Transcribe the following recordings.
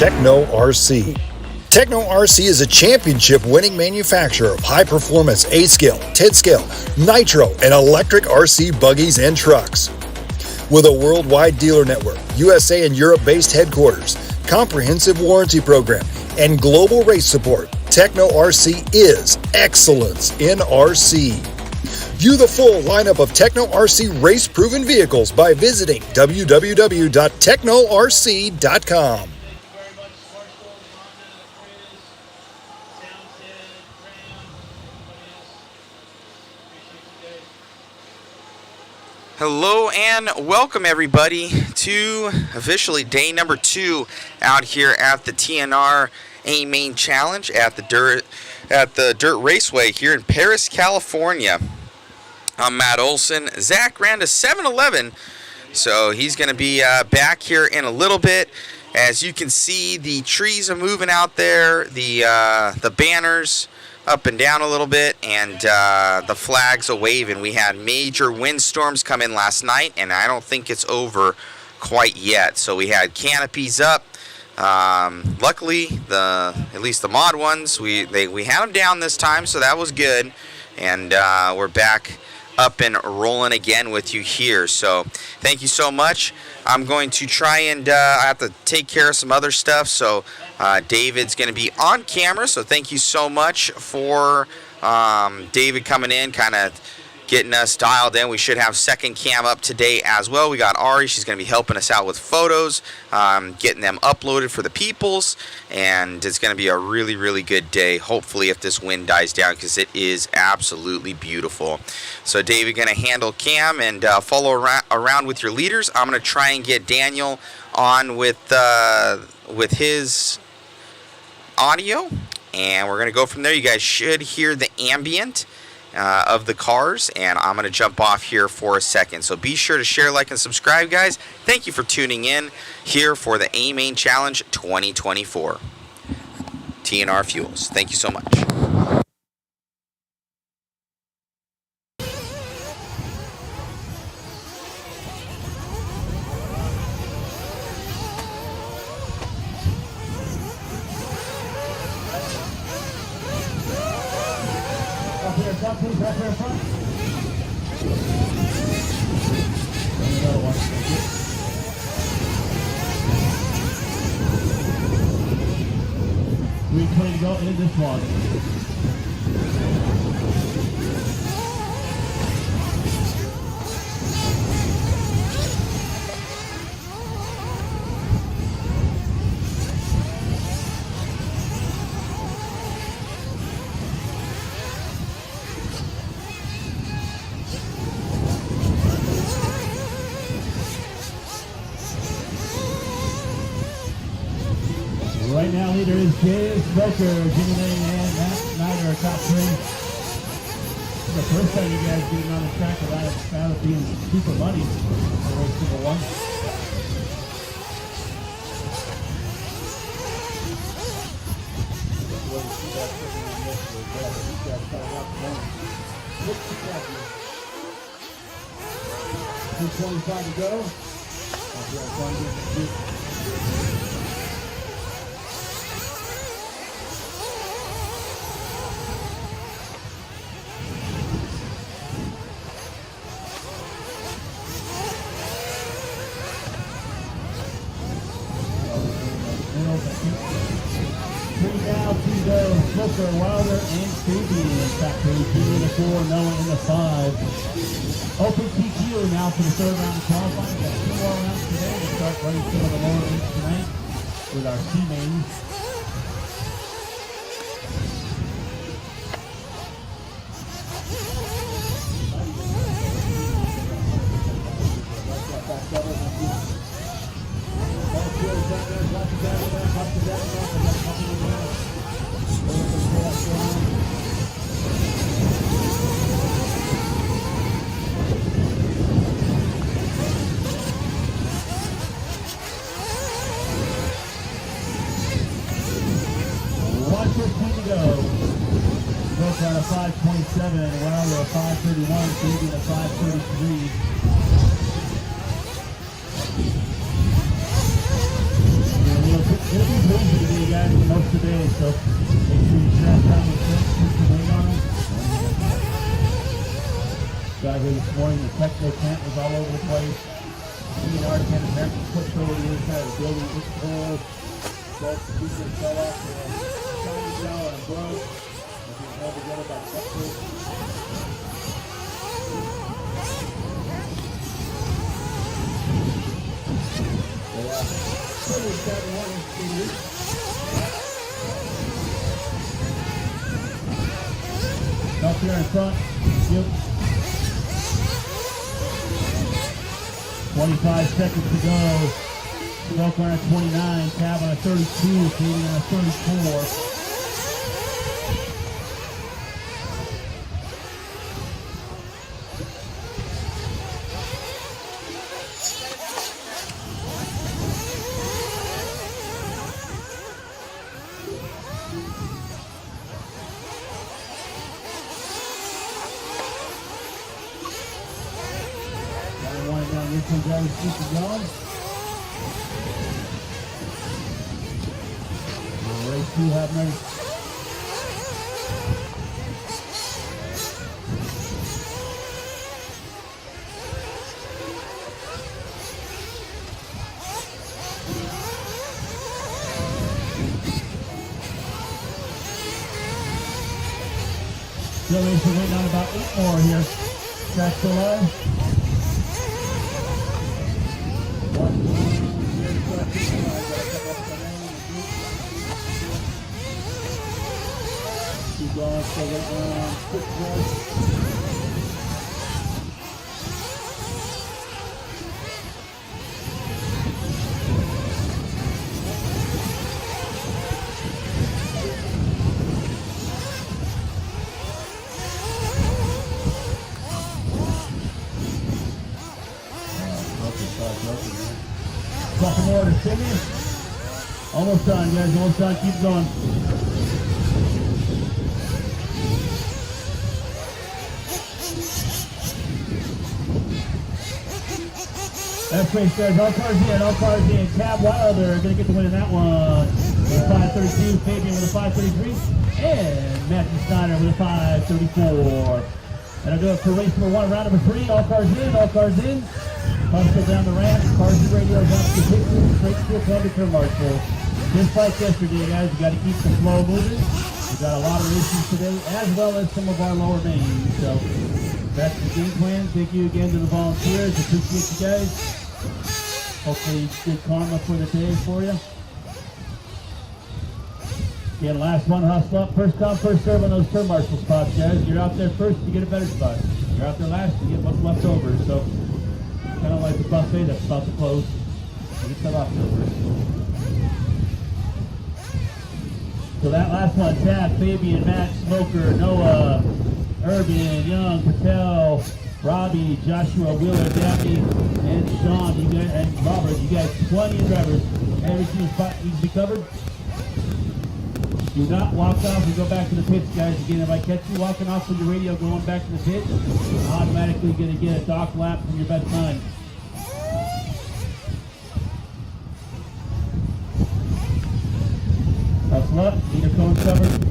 Techno RC. Techno RC is a championship-winning manufacturer of high-performance A-scale, 10-scale, nitro, and electric RC buggies and trucks. With a worldwide dealer network, USA and Europe-based headquarters, comprehensive warranty program, and global race support, Techno RC is excellence in RC. View the full lineup of Techno RC race-proven vehicles by visiting www.technorc.com. Hello and welcome everybody to officially day number 2 out here at the TNR A-Main Challenge at the Dirt Raceway here in Perris, California. I'm Matt Olson. Zach ran to 7-11, so he's going to be back here in a little bit. As you can see, the trees are moving out there, the banners up and down a little bit, and the flags are waving. We had major windstorms come in last night, and I don't think it's over quite yet. So we had canopies up. Luckily, at least the mod ones, we had them down this time, so that was good. And we're back up and rolling again with you here. So thank you so much. I'm going to try and I have to take care of some other stuff, so David's going to be on camera, so thank you so much for David coming in, kind of getting us dialed in. We should have second cam up today as well. We got Ari. She's going to be helping us out with photos, getting them uploaded for the peoples, and it's going to be a really, really good day, hopefully, if this wind dies down, because it is absolutely beautiful. So David going to handle cam and follow around with your leaders. I'm going to try and get Daniel on with his audio, and we're going to go from there. You guys should hear the ambient of the cars, and I'm going to jump off here for a second. So be sure to share, like, and subscribe, guys. Thank you for tuning in here for the A-Main Challenge 2024. TNR Fuels. Thank you so much. Back here in front. We're going to go in this one. Right now, leader is Jay Smoker, Jimmy Lane, and Matt Snyder are top 3. This is the first time you guys getting on the track without it being super muddy for race number 1. $2:25 to go. Smoker, Wilder, and Stevie in factory. 2 in the 4, Noah in the 5. Open PQ now for the third round of qualifying. We've got 2 more rounds today. We'll start running some of the lower races tonight with our teammates. At a 5:27, Wilder a 5:31, Stevie a 5:33. It'll be breezy today, guys, for most of the day, so make sure you strap down the tent, put some weight on them. Got here this morning, the Techno tent was all over the place. TNR tent apparently pushed over the inside of the building. It's cold. Both the speakers fell off the sound tower and broke. If you held together by separates. Up here in front. Yep. 25 seconds to go. Smoke on a 29, Tab on a 32, Katie on a 34. This one goes, keep it going. Race 2 happening. Still racing, waiting on about 8 more here. Track still live. Keep going, still waiting on 6 more. Couple more to Timmy. Almost done, guys. Almost done. Keep going. That's great, guys. All cars in. All cars in. Cab Wilder going to get the win in that one. With a 532. Fabian with a 533. And Matthew Steiner with a 534. That'll do it for race number 1. Round number 3. All cars in. All cars in. Cars go down the ramp, cars and radios out to the pictures, straight to a Columbia turn marshal. Just like yesterday, guys, you got to keep the flow moving. We've got a lot of races today, as well as some of our lower mains. So that's the game plan. Thank you again to the volunteers. Appreciate you guys. Hopefully good karma for the day for you. Again, last one, hustle up. First come, first serve on those turn marshal spots, guys. You're out there first, you get a better spot. You're out there last, you get what's left over. So kind of like the buffet that's about to close. You get that off there first. So that last one, Tab, Fabian, Matt, Smoker, Noah, Urban, Young, Patel, Robbie, Joshua, Wheeler, Dabney, and Sean, you guys, and Robert, you guys, 20 drivers. Every single spot needs to be covered. Do not walk off and go back to the pits, guys. Again, if I catch you walking off with your radio going back to the pits, you're automatically going to get a dock lap from your best time. Hustle up, leader cone covered.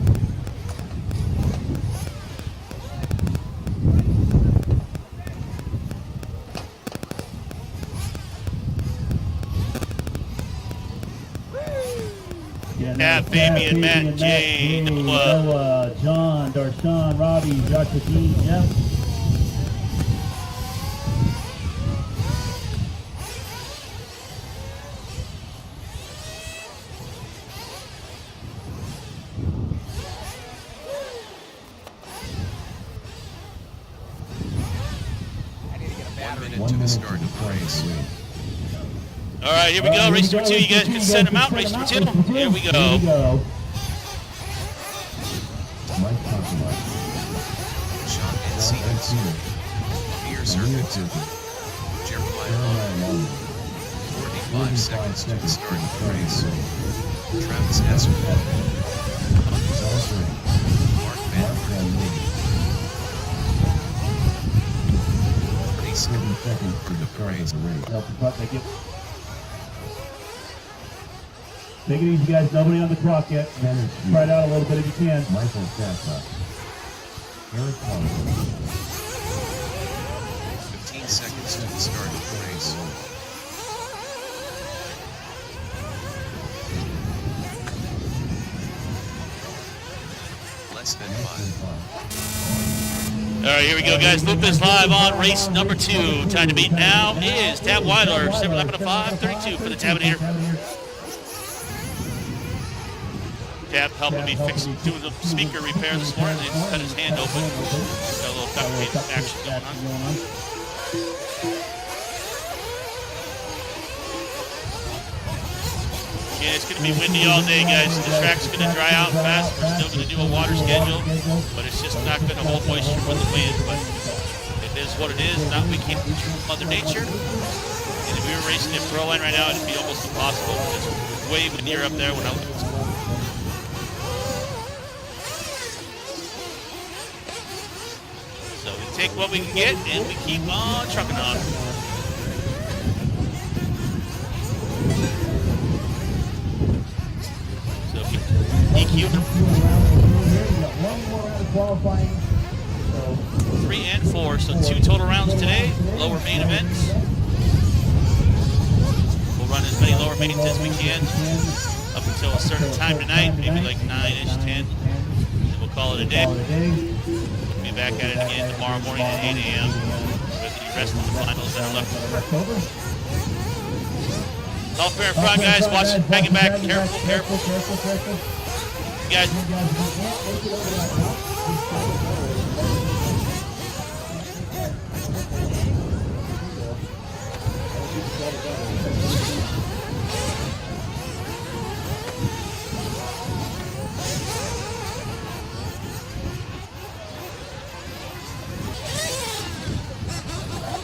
Tab, Fabian, Matt, Jay, Noah, John, Darshan, Robbie, Joshua, Dean, Jeff. To the start of the race. All right, here we go. Race number 2. You guys can send them out. Race number 2. Here we go. Sean NC. Beer Circuit. Jeremiah 45 seconds to the start of the race. Travis S. Mark Van. 47 seconds to the race. Take it easy, guys. Nobody on the clock yet. Try it out a little bit if you can. Michael Kappa. Eric Qual. 15 seconds to the start of the race. Less than 5. All right, here we go, guys. Loop is live on race number 2. Time to beat now is Tab Weiler, 7:11:05:32 for the Tabernator. Tab helping me doing the speaker repair this morning. He cut his hand open. Got a little duct tape action going on. Yeah, it's going to be windy all day, guys. The track's going to dry out fast. We're still going to do a water schedule, but it's just not going to hold moisture with the wind. But it is what it is. Not we can't control Mother Nature. And if we were racing at Pro Line right now, it'd be almost impossible. It's way windier up there when I look at it. So we take what we can get and we keep on trucking on. EQ. 3 and 4, so 2 total rounds today. Lower main events. We'll run as many lower mains as we can up until a certain time tonight, maybe like 9-ish, 10. And we'll call it a day. We'll be back at it again tomorrow morning at 8 a.m. with the rest of the finals that are left. All fair in front, guys. Watch it, hanging back. Careful, careful. Guys.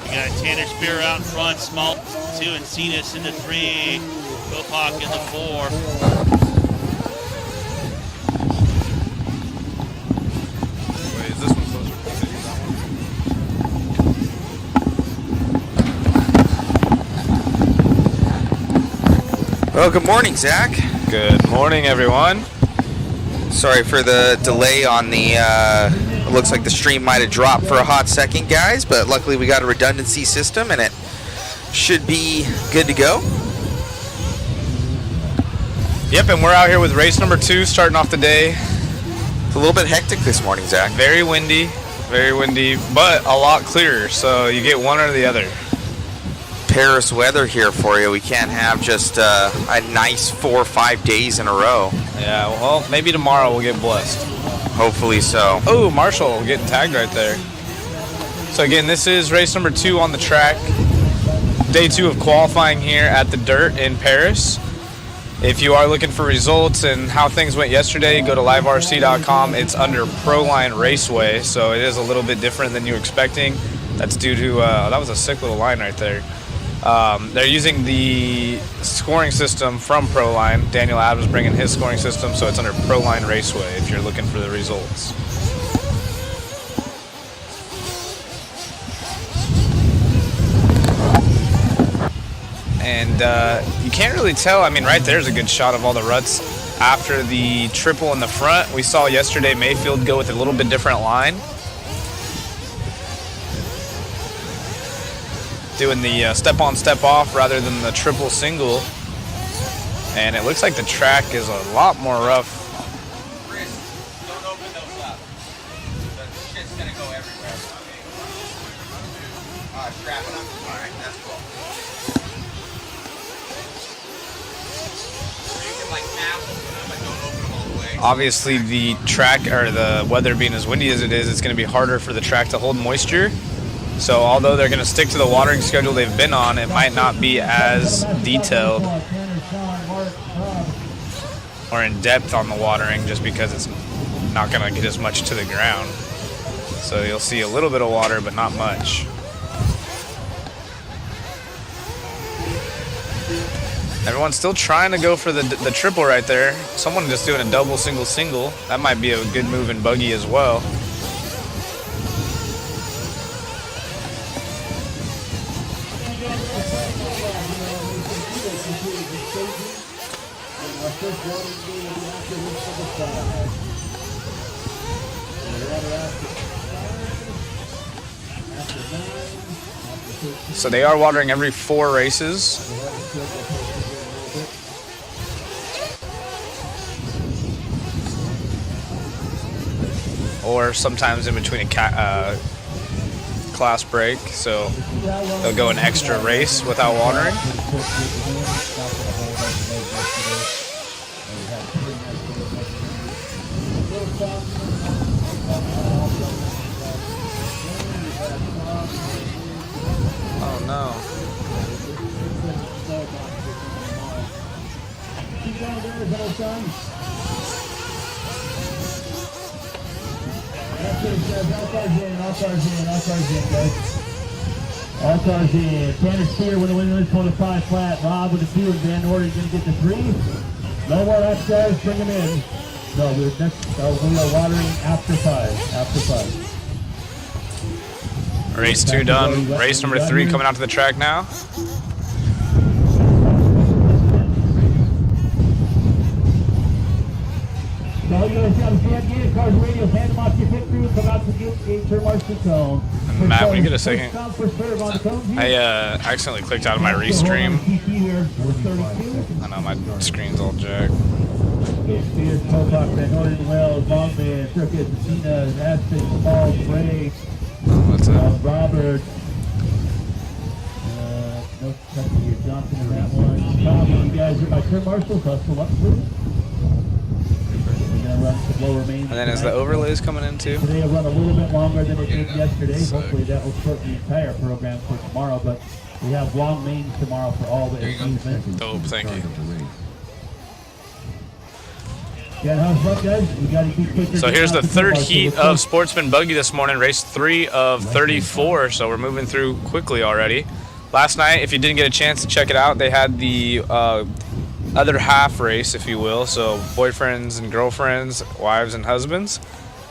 We got Tanner Spear out in front, Small 2, and Cenas in the 3, Bopak in the 4. Well, good morning, Zach. Good morning, everyone. Sorry for the delay on the, it looks like the stream might have dropped for a hot second, guys, but luckily we got a redundancy system and it should be good to go. Yep, and we're out here with race number 2, starting off the day. It's a little bit hectic this morning, Zach. Very windy, but a lot clearer, so you get one or the other. Perris weather here for you. We can't have just a nice 4 or 5 days in a row. Yeah, well, maybe tomorrow we'll get blessed. Hopefully so. Oh, Marshall getting tagged right there. So again, this is race number 2 on the track. Day 2 of qualifying here at the Dirt in Perris. If you are looking for results and how things went yesterday, go to liverc.com. It's under Proline Raceway, so it is a little bit different than you were expecting. That's due to, that was a sick little line right there. They're using the scoring system from Proline. Daniel Adams bringing his scoring system, so it's under Proline Raceway if you're looking for the results. And you can't really tell. I mean, right there's a good shot of all the ruts after the triple in the front. We saw yesterday Mayfield go with a little bit different line, doing the step on, step off rather than the triple single. And it looks like the track is a lot more rough. Chris, don't open those up. The shit's gonna go everywhere. Strap it up. Alright, that's cool. You can like nap them, but don't open them all the way. Obviously the track, or the weather being as windy as it is, it's gonna be harder for the track to hold moisture. So although they're going to stick to the watering schedule they've been on, it might not be as detailed or in depth on the watering just because it's not going to get as much to the ground. So you'll see a little bit of water, but not much. Everyone's still trying to go for the triple right there. Someone just doing a double, single, single. That might be a good move in buggy as well. first water game will be after race number 5. So they are watering every 4 races. Or sometimes in between a class break, so they'll go an extra race without watering. Oh no. All cars in. Tanner Spear with the win for the 5 flat. Rob with the 2 and Van Orden going to get the 3. No more laps, guys. Bring them in. No, we are watering after 5. After 5. Race 2 done. Race number 3 coming out to the track now. So all you guys got to stand in, cars radio, hand them off your pit crew, come out to the turn march the cone. Matt, when you get a second, I accidentally clicked out of my restream. I know my screen's all jacked. Spears, Pocock, Van Orden, Wells, Longman, Circuit, Cena, Aspen, Paul, Bray, What's that? Robert. No touching here, Johnson in that one. Tom, you guys are my turn marshals, hustle up, please. And then is the overlays coming in too? Today will run a little bit longer than it did yesterday. Hopefully that will shorten the entire program for tomorrow, but we have long mains tomorrow for all the amusement. Dope, thank you. So here's the 3rd heat of Sportsman Buggy this morning, race 3 of 34, so we're moving through quickly already. Last night, if you didn't get a chance to check it out, they had the other half race, if you will, so boyfriends and girlfriends, wives and husbands.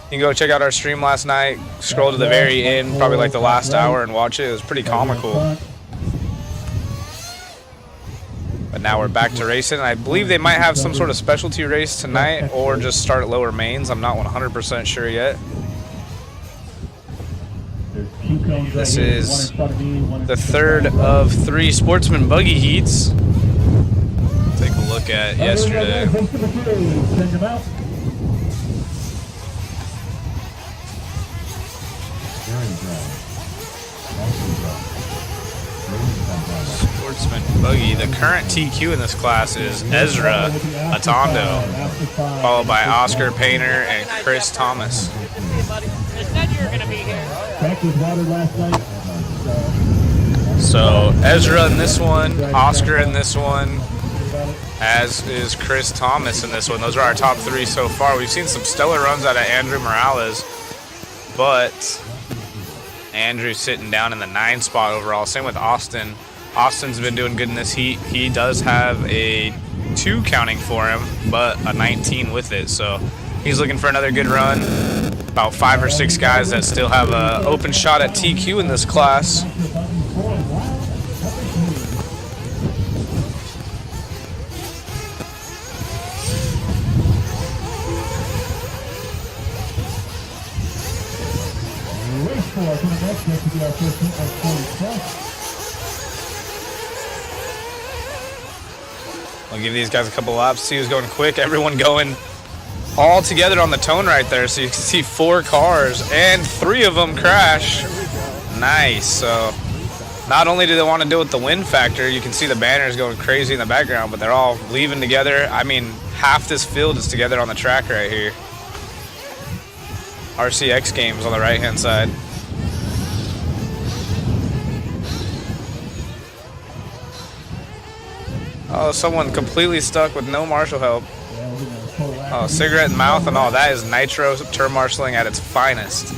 You can go check out our stream last night, scroll to the very end, probably like the last hour, and watch it. It was pretty comical. But now we're back to racing, and I believe they might have some sort of specialty race tonight or just start at lower mains. I'm not 100% sure yet. This is the 3rd of 3 Sportsman Buggy heats. Take a look at yesterday. Sportsman Buggy. The current TQ in this class is Ezra Atondo, followed by Oscar Painter and Chris Thomas. So Ezra in this one, Oscar in this one, as is Chris Thomas in this one. Those are our top 3 so far. We've seen some stellar runs out of Andrew Morales, but Andrew's sitting down in the 9 spot overall. Same with Austin. Austin's been doing good in this heat. He does have a 2 counting for him, but a 19 with it. So he's looking for another good run. About 5 or 6 guys that still have an open shot at TQ in this class. I'll give these guys a couple laps, see who's going quick. Everyone going all together on the tone right there, so you can see 4 cars and 3 of them crash. Nice. So not only do they want to deal with the wind factor, you can see the banners going crazy in the background, but they're all leaving together. I mean, half this field is together on the track right here. RCX Games on the right hand side. Oh, someone completely stuck with no marshal help. Oh, cigarette in mouth and all. That is nitro turn marshalling at its finest.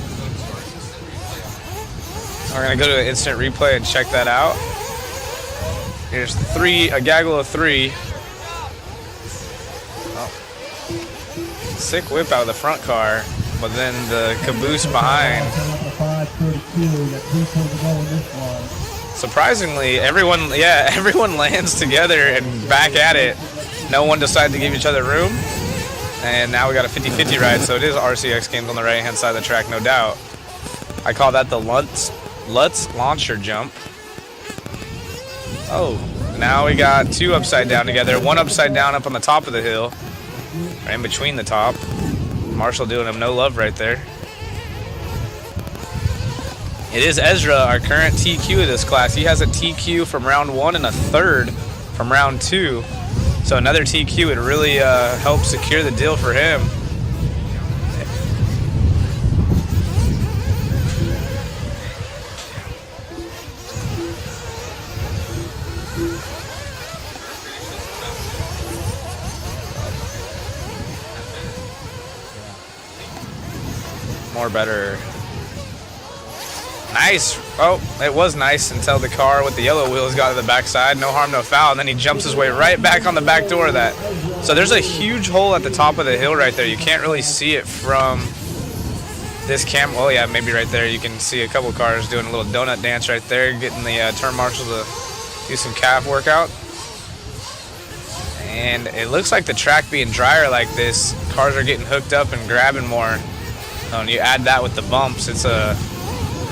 We're going to go to an instant replay and check that out. Here's a gaggle of 3. Oh. Sick whip out of the front car, but then the caboose behind. Surprisingly, everyone lands together and back at it. no one decided to give each other room. And now we got a 50-50 ride, so it is RCX games on the right-hand side of the track, no doubt. I call that the Lutz launcher jump. Oh, now we got two upside down together. One upside down up on the top of the hill, right in between the top. Marshall doing him no love right there. It is Ezra, our current TQ of this class. He has a TQ from round 1 and a third from round 2. So another TQ would really help secure the deal for him. More better. Nice. Oh, it was nice until the car with the yellow wheels got to the backside. No harm, no foul. And then he jumps his way right back on the back door of that. So there's a huge hole at the top of the hill right there. You can't really see it from this cam. Oh, yeah, maybe right there. You can see a couple cars doing a little donut dance right there, getting the turn marshal to do some calf workout. And it looks like the track being drier like this, cars are getting hooked up and grabbing more. And you add that with the bumps, it's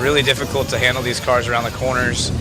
really difficult to handle these cars around the corners.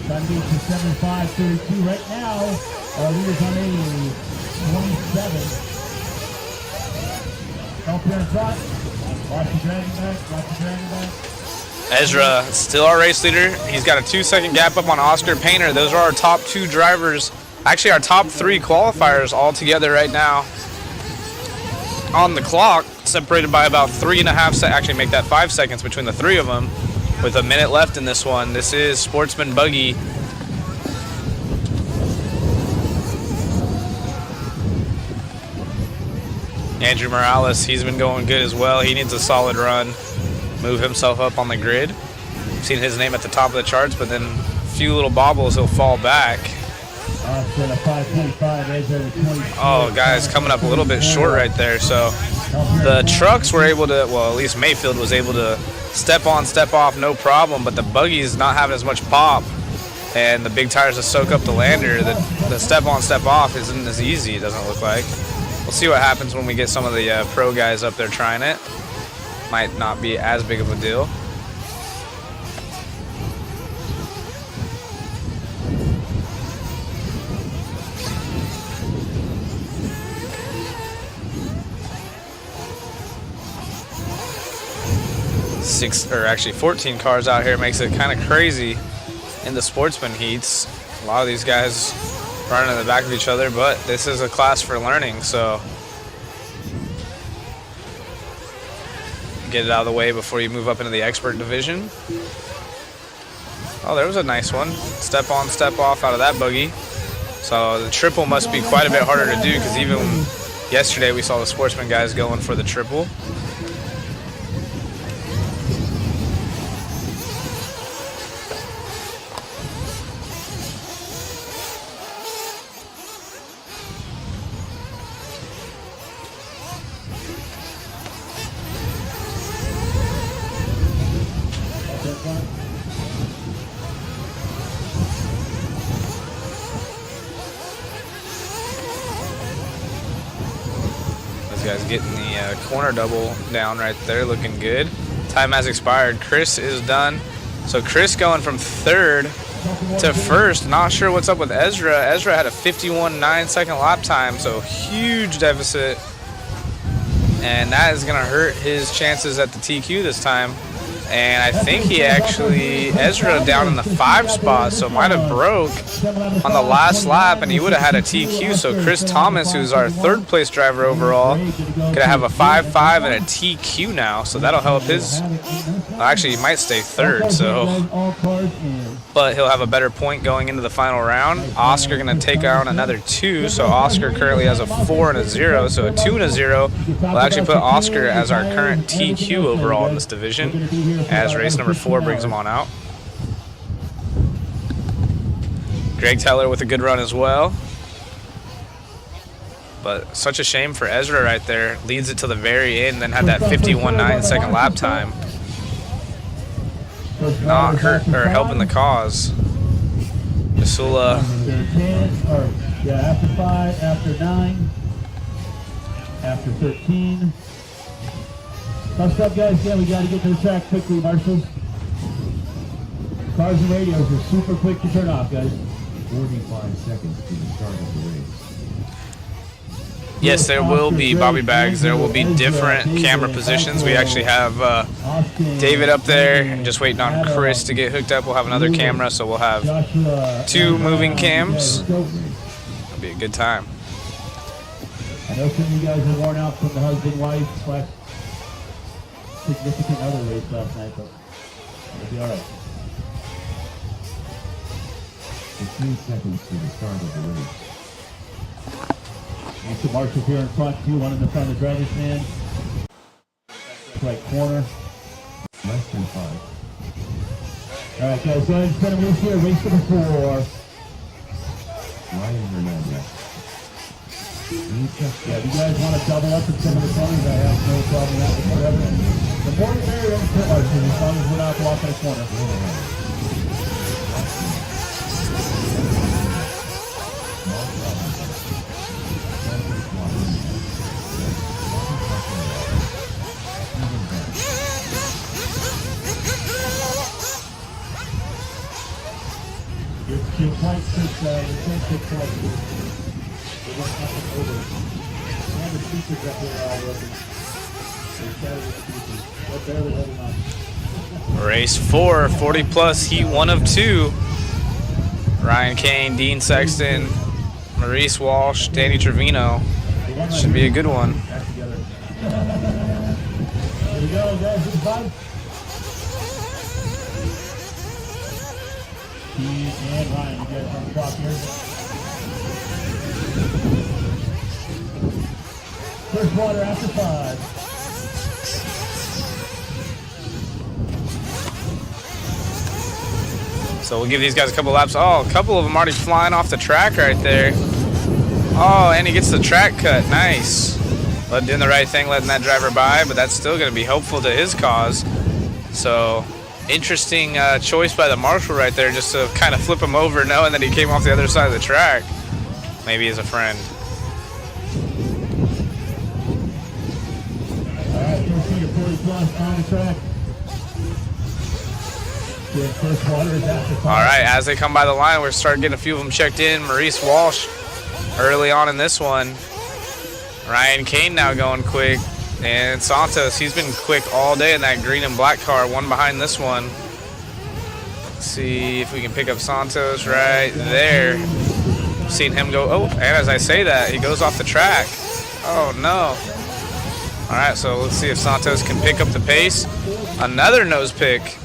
Sunday to 75-32 right now. Our leaders on 27. Help here in front. Watch the dragon back. Watch the dragon back. Ezra, still our race leader. He's got a 2-second gap up on Oscar Painter. Those are our top 2 drivers. Actually, our top 3 qualifiers all together right now on the clock, separated by about 3.5 seconds. Actually, make that 5 seconds between the 3 of them. With a minute left in this one, this is Sportsman Buggy. Andrew Morales, he's been going good as well. He needs a solid run, move himself up on the grid. I've seen his name at the top of the charts, but then a few little bobbles, he'll fall back. Oh, guys, coming up a little bit short right there. So the trucks were able to, well, at least Mayfield was able to step on, step off, no problem, but the buggy's not having as much pop, and the big tires to soak up the lander. The step on, step off isn't as easy, it doesn't look like. We'll see what happens when we get some of the pro guys up there trying it. Might not be as big of a deal. Actually 14 cars out here makes it kind of crazy in the Sportsman heats. A lot of these guys running in the back of each other, but this is a class for learning, so get it out of the way before you move up into the expert division. Oh, there was a nice one. Step on, step off out of that buggy. So the triple must be quite a bit harder to do, because even yesterday we saw the Sportsman guys going for the triple. Guys getting the corner double down right there, looking good. Time has expired. Chris is done. So Chris going from 3rd to 1st. Not sure what's up with Ezra. Ezra had a 51.9 second lap time, so huge deficit. And that is going to hurt his chances at the TQ this time. And I think he actually, Ezra down in the 5 spot, so might have broke on the last lap, and he would have had a TQ. So Chris Thomas, who's our 3rd place driver overall, gonna have a 5.5 and a TQ now. So that'll help his. Well, actually, he might stay 3rd. So, but he'll have a better point going into the final round. Oscar gonna take on another 2. So Oscar currently has a 4 and a 0. So a 2 and a 0 will actually put Oscar as our current TQ overall in this division, as race number 4 brings him on out. Greg Teller with a good run as well. But such a shame for Ezra right there. Leads it to the very end, then had that 51.9 second lap time. Not hurt or helping the cause. Missoula. After 5, after 9, after 13. Tough stuff, guys. Yeah, we got to get to the track quickly, Marshall. Cars and radios are super quick to turn off, guys. 45 seconds to the start of the race. Yes, there will be Bobby Bags. There will be different camera positions. We actually have David up there and just waiting on Chris to get hooked up. We'll have another camera, so we'll have 2 moving cams. It'll be a good time. I know some of you guys are worn out from the husband-wife / significant other race last night, but it'll be all right. 15 seconds to the start of the race. Mr. Marshall here in front, 2, 1 in the front of the driver's stand. Right corner. Less than 5. All right, guys, go ahead and spin a race here. Race number 4. Ryan Hernandez. Yeah, if you guys want to double up in some of the corners, I have no problem with that whatsoever. The more the merrier in the pit marshals, as long as we're not blocking a corner. Your flight sits, your sensor flight sits. They went up and over. And the speakers up there are all working. They started the speakers. They're barely holding on. Race 4, 40 plus, heat 1 of 2. Ryan Kane, Dean Sexton, Maurice Walsh, Danny Trevino. Should be a good one. Here we go, guys. Goodbye. Dean and Ryan, you guys on the clock here. First water after 5. So we'll give these guys a couple laps. Oh, a couple of them already flying off the track right there. Oh, and he gets the track cut. Nice. But doing the right thing, letting that driver by, but that's still going to be helpful to his cause. So interesting choice by the marshal right there, just to kind of flip him over, knowing that he came off the other side of the track. Maybe as a friend. All right, first seat of 40 plus on the track. First water is after 5. All right, as they come by the line, we're starting getting a few of them checked in. Maurice Walsh early on in this one. Ryan Kane now going quick. And Santos, he's been quick all day in that green and black car, one behind this one. Let's see if we can pick up Santos right there. Seen him go, oh, and as I say that, he goes off the track. Oh, no. All right, so let's see if Santos can pick up the pace. Another nose pick.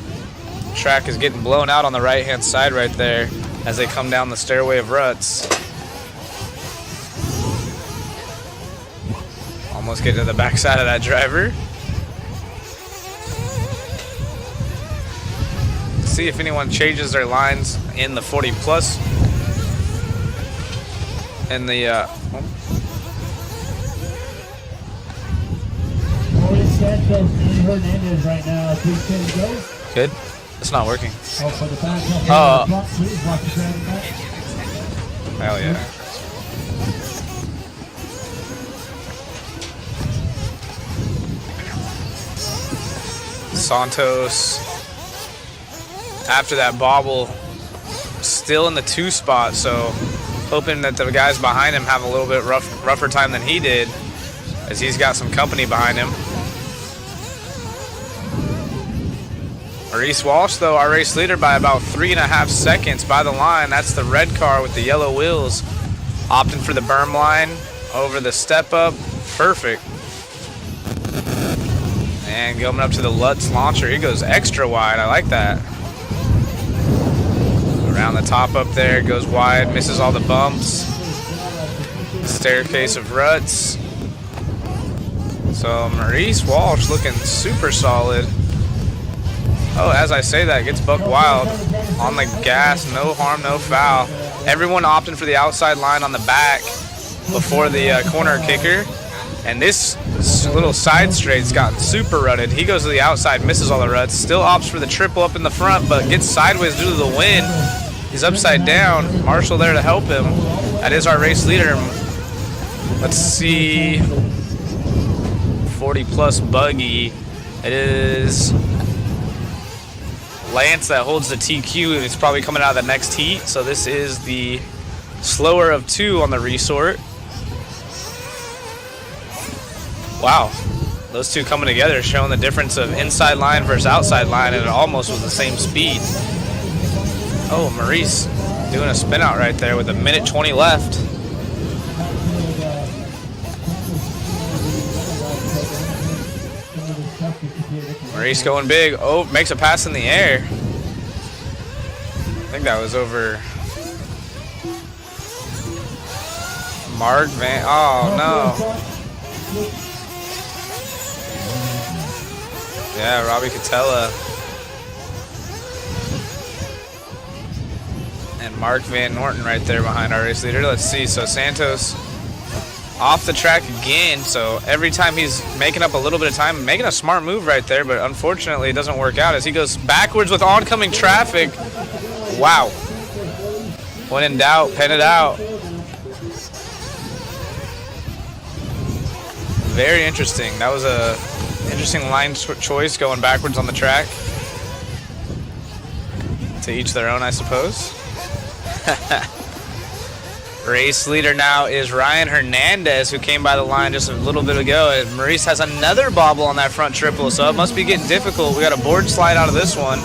Track is getting blown out on the right-hand side right there as they come down the stairway of ruts. Almost getting to the backside of that driver. Let's see if anyone changes their lines in the 40 plus. In the Hernandez right now. Please can go. Good. It's not working. Oh, for the back. Please watch the track back. Hell yeah. Santos, after that bobble, still in the 2 spot, so hoping that the guys behind him have a little bit rougher time than he did, as he's got some company behind him. Maurice Walsh, though, our race leader by about 3.5 seconds by the line. That's the red car with the yellow wheels. Opting for the berm line over the step up. Perfect. And going up to the Lutz launcher. He goes extra wide. I like that. Around the top up there. Goes wide. Misses all the bumps. Staircase of ruts. So Maurice Walsh looking super solid. Oh, as I say that, gets buck wild on the gas, no harm, no foul. Everyone opting for the outside line on the back before the corner kicker. And this little side straight's gotten super rutted. He goes to the outside, misses all the ruts, still opts for the triple up in the front, but gets sideways due to the wind. He's upside down. Marshall there to help him. That is our race leader. Let's see. 40 plus buggy. It is Lance that holds the TQ, and it's probably coming out of the next heat. So this is the slower of two on the resort. Wow, those two coming together, showing the difference of inside line versus outside line, and it almost was the same speed. Oh, Maurice doing a spin out right there with 1:20 left. Maurice going big. Oh, makes a pass in the air. I think that was over Mark Van. Oh, no. Yeah, Robbie Catella. And Mark Van Norton right there behind our race leader. Let's see. So Santos off the track again. So every time he's making up a little bit of time, making a smart move right there, but unfortunately it doesn't work out as he goes backwards with oncoming traffic. Wow. When in doubt, pen it out. Very interesting. That was a interesting line choice, going backwards on the track. To each their own, I suppose. Race leader now is Ryan Hernandez, who came by the line just a little bit ago. And Maurice has another bobble on that front triple, so it must be getting difficult. We got a board slide out of this one.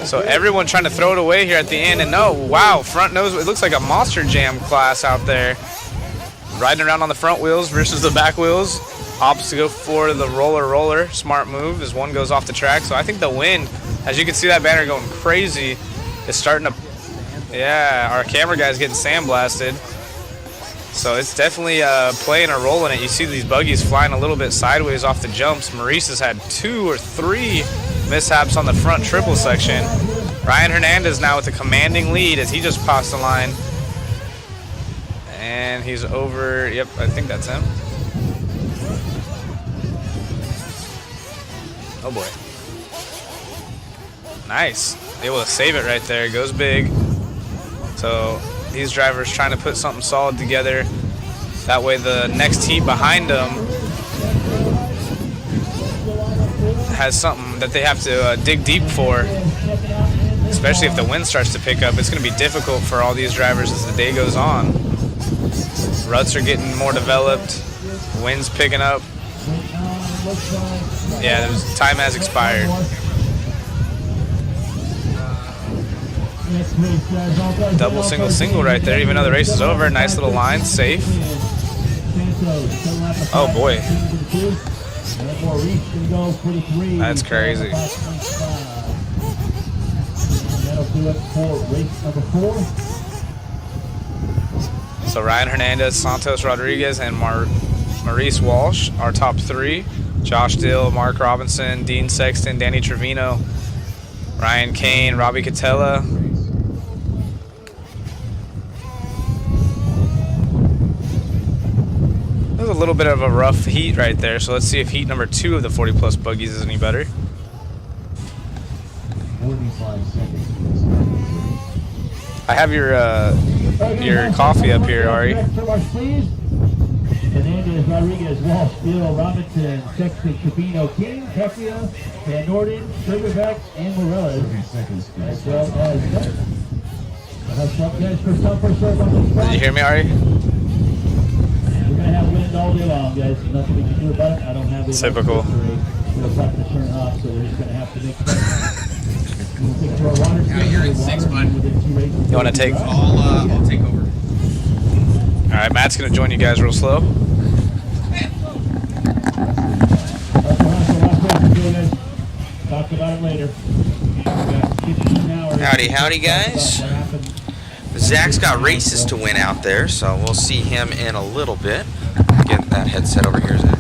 So everyone trying to throw it away here at the end. And no, wow, front nose. It looks like a Monster Jam class out there. Riding around on the front wheels versus the back wheels. Opts to go for the roller. Smart move as one goes off the track. So I think the wind, as you can see that banner going crazy, is starting to... Yeah, our camera guy's getting sandblasted. So it's definitely playing a role in it. You see these buggies flying a little bit sideways off the jumps. Maurice has had 2 or 3 mishaps on the front triple section. Ryan Hernandez now with a commanding lead as he just passed the line. And he's over, yep, I think that's him. Oh boy. Nice. Able to save it right there. Goes big. So these drivers trying to put something solid together. That way the next heat behind them has something that they have to dig deep for. Especially if the wind starts to pick up. It's going to be difficult for all these drivers as the day goes on. Ruts are getting more developed. Wind's picking up. Yeah, time has expired. Double, single right there, even though the race is over. Nice little line, safe. Oh boy. That's crazy. So Ryan Hernandez, Santos Rodriguez, and Maurice Walsh, our top 3. Josh Dill, Mark Robinson, Dean Sexton, Danny Trevino, Ryan Kane, Robbie Catella. That was a little bit of a rough heat right there, so let's see if heat number 2 of the 40 plus buggies is any better. 45 seconds. I have your coffee up here, Ari. Hernandez, Rodriguez, Walsh, Bill, Robinson, Sexton, Trevino, King, Hefia, Van Norden, Silverback, and Morales. 30 seconds. As well as some guys for some for sure on the spot. Did you hear me, Ari? We're gonna have wind all day long, guys. Nothing we can do about it. I don't have it. Typical. Looks like the turn up, so we're just going to have to make We'll take to our water schedule. you're in 6, bud. You want to take? I'll take over. All right, Matt's gonna join you guys real slow. Talk about it later. Howdy, guys. Zach's got races to win out there, so we'll see him in a little bit. Get that headset over here, Zach.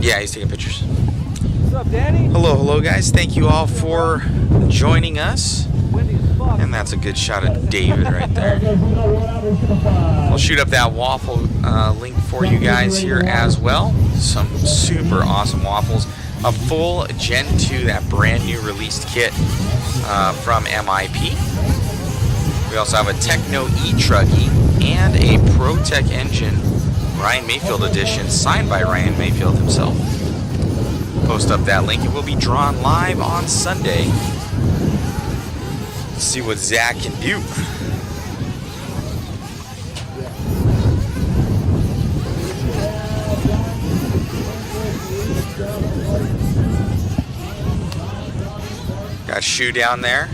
Yeah, he's taking pictures. What's up, Danny? Hello, guys. Thank you all for joining us. And that's a good shot of David right there. We'll shoot up that waffle link for you guys here as well. Some super awesome waffles. A full Gen 2, that brand new released kit from MIP. We also have a Techno truggy and a ProTech engine Ryan Mayfield edition signed by Ryan Mayfield himself. Post up that link. It will be drawn live on Sunday. Let's see what Zach can do. Got Shoe down there.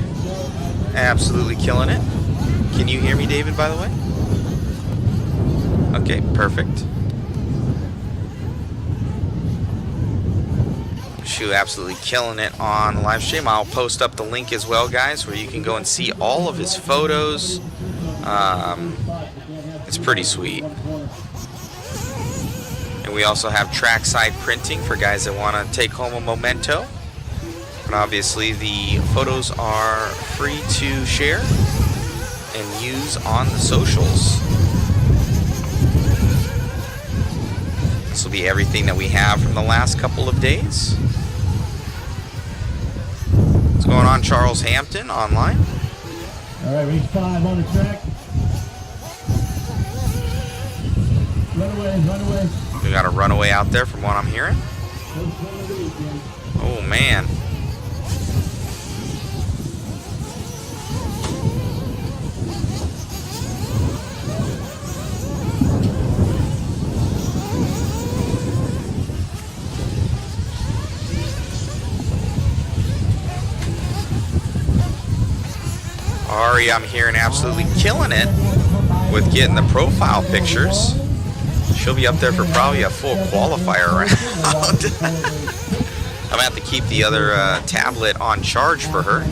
Absolutely killing it. Can you hear me, David, by the way? Okay, perfect. Shoe absolutely killing it on the live stream. I'll post up the link as well, guys, where you can go and see all of his photos. It's pretty sweet. And we also have trackside printing for guys that want to take home a memento. But obviously the photos are free to share and use on the socials. This will be everything that we have from the last couple of days. What's going on, Charles Hampton online? All right, race 5 on the track. Runaway. We got a runaway out there from what I'm hearing. Oh, man. Ari, I'm hearing absolutely killing it with getting the profile pictures. She'll be up there for probably a full qualifier round. I'm gonna have to keep the other tablet on charge for her.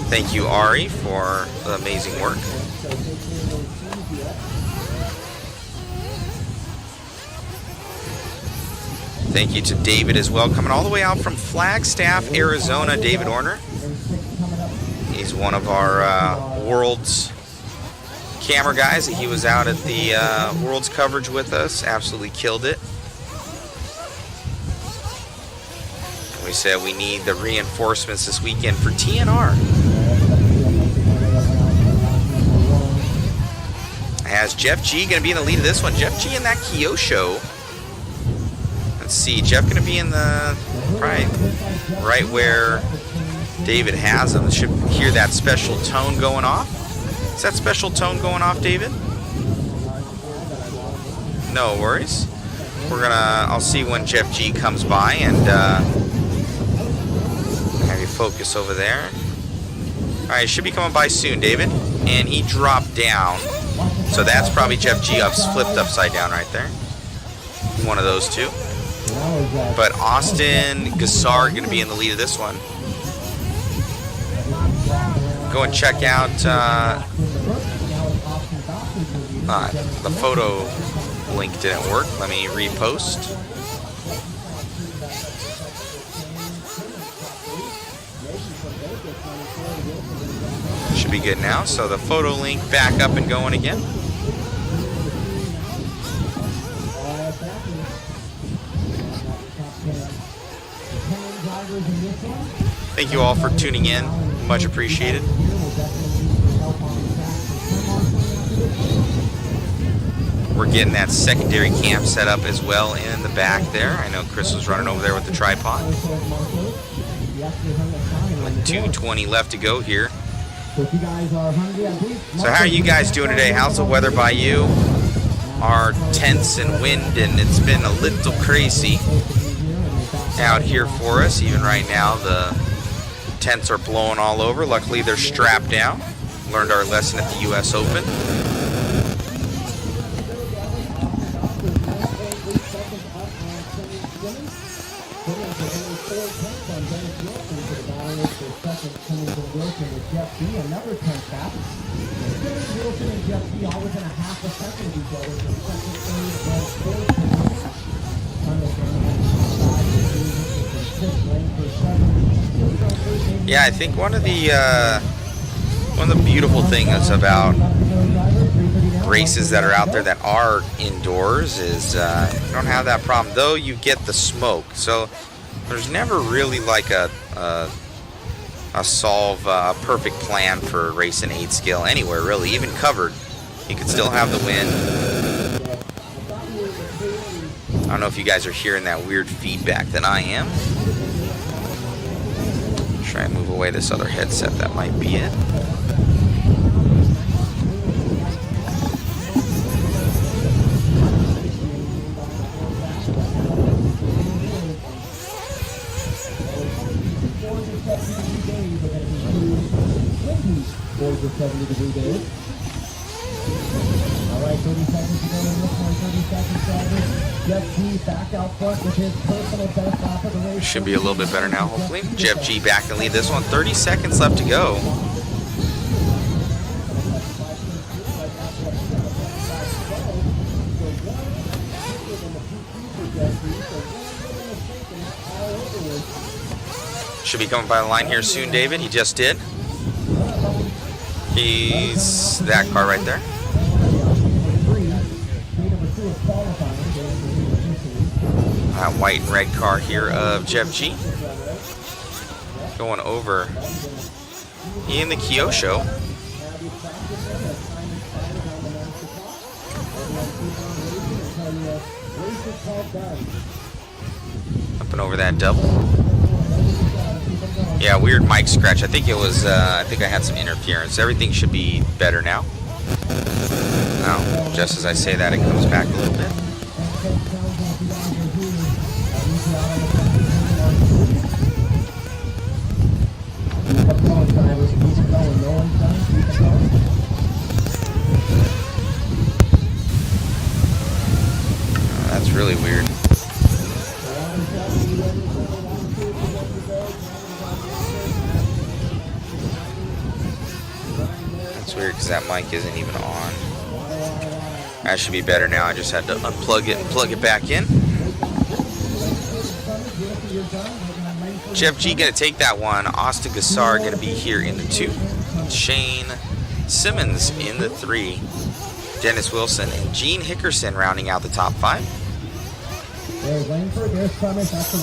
Thank you, Ari, for the amazing work. Thank you to David as well, coming all the way out from Flagstaff, Arizona, David Orner. He's one of our Worlds camera guys. He was out at the Worlds coverage with us. Absolutely killed it. We said we need the reinforcements this weekend for TNR. Has Jeff G going to be in the lead of this one? Jeff G in that Kyosho. Let's see. Jeff going to be in the right where David has him. Should hear that special tone going off. Is that special tone going off, David? No worries. I'll see when Jeff G comes by and have you focus over there. Alright, should be coming by soon, David. And he dropped down. So that's probably Jeff G flipped upside down right there. One of those two. But Austin Gassar going to be in the lead of this one. Go and check out the photo link didn't work. Let me repost. Should be good now. So the photo link back up and going again. Thank you all for tuning in. Much appreciated. We're getting that secondary camp set up as well in the back there. I know Chris was running over there with the tripod. Like 2:20 left to go here if you guys are hungry, I believe. So how are you guys doing today? How's the weather by you? Our tents and wind, and it's been a little crazy out here for us. Even right now, the tents are blowing all over. Luckily, they're strapped down. Learned our lesson at the U.S. Open. Another 10 cap. Wilson and Jeff B all within a half a second of each other. The second, third, and fourth. Yeah, I think one of the beautiful things about races that are out there that are indoors is you don't have that problem. Though you get the smoke, so there's never really like a perfect plan for racing 8 scale anywhere really. Even covered, you could still have the wind. I don't know if you guys are hearing that weird feedback that I am. Try and move away this other headset, that might be it. For 70-degree days. All right, 30 seconds to go in this one. 30 seconds started. Jeff G back out front with his personal best lap of the race. Should be a little bit better now, hopefully. Jeff G back to lead this one. 30 seconds left to go. Should be coming by the line here soon, David. He just did. He's that car right there. That white and red car here of Jeff G. Going over. He in the Kyosho. Up and over that double. Yeah, weird mic scratch. I think it was, I think I had some interference. Everything should be better now. Oh, just as I say that, it comes back a little bit. That's really weird. Weird because that mic isn't even on. That should be better now. I just had to unplug it and plug it back in. Jeff G gonna take that one. Austin Gassar gonna be here in the 2. Shane Simmons in the 3. Dennis Wilson and Gene Hickerson rounding out the top 5.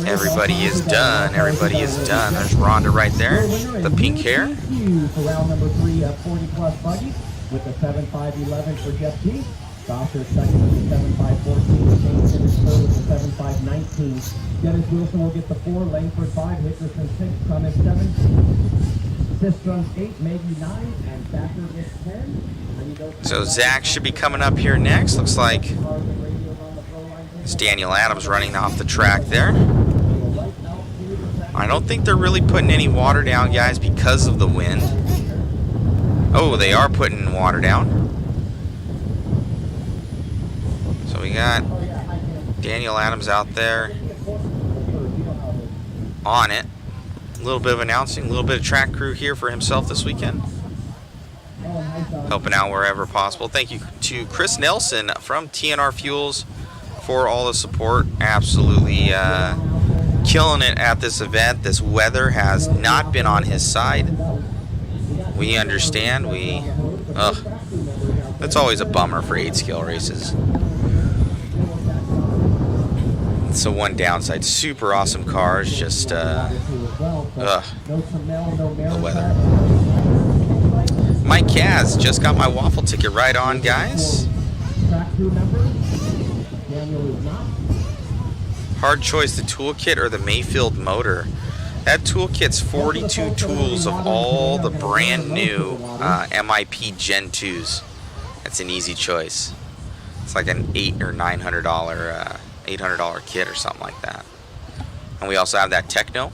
Everybody is done. Everybody is done. There's Rhonda right there. The pink hair. For round number 3 of 40-plus buggy with the 7.5.11 for Jeff G. Gosser second with the 7.5.14. Shane Simmons third with the 7.5.19. Dennis Wilson will get the 4. Langford 5. Hickerson 6. Cummins 7. Sistrunk 8. Maggie 9. And Thacker is 10. So Zach should be coming up here next. Looks like it's Daniel Adams running off the track there. I don't think they're really putting any water down, guys, because of the wind. Oh, they are putting water down. So we got Daniel Adams out there on it. A little bit of announcing, a little bit of track crew here for himself this weekend. Helping out wherever possible. Thank you to Chris Nelson from TNR Fuels for all the support. Absolutely killing it at this event. This weather has not been on his side. We understand. That's always a bummer for 8-scale races. It's the one downside. Super awesome cars, just the weather. Mike Kaz just got my waffle ticket right on, guys. Hard choice, the toolkit or the Mayfield motor. That toolkit's 42 tools of all the brand new MIP Gen 2s. That's an easy choice. It's like an $800 or $800 kit or something like that. And we also have that Techno.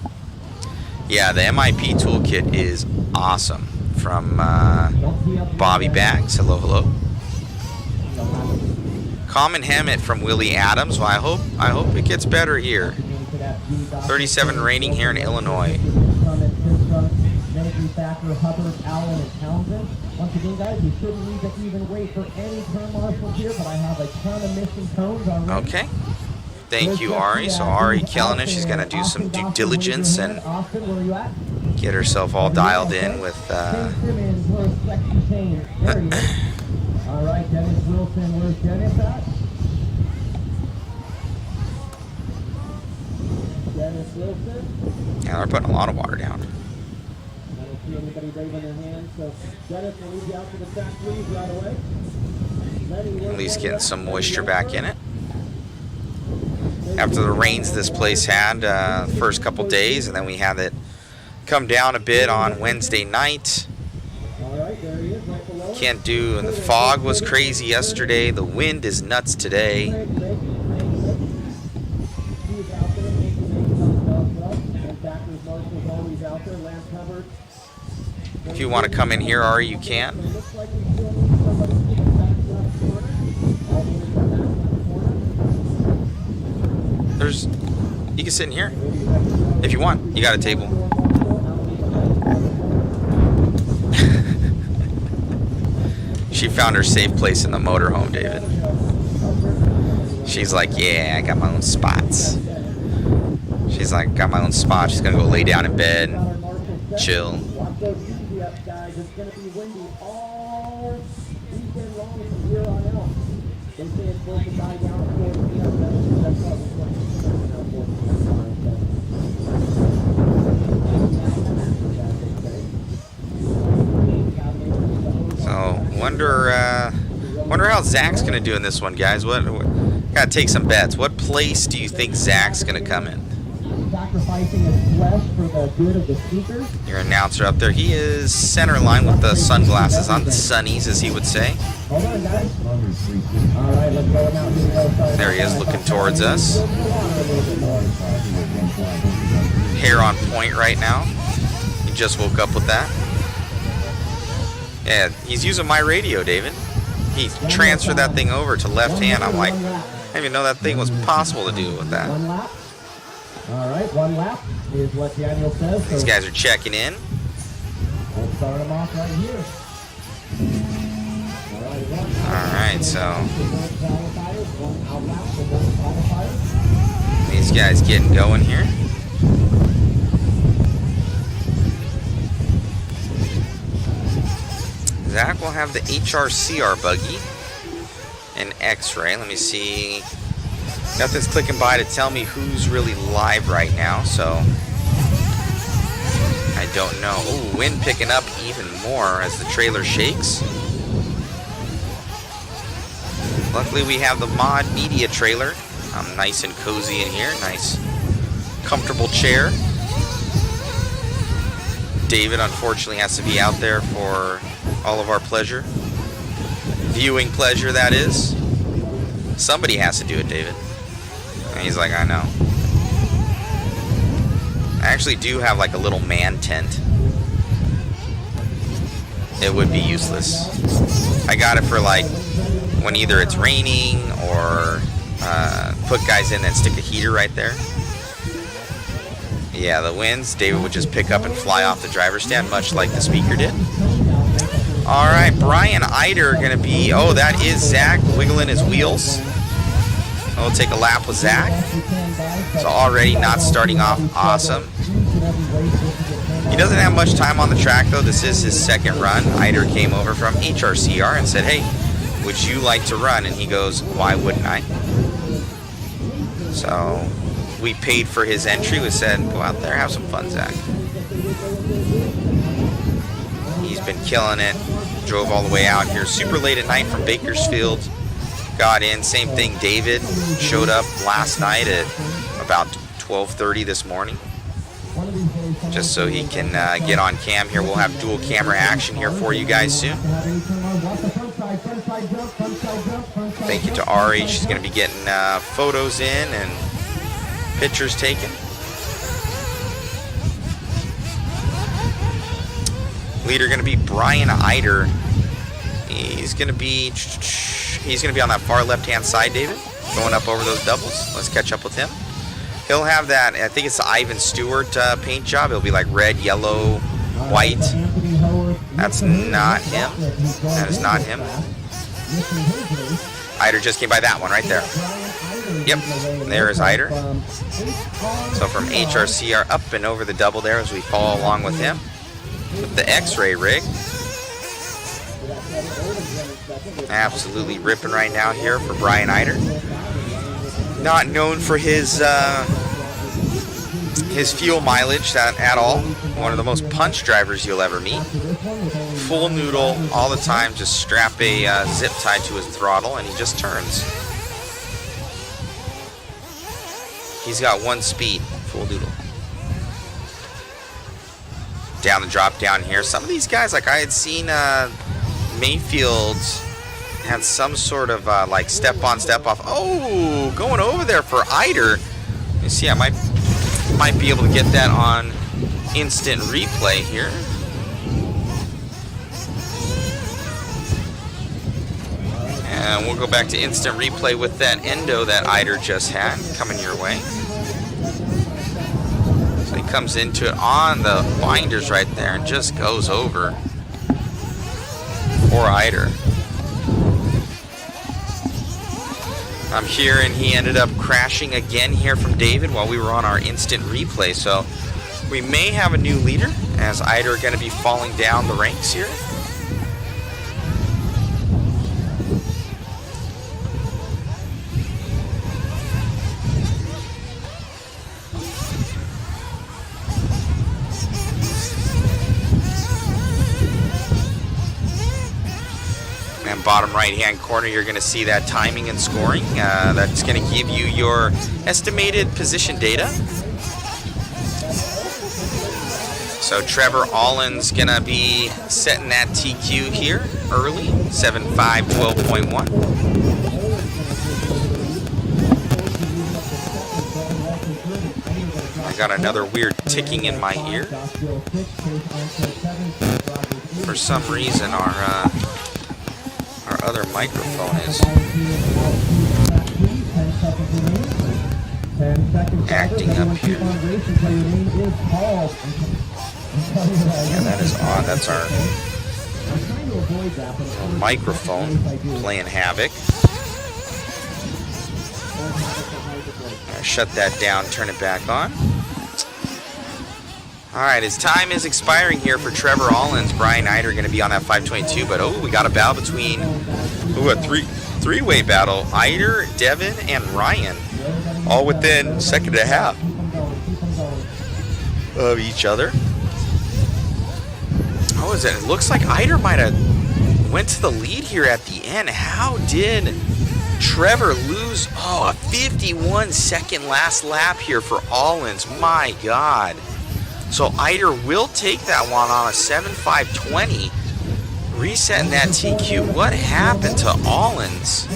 Yeah, the MIP toolkit is awesome. From Bobby Bags. Hello, hello. Common Hammett from Willie Adams. Well, I hope it gets better here. 37 rating here in Illinois. Once again, guys, you shouldn't need to even wait for any turn marshals here, but I have a ton of missing cones already. Okay. Thank you, Ari. So Ari killing it. She's gonna do some due diligence and get herself all dialed in with. All right, Dennis Wilson, where's Dennis at? Dennis Wilson. Yeah, they're putting a lot of water down. I don't see anybody waving their hands, so Dennis will lead you out to the track, please, right away. At least getting some moisture back in it. After the rains this place had first couple days, and then we had it come down a bit on Wednesday night. Can't do, and the fog was crazy yesterday. The wind is nuts today. If you want to come in here, Ari, you can. You can sit in here if you want. You got a table. She found her safe place in the motorhome, David. She's like, yeah, I got my own spots. She's like, got my own spot. She's gonna go lay down in bed and chill. So wonder how Zach's gonna do in this one, guys. What gotta take some bets. What place do you think Zach's gonna come in? Sacrificing his flesh for the good of the speakers. Your announcer up there. He is center line with the sunglasses on, the sunnies, as he would say. Hold on, guys. All right, let's go now. There he is, looking towards us. Hair on point right now. He just woke up with that. Yeah, he's using my radio, David. He transferred that thing over to left hand. I'm like, I didn't even know that thing was possible to do with that. One lap. All right, one lap is what Daniel says. These guys are checking in. We'll start them off right here. All right, so these guys getting going here. Zach will have the HRCR buggy and X-ray. Let me see. Nothing's clicking by to tell me who's really live right now, so I don't know. Ooh, wind picking up even more as the trailer shakes. Luckily we have the Mod Media trailer. I'm nice and cozy in here. Nice comfortable chair. David unfortunately has to be out there for all of our pleasure. Viewing pleasure, that is. Somebody has to do it, David. And he's like, I know. I actually do have like a little man tent. It would be useless. I got it for like when either it's raining or put guys in and stick a heater right there. Yeah, the winds, David would just pick up and fly off the driver's stand, much like the speaker did. All right, Brian Eider going to be, oh, that is Zach wiggling his wheels. We'll take a lap with Zach. So already not starting off awesome. He doesn't have much time on the track, though. This is his second run. Eider came over from HRCR and said, hey, would you like to run? And he goes, why wouldn't I? So we paid for his entry. We said, go out there, have some fun, Zach. He's been killing it. Drove all the way out here super late at night from Bakersfield. Got in. Same thing, David showed up last night at about 12:30 this morning. just so he can get on cam here. We'll have dual camera action here for you guys soon. Thank you to RH. He's going to be getting photos in and pictures taken. Leader going to be Brian Eider. He's going to be on that far left-hand side, David, going up over those doubles. Let's catch up with him. He'll have that, I think it's the Ivan Stewart paint job. It'll be like red, yellow, white. That's not him. That is not him. Eider just came by that one right there. Yep, there is Eider. So from HRCR up and over the double there as we follow along with him. With the X-ray rig. Absolutely ripping right now here for Brian Eider. Not known for his fuel mileage at all. One of the most punch drivers you'll ever meet. Full noodle all the time. Just strap a zip tie to his throttle and he just turns. He's got one speed. Full noodle. Down the drop down here. Some of these guys, like I had seen Mayfield had some sort of like step on, step off. Oh, going over there for Eider. You see, I might be able to get that on instant replay here. And we'll go back to instant replay with that endo that Eider just had coming your way. So he comes into it on the binders right there and just goes over. Poor Eider. I'm here and he ended up crashing again here from David while we were on our instant replay. So we may have a new leader as Eider going to be falling down the ranks here. Bottom right hand corner, you're going to see that timing and scoring. That's going to give you your estimated position data. So Trevor Allen's going to be setting that TQ here early, 7.5, 12.1. I got another weird ticking in my ear. For some reason, our other microphone is acting up here. Yeah, that is odd. That's our microphone playing havoc. Shut that down, turn it back on. Alright, his time is expiring here for Trevor Allens. Brian Eider going to be on that 522, but we got a battle between, a three-way battle. Eider, Devin, and Ryan, all within second and a half of each other. How is it? It looks like Eider might have went to the lead here at the end. How did Trevor lose? Oh, a 51-second last lap here for Allens. My God. So Eider will take that one on a 7.520, resetting that TQ. What happened to Allens?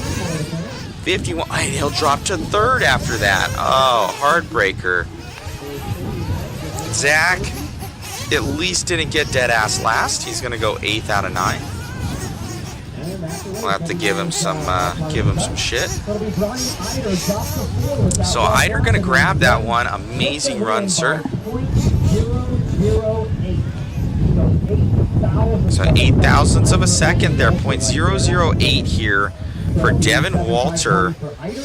51. He'll drop to third after that. Oh, heartbreaker. Zach at least didn't get dead ass last. He's gonna go 8th out of 9. We'll have to give him some shit. So Eider gonna grab that one. Amazing run, sir. So 8 thousandths of a second there, 0.008 here for Devin Walter,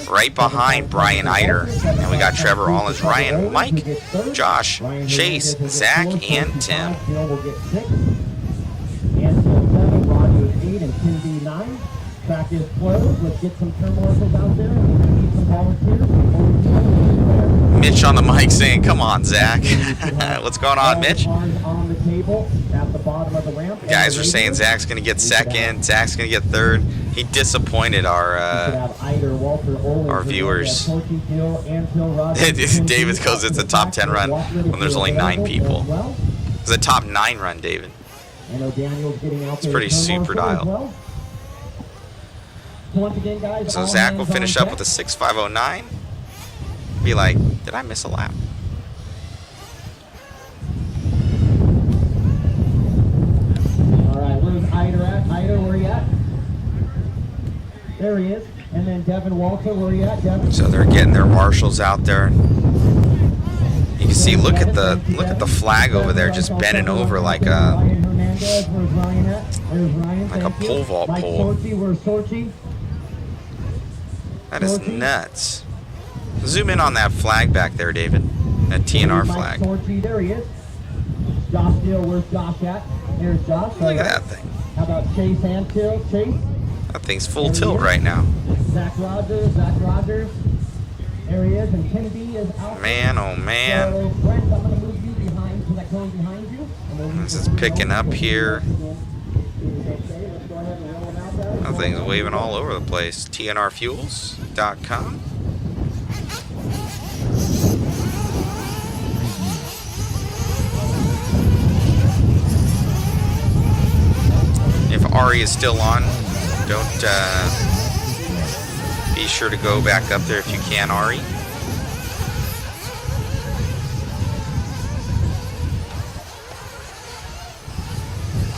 right behind Brian Eider. And we got Trevor Allens, Ryan, Mike, Josh, Chase, Zach, and Tim. Track is closed. Let's get some turmoils out there. We need some volunteers. Mitch on the mic saying, "Come on, Zach." What's going on, Mitch? Guys are saying Zach's going to get second. Zach's going to get third. He disappointed our viewers. David goes, it's a top 10 run when there's only 9 people. It's a top 9 run, David. It's pretty super dial. So Zach will finish up with a 6.509. Be like, did I miss a lap? Alright, where's Ida at? Ida, where you at? There he is. And then Devin Walter, where you at? Devin. So they're getting their marshals out there. You can see, look at the flag over there, just bending over like a pole vault pole. That is nuts. Zoom in on that flag back there, David. That TNR flag. There he is. Josh Steele, where's Josh at? There's Josh. Look at that thing. How about Chase Hanfield? Chase? That thing's full tilt right now. Zach Rogers. There he is. And Tim B is out. Man, oh man. So, Brent, I'm going to move you behind to that cone behind you. This is picking up here. That thing's waving all over the place. TNRfuels.com. If Ari is still on, don't be sure to go back up there if you can, Ari.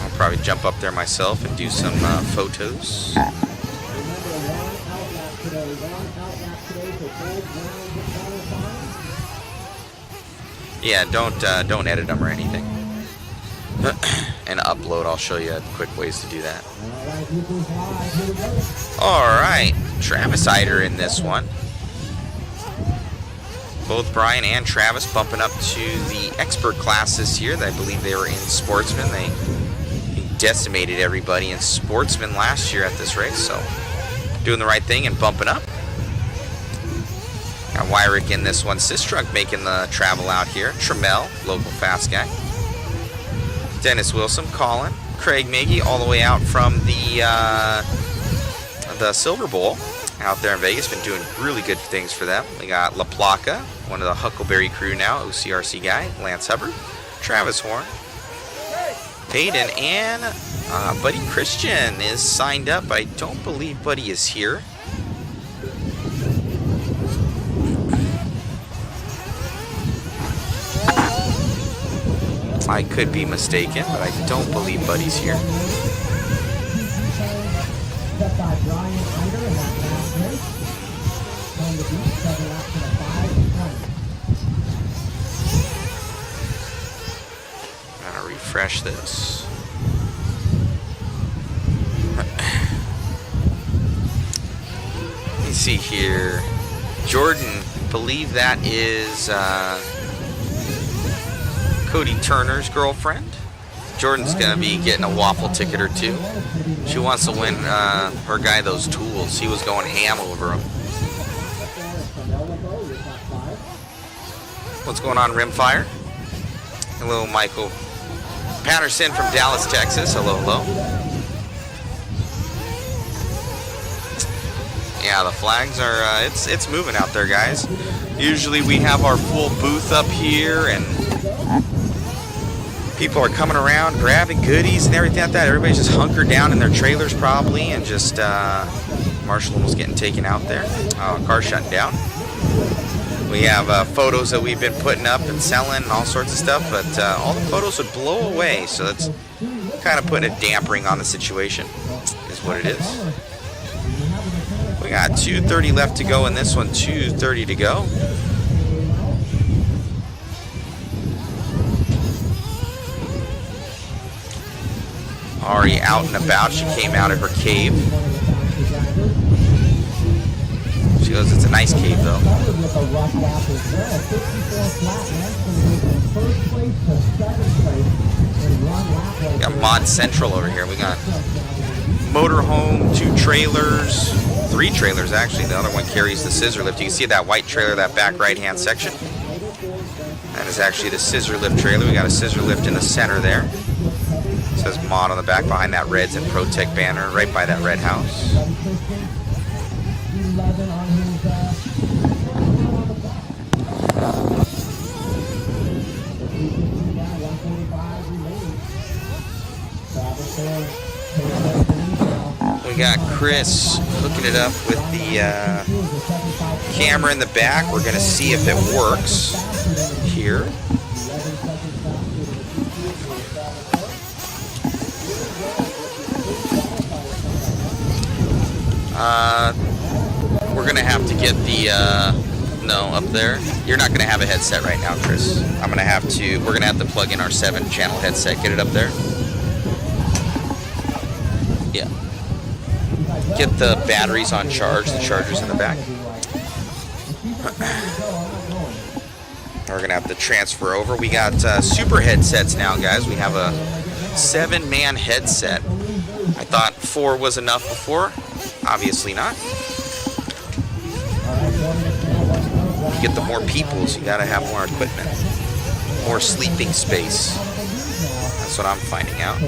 I'll probably jump up there myself and do some photos. Yeah, don't edit them or anything. And upload, I'll show you quick ways to do that. Alright, Travis Eider in this one. Both Brian and Travis bumping up to the expert class this year. I believe they were in Sportsman. They decimated everybody in Sportsman last year at this race, so doing the right thing and bumping up. Got Wyrick in this one. Sistrunk making the travel out here. Trammell, local fast guy. Dennis Wilson, Colin, Craig Maggie, all the way out from the Silver Bowl out there in Vegas. Been doing really good things for them. We got La Placa, one of the Huckleberry crew now, OCRC guy, Lance Hubbard, Travis Horn, Peyton, and Buddy Christian is signed up, but I don't believe Buddy is here. I could be mistaken, but I don't believe Buddy's here. I'm gonna refresh this. Let me see here. Jordan, believe that is Cody Turner's girlfriend. Jordan's gonna be getting a waffle ticket or two. She wants to win her guy those tools. He was going ham over them. What's going on, Rimfire? Hello, Michael Patterson from Dallas, Texas. Hello, hello. Yeah, the flags are it's moving out there, guys. Usually we have our full booth up here and people are coming around grabbing goodies and everything like that. Everybody's just hunkered down in their trailers probably and just Marshall was getting taken out there. Car shutting down. We have photos that we've been putting up and selling and all sorts of stuff, but all the photos would blow away, so that's kind of putting a dampering on the situation is what it is. We got 2:30 left to go in this one, 2:30 to go. Already out and about. She came out of her cave. She goes, it's a nice cave though. We got Mod Central over here. We got motorhome, 2 trailers, 3 trailers actually. The other one carries the scissor lift. You can see that white trailer, that back right hand section. That is actually the scissor lift trailer. We got a scissor lift in the center there. says Mod on the back behind that Reds and ProTech banner right by that red house. We got Chris hooking it up with the camera in the back. We're going to see if it works here. We're going to have to get the, no, up there. You're not going to have a headset right now, Chris. We're going to have to plug in our 7-channel headset. Get it up there. Yeah. Get the batteries on charge, the charger's in the back. We're going to have to transfer over. We got super headsets now, guys. We have a 7-man headset. I thought 4 was enough before. Obviously not. You get the more peoples, you got to have more equipment. More sleeping space. That's what I'm finding out.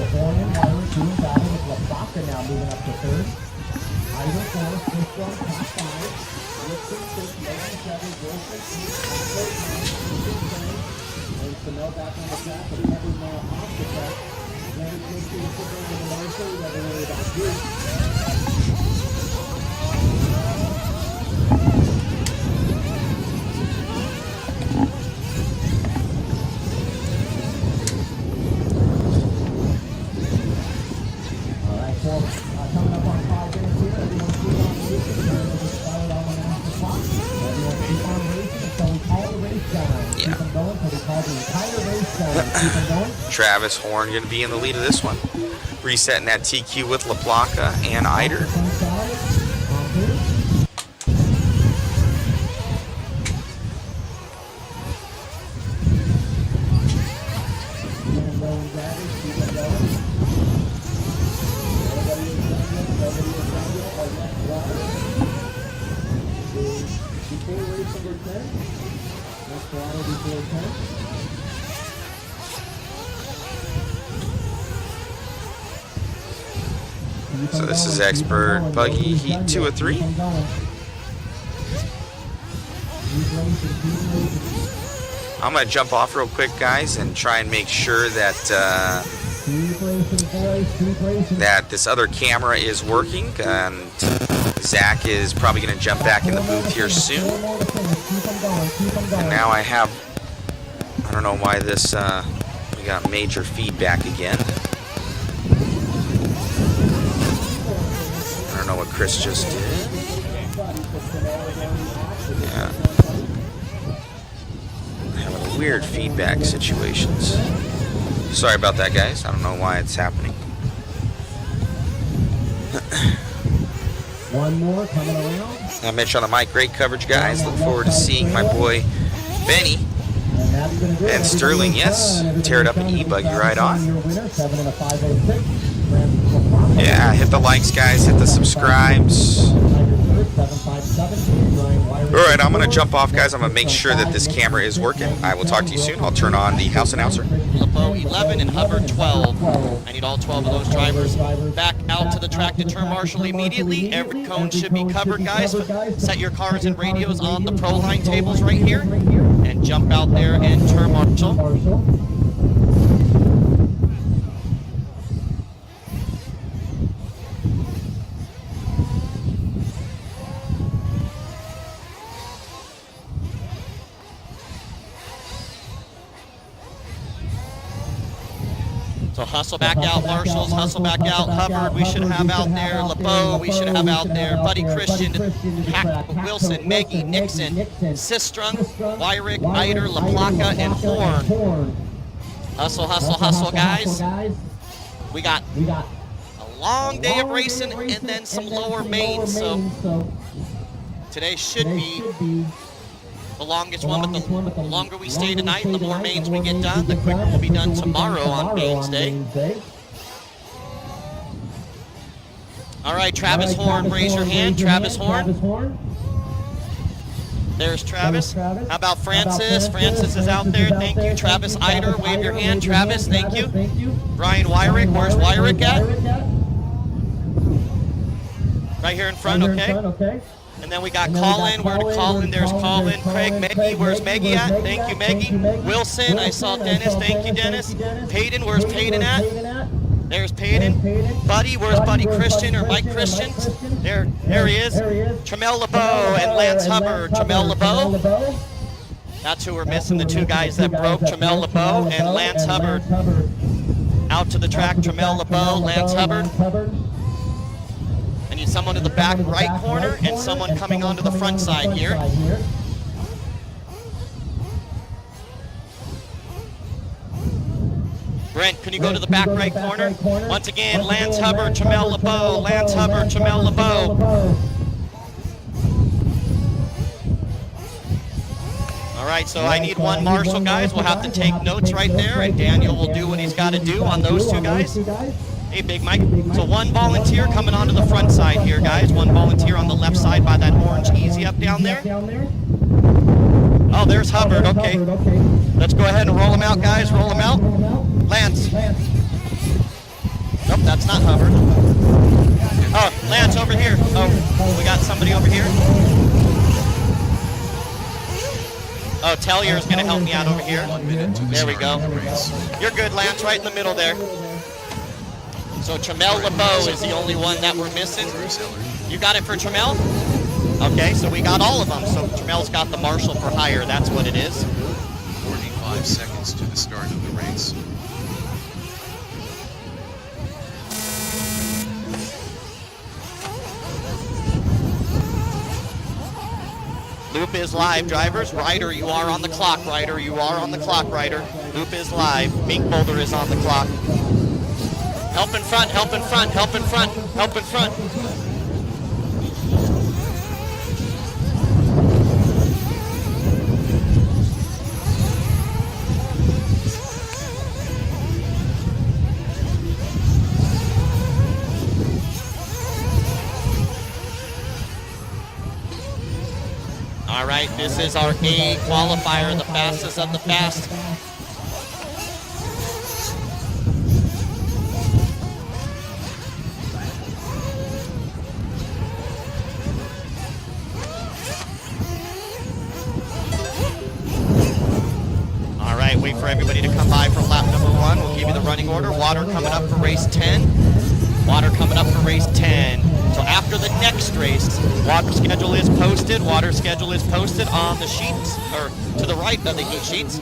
Travis Horn going to be in the lead of this one. Resetting that TQ with La Placa and Eider. So this is Expert Buggy Heat 2 of 3. I'm going to jump off real quick, guys, and try and make sure that that this other camera is working. And Zach is probably going to jump back in the booth here soon. And now I don't know why this, we got major feedback again. I don't know what Chris just did. Yeah. Having weird feedback situations. Sorry about that, guys. I don't know why it's happening. One more coming around. I'm Mitch on the mic. Great coverage, guys. Look forward to seeing my boy Benny and Sterling. Yes, tear it up an E-buggy right on. Yeah, hit the likes, guys. Hit the subscribes. Alright, I'm going to jump off, guys. I'm going to make sure that this camera is working. I will talk to you soon. I'll turn on the house announcer. Lepo 11 and Hubbard 12. I need all 12 of those drivers back out to the track to turn marshal immediately. Every cone should be covered, guys. Set your cars and radios on the pro line tables right here and jump out there and turn marshal. So hustle back out, Marshals, hustle back out, Hubbard, we should have out there, LeBeau, we should have out there, Buddy Christian, Hack, Wilson, Meggie, Nixon, Sistrunk, Wyrick, Eider, La Placa, and Horn. Hustle, hustle, hustle, guys. We got a long day of racing and then some lower mains, so today should be the longest one, but the longer we stay tonight, the more mains we get done, the quicker we'll be done tomorrow on mains day. All right, Travis Horn, raise your hand. Travis Horn. There's Travis. How about Francis? Francis is out there. Thank you. Travis Eider, wave your hand. Travis, thank you. Brian Wyrick, where's Wyrick at? Right here in front, okay. And then we got Colin. Where to Colin? There's Colin. Craig, Meggie. Where's Meggie at? Thank you, Meggie. Wilson. I saw Dennis. Thank you, Dennis. Peyton. Where's Peyton at? There's Peyton. Buddy. Where's Buddy Christian or Mike Christian? There he is. Tramel LeBeau and Lance Hubbard. Tramel LeBeau. That's who we're missing. The two guys that broke. Tramel LeBeau and Lance Hubbard. Out to the track. Tramel LeBeau, Lance Hubbard. I need someone in the back right corner and someone coming onto the front side here. Brent, can you go to the back right corner? Once again, Lance Hubbard, Tramel LeBeau, Lance Hubbard, Tramel LeBeau. All right, so I need one marshal, guys. We'll have to take notes right there, and Daniel will do what he's got to do on those two guys. Hey, Big Mike. So one volunteer coming onto the front side here, guys. One volunteer on the left side by that orange easy up down there. Oh, there's Hubbard. Okay. Let's go ahead and roll him out, guys. Roll him out. Lance. Nope, that's not Hubbard. Oh, Lance over here. Oh, we got somebody over here. Oh, Tellier's going to help me out over here. 1 minute to the There we start go. of the race. You're good, Lance, right in the middle there. So Tramel LeBeau is the only one that we're missing. You got it for Tramel? Okay, so we got all of them. So Tramel's got the marshal for hire. That's what it is. 45 seconds to the start of the race. Loop is live, drivers. Ryder, you are on the clock, Ryder. You are on the clock, Ryder. Loop is live. Mink Boulder is on the clock. Help in front, help in front, help in front, help in front. All right, this is our A qualifier, the fastest of the fast. All right, wait for everybody to come by for lap number 1. We'll give you the running order. Water coming up for race 10. Water coming up for race 10. So after the next race, water schedule is posted. Water schedule is posted on the sheets, or to the right of the heat sheets.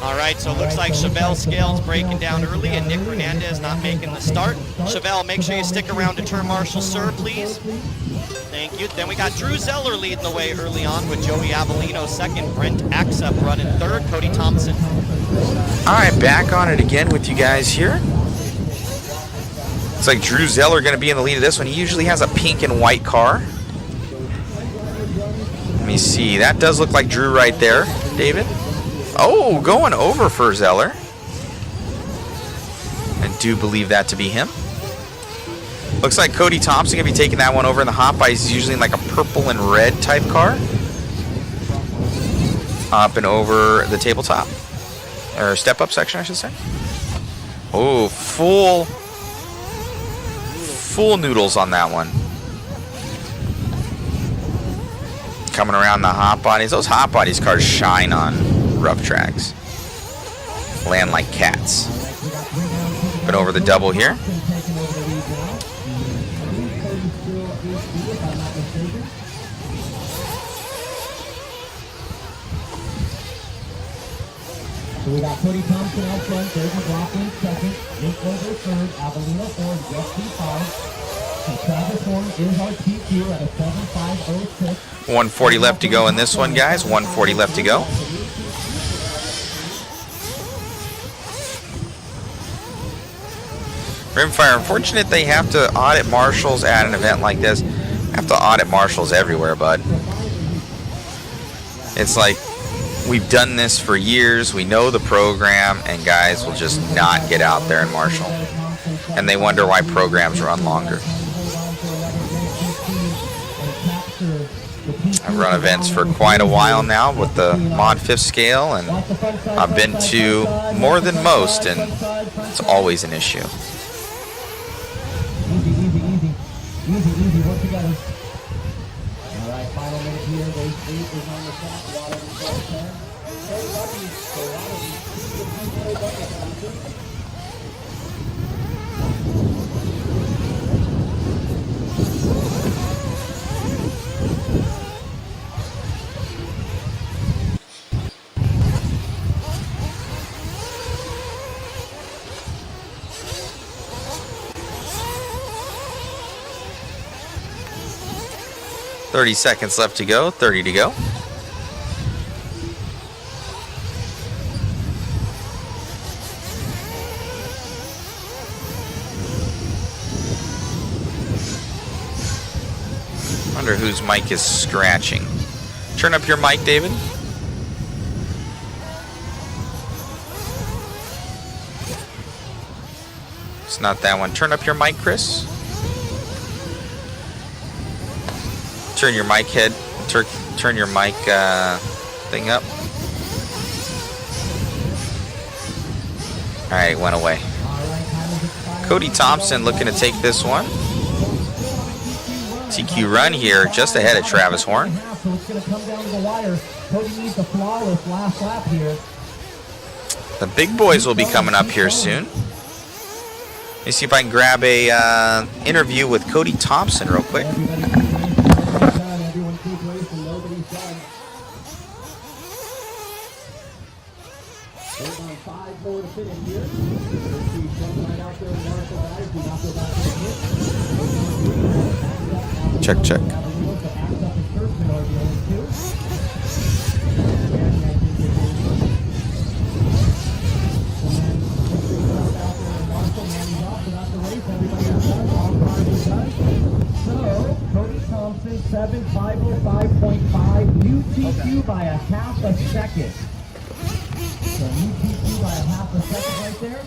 All right, so it looks like Chevelle Scales breaking down early and Nick Hernandez not making the start. Chevelle, make sure you stick around to turn marshal, sir, please. Thank you. Then we got Drew Zeller leading the way early on with Joey Avellino second, Brent Axup running third, Cody Thompson. All right, back on it again with you guys here. Looks like Drew Zeller going to be in the lead of this one. He usually has a pink and white car. Let me see. That does look like Drew right there, David. Oh, going over for Zeller. I do believe that to be him. Looks like Cody Thompson going to be taking that one over in the hot bike. He's usually in like a purple and red type car. Up and over the tabletop. Or step up section, I should say. Oh, full noodles on that one. Coming around the hot bodies. Those hot bodies cars shine on rough tracks. Land like cats. But over the double here. So we got Cody Thompson out front, David McLaughlin second, Nick Over third, Avellino fourth, Jeff P5. And Travis Horn is our TQ at a 7.506. 140 left to go in this one, guys. 140 left to go. Rimfire, unfortunate they have to audit marshals at an event like this. Have to audit marshals everywhere, bud. It's like we've done this for years. We know the program, and guys will just not get out there and marshal. And they wonder why programs run longer. I've run events for quite a while now with the Mod 5th scale, and I've been to more than most, and it's always an issue. Easy, work together. All right, final minute here. Race 8 is on the track. Water and start 10. Hey, lucky. So 30 seconds left to go, 30 to go. Wonder whose mic is scratching. Turn up your mic, David. It's not that one. Turn up your mic, Chris. Turn your mic head, turn your mic thing up. All right, went away. Cody Thompson looking to take this one. TQ run here, just ahead of Travis Horn. So it's going to come down to the wire. Cody needs a flawless last lap here. The big boys will be coming up here soon. Let me see if I can grab a interview with Cody Thompson real quick. Everyone keep racing, nobody's done. Hold on, 5 more to finish here. Right out there, Marshall guys, do not go back to the hit. Check. So, Cody Thompson, 7.505.5, UTQ by a half a second. So UTQ by a half a second right there.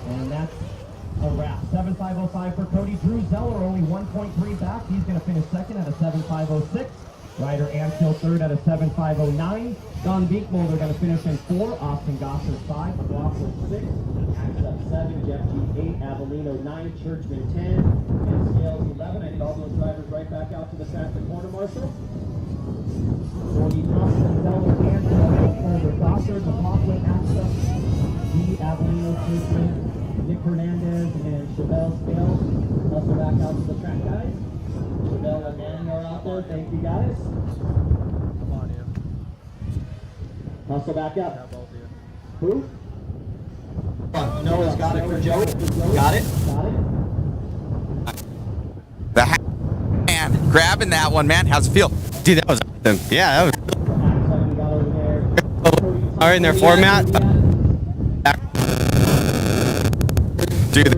And that's a wrap. 7.505 for Cody. Drew Zeller only 1.3 back. He's going to finish second at a 7.506. Ryder Anfield third at a 7.509. Don Binkmolder going to finish in 4. Austin Gossard 5. McLaughlin 6. Access 7. Jeff G 8. Avellino 9. Churchman 10. And Scales 11. I need all those drivers right back out to the track, the corner marshal. 40 Thompson, Zeller, Anfield, Binkmolder, Gossard, McLaughlin, Access, D. Avellino, Churchman, Nick Hernandez, and Chevelle Scales. Also back out to the track, guys. Chevelle and Manny are out there. Thank you, guys. Come on, you. Hustle back up. Yeah, both of you. Who? Noah's got it for Joey. Got it? Got it. The man grabbing that one, man. How's it feel? Dude, that was awesome. Yeah, that was all right in their format. Dude,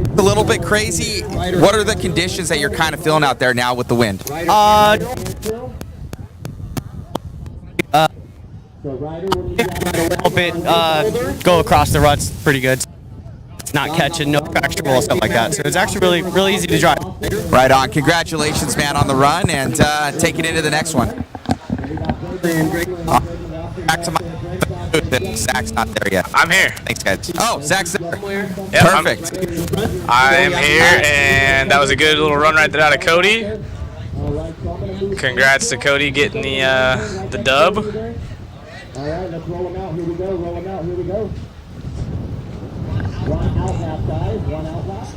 it's a little bit crazy. What are the conditions that you're kind of feeling out there now with the wind? A little bit go across the ruts pretty good. It's not catching, no extra roll, stuff like that. So it's actually really easy to drive. Right on. Congratulations, man, on the run, and take it into the next one. Back to my Zach's not there yet. I'm here. Thanks, guys. Oh, Zach's there. Yep, Perfect. I am here, and that was a good little run right there out of Cody. Congrats to Cody getting the dub. All right, let's roll them out. Here we go. One out lap, guys. One out lap.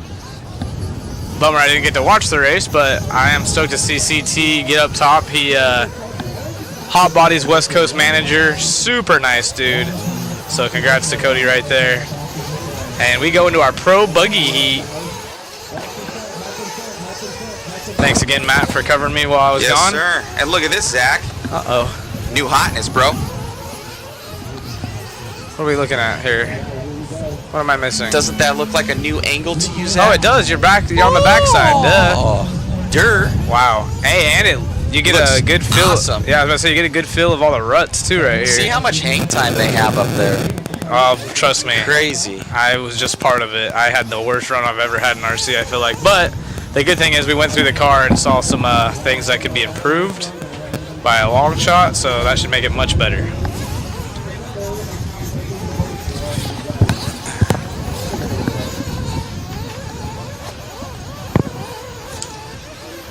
Bummer I didn't get to watch the race, but I am stoked to see CT get up top. He Hot Body's West Coast manager. Super nice dude. So congrats to Cody right there. And we go into our pro buggy heat. Thanks again, Matt, for covering me while I was gone. Yes, sir. And look at this, Zach. Uh-oh. New hotness, bro. What are we looking at here? What am I missing? Doesn't that look like a new angle to you, Zach? Oh, it does. You're on the backside. Duh. Oh, dirt. Wow. Hey, and you get Looks a good feel. awesome. Yeah, I was gonna say you get a good feel of all the ruts too, right here. See how much hang time they have up there. Oh, trust me. Crazy. I was just part of it. I had the worst run I've ever had in RC, I feel like. But the good thing is we went through the car and saw some things that could be improved by a long shot, so that should make it much better.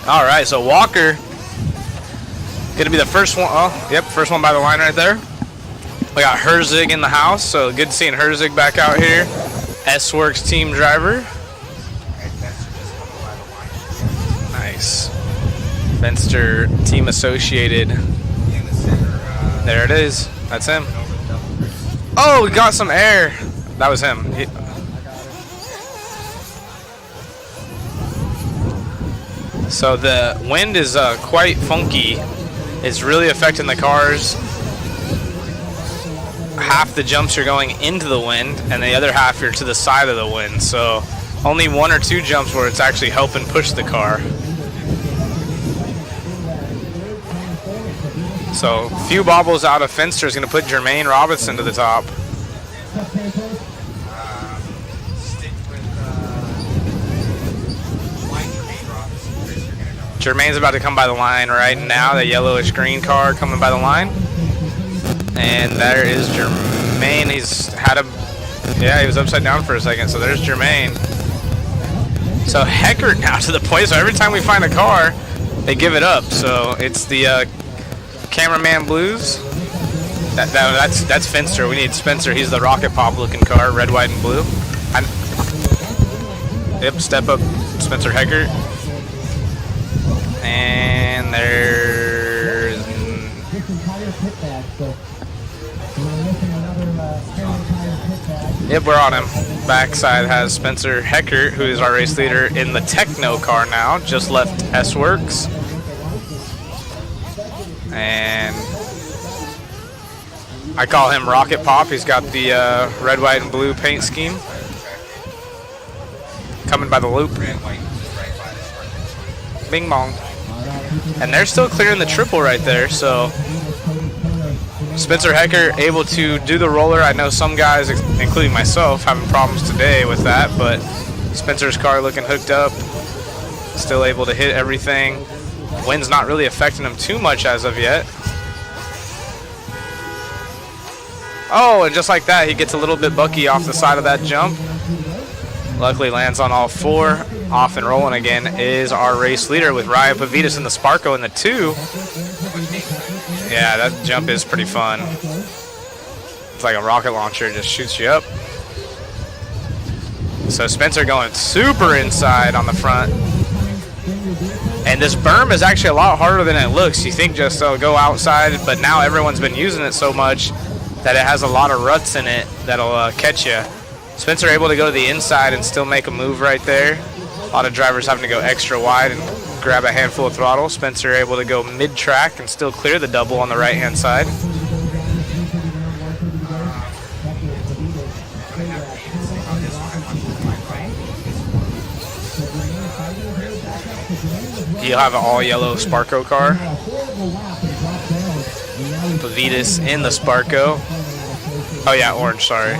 All right, so Walker gonna be the first one. Oh, yep, first one by the line right there. We got Herzig in the house, so good seeing Herzig back out here. S-Works team driver. Nice. Fenster team associated. There it is. That's him. Oh, we got some air. That was him. So the wind is quite funky. It's really affecting the cars. Half the jumps are going into the wind, and the other half you're to the side of the wind. So only 1 or 2 jumps where it's actually helping push the car. So few bobbles out of Finster is going to put Jermaine Robinson to the top. Jermaine's about to come by the line right now. The yellowish green car coming by the line. And there is Jermaine. He was upside down for a second. So there's Jermaine. So Heckert now to the point. So every time we find a car, they give it up. So it's the Cameraman Blues. That's Finster. We need Spencer. He's the Rocket Pop looking car, red, white, and blue. Yep, step up Spencer Heckert. And there's... Yep, we're on him. Backside has Spencer Heckert, who is our race leader in the Techno car now. Just left S-Works. And I call him Rocket Pop. He's got the red, white, and blue paint scheme. Coming by the loop. Bing bong. And they're still clearing the triple right there, so Spencer Hecker able to do the roller. I know some guys, including myself, having problems today with that, but Spencer's car looking hooked up, still able to hit everything. Wind's not really affecting him too much as of yet. Oh, and just like that, he gets a little bit bucky off the side of that jump. Luckily lands on all 4. Off and rolling again is our race leader with Ryan Pavitas in the Sparko in the 2. Yeah, that jump is pretty fun. It's like a rocket launcher, it just shoots you up. So Spencer going super inside on the front. And this berm is actually a lot harder than it looks. You think just go outside, but now everyone's been using it so much that it has a lot of ruts in it that'll catch you. Spencer able to go to the inside and still make a move right there. A lot of drivers having to go extra wide and grab a handful of throttle. Spencer able to go mid-track and still clear the double on the right-hand side. He'll have an all-yellow Sparko car. Pavitas in the Sparko. Oh yeah, orange, sorry.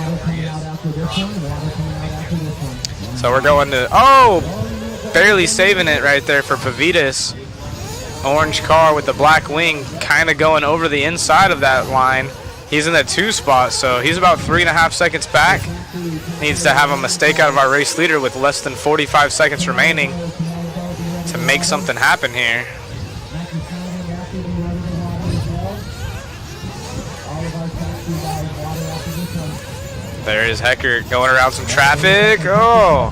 So we're going to, barely saving it right there for Pavitas. Orange car with the black wing kind of going over the inside of that line. He's in the 2 spot, so he's about 3.5 seconds back. Needs to have a mistake out of our race leader with less than 45 seconds remaining to make something happen here. There is Hecker going around some traffic. Oh,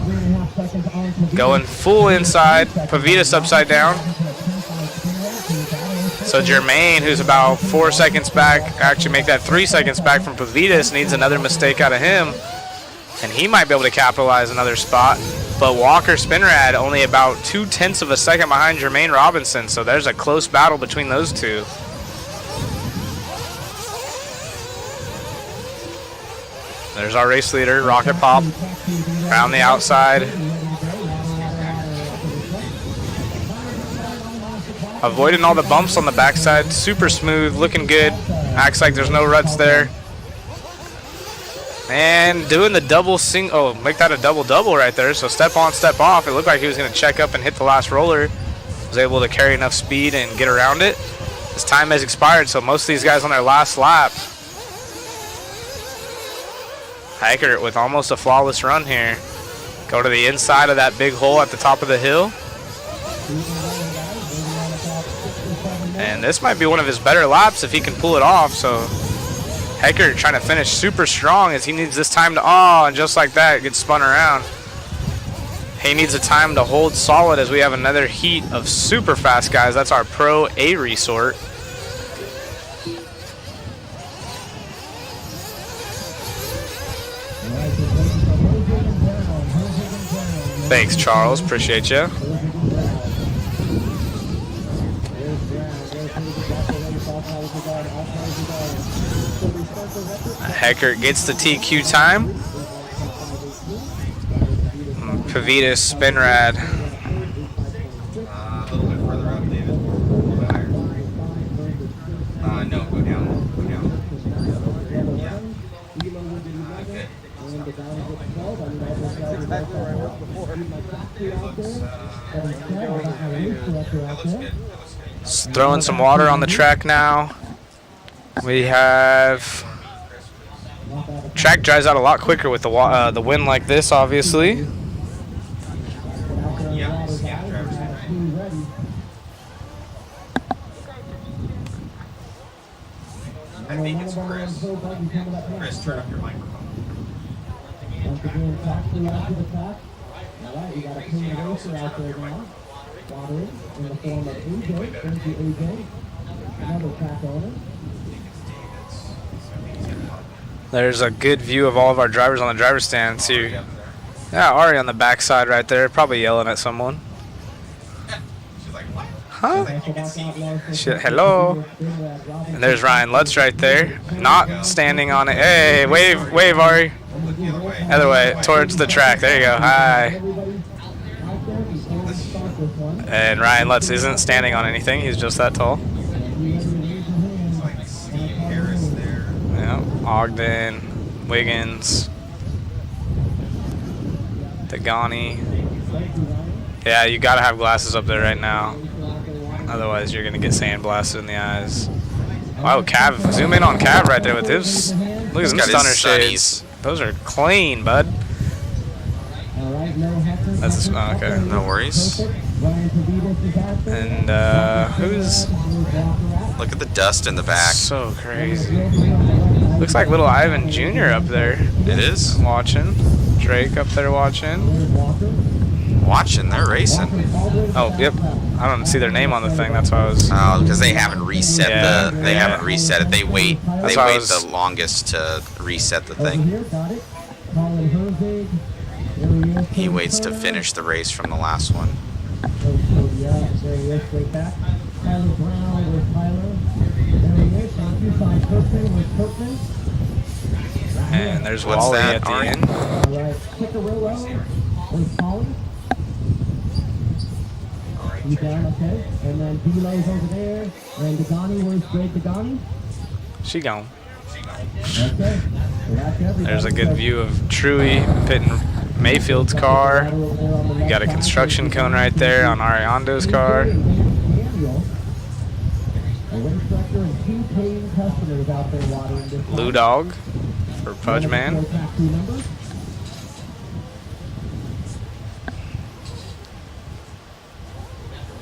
going full inside. Pavitas upside down. So Jermaine, who's about 4 seconds back, actually make that 3 seconds back from Pavitas, needs another mistake out of him, and he might be able to capitalize another spot. But Walker Spinrad only about 0.2 of a second behind Jermaine Robinson, so there's a close battle between those two. There's our race leader, Rocket Pop, around the outside. Avoiding all the bumps on the backside, super smooth, looking good. Acts like there's no ruts there. And doing the double make that a double-double right there. So step on, step off. It looked like he was gonna check up and hit the last roller. Was able to carry enough speed and get around it. His time has expired, so most of these guys on their last lap. Hackert with almost a flawless run here. Go to the inside of that big hole at the top of the hill. And this might be one of his better laps if he can pull it off. So Hackert trying to finish super strong as he needs this time to, and just like that, gets spun around. He needs a time to hold solid as we have another heat of super fast guys. That's our Pro A resort. Thanks, Charles. Appreciate you. Hackert gets the TQ time. Pavitas, Spinrad. A little bit further up, David. No, go down. Go down. Yeah. Good. Throwing some water on the track now. We have track dries out a lot quicker with the wind like this, obviously. I think it's Chris. Chris, turn up your microphone. Once again, tack through out to the track. All right, you got a clean racer out there now. Water in the form of AJ. Thank you, AJ. Another track owner. There's a good view of all of our drivers on the driver's stand too. Yeah, Ari on the backside right there, probably yelling at someone. Huh? Shit, hello. And there's Ryan Lutz right there, not standing on it. Hey, wave, Ari. Other way, towards the track. There you go. Hi. And Ryan Lutz isn't standing on anything. He's just that tall. Yeah, Ogden, Wiggins, Dagani. Yeah, you gotta have glasses up there right now. Otherwise, you're gonna get sandblasted in the eyes. Wow, Cav, zoom in on Cav right there with his. Look at his stunner shades. Those are clean, bud. That's okay. No worries. And who's? Look at the dust in the back. So crazy. Looks like little Ivan Jr. up there. It is. Watching. Drake up there watching. Watching, they're racing. Oh, yep. I don't see their name on the thing. That's why I was. Oh, because they haven't reset They haven't reset it. They wait. That's They wait the longest to reset the thing. He waits to finish the race from the last one. And there's What's Wally that, at the Ari? end. Okay, and then Delay's over there, and Dagani, where's Greg Dagani? She gone. Okay, so that's everybody. There's a good view of Truey pitting Mayfield's car. You got a construction cone right there on Ariando's car. Lou Dog for Pudge Man.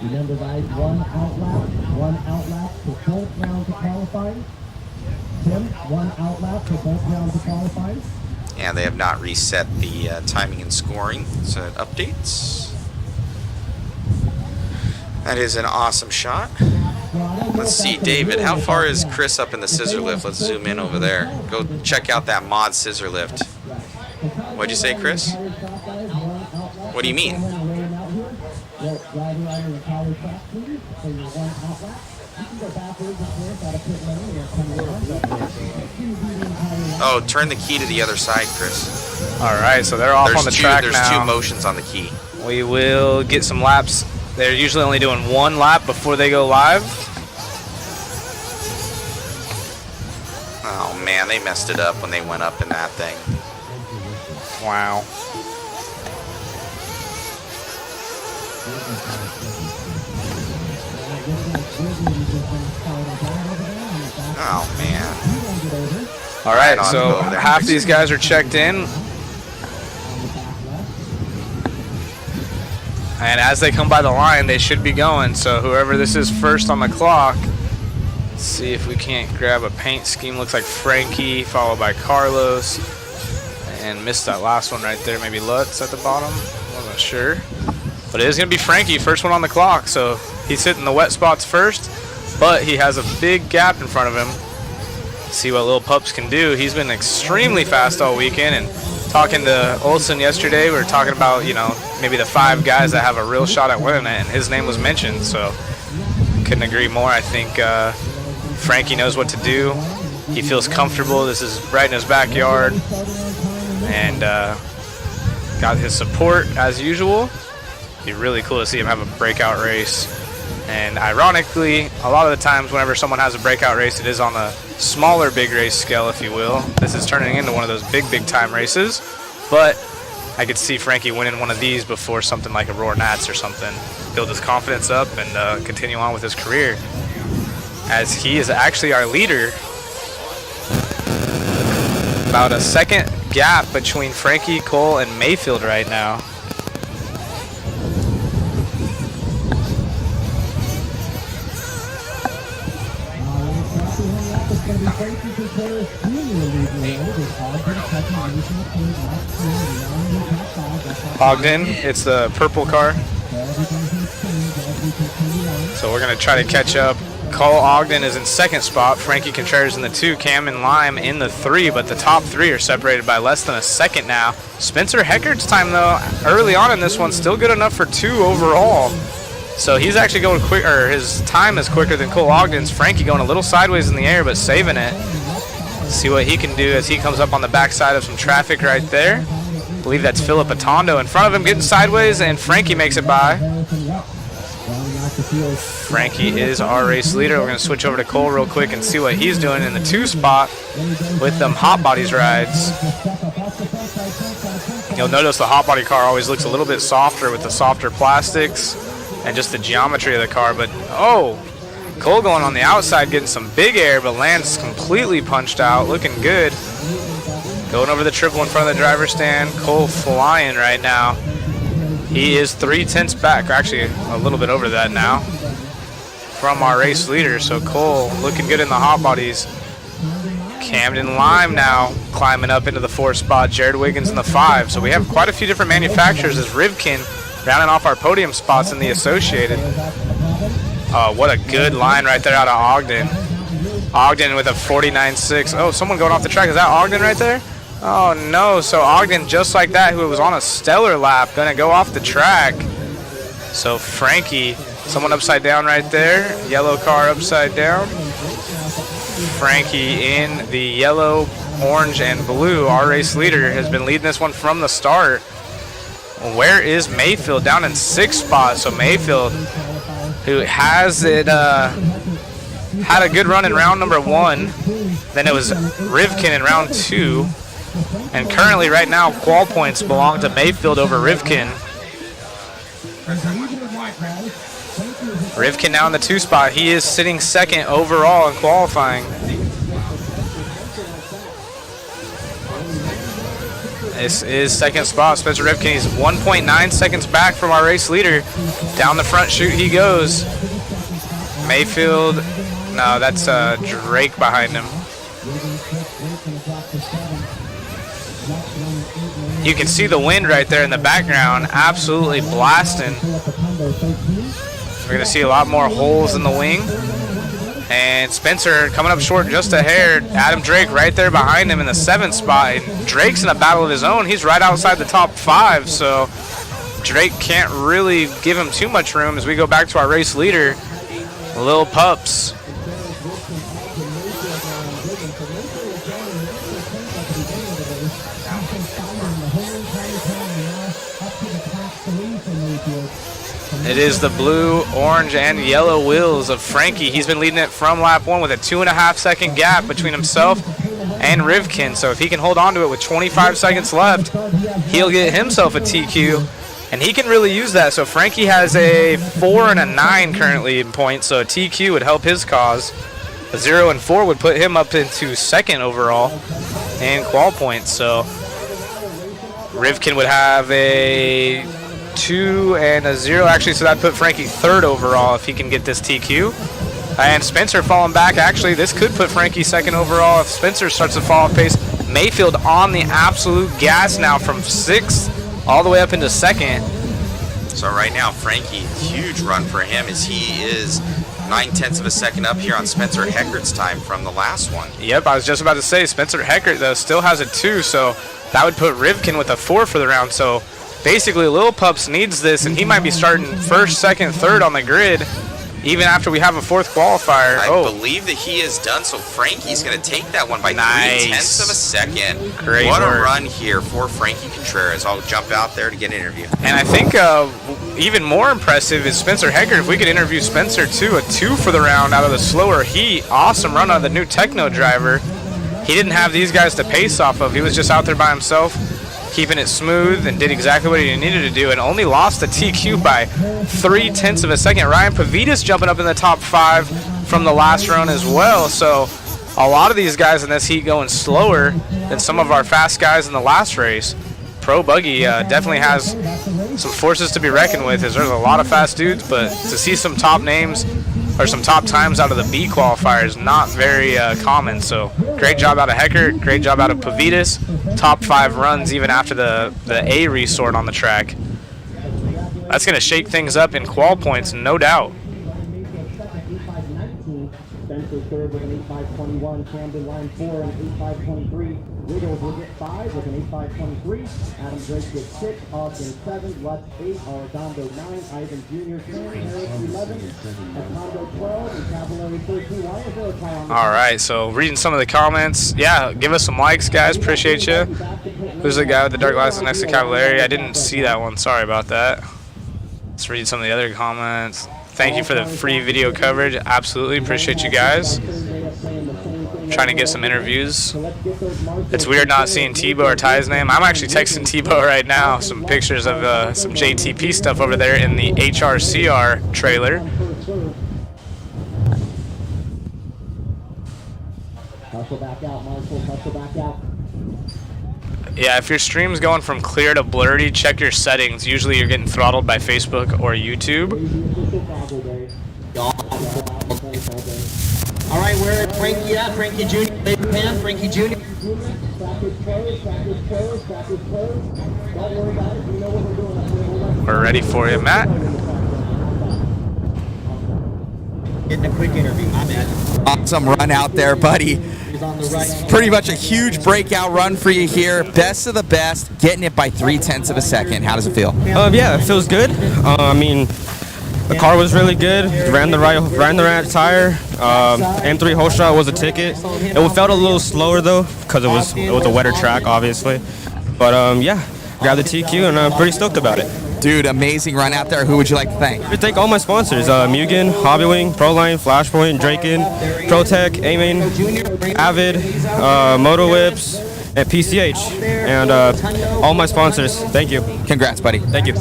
Remember guys, one outlap for both rounds of qualifying. Tim, one outlap for both rounds of qualifying. Yeah, they have not reset the timing and scoring, so it updates. That is an awesome shot. Let's see, David, how far is Chris up in the scissor lift? Let's zoom in over there. Go check out that mod scissor lift. What'd you say, Chris? What do you mean? Oh, turn the key to the other side, Chris. All right, so they're off on the track now. There's two motions on the key. We will get some laps. They're usually only doing one lap before they go live. Oh man, they messed it up when they went up in that thing. Wow. Oh man. All right, so half these guys are checked in. And as they come by the line, they should be going. So whoever this is first on the clock, let's see if we can't grab a paint scheme. Looks like Frankie, followed by Carlos. And missed that last one right there. Maybe Lutz at the bottom. Wasn't sure. But it is going to be Frankie, first one on the clock. So he's hitting the wet spots first. But he has a big gap in front of him. See what Lil Pups can do. He's been extremely fast all weekend. And talking to Olsen yesterday, we were talking about, you know, maybe the 5 guys that have a real shot at winning it. And his name was mentioned. So couldn't agree more. I think Frankie knows what to do. He feels comfortable. This is right in his backyard. And got his support as usual. Be really cool to see him have a breakout race. And ironically, a lot of the times whenever someone has a breakout race, it is on a smaller big race scale, if you will. This is turning into one of those big time races. But I could see Frankie winning one of these before something like a Roar Nats or something. Build his confidence up and continue on with his career. As he is actually our leader. About a second gap between Frankie, Cole, and Mayfield right now. Ogden, it's the purple car. So we're going to try to catch up. Cole Ogden is in second spot. Frankie Contreras in the 2. Cam and Lime in the 3. But the top 3 are separated by less than a second now. Spencer Heckard's time, though, early on in this one, still good enough for 2 overall. So he's actually going quick, or his time is quicker than Cole Ogden's. Frankie going a little sideways in the air, but saving it. See what he can do as he comes up on the backside of some traffic right there. I believe that's Philip Atondo in front of him getting sideways, and Frankie makes it by. Frankie is our race leader. We're going to switch over to Cole real quick and see what he's doing in the 2 spot with them Hot Bodies rides. You'll notice the Hot Body car always looks a little bit softer with the softer plastics and just the geometry of the car. But, oh, Cole going on the outside getting some big air, but lands completely punched out, looking good. Going over the triple in front of the driver's stand. Cole flying right now. He is 3/10 back, or actually a little bit over that now, from our race leader. So Cole looking good in the Hot Bodies. Camden Lime now climbing up into the 4th spot. Jared Wiggins in the 5. So we have quite a few different manufacturers as Rivkin rounding off our podium spots in the Associated. What a good line right there out of Ogden. Ogden with a 49.6. Oh, someone going off the track. Is that Ogden right there? Oh, no. So Ogden, just like that, who was on a stellar lap, going to go off the track. So Frankie, someone upside down right there. Yellow car upside down. Frankie in the yellow, orange, and blue. Our race leader has been leading this one from the start. Where is Mayfield? Down in 6th spot. So Mayfield, who has it, had a good run in round number 1. Then it was Rivkin in round 2. And currently right now, Qual points belong to Mayfield over Rivkin. Rivkin now in the 2 spot. He is sitting 2nd overall in qualifying. This is 2nd spot. Spencer Rivkin, he's 1.9 seconds back from our race leader. Down the front chute he goes. Mayfield, no, that's Drake behind him. You can see the wind right there in the background, absolutely blasting. We're going to see a lot more holes in the wing. And Spencer coming up short just a hair. Adam Drake right there behind him in the 7th spot. And Drake's in a battle of his own. He's right outside the top 5, so Drake can't really give him too much room as we go back to our race leader, Lil Pups. It is the blue, orange, and yellow wheels of Frankie. He's been leading it from lap 1 with a 2.5-second gap between himself and Rivkin. So if he can hold on to it with 25 seconds left, he'll get himself a TQ. And he can really use that. So Frankie has a 4 and a 9 currently in points. So a TQ would help his cause. A 0 and 4 would put him up into 2nd overall in qual points. So Rivkin would have a 2 and a 0 actually, so that'd put Frankie 3rd overall if he can get this TQ. And Spencer falling back, actually this could put Frankie 2nd overall if Spencer starts to fall off pace. Mayfield on the absolute gas now from 6th all the way up into 2nd. So right now Frankie, huge run for him as he is 9/10 of a second up here on Spencer Heckert's time from the last one. Yep, I was just about to say Spencer Heckert though still has a 2, so that would put Rivkin with a 4 for the round. So basically, Lil Pups needs this, and he might be starting 1st, 2nd, 3rd on the grid, even after we have a 4th qualifier. I believe that he is done, so Frankie's going to take that one by 3/10 of a second. Great what work. A run here for Frankie Contreras. I'll jump out there to get an interview. And I think even more impressive is Spencer Heckert. If we could interview Spencer, too, a 2 for the round out of the slower heat. Awesome run on the new Techno driver. He didn't have these guys to pace off of. He was just out there by himself, keeping it smooth, and did exactly what he needed to do, and only lost the TQ by 3/10 of a second. Ryan Pavitas jumping up in the top 5 from the last run as well. So a lot of these guys in this heat going slower than some of our fast guys in the last race. Pro Buggy definitely has some forces to be reckoned with, as there's a lot of fast dudes, but to see some top names or some top times out of the B qualifier is not very common. So great job out of Heckert, great job out of Pavitas. Top 5 runs even after the A resort on the track. That's going to shake things up in qual points, no doubt. Spencer third with an 8.521. Camden line 4 and 8.523. Wiggles will get 5 with an 8.523. Adam Drake gets 6. Austin 7. Lutz 8. Arredondo 9. Ivan Jr. 10. Perris 11. Atondo 12. And Cavallari 13. Why is there a tie on? All right, so reading some of the comments. Yeah, give us some likes, guys. Appreciate you. Who's the guy with the dark glasses next to Cavallari? I didn't see that one. Sorry about that. Let's read some of the other comments. Thank you for the free video coverage. Absolutely appreciate you guys. Trying to get some interviews. It's weird not seeing Tebow or Ty's name. I'm actually texting Tebow right now some pictures of some JTP stuff over there in the HRCR trailer. Hustle back out, Marshall. Hustle back out. Yeah, if your stream's going from clear to blurry, check your settings. Usually you're getting throttled by Facebook or YouTube. All right, where is Frankie at? Frankie Jr. Pan, Frankie Jr. We're ready for you, Matt. Getting a quick interview. I'm in. Awesome run out there, buddy. Pretty much a huge breakout run for you here. Best of the best, getting it by 3/10 of a second. How does it feel? Yeah, it feels good. I mean, the car was really good. Ran the right tire. M3 whole shot was a ticket. It felt a little slower though, because it was a wetter track, obviously. But yeah, grabbed the TQ and I'm pretty stoked about it. Dude, amazing run out there. Who would you like to thank? I thank all my sponsors: Mugen, Hobbywing, Proline, Flashpoint, Draken, ProTech, Amen, Avid, Moto Whips, and PCH, and all my sponsors. Thank you. Congrats, buddy. Thank you.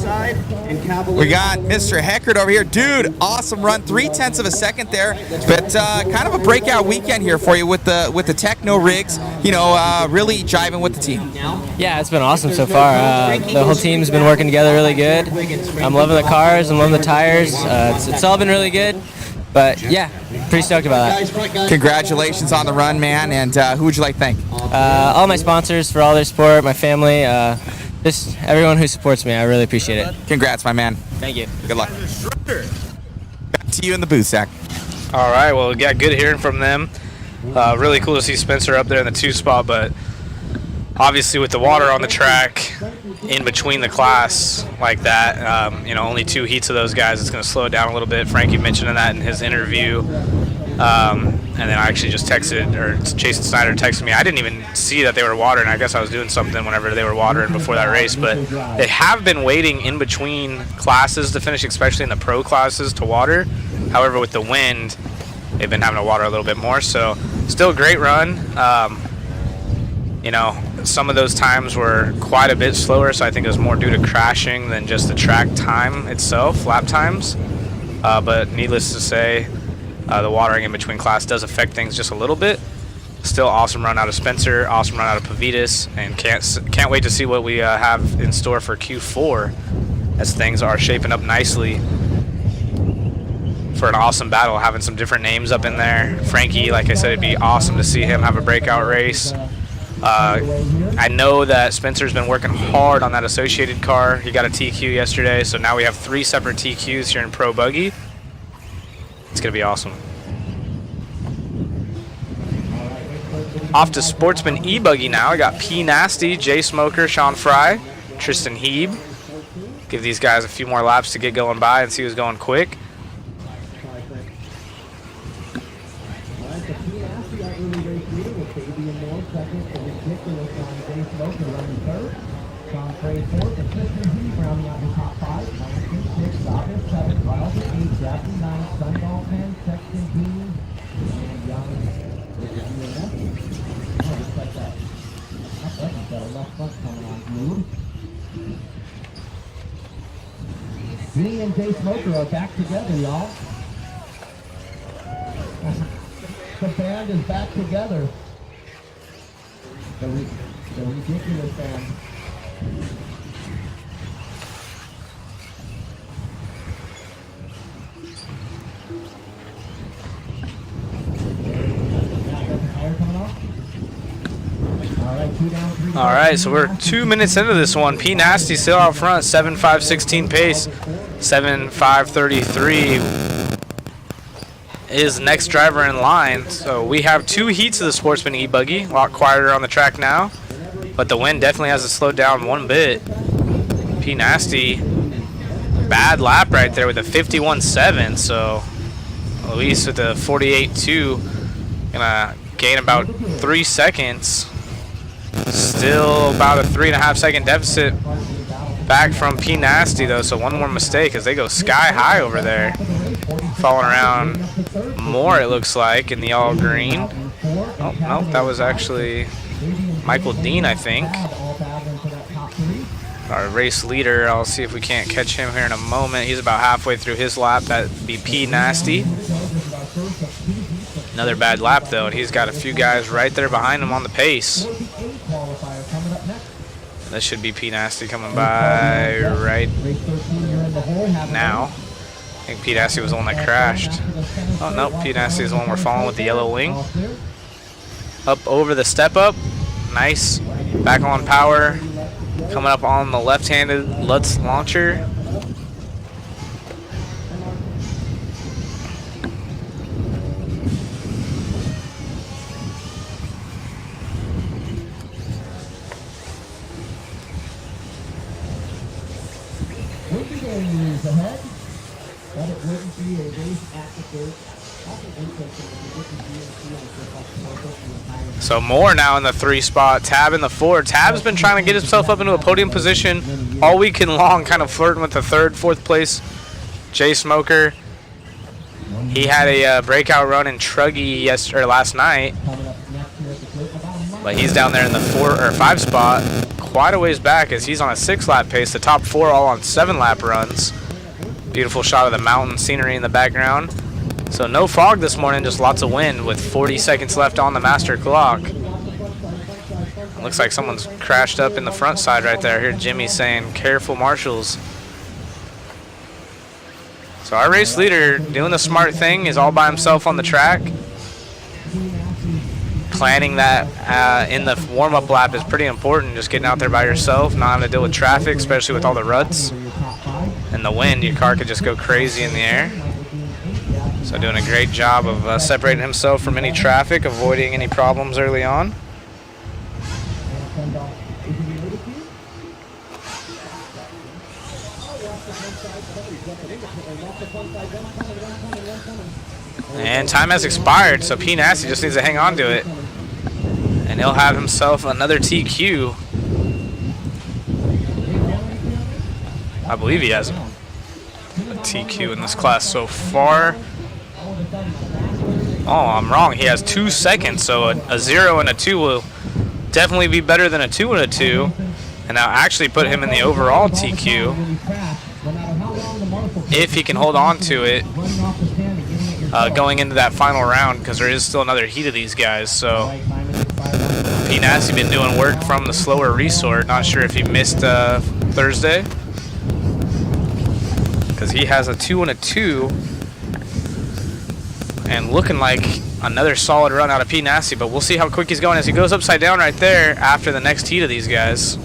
We got Mr. Heckert over here. Dude, awesome run. 3/10 of a second there, but kind of a breakout weekend here for you with the Techno rigs. You know, really jiving with the team. Yeah, it's been awesome so far. The whole team's been working together really good. I'm loving the cars. I'm loving the tires. It's all been really good. But yeah, pretty stoked about that. Congratulations on the run, man. And who would you like to thank? All my sponsors for all their support, my family, just everyone who supports me. I really appreciate it. Congrats, my man. Thank you. Good luck. to you in the booth, Zach. All right, well, yeah, good hearing from them. Really cool to see Spencer up there in the 2 spot, but obviously with the water on the track in between the class like that, only 2 heats of those guys, it's going to slow it down a little bit. Frankie mentioned that in his interview. And then I actually just texted, or Jason Snyder texted me. I didn't even see that they were watering. I guess I was doing something whenever they were watering before that race. But they have been waiting in between classes to finish, especially in the pro classes, to water. However, with the wind, they've been having to water a little bit more. So still a great run. Some of those times were quite a bit slower, so I think it was more due to crashing than just the track time itself, lap times. But needless to say, the watering in between class does affect things just a little bit. Still awesome run out of Spencer, awesome run out of Pavitas, and can't wait to see what we have in store for Q4, as things are shaping up nicely for an awesome battle, having some different names up in there. Frankie, like I said, it'd be awesome to see him have a breakout race. I know that Spencer's been working hard on that associated car. He got a TQ yesterday, so now we have 3 separate TQs here in Pro Buggy. It's going to be awesome. Off to Sportsman E-buggy now. I got P Nasty, Jay Smoker, Sean Fry, Tristan Heeb. Give these guys a few more laps to get going by and see who's going quick. Me and Jay Smoker are back together, y'all. The band is back together. The ridiculous band. All right, so we're 2 minutes into this one. P Nasty still out front, 7.5.16 pace, 7.5.33 is next driver in line. So we have 2 heats of the Sportsman E-buggy, a lot quieter on the track now, but the wind definitely hasn't slowed down one bit. P Nasty, bad lap right there with a 51.7, so Luis with a 48.2, gonna gain about 3 seconds. Still about a 3.5 second deficit back from P Nasty though, so one more mistake as they go sky high over there. Falling around more, it looks like, in the all green. Oh, no, that was actually Michael Dean, I think. Our race leader. I'll see if we can't catch him here in a moment. He's about halfway through his lap. That'd be P Nasty. Another bad lap though, and he's got a few guys right there behind him on the pace. This should be P Nasty coming by right now. I think P Nasty was the one that crashed. Oh no, P Nasty is the one we're following with the yellow wing. Up over the step up. Nice. Back on power. Coming up on the left-handed Lutz launcher. Ahead, but it wouldn't be a race at the dirt. So more now in the 3 spot. Tab in the 4. Tab's been trying to get himself up into a podium position all weekend long, kind of flirting with the 3rd, 4th place. Jay Smoker. He had a breakout run in Truggy last night, but he's down there in the 4 or 5 spot, quite a ways back as he's on a 6-lap pace. The top 4 all on 7-lap runs. Beautiful shot of the mountain scenery in the background. So no fog this morning, just lots of wind with 40 seconds left on the master clock. Looks like someone's crashed up in the front side right there. Here Jimmy saying, careful marshals. So our race leader doing the smart thing, is all by himself on the track. Planning that in the warm-up lap is pretty important, just getting out there by yourself, not having to deal with traffic, especially with all the ruts and the wind. Your car could just go crazy in the air. So doing a great job of separating himself from any traffic, avoiding any problems early on. And time has expired, so P Nasty just needs to hang on to it. And he'll have himself another TQ. I believe he has a TQ in this class so far. Oh, I'm wrong. He has 2 seconds, so a 0 and a 2 will definitely be better than a 2 and a 2. And that'll actually put him in the overall TQ if he can hold on to it going into that final round, because there is still another heat of these guys. So P Nasty been doing work from the slower resort. Not sure if he missed Thursday, because he has a 2 and a 2 and looking like another solid run out of P Nasty, but we'll see how quick he's going as he goes upside down right there after the next heat of these guys.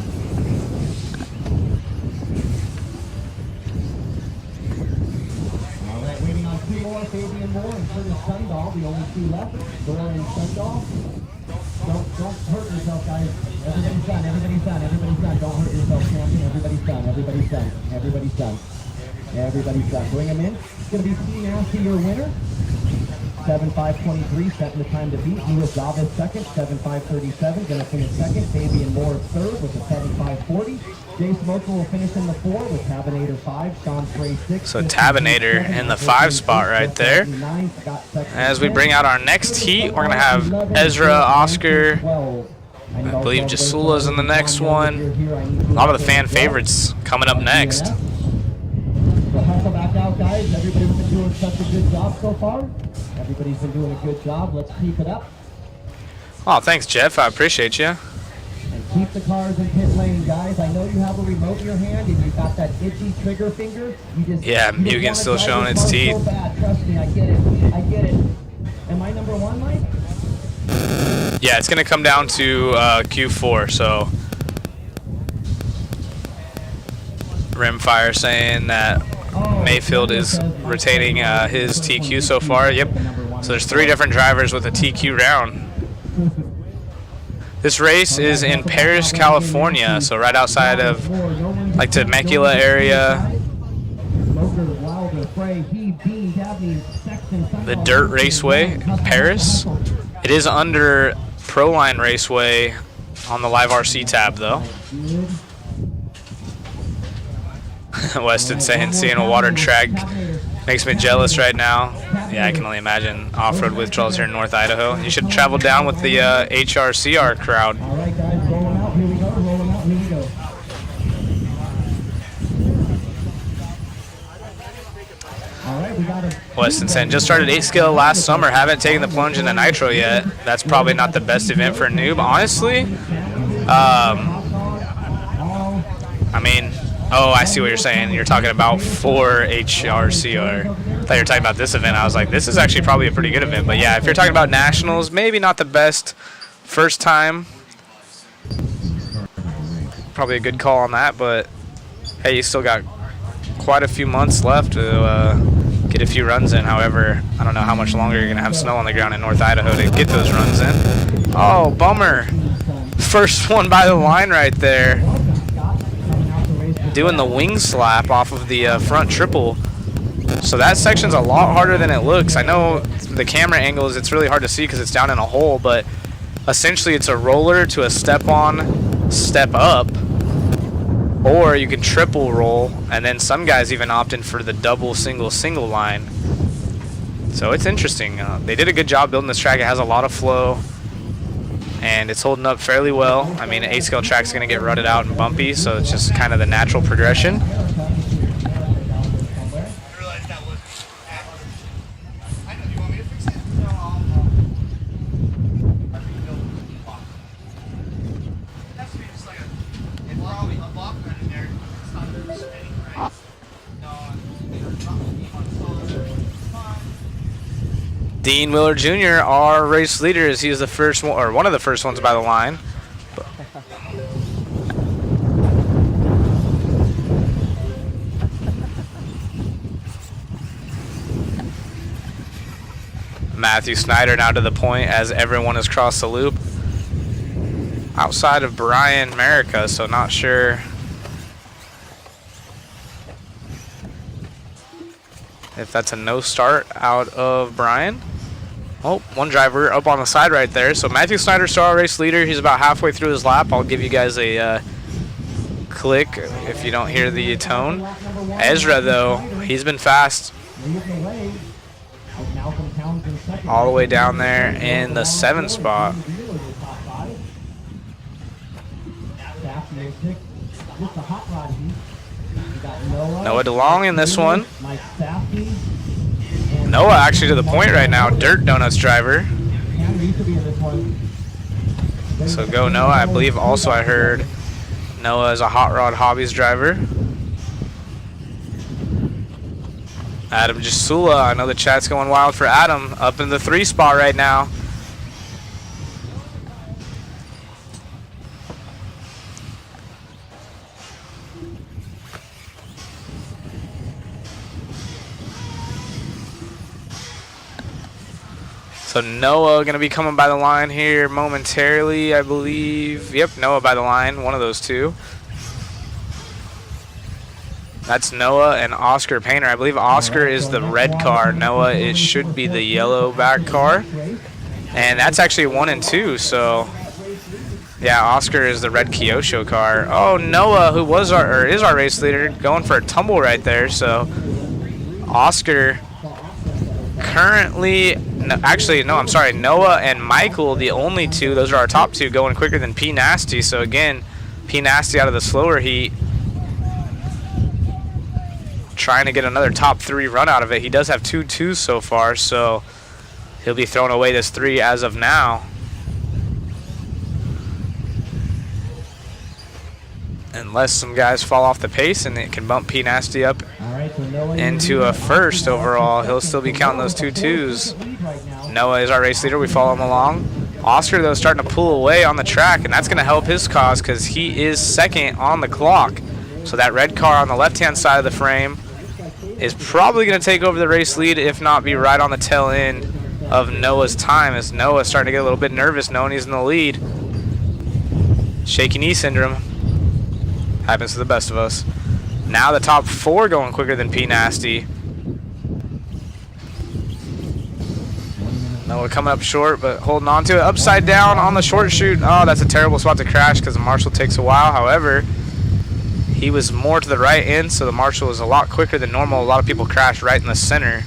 The only 2 left, Dora and Sundoll. Don't hurt yourself, guys. Everybody's done, everybody's done, everybody's done. Don't hurt yourself, champion. Everybody's done, everybody's done, everybody's done. Everybody's done. Bring him in. It's going to be P Nasty, your winner. 7.523, setting the time to beat. Lewis Java second, 7.537. Going to finish second. Fabian Moore third with a 7.540. Jay Smoker will finish in the 4 with Tabinator 5. Sean Frey 6. So Tabinator in the 5 spot right there. As we bring out our next heat, we're going to have Ezra, Oscar, I believe Jasula's in the next one. A lot of the fan favorites coming up next. So hustle back out, guys. Everybody's been doing such a good job so far. Everybody's been doing a good job. Let's keep it up. Oh, thanks, Jeff. I appreciate you. And keep the cars in pit lane, guys. I know you have a remote in your hand and you've got that itchy trigger finger. Yeah, Mugen's still showing its teeth. So bad. Trust me, I get it. I get it. Am I number 1, Mike? Yeah, it's going to come down to Q4, so Rimfire saying that Mayfield is retaining his TQ so far. Yep. So there's 3 different drivers with a TQ round. This race is in Perris, California, so right outside of like Temecula area. The Dirt Raceway, Perris. It is under Proline Raceway on the Live RC tab, though. Weston saying seeing a water track makes me jealous right now. Yeah, I can only imagine off-road withdrawals here in North Idaho. You should travel down with the HRCR crowd. All right, guys, rolling out. Here we go, rolling out. Here we go. All right, we got it. Weston saying just started 8 scale last summer. Haven't taken the plunge into nitro yet. That's probably not the best event for a noob, honestly. I mean, oh, I see what you're saying. You're talking about for HRCR. I thought you were talking about this event. I was like, this is actually probably a pretty good event. But yeah, if you're talking about nationals, maybe not the best first time. Probably a good call on that, but hey, you still got quite a few months left to get a few runs in. However, I don't know how much longer you're going to have snow on the ground in North Idaho to get those runs in. Oh, bummer. First one by the line right there. Doing the wing slap off of the front triple. So that section's a lot harder than it looks. I know the camera angles, it's really hard to see because it's down in a hole, but essentially it's a roller to a step on, step up, or you can triple roll, and then some guys even opt in for the double, single line. So it's interesting. They did a good job building this track. It has a lot of flow, and it's holding up fairly well. I mean, an 8-scale track's going to get rutted out and bumpy, so it's just kind of the natural progression. Dean Miller Jr., our race leader, he is the first one, or one of the first ones by the line. Matthew Snyder now to the point as everyone has crossed the loop. Outside of Brian Merica, so not sure if that's a no start out of Brian. Oh, one driver up on the side right there. So Matthew Snyder, star race leader. He's about halfway through his lap. I'll give you guys a click if you don't hear the tone. Ezra, though, he's been fast all the way down there in the 7th spot. Noah DeLong in this one. Noah actually to the point right now. Dirt Donuts driver. So go Noah. I believe also I heard Noah is a Hot Rod Hobbies driver. Adam Jasula. I know the chat's going wild for Adam. Up in the 3 spot right now. So Noah going to be coming by the line here momentarily, I believe. Yep, Noah by the line, one of those two. That's Noah and Oscar Painter. I believe Oscar is the red car. Noah, it should be the yellow back car. And that's actually 1 and 2, so yeah, Oscar is the red Kyosho car. Oh, Noah, who was is our race leader, going for a tumble right there. So Oscar currently, I'm sorry, Noah and Michael, the only two, those are our top two, going quicker than P Nasty. So again, P Nasty out of the slower heat, trying to get another top 3 run out of it. He does have 2 2s so far, so he'll be throwing away this 3 as of now. Unless some guys fall off the pace and it can bump P Nasty up into a 1st overall, he'll still be counting those 2 2s. Noah is our race leader. We follow him along. Oscar, though, starting to pull away on the track, and that's going to help his cause because he is 2nd on the clock. So that red car on the left-hand side of the frame is probably going to take over the race lead, if not be right on the tail end of Noah's time, as Noah's starting to get a little bit nervous knowing he's in the lead. Shaky knee syndrome. Happens to the best of us. Now the top 4 going quicker than P Nasty. Noah coming up short, but holding on to it. Upside down on the short chute. Oh, that's a terrible spot to crash because the Marshall takes a while. However, he was more to the right end, so the Marshall was a lot quicker than normal. A lot of people crashed right in the center.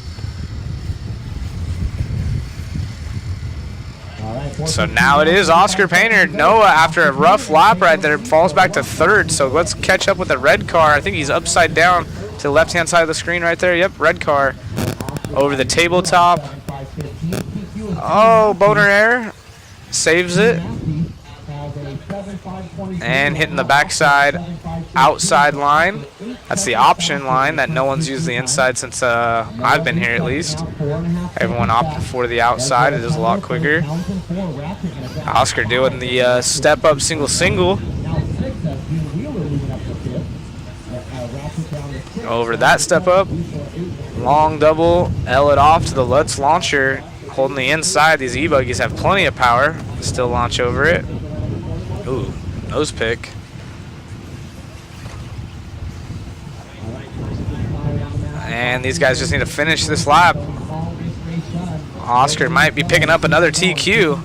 So now it is Oscar Painter. Noah, after a rough lap right there, falls back to 3rd. So let's catch up with the red car. I think he's upside down to the left-hand side of the screen right there. Yep, red car over the tabletop. Oh, Boner Air saves it. And hitting the backside outside line. That's the option line that no one's used the inside since I've been here at least. Everyone opted for the outside. It is a lot quicker. Oscar doing the step up single. Over that step up. Long double. L it off to the Lutz launcher. Holding the inside. These E-buggies have plenty of power. Still launch over it. Ooh, nose pick. And these guys just need to finish this lap. Oscar might be picking up another TQ.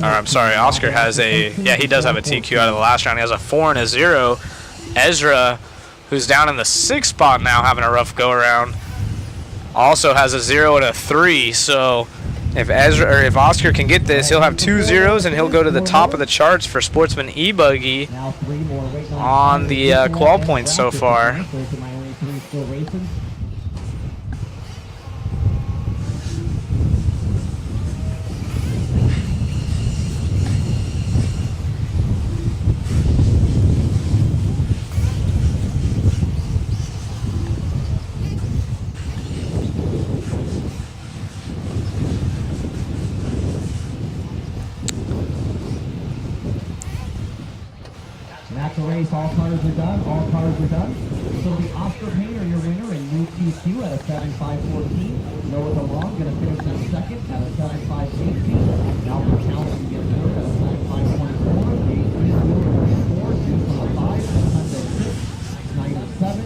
Or, I'm sorry, Oscar has he does have a TQ out of the last round. He has a 4 and a 0. Ezra, who's down in the 6th spot now, having a rough go around, also has a 0 and a 3. So if Oscar can get this, he'll have 2 zeros and he'll go to the top of the charts for Sportsman E-buggy on the qual points so far. the race. All cars are done. All cars are done. So the Oscar Painter, your winner in new TQ at a 7.514. Noah DeLong going to finish in second at a 7.518. Now for Townsend to get third at a 7.524. Dave Wheeler in 4. Juice on a 5. Hundo 6. Snyder 7.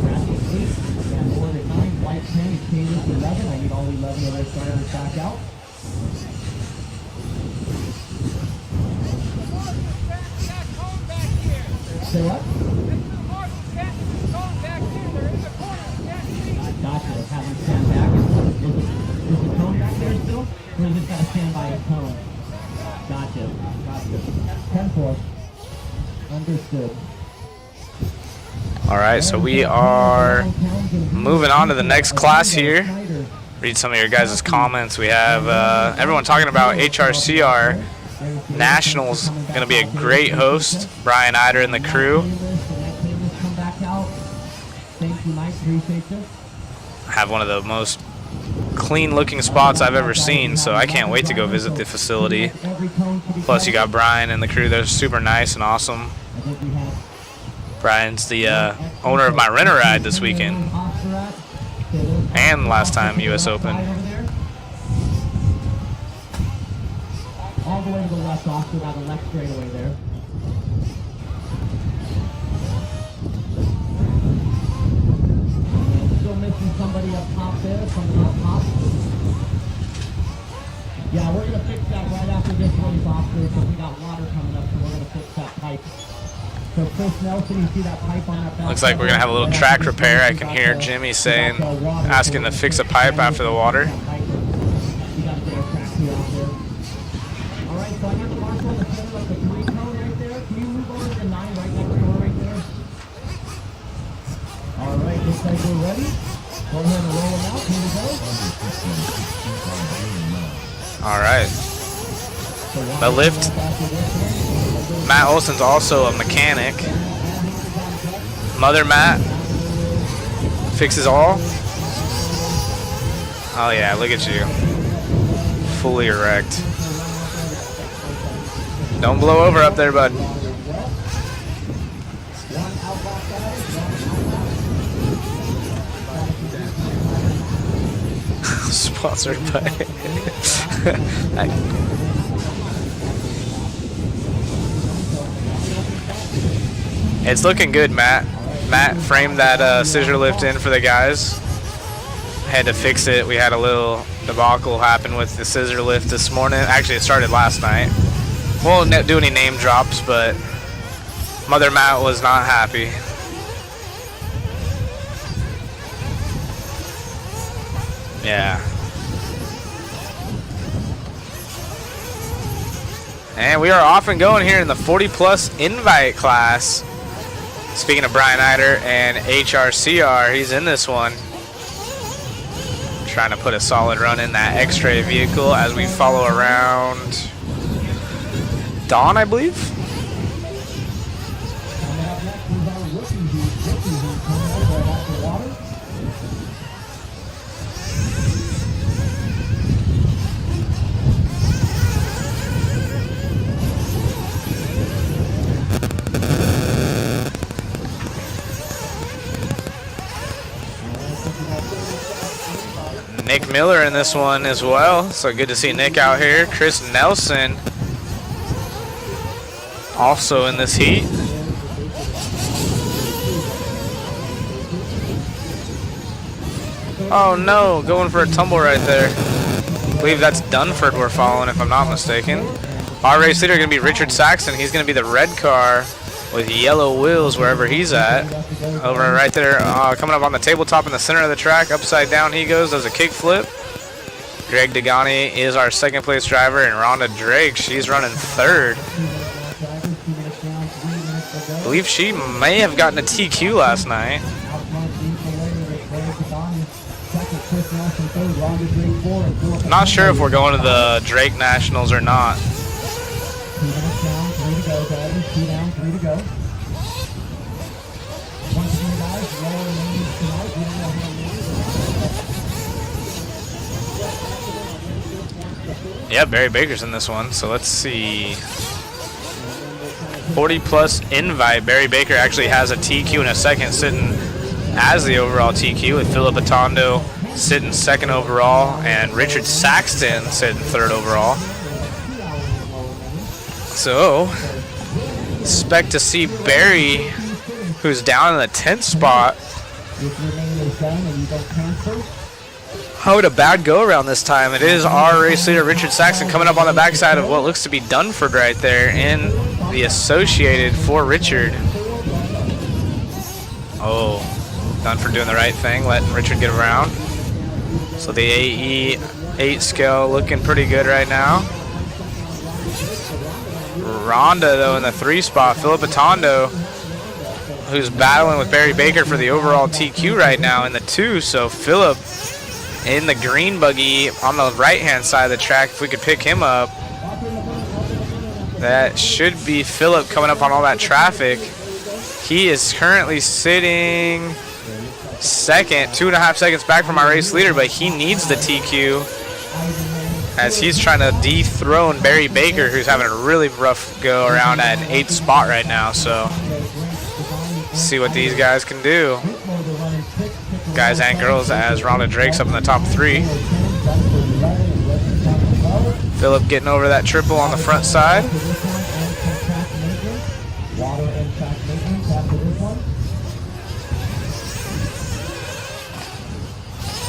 Bradley 8. Van Lord at 9. White 10. Taylor 11. I need all 11 of their starters back out. Say what? Gotcha. Have him stand back. Is the cone back there still? Or is it got to stand by a cone? Gotcha. Gotcha. 10-4. Understood. All right, so we are moving on to the next class here. Read some of your guys' comments. We have everyone talking about HRCR Nationals. Going to be a great host. Brian Eider and the crew. Have one of the most clean-looking spots I've ever seen, so I can't wait to go visit the facility. Plus, you got Brian and the crew. They're super nice and awesome. Brian's the owner of my renter ride this weekend and last time U.S. Open. All the way to the left, off to about the left straightaway there. Still missing somebody up top there, somebody up top. Yeah, we're going to fix that right after this race, officer, because we got water coming up, so we're going to fix that pipe. So Chris Nelson, you see that pipe on that back. Looks like we're going to have a little track repair. I can hear Jimmy saying, asking to fix a pipe after the water. So I got the marshal in the center of the 3 cone right there. Can you move over to the 9 right next door right there? All right, looks like we're ready. Go ahead and roll them out. Here we go. All right. The lift. Matt Olson's also a mechanic. Mother Matt fixes all. Oh yeah, look at you. Fully erect. Don't blow over up there, bud. Sponsored by. It's looking good, Matt. Matt framed that scissor lift in for the guys. Had to fix it. We had a little debacle happen with the scissor lift this morning. Actually, it started last night. Won't do any name drops, but Mother Matt was not happy. Yeah. And we are off and going here in the 40-plus invite class. Speaking of Brian Eider and HRCR, he's in this one. Trying to put a solid run in that X-Ray vehicle as we follow around Dawn, I believe. Nick Miller in this one as well, so good to see Nick out here. Chris Nelson also in this heat. Oh no, going for a tumble right there. I believe that's Dunford we're following, if I'm not mistaken. Our race leader going to be Richard Saxon. He's going to be the red car with yellow wheels wherever he's at. Over right there, coming up on the tabletop in the center of the track. Upside down he goes, does a kickflip. Greg Degani is our second place driver, and Rhonda Drake, she's running third. I believe she may have gotten a TQ last night. Not sure if we're going to the Drake Nationals or not. Yeah, Barry Baker's in this one, so let's see. 40 plus invite. Barry Baker actually has a TQ in a second, sitting as the overall TQ, with Philip Atondo sitting second overall and Richard Saxton sitting third overall. So, expect to see Barry, who's down in the 10th spot. How would a bad go around this time? It is our race leader, Richard Saxton, coming up on the backside of what looks to be Dunford right there in the Associated for Richard. Oh, Dunford doing the right thing, letting Richard get around. So the AE 8 scale looking pretty good right now. Rhonda, though, in the 3 spot. Philip Atondo, who's battling with Barry Baker for the overall TQ right now in the 2. So Philip in the green buggy on the right-hand side of the track. If we could pick him up, that should be Philip coming up on all that traffic. He is currently sitting second, 2.5 seconds back from our race leader, but he needs the TQ as he's trying to dethrone Barry Baker, who's having a really rough go around at 8th spot right now. So see what these guys can do, guys and girls, as Rhonda Drake's up in the top 3. Philip getting over that triple on the front side.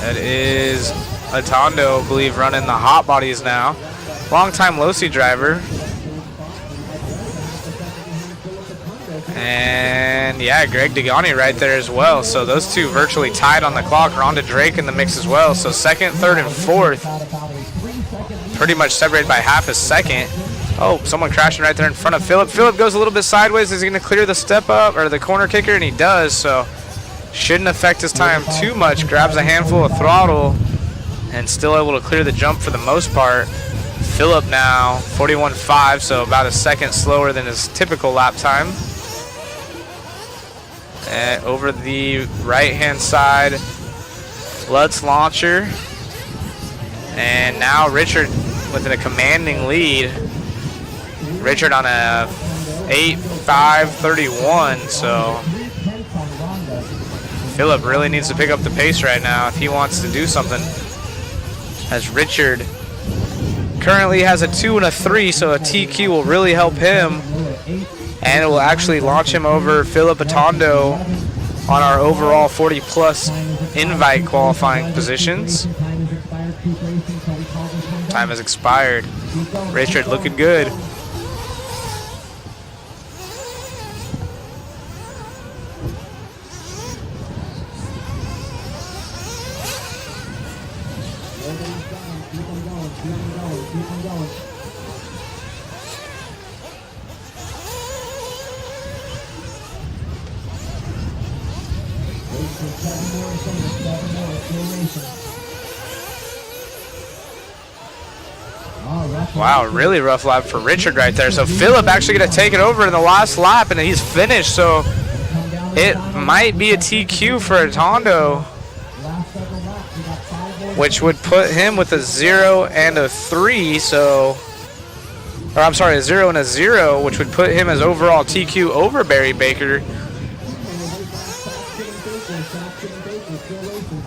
That is Atondo, I believe, running the hot bodies now. Long-time Losi driver. And yeah, Greg Degani right there as well. So those two virtually tied on the clock. Rhonda Drake in the mix as well. So second, third, and fourth pretty much separated by half a second. Oh, someone crashing right there in front of Philip. Philip goes a little bit sideways. Is he going to clear the step up or the corner kicker? And he does. So shouldn't affect his time too much. Grabs a handful of throttle and still able to clear the jump for the most part. Philip now 41.5, so about a second slower than his typical lap time. And over the right-hand side, Lutz launcher. And now Richard with a commanding lead. Richard on a 8.5.31, so Philip really needs to pick up the pace right now if he wants to do something, as Richard currently has a 2 and a 3, so a TQ will really help him, and it will actually launch him over Philip Atondo on our overall 40-plus invite qualifying positions. Time has expired. Richard looking good. Wow, really rough lap for Richard right there. So Philip actually going to take it over in the last lap, and he's finished. So it might be a TQ for Atondo, which would put him with a 0 and a 3. So, or I'm sorry, a 0 and a 0, which would put him as overall TQ over Barry Baker.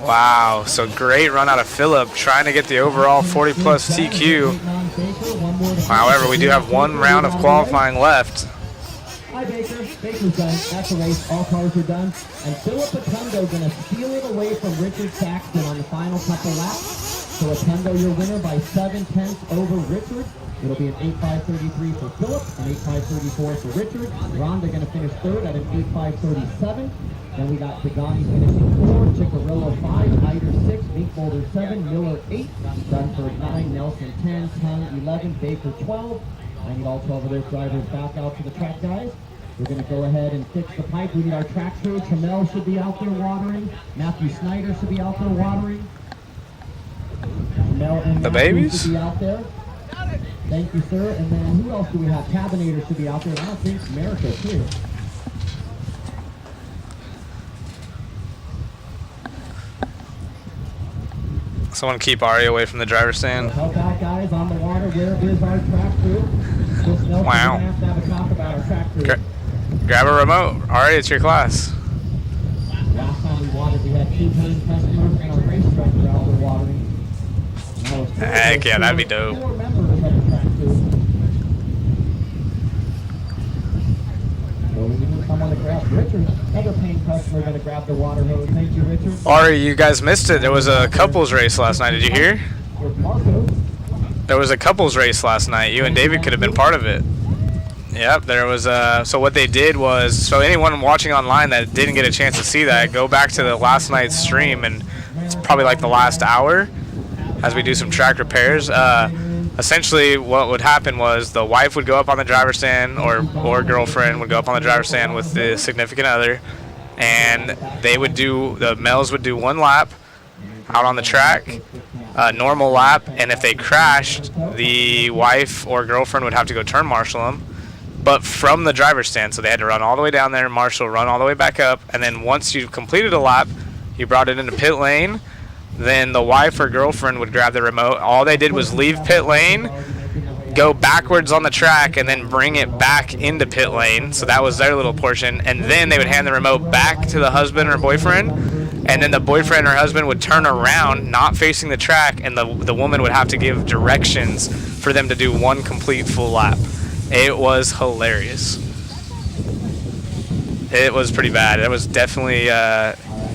Wow, so great run out of Philip, trying to get the overall 40-plus TQ. However, we do have one round of qualifying left. Hi, Baker. Baker's done. That's the race. All cars are done. And Philip Atondo going to steal it away from Richard Saxton on the final couple laps. So Atondo, your winner by 7/10 over Richard. It'll be an 8.533 for Philip, an 8.534 for Richard. Rhonda going to finish third at an 8.537. Then we got Pagani finishing 4, Chickarillo 5, Hyder 6, Binkboulder 7, Miller 8, Dunford 9, Nelson 10, Tongue 11, Baker 12. I need all 12 of those drivers back out to the track, guys. We're going to go ahead and fix the pipe. We need our track crew. Tramel should be out there watering. Matthew Snyder should be out there watering. Tramel and the Matthew babies should be out there. Thank you, sir. And then who else do we have? Cabinator should be out there. I don't think America's here. Someone keep Ari away from the driver's stand. Help out, guys, on the water. Where is our track crew? Wow. Grab a remote. All right, it's your class. Last time we watered, we had 2 paying customers and our race director out there watering. Heck yeah, that'd be dope. 4 members at the track too. So we need someone to grab Richard. Other paying customer gonna grab the water hose. Thank you, Richard. Ari, you guys missed it. There was a couples race last night. Did you hear? With Marco. There was a couples race last night. You and David could have been part of it. Yep, there was so what they did was, so anyone watching online that didn't get a chance to see that, go back to the last night's stream, and it's probably like the last hour as we do some track repairs. Essentially what would happen was the wife would go up on the driver's stand, or girlfriend would go up on the driver's stand with the significant other, and the males would do 1 lap out on the track, a normal lap, and if they crashed, the wife or girlfriend would have to go turn marshal them, but from the driver's stand. So they had to run all the way down there, marshal, run all the way back up, and then once you completed a lap, you brought it into pit lane. Then the wife or girlfriend would grab the remote. All they did was leave pit lane, go backwards on the track, and then bring it back into pit lane. So that was their little portion. And then they would hand the remote back to the husband or boyfriend. And then the boyfriend or husband would turn around, not facing the track, and the woman would have to give directions for them to do 1 complete full lap. It was hilarious. It was pretty bad. It was definitely...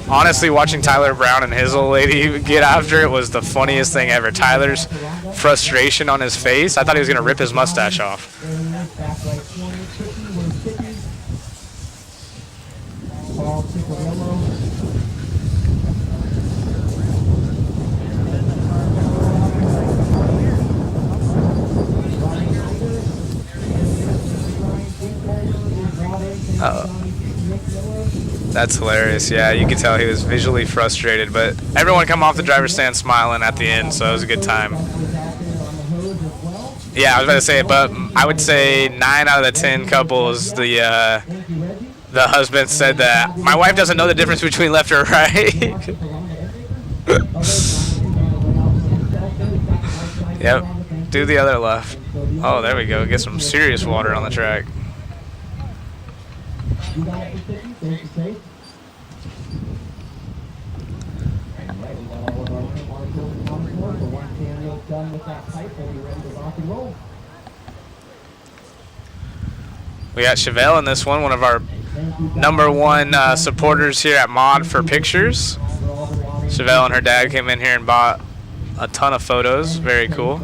honestly, watching Tyler Brown and his old lady get after it was the funniest thing ever. Tyler's frustration on his face, I thought he was going to rip his mustache off. That's hilarious. Yeah, you could tell he was visually frustrated, but everyone come off the driver's stand smiling at the end, so it was a good time. Yeah, I was about to say it, but I would say 9 out of the 10 couples, the husband said that my wife doesn't know the difference between left or right. Yep, do the other left. Oh, there we go. Get some serious water on the track. We got Chevelle in this one of our #1 supporters here at Mod for Pictures. Chevelle and her dad came in here and bought a ton of photos. Very cool.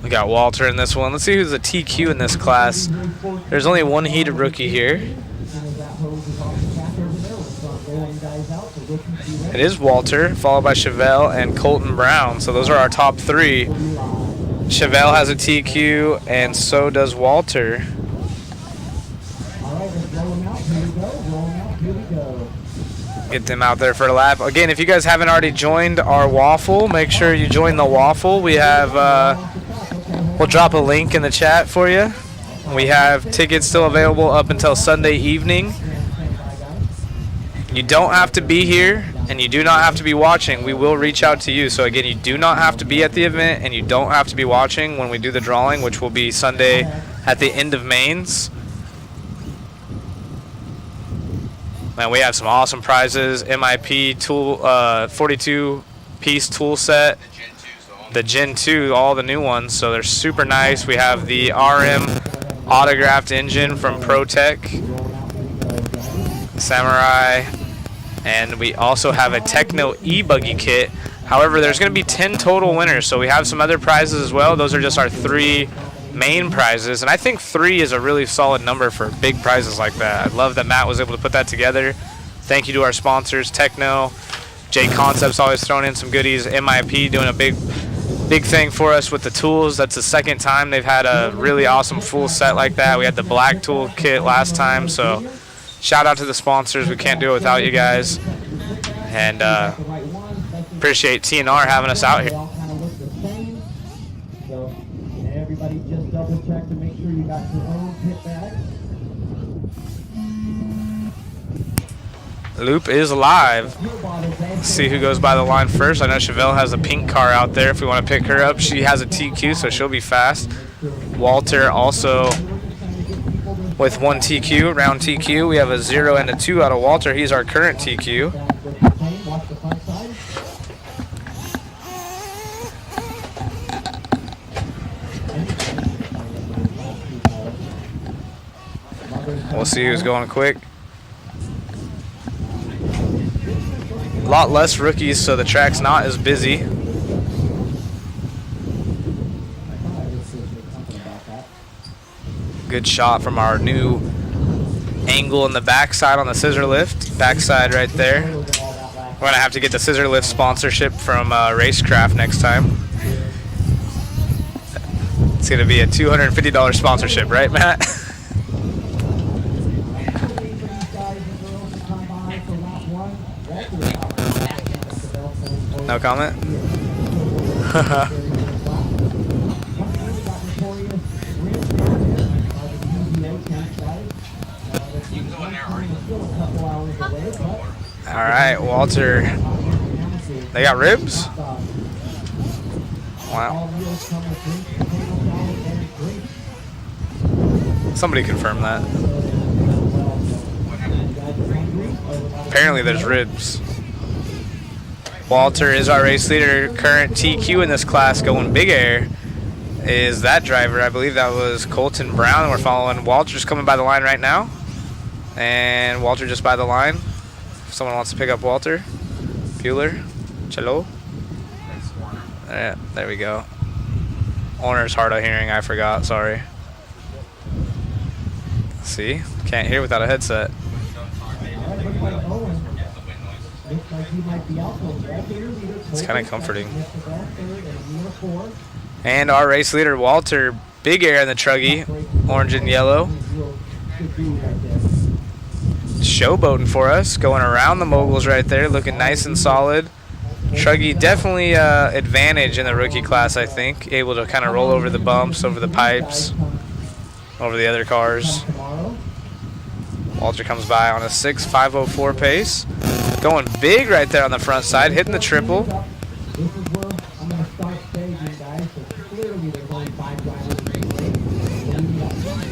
We got Walter in this one. Let's see who's a TQ in this class. There's only 1 heated rookie here. It is Walter, followed by Chevelle and Colton Brown. So those are our top 3. Chevelle has a TQ, and so does Walter. Get them out there for a lap. Again, if you guys haven't already joined our waffle, make sure you join the waffle. We have, we'll drop a link in the chat for you. We have tickets still available up until Sunday evening. You don't have to be here, and you do not have to be watching. We will reach out to you. So again, you do not have to be at the event, and you don't have to be watching when we do the drawing, which will be Sunday at the end of mains. Man, we have some awesome prizes. MIP tool, 42-piece tool set. The Gen 2, all the new ones, so they're super nice. We have the RM autographed engine from ProTech, Samurai, and we also have a Techno E-buggy kit. However, there's going to be 10 total winners, so we have some other prizes as well. Those are just our 3 main prizes, and I think 3 is a really solid number for big prizes like that. I love that Matt was able to put that together. Thank you to our sponsors, Techno. J Concepts always throwing in some goodies. MIP doing a big thing for us with the tools. That's the 2nd time they've had a really awesome full set like that. We had the black tool kit last time, so shout out to the sponsors. We can't do it without you guys. And appreciate TNR having us out here. Everybody just double check to make sure you got your own pit bag. Loop is live. Let's see who goes by the line first. I know Chevelle has a pink car out there if we want to pick her up. She has a TQ, so she'll be fast. Walter also with 1 TQ, round TQ. We have a 0 and a 2 out of Walter. He's our current TQ. We'll see who's going quick. A lot less rookies, so the track's not as busy. Good shot from our new angle in the backside on the scissor lift. Backside right there. We're gonna have to get the scissor lift sponsorship from Racecraft next time. It's gonna be a $250 sponsorship, right, Matt? No comment? All right, Walter. They got ribs? Wow. Somebody confirm that. Apparently there's ribs. Walter is our race leader, current TQ in this class, going big air. Is that driver? I believe that was Colton Brown. We're following. Walter's coming by the line right now. And Walter just by the line. If someone wants to pick up Walter. Bueller. Cello. Yeah, there we go. Owner's hard of hearing, I forgot, sorry. See? Can't hear without a headset. It's kind of comforting. And our race leader, Walter, big air in the truggy, orange and yellow. Showboating for us, going around the moguls right there, looking nice and solid. Truggy definitely advantage in the rookie class, I think. Able to kind of roll over the bumps, over the pipes, over the other cars. Walter comes by on a 6.504 pace. Going big right there on the front side, hitting the triple.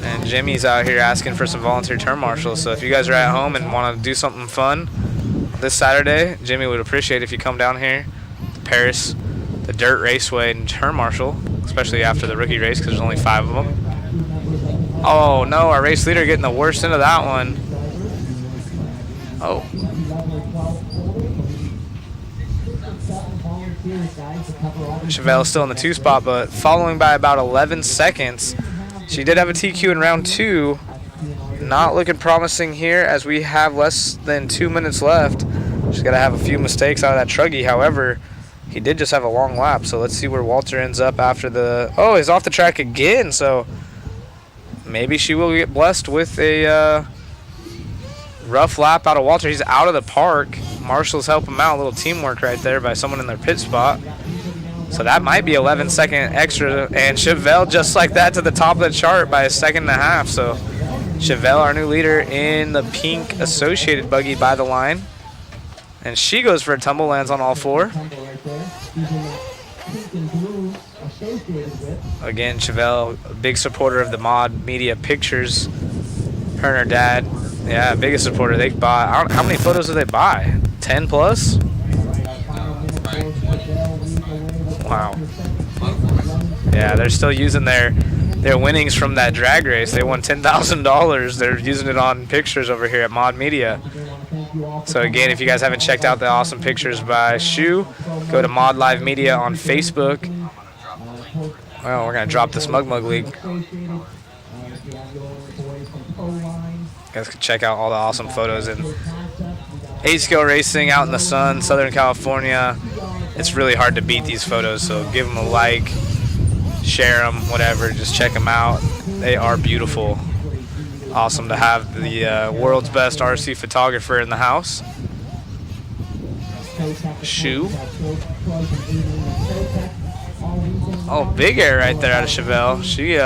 And Jimmy's out here asking for some volunteer turn marshals. So if you guys are at home and want to do something fun this Saturday, Jimmy would appreciate if you come down here to Perris, the Dirt Raceway, and turn marshal, especially after the rookie race because there's only 5 of them. Oh no, our race leader getting the worst end of that one. Oh. Chevelle's still in the 2 spot, but following by about 11 seconds. She did have a TQ in round 2. Not looking promising here as we have less than 2 minutes left. She's got to have a few mistakes out of that truggy. However, he did just have a long lap, so let's see where Walter ends up after the... Oh, he's off the track again, so maybe she will get blessed with a rough lap out of Walter. He's out of the park. Marshals help him out. A little teamwork right there by someone in their pit spot. So that might be 11-second extra. And Chevelle just like that to the top of the chart by 1.5 seconds. So Chevelle, our new leader in the pink associated buggy by the line. And she goes for a tumble, lands on all 4. Again, Chevelle, a big supporter of the Mod Media Pictures. Her and her dad, yeah, biggest supporter. They bought, how many photos did they buy? 10 plus? Wow. Yeah, they're still using their winnings from that drag race. They won $10,000. They're using it on pictures over here at Mod Media. So again, if you guys haven't checked out the awesome pictures by Shu, go to Mod Live Media on Facebook. Well, we're gonna drop the Smug Mug League. You guys can check out all the awesome photos in 8-scale racing out in the sun, Southern California. It's really hard to beat these photos, so give them a like, share them, whatever. Just check them out. They are beautiful. Awesome to have the world's best RC photographer in the house. Shu. Oh, big air right there out of Chevelle. She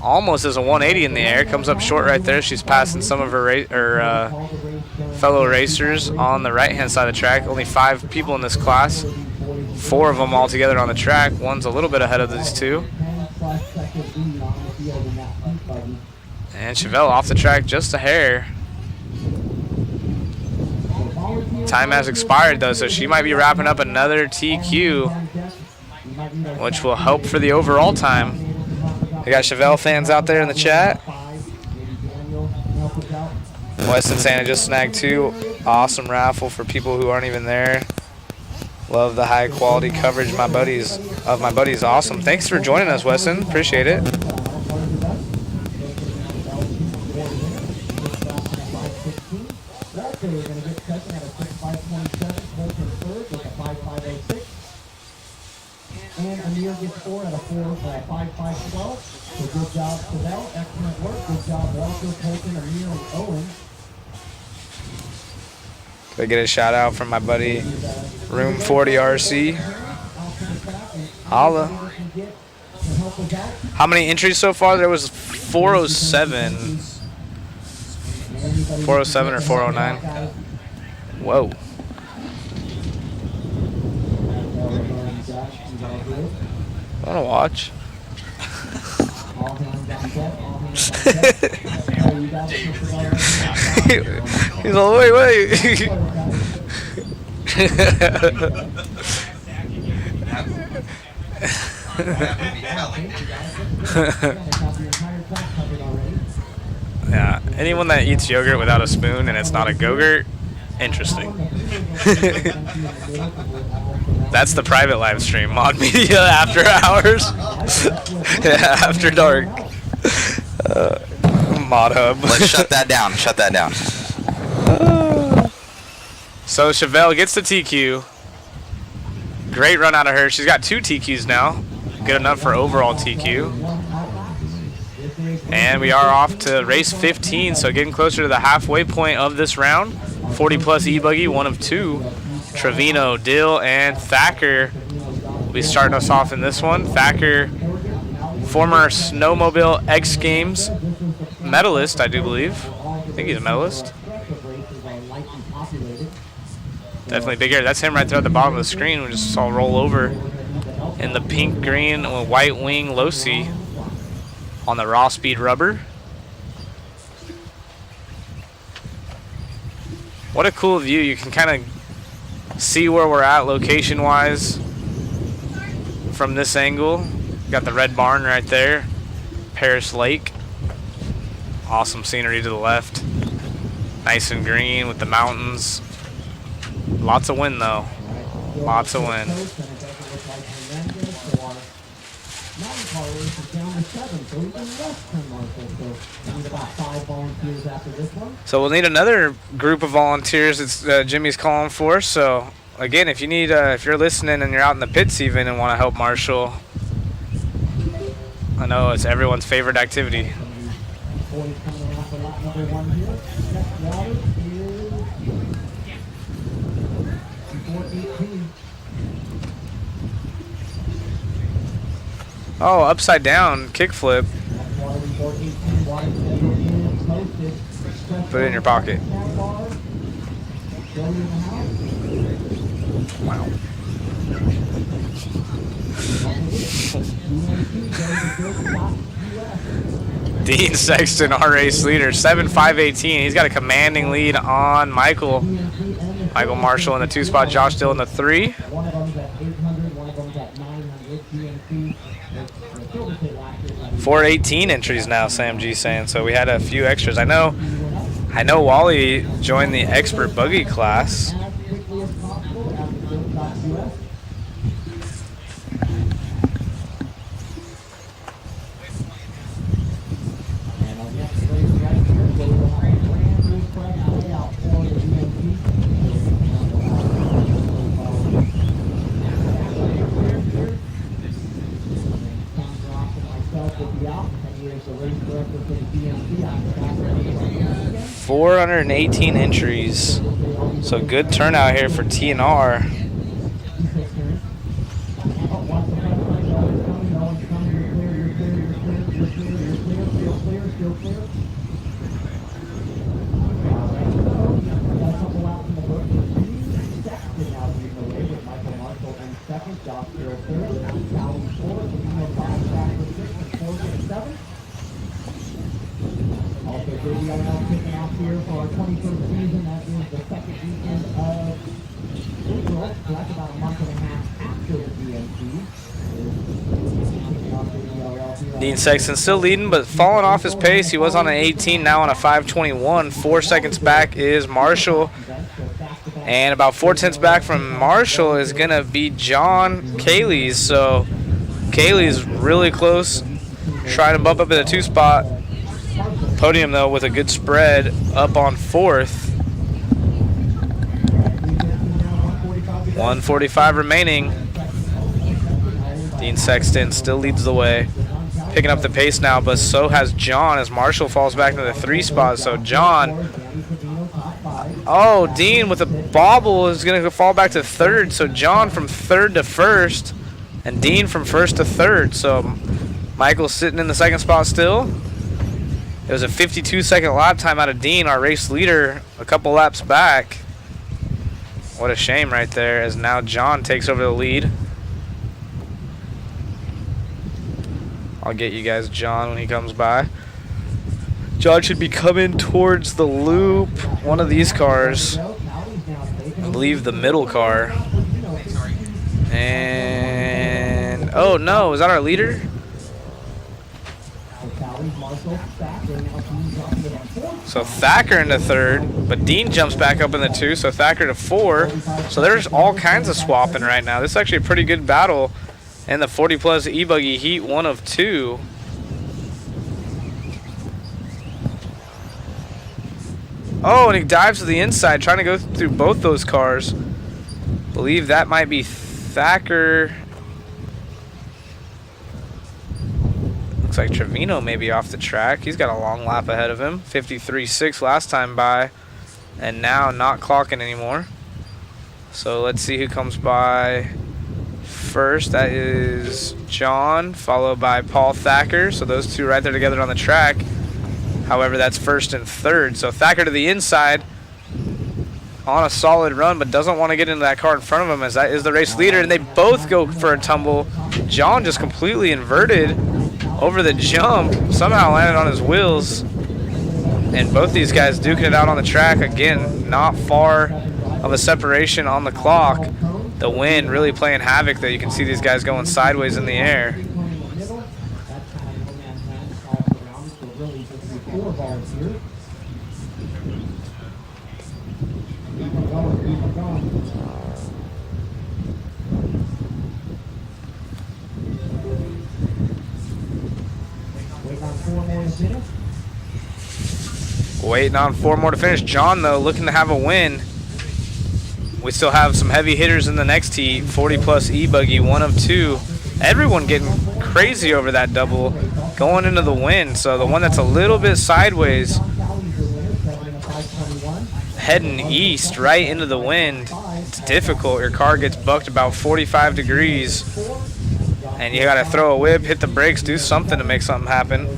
almost is a 180 in the air. Comes up short right there. She's passing some of her fellow racers on the right-hand side of the track. Only 5 people in this class. 4 of them all together on the track. One's a little bit ahead of these 2. And Chevelle off the track just a hair. Time has expired though, so she might be wrapping up another TQ, which will help for the overall time. We got Chevelle fans out there in the chat. Weston Santa just snagged 2. Awesome raffle for people who aren't even there. Love the high quality coverage my buddies. Awesome. Thanks for joining us, Weston. Appreciate it. And Amir gets 4 at a 5.512. So good job, Chevelle. Excellent work. Good job, Walker, Colton, Amir, and Owen. Could I get a shout out from my buddy Room 40 RC. Holla. How many entries so far? There was 407. 407 or 409. Whoa. I want to watch. He's all, wait. Yeah, anyone that eats yogurt without a spoon and it's not a Go-Gurt, interesting. That's the private live stream, Mod Media After Hours. Yeah, After Dark. Mod Hub. Let's shut that down. Shut that down. So Chevelle gets the TQ. Great run out of her. She's got 2 TQs now. Good enough for overall TQ. And we are off to race 15, so getting closer to the halfway point of this round. 40 plus E-buggy, 1 of 2. Trevino, Dill, and Thacker will be starting us off in this one. Thacker, former Snowmobile X Games medalist, I do believe. I think he's a medalist. Definitely big hair. That's him right there at the bottom of the screen. We just saw roll over in the pink, green, white wing Losi on the raw speed rubber. What a cool view. You can kind of see where we're at location wise from this angle. Got the red barn right there. Perris Lake. Awesome scenery to the left. Nice and green with the mountains. Lots of wind though. Lots of wind. So we'll need another group of volunteers. It's Jimmy's calling for. So again, if you need, if you're listening and you're out in the pits even and want to help Marshall, I know it's everyone's favorite activity. Oh, upside down kickflip. Put it in your pocket. Wow. Dean Sexton, our race leader, 7.518. He's got a commanding lead on Michael. Michael Marshall in the 2 spot, Josh Dill in the 3. 418 entries now, Sam G saying. So we had a few extras. I know Wally joined the expert buggy class. $418 entries, so good turnout here for TNR. Dean Sexton still leading, but falling off his pace. He was on an 18, now on a 5:21. 4 seconds back is Marshall. And about 4/10 back from Marshall is going to be John Kayleys. So Kayleys really close, trying to bump up in the 2 spot. Podium, though, with a good spread up on 4th. 1:45 remaining. Dean Sexton still leads the way. Picking up the pace now, but so has John as Marshall falls back into the 3 spot. So John, oh, Dean with a bobble is going to fall back to 3rd. So John from 3rd to 1st, and Dean from 1st to 3rd. So Michael's sitting in the 2nd spot still. It was a 52-second lap time out of Dean, our race leader, a couple laps back. What a shame right there, as now John takes over the lead. I'll get you guys John when he comes by. John should be coming towards the loop. One of these cars, I believe the middle car. And, oh no, is that our leader? So Thacker into 3rd, but Dean jumps back up in the 2, so Thacker to 4. So there's all kinds of swapping right now. This is actually a pretty good battle. And the 40 plus E-buggy heat 1 of 2. Oh, and he dives to the inside, trying to go through both those cars. Believe that might be Thacker. Looks like Trevino may be off the track. He's got a long lap ahead of him. 53.6 last time by, and now not clocking anymore. So let's see who comes by first. That is John, followed by Paul Thacker. So those two right there together on the track. However, that's 1st and 3rd. So Thacker to the inside on a solid run, but doesn't want to get into that car in front of him, as that is the race leader, and they both go for a tumble. John just completely inverted over the jump, somehow landed on his wheels, and both these guys duking it out on the track. Again, not far of a separation on the clock. The wind really playing havoc there. You can see these guys going sideways in the air. Waiting on 4 more to finish. John, though, looking to have a win. We still have some heavy hitters in the next heat. 40 plus E-buggy, 1 of 2. Everyone getting crazy over that double going into the wind. So the one that's a little bit sideways, heading east right into the wind. It's difficult. Your car gets bucked about 45 degrees, and you got to throw a whip, hit the brakes, do something to make something happen.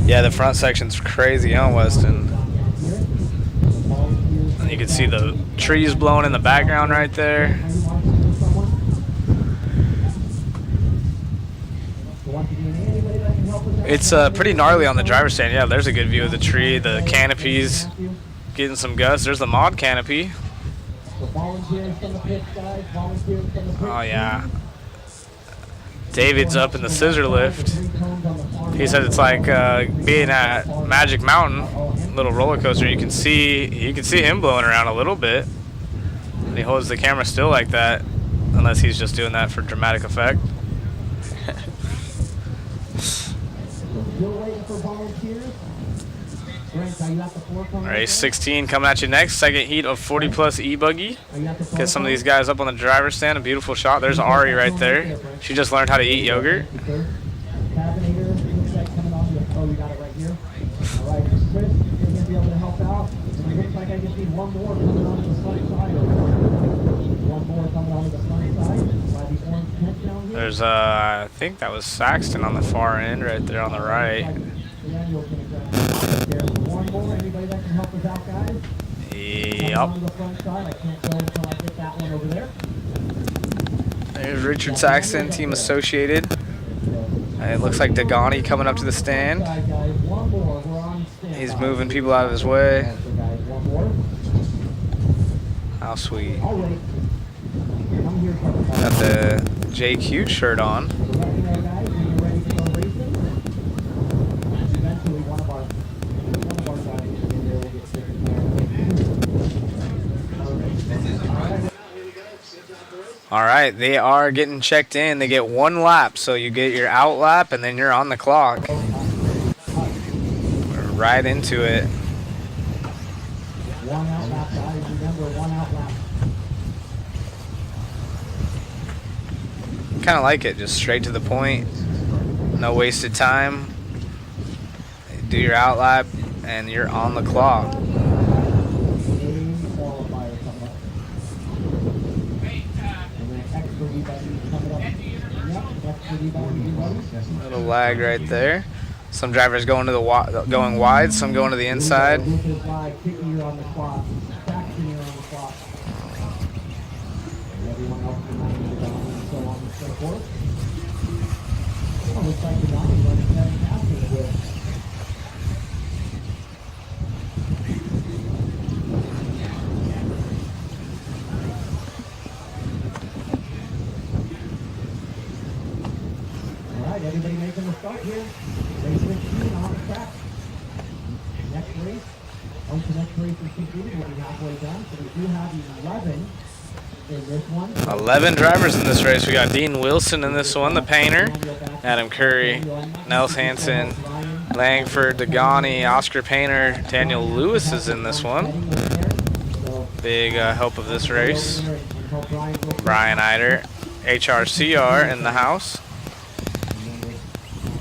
Yeah, the front section's crazy, huh, Weston? And you can see the trees blowing in the background right there. It's pretty gnarly on the driver's stand. Yeah, there's a good view of the tree, the canopies, getting some gusts. There's the mod canopy. Oh, yeah. David's up in the scissor lift. He said it's like being at Magic Mountain, little roller coaster. You can see him blowing around a little bit, and he holds the camera still like that, unless he's just doing that for dramatic effect. Race 16 coming at you next. Second heat of 40 plus E-buggy. Get some of these guys up on the driver's stand. A beautiful shot. There's Ari right there. She just learned how to eat yogurt. help out. And it looks like I just need one more coming onto the front side. One more coming onto the front side. By the orange tent down here. There's I think that was Saxton on the far end right there on the right. One more, anybody that can help us out, guys? Yep. On the front side. I can't go until I get that one over there. There's Richard Saxton, team associated. It looks like Dagani coming up to the stand. He's moving people out of his way. How sweet. Got the JQ shirt on. All right, they are getting checked in. They get one lap, so you get your out lap, and then you're on the clock. We're right into it. One out lap, guys. Remember, one out lap. Kind of like it, just straight to the point. No wasted time. Do your out lap, and you're on the clock. Little lag right there. Some drivers going to the going wide, some going to the inside. Everybody making the start here. Race 16 on the track. Next race. Onto the next race is concluded. We'll be halfway done. So we do have 11 in this one. 11 drivers in this race. We got Dean Wilson in this one, the painter. Adam Curry, Nels Hansen, Langford, Dagani, Oscar Painter, Daniel Lewis is in this one. Big help of this race. Brian Eider, HRCR in the house.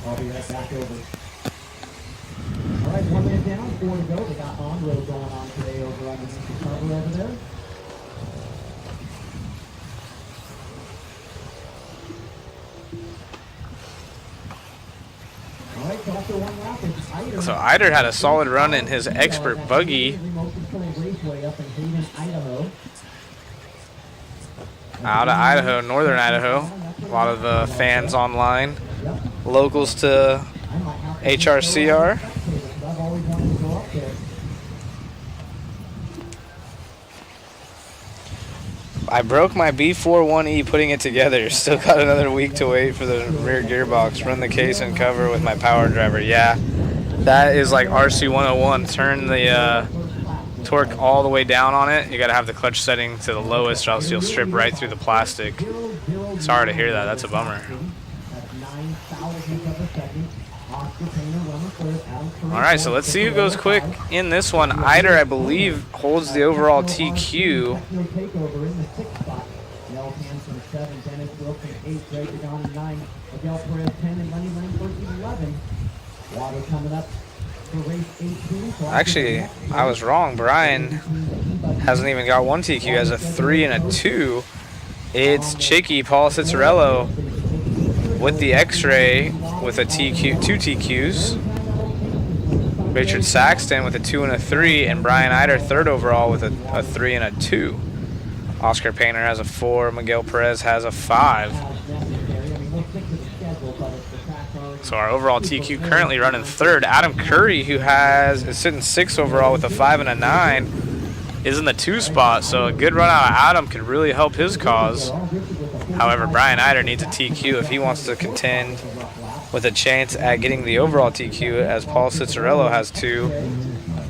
I'll be right back over. All right, 1 minute down, 4 to go. They got on-road going on today over on the cover over there. All right, so after one lap, it's Eider. So Eider had a solid run in his expert buggy. Raceway up in Hayden, Idaho. Out of Idaho, northern Idaho. A lot of fans online. Locals to HRCR. I broke my B41E putting it together. Still got another week to wait for the rear gearbox. Run the case and cover with my power driver. Yeah, that is like RC 101. Turn the torque all the way down on it. You got to have the clutch setting to the lowest, or else you'll strip right through the plastic. Sorry to hear that. That's a bummer. All right, so let's see who goes quick in this one. Eider, I believe, holds the overall TQ. Actually, I was wrong. Brian hasn't even got one TQ. He has a 3 and a 2. It's Chicky, Paul Cicerello, with the X-Ray with a TQ, 2 TQs. Richard Saxton with a 2 and a 3, and Brian Eider third overall with a 3 and a 2. Oscar Painter has a 4, Miguel Perez has a 5. So our overall TQ currently running third. Adam Curry, who is sitting 6th overall with a 5 and a 9, is in the 2 spot, so a good run out of Adam could really help his cause. However, Brian Eider needs a TQ if he wants to contend with a chance at getting the overall TQ, as Paul Cicerello has 2.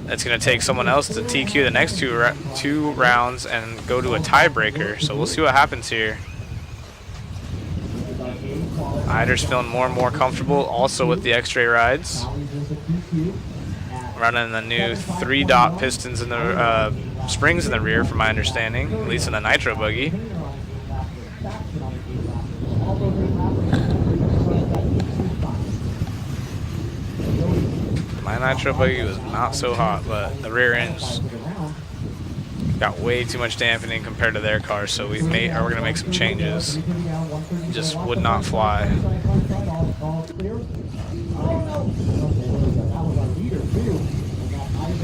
It's going to take someone else to TQ the next two rounds and go to a tiebreaker, so we'll see what happens here. Eider's feeling more and more comfortable, also with the X-Ray rides. Running the new 3-dot pistons in the springs in the rear, from my understanding, at least in the nitro buggy. My nitro buggy was not so hot, but the rear ends got way too much dampening compared to their car, so we're gonna make some changes. Just would not fly.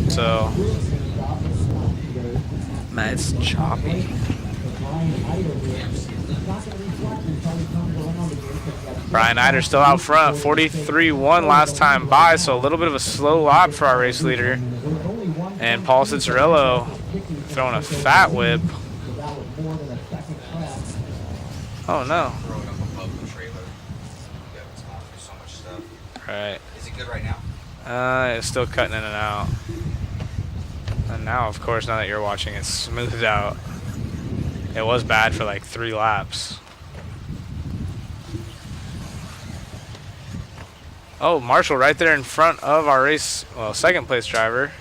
So, man, it's choppy. Brian Eider's still out front, 43-1 last time by, so a little bit of a slow lap for our race leader. And Paul Cicerello throwing a fat whip. Oh no. Right. Is it good right now? It's still cutting in and out. And now, of course, now that you're watching, it's smoothed out. It was bad for like 3 laps. Oh, Marshall right there in front of our race, well, second place driver.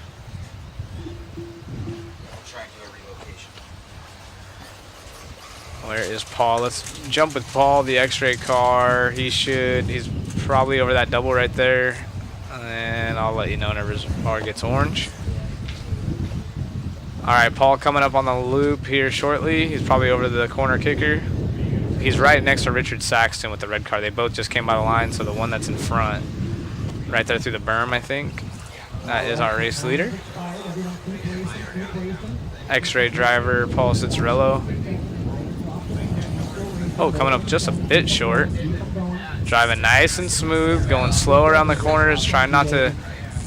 Where is Paul? Let's jump with Paul, the X-ray car. He's probably over that double right there. And I'll let you know whenever his bar gets orange. All right, Paul coming up on the loop here shortly. He's probably over the corner kicker. He's right next to Richard Saxton with the red car. They both just came by the line, so the one that's in front, right there through the berm, I think, that is our race leader. X-ray driver, Paul Cicerello. Oh, coming up just a bit short. Driving nice and smooth, going slow around the corners, trying not to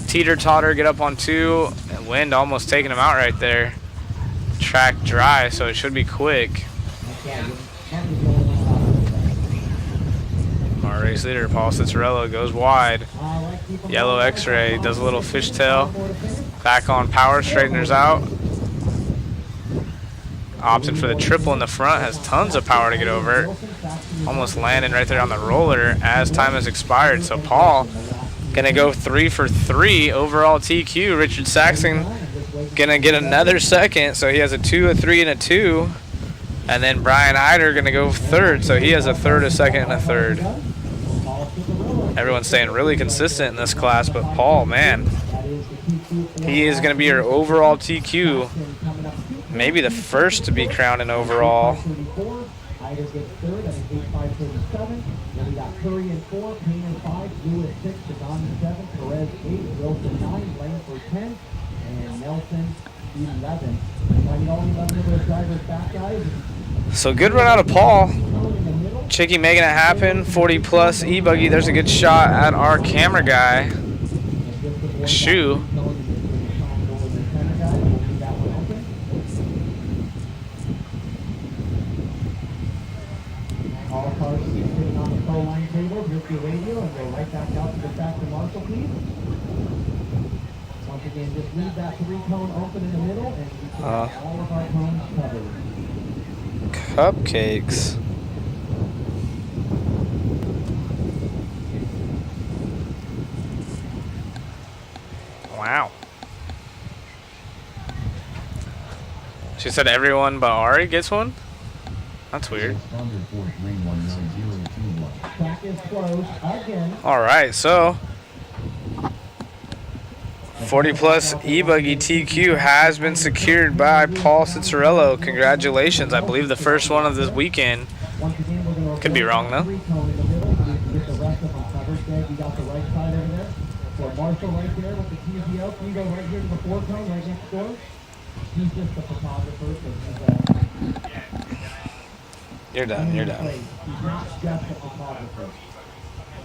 teeter-totter, get up on 2. And wind almost taking him out right there. Track dry, so it should be quick. Our race leader, Paul Cicerello, goes wide. Yellow X-ray, does a little fishtail. Back on power, straighteners out. Opting for the triple in the front, has tons of power to get over it. Almost landing right there on the roller as time has expired. So Paul gonna go 3 for 3 overall TQ. Richard Saxton gonna get another second, so he has a 2, a 3, and a 2. And then Brian Eider gonna go third, so he has a third, a second, and a third. Everyone's staying really consistent in this class, but Paul, man, he is gonna be your overall TQ. Maybe the first to be crowned in overall. So good run out of Paul. Chicky making it happen. 40 plus E-buggy. There's a good shot at our camera guy. Shoe. All cars sitting on the pro line table, here's your radio, and go right back out to the track to Marshall, please. Once again, just leave that 3-cone open in the middle, and we can have all of our cones covered. Cupcakes. Wow. She said everyone but Ari gets one? That's weird. All right, so 40 plus E-buggy TQ has been secured by Paul Cicerello. Congratulations. I believe the first one of this weekend. Could be wrong though. Marshall right there with the TVO. Can you go right here to the 4-cone right next door? He's just a photographer, so he's You're done. You're done. He's not just a photographer.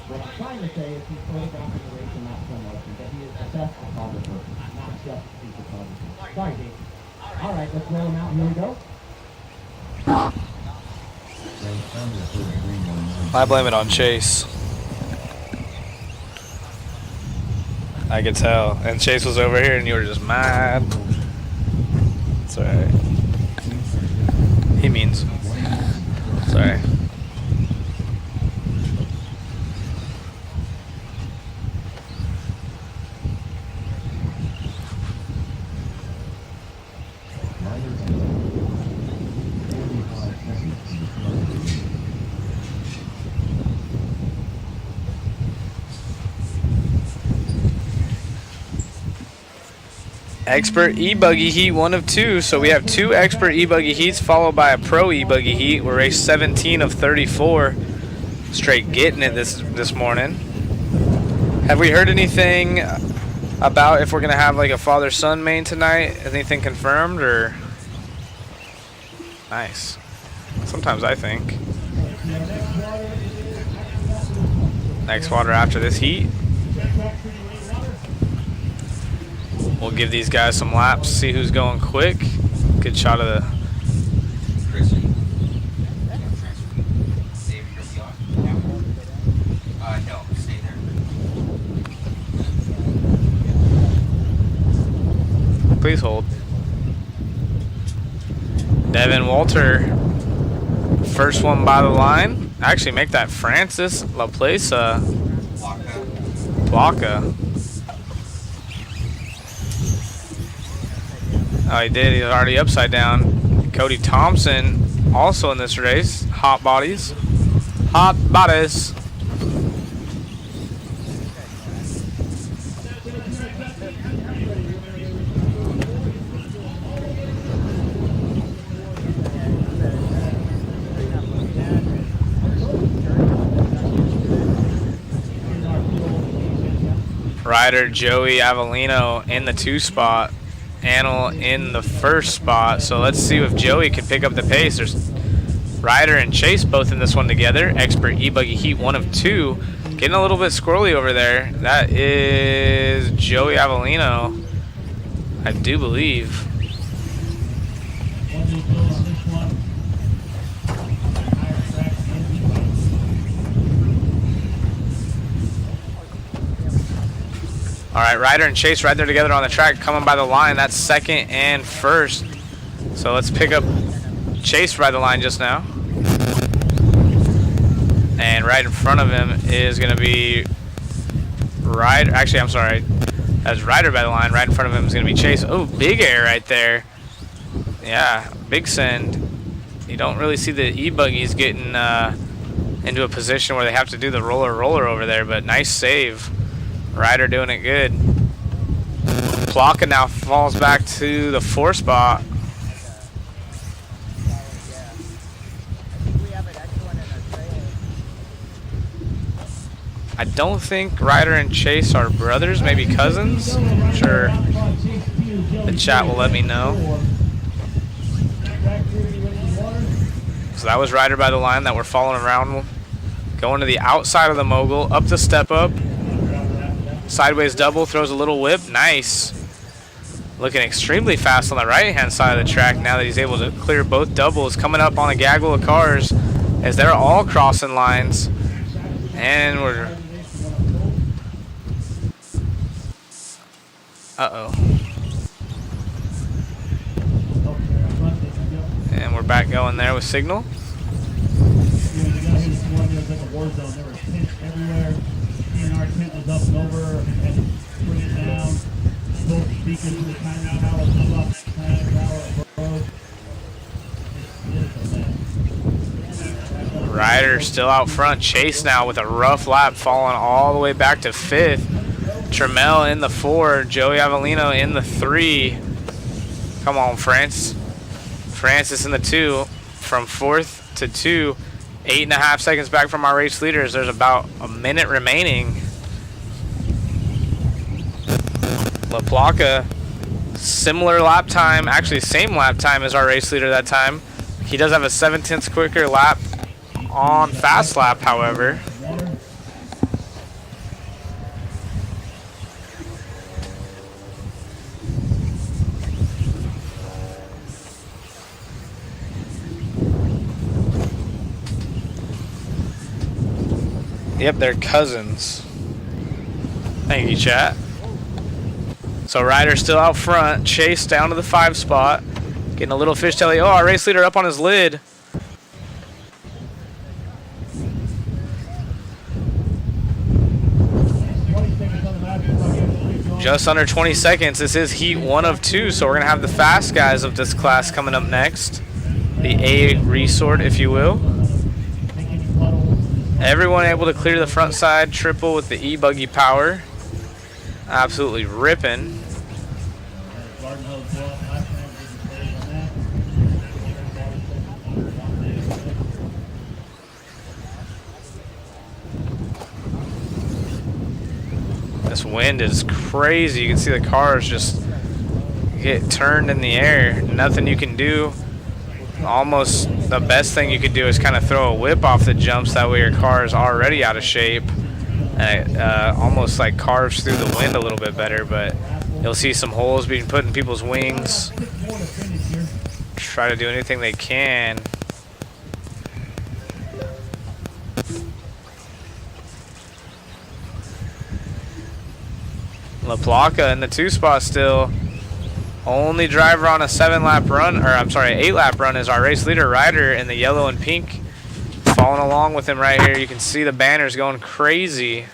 What I'm trying to say is he's photographing the race and not so much, that he is the best photographer, not just a photographer. Sorry, Dave. All right, let's roll him out. Here we go. I blame it on Chase. I could tell. And Chase was over here and you were just mad. It's alright. He means. Sorry. Expert E-buggy heat 1 of 2. So we have 2 expert E-buggy heats followed by a pro E-buggy heat. We're race 17 of 34. Straight getting it this morning. Have we heard anything about if we're gonna have like a father-son main tonight? Anything confirmed or? Nice. Sometimes I think. Next water after this heat. We'll give these guys some laps, see who's going quick. Good shot of the. Please hold. Devin Walter, first one by the line. Actually, make that Francis Laplace Plaka. Oh, he did. He's already upside down. Cody Thompson also in this race. Hot bodies. Hot bodies. Rider Joey Avellino in the 2 spot. Anil in the 1st spot. So let's see if Joey can pick up the pace. There's Ryder and Chase both in this one together. Expert E-buggy heat 1 of 2. Getting a little bit squirrely over there. That is Joey Avellino, I do believe. All right, Ryder and Chase right there together on the track, coming by the line. That's 2nd and 1st. So let's pick up Chase by the line just now. And right in front of him is going to be Ryder. Actually, I'm sorry. That's Ryder by the line. Right in front of him is going to be Chase. Oh, big air right there. Yeah, big send. You don't really see the E-buggies getting into a position where they have to do the roller over there, but nice save. Ryder doing it good. Plaka now falls back to the 4 spot. I don't think Ryder and Chase are brothers, maybe cousins. I'm sure the chat will let me know. So that was Ryder by the line that we're following around. Going to the outside of the mogul, up the step up. Sideways double, throws a little whip. Nice. Looking extremely fast on the right-hand side of the track now that he's able to clear both doubles. Coming up on a gaggle of cars as they're all crossing lines. And we're... Uh-oh. And we're back going there with signal. TNR tent was up and over and put it down. Both speakers to the timeout hour, Ryder still out front. Chase now with a rough lap, falling all the way back to 5th. Trammell in the 4. Joey Avellino in the 3. Come on, Francis in the 2. From 4th to 2. 8.5 seconds back from our race leaders. There's about a minute remaining. La Placa, similar lap time, actually same lap time as our race leader that time. He does have a 7/10 quicker lap on fast lap, however. Yep, they're cousins. Thank you, chat. So Ryder's still out front. Chase down to the 5 spot. Getting a little fishtail. Oh, our race leader up on his lid. Just under 20 seconds. This is heat 1 of 2, so we're going to have the fast guys of this class coming up next. The A resort, if you will. Everyone able to clear the front side triple with the E-buggy power. Absolutely ripping. garden hose blow-up. Last time we did the stage on that. This wind is crazy. You can see the cars just get turned in the air. Nothing you can do. Almost the best thing you could do is kind of throw a whip off the jumps. That way your car is already out of shape. And it almost like carves through the wind a little bit better. But you'll see some holes being put in people's wings. Try to do anything they can. La Placa in the 2 spot still. Only driver on a 7-lap run, or I'm sorry, 8-lap run is our race leader, Ryder, in the yellow and pink. Following along with him right here. You can see the banners going crazy.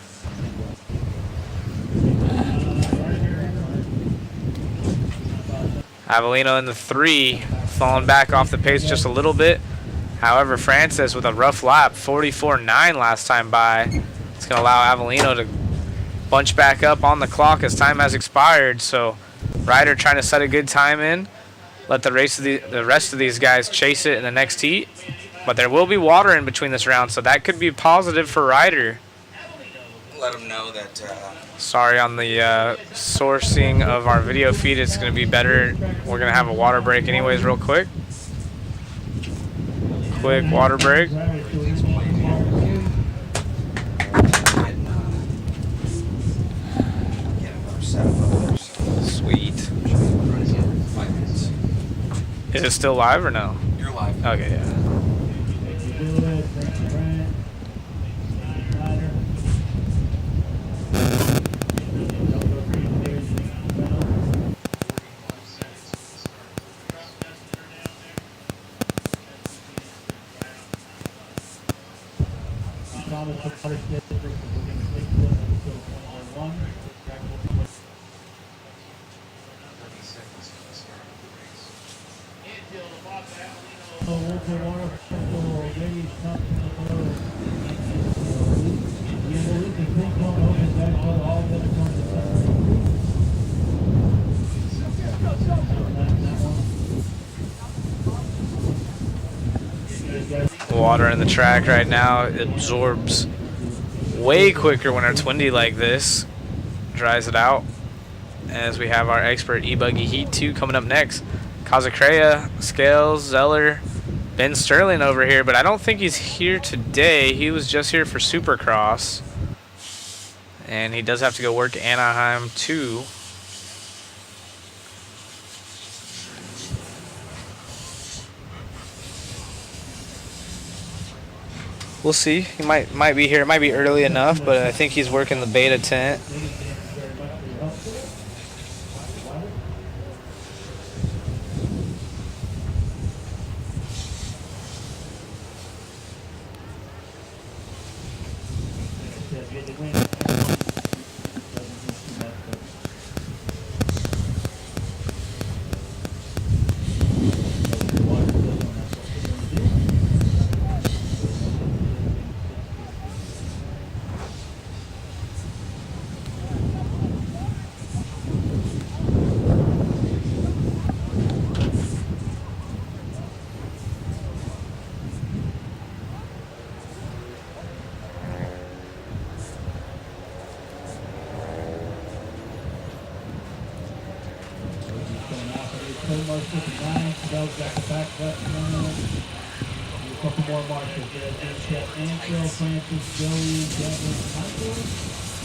Avellino in the 3, falling back off the pace just a little bit. However, Francis with a rough lap, 44.9 last time by. It's going to allow Avellino to bunch back up on the clock as time has expired. So Ryder trying to set a good time in, let the rest of these guys chase it in the next heat. But there will be water in between this round, so that could be positive for Ryder. Let them know that. Sorry on the sourcing of our video feed. It's going to be better. We're going to have a water break anyways real quick. Quick water break. Sweet. Is it still live or no? You're live. Okay, yeah. Water in the track right now, it absorbs way quicker when it's windy like this. Dries it out. As we have our expert E-buggy Heat 2 coming up next. Kazacrea, Scales, Zeller, Ben Sterling over here, but I don't think he's here today. He was just here for Supercross. And he does have to go work Anaheim too. We'll see. He might be here. It might be early enough, but I think he's working the beta tent.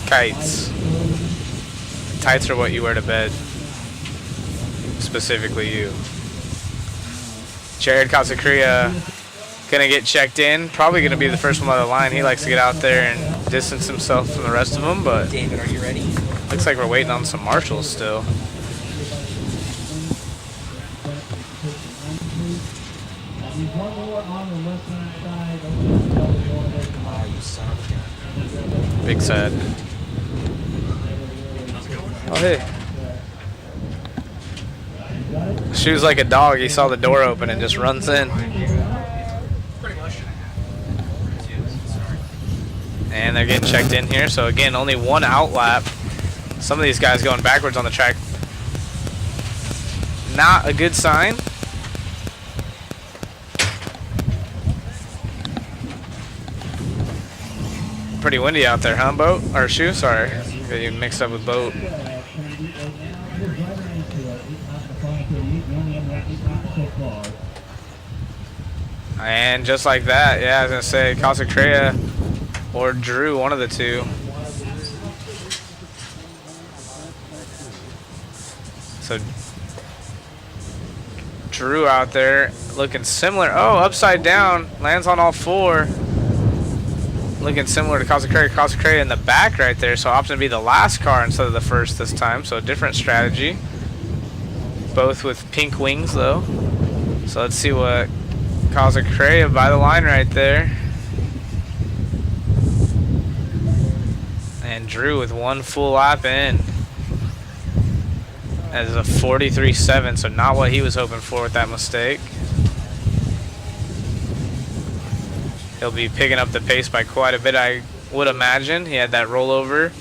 Kites. Tights are what you wear to bed. Specifically you. Jared Kazacrea gonna get checked in. Probably gonna be the first one on the line. He likes to get out there and distance himself from the rest of them, but David, are you ready? looks like we're waiting on some marshals still. Big sad. Oh, hey. Shoes like a dog. He saw the door open and just runs in. And they're getting checked in here. So, again, only one out lap. Some of these guys going backwards on the track. not a good sign. Pretty windy out there, huh, boat? Or shoe, sorry. Got you mixed up with boat. And just like that, yeah, I was gonna say Casacrea or Drew, one of the two. So Drew out there looking similar. Oh, upside down, lands on all four. Looking similar to Casacrea. Casacrea in the back right there, so opting to be the last car instead of the first this time. So a different strategy. Both with pink wings though. So let's see what Casacrea by the line right there. And Drew with one full lap in. That is a 43.7, so not what he was hoping for with that mistake. He'll be picking up the pace by quite a bit, I would imagine. He had that rollover.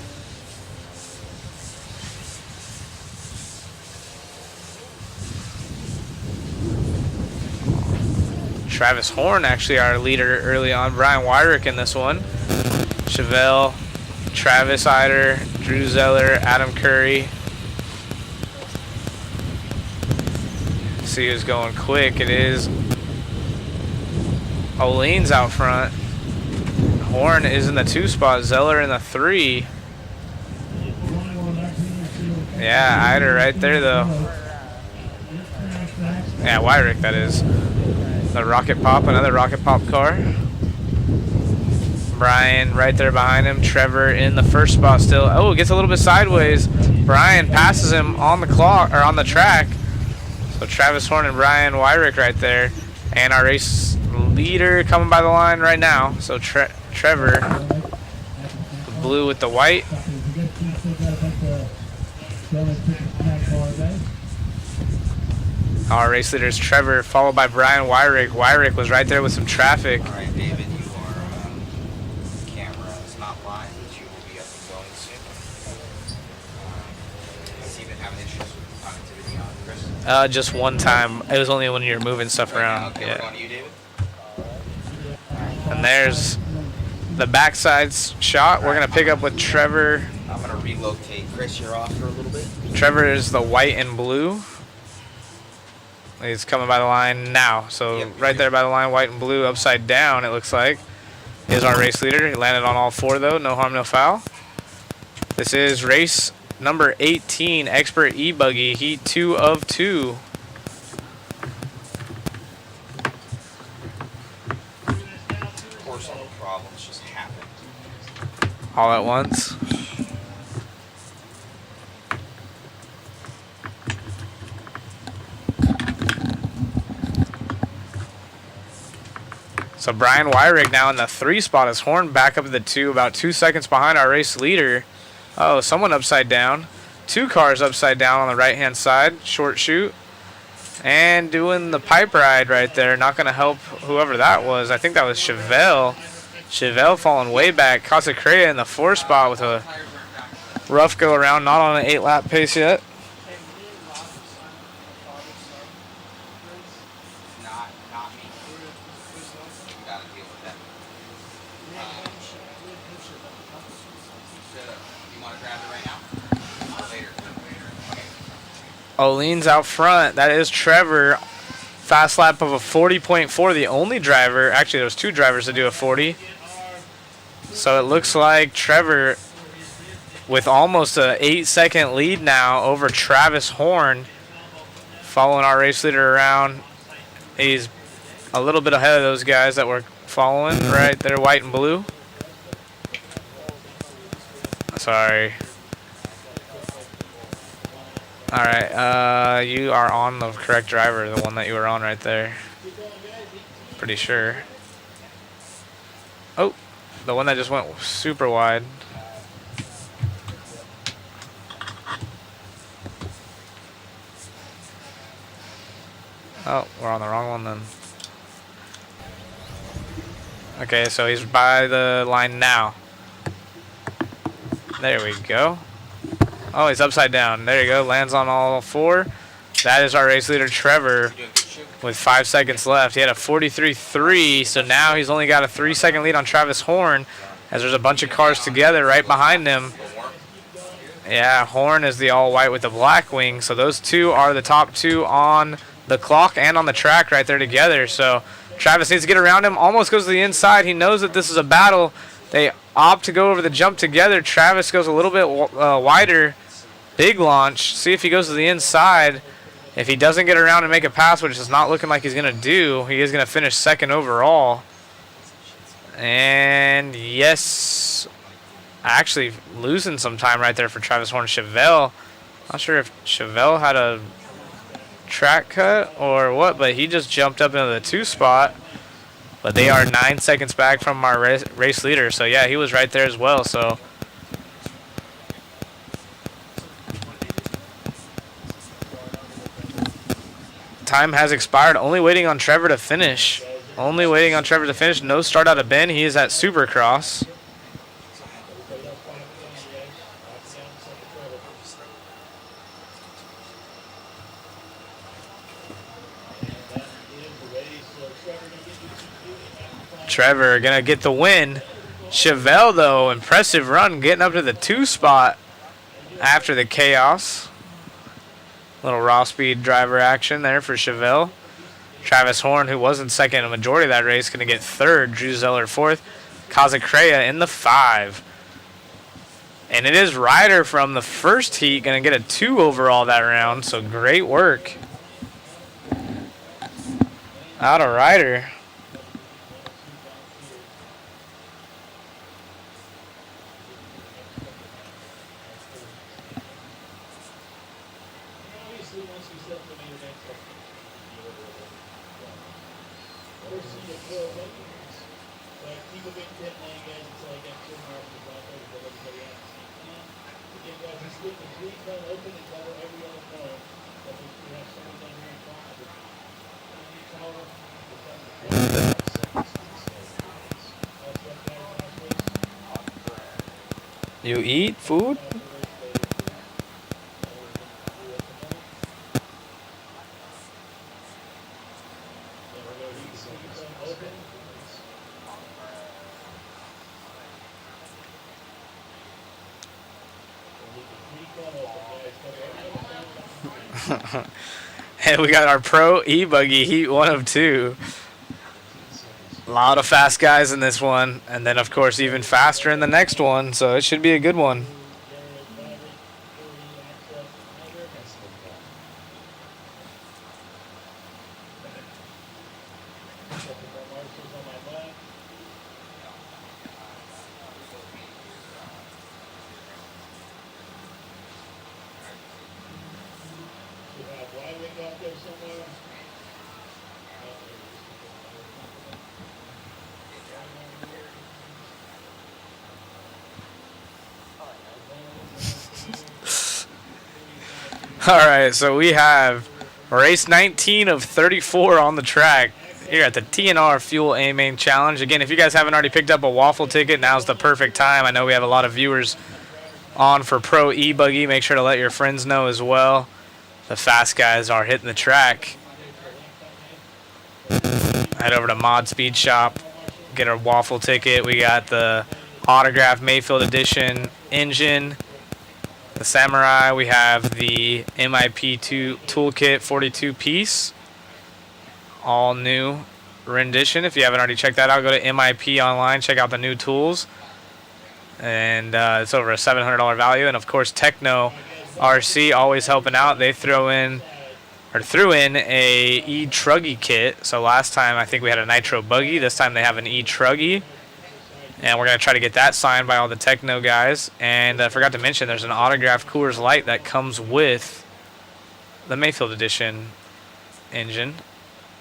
Travis Horn, actually our leader early on. Brian Wyrick in this one. Chevelle, Travis Eider, Drew Zeller, Adam Curry. See who's going quick. It is Olean's out front. Horn is in the 2 spot. Zeller in the 3. Yeah, Eider right there though. Yeah, Wyrick that is. The Rocket Pop, another Rocket Pop car. Brian right there behind him. Trevor in the 1st spot still. Oh, gets a little bit sideways. Brian passes him on the clock or on the track. So Travis Horn and Brian Wyrick right there. And our race leader coming by the line right now. So Trevor, the blue with the white. Our race leader is Trevor, followed by Brian Wyrick. Wyrick was right there with some traffic. All right, David, you are camera is not live, but you will be up and going soon. Has he been having issues with connectivity on Chris? Just one time. It was only when you were moving stuff around. Okay, yeah. we're going to you, David. And there's the backside shot. We're gonna pick up with Trevor. I'm gonna relocate. Chris, you're off for a little bit. Trevor is the white and blue. He's coming by the line now. So right there by the line, white and blue, upside down, it looks like, is our race leader. He landed on all 4 though, no harm, no foul. This is race number 18, Expert E-buggy, heat 2 of 2. Of course, all the problems just happen. All at once. So Brian Wyrick now in the 3 spot. His Horn back up to the 2, about 2 seconds behind our race leader. Oh, someone upside down. 2 cars upside down on the right-hand side. Short shoot. And doing the pipe ride right there. Not going to help whoever that was. I think that was Chevelle. Chevelle falling way back. Casacrea in the 4 spot with a rough go around. Not on an 8-lap pace yet. Olean's out front. That is Trevor. Fast lap of a 40.4. The only driver. Actually, there was 2 drivers to do a 40. So it looks like Trevor with almost a 8-second lead now over Travis Horn. Following our race leader around. He's a little bit ahead of those guys that were following right there, white and blue. Sorry. All right, you are on the correct driver, the one that you were on right there. Pretty sure. Oh, the one that just went super wide. Oh, we're on the wrong one then. Okay, so he's by the line now. There we go. Oh, he's upside down. There you go. Lands on all 4. That is our race leader, Trevor, with 5 seconds left. He had a 43.3, so now he's only got a 3-second lead on Travis Horn, as there's a bunch of cars together right behind him. Yeah, Horn is the all-white with the black wing, so those two are the top two on the clock and on the track right there together. So Travis needs to get around him, almost goes to the inside. He knows that this is a battle. They opt to go over the jump together. Travis goes a little bit wider. Big launch. See if he goes to the inside. If he doesn't get around and make a pass, which is not looking like he's going to do, he is going to finish second overall. And yes, actually losing some time right there for Travis Horn. Chevelle, not sure if Chevelle had a track cut or what, but he just jumped up into the 2 spot. But they are 9 seconds back from our race leader. So yeah, he was right there as well. So time has expired. Only waiting on Trevor to finish. Only waiting on Trevor to finish. No start out of Bend. He is at Supercross. Trevor gonna get the win. Chevelle though, impressive run, getting up to the 2 spot after the chaos. Little raw speed driver action there for Chevelle. Travis Horn, who was in second a majority of that race, gonna get 3rd. Drew Zeller 4th. Kazacrea in the 5. And it is Ryder from the first heat gonna get a 2 overall that round. So great work out of Ryder. You eat food? And we got our pro E-buggy heat 1 of 2. A lot of fast guys in this one, and then of course even faster in the next one, so it should be a good one. All right, so we have race 19 of 34 on the track here at the TNR Fuel A-Main Challenge. Again, if you guys haven't already picked up a waffle ticket, now's the perfect time. I know we have a lot of viewers on for Pro E-Buggy. Make sure to let your friends know as well. The fast guys are hitting the track. Head over to Mod Speed Shop, get a waffle ticket. We got the autographed Mayfield Edition engine. The Samurai, we have the MIP2 Toolkit 42-piece. All new rendition. If you haven't already checked that out, go to MIP online, check out the new tools. And it's over a $700 value. And of course, Techno RC always helping out. They threw in a E-truggy kit. So last time I think we had a nitro buggy. This time they have an E-truggy. And we're going to try to get that signed by all the Techno guys. And I forgot to mention, there's an autographed Coors Light that comes with the Mayfield Edition engine.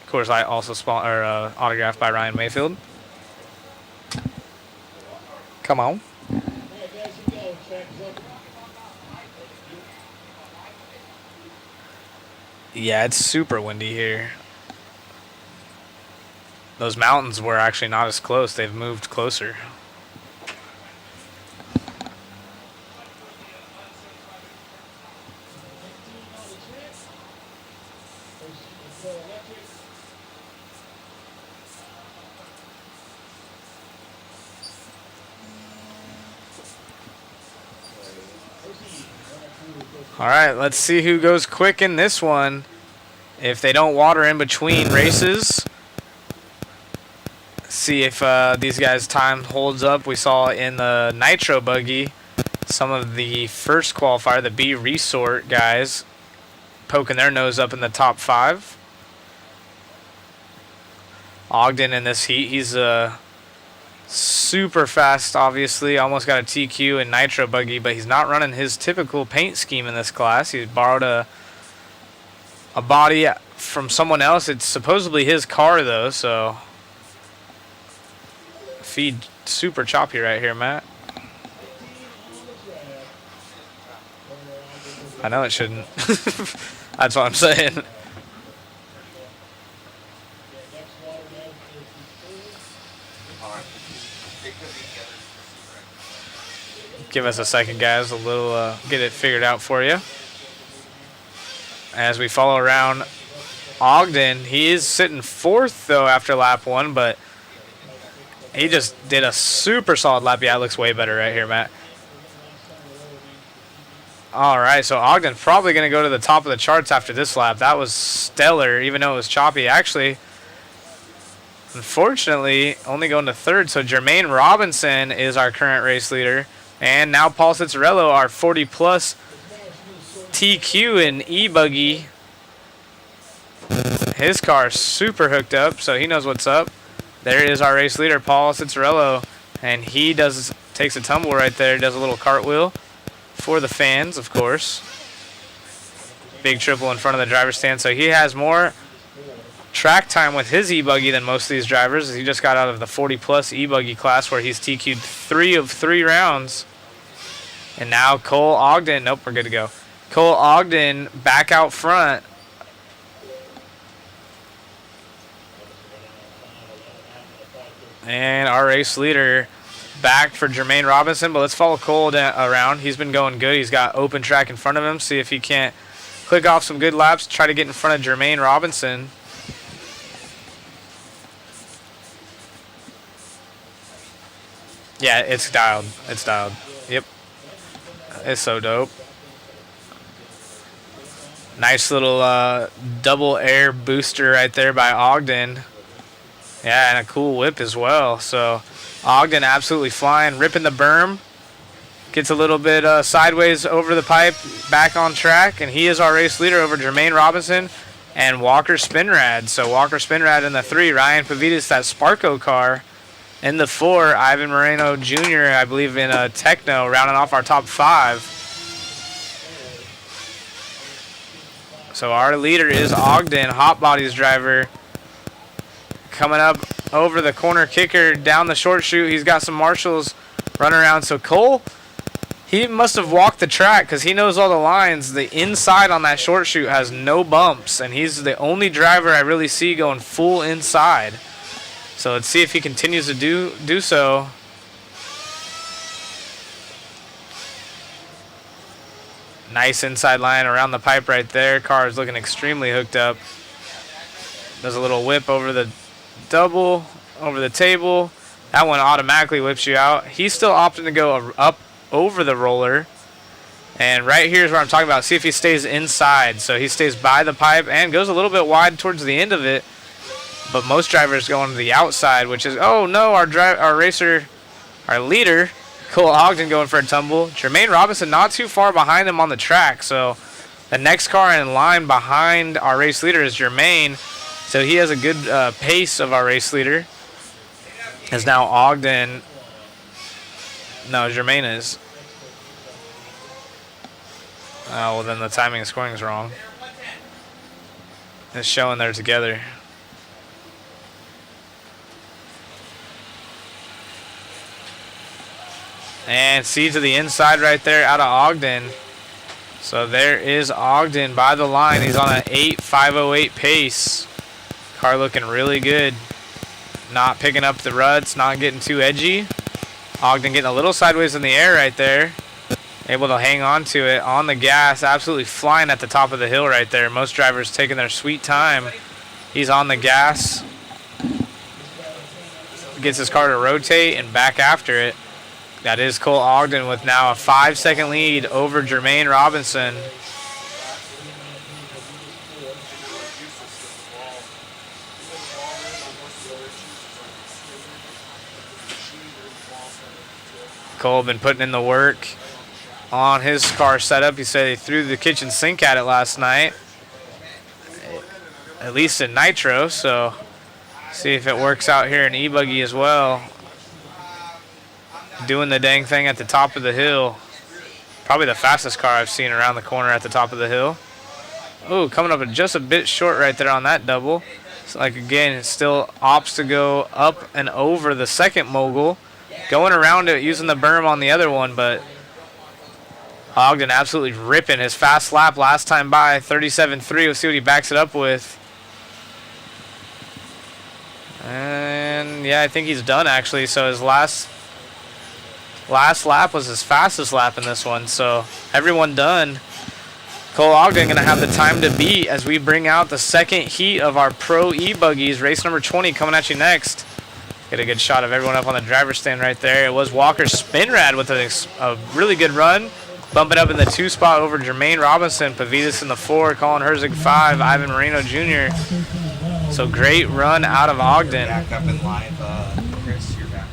Coors Light also autographed by Ryan Mayfield. Come on. Yeah, it's super windy here. Those mountains were actually not as close. They've moved closer. All right, let's see who goes quick in this one. If they don't water in between races. See if these guys' time holds up. We saw in the Nitro buggy some of the first qualifier, the B Resort guys, poking their nose up in the top 5. Ogden in this heat, he's super fast, obviously. Almost got a TQ in Nitro buggy, but he's not running his typical paint scheme in this class. He borrowed a body from someone else. It's supposedly his car, though, so feed super choppy right here, Matt. I know it shouldn't. That's what I'm saying. Give us a second, guys. A little get it figured out for you. As we follow around Ogden, he is sitting 4th though after lap 1, but he just did a super solid lap. Yeah, it looks way better right here, Matt. All right, so Ogden's probably going to go to the top of the charts after this lap. That was stellar, even though it was choppy. Actually, unfortunately, only going to 3rd. So Jermaine Robinson is our current race leader. And now Paul Cicerello, our 40-plus TQ in E-buggy. His car is super hooked up, so he knows what's up. There is our race leader, Paul Cicerello. And he takes a tumble right there, does a little cartwheel for the fans, of course. Big triple in front of the driver's stand. So he has more track time with his E-buggy than most of these drivers. He just got out of the 40-plus E-buggy class where he's TQ'd 3 of 3 rounds. And now Cole Ogden. Nope, we're good to go. Cole Ogden back out front. And our race leader back for Jermaine Robinson. But let's follow Cole around. He's been going good. He's got open track in front of him. See if he can't click off some good laps. Try to get in front of Jermaine Robinson. Yeah, it's dialed. It's dialed. Yep. It's so dope. Nice little double air booster right there by Ogden. Yeah, and a cool whip as well. So Ogden absolutely flying, ripping the berm. Gets a little bit sideways over the pipe, back on track, and he is our race leader over Jermaine Robinson and Walker Spinrad. So Walker Spinrad in the 3, Ryan Pavitas, that Sparko car. In the 4, Ivan Moreno Jr., I believe, in a Techno, rounding off our top 5. So our leader is Ogden, Hot Bodies driver. Coming up over the corner kicker, down the short chute. He's got some marshals running around. So Cole, he must have walked the track because he knows all the lines. The inside on that short chute has no bumps, and he's the only driver I really see going full inside. So let's see if he continues to do so. Nice inside line around the pipe right there. Car is looking extremely hooked up. Does a little whip over the double, over the table. That one automatically whips you out. He's still opting to go up over the roller. And right here is where I'm talking about. See if he stays inside. So he stays by the pipe and goes a little bit wide towards the end of it. But most drivers go on to the outside, which is, oh no, our leader, Cole Ogden, going for a tumble. Jermaine Robinson not too far behind him on the track. So the next car in line behind our race leader is Jermaine. So he has a good pace of our race leader. As now Ogden, no, Jermaine is. Oh, well then the timing and scoring is wrong. It's showing they're together. And see to the inside right there out of Ogden. So there is Ogden by the line. He's on an 8.508 pace. Car looking really good. Not picking up the ruts, not getting too edgy. Ogden getting a little sideways in the air right there. Able to hang on to it on the gas, absolutely flying at the top of the hill right there. Most drivers taking their sweet time. He's on the gas. Gets his car to rotate and back after it. That is Cole Ogden with now a 5-second lead over Jermaine Robinson. Cole been putting in the work on his car setup. He said he threw the kitchen sink at it last night, at least in nitro, so see if it works out here in E-buggy as well. Doing the dang thing at the top of the hill. Probably the fastest car I've seen around the corner at the top of the hill. Oh, coming up just a bit short right there on that double. So like again, it still opts to go up and over the second mogul. Going around it using the berm on the other one, but Ogden absolutely ripping his fast lap last time by, 37.3. We'll see what he backs it up with. And yeah, I think he's done actually. So his last lap was his fastest lap in this one. So everyone done. Cole Ogden gonna have the time to beat as we bring out the second heat of our Pro E-buggies. Race number 20 coming at you next. Get a good shot of everyone up on the driver's stand right there. It was Walker Spinrad with a really good run. Bumping up in the 2 spot over Jermaine Robinson. Pavitas in the 4, Colin Herzig 5, Ivan Marino Jr. So great run out of Ogden. Back up in live, Chris, you're back.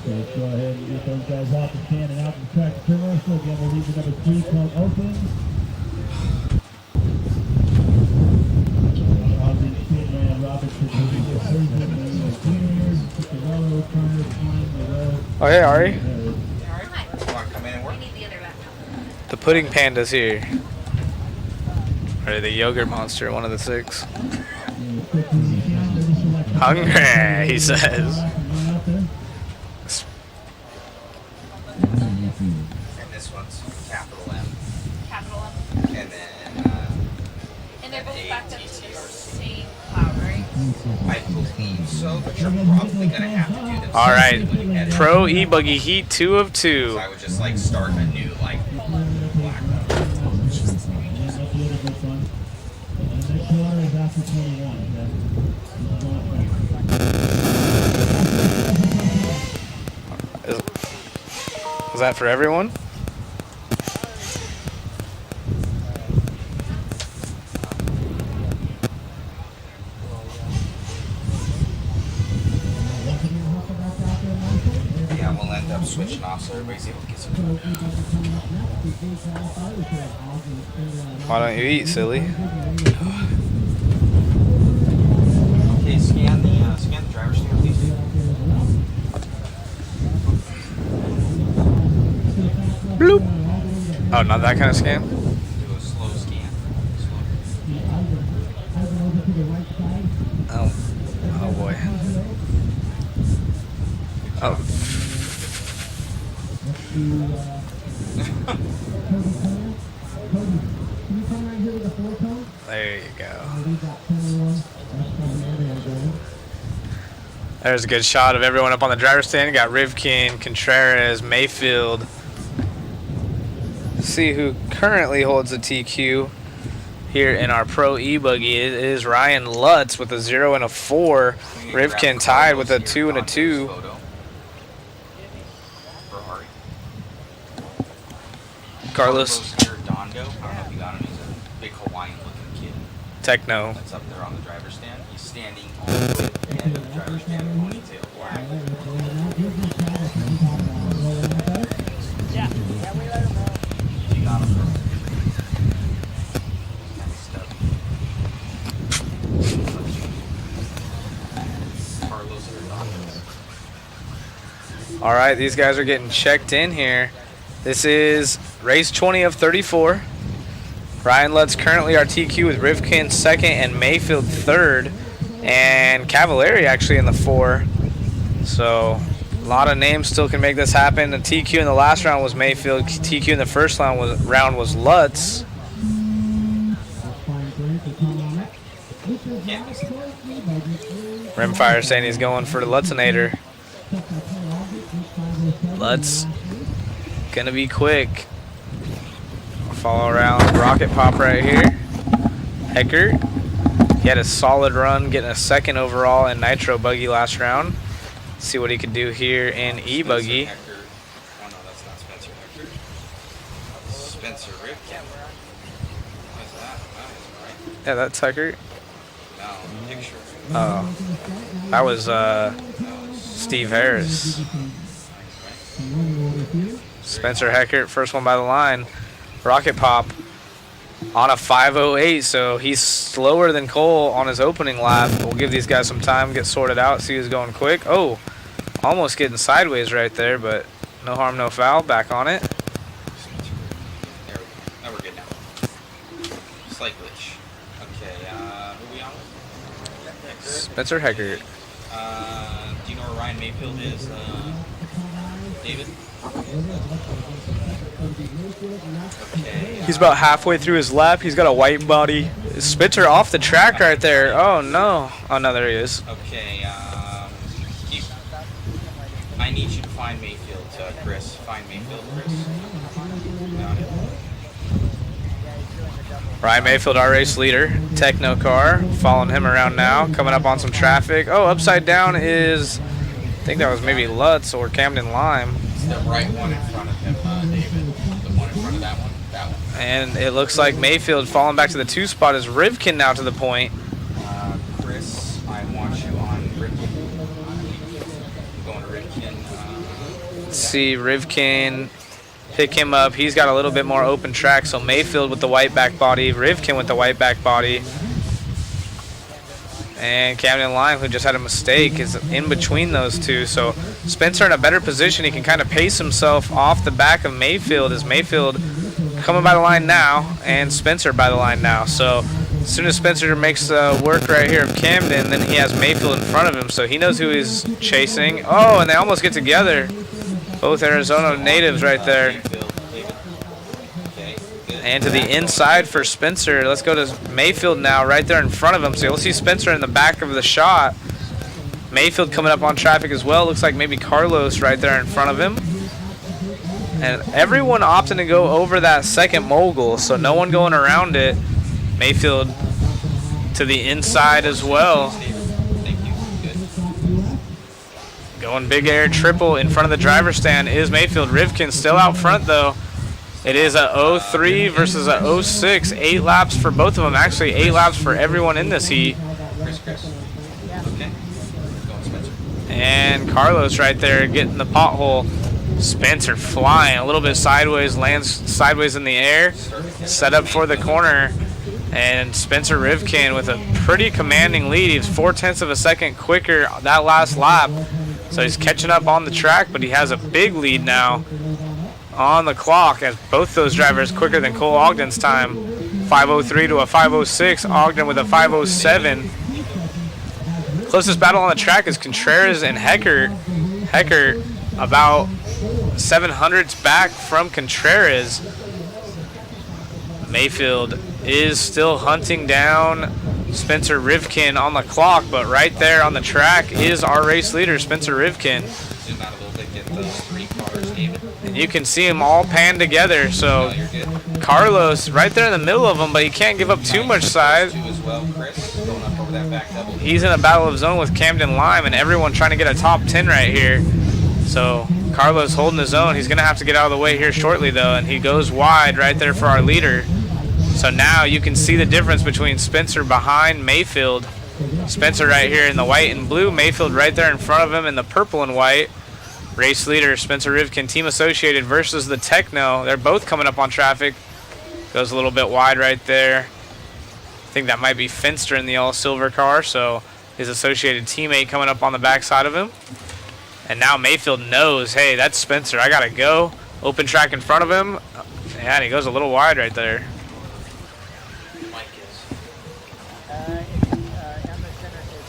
Let's go ahead and get those guys off the stand and out the track commercial. Again, we'll leave the number 3 called open. Oh, hey, Ari. Want to come in and work? The pudding panda's here. Or the yogurt monster, one of the 6. Hungry, he says. And this one's capital M. Capital M. And then, And they're both backed up to the same cloud, right? I believe so, but you're probably going to have to do this. All right, Pro E-buggy heat 2 of 2. So I would just like start a new like black. Is that for everyone? Yeah, we'll end up switching off so everybody's able to get some food. Why don't you eat, silly? Okay, scan the driver's stand, please. Bloop. Oh, not that kind of scan? Do a slow scan. Oh. Oh boy. Oh. There you go. There's a good shot of everyone up on the driver's stand. You got Rivkin, Contreras, Mayfield. See who currently holds the TQ here in our Pro E-buggy. It is Ryan Lutz with a 0 and a 4. Rivkin tied with a 2 and a 2. Carlos. Dondo. I don't know if you got him. He's a big Hawaiian-looking kid. Techno. That's up there on the driver's stand. He's standing on the end of the driver's stand, ponytail black. Yeah. Yeah, we let him know. You got him. Carlos Hernandez. All right, these guys are getting checked in here. This is race 20 of 34. Ryan Lutz currently our TQ with Rivkin 2nd and Mayfield 3rd. And Cavallari actually in the 4. So a lot of names still can make this happen. The TQ in the last round was Mayfield. TQ in the first round was Lutz. Can't miss it. Rimfire saying he's going for the Lutzinator. Lutz gonna be quick. Follow around Rocket Pop right here. Heckert, he had a solid run, getting a 2nd overall in Nitro Buggy last round. See what he could do here in E-buggy. Oh no, that's not Spencer Heckert. Spencer Ripken. What is that? That is right. Yeah, that's Heckert. No, picture. Oh, that was Steve Harris. Spencer Heckert, first one by the line. Rocket Pop on a 5:08, so he's slower than Cole on his opening lap. We'll give these guys some time, get sorted out, see who's going quick. Oh, almost getting sideways right there, but no harm, no foul. Back on it. There we go. Now we're good now. Slight glitch. Okay, who we on with? Spencer Heckert. Do you know where Ryan Mayfield is, David? Okay. He's about halfway through his lap. He's got a white body. Spencer off the track right there. Oh, no. Oh, no, there he is. Okay, I need you to find Mayfield, Chris. Find Mayfield, Chris. Got it. Ryan Mayfield, our race leader. Techno car. Following him around now. Coming up on some traffic. Oh, upside down is, I think that was maybe Lutz or Camden Lime. It's the right one in front of him, David. The one in front of that one. That one. And it looks like Mayfield falling back to the 2 spot is Rivkin now to the point. Chris, I want you on Rivkin. Going to Rivkin. Let's see, Rivkin, pick him up. He's got a little bit more open track, so Mayfield with the white back body, Rivkin with the white back body. And Camden Lime, who just had a mistake, is in between those two. So Spencer in a better position. He can kind of pace himself off the back of Mayfield, as Mayfield coming by the line now and Spencer by the line now. So as soon as Spencer makes work right here of Camden, then he has Mayfield in front of him. So he knows who he's chasing. Oh, and they almost get together. Both Arizona natives right there. And to the inside for Spencer. Let's go to Mayfield now, right there in front of him. So you'll see Spencer in the back of the shot. Mayfield coming up on traffic as well. Looks like maybe Carlos right there in front of him. And everyone opting to go over that second mogul, so no one going around it. Mayfield to the inside as well. Going big air triple in front of the driver's stand is Mayfield. Rivkin still out front though. It is a 03 versus a 06. 8 laps for both of them. Actually, 8 laps for everyone in this heat. And Carlos right there getting the pothole. Spencer flying a little bit sideways, lands sideways in the air. Set up for the corner. And Spencer Rivkin with a pretty commanding lead. He was 0.4 of a second quicker that last lap. So he's catching up on the track, but he has a big lead now on the clock, as both those drivers quicker than Cole Ogden's time. 5:03 to a 5:06. Ogden with a 5:07. Closest battle on the track is Contreras and Heckert. Heckert about 700ths back from Contreras. Mayfield is still hunting down Spencer Rivkin on the clock, but right there on the track is our race leader, Spencer Rivkin. Zoom out a little bit, get those 3 cars, David. And you can see them all pan together. So Carlos right there in the middle of them, but he can't give up too much side. He's in a battle of zone with Camden Lime, and everyone trying to get a top 10 right here. So Carlos holding his own. He's going to have to get out of the way here shortly, though, and he goes wide right there for our leader. So now you can see the difference between Spencer behind Mayfield. Spencer right here in the white and blue. Mayfield right there in front of him in the purple and white. Race leader Spencer Rivkin, Team Associated versus the Techno. They're both coming up on traffic. Goes a little bit wide right there. I think that might be Finster in the all-silver car, so his Associated teammate coming up on the backside of him. And now Mayfield knows, hey, that's Spencer. I got to go. Open track in front of him. Yeah, and he goes a little wide right there.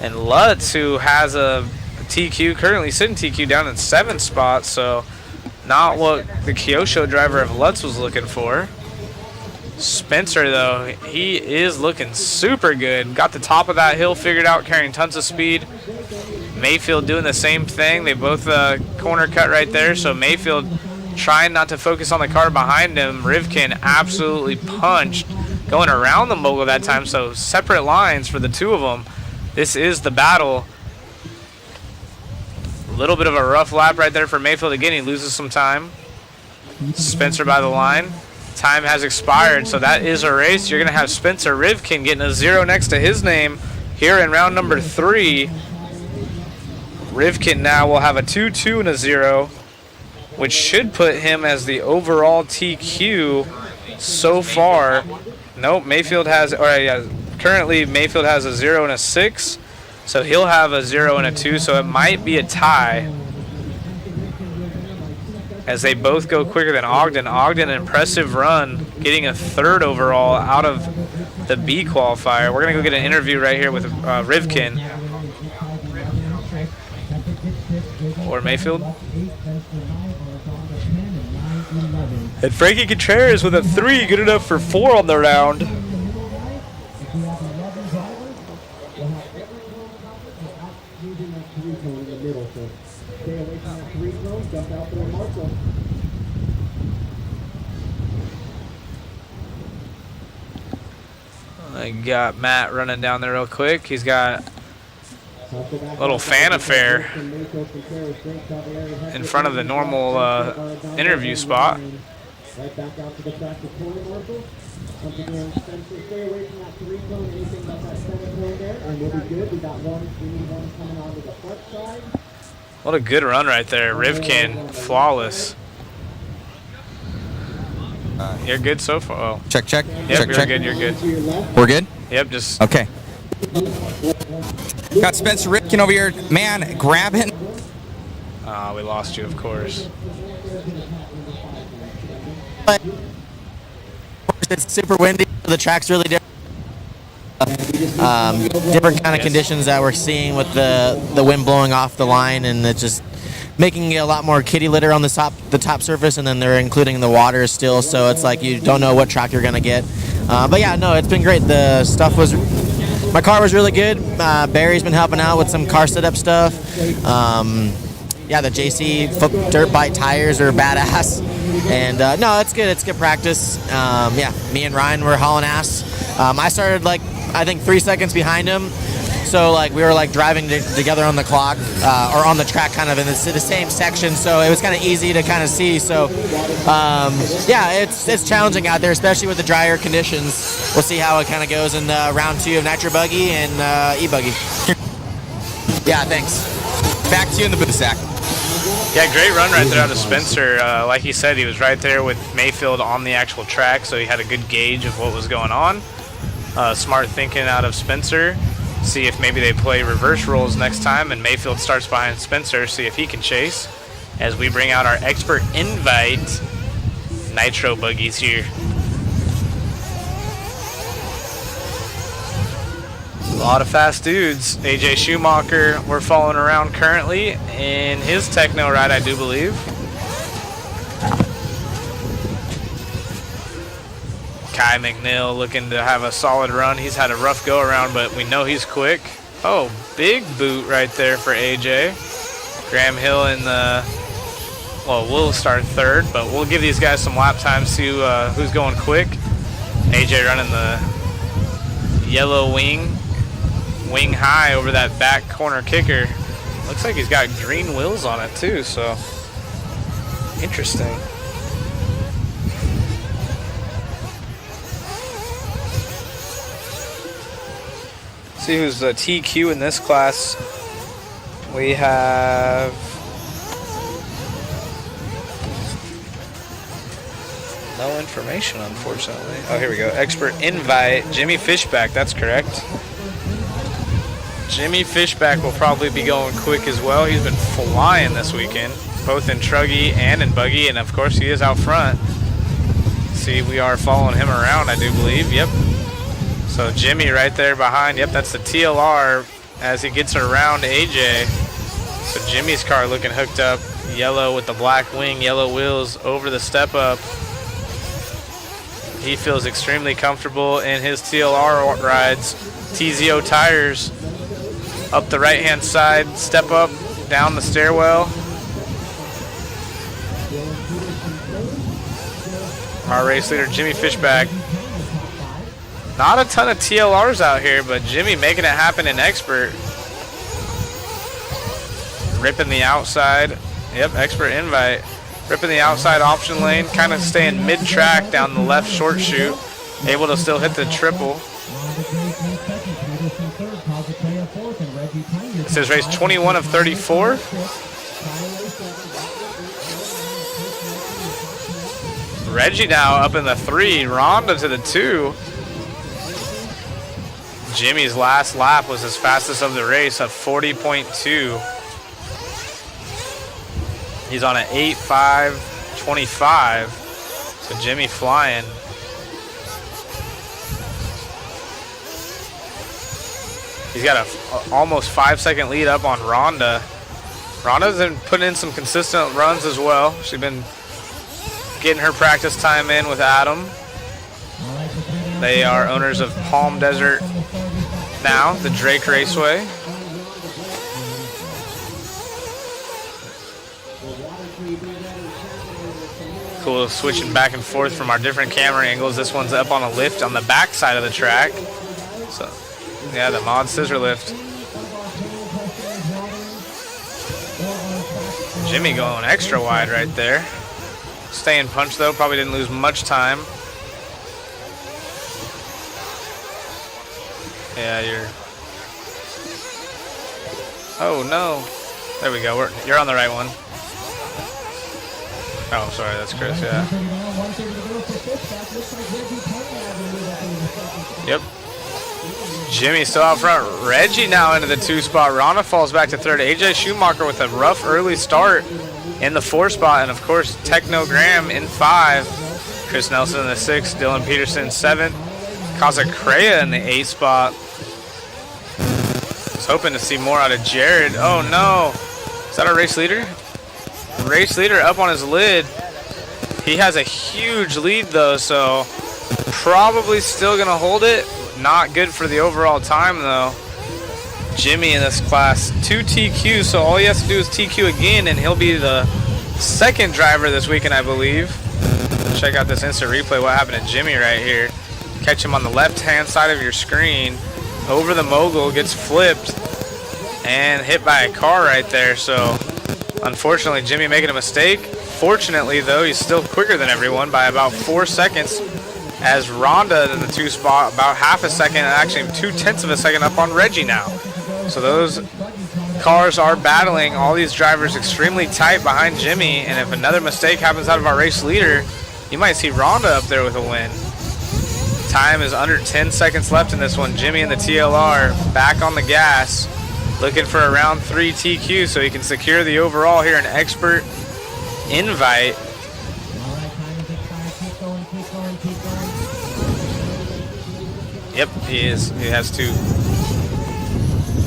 And Lutz, who has a TQ, currently sitting TQ down in 7th spot, so not what the Kyosho driver of Lutz was looking for. Spencer, though, he is looking super good. Got the top of that hill figured out, carrying tons of speed. Mayfield doing the same thing. They both corner cut right there, so Mayfield trying not to focus on the car behind him. Rivkin absolutely punched, going around the mogul that time, so separate lines for the two of them. This is the battle. A little bit of a rough lap right there for Mayfield. Again, he loses some time. Spencer by the line. Time has expired, so that is a race. You're going to have Spencer Rivkin getting a 0 next to his name here in round number 3. Rivkin now will have a 2-2 and a 0, which should put him as the overall TQ so far. Nope, Mayfield has, currently Mayfield has a 0 and a 6, so he'll have a 0 and a 2, so it might be a tie as they both go quicker than Ogden. Ogden, an impressive run, getting a 3rd overall out of the B qualifier. We're going to go get an interview right here with Rivkin. Or Mayfield. And Frankie Contreras with a 3, good enough for 4 on the round. I got Matt running down there real quick. He's got a little fan affair in front of the normal interview spot. Right back out to the track to corner marshal. Once again, Spencer, stay away from that 3-cone, anything but that 7-cone there, and we'll be good. We need one coming onto the front side. What a good run right there. Rivkin, flawless. You're good so far. Oh. Check. Yep, check. You're good. We're good? Yep, just. Okay. Got Spencer Rivkin over here. Man, grabbing. We lost you, of course. It's super windy. The track's really different. Different kind of conditions that we're seeing with the wind blowing off the line, and it's just making it a lot more kitty litter on the top surface, and then they're including the water still, so it's like you don't know what track you're gonna get. But yeah, no, it's been great. My car was really good. Barry's been helping out with some car setup stuff. Yeah, the JC dirt bike tires are badass. And no, it's good. It's good practice. Yeah, me and Ryan were hauling ass. I started I think 3 seconds behind him. So we were driving together on the clock or on the track, kind of in the same section. So it was kind of easy to kind of see. So yeah, it's challenging out there, especially with the drier conditions. We'll see how it kind of goes in round 2 of Nitro Buggy and E-buggy. Yeah, thanks. Back to you in the booth, Zach. Yeah, great run right there out of Spencer. Like he said, he was right there with Mayfield on the actual track, so he had a good gauge of what was going on. Smart thinking out of Spencer. See if maybe they play reverse roles next time, and Mayfield starts behind Spencer, see if he can chase. As we bring out our expert invite Nitro buggies here. A lot of fast dudes. AJ Schumacher, we're following around currently in his Techno ride, I do believe. Kai McNeil looking to have a solid run. He's had a rough go around, but we know he's quick. Oh, big boot right there for AJ. Graham Hill in the, well, we'll start 3rd, but we'll give these guys some lap time, see who's going quick. AJ running the yellow wing high over that back corner kicker. Looks like he's got green wheels on it too, so interesting. See who's the TQ in this class. We have no information, unfortunately. Oh, here we go. Expert invite, Jimmy Fishback, that's correct. Jimmy Fishback will probably be going quick as well. He's been flying this weekend, both in truggy and in buggy, and of course he is out front. See, we are following him around, I do believe. Yep. So Jimmy right there behind. Yep, that's the TLR as he gets around AJ. So Jimmy's car looking hooked up. Yellow with the black wing, yellow wheels over the step up. He feels extremely comfortable in his TLR rides. TZO tires up the right-hand side, step up, down the stairwell. Our race leader, Jimmy Fishback. Not a ton of TLRs out here, but Jimmy making it happen in expert. Ripping the outside. Yep, expert invite. Ripping the outside option lane, kind of staying mid-track down the left short chute. Able to still hit the triple. It says race 21 of 34. Reggie now up in the 3, Rhonda to the 2. Jimmy's last lap was his fastest of the race at 40.2. He's on an 8.5.25. So Jimmy flying. He's got a almost 5-second lead up on Rhonda. Rhonda's been putting in some consistent runs as well. She's been getting her practice time in with Adam. They are owners of Palm Desert now, the Drake Raceway. Cool, switching back and forth from our different camera angles. This one's up on a lift on the back side of the track. So, yeah, the mod scissor lift. Jimmy going extra wide right there. Staying punch though, probably didn't lose much time. Yeah, oh no. There we go, you're on the right one. Oh, sorry, that's Chris, yeah. Yep. Jimmy still out front. Reggie now into the 2 spot. Rana falls back to 3rd. AJ Schumacher with a rough early start in the 4 spot. And, of course, Techno Graham in 5. Chris Nelson in the 6. Dylan Peterson 7th. Casacrea in the 8 spot. Was hoping to see more out of Jared. Oh, no. Is that our race leader? Race leader up on his lid. He has a huge lead though, so probably still gonna hold it. Not good for the overall time though. Jimmy in this class, 2 TQs, so all he has to do is TQ again and he'll be the 2nd driver this weekend, I believe. Check out this instant replay, what happened to Jimmy right here. Catch him on the left-hand side of your screen. Over the mogul, gets flipped and hit by a car right there, so unfortunately, Jimmy making a mistake. Fortunately, though, he's still quicker than everyone by about 4 seconds. As Rhonda in the 2 spot, about half a second, actually 0.2 of a second up on Reggie now. So those cars are battling all these drivers extremely tight behind Jimmy. And if another mistake happens out of our race leader, you might see Rhonda up there with a win. Time is under 10 seconds left in this one. Jimmy in the TLR back on the gas. Looking for a round 3 TQ so he can secure the overall here in expert invite. Yep, he is. He has 2.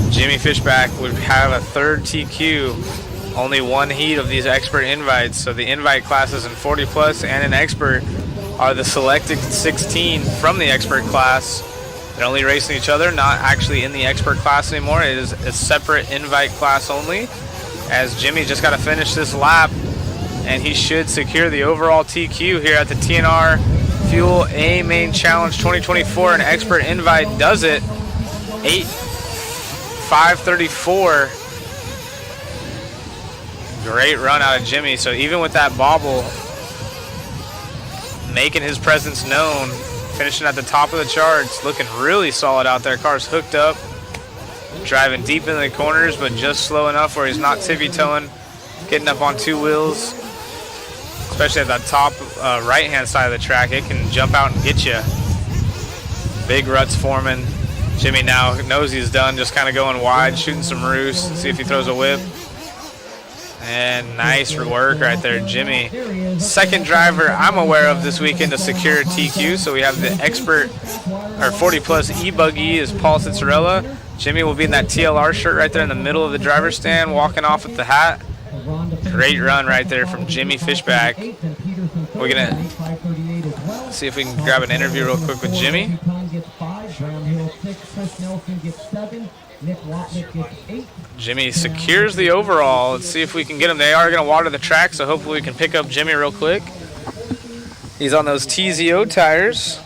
Jimmy Fishback would have a 3rd TQ. Only 1 heat of these expert invites. So the invite classes in 40 plus and in expert are the selected 16 from the expert class. They're only racing each other, not actually in the expert class anymore. It is a separate invite class only. As Jimmy just got to finish this lap, and he should secure the overall TQ here at the TNR Fuel A Main Challenge 2024. An expert invite does it. 8.534. Great run out of Jimmy. So even with that bobble, making his presence known. Finishing at the top of the charts, looking really solid out there. Car's hooked up, driving deep into the corners, but just slow enough where he's not tippy-toeing, getting up on 2 wheels. Especially at the top right-hand side of the track, it can jump out and get you. Big ruts forming. Jimmy now knows he's done, just kind of going wide, shooting some roost, see if he throws a whip. And nice work right there, Jimmy. 2nd driver I'm aware of this weekend to secure a TQ. So we have the expert, or 40 plus E-buggy is Paul Cicerella. Jimmy will be in that TLR shirt right there in the middle of the driver's stand, walking off with the hat. Great run right there from Jimmy Fishback. We're gonna See if we can grab an interview real quick with Jimmy. Jimmy secures the overall. Let's see if we can get him. They are going to water the track, so hopefully we can pick up Jimmy real quick. He's on those TZO tires.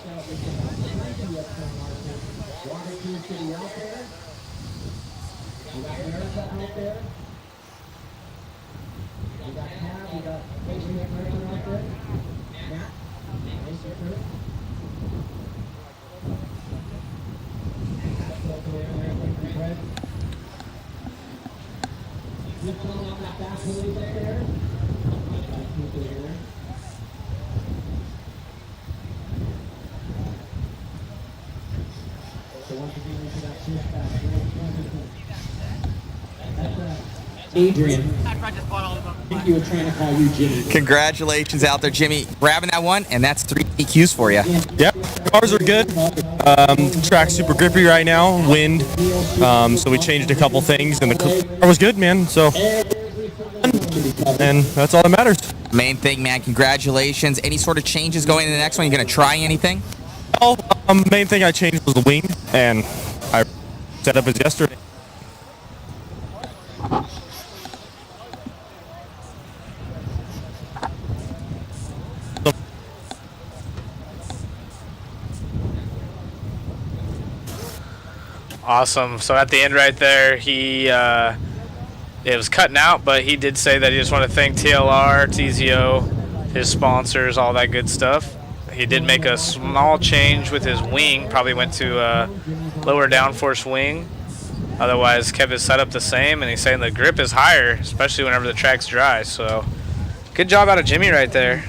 Adrian, I think you were trying to call you Jimmy. Congratulations out there, Jimmy. Grabbing that one, and that's 3 EQs for you. Yep, cars are good. Track's super grippy right now, wind. So we changed a couple things, and the car was good, man. So, and that's all that matters. Main thing, man. Congratulations. Any sort of changes going into the next one? You gonna try anything? Oh, main thing I changed was the wing, and I set up as yesterday. Awesome. So at the end right there, he it was cutting out, but he did say that he just want to thank TLR, TZO, his sponsors, all that good stuff. He did make a small change with his wing, probably went to lower downforce wing. Otherwise, kept his setup the same, and he's saying the grip is higher, especially whenever the track's dry. So good job out of Jimmy right there.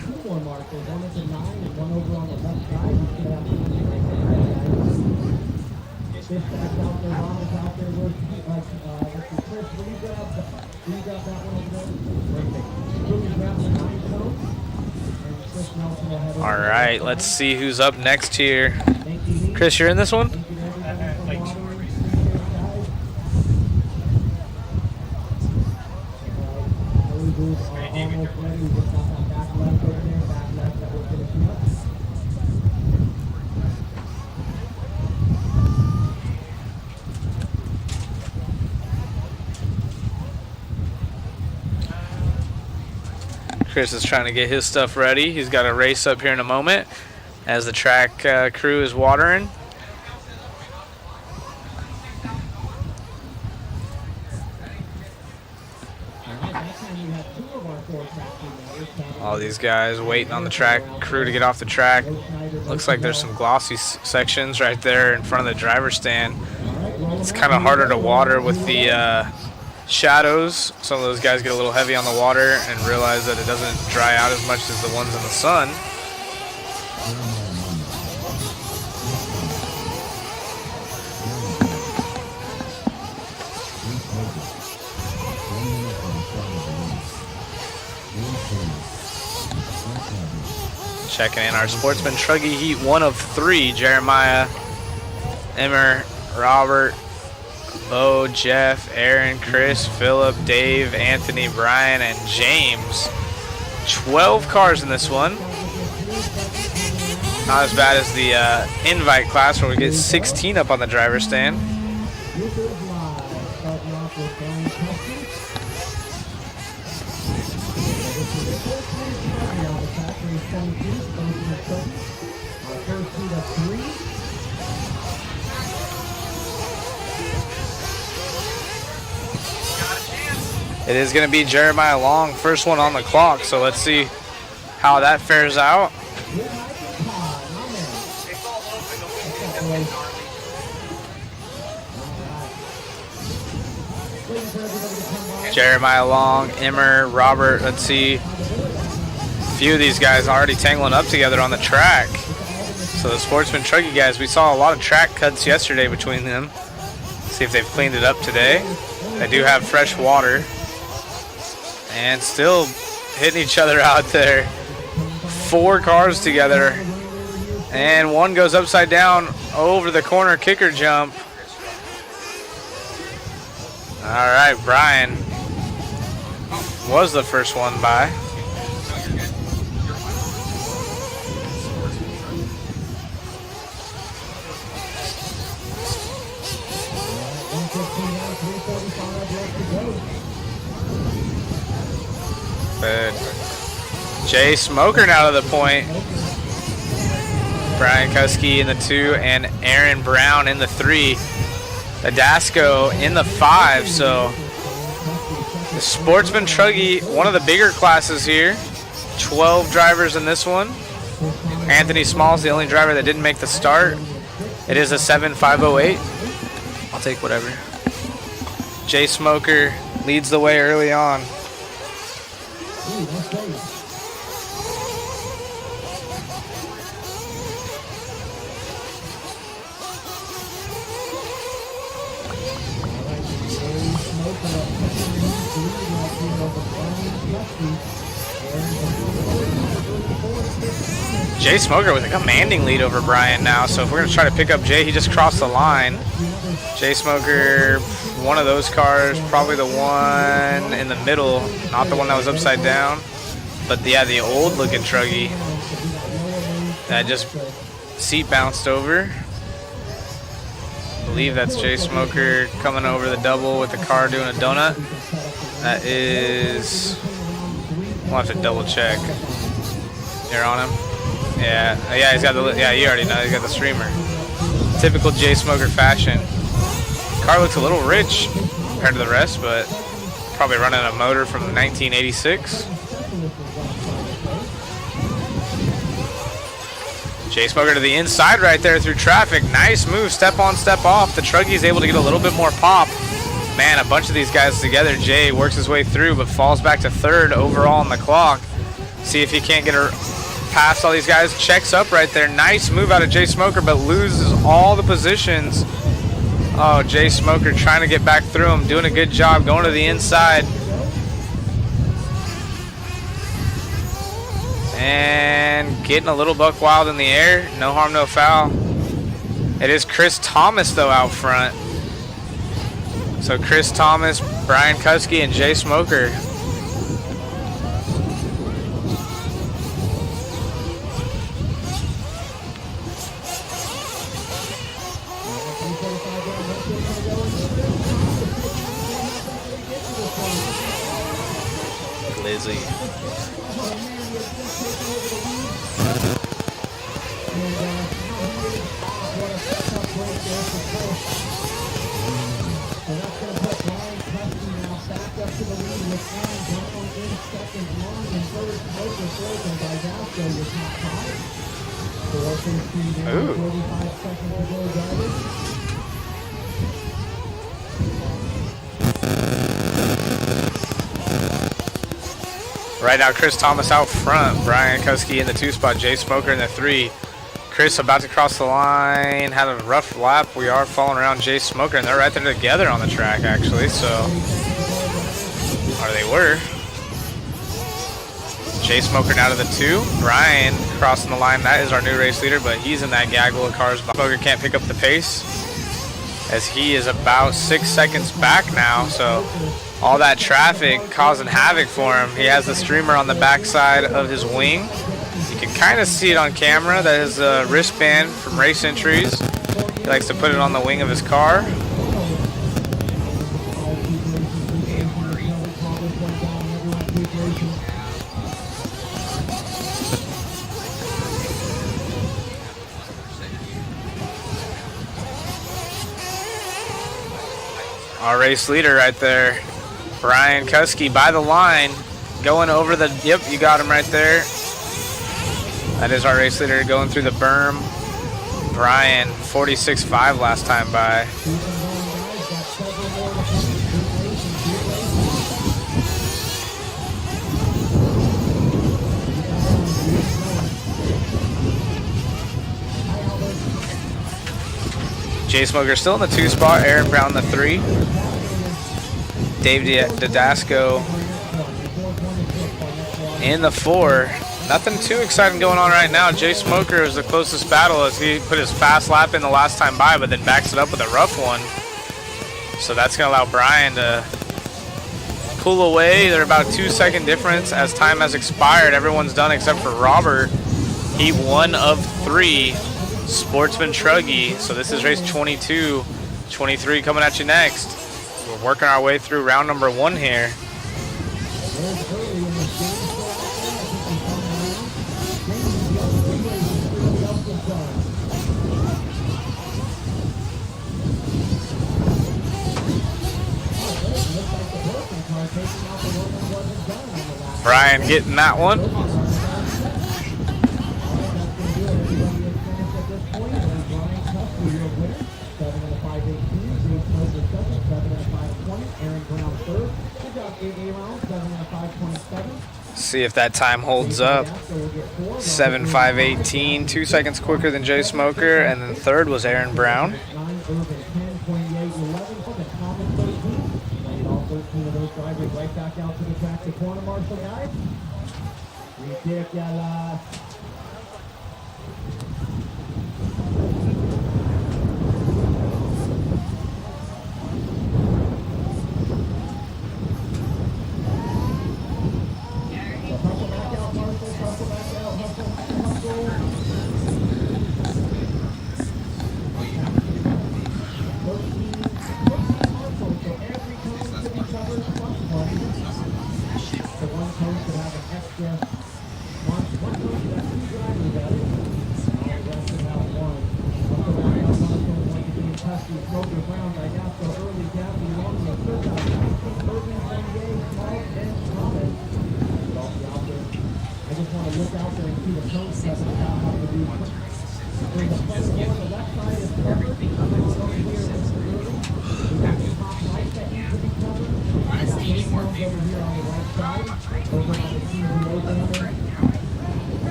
All right, let's see who's up next here. Chris, you're in this one? Chris is trying to get his stuff ready. He's got a race up here in a moment as the track crew is watering. All these guys waiting on the track crew to get off the track. Looks like there's some glossy sections right there in front of the driver's stand. It's kind of harder to water with the shadows. Some of those guys get a little heavy on the water and realize that it doesn't dry out as much as the ones in the sun. Checking in our Sportsman Truggy Heat 1 of 3. Jeremiah, Emmer, Robert, Bo, Jeff, Aaron, Chris, Philip, Dave, Anthony, Brian, and James. 12 cars in this one. Not as bad as the invite class where we get 16 up on the driver's stand. It is going to be Jeremiah Long, first one on the clock, so let's see how that fares out. Jeremiah Long, Emmer, Robert, let's see. A few of these guys already tangling up together on the track. So the Sportsman Truggy guys, we saw a lot of track cuts yesterday between them. See if they've cleaned it up today. They do have fresh water. And still hitting each other out there. 4 cars together. And one goes upside down over the corner kicker jump. All right, Brian was the first one by. Good. Jay Smoker now to the point. Brian Kuski in the 2 and Aaron Brown in the 3. Adasco in the 5. So the Sportsman Truggy, one of the bigger classes here. 12 drivers in this one. Anthony Small's the only driver that didn't make the start. It is a 7.508. I'll take whatever. Jay Smoker leads the way early on. Jay Smoker with a commanding lead over Brian now, so if we're going to try to pick up Jay, he just crossed the line. Jay Smoker, one of those cars, probably the one in the middle, not the one that was upside down, but yeah, the old looking truggy that just seat bounced over. I believe that's Jay Smoker coming over the double with the car doing a donut. That is, we'll have to double check. You're on him? Yeah, he's got the, you already know, he's got the streamer. Typical Jay Smoker fashion. Car looks a little rich compared to the rest, but probably running a motor from 1986. Jay Smoker to the inside right there through traffic. Nice move, step on, step off. The Truggy's able to get a little bit more pop. Man, a bunch of these guys together. Jay works his way through, but falls back to 3rd overall on the clock. See if he can't get her past all these guys. Checks up right there. Nice move out of Jay Smoker, but loses all the positions. Oh, Jay Smoker trying to get back through him. Doing a good job going to the inside. And getting a little buck wild in the air. No harm, no foul. It is Chris Thomas, though, out front. So Chris Thomas, Brian Kuski, and Jay Smoker. Lizzie. Ooh. Right now, Chris Thomas out front. Brian Kuski in the 2 spot. Jay Smoker in the 3. Chris about to cross the line. Had a rough lap. We are following around Jay Smoker, and they're right there together on the track, actually. So, or they were. Jay Smoker now to the 2. Brian crossing the line. That is our new race leader, but he's in that gaggle of cars. Smoker can't pick up the pace as he is about 6 seconds back now. So all that traffic causing havoc for him. He has the streamer on the backside of his wing. You can kind of see it on camera. That is a wristband from Race Entries. He likes to put it on the wing of his car. Our race leader right there, Brian Kuski by the line, going over the, yep, you got him right there. That is our race leader going through the berm. Brian, 46.5 last time by. Jay Smoker still in the 2 spot, Aaron Brown the 3. Dave Didasco in the 4. Nothing too exciting going on right now. Jay Smoker is the closest battle as he put his fast lap in the last time by, but then backs it up with a rough one. So that's going to allow Brian to pull away. They're about 2-second difference as time has expired. Everyone's done except for Robert. Heat 1 of 3. Sportsman Truggy. So this is race 22, 23 coming at you next. We're working our way through round number 1 here. getting that one. See if that time holds up. 7:5:18, 2 seconds quicker than Jay Smoker, and then third was Aaron Brown.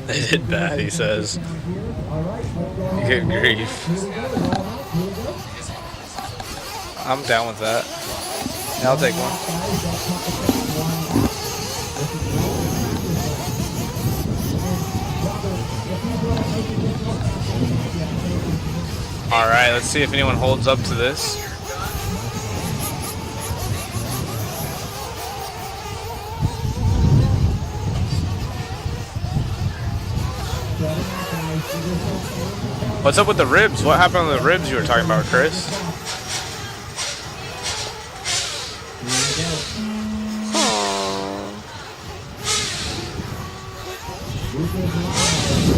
They did bad, he says. Good grief. I'm down with that. Yeah, I'll take one. All right, let's see if anyone holds up to this. What's up with the ribs? What happened to the ribs you were talking about, Chris?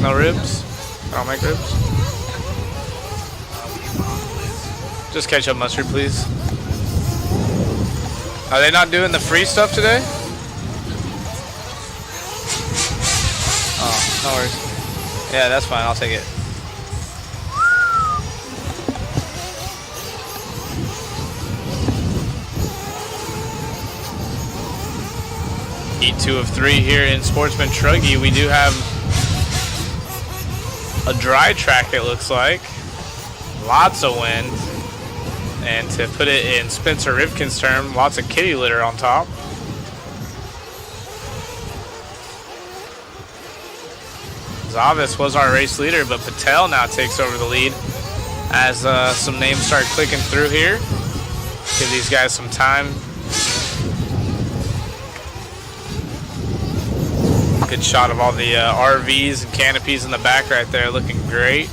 No ribs? I don't make ribs. Just ketchup mustard, please. Are they not doing the free stuff today? Oh, no worries. Yeah, that's fine. I'll take it. Heat 2 of 3 here in Sportsman Truggy. We do have a dry track, it looks like. Lots of wind. And to put it in Spencer Rivkin's term, lots of kitty litter on top. Zavis was our race leader, but Patel now takes over the lead as some names start clicking through here. Give these guys some time. Good shot of all the RVs and canopies in the back right there, looking great.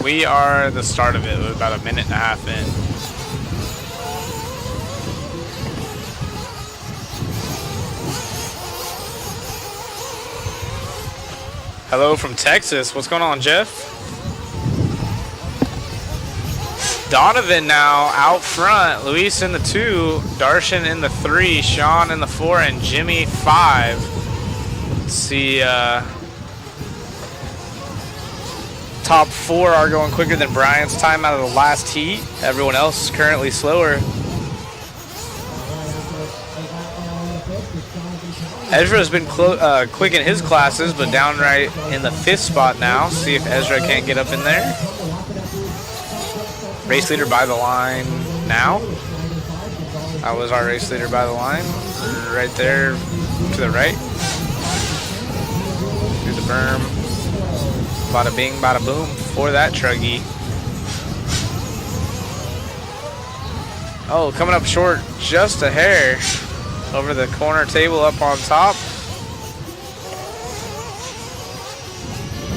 We are the start of it. We're about a minute and a half in. Hello from Texas. What's going on, Jeff? Donovan now out front. Luis in the 2, Darshan in the 3, Sean in the 4, and Jimmy 5. Let's see. Top 4 are going quicker than Brian's time out of the last heat. Everyone else is currently slower. Ezra's been quick in his classes, but downright in the 5th spot now. See if Ezra can't get up in there. Race leader by the line now. That was our race leader by the line. Right there to the right. Through the berm. Bada bing, bada boom for that truggy. Oh, coming up short just a hair over the corner table up on top.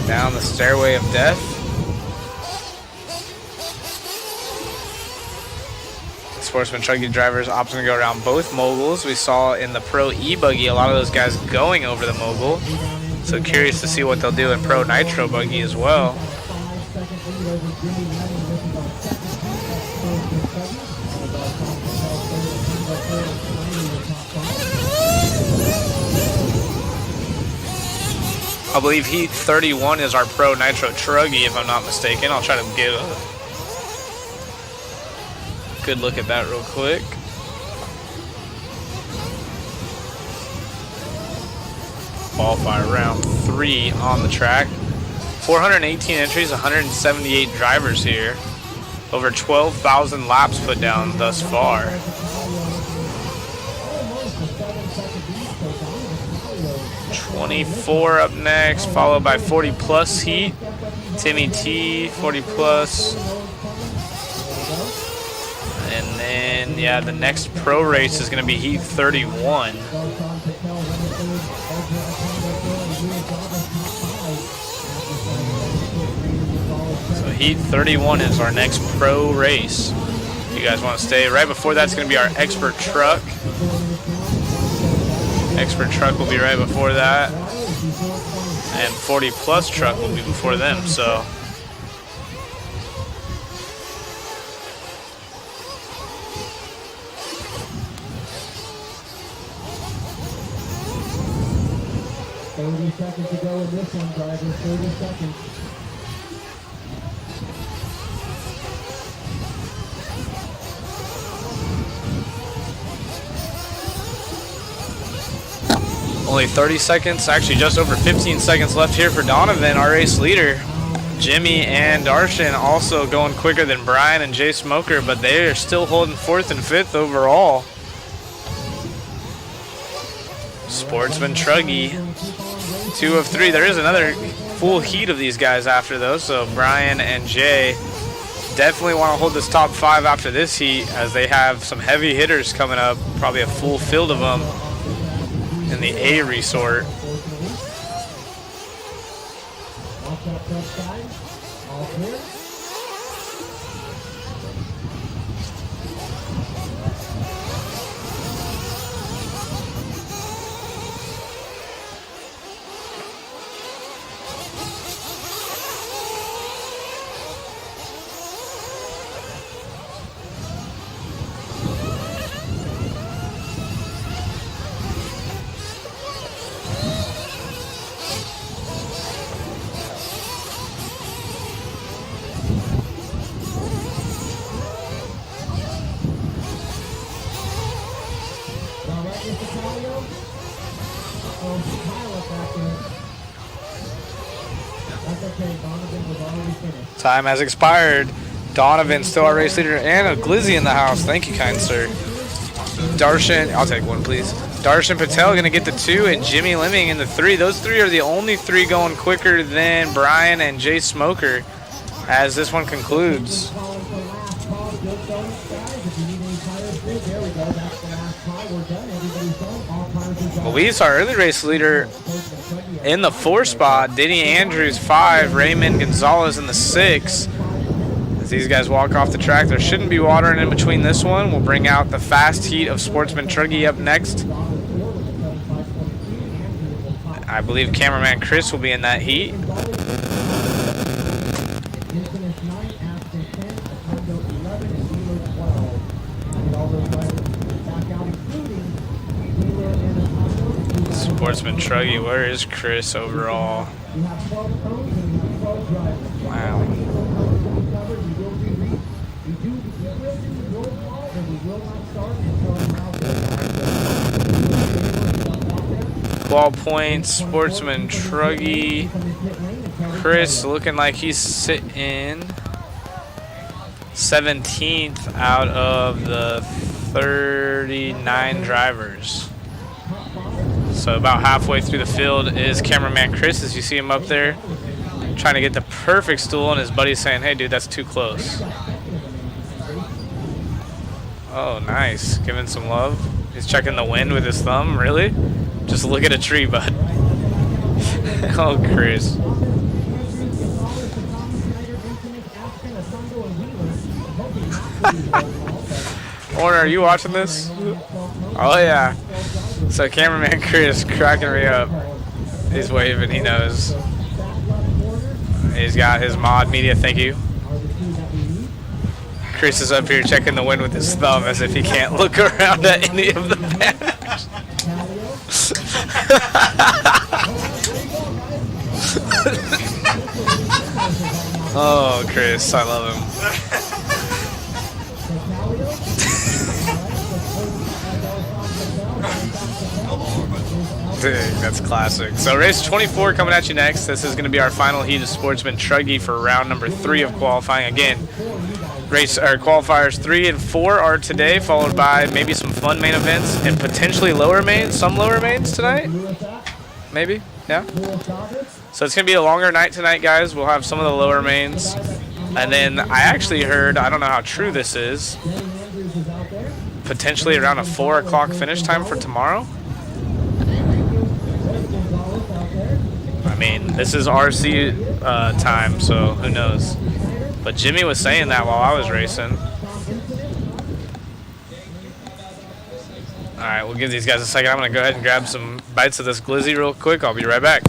Down the stairway of death. Sportsman truggy drivers opting to go around both moguls. We saw in the Pro E-buggy a lot of those guys going over the mogul. So curious to see what they'll do in Pro Nitro buggy as well. I believe Heat 31 is our Pro Nitro truggy, if I'm not mistaken. I'll try to get a good look at that real quick. Qualifier round 3 on the track. 418 entries, 178 drivers here. Over 12,000 laps put down thus far. 24 up next, followed by 40 plus Heat. Timmy T, 40 plus. And then, yeah, the next pro race is going to be Heat 31. So Heat 31 is our next pro race. If you guys want to stay, right before that's going to be our expert truck. Expert truck will be right before that. And 40 plus truck will be before them, so. Seconds to go in this one, drivers. 30 seconds. Only 30 seconds, actually just over 15 seconds left here for Donovan, our race leader. Jimmy and Darshan also going quicker than Brian and Jay Smoker, but they are still holding 4th and 5th overall. Sportsman Truggy, 2 of 3. There is another full heat of these guys after those, so Brian and Jay definitely want to hold this top 5 after this heat, as they have some heavy hitters coming up, probably a full field of them in the A resort. Time has expired. Donovan still our race leader, and a glizzy in the house. Thank you, kind sir. Darshan, I'll take one, please. Darshan Patel going to get the 2, and Jimmy Lemming in the 3. Those 3 are the only 3 going quicker than Brian and Jay Smoker as this one concludes. Luis, our early race leader, in the 4 spot. Denny Andrews 5, Raymond Gonzalez in the 6. As these guys walk off the track, there shouldn't be water in between this one. We'll bring out the fast heat of Sportsman Truggy up next. I believe cameraman Chris will be in that heat. Sportsman Truggy, where is Chris overall? Wow. Qual points, Sportsman Truggy. Chris looking like he's sitting 17th out of the 39 drivers. So about halfway through the field is cameraman Chris, as you see him up there, trying to get the perfect stool, and his buddy's saying, hey dude, that's too close. Oh, nice. Giving some love. He's checking the wind with his thumb. Really? Just look at a tree, bud. Oh, Chris. Warner, are you watching this? Oh, yeah. So cameraman Chris cracking me up. He's waving, he knows. He's got his mod media, thank you. Chris is up here checking the wind with his thumb as if he can't look around at any of the banners. Oh, Chris, I love him. Dude, that's classic. So race 24 coming at you next. This is going to be our final heat of Sportsman Truggy for round number 3 of qualifying. Again, qualifiers 3 and 4 are today, followed by maybe some fun main events and potentially lower mains, some lower mains tonight. Maybe, yeah. So it's going to be a longer night tonight, guys. We'll have some of the lower mains. And then I actually heard, I don't know how true this is, potentially around a 4 o'clock finish time for tomorrow. I mean, this is RC time, so who knows. But Jimmy was saying that while I was racing. All right, we'll give these guys a second. I'm going to go ahead and grab some bites of this glizzy real quick. I'll be right back.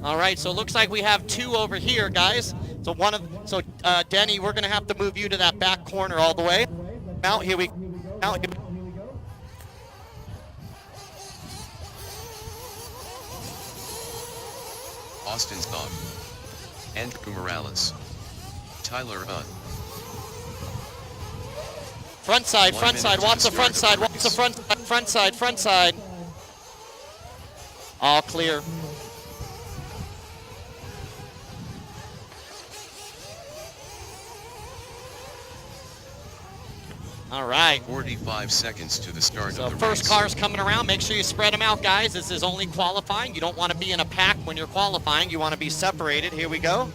All right, so it looks like we have 2 over here, guys. So Denny, we're gonna have to move you to that back corner all the way. Out here we go. Austin's on. Andrew Morales. Tyler Hunt. Front side. Watch the front side. Front side. All clear. All right. 45 seconds to the start So of the first race. car's coming around. Make sure you spread them out, guys. This is only qualifying. You don't want to be in a pack when you're qualifying. You want to be separated. Here we go.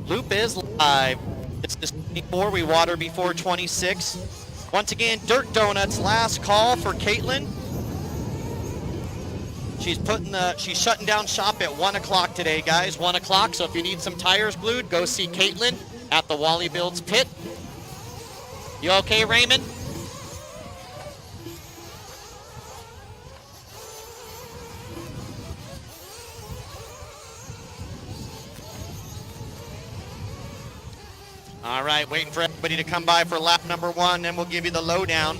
Loop is live. This is 24. We water before 26. Once again, Dirt Donuts, last call for Caitlin. She's shutting down shop at 1 o'clock today, guys. 1 o'clock. So if you need some tires glued, go see Caitlin at the Wally Builds pit. You okay, Raymond? All right, waiting for everybody to come by for lap number 1, then we'll give you the lowdown.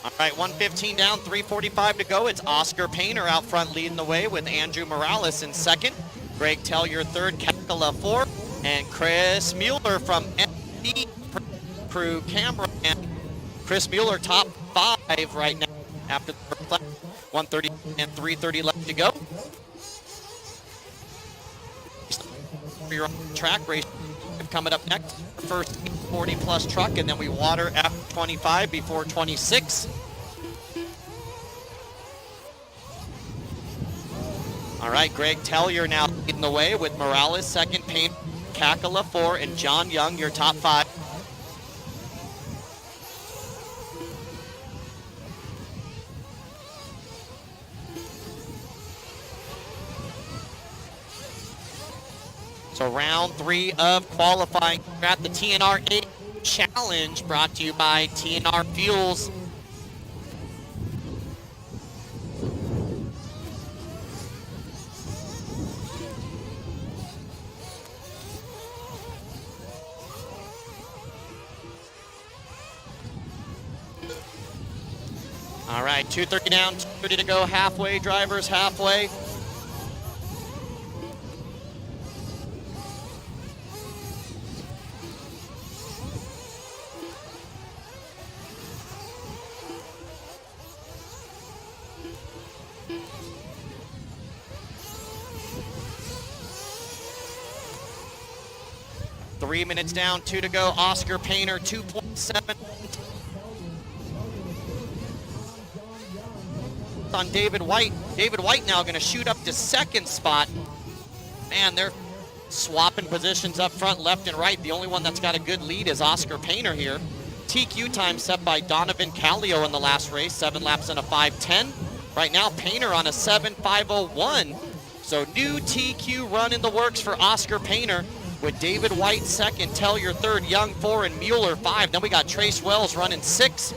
All right, 1:15 down, 3:45 to go. It's Oscar Painter out front leading the way with Andrew Morales in second. Greg Tellier third, Kakala fourth, and Chris Mueller from MD Crew Camera. And Chris Mueller top 5 right now after the first lap. 1:30 and 3:30 left to go. You're on track race coming up next. First 40 plus truck, and then we water after 25 before 26. All right, Greg Tellier now leading the way with Morales second, Payne, Kakala 4, and John Young your top 5. So round 3 of qualifying at the TNR 8 Challenge, brought to you by TNR Fuels. All right, 2:30 down, 2:30 to go. Halfway, drivers, halfway. Three minutes down, 2 to go. Oscar Painter, 2.7. On David White. David White now going to shoot up to second spot. Man, they're swapping positions up front, left and right. The only one that's got a good lead is Oscar Painter here. TQ time set by Donovan Callio in the last race, 7 laps in a 5:10. Right now, Painter on a 7:5:01. So new TQ run in the works for Oscar Painter with David White second, Tellier third, Young 4, and Mueller 5. Then we got Trace Wells running 6,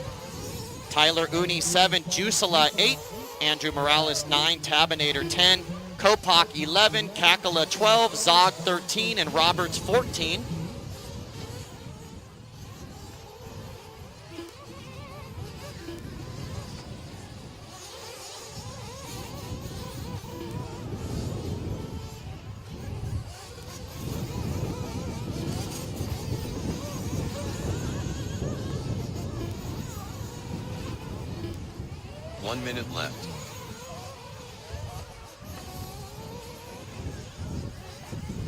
Tyler Uni 7, Jusela 8, Andrew Morales 9, Tabinator 10, Kopak 11, Kakala 12, Zog 13, and Roberts 14. One minute left.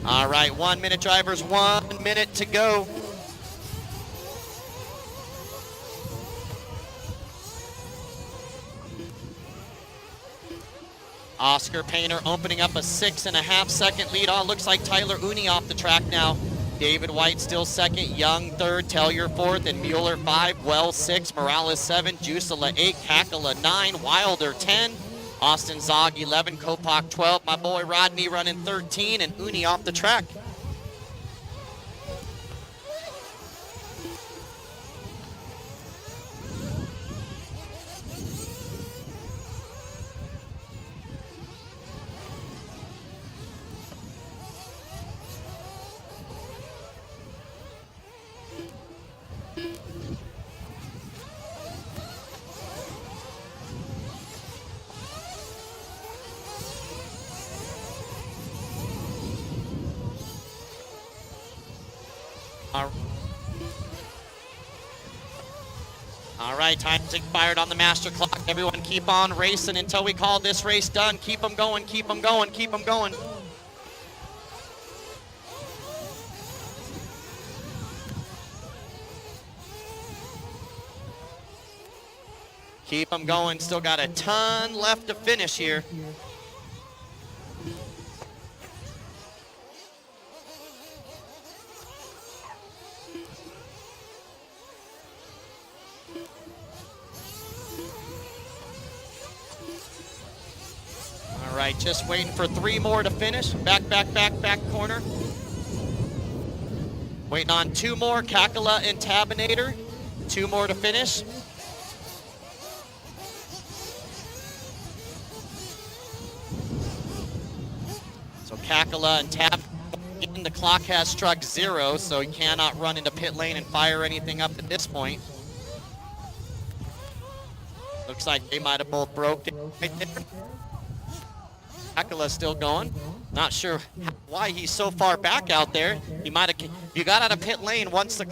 All right, 1 minute, drivers, 1 minute to go. Oscar Painter opening up a 6.5 second lead. Oh, looks like Tyler Uni off the track now. David White still second, Young third, Tellier fourth, and Mueller 5, Wells 6, Morales 7, Jusela 8, Kakala 9, Wilder 10, Austin Zog 11, Kopak 12, my boy Rodney running 13, and Uni off the track. All right, time's expired on the master clock. Everyone keep on racing until we call this race done. Keep them going, keep them going, keep them going. Keep them going, still got a ton left to finish here. All right, just waiting for 3 more to finish. Back corner. Waiting on 2 more, Kakala and Tabinator. 2 more to finish. So Kakala and Tab, the clock has struck 0, so he cannot run into pit lane and fire anything up at this point. Looks like they might have both broke it right there. Kakala's still going. Not sure why he's so far back out there. He might have. You got out of pit lane once the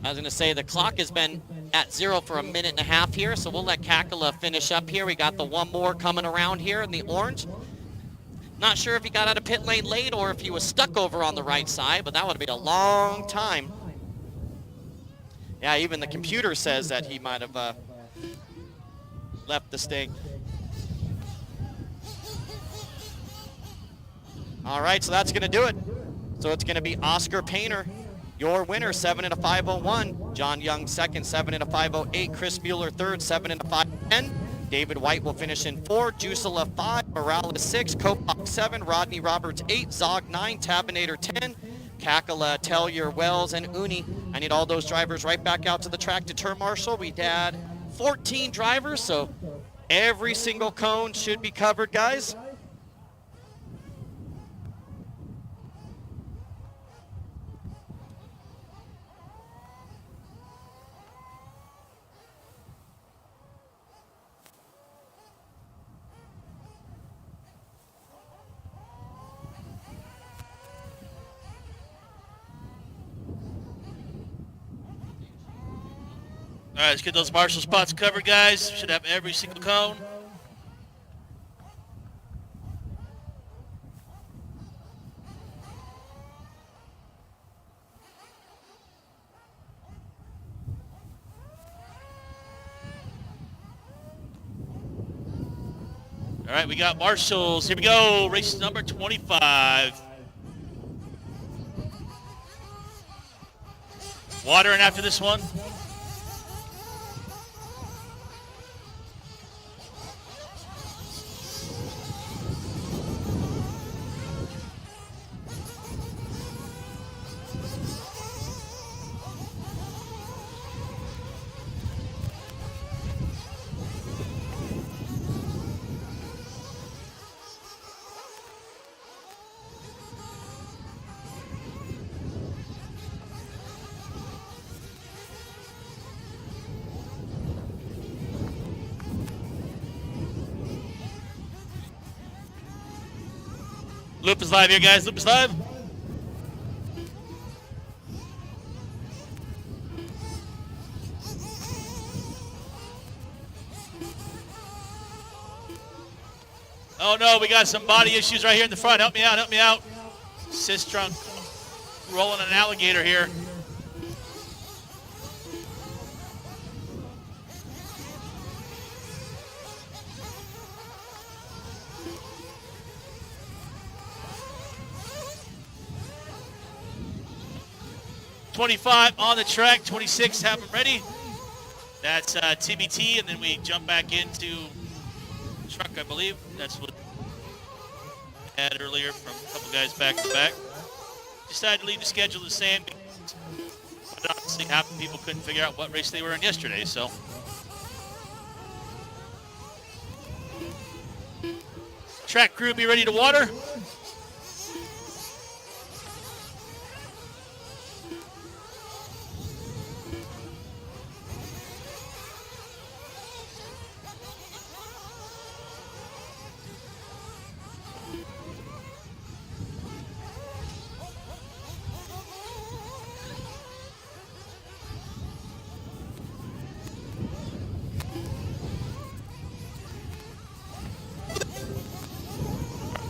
I was gonna say the clock has been at 0 for a minute and a half here. So we'll let Kakala finish up here. We got the 1 more coming around here in the orange. Not sure if he got out of pit lane late or if he was stuck over on the right side, but that would have been a long time. Yeah, even the computer says that he might have left the sting. All right, so that's going to do it. So it's going to be Oscar Painter, your winner, 7 in a 5:01. John Young second, 7 in a 5:08. Chris Mueller third, 7 in a 5:10. David White will finish in 4. Jusela 5, Morales 6, Kopak 7, Rodney Roberts 8, Zog 9, Tabinator 10, Kakala, Tellier, Wells, and Uni. I need all those drivers right back out to the track to turn marshal. We had 14 drivers, so every single cone should be covered, guys. All right, let's get those marshal spots covered, guys. Should have every single cone. All right, we got marshals. Here we go. Race number 25. Watering after this one. Loop is live here, guys. Loop is live. Oh no, we got some body issues right here in the front. Help me out, help me out. Sis trunk rolling an alligator here. .25 on the track, 26 have them ready. That's Timmy T, and then we jump back into truck, I believe. That's what I had earlier from a couple guys back to back. Decided to leave the schedule the same because honestly, half the people couldn't figure out what race they were in yesterday, so. Track crew be ready to water.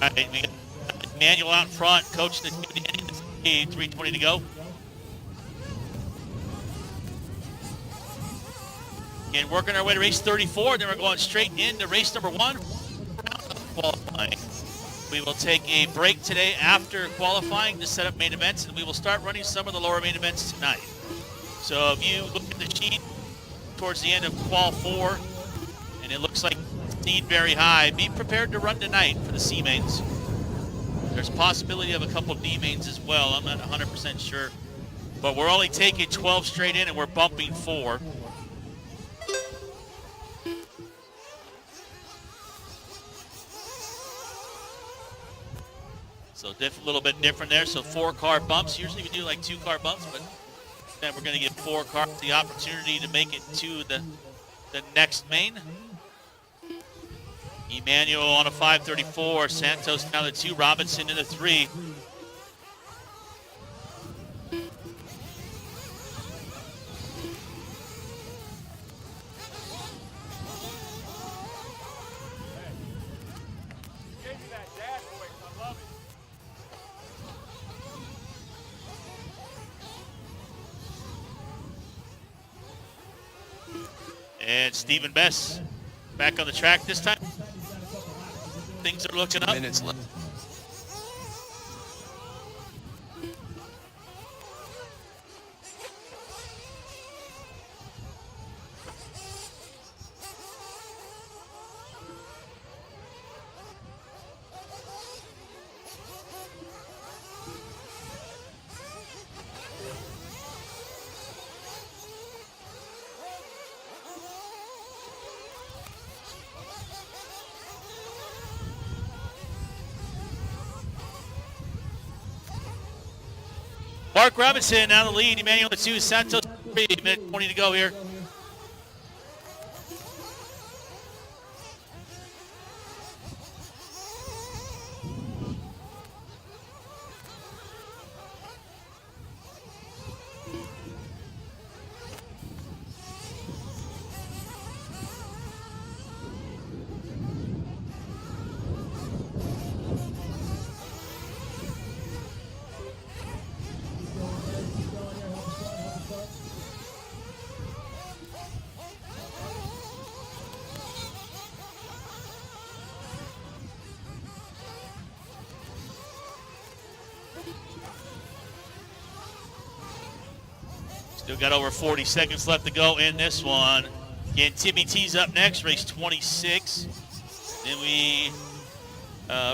All right, we got Manuel out in front, coaching the team. 3:20 to go. And working our way to race 34, then we're going straight into race number 1. Qualifying. We will take a break today after qualifying to set up main events, and we will start running some of the lower main events tonight. So if you look at the sheet towards the end of Qual 4, and it looks like need very high, be prepared to run tonight for the C mains. There's possibility of a couple D mains as well. I'm not 100% sure, but we're only taking 12 straight in and we're bumping 4. So a little bit different there. So 4 car bumps. Usually we do like 2 car bumps, but then we're going to give 4 cars the opportunity to make it to the next main. Emmanuel on a 534, Santos down to 2, Robinson in the 3. And Stephen Bess back on the track this time. Things are looking up. Minutes left. Mark Robinson now the lead. Emmanuel at 2, Santos 3. Minute 20 to go here. Still got over 40 seconds left to go in this one. Again, Timmy T's up next, race 26. Then we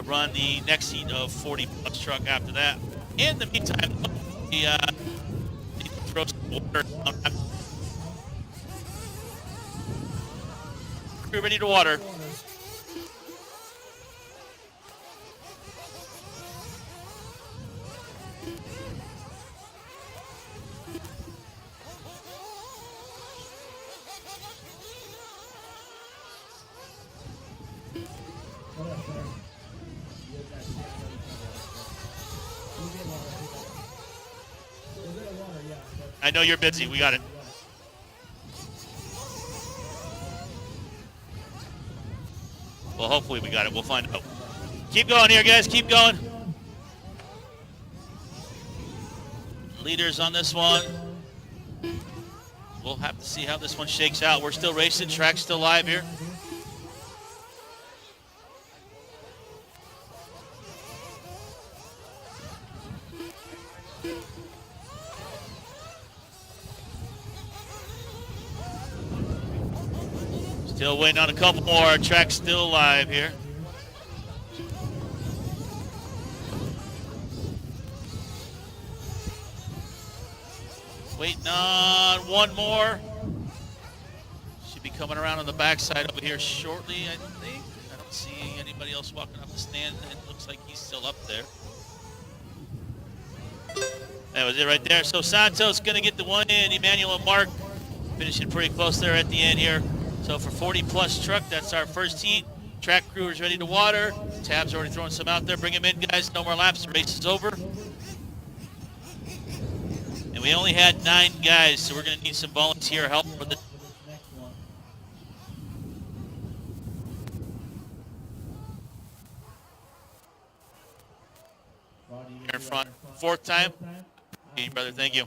run the next heat of 40-plus truck after that. In the meantime, we need to throw some water. We're ready to water. I know you're busy. We got it. Well, hopefully we got it. We'll find out. Keep going here, guys. Keep going. Leaders on this one. We'll have to see how this one shakes out. We're still racing. Track's still live here. Still waiting on a couple more. Track's still live here. Waiting on one more. Should be coming around on the backside over here shortly, I think. I don't see anybody else walking up the stand. It looks like he's still up there. That was it right there. So Santos going to get the one in. Emmanuel and Mark finishing pretty close there at the end here. So for 40-plus truck, that's our first heat. Track crew is ready to water. Tab's already throwing some out there. Bring them in, guys. No more laps. The race is over. And we only had 9 guys, so we're going to need some volunteer help for the here in front. 4th time. Hey, brother, thank you.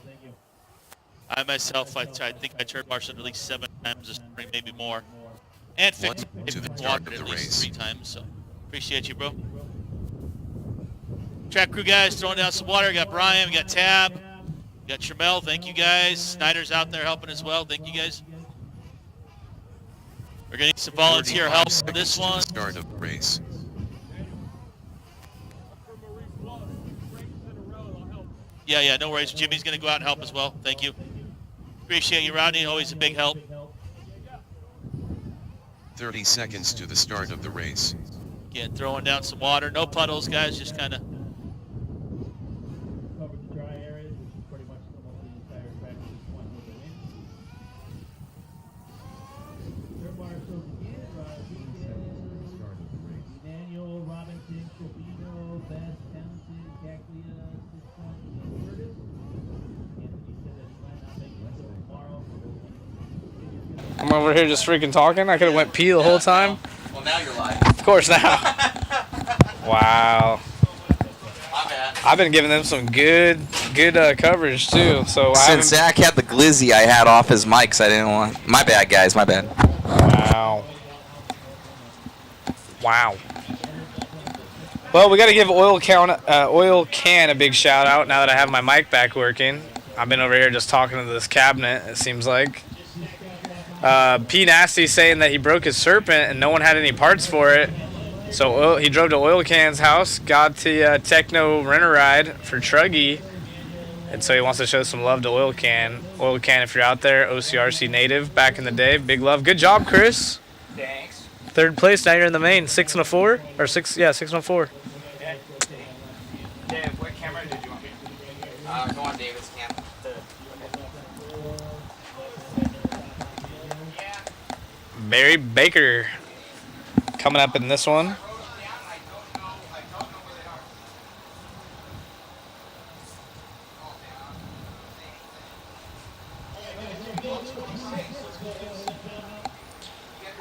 I myself, I think I turned Marshall at least 7 times this spring, maybe more. And 50 watered at least 3 times, so appreciate you, bro. Track crew guys throwing down some water. We got Brian, we got Tab, we got Tramel, thank you guys. Snyder's out there helping as well, thank you guys. We're gonna need some volunteer help for this one. Start of the race. Yeah, no worries. Jimmy's gonna go out and help as well, thank you. Appreciate you, Rodney, always a big help. 30 seconds to the start of the race. Again, throwing down some water. No puddles, guys, just kind of. Cover the dry areas, which is pretty much almost the entire track at this point with the wind. Third marshals again, Emmanuel, Robinson, Covino, Best, Townsend, Caglia, Siston, Curtis. Anthony said that he might not make it until tomorrow. I'm over here just freaking talking. I could have went pee the whole time. Well, now you're live. Of course now. Wow. My bad. I've been giving them some good coverage too. So Since Zach had the glizzy, I had off his mics. I didn't want. My bad, guys. My bad. Wow. Wow. Well, we got to give Oil Can a big shout out now that I have my mic back working. I've been over here just talking to this cabinet, it seems like. P Nasty saying that he broke his Serpent and no one had any parts for it. So he drove to Oil Can's house, got the Techno Rent-A-Ride for Truggy. And so he wants to show some love to Oil Can. Oil Can, if you're out there, OCRC native back in the day. Big love. Good job, Chris. Thanks. 3rd place, now you're in the main. 6 and a 4? Or 6, yeah, 6 and a 4. Dave, what camera did you want me to? Go on David's camera. Barry Baker coming up in this one.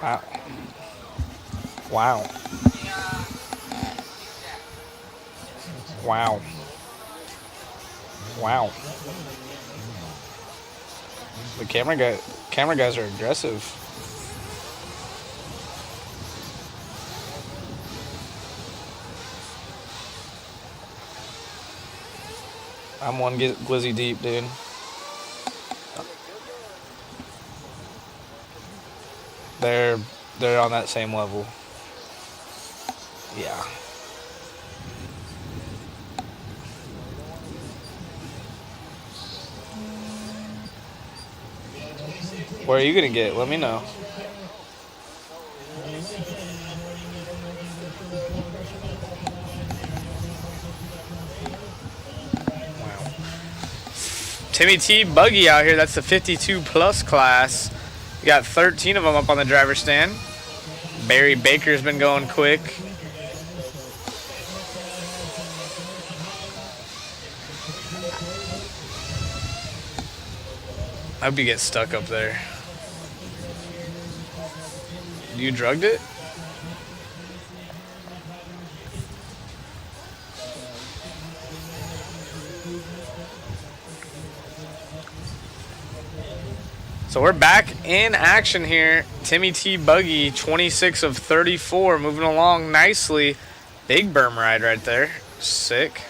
Wow. Wow. Wow. Wow. The camera guys are aggressive. I'm one glizzy deep, dude. They're on that same level. Yeah. Where are you gonna get? Let me know. Wow. Timmy T buggy out here. That's the 52 plus class. We got 13 of them up on the driver's stand. Barry Baker's been going quick. I hope you get stuck up there. You drugged it? So we're back in action here. Timmy T buggy, 26 of 34, moving along nicely. Big berm ride right there. Sick.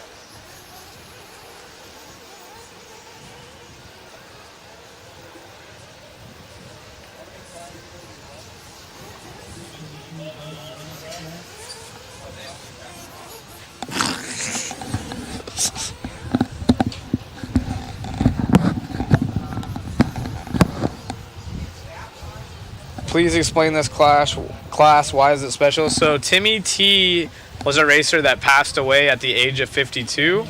Please explain this class. Why is it special? So Timmy T was a racer that passed away at the age of 52,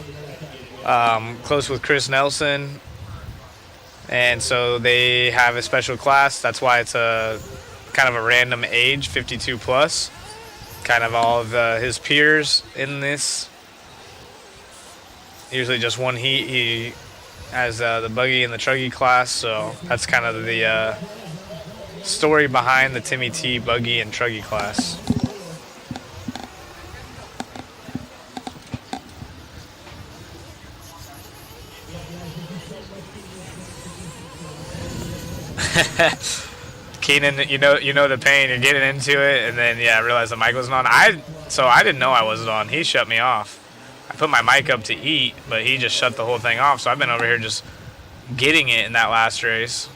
close with Chris Nelson, and so they have a special class. That's why it's a kind of a random age, 52 plus. Kind of all of his peers in this. Usually just one heat. He has the buggy and the truggy class, so that's kind of the story behind the Timmy T buggy and truggy class. Keenan, you know the pain. You're getting into it, and then I realize the mic wasn't on. So I didn't know I wasn't on. He shut me off. I put my mic up to eat, but he just shut the whole thing off. So I've been over here just getting it in that last race.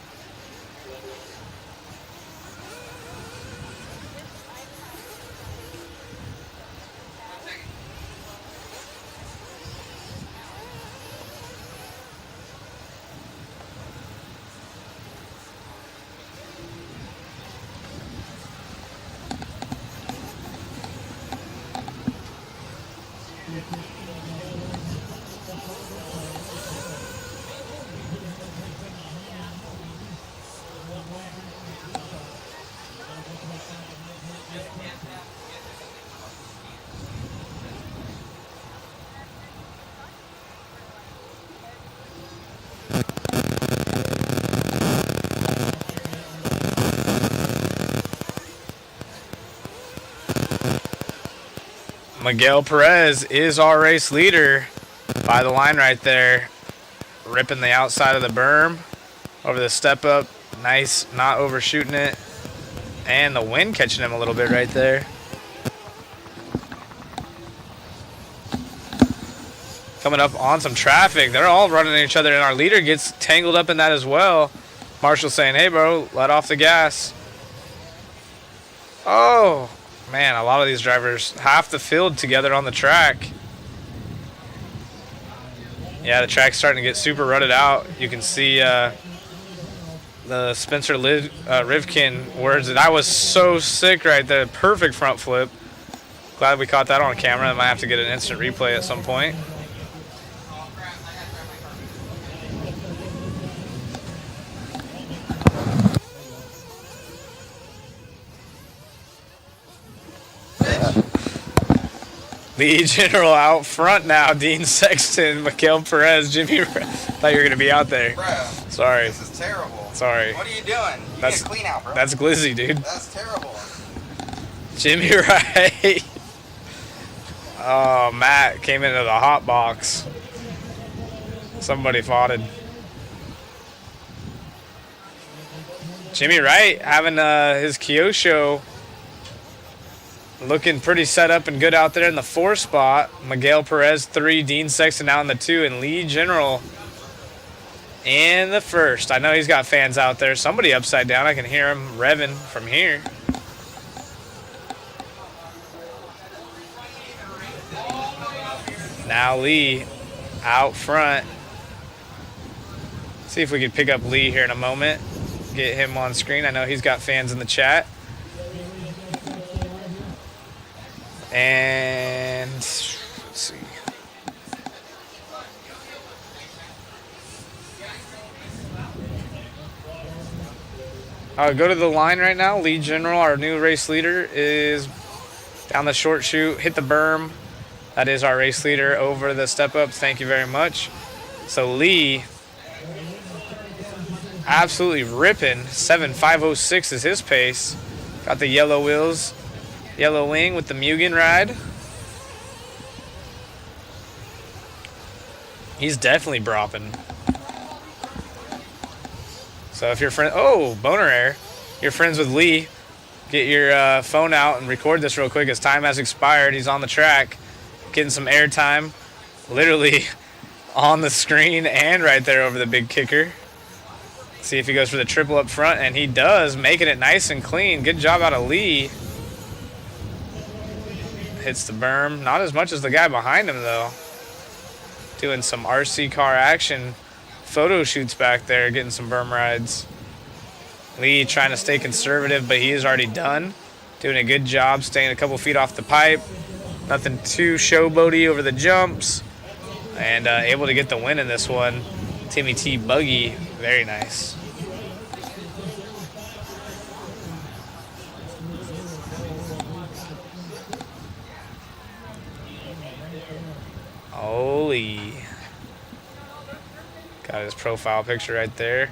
Miguel Perris is our race leader by the line right there. Ripping the outside of the berm over the step up. Nice, not overshooting it. And the wind catching him a little bit right there. Coming up on some traffic. They're all running at each other, and our leader gets tangled up in that as well. Marshall saying, hey, bro, let off the gas. Oh. Man, a lot of these drivers, half the field together on the track. Yeah, the track's starting to get super rutted out. You can see the Spencer Rivkin words. And I was so sick right there. Perfect front flip. Glad we caught that on camera. I might have to get an instant replay at some point. Lead General out front now. Dean Sexton, Miguel Perez, Jimmy. Thought you were gonna be out there. Bruh, sorry. This is terrible. Sorry. What are you doing? You that's need a clean out, bro. That's glizzy, dude. That's terrible. Jimmy Wright. Oh, Matt came into the hot box. Somebody foughted. Jimmy Wright having his Kyosho. Looking pretty set up and good out there in the 4 spot. Miguel Perez 3, Dean Sexton out in the 2, and Lee General in the first. I know he's got fans out there. Somebody upside down. I can hear him revving from here. Now Lee out front. See if we can pick up Lee here in a moment. Get him on screen. I know he's got fans in the chat. And let's see. I'll go to the line right now. Lead General, our new race leader, is down the short chute, hit the berm. That is our race leader over the step up. Thank you very much. So Lee, absolutely ripping. 7.506 is his pace. Got the yellow wheels, yellow wing with the Mugen ride. He's definitely bropping. So if you're boner air, you're friends with Lee, get your phone out and record this real quick. His time has expired. He's on the track, getting some air time, literally on the screen and right there over the big kicker. See if he goes for the triple up front, and he does, making it nice and clean. Good job out of Lee. Hits the berm. Not as much as the guy behind him, though. Doing some RC car action. Photo shoots back there, getting some berm rides. Lee trying to stay conservative, but he is already done. Doing a good job, staying a couple feet off the pipe. Nothing too showboaty over the jumps. And able to get the win in this one. Timmy T buggy, very nice. Holy. Got his profile picture right there.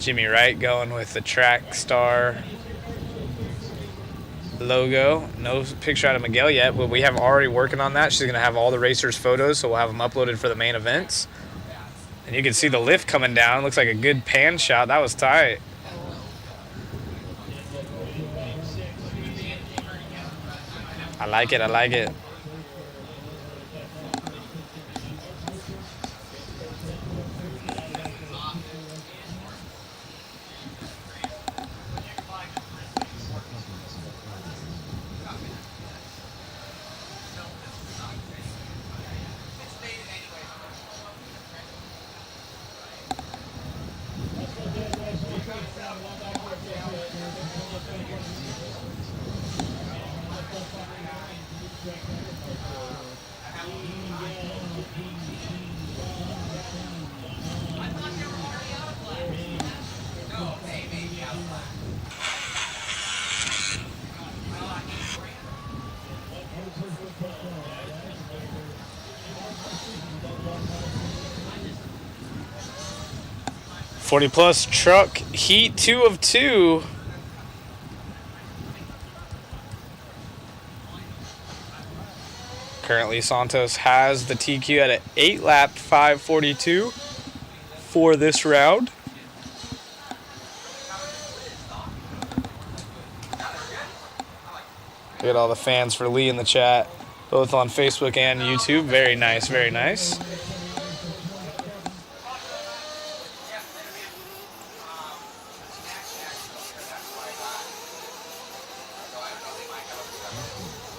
Jimmy Wright going with the track star logo. No picture out of Miguel yet, but we have already working on that. She's going to have all the racers' photos, so we'll have them uploaded for the main events. And you can see the lift coming down. Looks like a good pan shot. That was tight. I like it. I like it. +40 truck heat 2 of 2. Currently Santos has the TQ at an 8-lap 5:42 for this round. Look at all the fans for Lee in the chat, both on Facebook and YouTube. Very nice, very nice.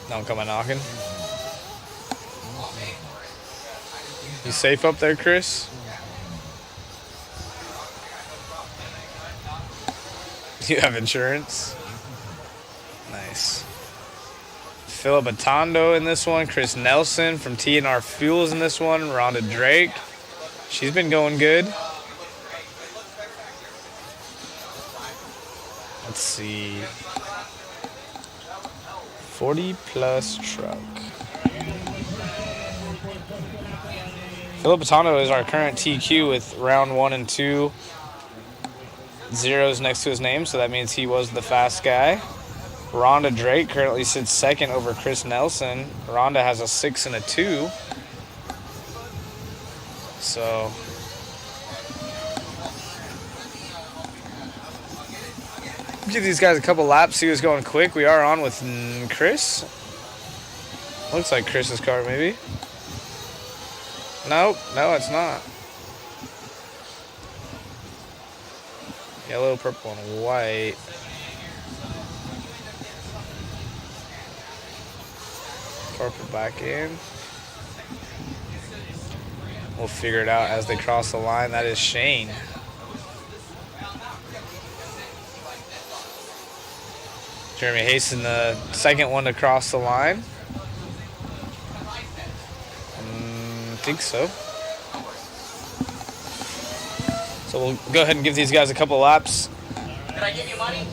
Don't come a knocking. You safe up there, Chris? You have insurance? Nice. Philip Atondo in this one. Chris Nelson from TNR Fuels in this one. Rhonda Drake. She's been going good. Let's see. 40+ truck. Philip Atondo is our current TQ with round 1 and 2 zeros next to his name, so that means he was the fast guy. Rhonda Drake currently sits second over Chris Nelson. Rhonda has a 6 and a 2. So give these guys a couple laps, see who's going quick. We are on with Chris. Looks like Chris's car, maybe. Nope, no, it's not. Yellow, purple, and white. Purple back in. We'll figure it out as they cross the line. That is Shane. Jeremy Haston, the second one to cross the line. I think so. So we'll go ahead and give these guys a couple laps. Did I give you money?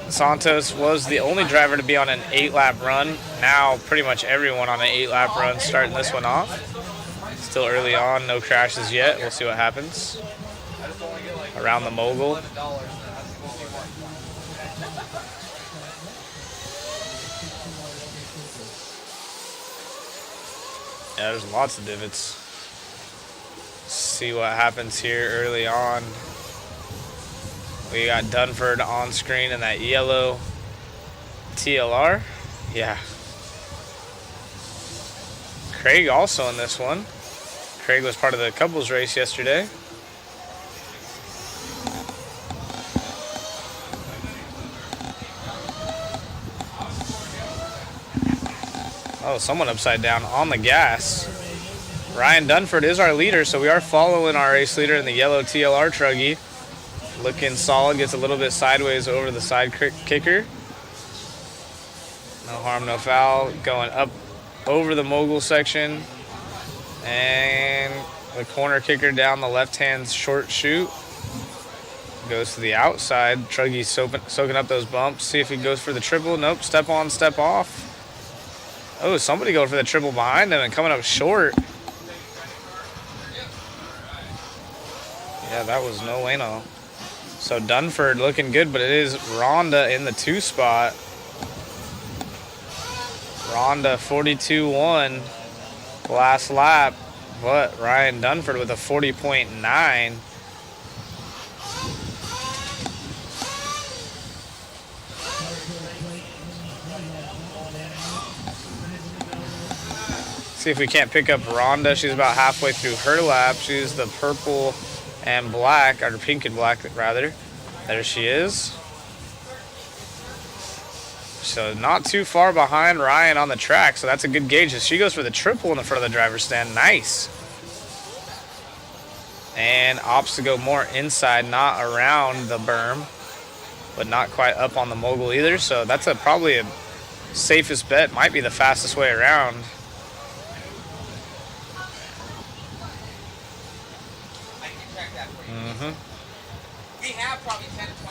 Santos was the only driver to be on an 8-lap run. Now pretty much everyone on an 8-lap run starting this one off. Still early on, no crashes yet. We'll see what happens around the mogul. Yeah, there's lots of divots. See what happens here early on. We got Dunford on screen in that yellow TLR. Yeah. Craig also in this one. Craig was part of the couples race yesterday. Oh, someone upside down on the gas. Ryan Dunford is our leader, so we are following our race leader in the yellow TLR truggy. Looking solid, gets a little bit sideways over the side kicker. No harm, no foul. Going up over the mogul section. And the corner kicker down the left-hand short chute. Goes to the outside. Truggy's soaking up those bumps. See if he goes for the triple. Nope, step on, step off. Oh, somebody going for the triple behind them and coming up short. Yeah, that was no bueno. So Dunford looking good, but it is Rhonda in the 2 spot. Rhonda 42.1 last lap, but Ryan Dunford with a 40.9. See if we can't pick up Rhonda. She's about halfway through her lap. She's the purple and black, or pink and black rather. There she is. So not too far behind Ryan on the track, so that's a good gauge. She goes for the triple in the front of the driver's stand. Nice. And opts to go more inside, not around the berm, but not quite up on the mogul either. So that's probably a safest bet. Might be the fastest way around. We have probably 10 to 20%.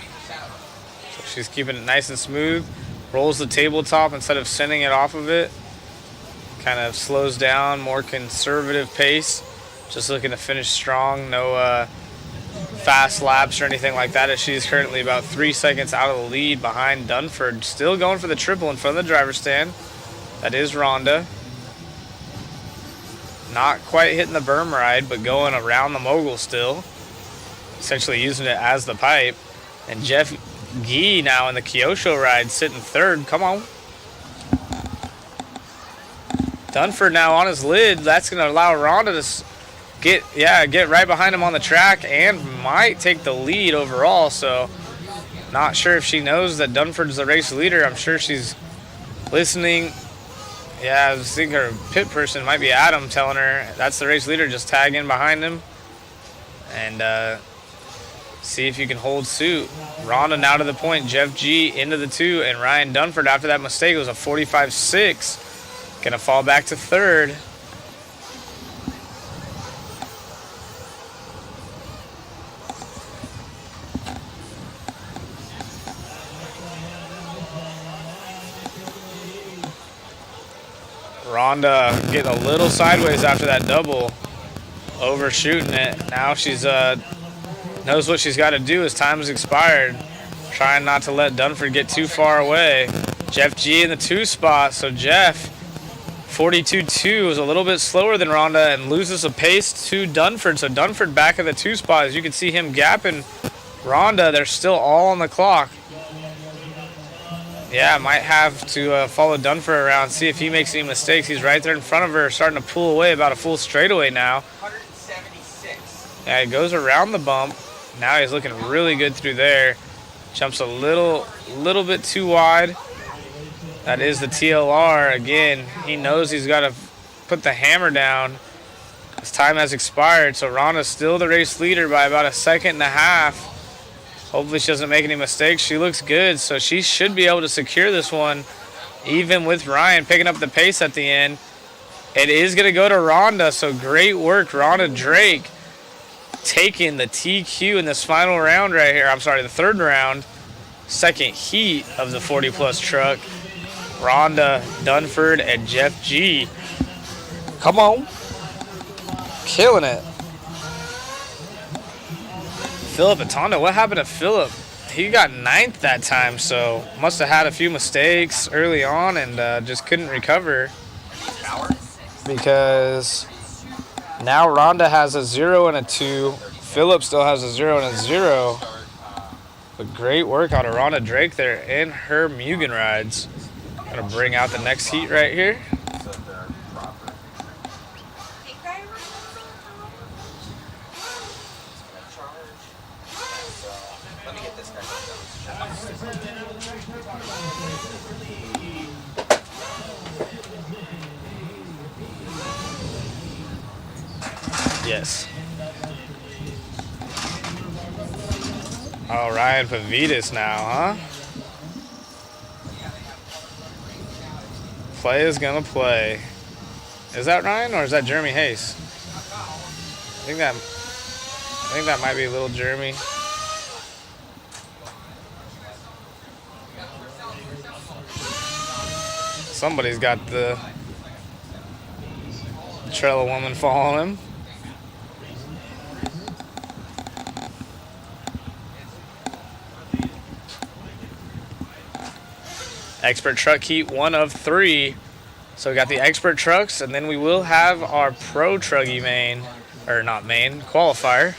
So she's keeping it nice and smooth. Rolls the tabletop instead of sending it off of it. Kind of slows down, more conservative pace. Just looking to finish strong. No fast laps or anything like that, as she's currently about 3 seconds out of the lead behind Dunford. Still going for the triple in front of the driver's stand. That is Rhonda. Not quite hitting the berm ride, but going around the mogul still. Essentially using it as the pipe. And Jeff Gee now in the Kyosho ride sitting third. Come on. Dunford now on his lid. That's going to allow Rhonda to get right behind him on the track and might take the lead overall. So not sure if she knows that Dunford's the race leader. I'm sure she's listening. Yeah, I think her pit person might be Adam telling her that's the race leader. Just tag in behind him. And see if you can hold suit. Rhonda now to the point. Jeff G into the 2. And Ryan Dunford after that mistake was a 45.6. Gonna fall back to third. Rhonda getting a little sideways after that double. Overshooting it. Now she's knows what she's got to do as time has expired. Trying not to let Dunford get too far away. Jeff G in the 2 spot. So Jeff, 42.2, is a little bit slower than Rhonda and loses a pace to Dunford. So Dunford back in the 2 spot. As you can see him gapping Rhonda. They're still all on the clock. Yeah, might have to follow Dunford around, see if he makes any mistakes. He's right there in front of her, starting to pull away about a full straightaway now. 176. Yeah, he goes around the bump. Now he's looking really good through there. Jumps a little bit too wide. That is the TLR. Again, he knows he's got to put the hammer down. His time has expired, so Rhonda's still the race leader by about 1.5 seconds. Hopefully she doesn't make any mistakes. She looks good, so she should be able to secure this one, even with Ryan picking up the pace at the end. It is going to go to Rhonda, so great work, Rhonda Drake, taking the TQ in this final round right here. I'm sorry, the third round, second heat of the 40-plus truck. Rhonda Dunford and Jeff G. Come on. Killing it. Philip Atondo. What happened to Philip? He got 9th that time, so must have had a few mistakes early on and just couldn't recover. Because now Rhonda has a 0 and a 2. Philip still has a 0 and a 0. But great work out of Rhonda Drake there in her Mugen rides. Gonna bring out the next heat right here. Yes. Oh, Ryan Pavitas now, huh? Play is gonna play. Is that Ryan or is that Jeremy Hayes? I think that might be a little Jeremy. Somebody's got the Trello woman following him. Expert truck heat 1 of 3. So we got the expert trucks, and then we will have our pro truggy main, or not main, qualifier.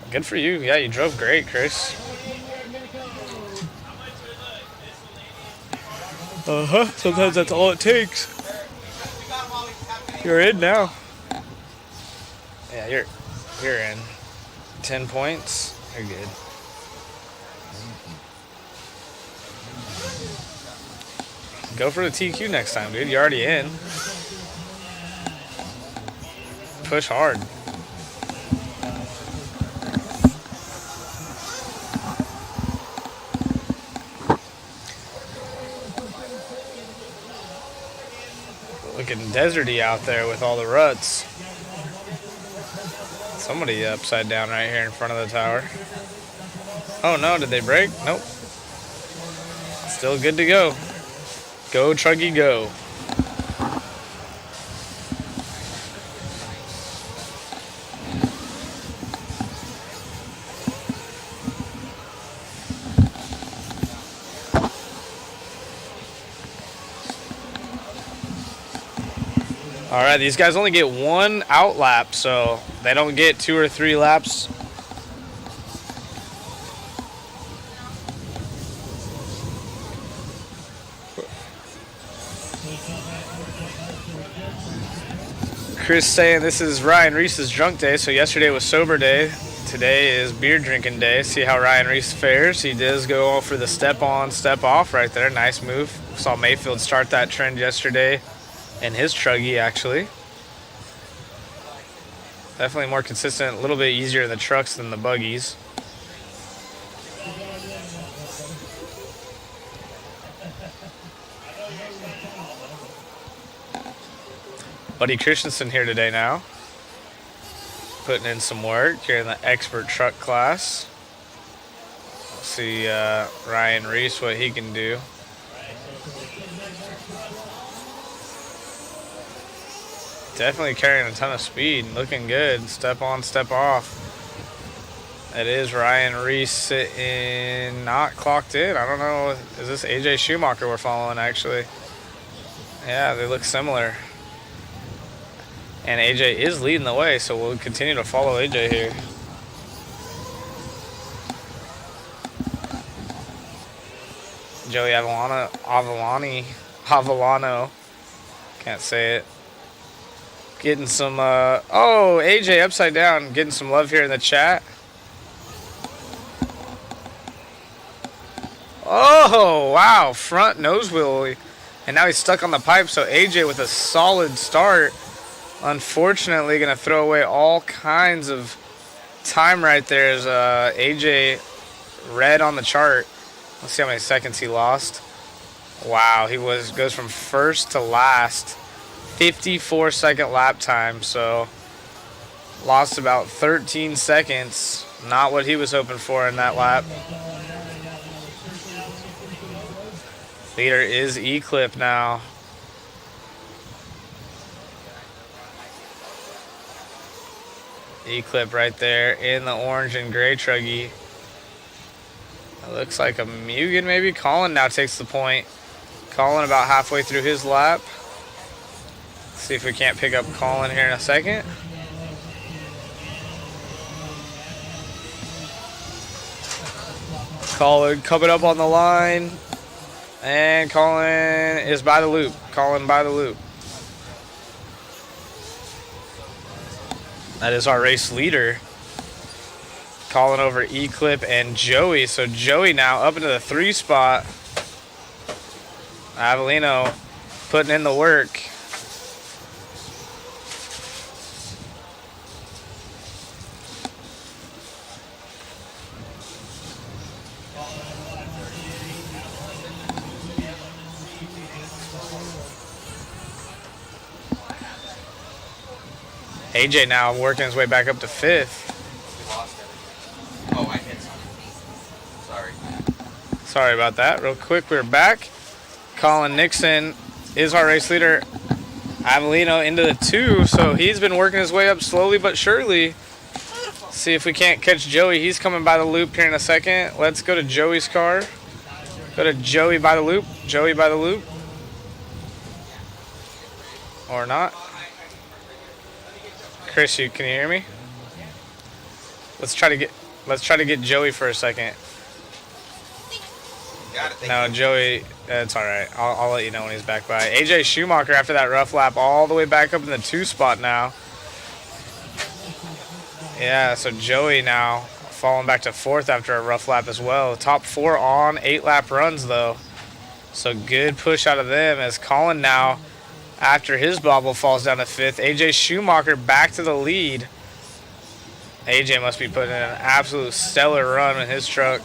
Good for you. Yeah, you drove great, Chris. Sometimes that's all it takes. You're in now. Yeah, you're in. 10 points. You're good. Go for the TQ next time, dude. You're already in. Push hard. Looking deserty out there with all the ruts. Somebody upside down right here in front of the tower. Oh no, did they break? Nope. Still good to go. Go truggy go. All right, these guys only get 1 out lap, so they don't get 2 or 3 laps. Chris saying this is Ryan Reese's drunk day, so yesterday was sober day. Today is beer drinking day. See how Ryan Reese fares. He does go for the step on, step off right there. Nice move. Saw Mayfield start that trend yesterday. And his truggy, actually. Definitely more consistent, a little bit easier in the trucks than the buggies. Buddy Christensen here today now. Putting in some work here in the expert truck class. Let's see Ryan Reese, what he can do. Definitely carrying a ton of speed, looking good. Step on, step off. It is Ryan Reese sitting, not clocked in. I don't know, is this AJ Schumacher we're following actually? Yeah, they look similar. And AJ is leading the way, so we'll continue to follow AJ here. Joey Avellano. Can't say it. Getting some, oh, AJ upside down. Getting some love here in the chat. Oh, wow. Front nose wheel. And now he's stuck on the pipe. So AJ with a solid start. Unfortunately, going to throw away all kinds of time right there as AJ red on the chart. Let's see how many seconds he lost. Wow, he goes from first to last. 54-second lap time, so lost about 13 seconds. Not what he was hoping for in that lap. Leader is E-Clip now. E-Clip right there in the orange and gray truggy. It looks like a Mugen maybe. Colin now takes the point. Colin about halfway through his lap. See if we can't pick up Colin here in a second. Colin coming up on the line. And Colin is by the loop. Colin by the loop. That is our race leader. Colin over E-Clip and Joey. So Joey now up into the 3 spot. Avellino putting in the work. AJ now working his way back up to 5th. Oh, I hit something. Sorry. Sorry about that. Real quick, we're back. Colin Nixon is our race leader. Avellino into the 2, so he's been working his way up slowly but surely. See if we can't catch Joey. He's coming by the loop here in a second. Let's go to Joey's car. Go to Joey by the loop. Joey by the loop. Or not. Chris, can you hear me? Let's try to get Joey for a second. No, Joey, it's all right. I'll let you know when he's back by. AJ Schumacher after that rough lap all the way back up in the 2 spot now. Yeah, so Joey now falling back to 4th after a rough lap as well. Top 4 on 8 lap runs though. So good push out of them as Colin now, after his bobble, falls down to 5th. AJ Schumacher back to the lead. AJ must be putting in an absolute stellar run in his truck.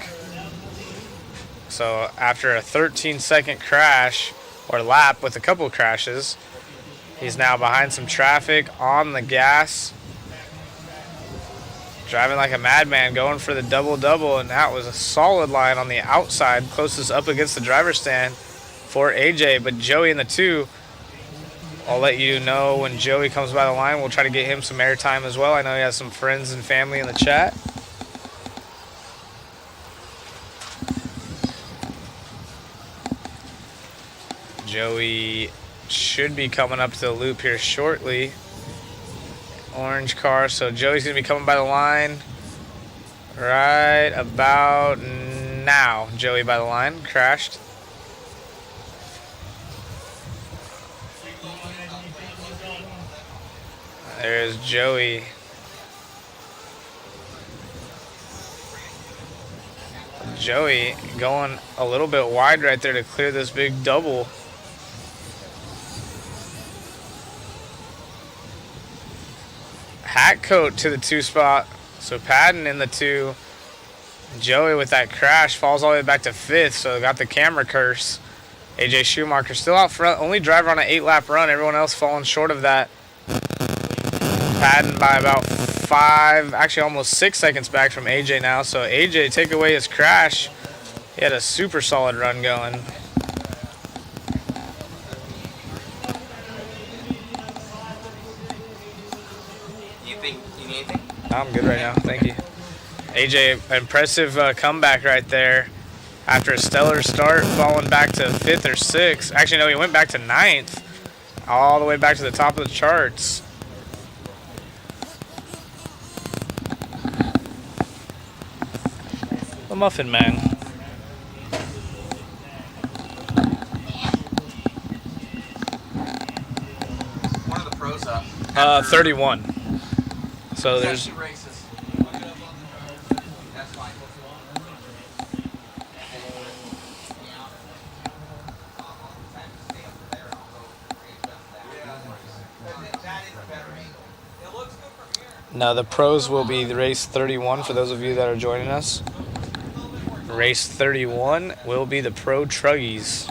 So after a 13-second crash, or lap with a couple of crashes, he's now behind some traffic on the gas. Driving like a madman, going for the double-double, and that was a solid line on the outside, closest up against the driver's stand for AJ. But Joey in the 2, I'll let you know when Joey comes by the line. We'll try to get him some airtime as well. I know he has some friends and family in the chat. Joey should be coming up to the loop here shortly. Orange car, so Joey's going to be coming by the line right about now. Joey by the line, crashed. There's Joey. Joey going a little bit wide right there to clear this big double. Hat coat to the 2 spot. So Patton in the 2. Joey with that crash falls all the way back to 5th. So got the camera curse. AJ Schumacher still out front. Only driver on an 8-lap run. Everyone else falling short of that. Patton by about 5, actually almost 6 seconds back from AJ now. So AJ take away his crash. He had a super solid run going. You think you need anything? I'm good right now, thank you. AJ, impressive comeback right there. After a stellar start, falling back to 5th or 6th. Actually, no, he went back to 9th. All the way back to the top of the charts. The Muffin Man. after 31. So there's 2 races. That's fine. now the pros will be the race 31 for those of you that are joining us. Race 31 will be the pro truggies.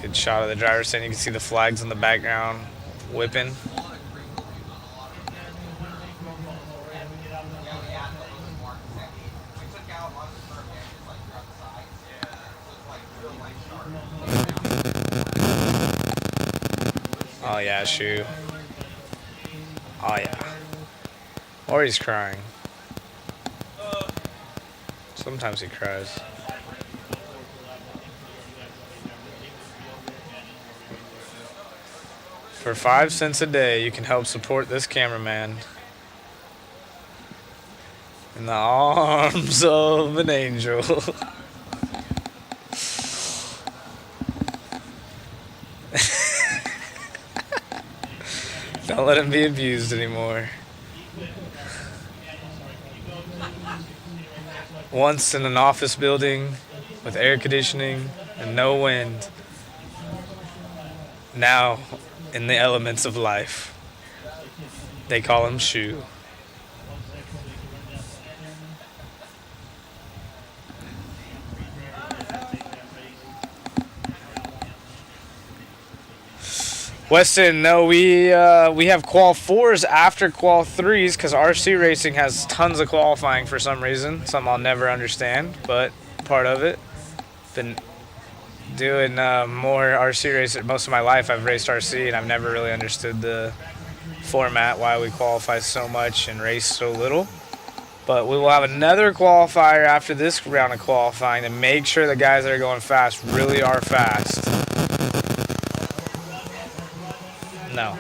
Good shot of the driver's seat. You can see the flags in the background whipping. Oh yeah, shoe. Oh yeah. Or he's crying. Sometimes he cries. For 5 cents a day, you can help support this cameraman in the arms of an angel. Don't let him be abused anymore. Once in an office building with air conditioning and no wind. Now in the elements of life. They call him Shoe. Weston, no, we have Qual 4s after Qual 3s because RC racing has tons of qualifying for some reason. Something I'll never understand, but part of it. Been doing more RC racing most of my life. I've raced RC and I've never really understood the format, why we qualify so much and race so little. But we will have another qualifier after this round of qualifying to make sure the guys that are going fast really are fast. No.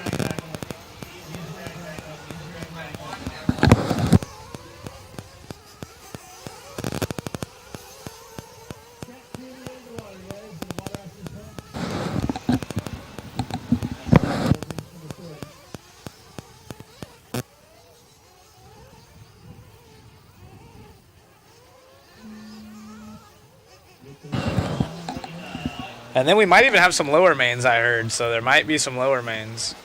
And then we might even have some lower mains, I heard, so there might be some lower mains.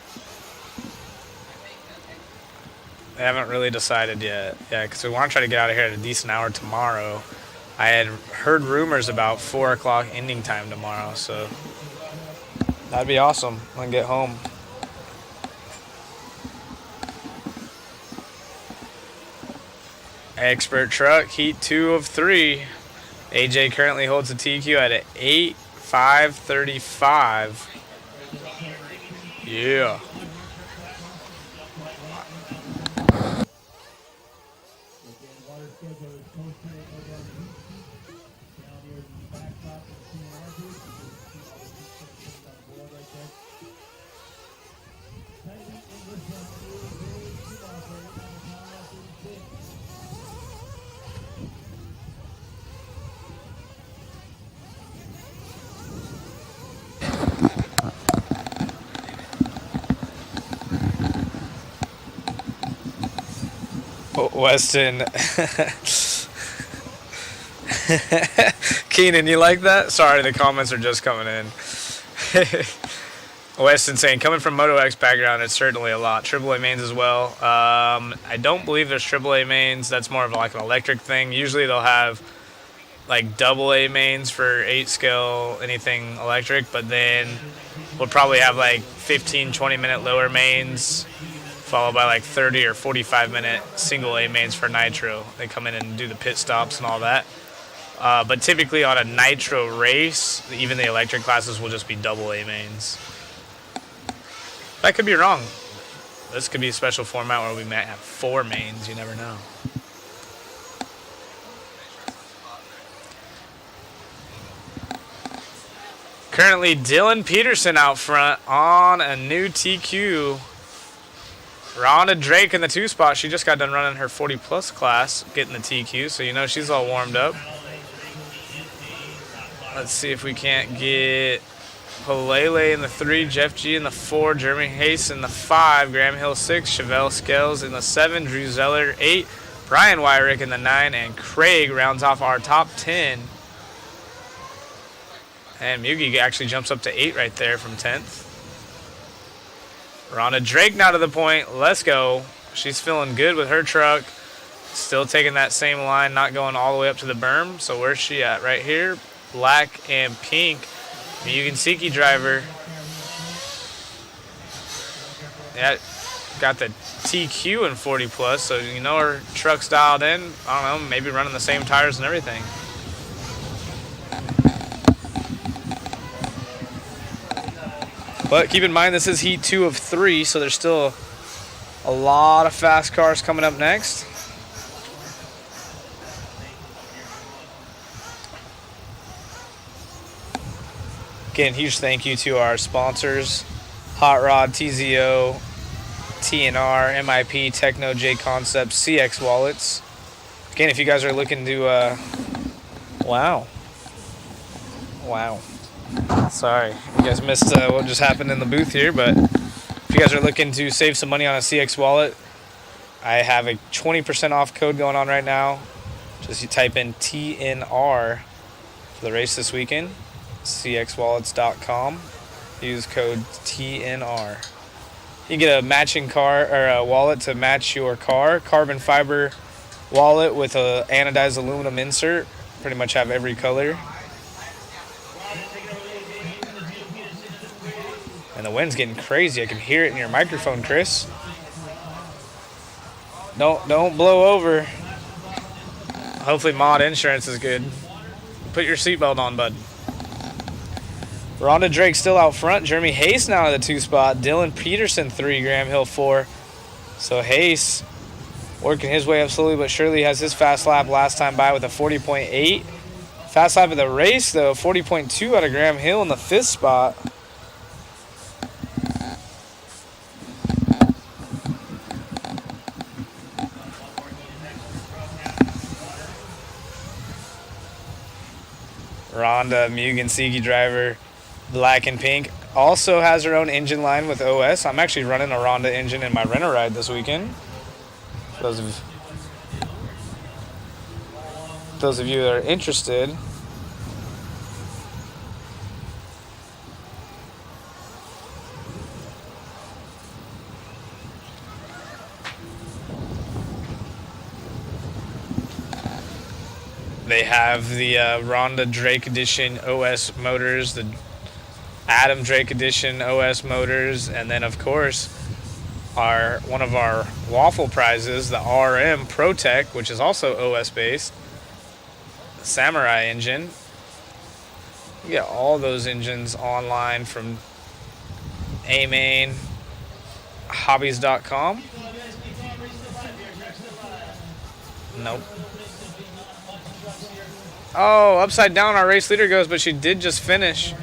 They haven't really decided yet. Yeah, because we want to try to get out of here at a decent hour tomorrow. I had heard rumors about 4 o'clock ending time tomorrow, so that'd be awesome when I get home. Expert truck, heat 2 of 3. AJ currently holds the TQ at an 8.535. Yeah. Weston. Keenan, you like that? Sorry, the comments are just coming in. Weston saying, coming from Moto X background, it's certainly a lot. AAA mains as well. I don't believe there's AAA mains. That's more of like an electric thing. Usually they'll have like AA mains for 8 scale, anything electric, but then we'll probably have like 15, 20-minute lower mains, followed by like 30 or 45-minute single A mains for nitro. They come in and do the pit stops and all that. But typically on a nitro race, even the electric classes will just be AA mains. I could be wrong. This could be a special format where we might have 4 mains. You never know. Currently, Dylan Peterson out front on a new TQ. Rhonda Drake in the 2 spot. She just got done running her 40+ class, getting the TQ, so you know she's all warmed up. Let's see if we can't get Palele in the 3, Jeff G in the 4, Jeremy Hayes in the 5, Graham Hill 6, Chevelle Scales in the 7, Drew Zeller 8, Brian Wyrick in the 9, and Craig rounds off our top 10. And Mugi actually jumps up to 8 right there from 10th. Rhonda Drake now to the point. Let's go. She's feeling good with her truck. Still taking that same line, not going all the way up to the berm. So where's she at? Right here. Black and pink. Mugen Siki driver. Yeah, got the TQ in 40+, so you know her truck's dialed in. I don't know, maybe running the same tires and everything. But keep in mind, this is heat 2 of 3, so there's still a lot of fast cars coming up next. Again, huge thank you to our sponsors, Hot Rod, TZO, TNR, MIP, Techno, J Concepts, CX Wallets. Again, if you guys are looking to, wow. Sorry, you guys missed what just happened in the booth here, but if you guys are looking to save some money on a CX wallet, I have a 20% off code going on right now. Just you type in TNR for the race this weekend, cxwallets.com. Use code TNR. You get a matching car or a wallet to match your car, carbon fiber wallet with a anodized aluminum insert. Pretty much have every color. And the wind's getting crazy. I can hear it in your microphone, Chris. Don't blow over. Hopefully mod insurance is good. Put your seatbelt on, bud. Rhonda Drake still out front. Jeremy Hayes now in the 2 spot. Dylan Peterson 3, Graham Hill 4. So Hayes working his way up slowly but surely. Has his fast lap last time by with a 40.8. Fast lap of the race though, 40.2 out of Graham Hill in the 5th spot. Rhonda, Mugen Siki driver, black and pink, also has her own engine line with OS. I'm actually running a Rhonda engine in my renter ride this weekend. Those of you that are interested. They have the Rhonda Drake Edition OS motors, the Adam Drake Edition OS motors, and then of course one of our waffle prizes, the RM ProTech, which is also OS based, the Samurai engine. You get all those engines online from AMain, hobbies.com. Nope. Oh, upside down our race leader goes, but she did just finish.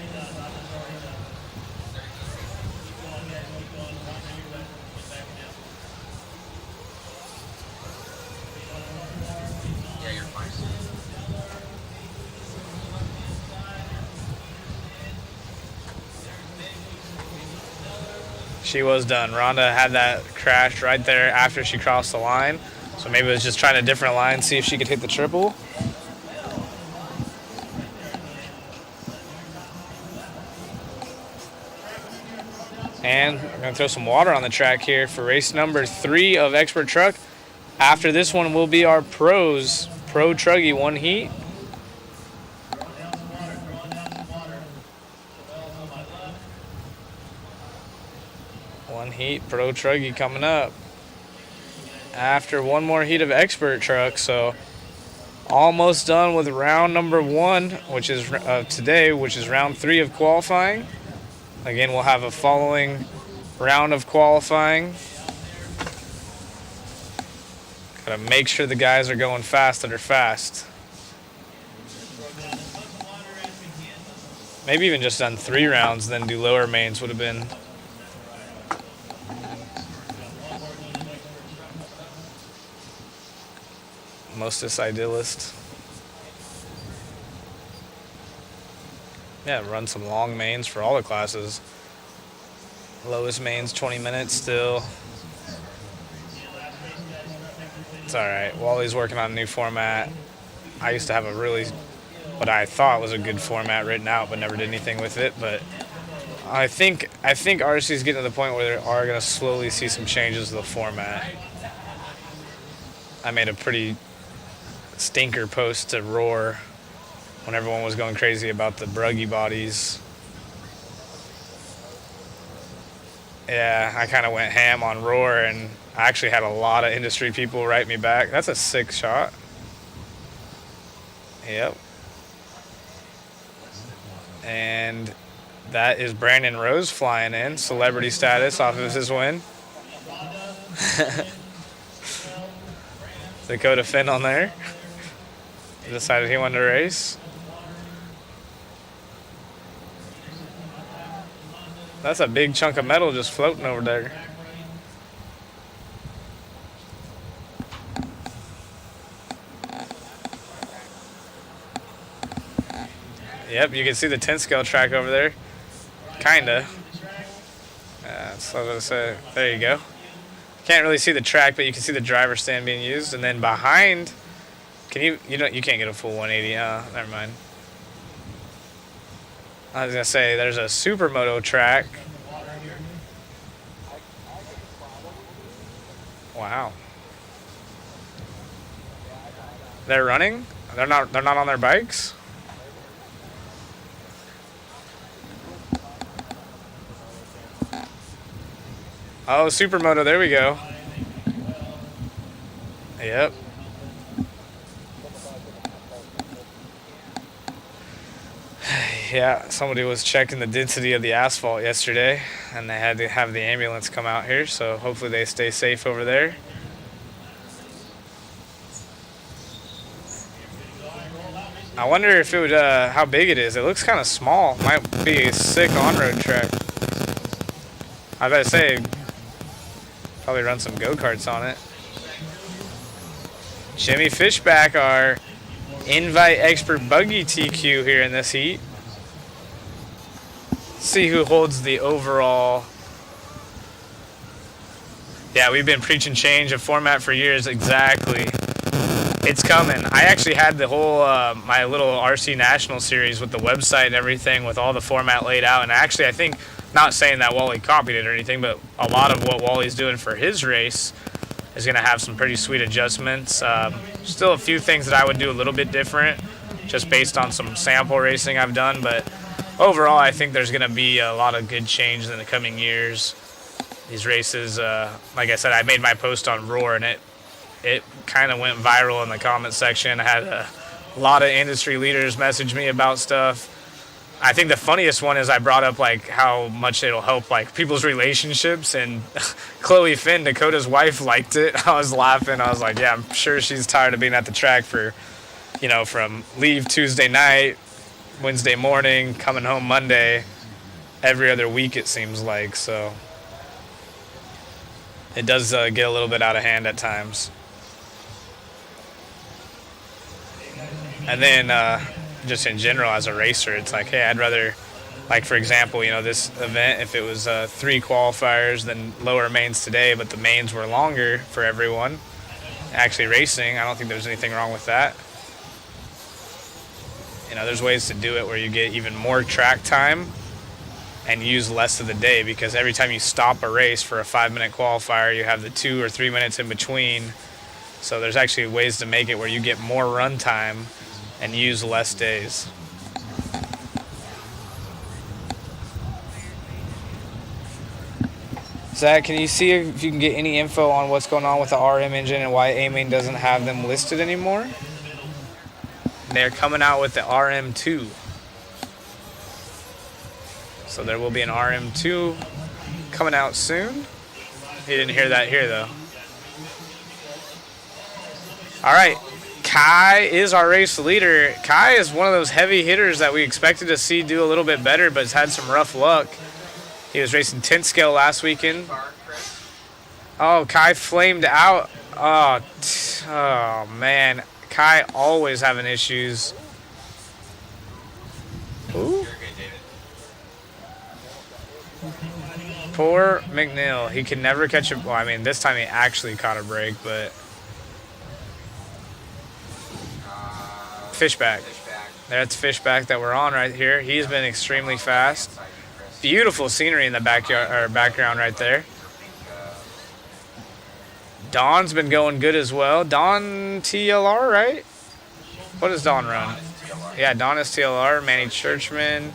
She was done. Rhonda had that crash right there after she crossed the line. So maybe it was just trying a different line, see if she could hit the triple. And we're going to throw some water on the track here for race number 3 of Expert Truck. After this one will be our pros. Pro Truggy 1 heat. One heat, Pro Truggy coming up. After one more heat of Expert Truck, so almost done with round number 1, which is today, which is round 3 of qualifying. Again, we'll have a following round of qualifying Gotta make sure the guys are going fast that are fast. Maybe even just done 3 rounds, then do lower mains would have been. Mostest idealist. Yeah, run some long mains for all the classes. Lowest mains 20 minutes still. It's alright. Wally's working on a new format. I used to have a really, what I thought was a good format written out, but never did anything with it. But I think RC is getting to the point where they are going to slowly see some changes to the format. I made a pretty stinker post to Roar when everyone was going crazy about the bruggy bodies. Yeah, I kind of went ham on Roar, and I actually had a lot of industry people write me back. That's a sick shot. Yep. And that is Brandon Rose flying in, celebrity status off of his win. Dakota Finn on there. Decided he wanted to race. That's a big chunk of metal just floating over there. Yep, you can see the 10 scale track over there. Kinda. That's what I was gonna say. There you go. Can't really see the track, but you can see the driver stand being used. And then behind, you can't get a full 180. Never mind. I was gonna say there's a supermoto track. Wow. They're running? They're not on their bikes? Oh, supermoto, there we go. Yep. Yeah, somebody was checking the density of the asphalt yesterday, and they had to have the ambulance come out here, so hopefully they stay safe over there. I wonder if it would, how big it is. It looks kind of small. Might be a sick on-road track. I was about to say, probably run some go-karts on it. Jimmy Fishback, our Invite Expert Buggy TQ here in this heat. See who holds the overall. Yeah, we've been preaching change of format for years. Exactly. It's coming. I actually had the whole, my little RC National series with the website and everything with all the format laid out. And actually, I think, not saying that Wally copied it or anything, but a lot of what Wally's doing for his race is going to have some pretty sweet adjustments. Still a few things that I would do a little bit different, just based on some sample racing I've done. But overall, I think there's going to be a lot of good change in the coming years. These races, like I said, I made my post on Roar, and it kind of went viral in the comment section. I had a lot of industry leaders message me about stuff. I think the funniest one is I brought up like how much it'll help like people's relationships, and Chloe Finn, Dakota's wife, liked it. I was laughing. I was like, yeah, I'm sure she's tired of being at the track for, from leave Tuesday night, Wednesday morning, coming home Monday, every other week it seems like. So it does get a little bit out of hand at times. And then just in general as a racer, it's like, hey, I'd rather, like for example, this event, if it was 3 qualifiers, then lower mains today, but the mains were longer for everyone actually racing, I don't think there's anything wrong with that. There's ways to do it where you get even more track time and use less of the day, because every time you stop a race for a 5-minute qualifier, you have the 2 or 3 minutes in between. So there's actually ways to make it where you get more run time and use less days. Zach, can you see if you can get any info on what's going on with the RM engine and why A-Main doesn't have them listed anymore? They're coming out with the RM2. So there will be an RM2 coming out soon. You didn't hear that here though. All right, Kai is our race leader. Kai is one of those heavy hitters that we expected to see do a little bit better, but has had some rough luck. He was racing 10th scale last weekend. Oh, Kai flamed out. Oh, man. Kai always having issues. Ooh. Poor McNeil. He can never catch a... Well, I mean, this time he actually caught a break, but... Fishback. That's Fishback that we're on right here. He's been extremely fast. Beautiful scenery in the backyard or background right there. Don's been going good as well. Don TLR, right? What does Don run? Yeah, Don is TLR. Manny Churchman.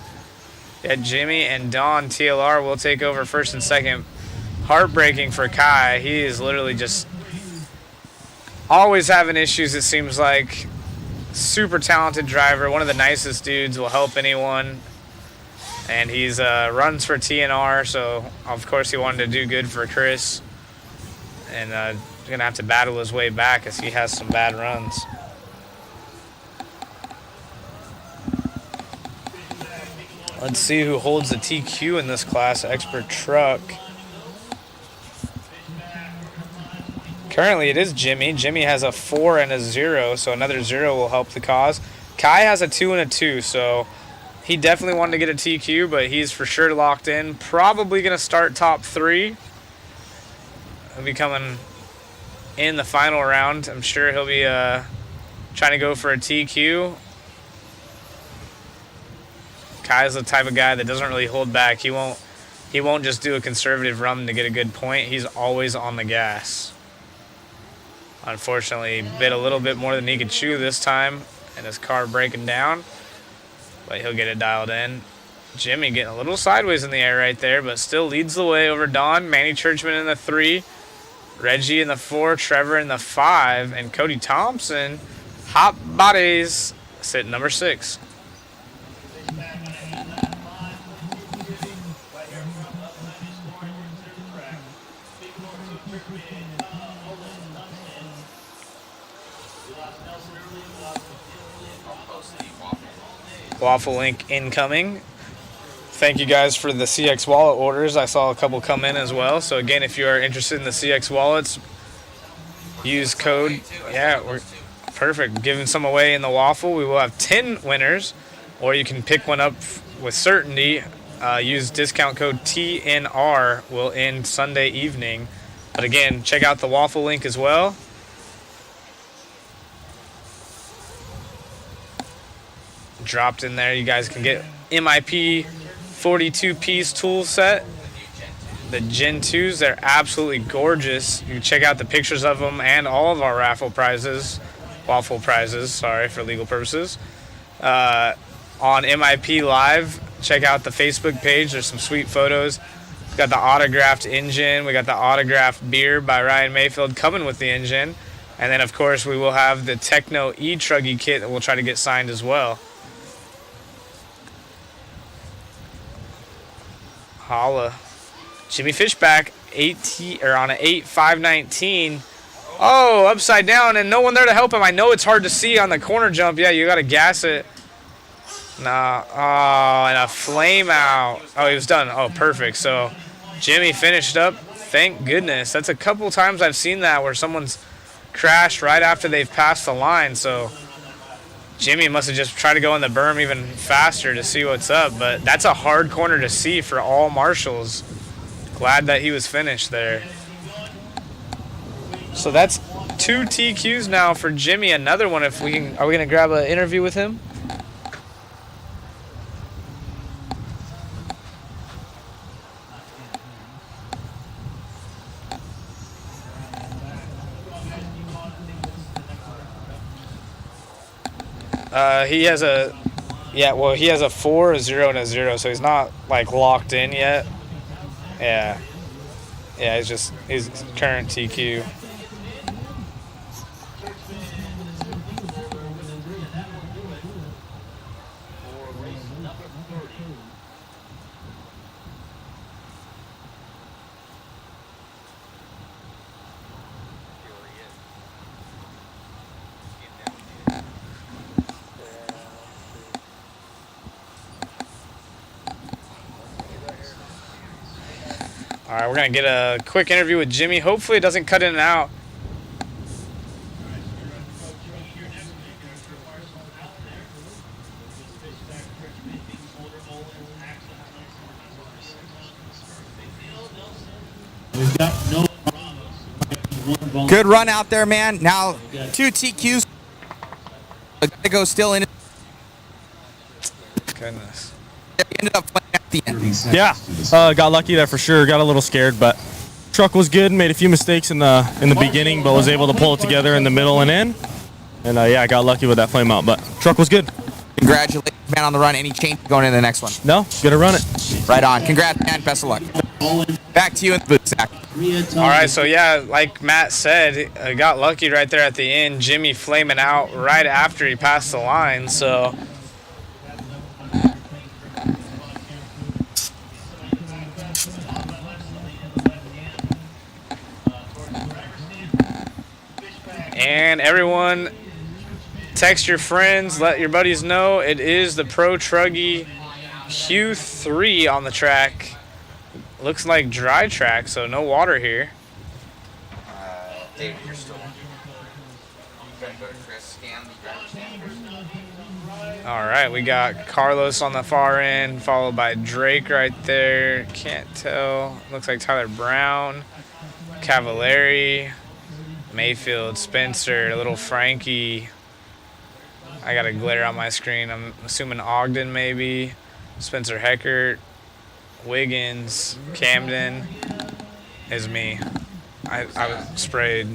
Yeah, Jimmy and Don TLR will take over first and second. Heartbreaking for Kai. He is literally just always having issues, it seems like. Super talented driver. One of the nicest dudes. Will help anyone. And he's runs for TNR, so of course he wanted to do good for Chris. And going to have to battle his way back as he has some bad runs. Let's see who holds the TQ in this class, Expert Truck. Currently it is Jimmy. Jimmy has a 4 and a 0, so another 0 will help the cause. Kai has a 2 and a 2, so he definitely wanted to get a TQ, but he's for sure locked in. Probably going to start top 3. He'll be coming in the final round. I'm sure he'll be trying to go for a TQ. Kai's the type of guy that doesn't really hold back. He won't just do a conservative run to get a good point. He's always on the gas. Unfortunately, bit a little bit more than he could chew this time, and his car breaking down. But he'll get it dialed in. Jimmy getting a little sideways in the air right there, but still leads the way over Don. Manny Churchman in the 3. Reggie in the 4. Trevor in the 5. And Cody Thompson, hot bodies, sitting number 6. Waffle link incoming. Thank you guys for the CX wallet orders. I saw a couple come in as well. So again, if you are interested in the CX wallets, use code. Yeah, we're perfect. Giving some away in the waffle. We will have 10 winners, or you can pick one up with certainty. Use discount code TNR. Will end Sunday evening. But again, check out the waffle link as well. Dropped in there. You guys can get MIP 42-piece tool set. The Gen 2s, they're absolutely gorgeous. You can check out the pictures of them and all of our raffle prizes, waffle prizes, sorry, for legal purposes. On MIP Live, check out the Facebook page. There's some sweet photos. We got the autographed engine. We got the autographed beer by Ryan Mayfield coming with the engine. And then, of course, we will have the Techno E-truggy kit that we'll try to get signed as well. Holla. Jimmy Fishback, on an 8.519. Oh, upside down and no one there to help him. I know it's hard to see on the corner jump. Yeah, you got to gas it. Nah. Oh, and a flame out. Oh, he was done. Oh, perfect. So Jimmy finished up. Thank goodness. That's a couple times I've seen that where someone's crashed right after they've passed the line. So Jimmy must have just tried to go in the berm even faster to see what's up. But that's a hard corner to see for all marshals. Glad that he was finished there. So that's 2 TQs now for Jimmy. Another one if we can. Are we going to grab an interview with him? He has a, he has a 4, a 0, and a 0, so he's not like locked in yet. Yeah, he's current TQ. All right, we're going to get a quick interview with Jimmy. Hopefully it doesn't cut in and out. We've got no. Good run out there, man. Now 2 TQs. Gotta go still in. Goodness. Ended up playing at the end. Yeah, got lucky there for sure. Got a little scared, but truck was good. Made a few mistakes in the beginning, but was able to pull it together in the middle and in. And yeah, I got lucky with that flame out, but truck was good. Congratulations, man, on the run. Any change going into the next one? No, gonna run it. Right on. Congrats, man. Best of luck. Back to you in the booth, Zach. All right, so yeah, like Matt said, I got lucky right there at the end. Jimmy flaming out right after he passed the line, so. And everyone, text your friends, let your buddies know it is the Pro Truggy Q3 on the track. Looks like dry track, so no water here. David, you're still. Gonna go to Chris, scan the All right, we got Carlos on the far end, followed by Drake right there. Can't tell. Looks like Tyler Brown, Cavallari, Mayfield, Spencer, little Frankie. I got a glare on my screen. I'm assuming Ogden maybe. Spencer Heckert, Wiggins, Camden is me. I was sprayed.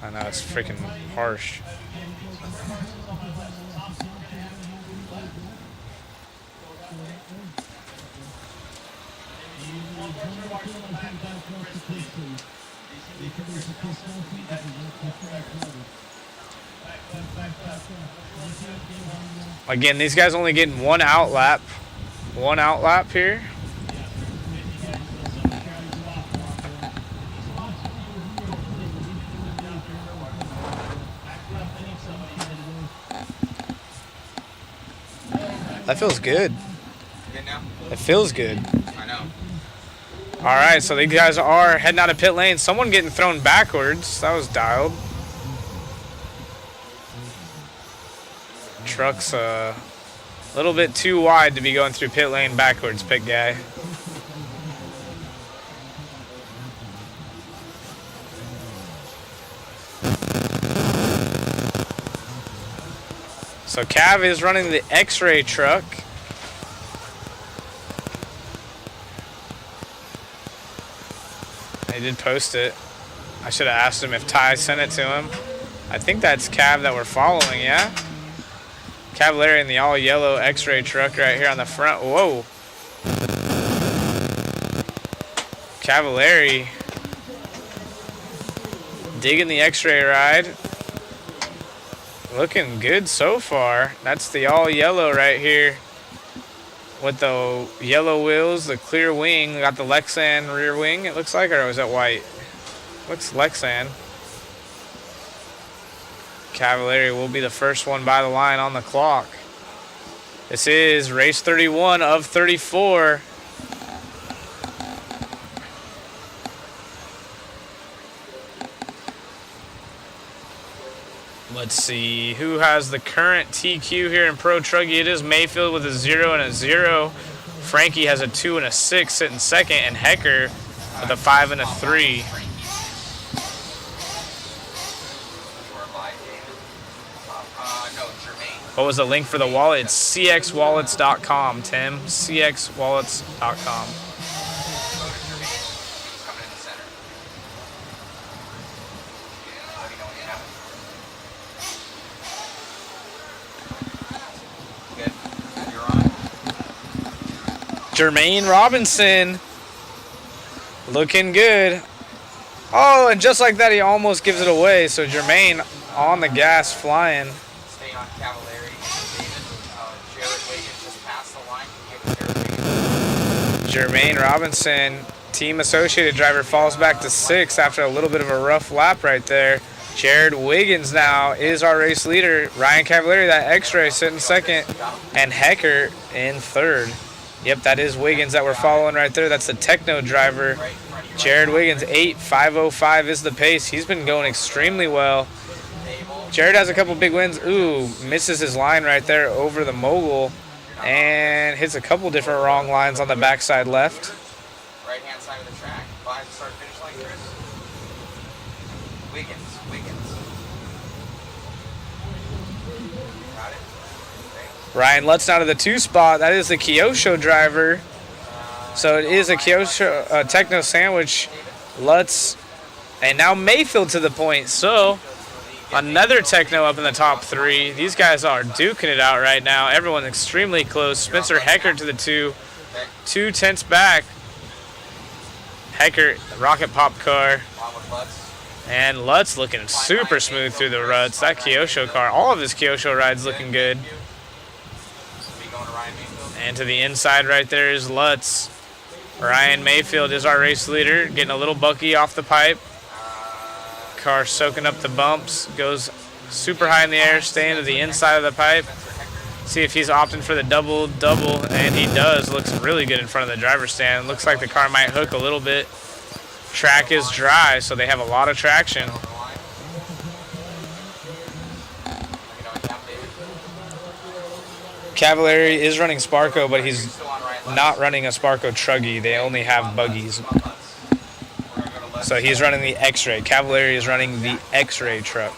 I know, it's freaking harsh. Again, these guys only getting one out lap here. That feels good. Good now? It feels good. I know. All right, so these guys are heading out of pit lane. Someone getting thrown backwards. That was dialed. Truck's a little bit too wide to be going through pit lane backwards, pit guy. So Cav is running the X-ray truck. They did post it. I should have asked him if Ty sent it to him. I think that's Cav that we're following, yeah? Cavallari in the all-yellow X-ray truck right here on the front. Whoa. Cavallari digging the X-ray ride. Looking good so far. That's the all-yellow right here with the yellow wheels, the clear wing. Got the Lexan rear wing, it looks like, or was that white? Looks Lexan. Cavallari will be the first one by the line on the clock. This is race 31 of 34. Let's see who has the current TQ here in Pro Truggy. It is Mayfield with a 0 and a 0. Frankie has a 2 and a 6 sitting second, and Hecker with a 5 and a 3. What was the link for the wallet? It's cxwallets.com, Tim. cxwallets.com. Jermaine Robinson looking good. Oh, and just like that, he almost gives it away. So Jermaine on the gas flying. Stay on Cavallari. David, Jared Wiggins just passed the line. Jermaine Robinson, team associated driver, falls back to 6th after a little bit of a rough lap right there. Jared Wiggins now is our race leader. Ryan Cavallari, that X-ray, sitting second, and Hecker in 3rd. Yep, that is Wiggins that we're following right there. That's the Techno driver. Jared Wiggins, 8.505 is the pace. He's been going extremely well. Jared has a couple big wins. Ooh, misses his line right there over the mogul and hits a couple different wrong lines on the backside left. Right-hand side of the track. By the start-finish line, Chris. Wiggins. Got it. Ryan Lutz out of the 2 spot. That is the Kyosho driver. So it is a Kyosho Techno sandwich. Lutz and now Mayfield to the point. So another Techno up in the top 3. These guys are duking it out right now. Everyone's extremely close. Spencer Hecker to the 2. 2 tenths back. Hecker, rocket pop car. And Lutz looking super smooth through the ruts. That Kyosho car, all of his Kyosho rides looking good. And to the inside right there is Lutz. Ryan Mayfield is our race leader, getting a little bucky off the pipe. Car soaking up the bumps, goes super high in the air, staying to the inside of the pipe. See if he's opting for the double, and he does. Looks really good in front of the driver's stand. Looks like the car might hook a little bit. Track is dry, so they have a lot of traction. Cavalieri is running Sparko, but he's not running a Sparko truggy. They only have buggies. So he's running the X-Ray. Cavalieri is running the X-Ray truck.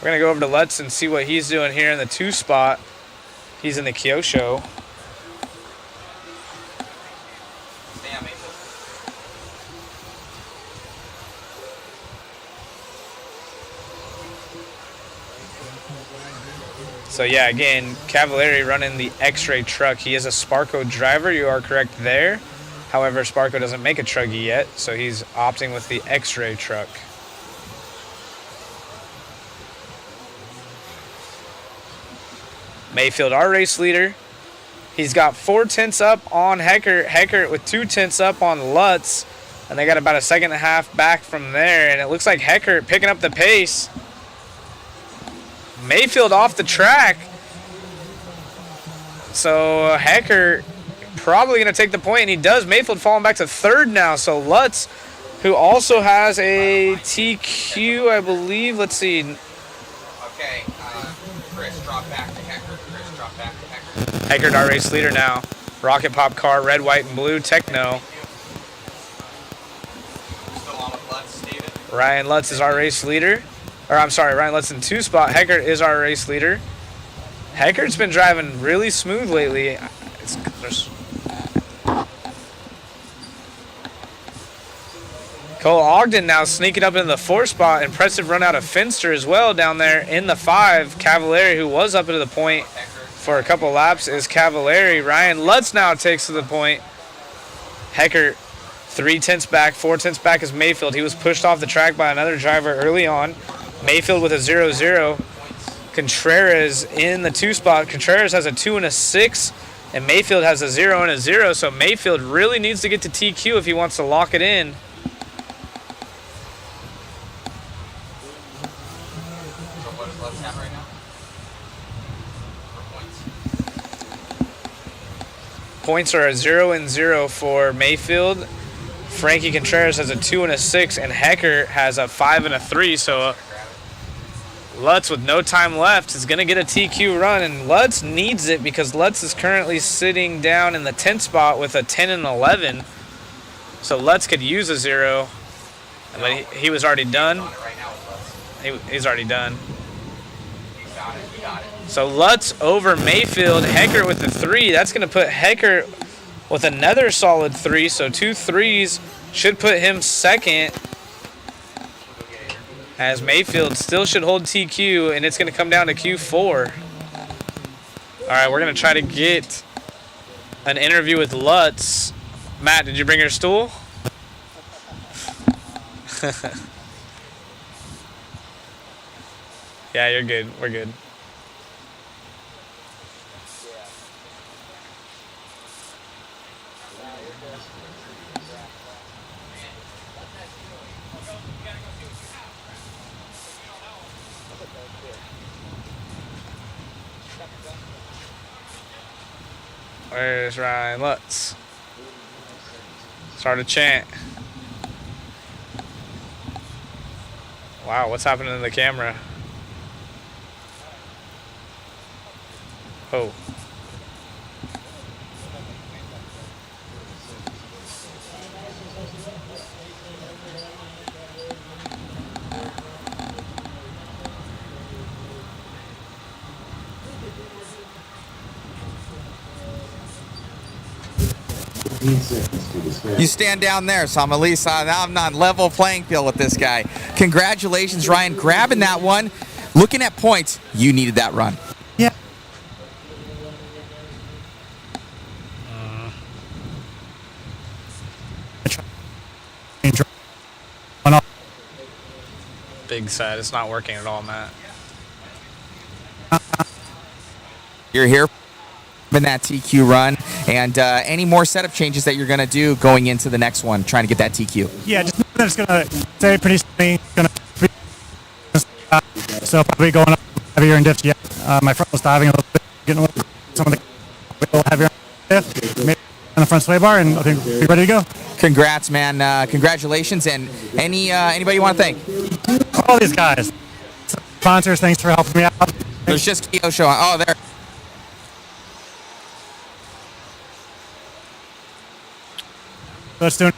We're going to go over to Lutz and see what he's doing here in the 2 spot. He's in the Kyosho. So yeah, again, Cavalieri running the X-Ray truck. He is a Sparko driver. You are correct there. However, Sparko doesn't make a truggy yet, so he's opting with the X-Ray truck. Mayfield, our race leader. He's got 4 tenths up on Hecker. Hecker with 2 tenths up on Lutz. And they got about a second and a half back from there. And it looks like Hecker picking up the pace. Mayfield off the track. So Hecker probably going to take the point, and he does. Mayfield falling back to 3rd now. So Lutz, who also has a TQ, I believe. Let's see. Okay, Chris, drop back to Hecker. Chris, drop back to Hecker. Hecker, our race leader now. Rocket pop car, red, white, and blue Techno. Still on with Lutz, Steven. Ryan Lutz is our race leader. Or I'm sorry, Ryan Lutz in 2 spot. Hecker is our race leader. Hecker's been driving really smooth lately. Cole Ogden now sneaking up in the 4 spot. Impressive run out of Finster as well down there in the 5. Cavalieri, who was up into the point for a couple laps, is Cavalieri. Ryan Lutz now takes to the point. Hecker 3 tenths back, 4 tenths back is Mayfield. He was pushed off the track by another driver early on. Mayfield with a 0-0. Contreras in the 2 spot. Contreras has a 2 and a 6, and Mayfield has a 0 and a 0. So Mayfield really needs to get to TQ if he wants to lock it in. Points are a 0 and 0 for Mayfield. Frankie Contreras has a 2 and a 6, and Hecker has a 5 and a 3. So Lutz, with no time left, is going to get a TQ run, and Lutz needs it because Lutz is currently sitting down in the 10th spot with a 10 and 11. So Lutz could use a 0, but he was already done. He's already done. So Lutz over Mayfield. Hecker with the 3. That's going to put Hecker with another solid 3. So 2 3s should put him 2nd. As Mayfield still should hold TQ, and it's going to come down to Q4. All right, we're going to try to get an interview with Lutz. Matt, did you bring your stool? Yeah, you're good. We're good. Where's Ryan Lutz? Start a chant. Wow, what's happening to the camera? Oh. You stand down there, so I'm at least now I'm on level playing field with this guy. Congratulations, Ryan, grabbing that one. Looking at points, you needed that run. Yeah. Big side. It's not working at all, Matt. You're here in that TQ run, and any more setup changes that you're going to do going into the next one, trying to get that TQ? Yeah, just that it's gonna stay pretty steady. So probably going up heavier in diffs. Yeah, my front was diving a little bit, getting some of the a little heavier diff, maybe on the front sway bar, and I think we'll be ready to go. Congrats, man! Congratulations, and anybody you want to thank? All these guys, sponsors. Thanks for helping me out. There's just Kyosho on. Oh, there. Let's do it.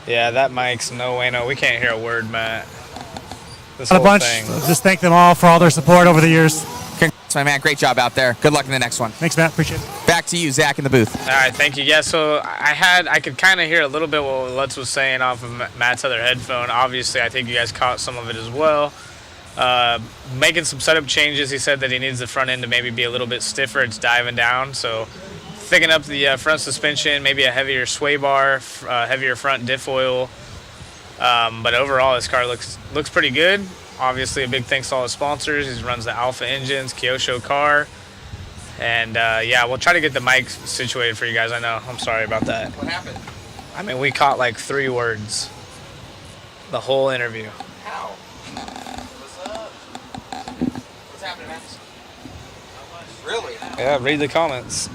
Yeah, that mic's no way, no. We can't hear a word, Matt. This A whole bunch. thing. Just thank them all for all their support over the years. Congrats, my man. Great job out there. Good luck in the next one. Thanks, Matt. Appreciate it. Back to you, Zach, in the booth. All right, thank you. Yeah, so I could kind of hear a little bit what Lutz was saying off of Matt's other headphone. Obviously, I think you guys caught some of it as well. Making some setup changes. He said that he needs the front end to maybe be a little bit stiffer. It's diving down, so thicking up the front suspension, maybe a heavier sway bar, heavier front diff oil. But overall, this car looks pretty good. Obviously, a big thanks to all his sponsors. He runs the Alpha Engines, Kyosho car. And, yeah, we'll try to get the mic situated for you guys. I know. I'm sorry about that. What happened? I mean, we caught like 3 words the whole interview. How? What's up? What's happening, man? Really? Yeah, read the comments.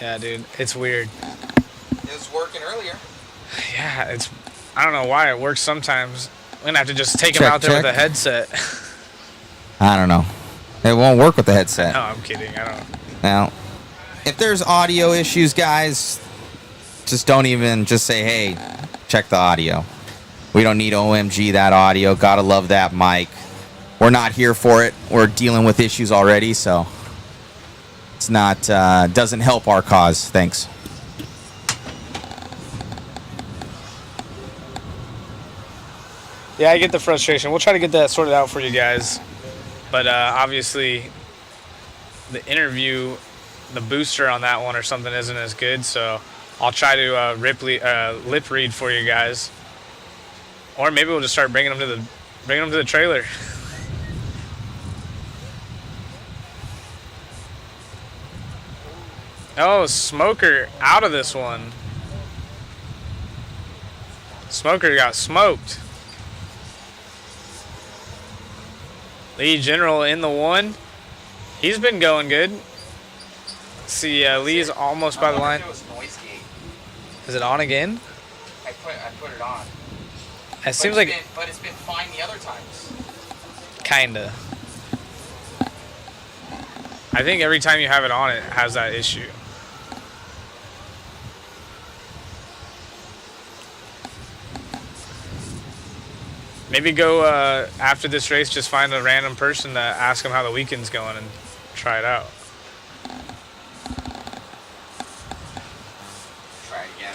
Yeah, dude, it's weird. It was working earlier. Yeah, I don't know why it works sometimes. We're gonna have to just take him Check, out there check. with a headset. I don't know. It won't work with the headset. No, I'm kidding. I don't. Now, if there's audio issues, guys, just don't even just say, hey, check the audio. We don't need OMG that audio. Gotta love that mic. We're not here for it. We're dealing with issues already, so it's not, doesn't help our cause. Thanks. Yeah, I get the frustration. We'll try to get that sorted out for you guys. But obviously, the interview, the booster on that one or something isn't as good. So I'll try to lip read for you guys, or maybe we'll just start bringing them to the trailer. Oh, Smoker out of this one. Smoker got smoked. Lee General in the 1. He's been going good. Let's see, Lee's almost by the line. Is it on again? I put it on. It seems like. But it's been fine the other times. Kinda. I think every time you have it on, it has that issue. Maybe go after this race, just find a random person to ask them how the weekend's going and try it out. Try it again.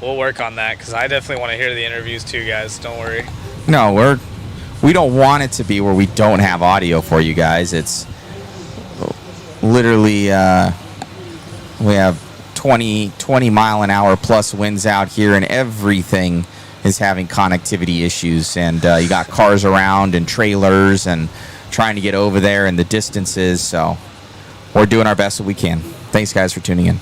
We'll work on that because I definitely want to hear the interviews too, guys. Don't worry. No, we don't want it to be where we don't have audio for you guys. It's literally we have 20 mile an hour plus winds out here, and everything is having connectivity issues, and you got cars around and trailers and trying to get over there and the distances, so we're doing our best that we can. Thanks, guys, for tuning in.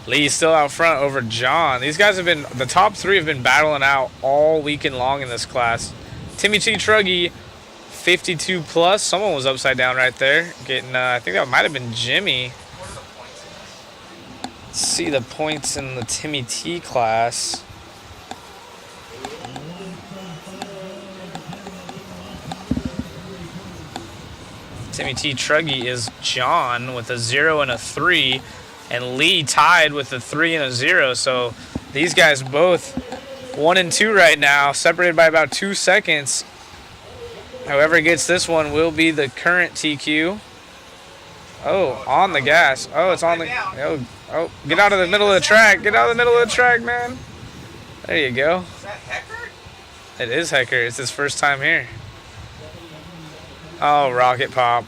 Lee's still out front over John. These guys have been, the top three have been battling out all weekend long in this class. Timmy T Truggy, 52 plus. Someone was upside down right there. Getting, I think that might have been Jimmy. Let's see the points in the Timmy T class. Timmy T Truggy is John with a 0 and a 3. And Lee tied with a 3 and a 0. So these guys both 1 and 2 right now, separated by about 2 seconds. Whoever gets this one will be the current TQ. Oh, on the gas. Oh, it's on the. Oh, get out of the middle of the track. Get out of the middle of the track, man. There you go. Is that Hecker? It is Hecker. It's his first time here. Oh, Rocket Pop.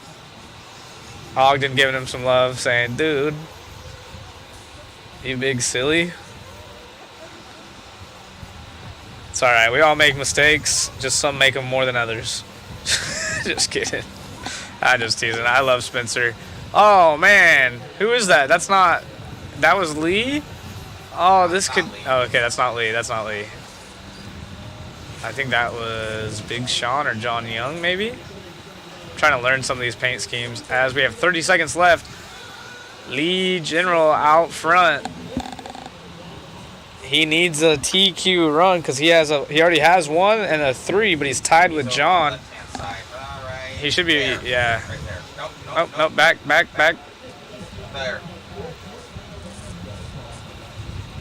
Ogden giving him some love, saying, dude. You big silly. It's all right. We all make mistakes. Just some make them more than others. Just kidding. I just teasing. I love Spencer. Oh, man. Who is that? That's not... That was Lee? Oh, this could... Oh, okay. That's not Lee. That's not Lee. I think that was Big Sean or John Young, maybe? I'm trying to learn some of these paint schemes. As we have 30 seconds left. Lee General out front. He needs a TQ run because he already has 1 and a 3, but he's tied with John. He should be, yeah. Oh, back. There.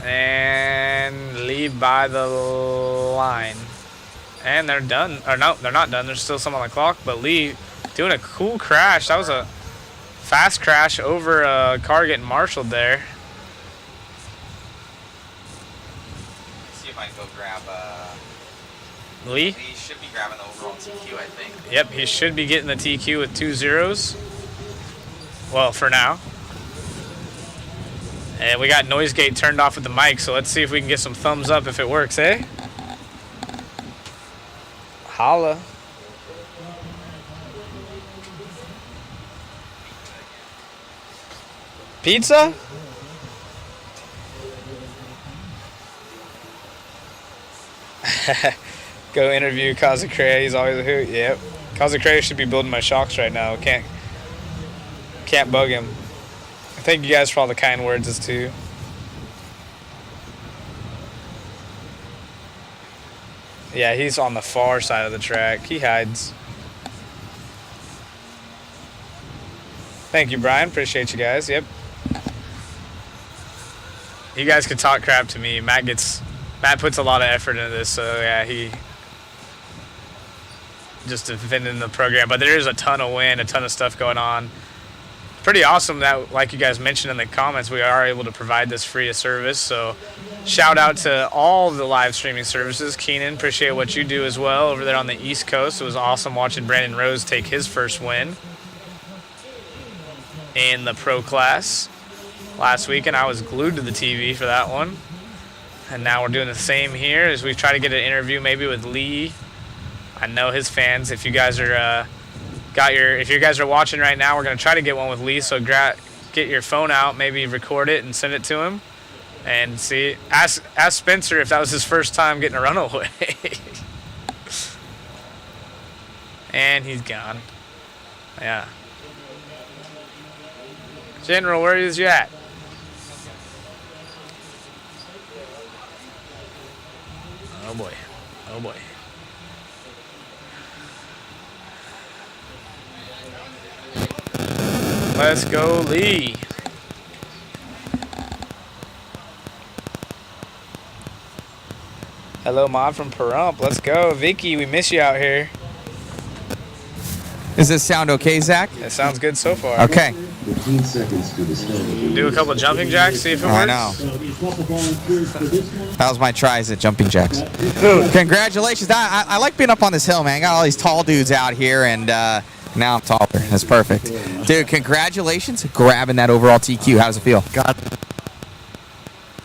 And lead by the line. And they're done. Or no, they're not done. There's still some on the clock, but Lee doing a cool crash. That was a fast crash over a car getting marshaled there. Let's see if I can go grab Lee? He should be grabbing the overall TQ, I think. Yep, he should be getting the TQ with 2 zeros. Well, for now. And we got noise gate turned off with the mic, so let's see if we can get some thumbs up if it works, eh? Holla. Pizza? Go interview Kazakrea. He's always a hoot. Yep. Kazakrea should be building my shocks right now. Can't bug him. Thank you guys for all the kind words as too. Yeah, he's on the far side of the track. He hides. Thank you, Brian. Appreciate you guys. Yep. You guys can talk crap to me. Matt puts a lot of effort into this, so yeah, he just defending the program. But there is a ton of wind, a ton of stuff going on. Pretty awesome that, like you guys mentioned in the comments, we are able to provide this free of service. So shout out to all the live streaming services. Keenan, appreciate what you do as well over there on the East Coast. It was awesome watching Brandon Rose take his first win in the pro class last weekend. I was glued to the TV for that one. And now we're doing the same here as we try to get an interview maybe with Lee. I know his fans. If you guys are if you guys are watching right now, we're gonna try to get one with Lee. So get your phone out, maybe record it and send it to him, and see. Ask Spencer if that was his first time getting a runaway. And he's gone. Yeah. General, where is you at? Oh boy. Oh boy. Let's go, Lee. Hello, Mod from Pahrump. Let's go. Vicky, we miss you out here. Does this sound okay, Zach? It sounds good so far. Okay. 15 seconds to the start of the Do a couple jumping jacks, see if it works. I know. That was my tries at jumping jacks. Congratulations. I like being up on this hill, man. I got all these tall dudes out here, and now I'm taller. That's perfect. Dude, congratulations grabbing that overall TQ. How does it feel? God.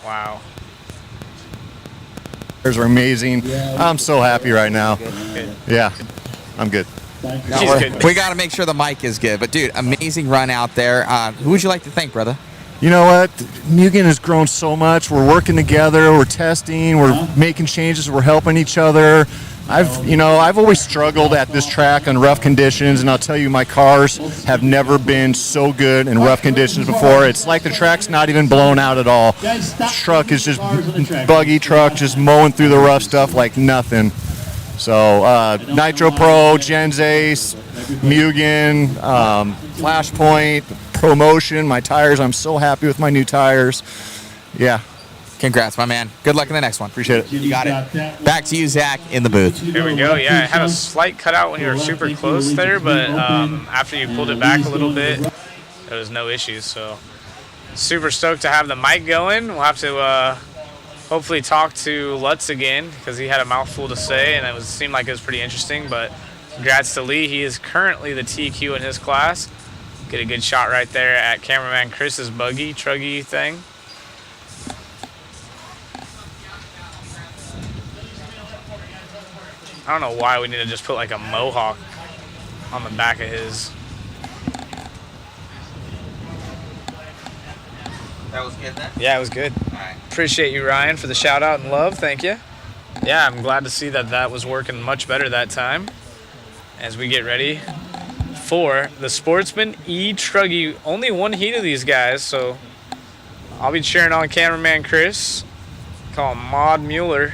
Wow. Those are amazing. I'm so happy right now. Yeah, I'm good. We got to make sure the mic is good. But, dude, amazing run out there. Who would you like to thank, brother? You know what? Mugen has grown so much. We're working together. We're testing. We're making changes. We're helping each other. I've always struggled at this track on rough conditions, and I'll tell you, my cars have never been so good in rough conditions before. It's like the track's not even blown out at all. This truck is just buggy truck, just mowing through the rough stuff like nothing. So Nitro Pro, Gens Ace, Mugen, Flashpoint, ProMotion, my tires. I'm so happy with my new tires. Yeah. Congrats, my man. Good luck in the next one. Appreciate it. You got it. Back to you, Zach, in the booth. Here we go. Yeah, it had a slight cutout when you were super close there, but after you pulled it back a little bit, there was no issues. So super stoked to have the mic going. We'll have to hopefully talk to Lutz again because he had a mouthful to say, and it seemed like it was pretty interesting. But congrats to Lee. He is currently the TQ in his class. Get a good shot right there at cameraman Chris's buggy, truggy thing. I don't know why we need to just put like a mohawk on the back of his. That was good then? Yeah, it was good. All right. Appreciate you, Ryan, for the shout out and love. Thank you. Yeah, I'm glad to see that that was working much better that time as we get ready for the Sportsman E-Truggy. Only one heat of these guys, so I'll be cheering on cameraman Chris. Call him Maud Mueller.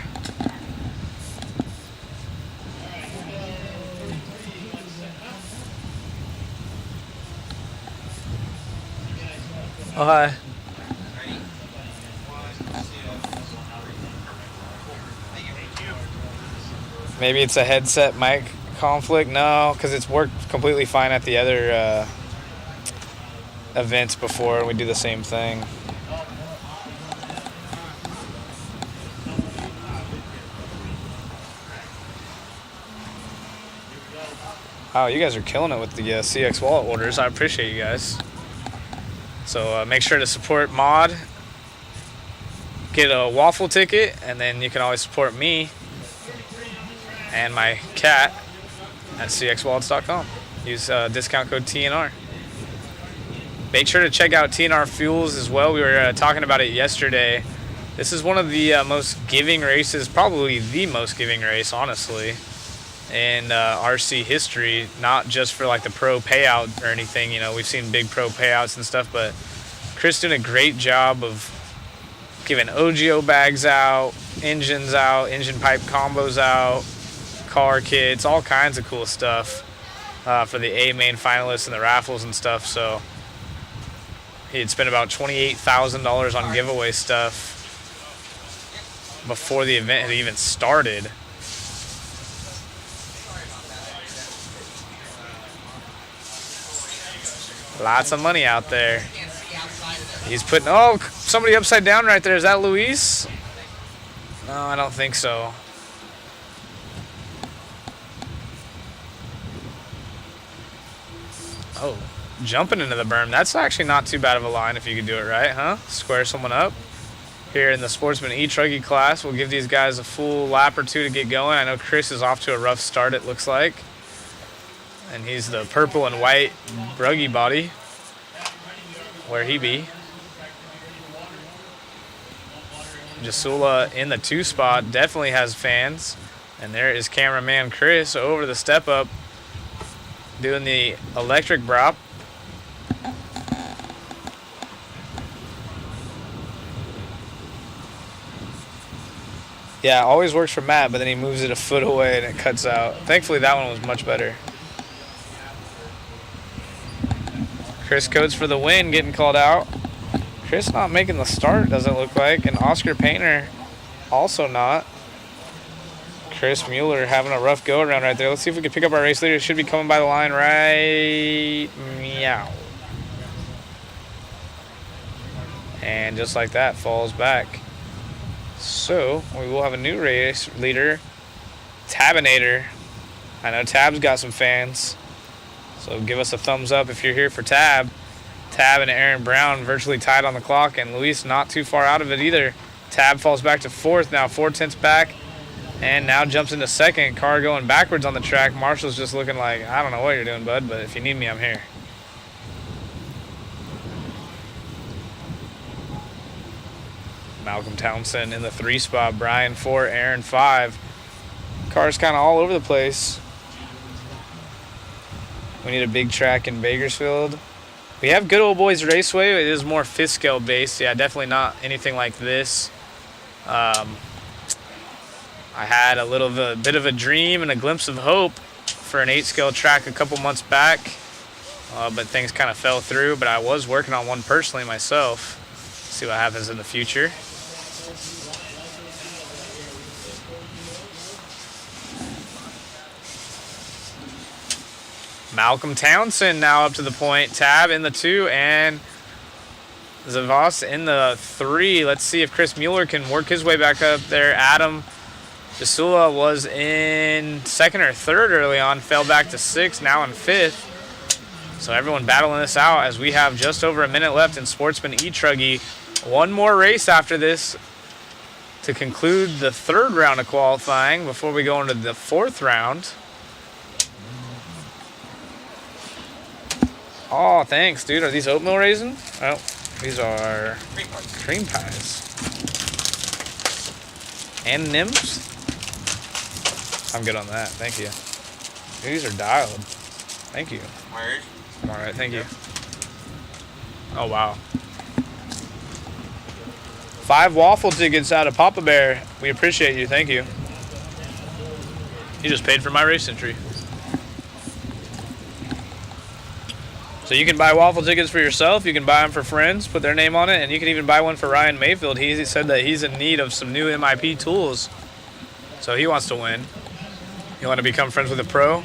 Oh, hi. Maybe it's a headset mic conflict. No, because it's worked completely fine at the other events before, and we do the same thing. Wow, you guys are killing it with the CX wallet orders. I appreciate you guys. So make sure to support Mod. Get a waffle ticket, and then you can always support me and my cat at cxwallets.com. Use discount code TNR. Make sure to check out TNR Fuels as well. We were talking about it yesterday. This is one of the most giving races, probably the most giving race, honestly, in RC history. Not just for like the pro payout or anything. You know, we've seen big pro payouts and stuff, but Chris did a great job of giving OGO bags out, engine pipe combos out, car kits, all kinds of cool stuff for the A main finalists and the raffles and stuff. So he had spent about $28,000 on giveaway stuff before the event had even started. Lots of money out there. He's putting, oh, somebody upside down right there. Is that Luis? No, I don't think so. Oh, jumping into the berm. That's actually not too bad of a line if you could do it right, huh? Square someone up. Here in the Sportsman E-Truggy class, we'll give these guys a full lap or two to get going. I know Chris is off to a rough start, it looks like. And he's the purple and white bruggy body. Where he be. Jasula in the 2 spot definitely has fans. And there is cameraman Chris over the step up doing the electric drop. Yeah, always works for Matt, but then he moves it a foot away and it cuts out. Thankfully that one was much better. Chris Coates for the win, getting called out. Chris not making the start, doesn't look like. And Oscar Painter also not. Chris Mueller having a rough go around right there. Let's see if we can pick up our race leader. Should be coming by the line right meow. And just like that, falls back. So we will have a new race leader, Tabinator. I know Tab's got some fans. So give us a thumbs up if you're here for Tab. Tab and Aaron Brown virtually tied on the clock, and Luis not too far out of it either. Tab falls back to 4th now, 4/10 back. And now jumps into second. Car going backwards on the track. Marshall's just looking like, I don't know what you're doing, bud, but if you need me, I'm here. Malcolm Townsend in the 3 spot. Brian 4, Aaron 5. Car's kind of all over the place. We need a big track in Bakersfield. We have Good Old Boys Raceway. It is more fifth scale based. Yeah, definitely not anything like this. I had a bit of a dream and a glimpse of hope for an 8 scale track a couple months back, but things kind of fell through. But I was working on one personally myself. See what happens in the future. Malcolm Townsend now up to the point. Tab in the 2 and Zavos in the 3. Let's see if Chris Mueller can work his way back up there. Adam Jasula was in 2nd or 3rd early on, fell back to 6th, now in 5th. So everyone battling this out as we have just over a minute left in Sportsman E-Truggy. One more race after this to conclude the 3rd round of qualifying before we go into the 4th round. Oh, thanks, dude. Are these oatmeal raisins? Oh, these are cream pies. And Nims? I'm good on that. Thank you. These are dialed. Thank you. All right, thank you. Oh, wow. 5 waffle tickets out of Papa Bear. We appreciate you. Thank you. You just paid for my race entry. So you can buy waffle tickets for yourself, you can buy them for friends, put their name on it, and you can even buy one for Ryan Mayfield. He said that he's in need of some new MIP tools, so he wants to win. You want to become friends with a pro?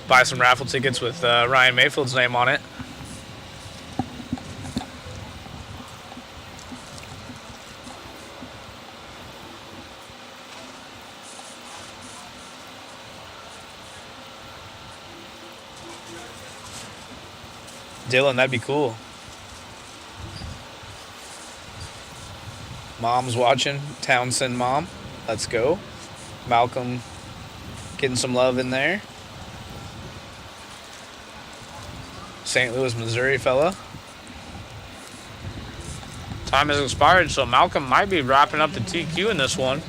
Buy some raffle tickets with Ryan Mayfield's name on it. Dylan, that'd be cool. Mom's watching. Townsend mom. Let's go. Malcolm getting some love in there. St. Louis, Missouri fella. Time has expired, so Malcolm might be wrapping up the TQ in this one.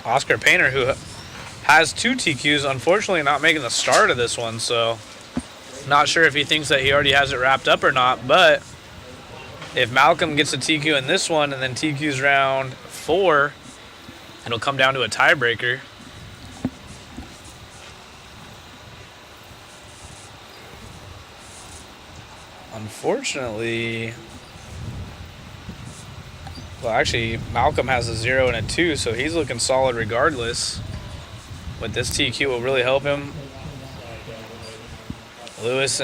Oscar Painter, who has 2 TQs, unfortunately not making the start of this one, so not sure if he thinks that he already has it wrapped up or not, but if Malcolm gets a TQ in this one and then TQs round 4, it'll come down to a tiebreaker. Unfortunately, well, actually, Malcolm has a 0 and a 2, so he's looking solid regardless. But this TQ will really help him. Lewis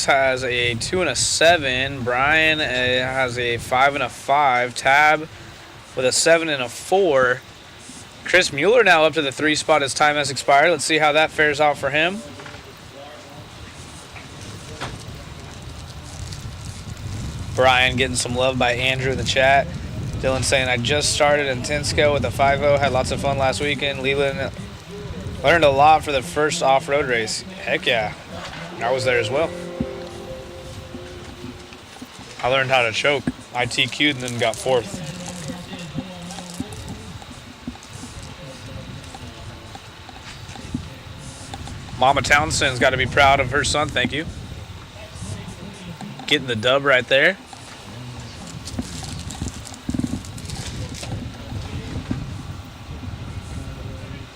has a 2 and a 7. Brian has a 5 and a 5. Tab with a 7 and a 4. Chris Mueller now up to the 3 spot as time has expired. Let's see how that fares out for him. Brian getting some love by Andrew in the chat. Dylan saying, I just started in 10 scale with a 5.0. Had lots of fun last weekend. Leland learned a lot for the first off-road race. Heck yeah. I was there as well. I learned how to choke. I TQ'd and then got 4th. Mama Townsend's got to be proud of her son. Thank you. Getting the dub right there.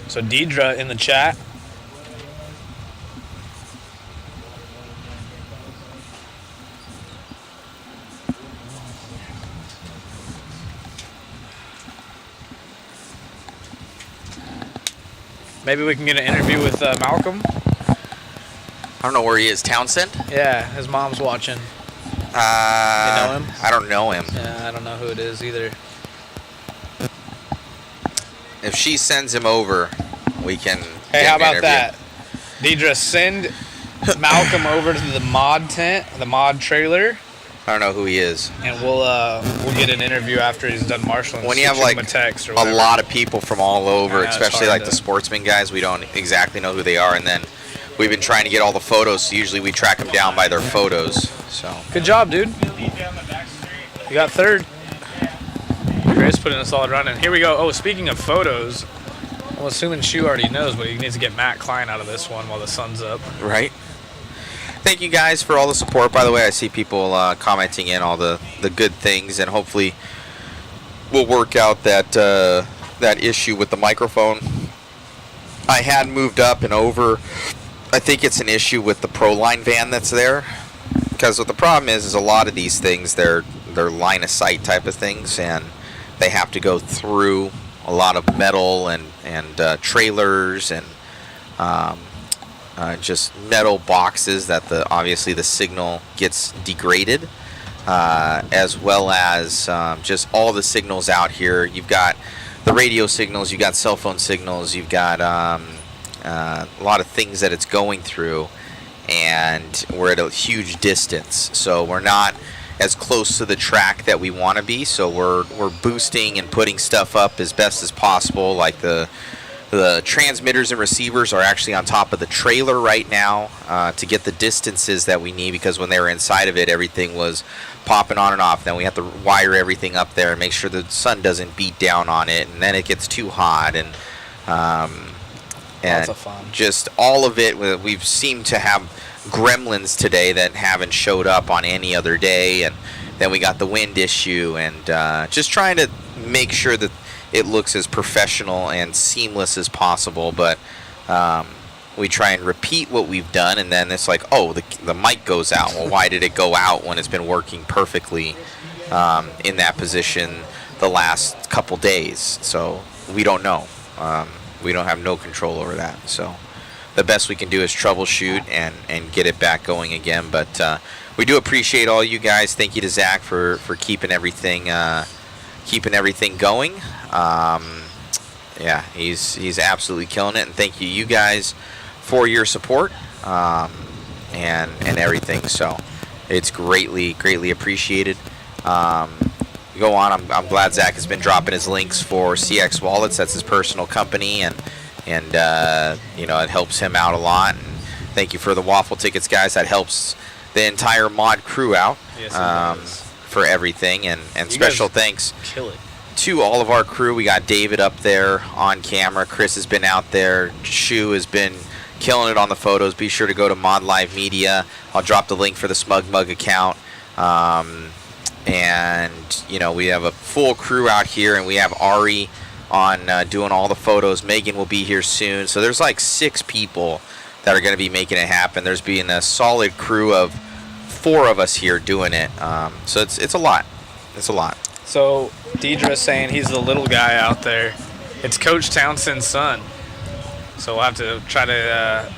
So Deidre in the chat. Maybe we can get an interview with Malcolm. I don't know where he is. Townsend? Yeah, his mom's watching. You know him? I don't know him. Yeah, I don't know who it is either. If she sends him over, we can. Hey, how about that? Deidre, send Malcolm over to the mod tent, the mod trailer. I don't know who he is. And we'll get an interview after he's done marshaling. When you have like a text or a lot of people from all over, Yeah, especially like the Sportsman guys, we don't exactly know who they are, and then we've been trying to get all the photos. So usually we track them down by their photos. So good job, dude. You got third. Chris putting us all running. Here we go. Oh, speaking of photos, I'm assuming Shu already knows, but he needs to get Matt Klein out of this one while the sun's up. Right. Thank you guys for all the support. By the way, I see people commenting in all the good things, and hopefully we'll work out that issue with the microphone. I had moved up and over. I think it's an issue with the Proline van that's there, because what the problem is a lot of these things, they're line of sight type of things, and they have to go through a lot of metal and trailers and just metal boxes that obviously the signal gets degraded, as well as just all the signals out here. You've got the radio signals, you've got cell phone signals, you've got a lot of things that it's going through, and we're at a huge distance, so we're not as close to the track that we want to be. So we're boosting and putting stuff up as best as possible. Like the transmitters and receivers are actually on top of the trailer right now to get the distances that we need, because when they were inside of it, everything was popping on and off. Then we have to wire everything up there and make sure the sun doesn't beat down on it, and then it gets too hot, and Lots of fun. Just all of it. We've seemed to have gremlins today that haven't showed up on any other day, and then we got the wind issue, and just trying to make sure that it looks as professional and seamless as possible. But we try and repeat what we've done, and then it's like, oh, the mic goes out. Well, why did it go out when it's been working perfectly in that position the last couple days? So we don't know. We don't have no control over that. So the best we can do is troubleshoot and get it back going again. But we do appreciate all you guys. Thank you to Zach for keeping everything going. Yeah, he's absolutely killing it, and thank you guys for your support and everything. So it's greatly appreciated. Go on. I'm glad Zach has been dropping his links for CX Wallets. That's his personal company, and you know, it helps him out a lot. And thank you for the waffle tickets, guys. That helps the entire mod crew out. Yes, for everything, and special thanks kill it to all of our crew. We got David up there on camera. Chris has been out there. Shu has been killing it on the photos. Be sure to go to Mod Live Media. I'll drop the link for the Smug Mug account. And you know, we have a full crew out here, and we have Ari on doing all the photos. Megan will be here soon. So there's like 6 people that are going to be making it happen. There's being a solid crew of 4 of us here doing it. So it's a lot. It's a lot. So Deidre's saying he's the little guy out there. It's Coach Townsend's son. So we'll have to try to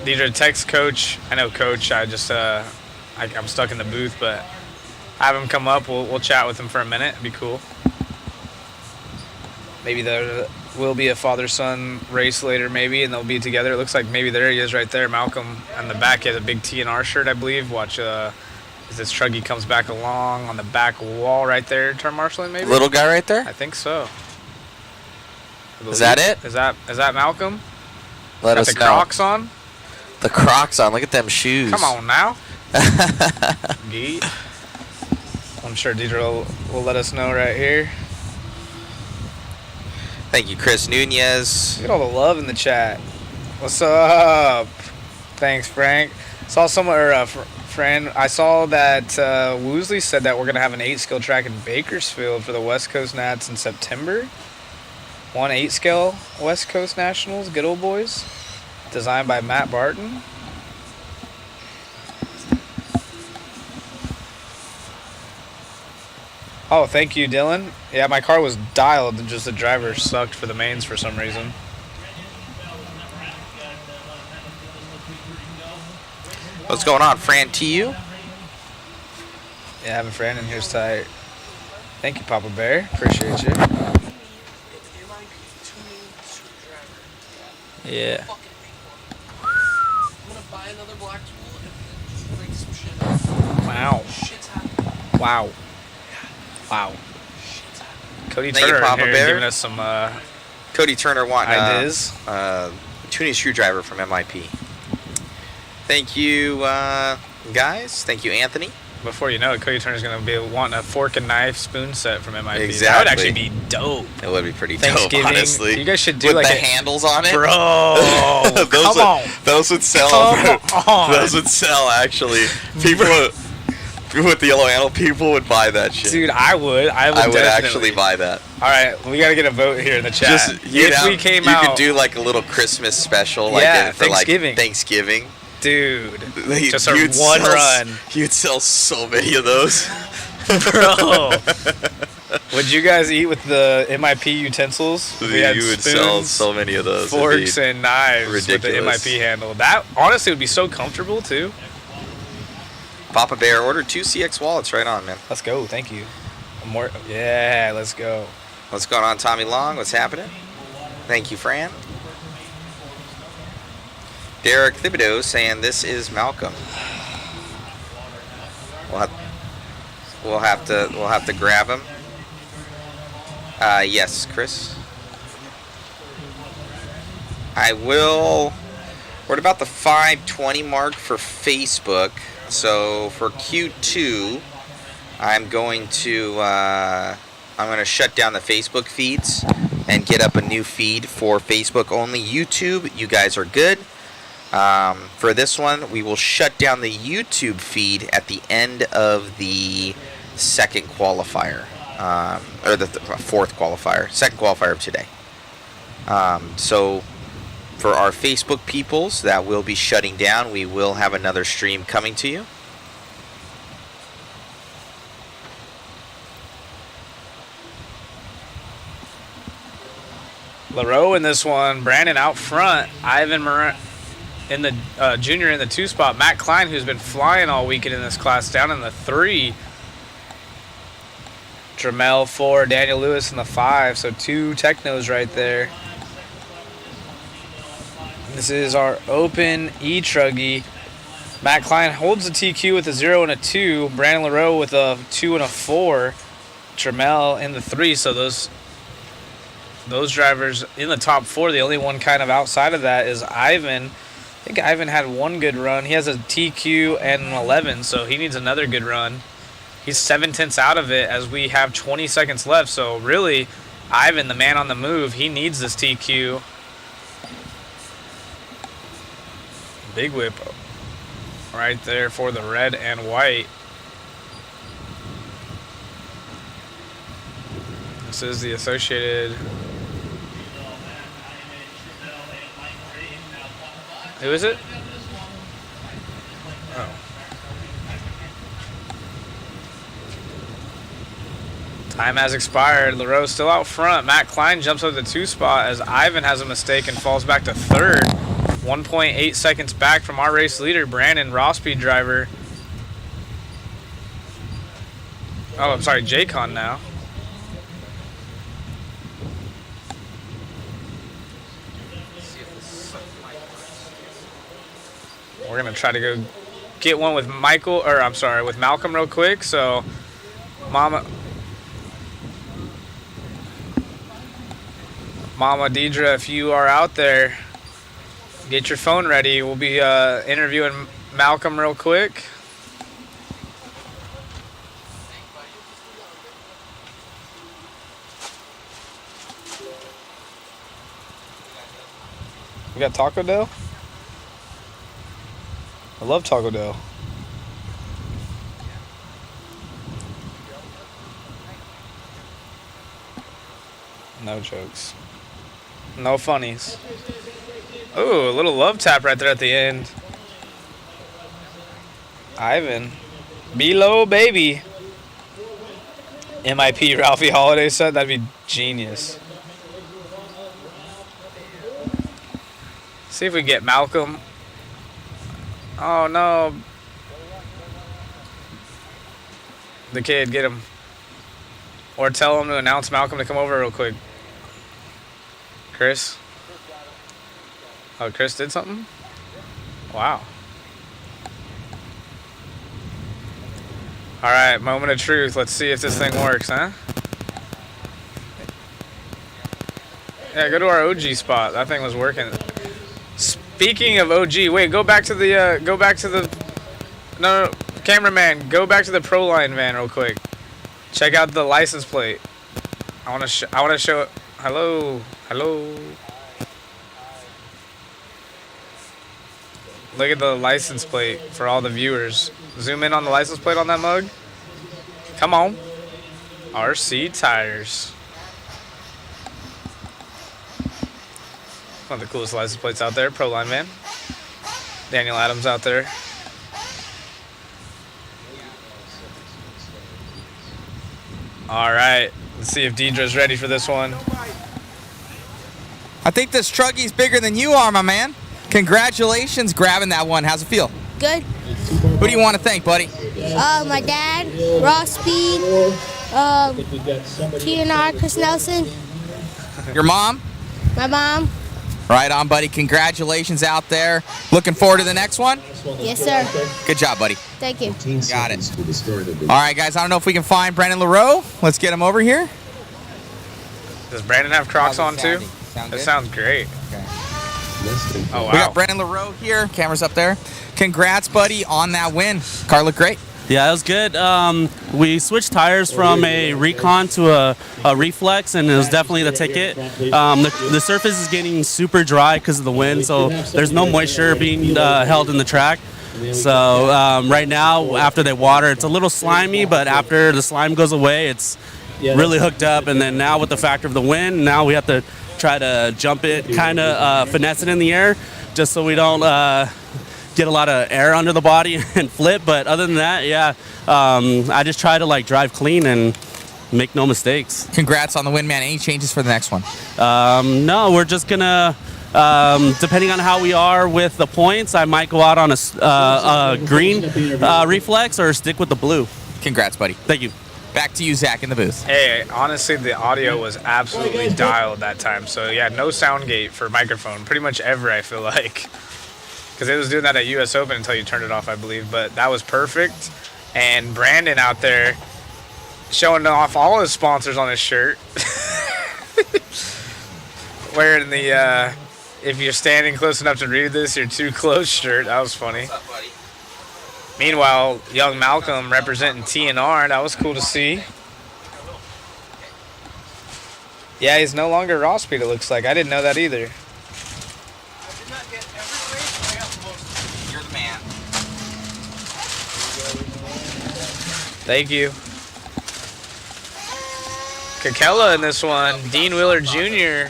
Deidre text Coach. I know Coach. I'm stuck in the booth, but have him come up. We'll chat with him for a minute. It'd be cool. Maybe there will be a father-son race later, maybe, and they'll be together. It looks like maybe there he is right there. Malcolm on the back has a big TNR shirt, I believe. Watch as this truggy comes back along on the back wall right there. Turn marshaling, maybe? Little guy right there? I think so. Is that it? Is that Malcolm? Let Got us the know. Crocs on? The Crocs on. Look at them shoes. Come on now. Geet. I'm sure Deidre will let us know right here. Thank you, Chris Nunez. Look at all the love in the chat. What's up? Thanks, Frank. Saw someone, friend. I saw that Woosley said that we're gonna have an 8-scale track in Bakersfield for the West Coast Nats in September. 1 8-scale West Coast Nationals, good old boys. Designed by Matt Barton. Oh, thank you, Dylan. Yeah, my car was dialed, just the driver sucked for the mains for some reason. What's going on, Fran TU? Yeah, having Fran in here's tight. Thank you, Papa Bear. Appreciate you. Yeah. I'm gonna buy another black tool and break some shit up. Wow. Shit's happening. Wow. Wow. Cody Thank you, Turner in Papa here Bear. giving us some Cody Turner wanting ideas. tuning screwdriver from MIP. Thank you, guys. Thank you, Anthony. Before you know it, Cody Turner's going to be wanting a fork and knife spoon set from MIP. Exactly. That would actually be dope. It would be pretty Thanksgiving. dope, honestly. You guys should do with like the handles on it, bro. Come on. Those would sell. Come on. Those would sell. Actually, people with the yellow handle, people would buy that shit. Dude, I would. I would definitely actually buy that. All right, we got to get a vote here in the chat. Just you out, could do like a little Christmas special, like yeah, for Thanksgiving. like Thanksgiving. Dude, just a you'd one sell, run. You'd sell so many of those. Bro. Would you guys eat with the MIP utensils? We had you would spoons, sell so many of those. forks and knives ridiculous. with the MIP handle. That honestly would be so comfortable too. Papa Bear ordered 2 CX wallets. Right on, man. Let's go. Thank you. More. Yeah, let's go. What's going on, Tommy Long? What's happening? Thank you, Fran. Derek Thibodeau saying this is Malcolm. We'll have to grab him. Yes, Chris. I will. We're at about the 5:20 mark for Facebook. So for Q2, I'm going to shut down the Facebook feeds and get up a new feed for Facebook only. YouTube, you guys are good. For this one, we will shut down the YouTube feed at the end of the second qualifier, or the fourth qualifier, second qualifier of today. So for our Facebook peoples that will be shutting down, we will have another stream coming to you. LaRoe in this one, Brandon out front, Ivan Moran in the junior in the 2 spot, Matt Klein, who's been flying all weekend in this class, down in the 3. Dramel 4, Daniel Lewis in the 5, so 2 technos right there. This is our open E-truggy. Matt Klein holds the TQ with a 0 and a 2. Brandon LaRoe with a 2 and a 4. Dramel in the 3, so those drivers in the top 4. The only one kind of outside of that is Ivan. I think Ivan had one good run. He has a TQ and an 11, so he needs another good run. He's 7/10 out of it as we have 20 seconds left. So really, Ivan, the man on the move, he needs this TQ. Big whip right there for the red and white. This is the Associated. Who is it? Oh. Time has expired. LaRoe's still out front. Matt Klein jumps up the 2 spot as Ivan has a mistake and falls back to 3rd. 1.8 seconds back from our race leader, Brandon, raw speed driver. Oh, I'm sorry, J-Con now. We're going to try to go get one with with Malcolm real quick. So, Mama Deidre, if you are out there, get your phone ready. We'll be interviewing Malcolm real quick. We got Taco Bell? I love Taco Bell. No jokes. No funnies. Ooh, a little love tap right there at the end. Ivan. Below, baby. MIP Ralphie Holiday said that'd be genius. See if we get Malcolm. Oh no. The kid, get him. Or tell him to announce Malcolm to come over real quick. Chris? Oh, Chris did something? Wow. All right, moment of truth. Let's see if this thing works, huh? Yeah, go to our OG spot. That thing was working. Speaking of OG, wait, go back to the, no, cameraman, go back to the Proline van real quick. Check out the license plate. I want to show it. Hello. Look at the license plate for all the viewers. Zoom in on the license plate on that mug. Come on. RC tires. One of the coolest license plates out there. Proline van. Daniel Adams out there. All right. Let's see if Deidre's ready for this one. I think this truggy's bigger than you are, my man. Congratulations grabbing that one. How's it feel? Good. Who do you want to thank, buddy? My dad, Raw Speed, TNR, Chris Nelson. Your mom? My mom. Right on, buddy. Congratulations out there. Looking forward to the next one? Yes, sir. Good job, buddy. Thank you. Got it. All right, guys. I don't know if we can find Brandon LaRoe. Let's get him over here. Does Brandon have Crocs on too? Sound That good? sounds great. Okay. Oh, wow. We got Brandon LaRoe here. Camera's up there. Congrats, buddy, on that win. Car looked great. Yeah, it was good. We switched tires from a Recon to a Reflex, and it was definitely the ticket. The surface is getting super dry because of the wind, so there's no moisture being held in the track. So right now, after they water, it's a little slimy, but after the slime goes away, it's really hooked up. And then now with the factor of the wind, now we have to try to jump it, kind of finesse it in the air, just so we don't get a lot of air under the body and flip. But other than that, yeah, I just try to like drive clean and make no mistakes. Congrats on the win, man. Any changes for the next one? No, we're just gonna, depending on how we are with the points, I might go out on a green Reflex or stick with the blue. Congrats, buddy. Thank you. Back to you, Zach, in the booth. Hey, honestly, the audio was absolutely dialed that time. So yeah, no sound gate for microphone. Pretty much ever, I feel like. Because it was doing that at US Open until you turned it off, I believe. But that was perfect. And Brandon out there showing off all his sponsors on his shirt. Wearing the, if you're standing close enough to read this, you're too close shirt. That was funny. What's up, buddy? Meanwhile, young Malcolm representing TNR. That was cool to see. Yeah, he's no longer raw speed, it looks like. I didn't know that either. You're the man. Thank you. Kakela in this one. Dean Wheeler Jr.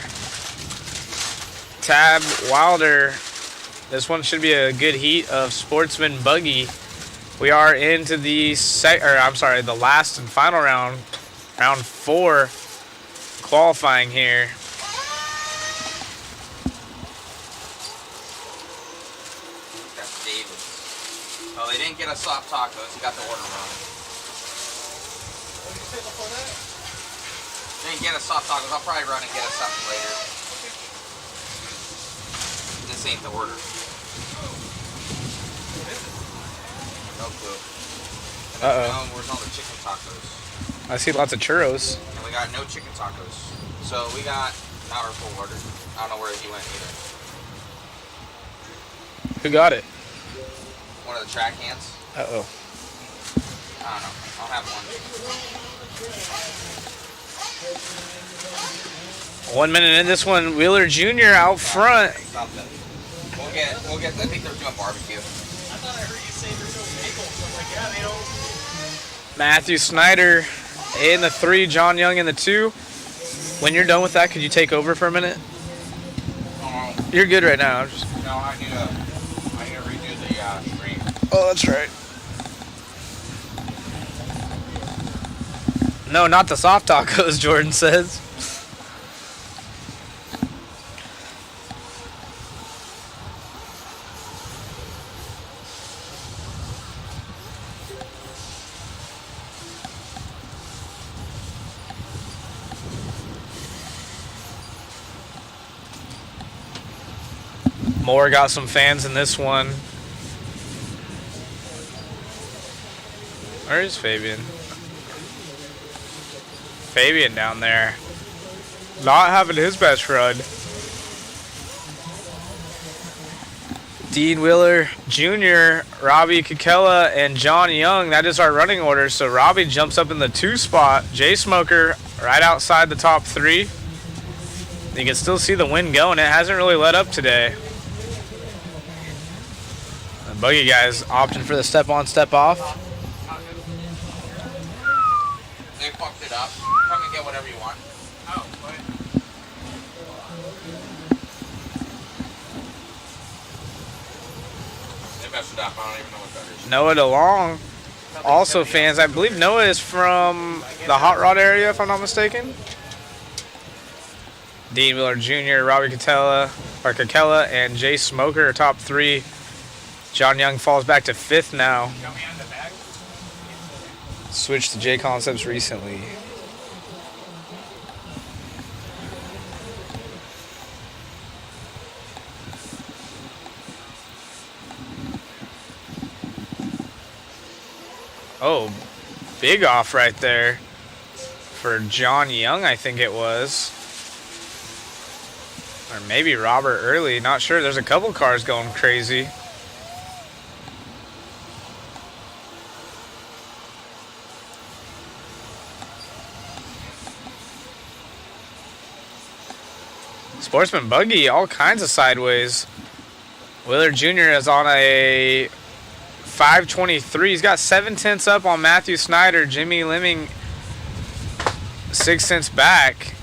Tab Wilder. This one should be a good heat of Sportsman Buggy. We are into the the last and final round, round 4 qualifying here. That's David. Oh, they didn't get us soft tacos. You got the order wrong. What did you say before that? They didn't get us soft tacos. I'll probably run and get us something later. This ain't the order. No clue. Uh-oh. Where's all the chicken tacos? I see lots of churros. And we got no chicken tacos. So we got not our full order. I don't know where he went either. Who got it? One of the track hands. Uh-oh. I don't know. I'll have one. 1 minute in this one, Wheeler Jr. out front. Something. We'll get, I think they're doing barbecue. Matthew Snyder in the 3, John Young in the 2. When you're done with that, could you take over for a minute? You're good right now. No, I need to redo the stream. Oh, that's right. No, not the soft tacos, Jordan says. Moore got some fans in this one. Where is Fabian? Fabian down there. Not having his best run. Dean Wheeler Jr., Robbie Kikella, and John Young. That is our running order. So Robbie jumps up in the 2 spot. Jay Smoker right outside the top 3. You can still see the wind going. It hasn't really let up today. The buggy guys opting for the step on, step off. They fucked it up. Come and get whatever you want. Oh, they messed it up. I don't even know what that is. Noah DeLong, also fans. I believe Noah is from the Hot Rod area, if I'm not mistaken. Dean Miller Jr., Robbie Kikella, and Jay Smoker are top 3. John Young falls back to 5th now. Switched to J Concepts recently. Oh, big off right there for John Young, I think it was. Or maybe Robert Early, not sure. There's a couple cars going crazy. Sportsman buggy, all kinds of sideways. Willard Jr. is on a 523. He's got 7 tenths up on Matthew Snyder. Jimmy Lemming 6 tenths back.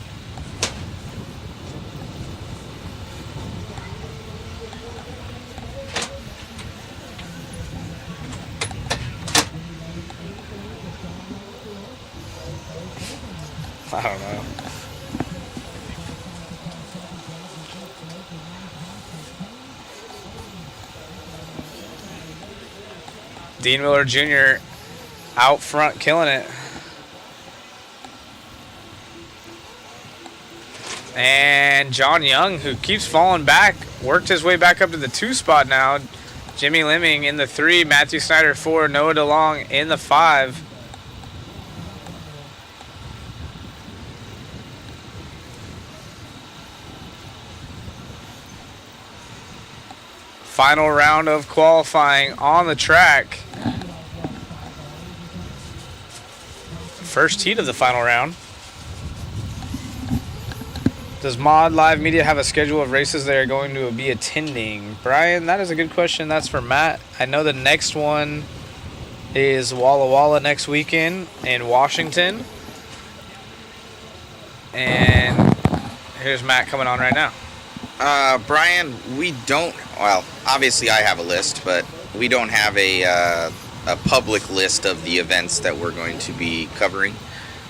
I don't know. Dean Miller Jr. out front killing it. And John Young, who keeps falling back, worked his way back up to the 2 spot now. Jimmy Lemming in the 3, Matthew Snyder 4, Noah DeLong in the 5. Final round of qualifying on the track. First heat of the final round. Does Mod Live Media have a schedule of races they are going to be attending? Brian, that is a good question. That's for Matt. I know the next one is Walla Walla next weekend in Washington. And here's Matt coming on right now. Brian, we don't, well, obviously I have a list, but we don't have a public list of the events that we're going to be covering.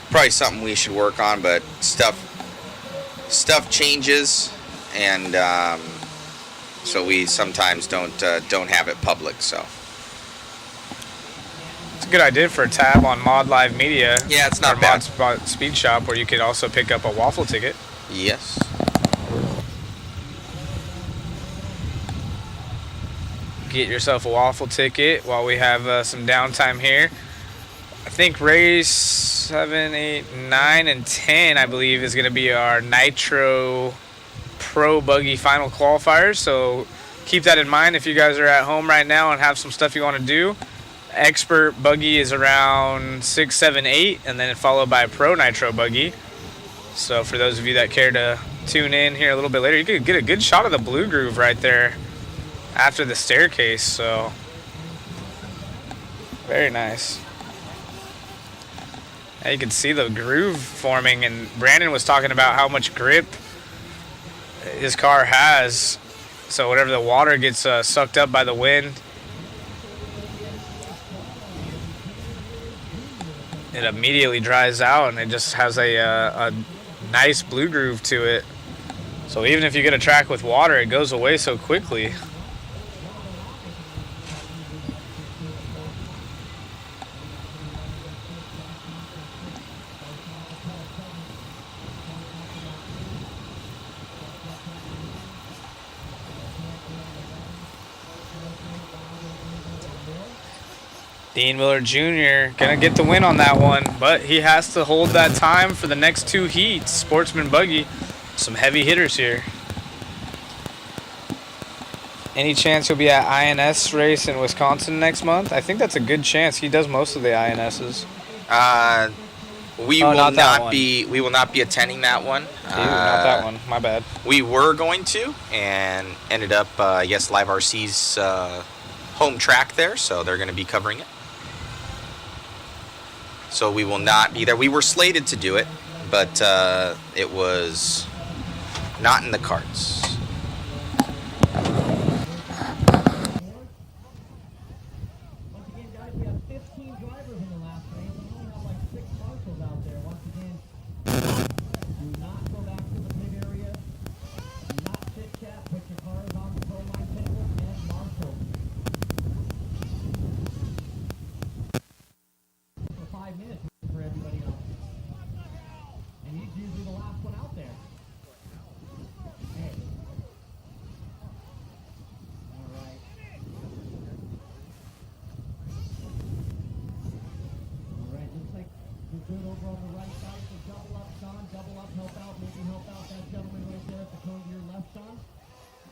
Probably something we should work on, but stuff changes, and so we sometimes don't have it public, so. It's a good idea for a tab on Mod Live Media. Yeah, it's not bad. Mod Speed Shop, where you could also pick up a waffle ticket. Yes. Get yourself a waffle ticket while we have some downtime here. I think race 7, 8, 9, and 10, I believe, is going to be our Nitro Pro Buggy final qualifiers. So keep that in mind if you guys are at home right now and have some stuff you want to do. Expert Buggy is around 6, 7, 8, and then followed by Pro Nitro Buggy. So for those of you that care to tune in here a little bit later, you could get a good shot of the Blue Groove right there after the staircase, so very nice. Now you can see the groove forming, and Brandon was talking about how much grip his car has, so whenever the water gets sucked up by the wind, it immediately dries out and it just has a nice blue groove to it. So even if you get a track with water, it goes away so quickly. Dean Miller Jr. gonna get the win on that one, but he has to hold that time for the next 2 heats. Sportsman buggy, some heavy hitters here. Any chance he'll be at INS race in Wisconsin next month? I think that's a good chance. He does most of the INSs. We will not be attending that one. Not that one. My bad. We were going to, and ended up, I guess, Live RC's home track there, so they're going to be covering it. So we will not be there. We were slated to do it, but it was not in the cards. Good over on the right side, so double up, Sean, double up, help out that gentleman right there at the cone to your left, Sean.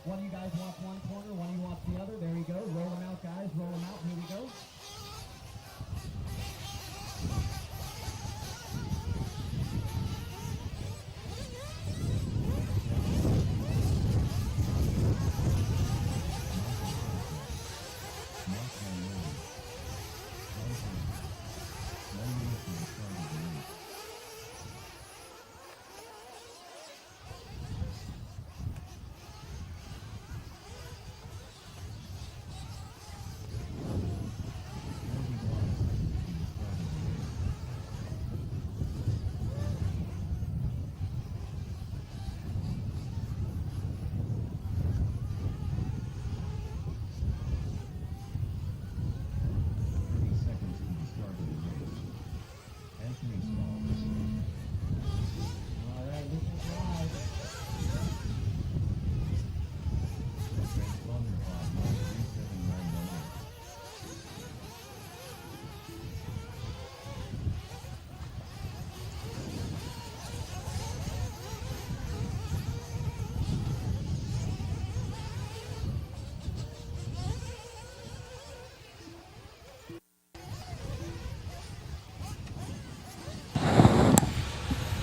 One of you guys wants one corner, one of you wants the other. There you go. Roll them out, guys. Roll them out. Here we go.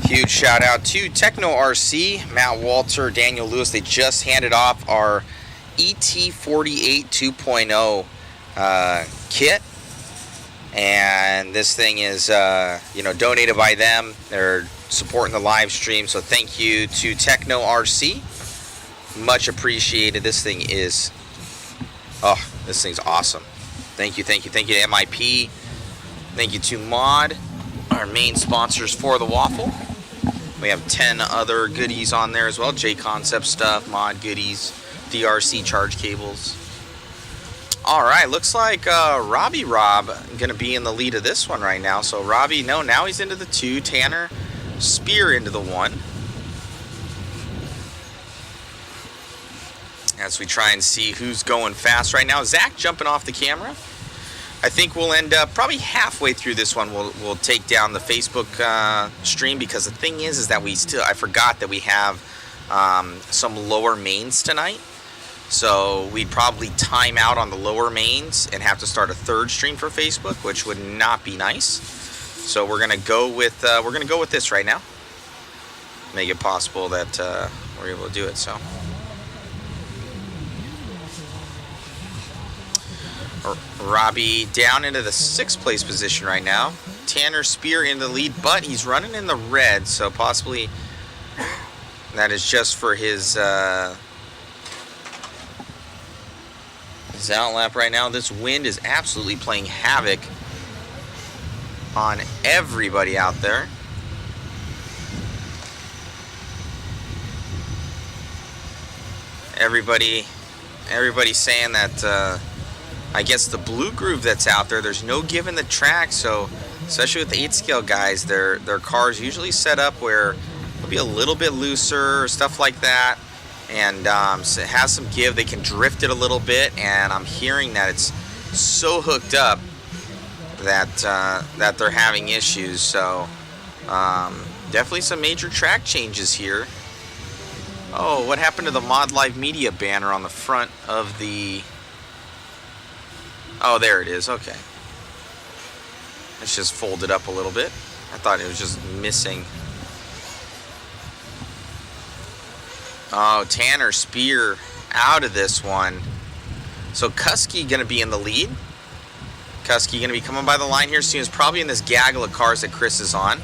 Huge shout out to Techno RC, Matt Walter, Daniel Lewis. They just handed off our ET48 2.0 kit, and this thing is donated by them. They're supporting the live stream, so thank you to Techno RC. Much appreciated. This thing's awesome. Thank you to MIP. Thank you to Mod, our main sponsors for the waffle. We have 10 other goodies on there as well. J-Concept stuff, Mod goodies, DRC charge cables. All right, looks like Robbie Rob going to be in the lead of this one right now. So Robbie, now he's into the 2. Tanner Spear into the 1. As we try and see who's going fast right now. Zach jumping off the camera. I think we'll end up probably halfway through this one. We'll take down the Facebook stream, because the thing is that I forgot that we have some lower mains tonight. So we'd probably time out on the lower mains and have to start a 3rd stream for Facebook, which would not be nice. So we're gonna go with this right now. Make it possible that we're able to do it. So. Robbie down into the 6th place position right now. Tanner Spear in the lead, but he's running in the red, so possibly that is just for his outlap right now. This wind is absolutely playing havoc on everybody out there. Everybody's saying that I guess the blue groove that's out there, there's no give in the track, so especially with the 8 scale guys, their cars usually set up where it'll be a little bit looser or stuff like that, and so it has some give. They can drift it a little bit, and I'm hearing that it's so hooked up that they're having issues. So definitely some major track changes here. Oh, what happened to the Mod Live Media banner on the front of the... Oh, there it is. Okay. It's just folded up a little bit. I thought it was just missing. Oh, Tanner Spear out of this one. So Kusky going to be in the lead. Kusky going to be coming by the line here soon. It's probably in this gaggle of cars that Chris is on.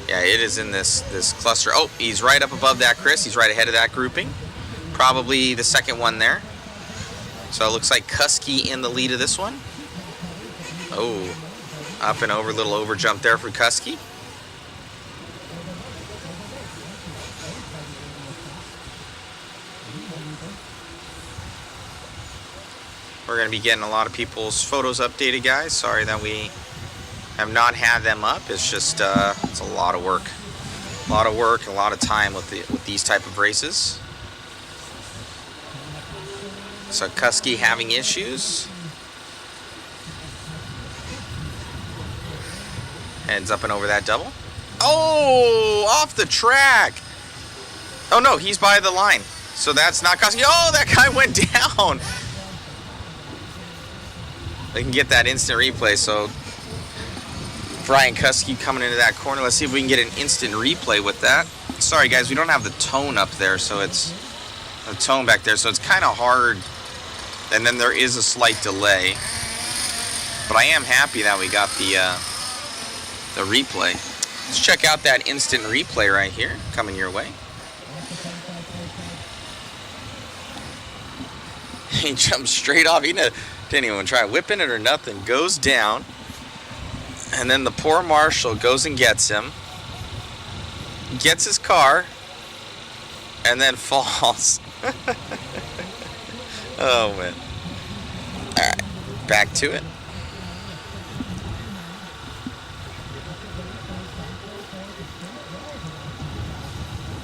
Yeah, it is in this cluster. Oh, he's right up above that, Chris. He's right ahead of that grouping. Probably the second one there. So it looks like Kusky in the lead of this one. Oh, up and over, little over jump there for Kusky. We're going to be getting a lot of people's photos updated, guys. Sorry that we have not had them up. It's just it's a lot of work. A lot of work, a lot of time with these type of races. So Kusky having issues. Heads up and over that double. Oh, off the track. Oh no, he's by the line. So that's not Kusky. Oh, that guy went down. They can get that instant replay. So Brian Kusky coming into that corner. Let's see if we can get an instant replay with that. Sorry guys, we don't have the tone up there, so it's the tone back there, so it's kind of hard. And then there is a slight delay. But I am happy that we got the replay. Let's check out that instant replay right here coming your way. He jumped straight off. He didn't even try whipping it or nothing. Goes down. And then the poor marshal goes and gets him. Gets his car. And then falls. Oh, man. Alright. Back to it.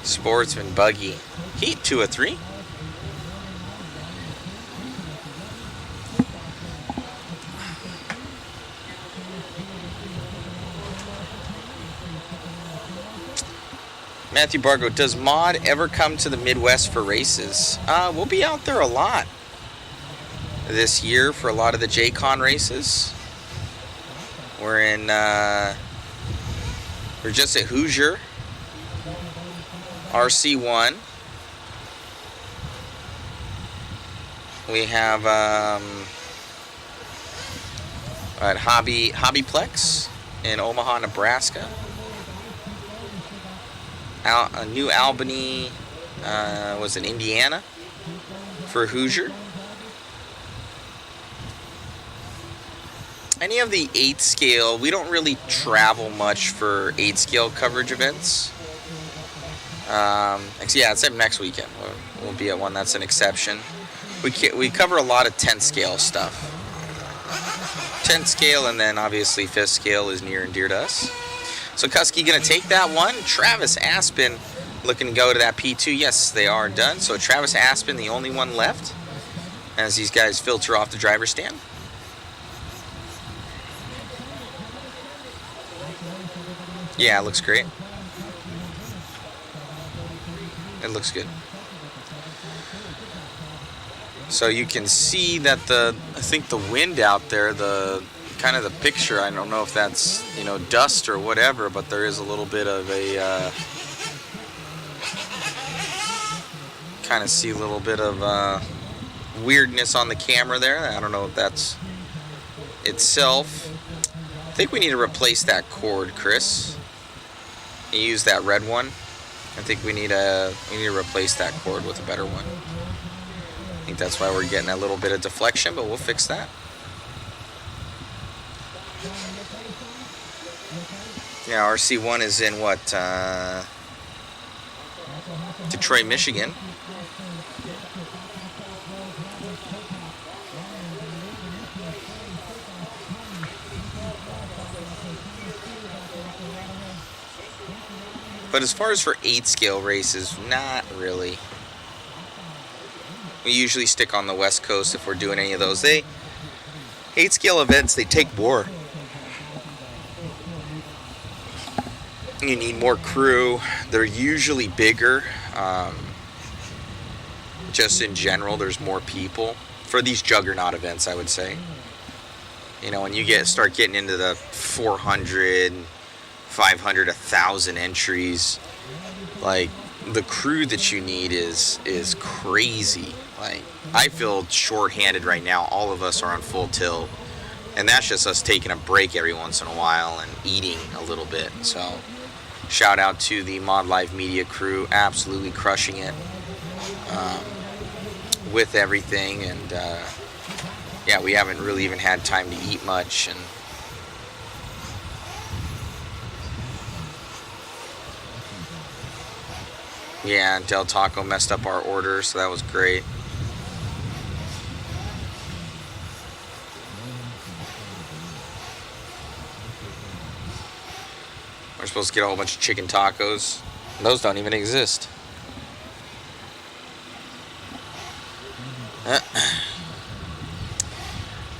Sportsman buggy. Heat 2 of 3. Matthew Bargo, does Mod ever come to the Midwest for races? We'll be out there a lot this year for a lot of the J-Con races. We're just at Hoosier, RC1. We have at Hobbyplex in Omaha, Nebraska. New Albany was in Indiana for Hoosier. Any of the 8 scale, we don't really travel much for 8 scale coverage events. Yeah, except next weekend. We'll be at one that's an exception. We cover a lot of 10 scale stuff. 10 scale, and then obviously 5th scale is near and dear to us. So Kusky going to take that one. Travis Aspen looking to go to that P2. Yes, they are done. So Travis Aspen, the only one left, as these guys filter off the driver's stand. Yeah, it looks great. It looks good. So you can see that I think the wind out there, kind of the picture, I don't know if that's, dust or whatever, but there is a little bit of a, kind of see a little bit of weirdness on the camera there. I don't know if that's itself. I think we need to replace that cord, Chris. You use that red one. I think we need to replace that cord with a better one. I think that's why we're getting a little bit of deflection, but we'll fix that. Yeah, RC1 is in what? Detroit, Michigan. But as far as for 8 scale races, not really. We usually stick on the West Coast if we're doing any of those. 8 scale events, they take more You need more crew. They're usually bigger. Just in general, there's more people for these juggernaut events, I would say. You know, when you start getting into the 400, 500, 1,000 entries, like, the crew that you need is crazy. Like, I feel short-handed right now. All of us are on full tilt, and that's just us taking a break every once in a while and eating a little bit. So shout out to the Mod Live Media crew, absolutely crushing it with everything. And yeah, we haven't really even had time to eat much. And yeah, Del Taco messed up our order, so that was great. We're supposed to get a whole bunch of chicken tacos. Those don't even exist.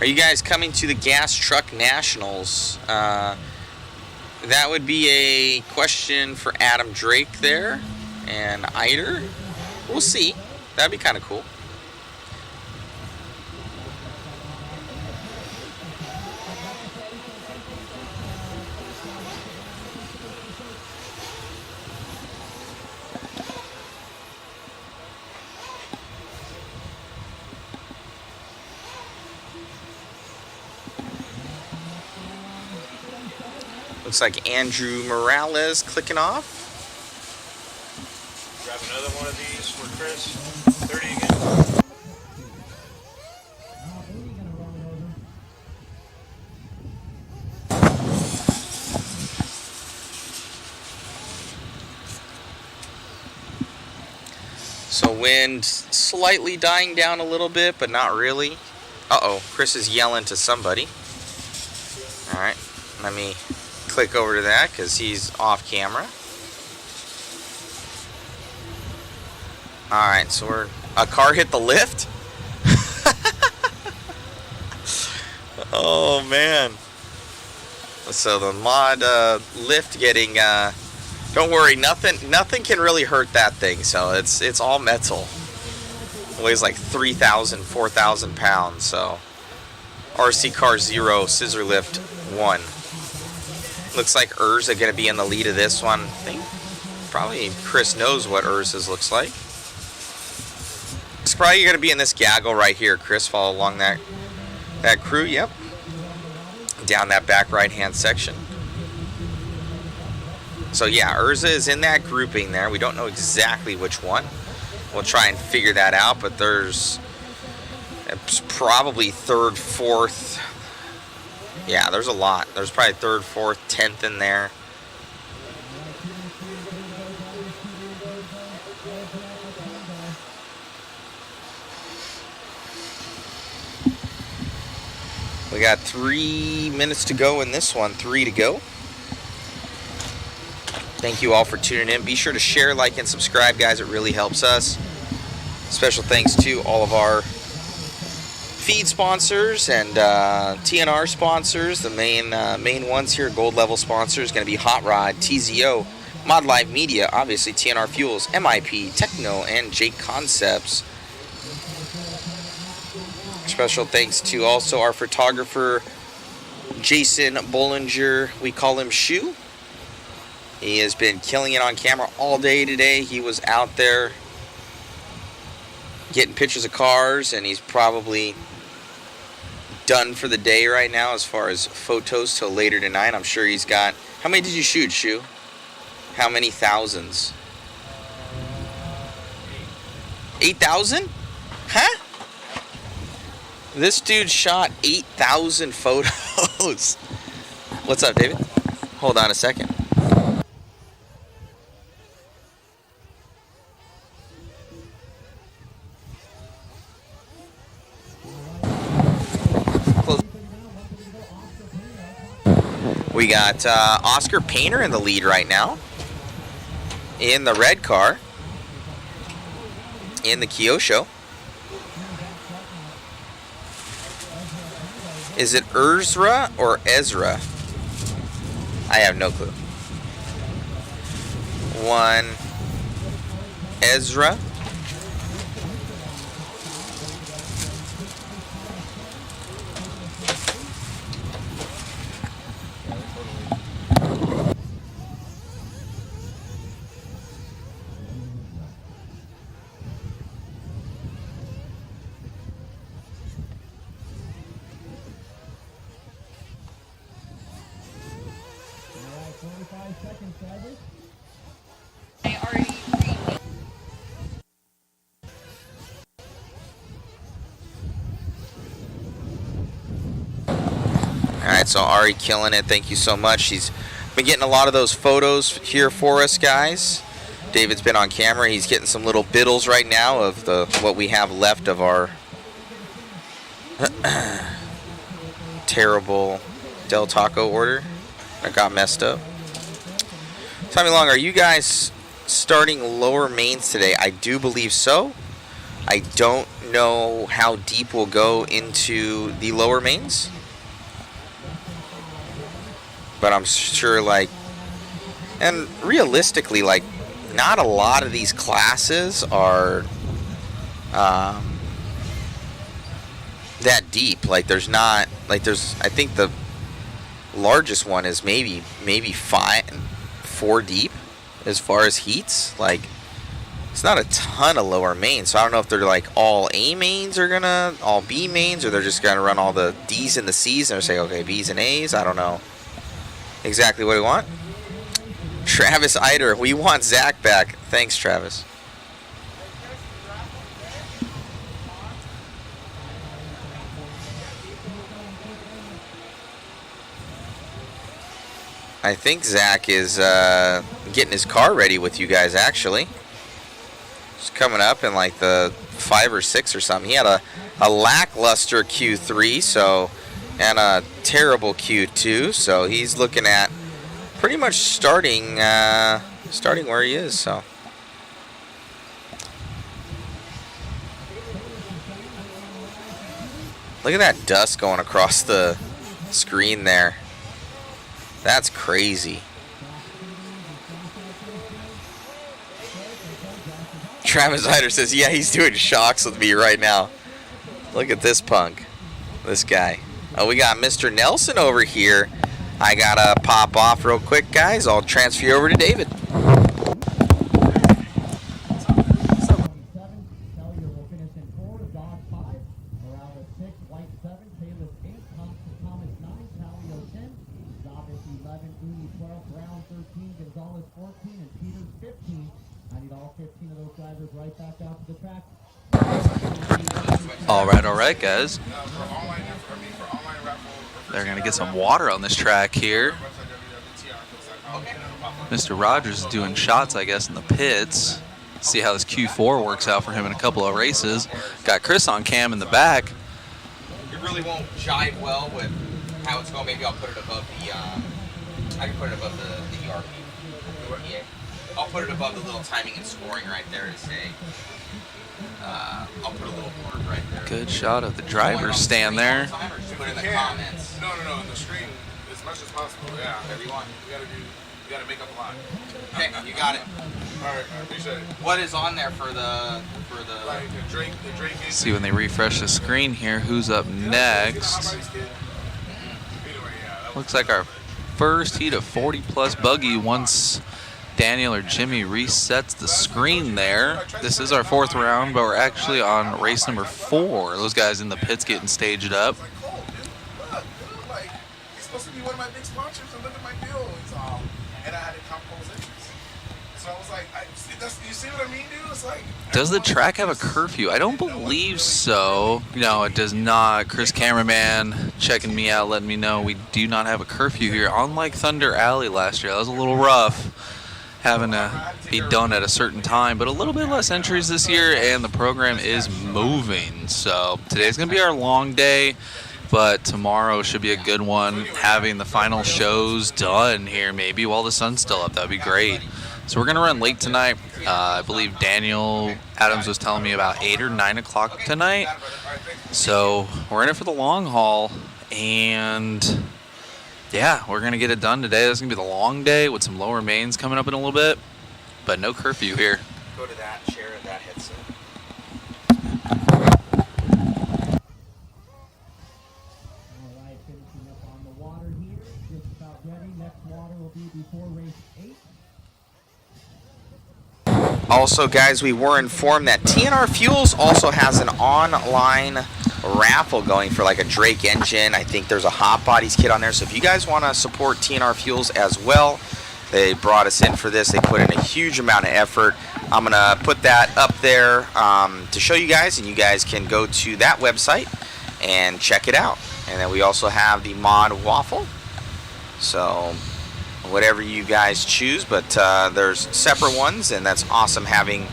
Are you guys coming to the Gas Truck Nationals? That would be a question for Adam Drake there. And Eider. We'll see. That'd be kind of cool. Looks like Andrew Morales clicking off. Grab another one of these for Chris. 30 again. So wind slightly dying down a little bit, but not really. Uh-oh, Chris is yelling to somebody. All right, let me click over to that because he's off camera. Alright, so a car hit the lift? Oh man. So the mod lift getting don't worry, nothing can really hurt that thing. So it's all metal. It weighs like 3,000, 4,000 pounds. So RC car 0, scissor lift 1. Looks like Urza gonna be in the lead of this one. I think probably Chris knows what Urza's looks like. It's probably going to be in this gaggle right here. Chris, follow along that crew. Yep. Down that back right-hand section. So yeah, Urza is in that grouping there. We don't know exactly which one. We'll try and figure that out, but there's probably 3rd, 4th. Yeah, there's a lot. There's probably 3rd, 4th, 10th in there. We got 3 minutes to go in this one, 3 to go. Thank you all for tuning in. Be sure to share, like, and subscribe, guys. It really helps us. Special thanks to all of our feed sponsors and TNR sponsors. The main ones here, gold level sponsors, going to be Hot Rod, TZO, Mod Live Media, obviously TNR Fuels, MIP, Techno, and Jake Concepts. Special thanks to also our photographer, Jason Bollinger. We call him Shoe. He has been killing it on camera all day today. He was out there getting pictures of cars, and he's probably done for the day right now as far as photos till later tonight. I'm sure he's got... How many did you shoot, Shoe? How many thousands? 8,000? Huh? This dude shot 8,000 photos. What's up, David? Hold on a second. We got Oscar Painter in the lead right now. In the red car. In the Kyosho. Is it Ezra or Ezra? I have no clue. 1, Ezra. Alright, so Ari killing it. Thank you so much. She's been getting a lot of those photos here for us, guys. David's been on camera. He's getting some little biddles right now of what we have left of our terrible Del Taco order that got messed up. Tell me, Long, are you guys starting lower mains today? I do believe so. I don't know how deep we'll go into the lower mains, but I'm sure, like, and realistically, like, not a lot of these classes are that deep. Like, there's not, like, I think the largest one is maybe 4 deep as far as heats. Like, it's not a ton of lower mains, so I don't know if they're like all A mains are gonna, all B mains, or they're just gonna run all the D's and the C's and say, okay, B's and A's. I don't know exactly what we want. Travis Eider, we want Zach back. Thanks, Travis. I think Zach is getting his car ready with you guys, actually. He's coming up in like the 5 or 6 or something. He had a lackluster Q3, so, and a terrible Q2, so he's looking at pretty much starting where he is. So look at that dust going across the screen there. That's crazy. Travis Hyder says, yeah, he's doing shocks with me right now. Look at this punk. This guy. Oh, we got Mr. Nelson over here. I gotta pop off real quick, guys. I'll transfer you over to David. All right, guys. They're going to get some water on this track here. Mr. Rogers is doing shots, I guess, in the pits. See how this Q4 works out for him in a couple of races. Got Chris on cam in the back. It really won't jive well with how it's going. Maybe I'll put it above the, I can put it above the ERP. Yeah. I'll put it above the little timing and scoring right there to say, I'll put a little word right there. Good shot of the driver's stand there. Put in the comments. No, in the screen as much as possible. Yeah. Whatever you want. We gotta make up a line. Okay, you got it. All right, I appreciate it. What is on there for the like the Drake See when they refresh the screen here, who's up next? Looks like our first heat of 40-plus buggy once Daniel or Jimmy resets the screen there. This is our 4th round, but we're actually on race number 4. Those guys in the pits getting staged up. He's supposed to be one of my big sponsors, and look at my deal. And I had to compose interest. So I was like, you see what I mean, dude? It's like, does the track have a curfew? I don't believe so. No, it does not. Chris Cameraman checking me out, letting me know we do not have a curfew here. Unlike Thunder Alley last year, that was a little rough, having to be done at a certain time, but a little bit less entries this year, and the program is moving. So today's going to be our long day, but tomorrow should be a good one, having the final shows done here maybe while the sun's still up. That would be great. So we're going to run late tonight. I believe Daniel Adams was telling me about 8 or 9 o'clock tonight. So we're in it for the long haul, and yeah, we're going to get it done today. That's going to be the long day with some lower mains coming up in a little bit. but no curfew here. Go to that, share that headset. Alright, finishing up on the water here. Just about ready. Next water will be before race 8. Also, guys, we were informed that TNR Fuels also has an online raffle going for like a Drake engine. I think there's a Hot Bodies kit on there. So if you guys want to support TNR Fuels as well, they brought us in for this. They put in a huge amount of effort. I'm going to put that up there to show you guys, and you guys can go to that website and check it out. And then we also have the mod waffle. So whatever you guys choose, but there's separate ones, and that's awesome having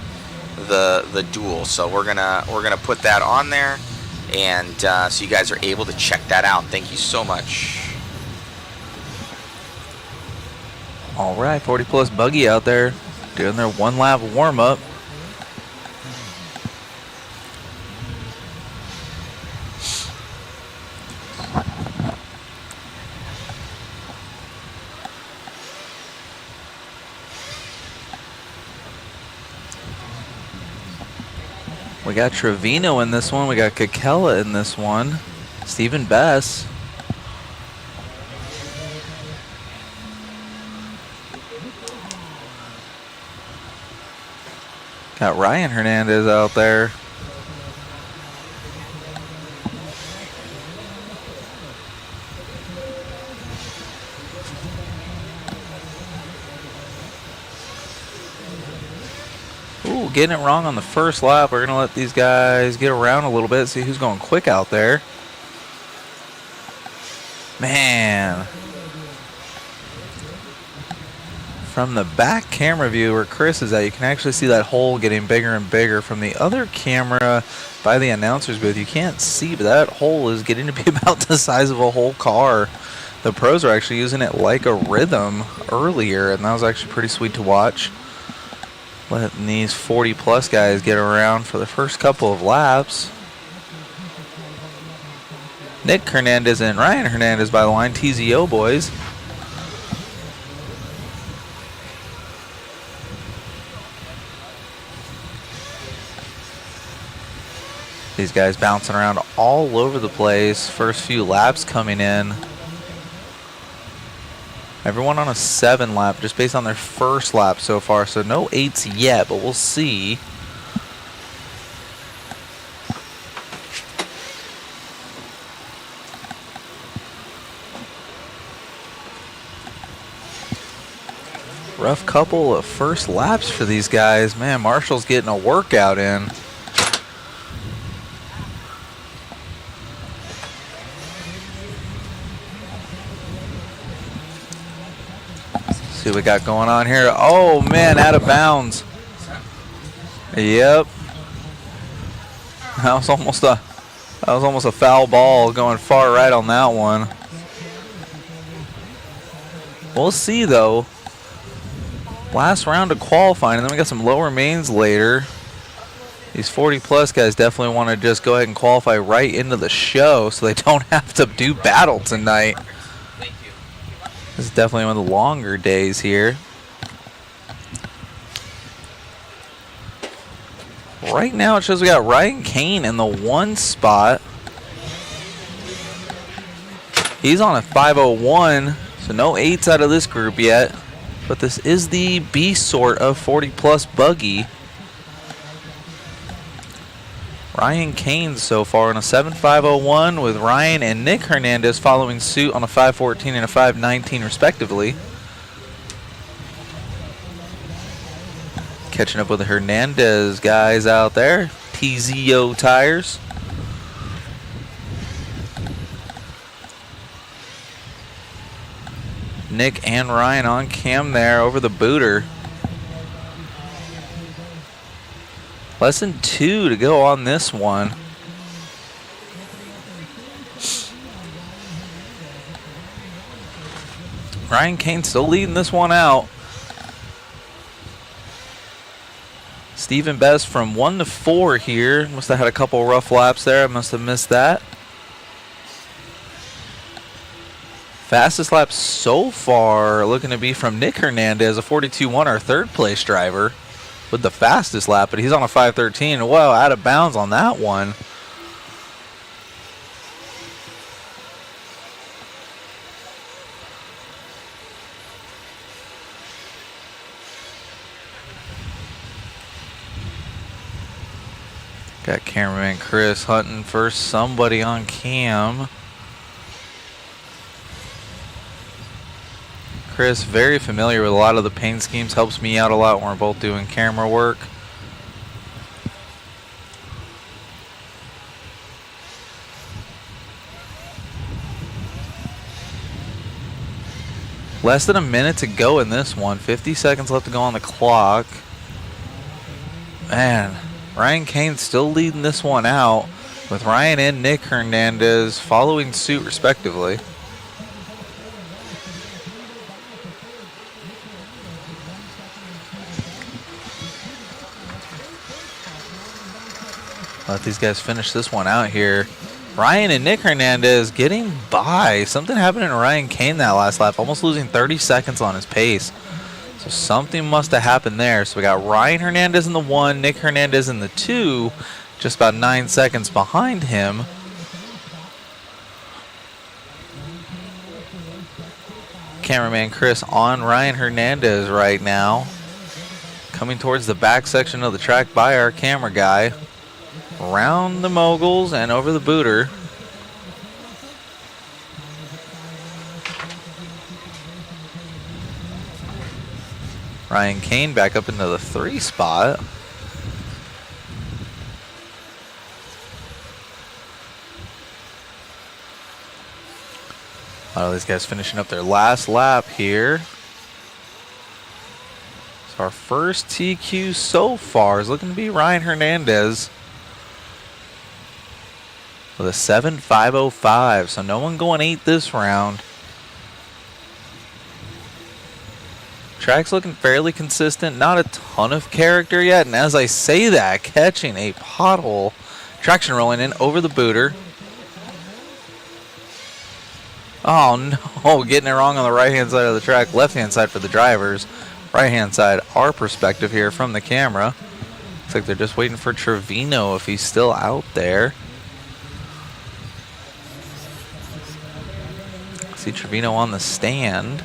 the dual. So we're gonna put that on there, and so you guys are able to check that out. Thank you so much. All right, 40 plus buggy out there doing their 1 lap warm up. We got Trevino in this one. We got Kakela in this one. Stephen Bess. Got Ryan Hernandez out there. Ooh, getting it wrong on the first lap. We're going to let these guys get around a little bit, see who's going quick out there. Man. From the back camera view where Chris is at, you can actually see that hole getting bigger and bigger. From the other camera by the announcer's booth, you can't see, but that hole is getting to be about the size of a whole car. The pros are actually using it like a rhythm earlier, and that was actually pretty sweet to watch. Letting these 40 plus guys get around for the first couple of laps. Nick Hernandez and Ryan Hernandez by the line, TZO boys. These guys bouncing around all over the place. First few laps coming in. Everyone on a 7 lap just based on their first lap so far. So no 8s yet, but we'll see. Rough couple of first laps for these guys. Man, Marshall's getting a workout in. See what we got going on here. Oh man, out of bounds. Yep. That was almost a foul ball going far right on that one. We'll see though. Last round of qualifying, and then we got some lower mains later. These 40 plus guys definitely want to just go ahead and qualify right into the show so they don't have to do battle tonight. This is definitely one of the longer days here. Right now it shows we got Ryan Kane in the 1 spot. He's on a 501, so no 8s out of this group yet. But this is the B sort of 40 plus buggy. Ryan Kane so far on a 7.501 with Ryan and Nick Hernandez following suit on a 5.14 and a 5.19 respectively. Catching up with the Hernandez guys out there. TZO tires. Nick and Ryan on cam there over the booter. Less than 2 to go on this one. Ryan Kane still leading this one out. Stephen Best from 1 to 4 here. Must have had a couple rough laps there. I must have missed that. Fastest lap so far looking to be from Nick Hernandez, a 42.1, our third place driver with the fastest lap, but he's on a 5:13. Whoa, out of bounds on that one. Got cameraman Chris hunting for somebody on cam. Chris, very familiar with a lot of the paint schemes, helps me out a lot when we're both doing camera work. Less than a minute to go in this one. 50 seconds left to go on the clock. Man, Ryan Kane still leading this one out, with Ryan and Nick Hernandez following suit respectively. Let these guys finish this one out here. Ryan and Nick Hernandez getting by. Something happened to Ryan Kane that last lap, almost losing 30 seconds on his pace. So something must have happened there. So we got Ryan Hernandez in the 1, Nick Hernandez in the 2, just about 9 seconds behind him. Cameraman Chris on Ryan Hernandez right now. Coming towards the back section of the track by our camera guy. Around the moguls and over the booter. Ryan Kane back up into the 3 spot. A lot of these guys finishing up their last lap here. So our first TQ so far is looking to be Ryan Hernandez with a 7.505. So no one going 8 this round. Track's looking fairly consistent, not a ton of character yet, and as I say that, catching a pothole. Traction rolling in over the booter. Oh no, getting it wrong on the right-hand side of the track, left-hand side for the drivers. Right-hand side, our perspective here from the camera. Looks like they're just waiting for Trevino if he's still out there. See Trevino on the stand.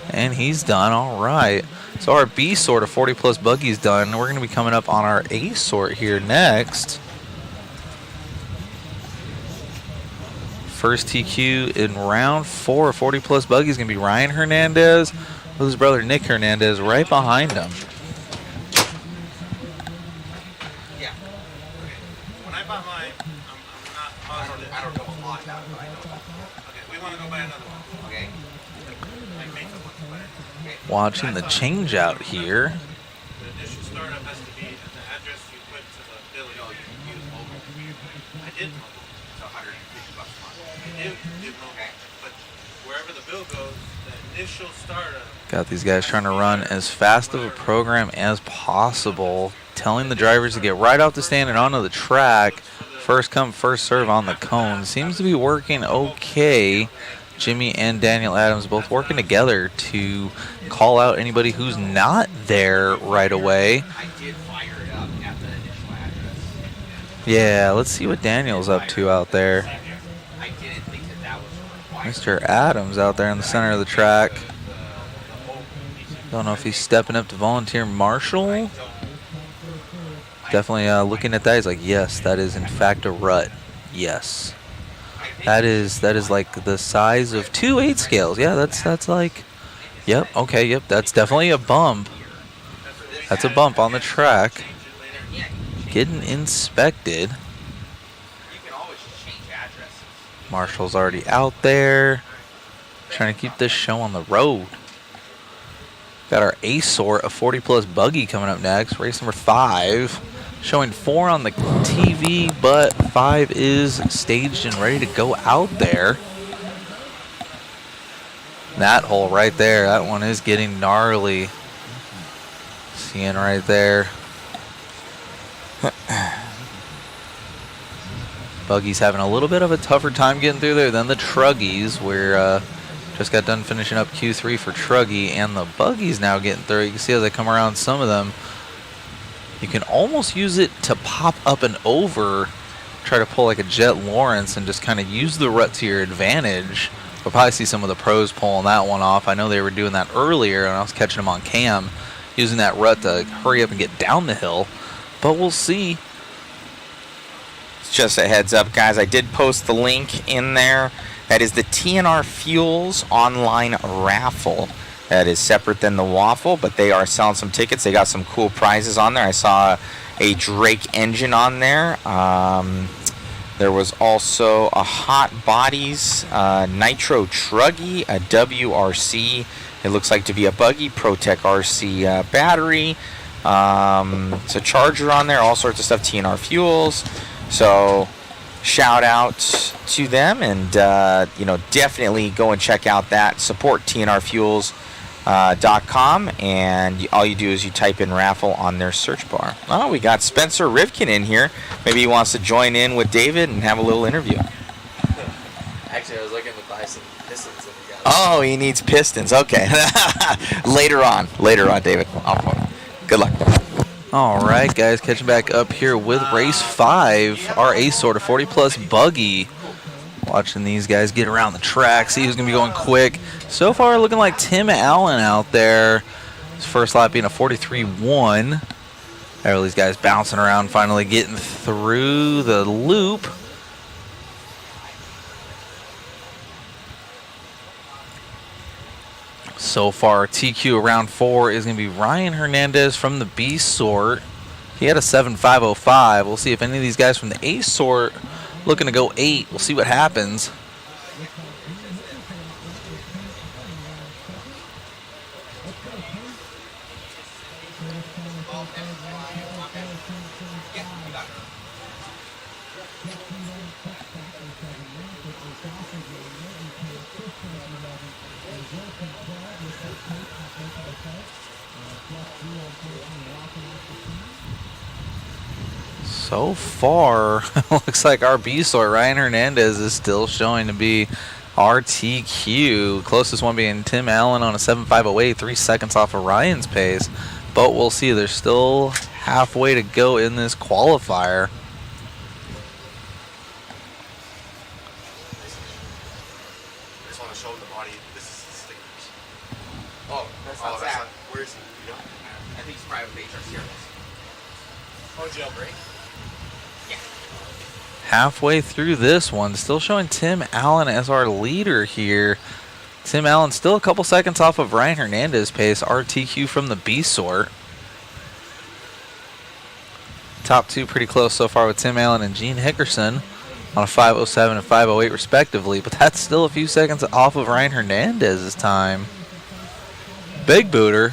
And he's done. All right. So our B sort of 40 plus buggy's done. We're going to be coming up on our A sort here next. First TQ in round 4 of 40 plus buggy is going to be Ryan Hernandez with his brother Nick Hernandez right behind him. Yeah. When I bought mine, I'm not positive. I don't know a lot about it, but I know. Okay, we want to go buy another one. Okay. Watching the change out here. The initial startup has to be at the address you put to the bill. You use mobile. I did mobile. It's $150 a month. I did mobile. But wherever the bill goes, the initial startup. Got these guys trying to run as fast of a program as possible. Telling the drivers to get right off the stand and onto the track. First come, first serve on the cone. Seems to be working okay. Jimmy and Daniel Adams both working together to call out anybody who's not there right away. Yeah, let's see what Daniel's up to out there. Mr. Adams out there in the center of the track. Don't know if he's stepping up to volunteer marshal. Definitely looking at that, he's like, yes, that is in fact a rut. Yes. That is like the size of 2 8 scales. Yeah, that's like, yep, okay, yep, that's definitely a bump. That's a bump on the track. Getting inspected. Marshall's already out there. Trying to keep this show on the road. Got our A sort of 40 plus buggy coming up next. Race number 5. Showing 4 on the TV, but 5 is staged and ready to go out there. That hole right there, that one is getting gnarly. Seeing right there. Buggy's having a little bit of a tougher time getting through there than the truggies, where Just got done finishing up Q3 for Truggy, and the buggy's now getting through. You can see as I come around some of them, you can almost use it to pop up and over, try to pull like a Jet Lawrence and just kind of use the rut to your advantage. We'll probably see some of the pros pulling that one off. I know they were doing that earlier, and I was catching them on cam, using that rut to hurry up and get down the hill. But we'll see. Just a heads up, guys, I did post the link in there. That is the TNR Fuels online raffle. That is separate than the waffle, but they are selling some tickets. They got some cool prizes on there. I saw a Drake engine on there. There was also a Hot Bodies Nitro Truggy, a WRC. It looks like to be a buggy, ProTech RC battery. It's a charger on there, all sorts of stuff, TNR Fuels. So shout out to them, and definitely go and check out that. Support TNRfuels.com, and all you do is you type in raffle on their search bar. Oh, we got Spencer Rivkin in here. Maybe he wants to join in with David and have a little interview. Actually, I was looking to buy some pistons. Oh, he needs pistons. Okay. Later on, David. Good luck. All right, guys, catching back up here with race 5, our A sort of 40-plus buggy. Watching these guys get around the track, see who's going to be going quick. So far, looking like Tim Allen out there. His first lap being a 43.1. All these guys bouncing around, finally getting through the loop. So far, TQ around 4 is going to be Ryan Hernandez from the B sort. He had a 7.505. We'll see if any of these guys from the A sort looking to go 8. We'll see what happens. So far, looks like our B sort, Ryan Hernandez, is still showing to be RTQ. Closest one being Tim Allen on a 7.508, 3 seconds off of Ryan's pace. But we'll see, there's still halfway to go in this qualifier. I just want to show the body this is the stickers. Oh, that's not Zach. Where is he? You know? I think he's probably with HRC. Oh, jailbreak. Halfway through this one, still showing Tim Allen as our leader here. Tim Allen still a couple seconds off of Ryan Hernandez pace, RTQ from the B sort. Top 2 pretty close so far with Tim Allen and Gene Hickerson on a 5.07 and 5.08 respectively, but that's still a few seconds off of Ryan Hernandez's time. Big booter.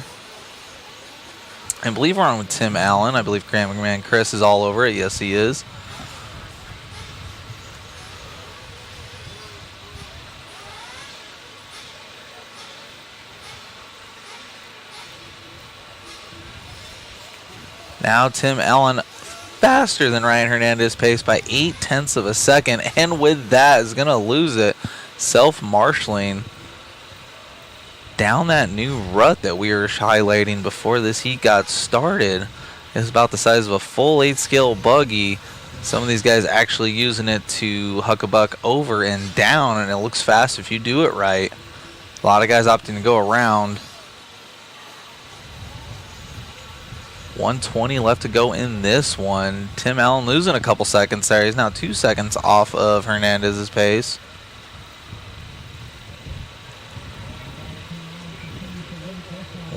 I believe we're on with Tim Allen. I believe Grant McMahon Chris is all over it. Yes, he is. Now Tim Allen faster than Ryan Hernandez pace by 0.8 of a second, and with that is going to lose it. Self-marshaling down that new rut that we were highlighting before this heat got started. It's about the size of a full 8-scale buggy. Some of these guys actually using it to huck-a-buck over and down, and it looks fast if you do it right. A lot of guys opting to go around. 120 left to go in this one. Tim Allen losing a couple seconds there. He's now 2 seconds off of Hernandez's pace.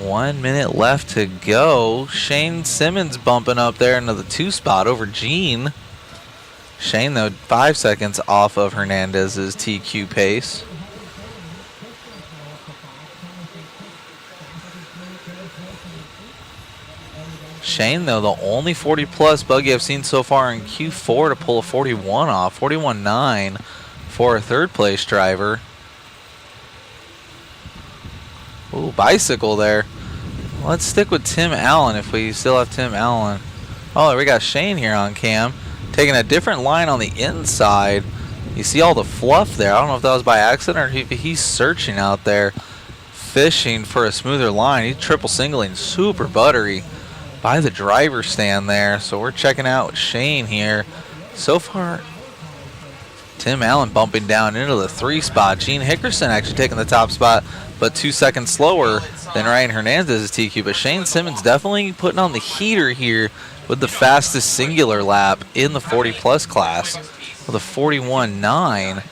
One minute left to go. Shane Simmons bumping up there into the 2 spot over Gene. Shane, though, 5 seconds off of Hernandez's TQ pace. Shane, though, the only 40-plus buggy I've seen so far in Q4 to pull a 41 off. 41.9 for a third-place driver. Ooh, bicycle there. Let's stick with Tim Allen if we still have Tim Allen. Oh, we got Shane here on cam. Taking a different line on the inside. You see all the fluff there. I don't know if that was by accident or he's searching out there, fishing for a smoother line. He's triple singling super buttery by the driver's stand there. So we're checking out Shane here. So far, Tim Allen bumping down into the 3 spot. Gene Hickerson actually taking the top spot, but 2 seconds slower than Ryan Hernandez's TQ. But Shane Simmons definitely putting on the heater here with the fastest singular lap in the 40-plus class with a 41.9.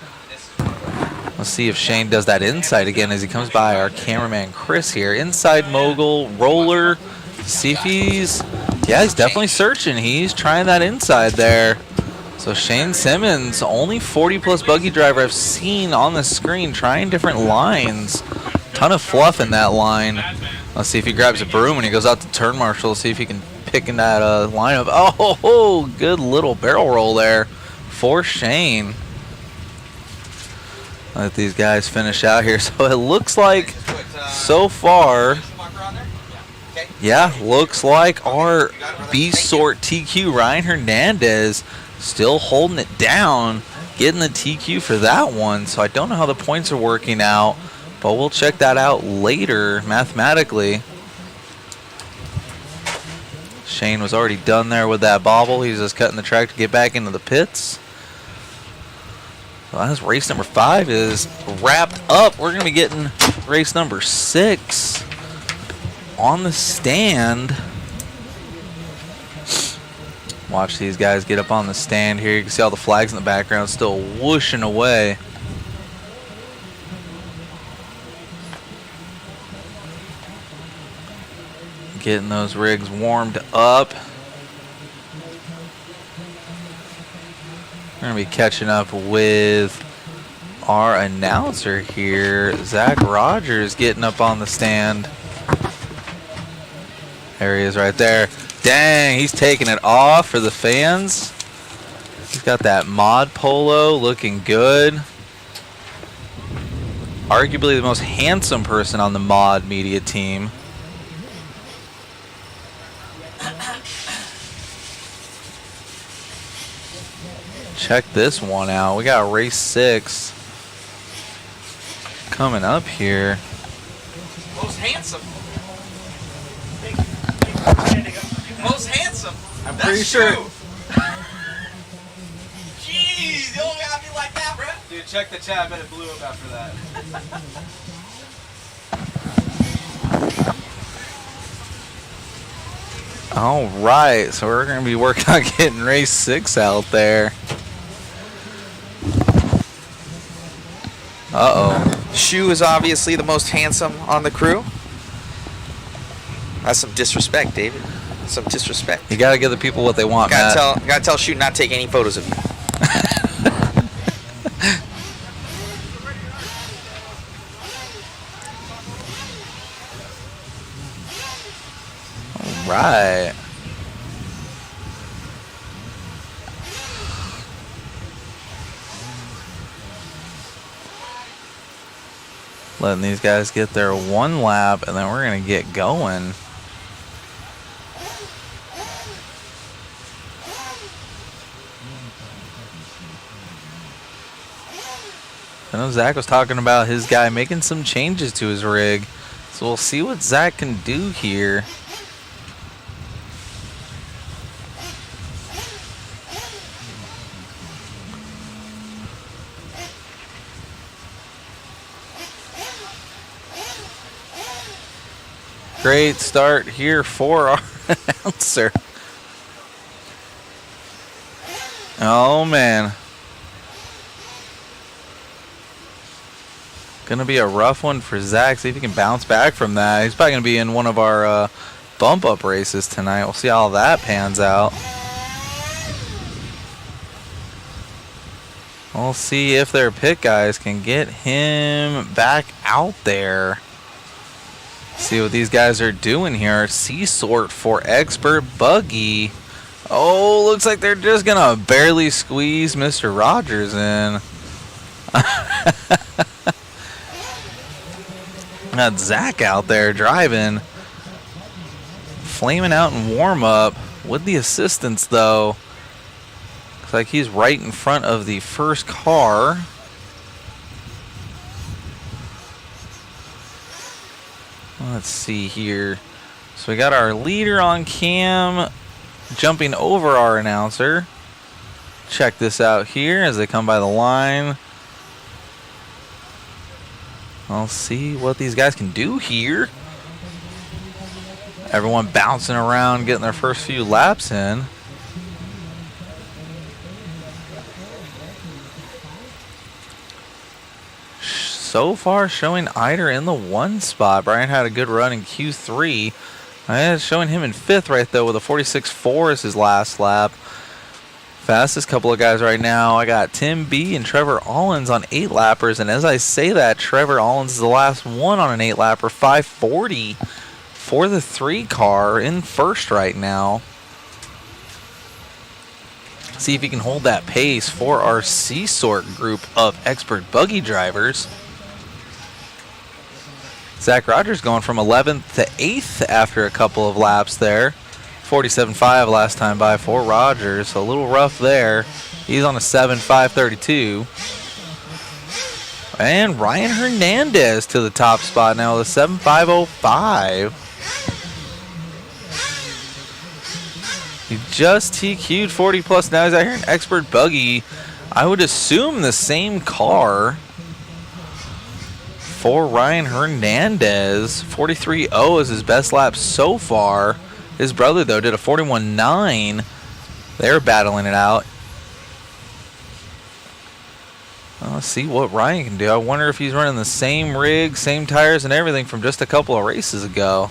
Let's see if Shane does that inside again as he comes by our cameraman Chris here. Inside mogul, roller. See if he's definitely searching. He's trying that inside there. So Shane Simmons, only 40-plus buggy driver I've seen on the screen, trying different lines. Ton of fluff in that line. Let's see if he grabs a broom when he goes out to turn marshal. See if he can pick in that line of, oh, good little barrel roll there for Shane. Let these guys finish out here. So it looks like so far, yeah, looks like our B-sort TQ Ryan Hernandez still holding it down, getting the TQ for that one. So I don't know how the points are working out, but we'll check that out later mathematically. Shane was already done there with that bobble. He's just cutting the track to get back into the pits. Well, as race number 5 is wrapped up, we're going to be getting race number 6 on the stand. Watch these guys get up on the stand here. You can see all the flags in the background still whooshing away. Getting those rigs warmed up. We're going to be catching up with our announcer here, Zach Rogers, getting up on the stand. There he is right there. Dang, he's taking it off for the fans. He's got that mod polo looking good. Arguably the most handsome person on the mod media team. Check this one out. We got race 6 coming up here. Most handsome. Most handsome. I'm pretty sure. Jeez, you don't gotta be like that, bro. Dude, check the chat. I bet it blew up after that. All right, so we're going to be working on getting race 6 out there. Uh-oh. Shu is obviously the most handsome on the crew. That's some disrespect, David. Some disrespect. You got to give the people what they want, Matt. Gotta tell Shu not to take any photos of you. All right. Letting these guys get their one lap, and then we're going to get going. I know Zach was talking about his guy making some changes to his rig, so we'll see what Zach can do here. Great start here for our announcer. Oh, man. Gonna be a rough one for Zach. See if he can bounce back from that. He's probably gonna be in one of our bump up races tonight. We'll see how that pans out. We'll see if their pit guys can get him back out there. See what these guys are doing here. C-sort for expert buggy. Oh, looks like they're just gonna barely squeeze Mr. Rogers in. Got Zach out there driving, flaming out in warm up with the assistance though. Looks like he's right in front of the first car. Let's see here. So we got our leader on cam jumping over our announcer. Check this out here as they come by the line. I'll see what these guys can do here. Everyone bouncing around, getting their first few laps in. So far, showing Eider in the 1 spot. Brian had a good run in Q3. Showing him in 5th right though with a 46.4 as his last lap. Fastest couple of guys right now, I got Tim B and Trevor Allens on 8-lappers, and as I say that, Trevor Allens is the last one on an 8-lapper, 5:40 for the 3 car in first right now. See if he can hold that pace for our C-Sort group of expert buggy drivers. Zach Rogers going from 11th to 8th after a couple of laps there. 47.5 last time by for Rogers. A little rough there. He's on a 7.532. And Ryan Hernandez to the top spot now with a 7.505. He just TQ'd 40 plus. Now he's out here in expert buggy. I would assume the same car for Ryan Hernandez. 43.0 is his best lap so far. His brother, though, did a 41.9. They're battling it out. Let's see what Ryan can do. I wonder if he's running the same rig, same tires, and everything from just a couple of races ago.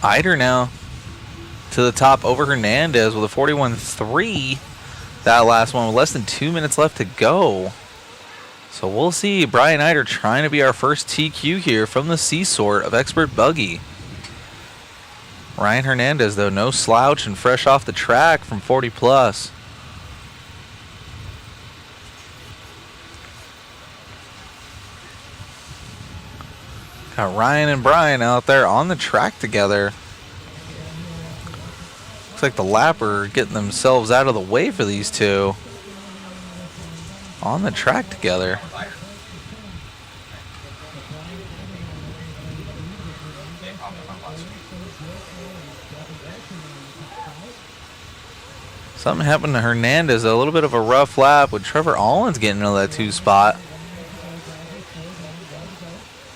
Eider now to the top over Hernandez with a 41.3. That last one with less than 2 minutes left to go. So we'll see Brian Eider trying to be our first TQ here from the C-Sort of expert buggy. Ryan Hernandez, though, no slouch and fresh off the track from 40 plus. Got Ryan and Brian out there on the track together. Looks like the lapper getting themselves out of the way for these two. On the track together. Something happened to Hernandez. A little bit of a rough lap with Trevor Allens getting into that 2 spot.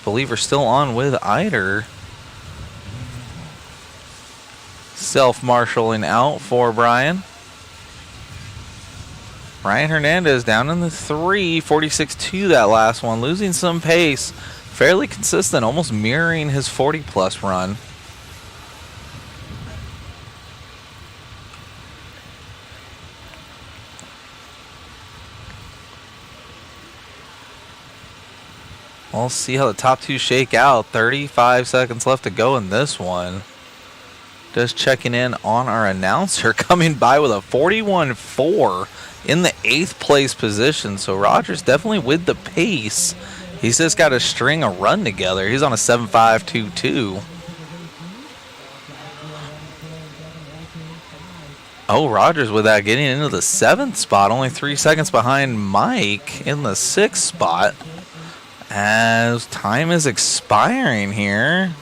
Believe we're still on with Eider. Self-marshalling out for Brian. Ryan Hernandez down in the 3, 46.2 that last one, losing some pace. Fairly consistent, almost mirroring his 40-plus run. We'll see how the top 2 shake out. 35 seconds left to go in this one. Just checking in on our announcer, coming by with a 41.4 in the 8th place position. So Rogers definitely with the pace. He's just got to string a run together. He's on a 7.522. Oh, Rogers with that getting into the 7th spot. Only 3 seconds behind Mike in the 6th spot. As time is expiring here.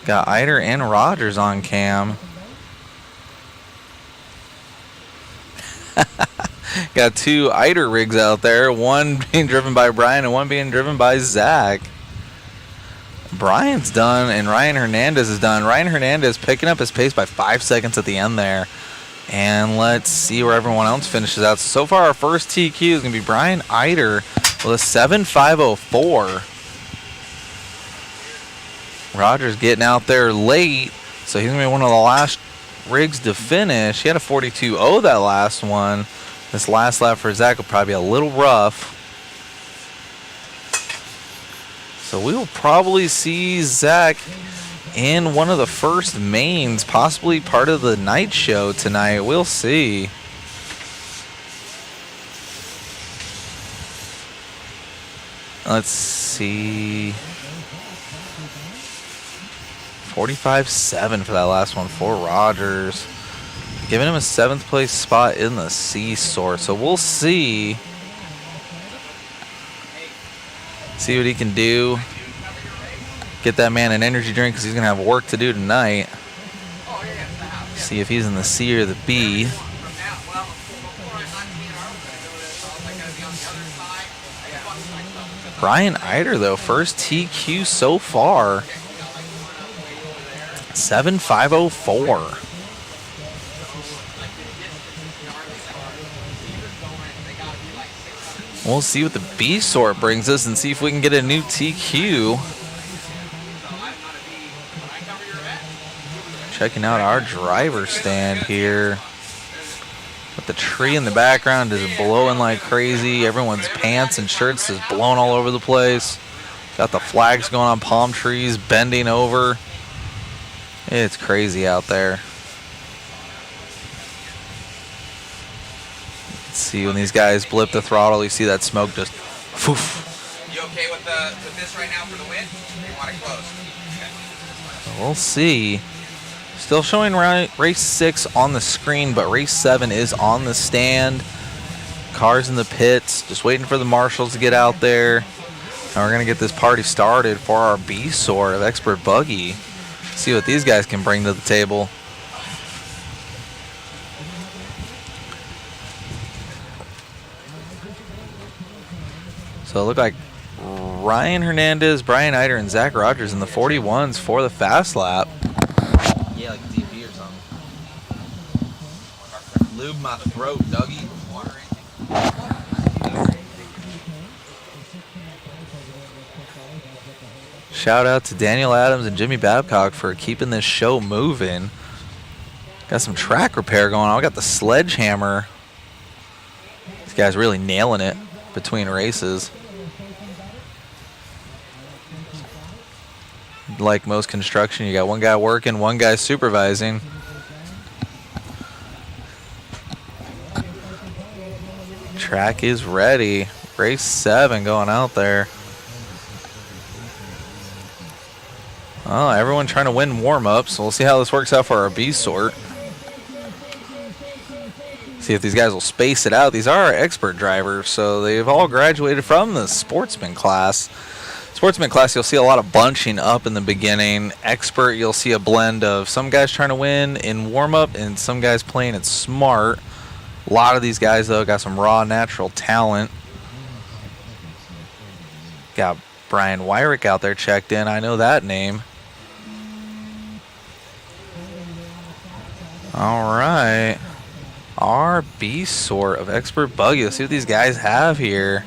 Got Eider and Rogers on cam. Got 2 Eider rigs out there. One being driven by Brian and one being driven by Zach. Brian's done and Ryan Hernandez is done. Ryan Hernandez picking up his pace by 5 seconds at the end there. And let's see where everyone else finishes out. So far, our first TQ is going to be Brian Eider with a 7.504. Rogers getting out there late, so he's going to be one of the last rigs to finish. He had a 42.0 that last one. This last lap for Zach will probably be a little rough. So we will probably see Zach in one of the first mains, possibly part of the night show tonight. We'll see. Let's see. 45.7 for that last one for Rogers. Giving him a 7th place spot in the C sort. So we'll see. See what he can do. Get that man an energy drink because he's going to have work to do tonight. See if he's in the C or the B. Brian Eider, though, first TQ so far. 7.504. We'll see what the B sort brings us and see if we can get a new TQ. Checking out our driver stand here. With the tree in the background is blowing like crazy. Everyone's pants and shirts is blowing all over the place. Got the flags going on palm trees, bending over. It's crazy out there. Let's see, when these guys blip the throttle, you see that smoke just poof. You okay with this right now for the win? Or you want it close? Okay. We'll see. Still showing race 6 on the screen, but race 7 is on the stand. Cars in the pits, just waiting for the marshals to get out there. And we're gonna get this party started for our B sort of Expert Buggy. See what these guys can bring to the table. So it looked like Ryan Hernandez, Brian Eider, and Zach Rogers in the 41s for the fast lap. Yeah, like a DP or something. Lube my throat, Dougie. Shout out to Daniel Adams and Jimmy Babcock for keeping this show moving. Got some track repair going on. We got the sledgehammer. These guys really nailing it between races. Like most construction, you got one guy working, one guy supervising. Track is ready. Race 7 going out there. Oh, everyone trying to win warm-ups. So we'll see how this works out for our B sort. See if these guys will space it out. These are our expert drivers, so they've all graduated from the Sportsman class. Sportsman class, you'll see a lot of bunching up in the beginning. Expert, you'll see a blend of some guys trying to win in warm-up and some guys playing it smart. A lot of these guys, though, got some raw, natural talent. Got Brian Wyrick out there checked in. I know that name. All right. Our B sort of Expert Buggy. Let's see what these guys have here.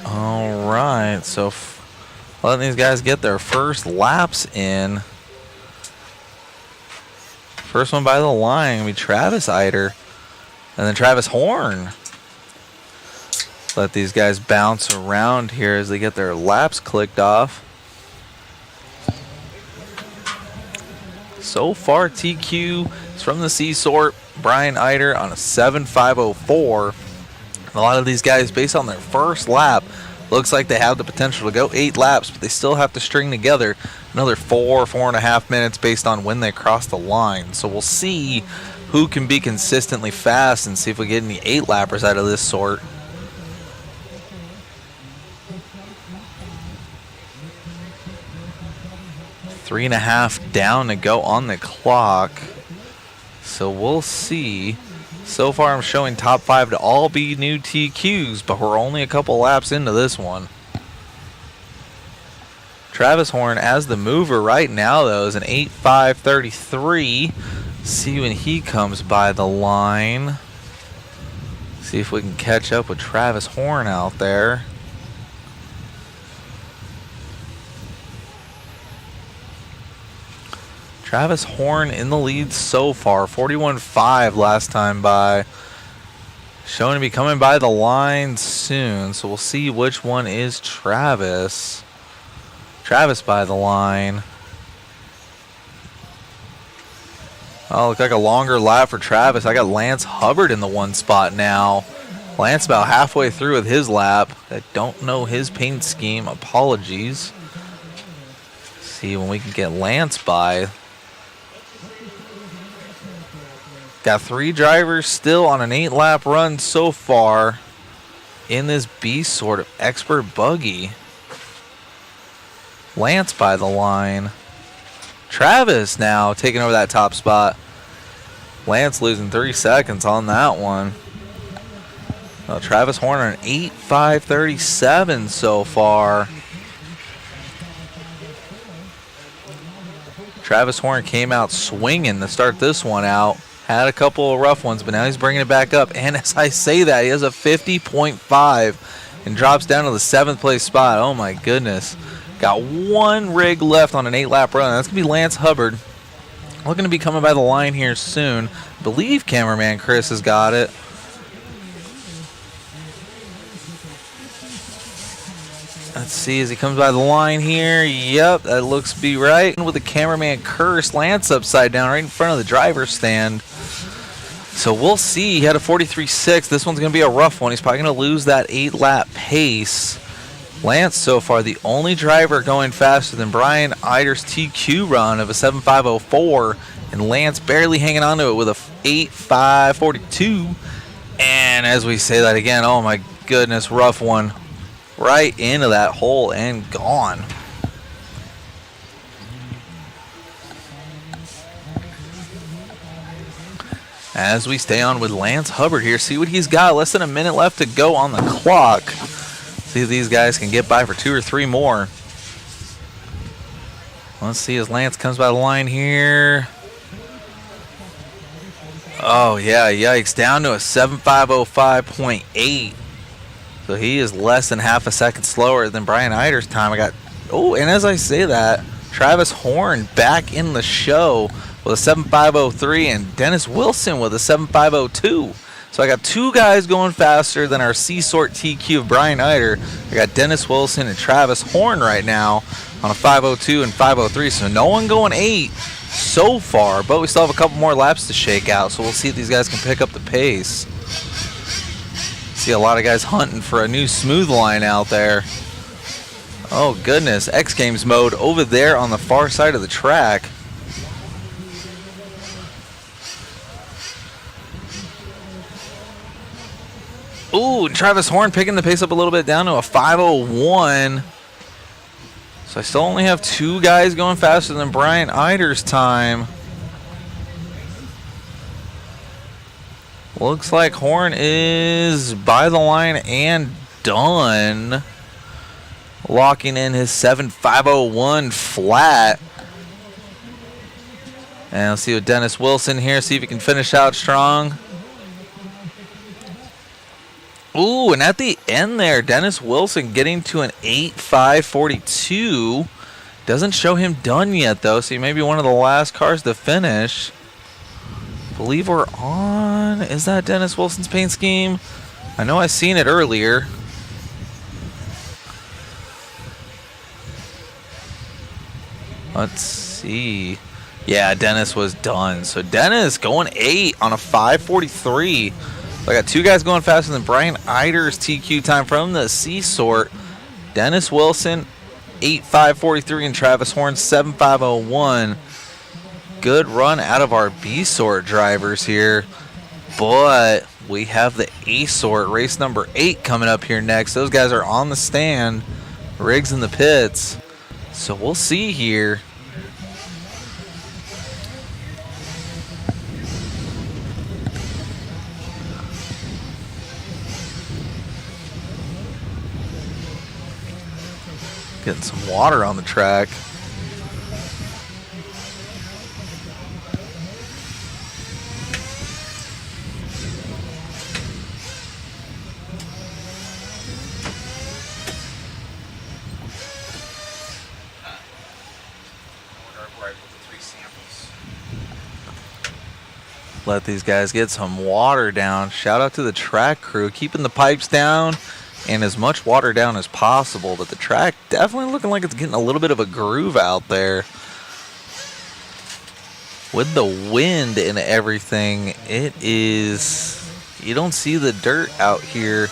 All right, so letting these guys get their first laps in. First one by the line will be Travis Eider and then Travis Horn. Let these guys bounce around here as they get their laps clicked off. So far, TQ is from the C sort. Brian Eider on a 7.504. A lot of these guys, based on their first lap, looks like they have the potential to go 8 laps, but they still have to string together another 4.5 minutes based on when they cross the line. So we'll see who can be consistently fast and see if we get any 8-lappers out of this sort. Three and a half down to go on the clock. So we'll see. So far I'm showing top 5 to all be new TQs, but we're only a couple laps into this one. Travis Horn as the mover right now, though, is an 8.533. See when he comes by the line. See if we can catch up with Travis Horn out there. Travis Horn in the lead so far, 41.5 last time by. Showing to be coming by the line soon, so we'll see which one is Travis. Travis by the line. Oh, looks like a longer lap for Travis. I got Lance Hubbard in the one spot now. Lance about halfway through with his lap. I don't know his paint scheme. Apologies. See when we can get Lance by. Got 3 drivers still on an 8-lap run so far in this beast sort of expert buggy. Lance by the line. Travis now taking over that top spot. Lance losing 3 seconds on that one. Well, Travis Horner an 8.537 so far. Travis Horner came out swinging to start this one out. Had a couple of rough ones, but now he's bringing it back up. And as I say that, he has a 50.5 and drops down to the 7th place spot. Oh my goodness. Got 1 rig left on an 8-lap run. That's going to be Lance Hubbard. Looking to be coming by the line here soon. I believe cameraman Chris has got it. Let's see as he comes by the line here. Yep, that looks to be right. With the cameraman curse, Lance upside down right in front of the driver's stand. So we'll see. He had a 43.6. This one's going to be a rough one. He's probably going to lose that 8-lap pace. Lance so far the only driver going faster than Brian Eider's TQ run of a 7.504. And Lance barely hanging on to it with a 8.542. And as we say that again, oh my goodness, rough one. Right into that hole and gone. As we stay on with Lance Hubbard here, see what he's got. Less than a minute left to go on the clock. See if these guys can get by for 2 or 3 more. Let's see as Lance comes by the line here. Oh yeah, yikes. Down to a 7.505.8. So he is less than half a second slower than Brian Eider's time. Oh, and as I say that, Travis Horn back in the show with a 7.503 and Dennis Wilson with a 7.502. So I got 2 guys going faster than our C-Sort TQ of Brian Eider. I got Dennis Wilson and Travis Horn right now on a 5.02 and 5.03. So no one going 8 so far, but we still have a couple more laps to shake out. So we'll see if these guys can pick up the pace. See a lot of guys hunting for a new smooth line out there. Oh goodness, X Games mode over there on the far side of the track. Ooh, Travis Horn picking the pace up a little bit down to a 5.01. So I still only have 2 guys going faster than Brian Eider's time. Looks like Horn is by the line and done. Locking in his 7.501 flat. And let's see with Dennis Wilson here, see if he can finish out strong. Ooh, and at the end there, Dennis Wilson getting to an 8.542. Doesn't show him done yet, though, so he may be one of the last cars to finish. Believe we're on. Is that Dennis Wilson's paint scheme? I know I seen it earlier. Let's see. Yeah, Dennis was done. So Dennis going 8 on a 5.43. So I got 2 guys going faster than Brian Eider's TQ time from the C-Sort. Dennis Wilson 8.543 and Travis Horn 7.501. Good run out of our B-Sort drivers here, but we have the A-Sort race number 8 coming up here next. Those guys are on the stand, rigs in the pits, so we'll see here. Getting some water on the track. Right with the 3 samples. Let these guys get some water down. Shout out to the track crew, keeping the pipes down and as much water down as possible. But the track definitely looking like it's getting a little bit of a groove out there. With the wind and everything, it is, you don't see the dirt out here,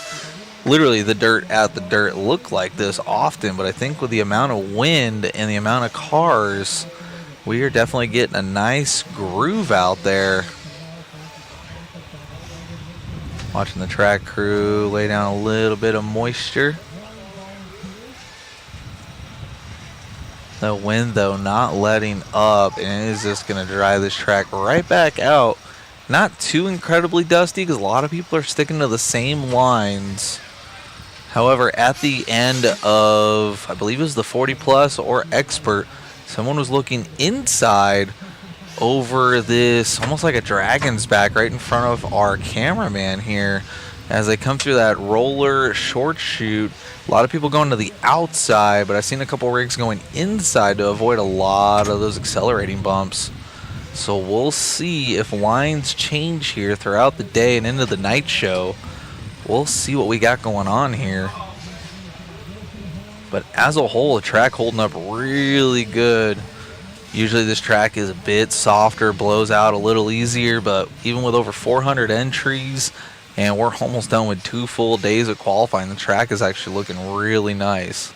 literally the dirt at the dirt look like this often, but I think with the amount of wind and the amount of cars, we are definitely getting a nice groove out there. Watching the track crew lay down a little bit of moisture. The wind, though, not letting up, and it is just going to dry this track right back out. Not too incredibly dusty because a lot of people are sticking to the same lines. However, at the end of, I believe it was the 40 plus or expert, someone was looking inside over this, almost like a dragon's back right in front of our cameraman here as they come through that roller short chute. A lot of people going to the outside, but I've seen a couple rigs going inside to avoid a lot of those accelerating bumps. So we'll see if lines change here throughout the day and into the night show. We'll see what we got going on here. But as a whole, the track holding up really good. Usually this track is a bit softer, blows out a little easier, but even with over 400 entries, and we're almost done with 2 full days of qualifying, the track is actually looking really nice.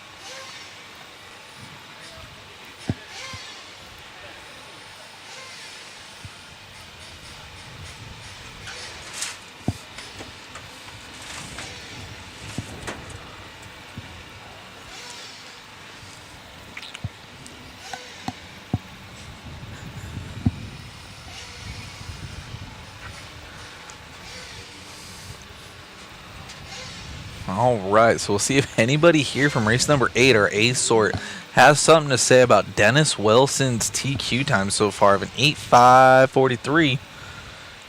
All right, so we'll see if anybody here from race number 8, our A sort, has something to say about Dennis Wilson's TQ time so far of an 8:5:43.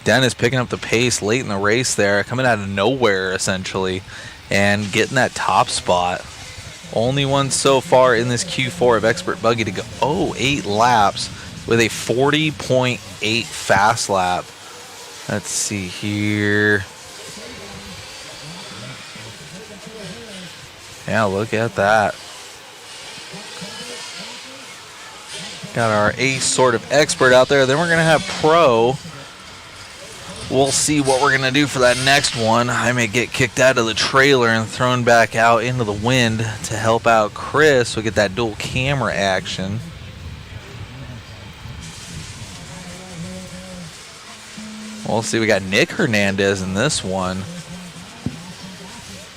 Dennis picking up the pace late in the race there, coming out of nowhere essentially, and getting that top spot. Only one so far in this Q4 of Expert Buggy to go 8 laps with a 40.8 fast lap. Let's see here. Yeah, look at that. Got our ace sort of expert out there. Then we're going to have pro. We'll see what we're going to do for that next one. I may get kicked out of the trailer and thrown back out into the wind to help out Chris. We'll get that dual camera action. We'll see. We got Nick Hernandez in this one.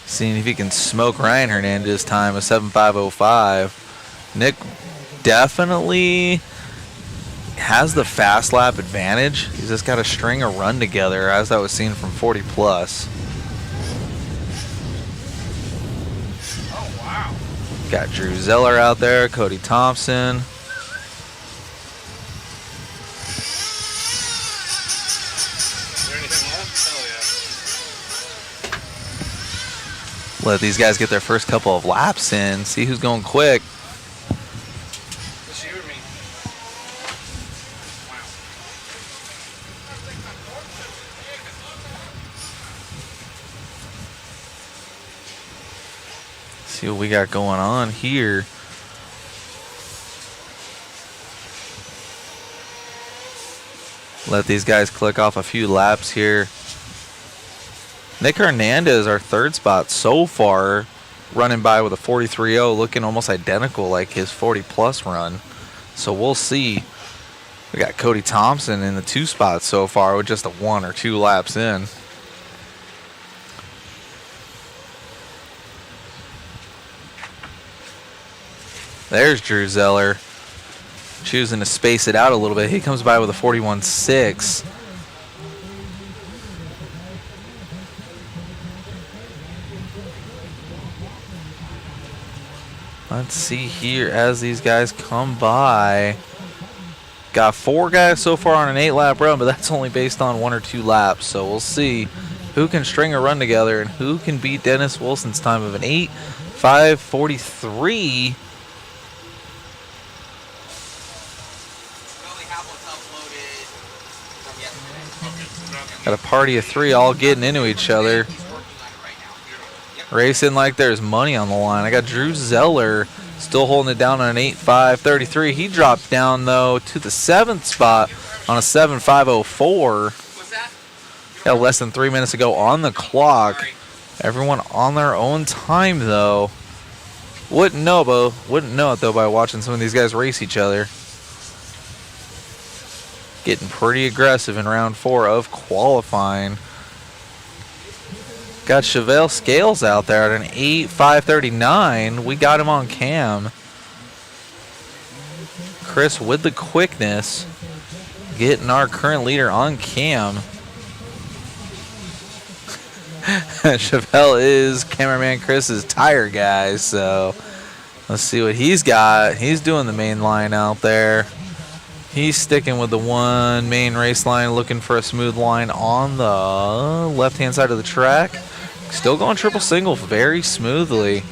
Seeing if he can smoke Ryan Hernandez time of 7:5:05. Nick definitely has the fast lap advantage. He's just got to string a run together, as I was seeing from 40 plus. Oh, wow. Got Drew Zeller out there, Cody Thompson. Let these guys get their first couple of laps in, see who's going quick. Just you and me. Wow. See what we got going on here. Let these guys click off a few laps here. Nick Hernandez, our third spot so far, running by with a 43.0, looking almost identical like his 40 plus run. So we'll see. We got Cody Thompson in the 2 spots so far with just a 1 or 2 laps in. There's Drew Zeller, choosing to space it out a little bit. He comes by with a 41.6. Let's see here as these guys come by. Got 4 guys so far on an 8-lap run, but that's only based on 1 or 2 laps. So we'll see who can string a run together and who can beat Dennis Wilson's time of an 8:5:43. Got a party of 3 all getting into each other. Racing like there's money on the line. I got Drew Zeller still holding it down on an 8.533. He dropped down, though, to the 7th spot on a 7.504. Got less than 3 minutes to go on the clock. Everyone on their own time, though. Wouldn't know it, though, by watching some of these guys race each other. Getting pretty aggressive in round 4 of qualifying. Got Chevelle Scales out there at an 8.539. We got him on cam. Chris with the quickness. Getting our current leader on cam. Chevelle is cameraman Chris's tire guy, so let's see what he's got. He's doing the main line out there. He's sticking with the one main race line, looking for a smooth line on the left-hand side of the track. Still going triple single very smoothly.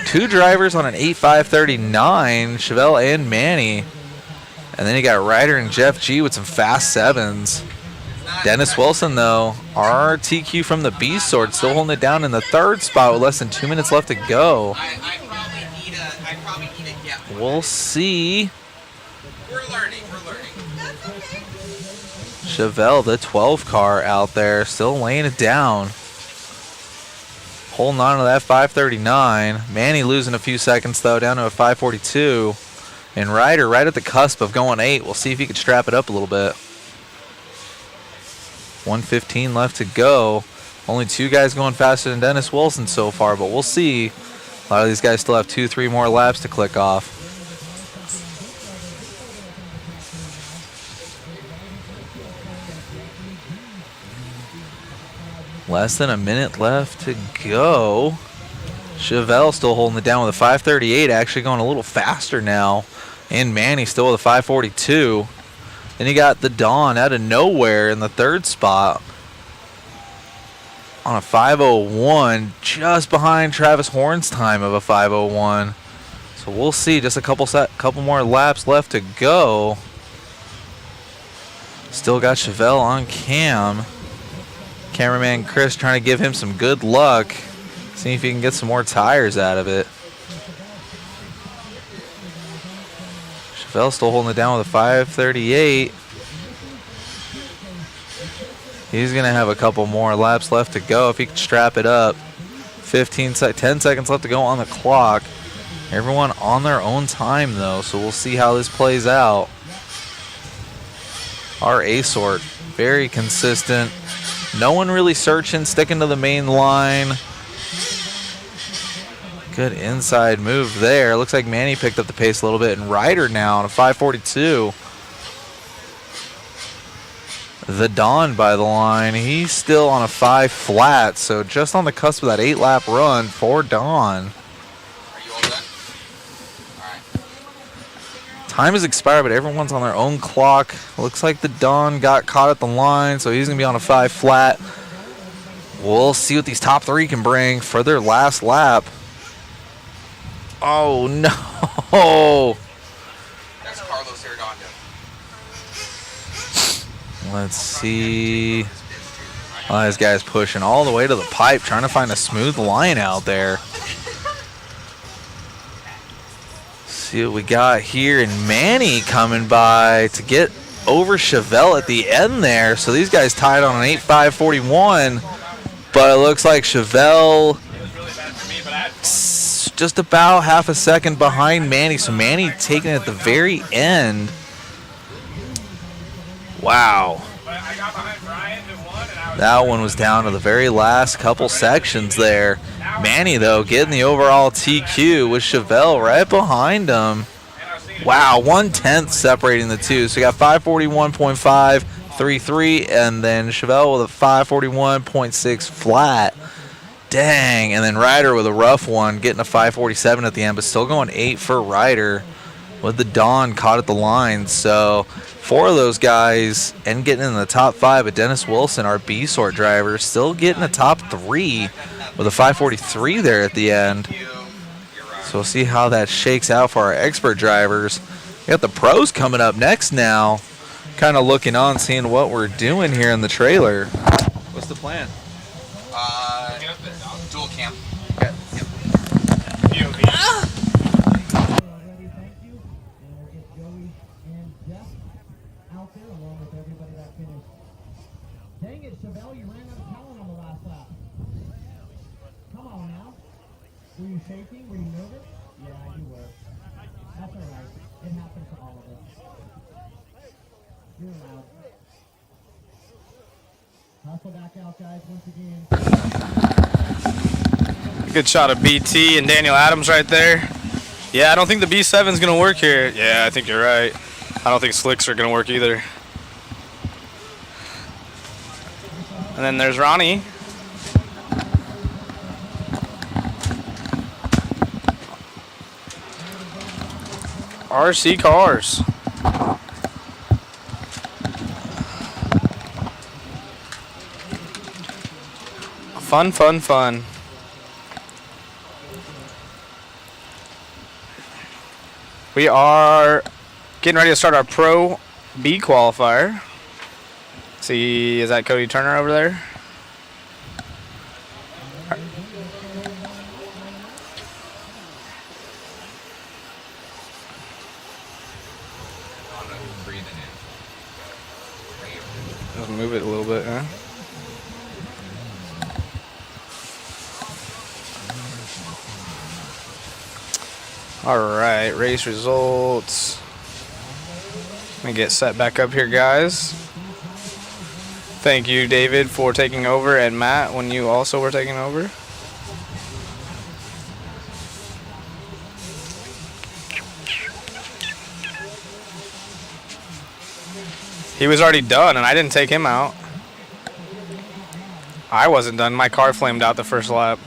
2 drivers on an 8.539, Chevelle and Manny. And then you got Ryder and Jeff G with some fast 7s. Dennis Wilson, though, our TQ from the B-Sword, still holding it down in the 3rd spot with less than 2 minutes left to go. We'll see. Chevelle, the 12 car out there, still laying it down. Holding on to that 5.39. Manny losing a few seconds, though, down to a 5.42. And Ryder right at the cusp of going 8. We'll see if he can strap it up a little bit. 1:15 left to go. Only 2 guys going faster than Dennis Wilson so far, but we'll see. A lot of these guys still have 2-3 more laps to click off. Less than a minute left to go. Chevelle still holding it down with a 5.38, actually going a little faster now. And Manny still with a 5.42. Then you got the Dawn out of nowhere in the 3rd spot on a 5.01, just behind Travis Horn's time of a 5.01. So we'll see. Just a couple more laps left to go. Still got Chevelle on cam. Cameraman Chris trying to give him some good luck. See if he can get some more tires out of it. Chevelle still holding it down with a 5.38. He's going to have a couple more laps left to go if he can strap it up. 10 seconds left to go on the clock. Everyone on their own time, though, so we'll see how this plays out. Our A-Sort, very consistent. No one really searching, sticking to the main line. Good inside move there. Looks like Manny picked up the pace a little bit, and Ryder now on a 5.42. The Don by the line. He's still on a 5 flat, so just on the cusp of that 8-lap run for Don. Time has expired, but everyone's on their own clock. Looks like the Don got caught at the line, so he's going to be on a 5 flat. We'll see what these top 3 can bring for their last lap. Oh, no. That's Carlos Arredondo. Let's see. Oh, this guy's pushing all the way to the pipe, trying to find a smooth line out there. See what we got here, and Manny coming by to get over Chevelle at the end there. So these guys tied on an 8.541, but it looks like Chevelle just about half a second behind Manny. So Manny taking it at the very end. Wow. That one was down to the very last couple sections there. Manny, though, getting the overall TQ with Chevelle right behind him. Wow, 1/10 separating the two. So you got 541.533, and then Chevelle with a 541.6 flat. Dang, and then Ryder with a rough one, getting a 547 at the end, but still going 8 for Ryder with the Dawn caught at the line. So 4 of those guys and getting in the top 5, but Dennis Wilson, our B-Sort driver, still getting a top 3 with a 543 there at the end. So we'll see how that shakes out for our expert drivers. We got the pros coming up next now. kind of looking on, seeing what we're doing here in the trailer. What's the plan? Dual cam. Okay. Dang it, Chevelle, you ran out of talent on the last lap. Come on now. Were you shaking? Were you nervous? Yeah, you were. That's all right. It happens to all of us. You're allowed. Hustle back out, guys, once again. Good shot of BT and Daniel Adams right there. Yeah, I don't think the B7 is going to work here. Yeah, I think you're right. I don't think slicks are going to work either. And then there's Ronnie. RC cars. Fun, fun, fun. We are getting ready to start our Pro B qualifier. See, is that Cody Turner over there? Let's move it a little bit, huh? All right, race results. Let me get set back up here, guys. Thank you, David, for taking over, and Matt, when you also were taking over. He was already done, and I didn't take him out. I wasn't done. My car flamed out the first lap.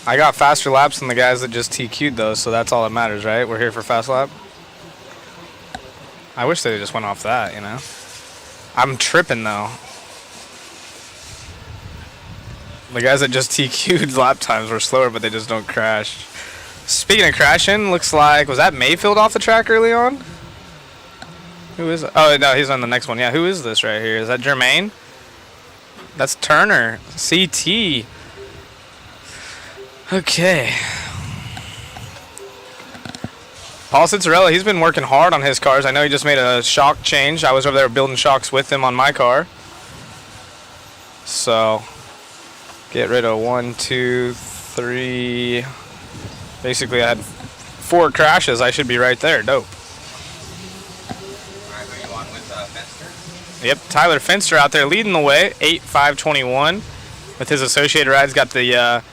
I got faster laps than the guys that just TQ'd though, so that's all that matters, right? We're here for fast lap. I wish they just went off that, you know? I'm tripping though. The guys that just TQ'd lap times were slower, but they just don't crash. Speaking of crashing, looks like, was that Mayfield off the track early on? Who is it? Oh, no, he's on the next one. Yeah, who is this right here? Is that Jermaine? That's Turner. CT. Okay. Paul Cicerella, he's been working hard on his cars. I know he just made a shock change. I was over there building shocks with him on my car. So, get rid of 1, 2, 3. Basically, I had 4 crashes. I should be right there. Dope. Yep, Tyler Finster out there leading the way, 8.521. With his associated rides, got the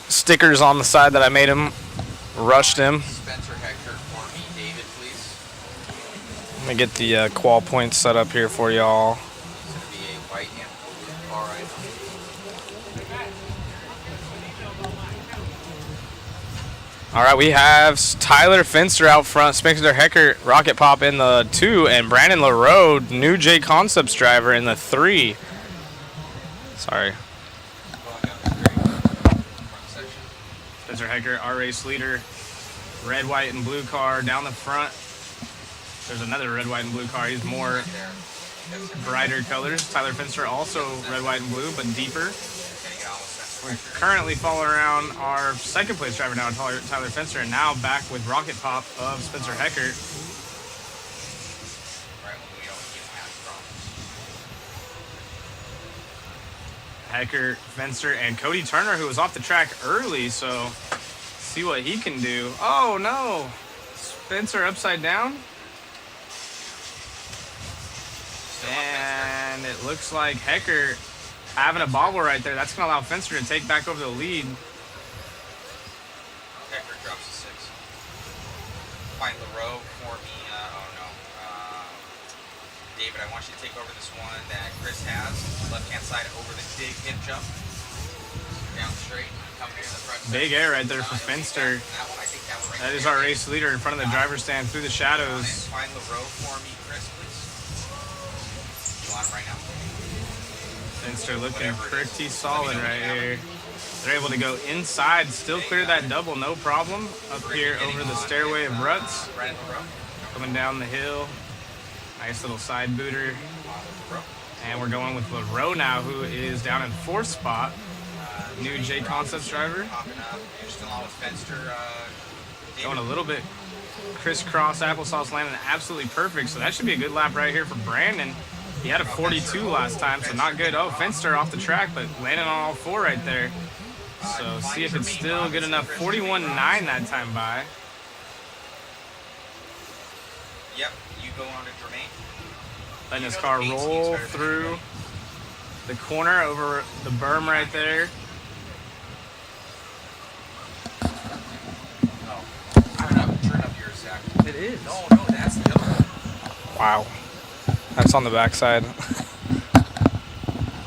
stickers on the side that I made him, rushed him. Spencer Hector for me, David, please. Let me get the Qual points set up here for y'all. It's going to be a white and blue car right All right, we have Tyler Finster out front, Spencer Hecker, Rocket Pop in the 2, and Brandon LaRoe, new J Concepts driver, in the 3. Sorry. Spencer Hecker, our race leader, red, white, and blue car down the front. There's another red, white, and blue car. He's more brighter colors. Tyler Finster also red, white, and blue, but deeper. We're currently following around our second place driver now, Tyler Finster, and now back with Rocket Pop of Spencer Hecker. Hecker, Finster, and Cody Turner, who was off the track early, so see what he can do. Oh no! Spencer upside down. And it looks like Hecker having a bobble right there. That's going to allow Finster to take back over the lead. Hector drops to 6. Find LaRoe for me. David, I want you to take over this one that Chris has. Left-hand side over the big hip jump. Down straight. Come here in the front. Big air right there for Finster. That is our race leader in front of the driver's stand through the shadows. Find LaRoe for me, Chris, please. You want him right now? Finster looking pretty solid right here. They're able to go inside, still clear that double, no problem. Up here over the stairway of ruts. Coming down the hill. Nice little side booter. And we're going with LaRoe now, who is down in 4th spot. New J Concepts driver. Going a little bit crisscross applesauce, landing absolutely perfect. So that should be a good lap right here for Brandon. He had a 42 last time, so not good. Oh, Finster off the track, but landing on all 4 right there. So see if it's still good enough. 41.9 that time by. Yep, you go on to Jermaine. Letting his car roll through the corner over the berm right there. Turn up yours, Zach. It is. No, that's the other one. Wow. That's on the backside.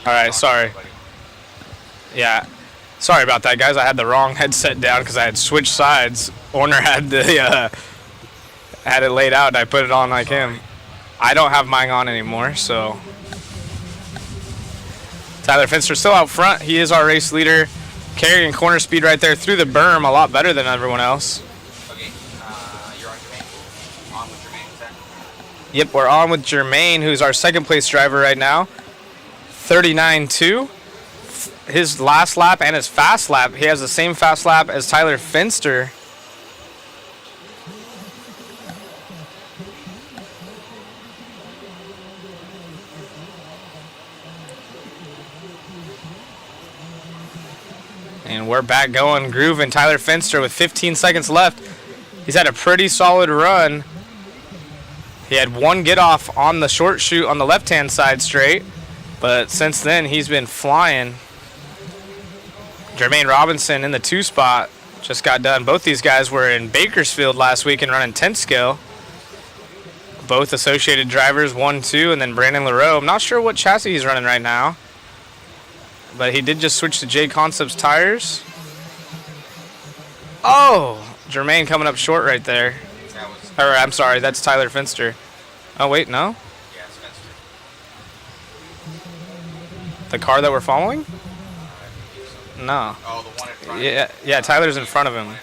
All right, sorry. Yeah, sorry about that, guys. I had the wrong headset down because I had switched sides. Orner had the had it laid out, and I put it on like him. I don't have mine on anymore, so. Tyler Finster still out front. He is our race leader, carrying corner speed right there through the berm a lot better than everyone else. Okay, you're on Jermaine. On with Jermaine, Zach. Yep, we're on with Jermaine, who's our 2nd place driver right now. 39.2. His last lap and his fast lap, he has the same fast lap as Tyler Finster. And we're back going, grooving. Tyler Finster with 15 seconds left. He's had a pretty solid run. He had 1 get off on the short chute on the left-hand side straight, but since then he's been flying. Jermaine Robinson in the 2 spot just got done. Both these guys were in Bakersfield last week and running 10th scale. Both associated drivers, 1-2, and then Brandon LaRoe. I'm not sure what chassis he's running right now, but he did just switch to J Concepts tires. Oh, Jermaine coming up short right there. Or, I'm sorry, that's Tyler Finster. Oh, wait, no? Yeah, it's Finster. The car that we're following? No. Oh, the one in front Yeah, Tyler's in front of him.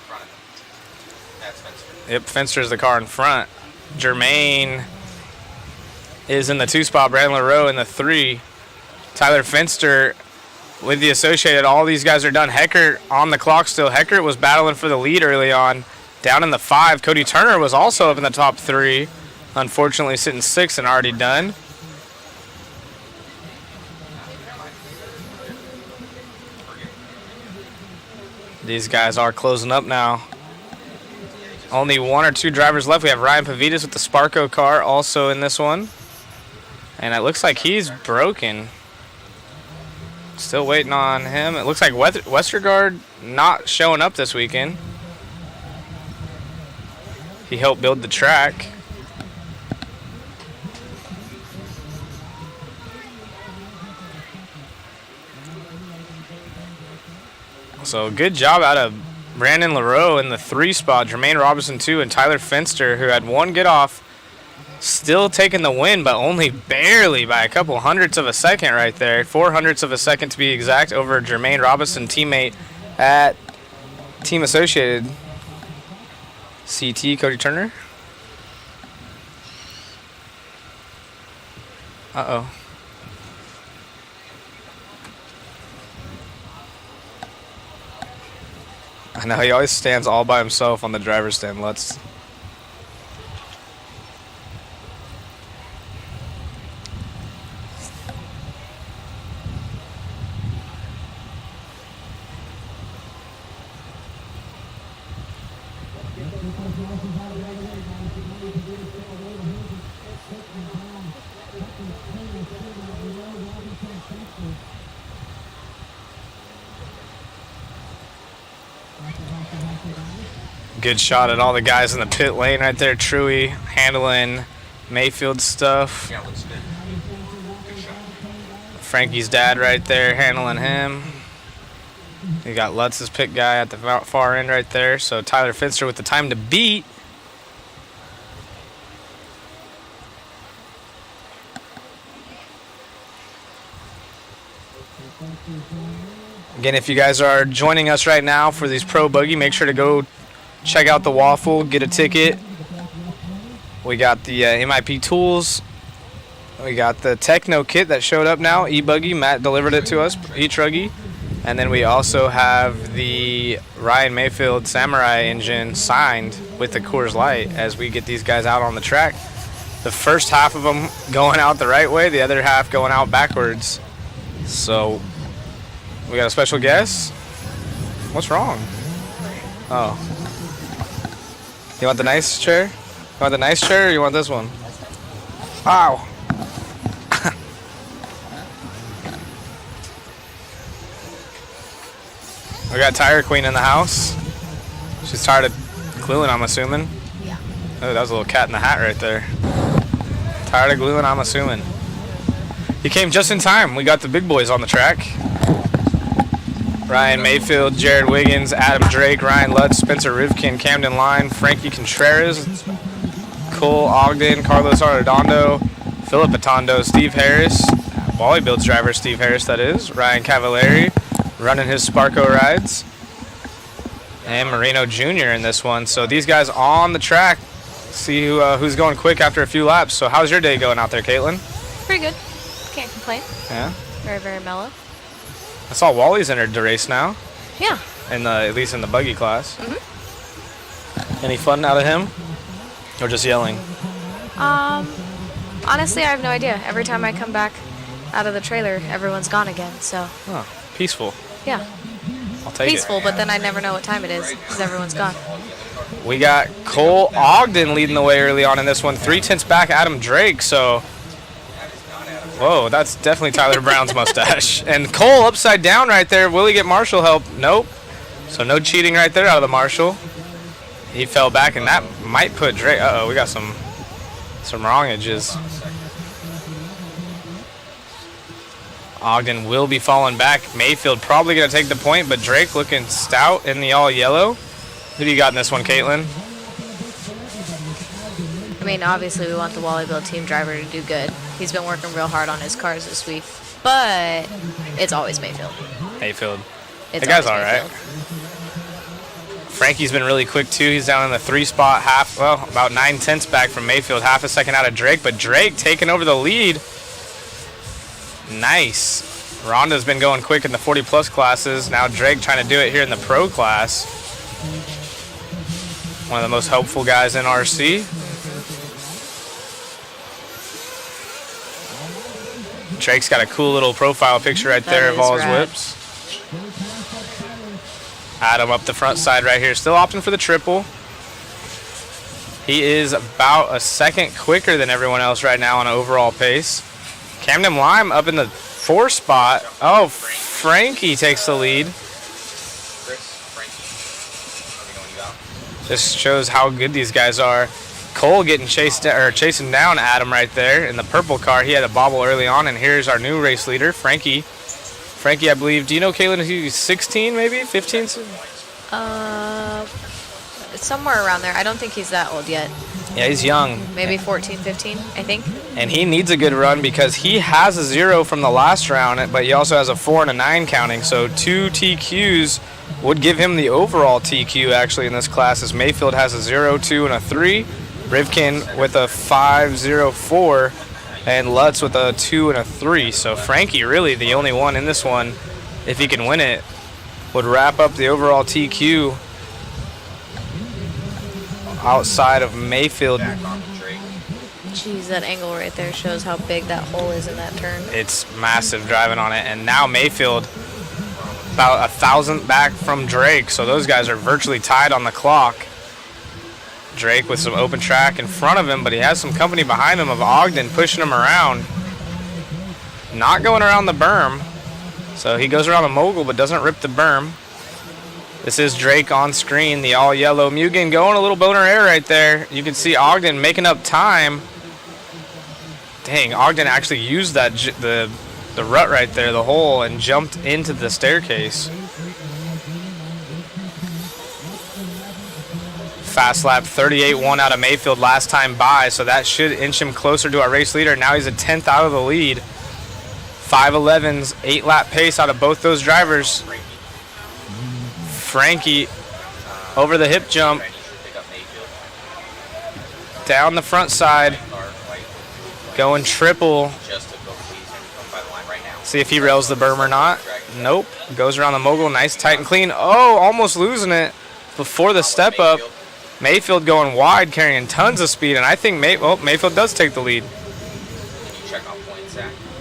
That's Finster. Yep, Finster's the car in front. Jermaine is in the 2 spot, Brandon LaRoe in the 3. Tyler Finster with the associated. All these guys are done. Heckert on the clock still. Heckert was battling for the lead early on. Down in the 5. Cody Turner was also up in the top 3. Unfortunately sitting 6 and already done. These guys are closing up now. Only 1 or 2 drivers left. We have Ryan Pavitas with the Sparko car also in this one. And it looks like he's broken. Still waiting on him. It looks like Westergaard not showing up this weekend. He helped build the track. So good job out of Brandon LaRoe in the 3 spot, Jermaine Robinson 2, and Tyler Finster, who had 1 get off, still taking the win, but only barely by a couple hundredths of a second right there. 0.04 of a second to be exact over Jermaine Robinson, teammate at Team Associated. CT, Cody Turner. Uh-oh. I know, he always stands all by himself on the driver's stand. Let's... Good shot at all the guys in the pit lane right there. Truey handling Mayfield's stuff. Yeah, looks good. Good shot. Frankie's dad right there handling him. You got Lutz's pit guy at the far end right there. So Tyler Finster with the time to beat. Again, if you guys are joining us right now for these Pro Buggy, make sure to go check out the Waffle, get a ticket. We got the MIP tools. We got the Techno kit that showed up now, E-buggy. Matt delivered it to us, E-truggy. And then we also have the Ryan Mayfield Samurai engine signed with the Coors Light as we get these guys out on the track. The first half of them going out the right way, the other half going out backwards. So we got a special guest. What's wrong? Oh. You want the nice chair? You want the nice chair or you want this one? Wow. We got Tire Queen in the house. She's tired of gluing, I'm assuming. Yeah. Oh, that was a little cat in the hat right there. Tired of gluing, I'm assuming. He came just in time. We got the big boys on the track. Ryan Mayfield, Jared Wiggins, Adam Drake, Ryan Lutz, Spencer Rivkin, Camden Line, Frankie Contreras, Cole Ogden, Carlos Arredondo, Philip Atondo, Steve Harris, Wally Builds driver Steve Harris, that is, Ryan Cavallari, running his Sparco rides, and Marino Jr. in this one. So these guys on the track, see who's going quick after a few laps. So how's your day going out there, Caitlin? Pretty good. Can't complain. Yeah. Very, very mellow. I saw Wally's entered the race now. Yeah. At least in the buggy class. Mm-hmm. Any fun out of him? Or just yelling? Honestly, I have no idea. Every time I come back out of the trailer, everyone's gone again, so. Oh, peaceful. Yeah. I'll take Peaceful, but then I never know what time it is because everyone's gone. it. We got Cole Ogden leading the way early on in this one. 3/10 back, Adam Drake, so. Whoa, that's definitely Tyler Brown's mustache. And Cole upside down right there. Will he get Marshall help? Nope. So no cheating right there out of the Marshall. He fell back, and that might put Drake. Uh-oh, we got some wrong edges. Ogden will be falling back. Mayfield probably going to take the point, but Drake looking stout in the all yellow. Who do you got in this one, Caitlin? I mean, obviously we want the Wally Build team driver to do good. He's been working real hard on his cars this week, but it's always Mayfield. Mayfield. It's the guy's all always right. Mayfield. Frankie's been really quick too. He's down in the 3 spot, about 9/10 back from Mayfield, half a second out of Drake, but Drake taking over the lead. Nice. Rhonda's been going quick in the 40 plus classes. Now Drake trying to do it here in the pro class. One of the most hopeful guys in RC. Drake's got a cool little profile picture right there of all his whips. Adam up the front side right here, still opting for the triple. He is about a second quicker than everyone else right now on an overall pace. Camden Lime up in the 4 spot. Oh, Frankie takes the lead. This shows how good these guys are. Cole getting chasing down Adam right there in the purple car. He had a bobble early on, and here's our new race leader, Frankie. Frankie, I believe, do you know, Caitlin, he's 16 maybe, 15? Somewhere around there. I don't think he's that old yet. Yeah, he's young. Maybe 14, 15, I think. And he needs a good run because he has a 0 from the last round, but he also has a 4 and a 9 counting. So 2 TQs would give him the overall TQ actually in this class, as Mayfield has a 0, 2, and a 3. Rivkin with a 5, 0, 4. And Lutz with a 2 and a 3. So Frankie really the only one in this one, if he can win it, would wrap up the overall TQ outside of Mayfield. Jeez, that angle right there shows how big that hole is in that turn. It's massive driving on it. And now Mayfield about 1,000 back from Drake. So those guys are virtually tied on the clock. Drake with some open track in front of him, but he has some company behind him of Ogden pushing him around. Not going around the berm. So he goes around the mogul but doesn't rip the berm. This is Drake on screen, the all yellow Mugen going a little boner air right there. You can see Ogden making up time. Dang, Ogden actually used that the rut right there, the hole, and jumped into the staircase. Fast lap 38-1 out of Mayfield last time by, so that should inch him closer to our race leader. Now he's a 10th out of the lead. 5.11's 8-lap pace out of both those drivers. Frankie over the hip jump. Down the front side. Going triple. See if he rails the berm or not. Nope. Goes around the mogul. Nice, tight, and clean. Oh, almost losing it before the step up. Mayfield going wide, carrying tons of speed, and I think Mayfield does take the lead.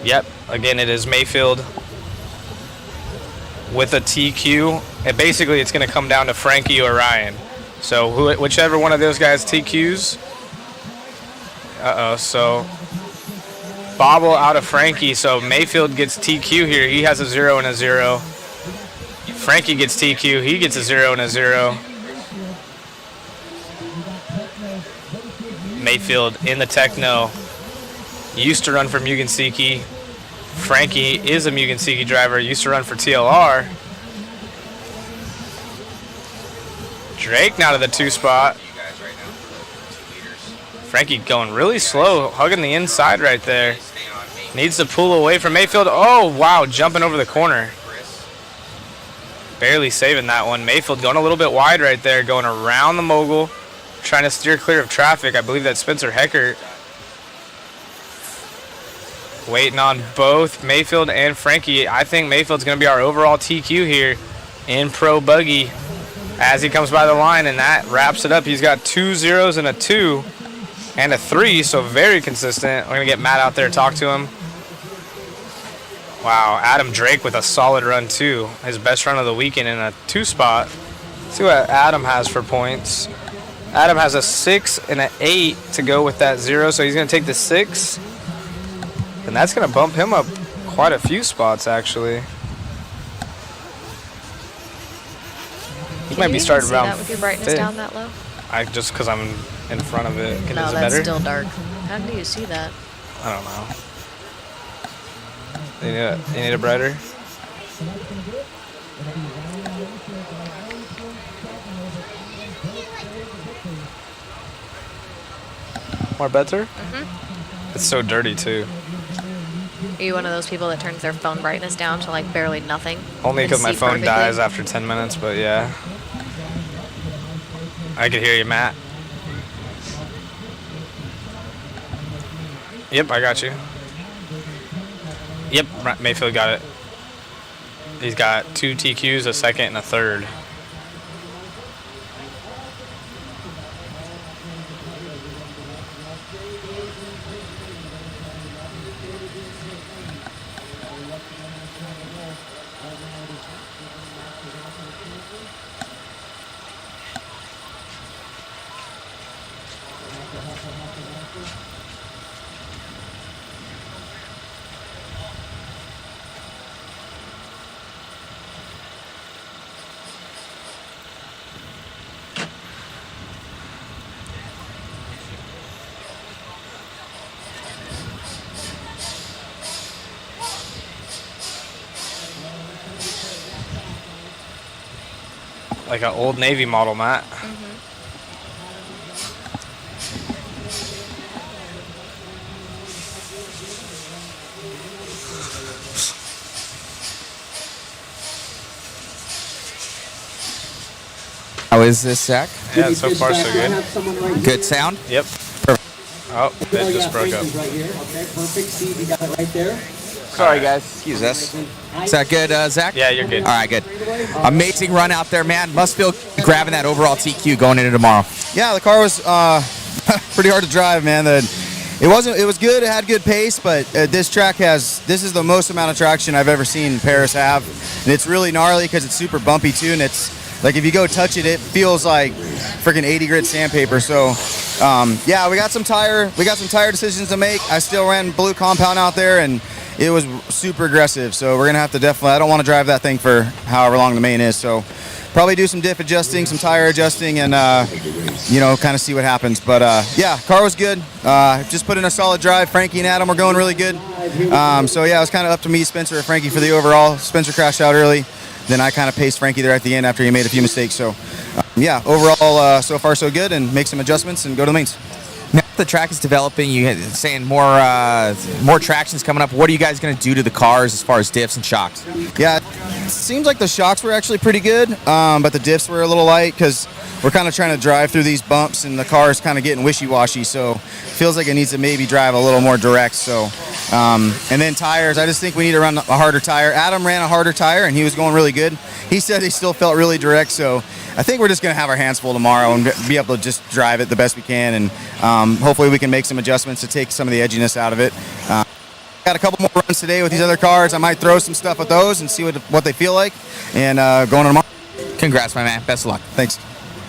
Yep. Again, it is Mayfield with a TQ. And basically, it's going to come down to Frankie or Ryan. So whichever one of those guys TQs. So bobble out of Frankie. So Mayfield gets TQ here. He has a 0 and a 0. Frankie gets TQ. He gets a 0 and a 0. Mayfield in the Techno. Used to run for Mugen-Seiki. Frankie is a Mugen-Seiki driver. Used to run for TLR. Drake now to the 2 spot. Frankie going really slow, hugging the inside right there. Needs to pull away from Mayfield. Oh, wow, jumping over the corner. Barely saving that one. Mayfield going a little bit wide right there, going around the mogul, trying to steer clear of traffic. I believe that's Spencer Heckert. Waiting on both Mayfield and Frankie. I think Mayfield's going to be our overall TQ here in Pro Buggy as he comes by the line, and that wraps it up. He's got 2 zeros and a 2 and a 3, so very consistent. We're going to get Matt out there to talk to him. Wow, Adam Drake with a solid run too. His best run of the weekend in a 2 spot. Let's see what Adam has for points. Adam has a 6 and an 8 to go with that 0, so he's going to take the 6. And that's going to bump him up quite a few spots, actually. He might be starting around that with your brightness 5th. down that low? Just because I'm in front of it. No, Is it that's better? still dark. How do you see that? I don't know. You need it brighter? More better? It's so dirty, too. Are you one of those people that turns their phone brightness down to like barely nothing? Only because my see phone perfectly? dies after 10 minutes, but yeah. I could hear you, Matt. Yep, I got you. Yep, Mayfield got it. He's got 2 TQs, a 2nd, and a 3rd. Like an old Navy model, Matt. How is this, Zach? Yeah, so far so good. Good sound? Yep. Oh, it just broke up. Right here. Okay, perfect. Steve, you got it right there. Sorry, guys. Excuse us. Is that good, Zach? Yeah, you're good. All right, good. Amazing run out there, man. Must feel good grabbing that overall TQ going into tomorrow. Yeah, the car was pretty hard to drive, man. It was good. It had good pace, but this is the most amount of traction I've ever seen Perris have, and it's really gnarly because it's super bumpy too, and it's like if you go touch it, it feels like freaking 80 grit sandpaper. So yeah, we got some tire decisions to make. I still ran blue compound out there, and it was super aggressive. So we're gonna have to definitely. I don't want to drive that thing for however long the main is. So probably do some diff adjusting, some tire adjusting, and kind of see what happens. But yeah, car was good. Just put in a solid drive. Frankie and Adam were going really good. So yeah, it was kind of up to me, Spencer, or Frankie for the overall. Spencer crashed out early. Then I kind of paced Frankie there at the end after he made a few mistakes. So yeah, overall so far so good, and make some adjustments and go to the mains. The track is developing. You saying more traction's coming up. What are you guys going to do to the cars as far as diffs and shocks? Yeah, it seems like the shocks were actually pretty good, but the diffs were a little light because we're kind of trying to drive through these bumps and the car is kind of getting wishy-washy, so it feels like it needs to maybe drive a little more direct. So, and then tires, I just think we need to run a harder tire. Adam ran a harder tire and he was going really good. He said he still felt really direct, so I think we're just going to have our hands full tomorrow and be able to just drive it the best we can, and hopefully we can make some adjustments to take some of the edginess out of it. Got a couple more runs today with these other cars. I might throw some stuff at those and see what they feel like, and going tomorrow. Congrats, my man. Best of luck. Thanks.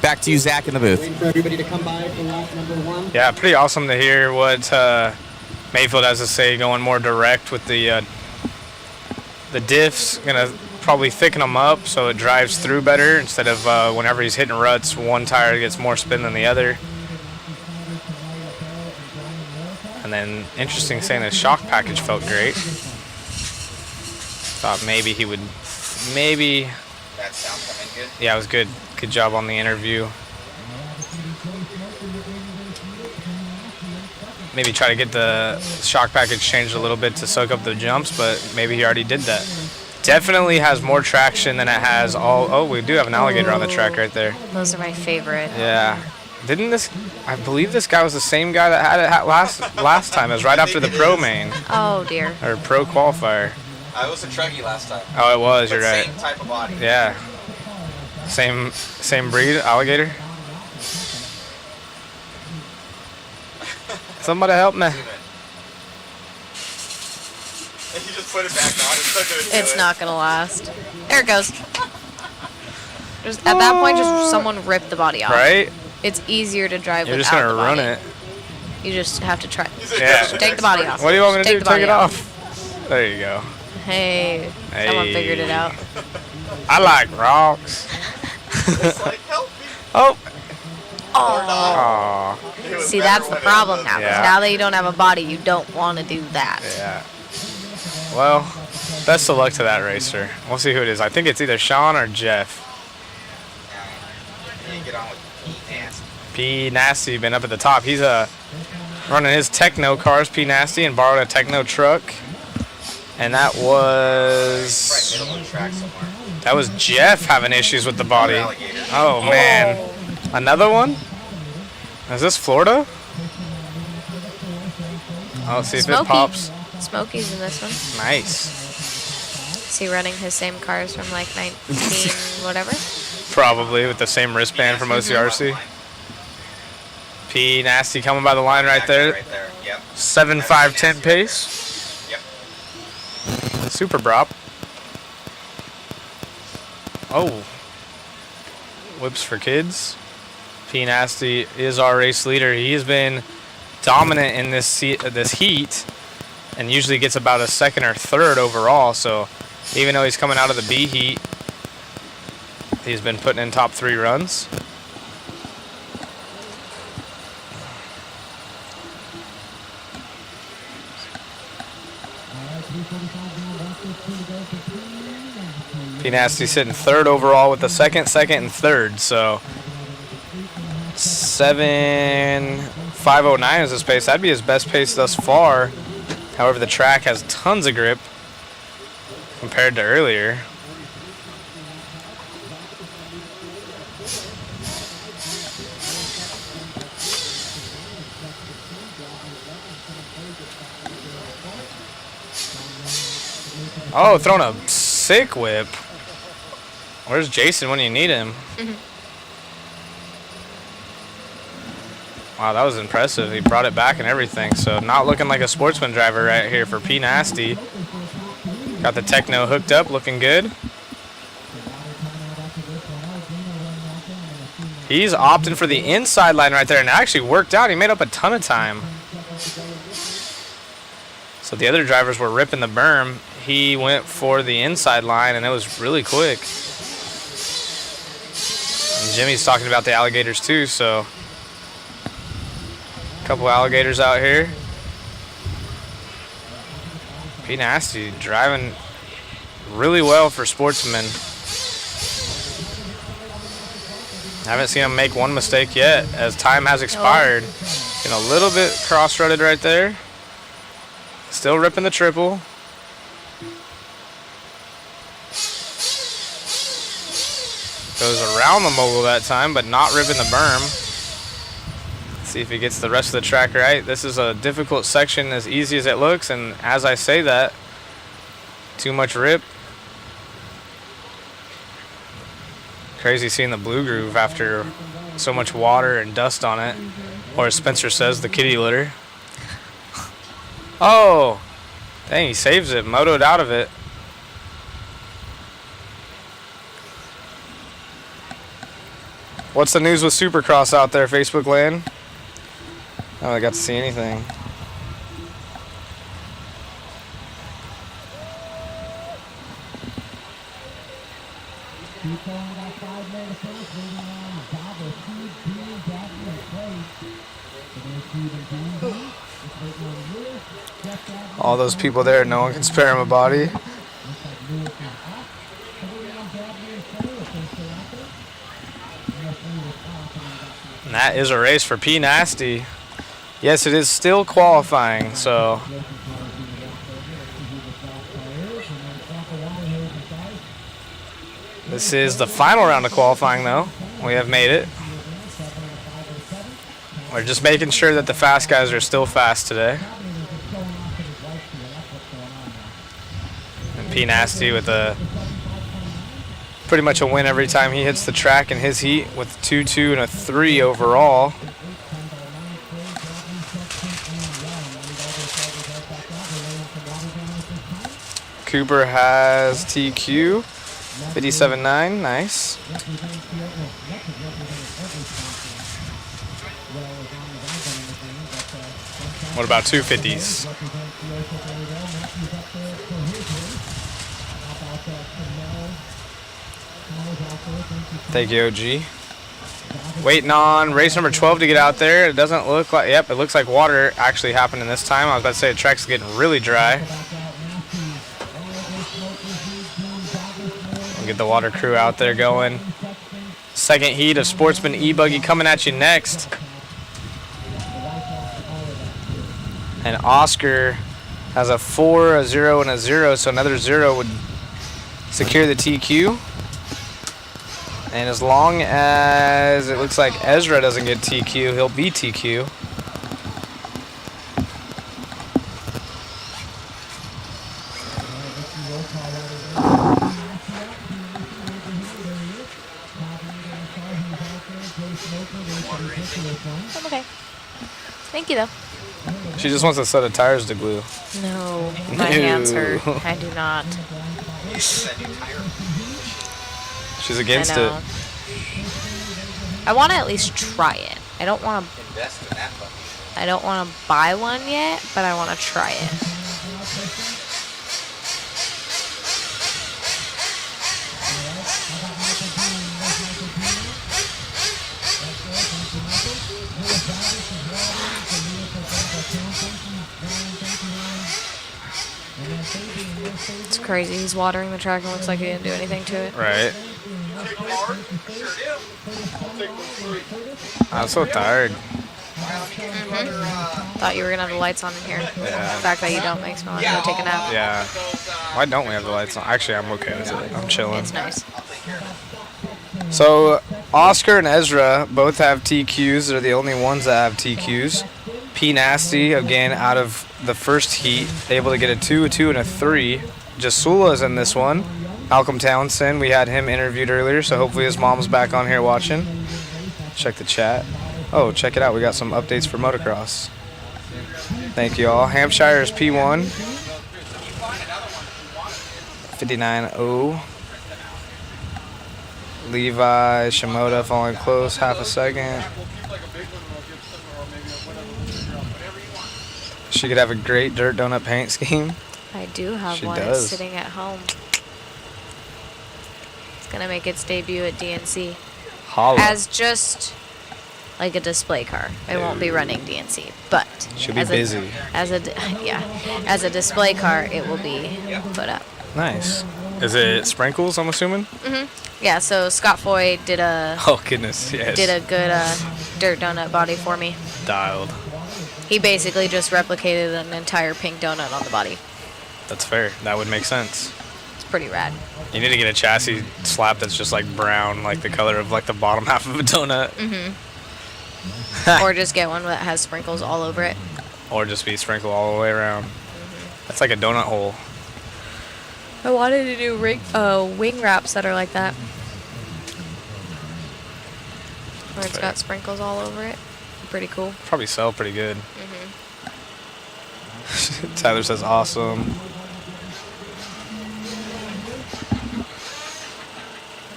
Back to you, Zach, in the booth. Waiting for everybody to come by for lap number 1. Yeah, pretty awesome to hear what Mayfield has to say, going more direct with the diffs. Gonna probably thicken them up so it drives through better instead of whenever he's hitting ruts, one tire gets more spin than the other. And then interesting saying the shock package felt great. Thought maybe he would, maybe. That sound coming good? Yeah, it was good. Good job on the interview. Maybe try to get the shock package changed a little bit to soak up the jumps, but maybe he already did that. Definitely has more traction than it has all. Oh, we do have an alligator on the track right there. Those are my favorite. Yeah. Didn't this, I believe this guy was the same guy that had it last time. It was right after the pro main. Oh, dear. Or pro qualifier. It was a truggy last time. Oh, it was, you're right. Same type of body. Yeah. Same breed, alligator. Somebody help me. You just put it back on. It's not going to last. There it goes. Just, at that point, just someone rip the body off. Right? It's easier to drive You're without just going to the body. run it. You just have to try. Yeah. Just take the body off. What do you want me to do? the Take body it off. There you go. Hey, someone figured it out. I like rocks. Oh. Oh. See, that's the problem now. 'Cause Yeah. now that you don't have a body, you don't want to do that. Yeah. Well, best of luck to that racer. We'll see who it is. I think it's either Sean or Jeff. Get on with P Nasty been up at the top. He's running his Techno cars, P Nasty, and borrowed a Techno truck. And that was Jeff having issues with the body. Oh man, another one? Is this Florida? Oh, let's see if it pops. Smokey's in this one. Nice. Is he running his same cars from like 19 whatever? Probably with the same wristband from OCRC. P Nasty coming by the line right there. 7.510 pace. Yep. Super Brop. Oh. Whips for kids. P Nasty is our race leader. He has been dominant in this heat and usually gets about a second or third overall. So even though he's coming out of the B heat, he's been putting in top 3 runs. P Nasty sitting 3rd overall with the second, and 3rd. So 7.509 is his pace. That'd be his best pace thus far. However, the track has tons of grip compared to earlier. Oh, throwing a sick whip. Where's Jason when you need him? Wow, that was impressive. He brought it back and everything. So not looking like a Sportsman driver right here for P Nasty. Got the Techno hooked up, looking good. He's opting for the inside line right there, and it actually worked out. He made up a ton of time. So the other drivers were ripping the berm. He went for the inside line, and it was really quick. And Jimmy's talking about the alligators too, so a couple alligators out here. P Nasty driving really well for Sportsman. Haven't seen him make one mistake yet, as time has expired. Getting a little bit cross-rutted right there. Still ripping the triple. Goes around the mogul that time, but not ripping the berm. Let's see if he gets the rest of the track right. This is a difficult section, as easy as it looks, and as I say that, too much rip. Crazy seeing the blue groove after so much water and dust on it. Or as Spencer says, the kitty litter. Oh! Dang, he saves it, motoed out of it. What's the news with Supercross out there, Facebook land? Oh, I got to see anything. All those people there, no one can spare him a body. And that is a race for P Nasty. Yes, it is still qualifying, so. This is the final round of qualifying, though. We have made it. We're just making sure that the fast guys are still fast today. And P Nasty with a pretty much a win every time he hits the track in his heat with a 2-2 and a 3 overall. Cooper has TQ 57.9, nice. What about 250s? Thank you, OG. Waiting on race number 12 to get out there. It doesn't look like, yep, it looks like water actually happening this time. I was about to say the track's getting really dry. We'll get the water crew out there going. Second heat of Sportsman E-buggy coming at you next. And Oscar has a 4, a 0, and a 0, so another 0 would secure the TQ. And as long as it looks like Ezra doesn't get TQ, he'll be TQ. I'm okay. Thank you, though. She just wants a set of tires to glue. No, my hands hurt. I do not. She's against it. I want to at least try it. I don't want to. I don't want to buy one yet, but I want to try it. It's crazy. He's watering the track and looks like he didn't do anything to it. Right. I'm so tired. Thought you were gonna have the lights on in here. Yeah. The fact that you don't makes me want to go take a nap. Yeah. Why don't we have the lights on? Actually, I'm okay with it. I'm chilling. It's nice. So Oscar and Ezra both have TQs. They're the only ones that have TQs. P Nasty, again, out of the first heat, able to get a 2, a 2, and a 3. Jasula's in this one. Malcolm Townsend, we had him interviewed earlier, so hopefully his mom's back on here watching. Check the chat. Oh, check it out. We got some updates for motocross. Thank you all. Hampshire is P1. 59.0. Levi, Shimoda following close, half a second. She could have a great dirt donut paint scheme. I do have She one does. sitting at home. It's gonna make its debut at DNC. Holla. As just like a display car. It won't be running DNC, but She'll be as busy. As a display car, it will be put up. Nice. Is it sprinkles, I'm assuming? Yeah. So Scott Foy did a Oh, goodness, yes. did a good dirt donut body for me. Dialed. He basically just replicated an entire pink donut on the body. That's fair. That would make sense. It's pretty rad. You need to get a chassis slap that's just like brown, like the color of like the bottom half of a donut. Or just get one that has sprinkles all over it. Or just be sprinkled all the way around. That's like a donut hole. I wanted to do wing wraps that are like that. Where it's got sprinkles all over it. Pretty cool. Probably sell pretty good. Tyler says awesome.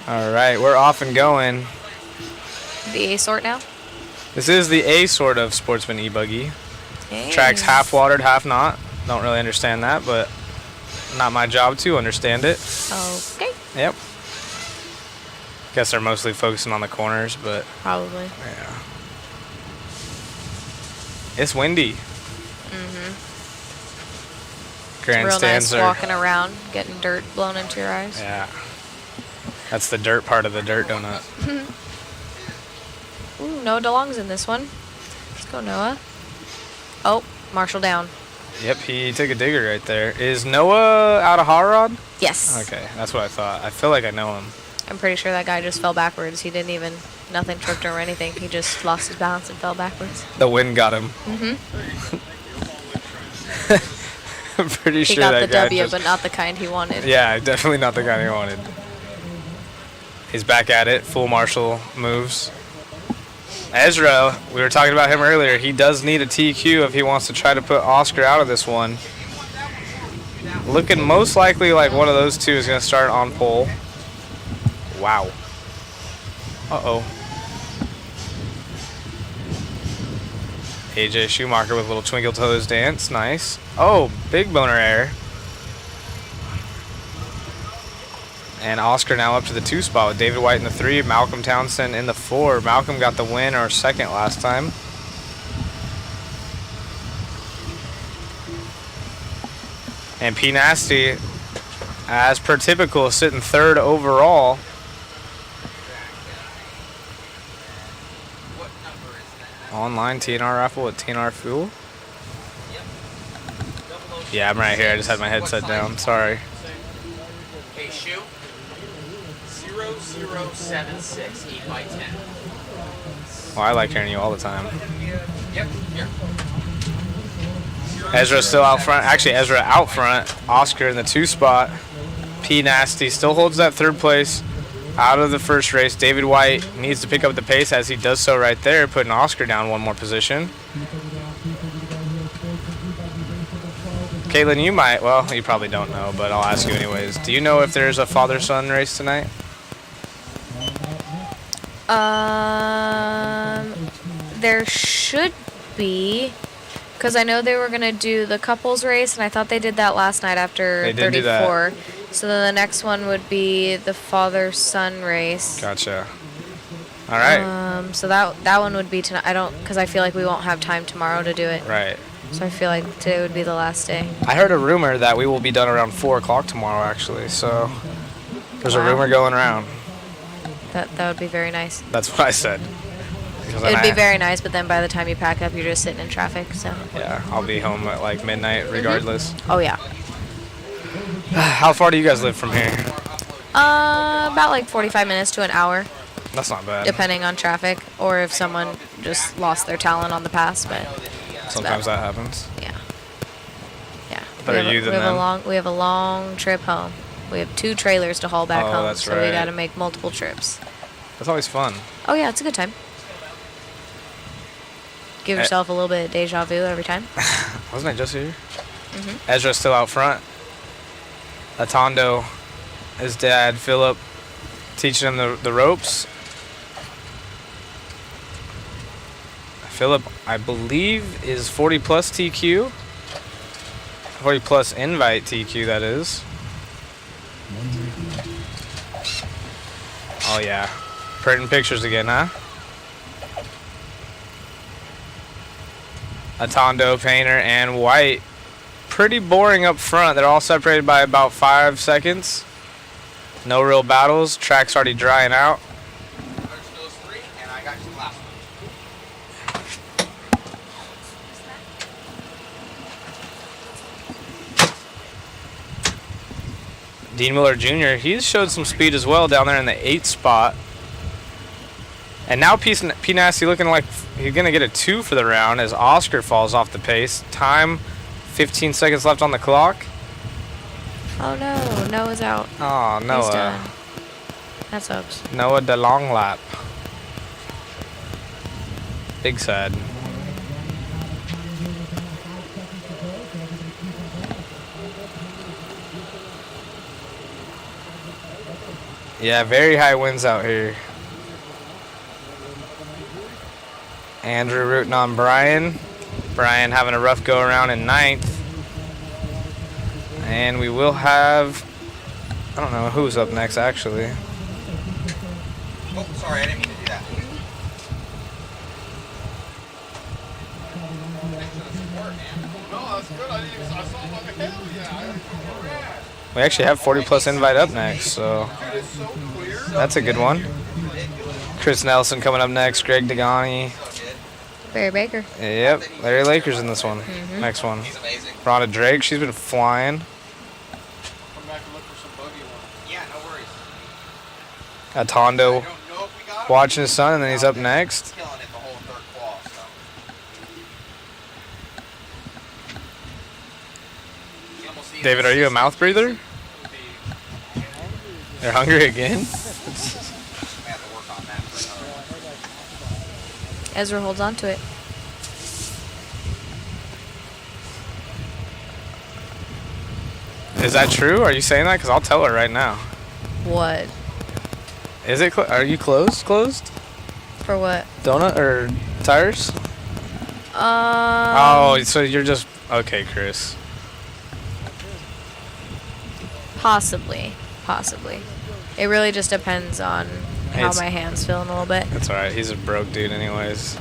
All right, we're off and going. The A sort now? This is the A sort of Sportsman E-buggy. Hey. Track's half watered, half not. Don't really understand that, but not my job to understand it. Okay. Yep. Guess they're mostly focusing on the corners, but Probably. yeah. It's windy. It's real nice Grandstands are. walking around, getting dirt blown into your eyes. Yeah. That's the dirt part of the dirt donut. Ooh, Noah DeLong's in this one. Let's go, Noah. Oh, Marshall down. Yep, he took a digger right there. Is Noah out of hot rod? Yes. Okay, that's what I thought. I feel like I know him. I'm pretty sure that guy just fell backwards. He didn't even, nothing tripped him or anything. He just lost his balance and fell backwards. The wind got him. I'm pretty He sure got that the guy W, just, but not the kind he wanted. yeah, definitely not the guy he wanted. He's back at it. Full Marshall moves. Ezra, we were talking about him earlier. He does need a TQ if he wants to try to put Oscar out of this one. Looking most likely like one of those two is going to start on pole. Wow. Uh-oh. AJ Schumacher with a little twinkle toes dance. Nice. Oh, big boner air. And Oscar now up to the 2 spot with David White in the 3, Malcolm Townsend in the 4. Malcolm got the win or second last time. And P Nasty, as per typical, sitting 3rd overall. Online TNR raffle with TNR Fuel. Yeah, I'm right here. I just had my headset down. Sorry. Okay, shoe. 0076 E by 10. Well, I like hearing you all the time. Yep, here. Ezra still out front. Actually, Ezra out front. Oscar in the 2 spot. P Nasty still holds that 3rd place out of the first race. David White needs to pick up the pace as he does so right there, putting Oscar down 1 more position. Caitlin, you might, well, you probably don't know, but I'll ask you anyways. Do you know if there's a father-son race tonight? There should be, because I know they were going to do the couples race, and I thought they did that last night after They did do 34. So then the next one would be the father-son race. Gotcha. All right. So that one would be tonight. Because I feel like we won't have time tomorrow to do it. Right. So I feel like today would be the last day. I heard a rumor that we will be done around 4 o'clock tomorrow, actually. So there's a rumor going around. That would be very nice. That's what I said. Because It would be very nice, but then by the time you pack up, you're just sitting in traffic. So. Yeah, I'll be home at like midnight regardless. Oh yeah. How far do you guys live from here? About like 45 minutes to an hour. That's not bad. Depending on traffic, or if someone just lost their talent on the pass, but Sometimes that happens. Yeah. Yeah. Better you than them. We have a long trip home. We have 2 trailers to haul back home, that's so we right. got to make multiple trips. That's always fun. Oh yeah, it's a good time. Give yourself a little bit of deja vu every time. Wasn't it just here? Ezra's still out front. Atondo, his dad, Philip, teaching him the ropes. Philip, I believe, is 40 plus TQ. 40 plus invite TQ, that is. Oh yeah. Printing pictures again, huh? Atondo, Painter, and White. Pretty boring up front. They're all separated by about 5 seconds. No real battles. Track's already drying out. Dean Miller Jr., he's showed some speed as well down there in the 8th spot. And now P Nasty looking like he's going to get a 2 for the round as Oscar falls off the pace. Time, 15 seconds left on the clock. Oh no, Noah's out. Oh, He's Noah. done. That sucks. Noah the long lap. Big sad. Yeah, very high winds out here. Andrew rooting on Brian. Brian having a rough go around in 9th. And we will have, I don't know who's up next actually. Oh, sorry, I didn't mean to do that. We actually have 40 plus invite up next, so that's a good one. Chris Nelson coming up next, Greg Degani. Barry Baker. Yep, Larry Lakers in this one. Next one. Rhonda Drake, she's been flying. Atondo watching his son, and then he's up next. David, are you a mouth breather? You're hungry again? Ezra holds on to it. Is that true? Are you saying that? Because I'll tell her right now. What? Is it? Are you closed? Closed? For what? Donut or tires? Oh, so you're just okay, Chris. Possibly. It really just depends on how my hand's feeling a little bit. That's all right. He's a broke dude, anyways.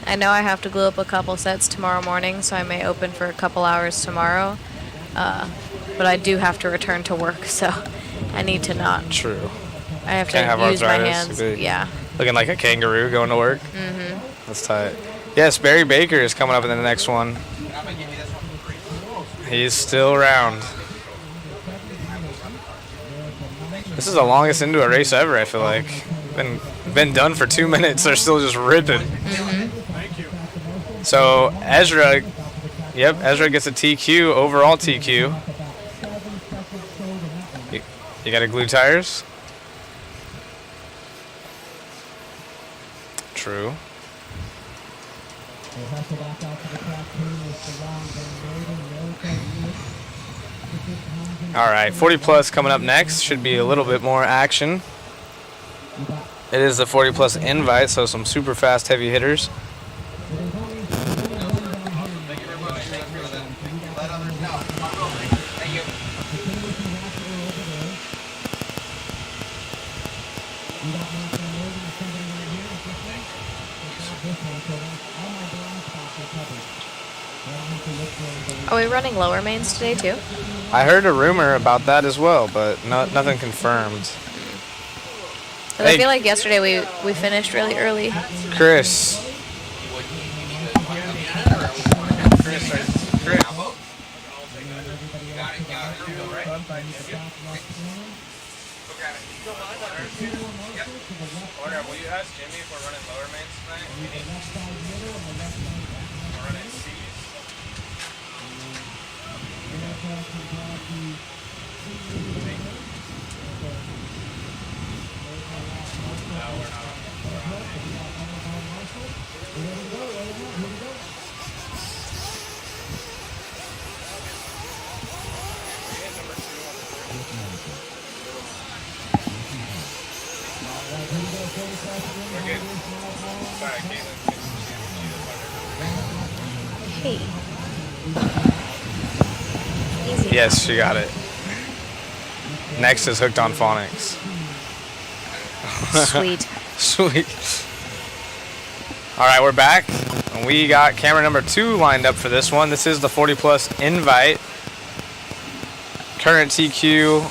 I know I have to glue up a couple sets tomorrow morning, so I may open for a couple hours tomorrow. But I do have to return to work, so I need to not. True. I have Can't to have use my arthritis. hands. Yeah. Looking like a kangaroo going to work. Mhm. That's tight. Yes, Barry Baker is coming up in the next one. He's still around. This is the longest into a race ever, I feel like. Been done for 2 minutes. They're still just ripping. So Ezra, yep, Ezra gets a TQ, overall TQ. You got to glue tires? True. All right, 40 plus coming up next. Should be a little bit more action. It is the 40 plus invite, so some super fast heavy hitters. Are we running lower mains today too? I heard a rumor about that as well, but nothing confirmed. 'Cause I feel like yesterday we finished really early. Chris. Will you ask Jimmy if we're running lower mains tonight? We're running C's. Hey. Yes, she got it. Next is Hooked on Phonics. Sweet. Sweet. All right, we're back. We got camera number 2 lined up for this one. This is the 40 plus invite. Current TQ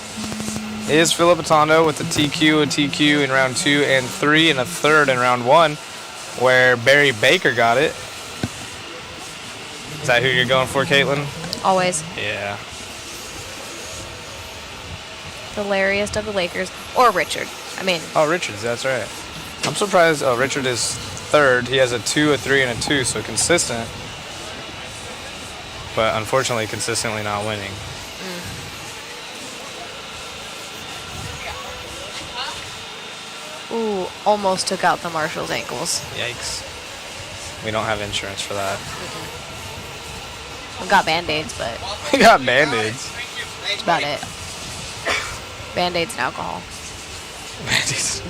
is Philip Atondo with a TQ in round 2 and 3 and a third in round 1, where Barry Baker got it. Is that who you're going for, Caitlin? Always. Yeah. The Larriest of the Lakers. Or Richard. I mean. Oh, Richards, that's right. I'm surprised. Oh, Richard is third. He has a 2, a 3, and a 2, so consistent. But unfortunately, consistently not winning. Ooh, almost took out the Marshall's ankles. Yikes. We don't have insurance for that. We got Band-Aids, but We got Band-Aids. that's about it. Band-Aids and alcohol. Band-Aids.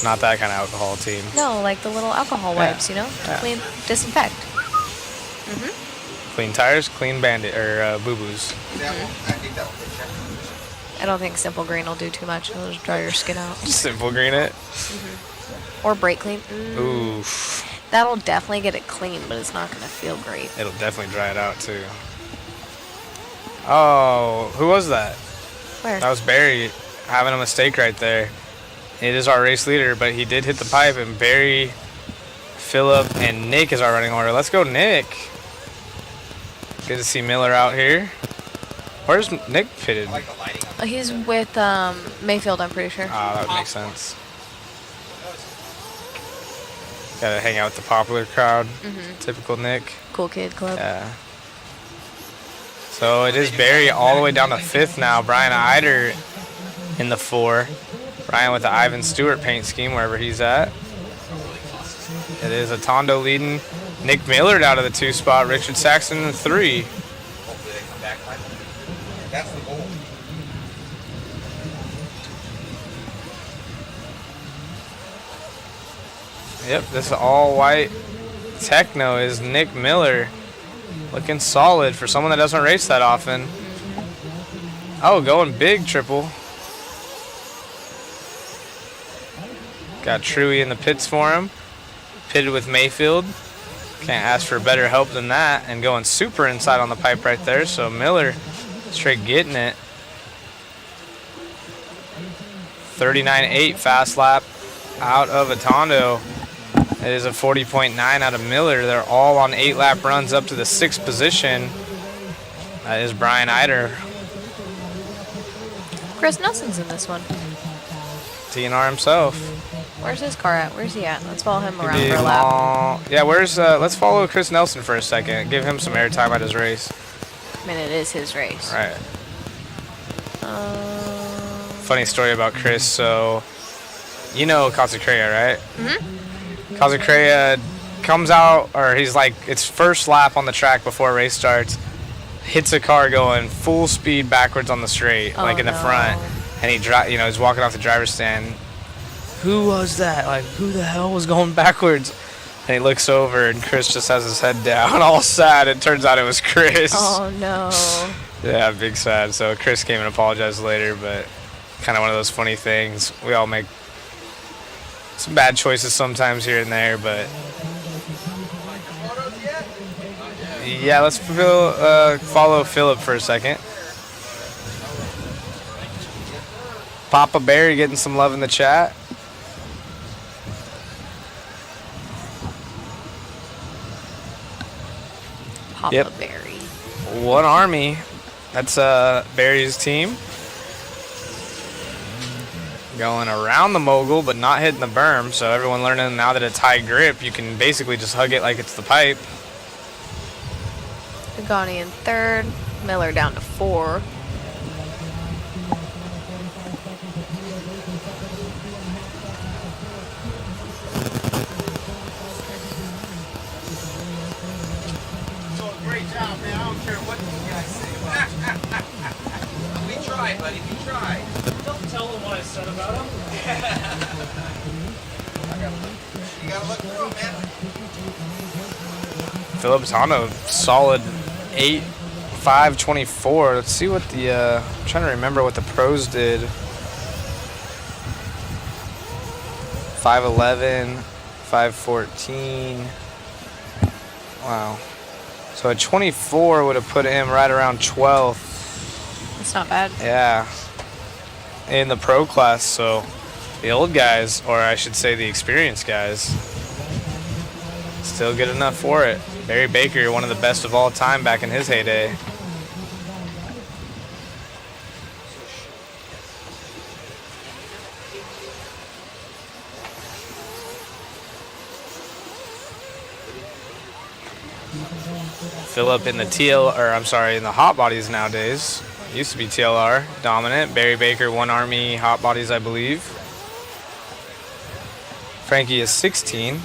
Not that kind of alcohol team. No, like the little alcohol wipes, you know? Yeah. Clean, disinfect. Clean tires, clean Band-Aid, or boo-boos. I don't think Simple Green will do too much. It'll just dry your skin out. Simple Green it. Or Brake Clean. Oof. That'll definitely get it clean, but it's not going to feel great. It'll definitely dry it out, too. Oh, who was that? Where? That was Barry having a mistake right there. It is our race leader, but he did hit the pipe, and Barry, Phillip, and Nick is our running order. Let's go, Nick. Good to see Miller out here. Where's Nick pitted? He's with Mayfield, I'm pretty sure. Ah, that would make sense. Gotta hang out with the popular crowd. Typical Nick. Cool Kid Club. Yeah. So it is Barry all the way down to 5th now. Brian Eider in the 4. Brian with the Ivan Stewart paint scheme wherever he's at. It is Atondo leading. Nick Millard out of the 2 spot. Richard Saxon in the 3. Hopefully they come back by then. That's the goal. Yep, this all-white Techno is Nick Miller. Looking solid for someone that doesn't race that often. Oh, going big triple. Got Truey in the pits for him. Pitted with Mayfield. Can't ask for better help than that. And going super inside on the pipe right there. So Miller straight getting it. 39.8 fast lap out of Atondo. It is a 40.9 out of Miller. They're all on 8-lap runs up to the 6th position. That is Brian Eider. Chris Nelson's in this one. TNR himself. Where's his car at? Where's he at? Let's follow him around Be for a lap. Yeah, let's follow Chris Nelson for a second. Give him some airtime at his race. I mean, it is his race. Right. Funny story about Chris. So, you know Casacrea, right? Casacrea comes out, or he's like, it's first lap on the track before a race starts, hits a car going full speed backwards on the straight, like in the front, and he's walking off the driver's stand. Who was that? Like, who the hell was going backwards? And he looks over, and Chris just has his head down, all sad. It turns out it was Chris. Oh, no. Yeah, big sad. So Chris came and apologized later, but kind of one of those funny things. We all make some bad choices sometimes here and there, but yeah, let's follow Phillip for a second. Papa Barry getting some love in the chat. Papa Barry. One Army. That's Barry's team. Going around the mogul, but not hitting the berm. So everyone learning now that it's high grip, you can basically just hug it like it's the pipe. Pagani in 3rd. Miller down to 4. Great job, man. I don't care what you guys say. We tried, buddy. We tried. Don't tell them what I said about him. You gotta look through them, man. Phillip Atondo, solid 8.5.24. Let's see what the, I'm trying to remember what the pros did. 5.11, 5.14. Wow. So a 24 would have put him right around 12th. That's not bad. Yeah. In the pro class, so the old guys, or I should say the experienced guys, still good enough for it. Barry Baker, one of the best of all time back in his heyday. Phillip in the in the hot bodies nowadays. Used to be TLR dominant. Barry Baker, One Army hot bodies, I believe. Frankie is 16.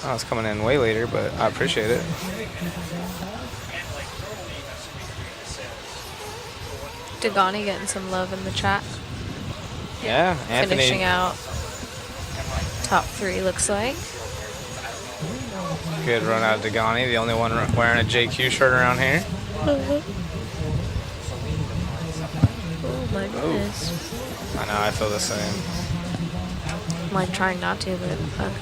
Oh, it's coming in way later, but I appreciate it. Dagani getting some love in the chat. Yeah, Anthony. Finishing out top 3, looks like. Good run out of Dagani, the only one wearing a JQ shirt around here. Oh my goodness. I know, I feel the same. I'm like trying not to, but fuck.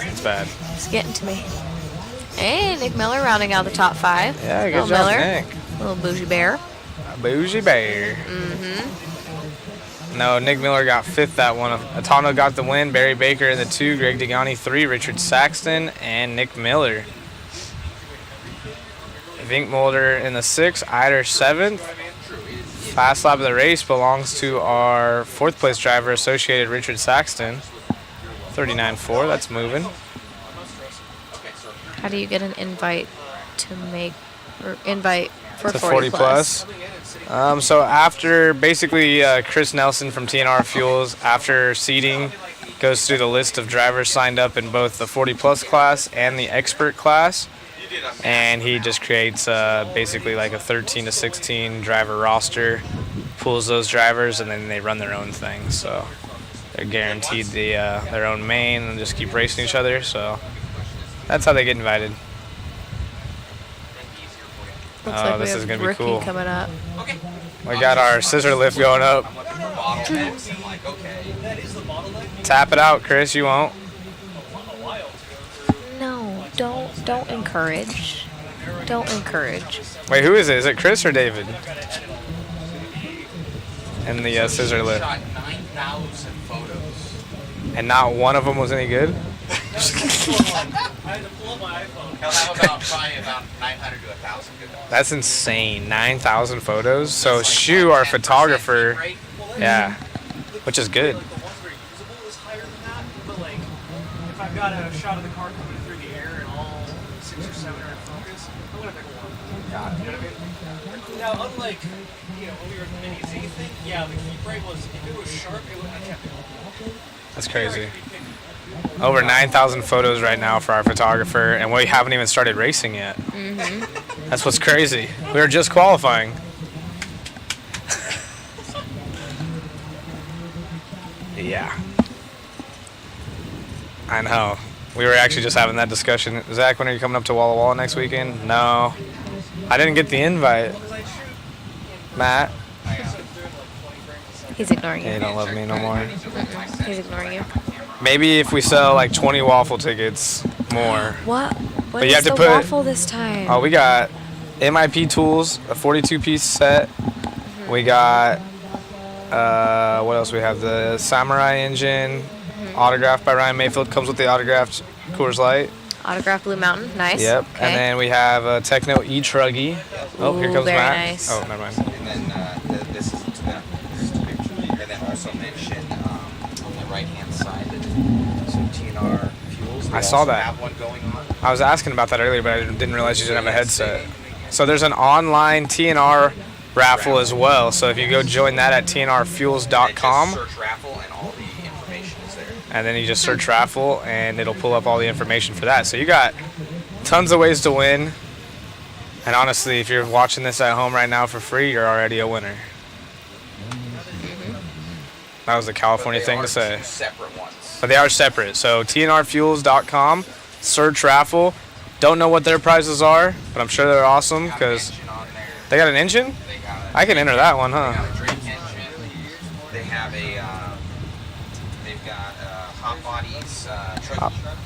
It's bad. It's getting to me. Hey, Nick Miller rounding out the top 5. Yeah, good Little job, Miller. Nick. Little bougie bear. Bougie Bear. Mm-hmm. No, Nick Miller got 5th that one. Atano got the win. Barry Baker in the 2. Greg Degani 3. Richard Saxton and Nick Miller. Vink Mulder in the 6. Eider 7th. Fast lap of the race belongs to our 4th place driver, Associated Richard Saxton. 39.4. That's moving. How do you get an invite to make, or invite for To 40 plus? So after, basically, Chris Nelson from TNR Fuels, after seating, goes through the list of drivers signed up in both the 40 plus class and the expert class, and he just creates basically like a 13 to 16 driver roster, pulls those drivers, and then they run their own thing. So they're guaranteed their own main and just keep racing each other. So that's how they get invited. Looks like this we is have gonna be rookie cool. coming up. We got our scissor lift going up. Tap it out, Chris. You won't. No, don't encourage. Don't encourage. Wait, who is it? Is it Chris or David? And the scissor lift. Shot 9,000 photos. And not one of them was any good? He'll have probably about 900 to 1,000 good ones. That's insane. 9,000 photos. So Shu, our photographer, yeah, which is good. If I've got a shot of the car coming through the air and all 6 or 7 are in focus, I'm gonna pick a 1. You know what I mean? Now, unlike when we were in the mini Z thing, yeah, the keep rate was, if it was sharp, I kept it. That's crazy. Over 9,000 photos right now for our photographer, and we haven't even started racing yet. Mm-hmm. That's what's crazy. We were just qualifying. Yeah. I know. We were actually just having that discussion. Zach, when are you coming up to Walla Walla next weekend? No. I didn't get the invite. Matt? He's ignoring you. He don't love me no more. Mm-mm. He's ignoring you. Maybe if we sell like 20 waffle tickets more. What? What But you is have to the put waffle this time? Oh, we got MIP tools, a 42-piece set. We got what else? We have the Samurai engine, autographed by Ryan Mayfield. Comes with the autographed Coors Light. Autograph Blue Mountain. Nice. Yep. Okay. And then we have a Techno truggy. Oh, here Ooh, comes very Matt. nice. Oh, never mind. And then this is to them. And then also mention on the right-hand side that some TNR fuels. I saw that. Have one going on. I was asking about that earlier, but I didn't realize you didn't have a headset. So there's an online TNR raffle as well. So if you go join that at tnrfuels.com. Search raffle and all the information is there. And then you just search raffle and it'll pull up all the information for that. So you got tons of ways to win. And honestly, if you're watching this at home right now for free, you're already a winner. That was the California thing to say. Separate ones. But they are separate. So tnrfuels.com, search raffle. Don't know what their prizes are, but I'm sure they're awesome because they got an engine? I can enter that one, huh? They have they've got hot bodies,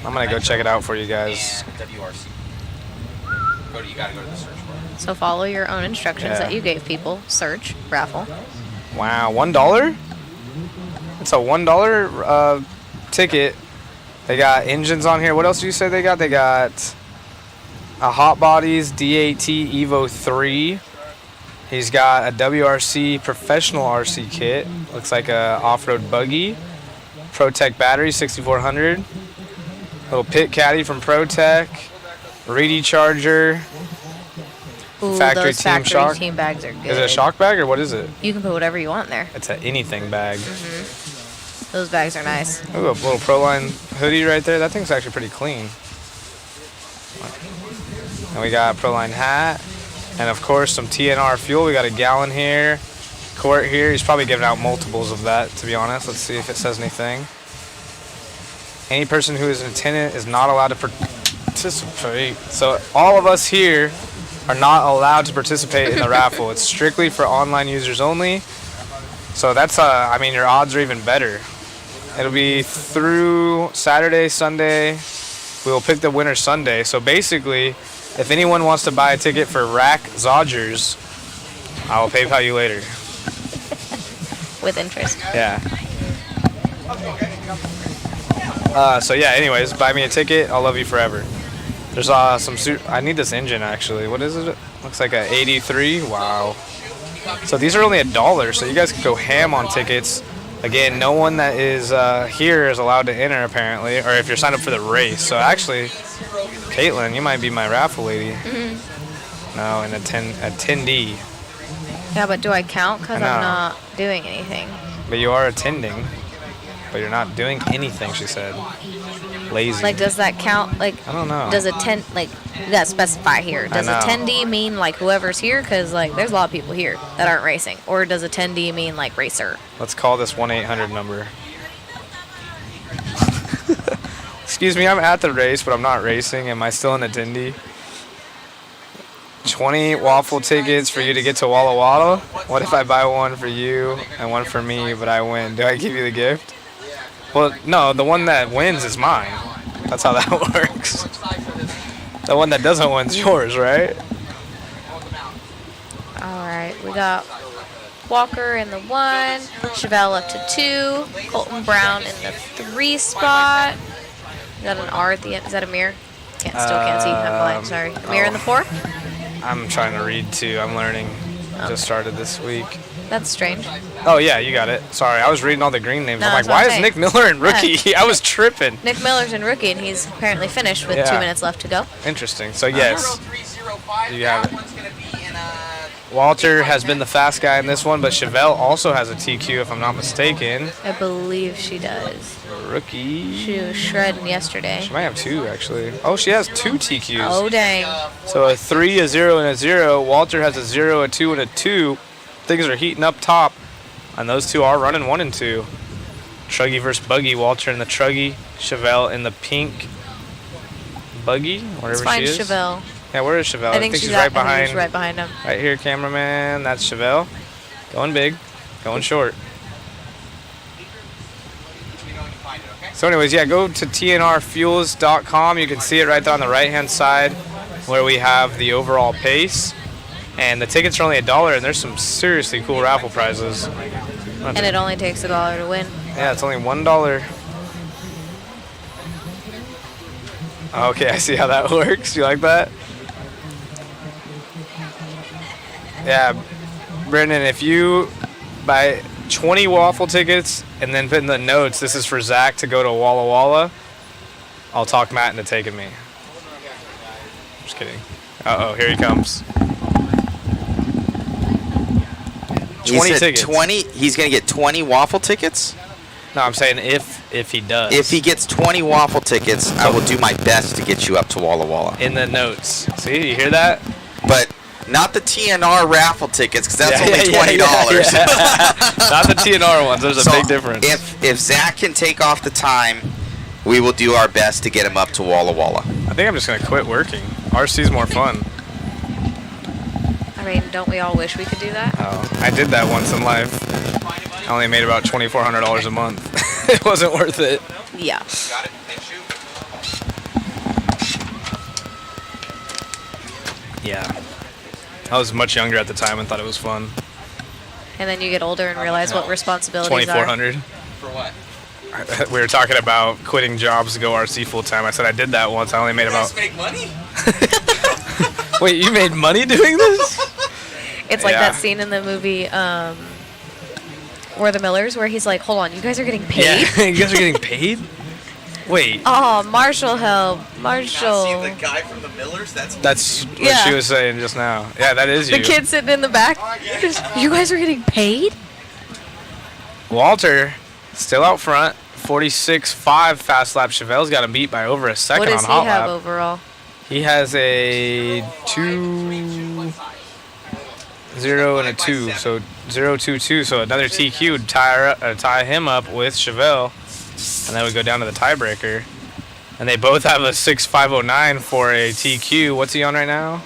I'm going to go check it out for you guys. and WRC. You gotta go to the search bar. So follow your own instructions Yeah. that you gave people. Search, raffle. Wow, $1? It's a $1 ticket. They got engines on here. What else do you say they got? They got a Hot Bodies D8T Evo 3. He's got a WRC Professional RC kit. Looks like a off-road buggy. ProTech battery, 6400. Little pit caddy from ProTech. Reedy charger. Ooh, Factory those team factory shock. team bags are good. Is it a shock bag or what is it? You can put whatever you want in there. It's an anything bag. Those bags are nice. Ooh, a little Proline hoodie right there. That thing's actually pretty clean. And we got a Proline hat. And of course some TNR fuel. We got a gallon here. Quart here. He's probably giving out multiples of that, to be honest. Let's see if it says anything. Any person who is an attendant is not allowed to participate. So all of us here are not allowed to participate in the raffle. It's strictly for online users only. So that's, I mean, your odds are even better. It'll be through Saturday, Sunday. We will pick the winner Sunday. So basically, if anyone wants to buy a ticket for Rack Zodgers, I will PayPal you later. With interest. Yeah. So yeah, anyways, buy me a ticket. I'll love you forever. There's some I need this engine actually. What is it? Looks like a 83. Wow. So these are only $1, so you guys can go ham on tickets. Again, no one that is here is allowed to enter apparently, or if you're signed up for the race. So actually, Caitlin, you might be my raffle lady. No, an attendee. Yeah, but do I count? Because I know. I'm not doing anything. But you are attending, but you're not doing anything, she said. Lazy. Like, does that count? Like, I don't know. Does attend, like, you gotta specify here. Does I know. attendee mean, like, whoever's here? Because, like, there's a lot of people here that aren't racing. Or does attendee mean, like, racer? Let's call this 1-800 number. Excuse me, I'm at the race, but I'm not racing. Am I still an attendee? 20 waffle tickets for you to get to Walla Walla. What if I buy one for you and one for me, but I win? Do I give you the gift? Well, no, the one that wins is mine. That's how that works. The one that doesn't win is yours, right? All right, we got Walker in the 1, Chevelle up to 2, Colton Brown in the 3 spot. We got an R at the end. Is that a mirror? Still can't see. I'm blind. Sorry. A mirror in the 4. I'm trying to read too. I'm learning. Just started this week. That's strange. Oh yeah, you got it. Sorry, I was reading all the green names. No, I'm like, that's what why I'm is saying. Nick Miller in rookie? I was tripping. Nick Miller's in rookie, and he's apparently finished with 2 minutes left to go. Interesting. So yes, you have it. Walter has been the fast guy in this one, but Chevelle also has a TQ, if I'm not mistaken. I believe she does. Rookie. She was shredding yesterday. She might have 2 actually. Oh, she has 2 TQs. Oh dang. So a 3, a 0, and a 0. Walter has a 0, a 2, and a 2. Things are heating up top, and those 2 are running 1 and 2. Truggy versus buggy. Walter in the truggy. Chevelle in the pink buggy, whatever Let's she is. find Chevelle. Yeah, where is Chevelle? I think she's right behind him. Right here, cameraman. That's Chevelle. Going big, going short. So anyways, yeah, go to TNRfuels.com. You can see it right there on the right-hand side where we have the overall pace. And the tickets are only $1, and there's some seriously cool raffle prizes. And it only takes $1 to win. Yeah, it's only $1. Okay, I see how that works. You like that? Yeah, Brendan, if you buy 20 waffle tickets and then put in the notes, this is for Zach to go to Walla Walla, I'll talk Matt into taking me. Just kidding. Uh-oh, here he comes. 20 tickets. 20? He's going to get 20 waffle tickets? No, I'm saying if he does. If he gets 20 waffle tickets, I will do my best to get you up to Walla Walla. In the notes. See, you hear that? But not the TNR raffle tickets, because that's only $20. Not the TNR ones. There's a big difference. If Zach can take off the time, we will do our best to get him up to Walla Walla. I think I'm just going to quit working. RC's more fun. I mean, don't we all wish we could do that? Oh, I did that once in life. I only made about $2,400 a month. It wasn't worth it. Yeah. Yeah. I was much younger at the time and thought it was fun. And then you get older and realize what responsibilities are. $2,400. For what? We were talking about quitting jobs to go RC full time. I said I did that once. I only made about. Make money? Wait, you made money doing this? It's like Yeah. that scene in the movie We're the Millers where he's like, hold on, you guys are getting paid? Yeah, you guys are getting paid? Wait. Oh, Marshall help. Marshall. See the guy from the Millers? That's That's what Yeah. she was saying just now. Yeah, that is you. The kid sitting in the back. You guys are getting paid? Walter, still out front. 46.5 fast lap. Chevelle's got him beat by over a second What does on he hot have lap. overall? He has a 2-0 and a 2, so 0-2-2. So another TQ would tie him up with Chevelle, and then we go down to the tiebreaker. And they both have a 6.509 for a TQ. What's he on right now?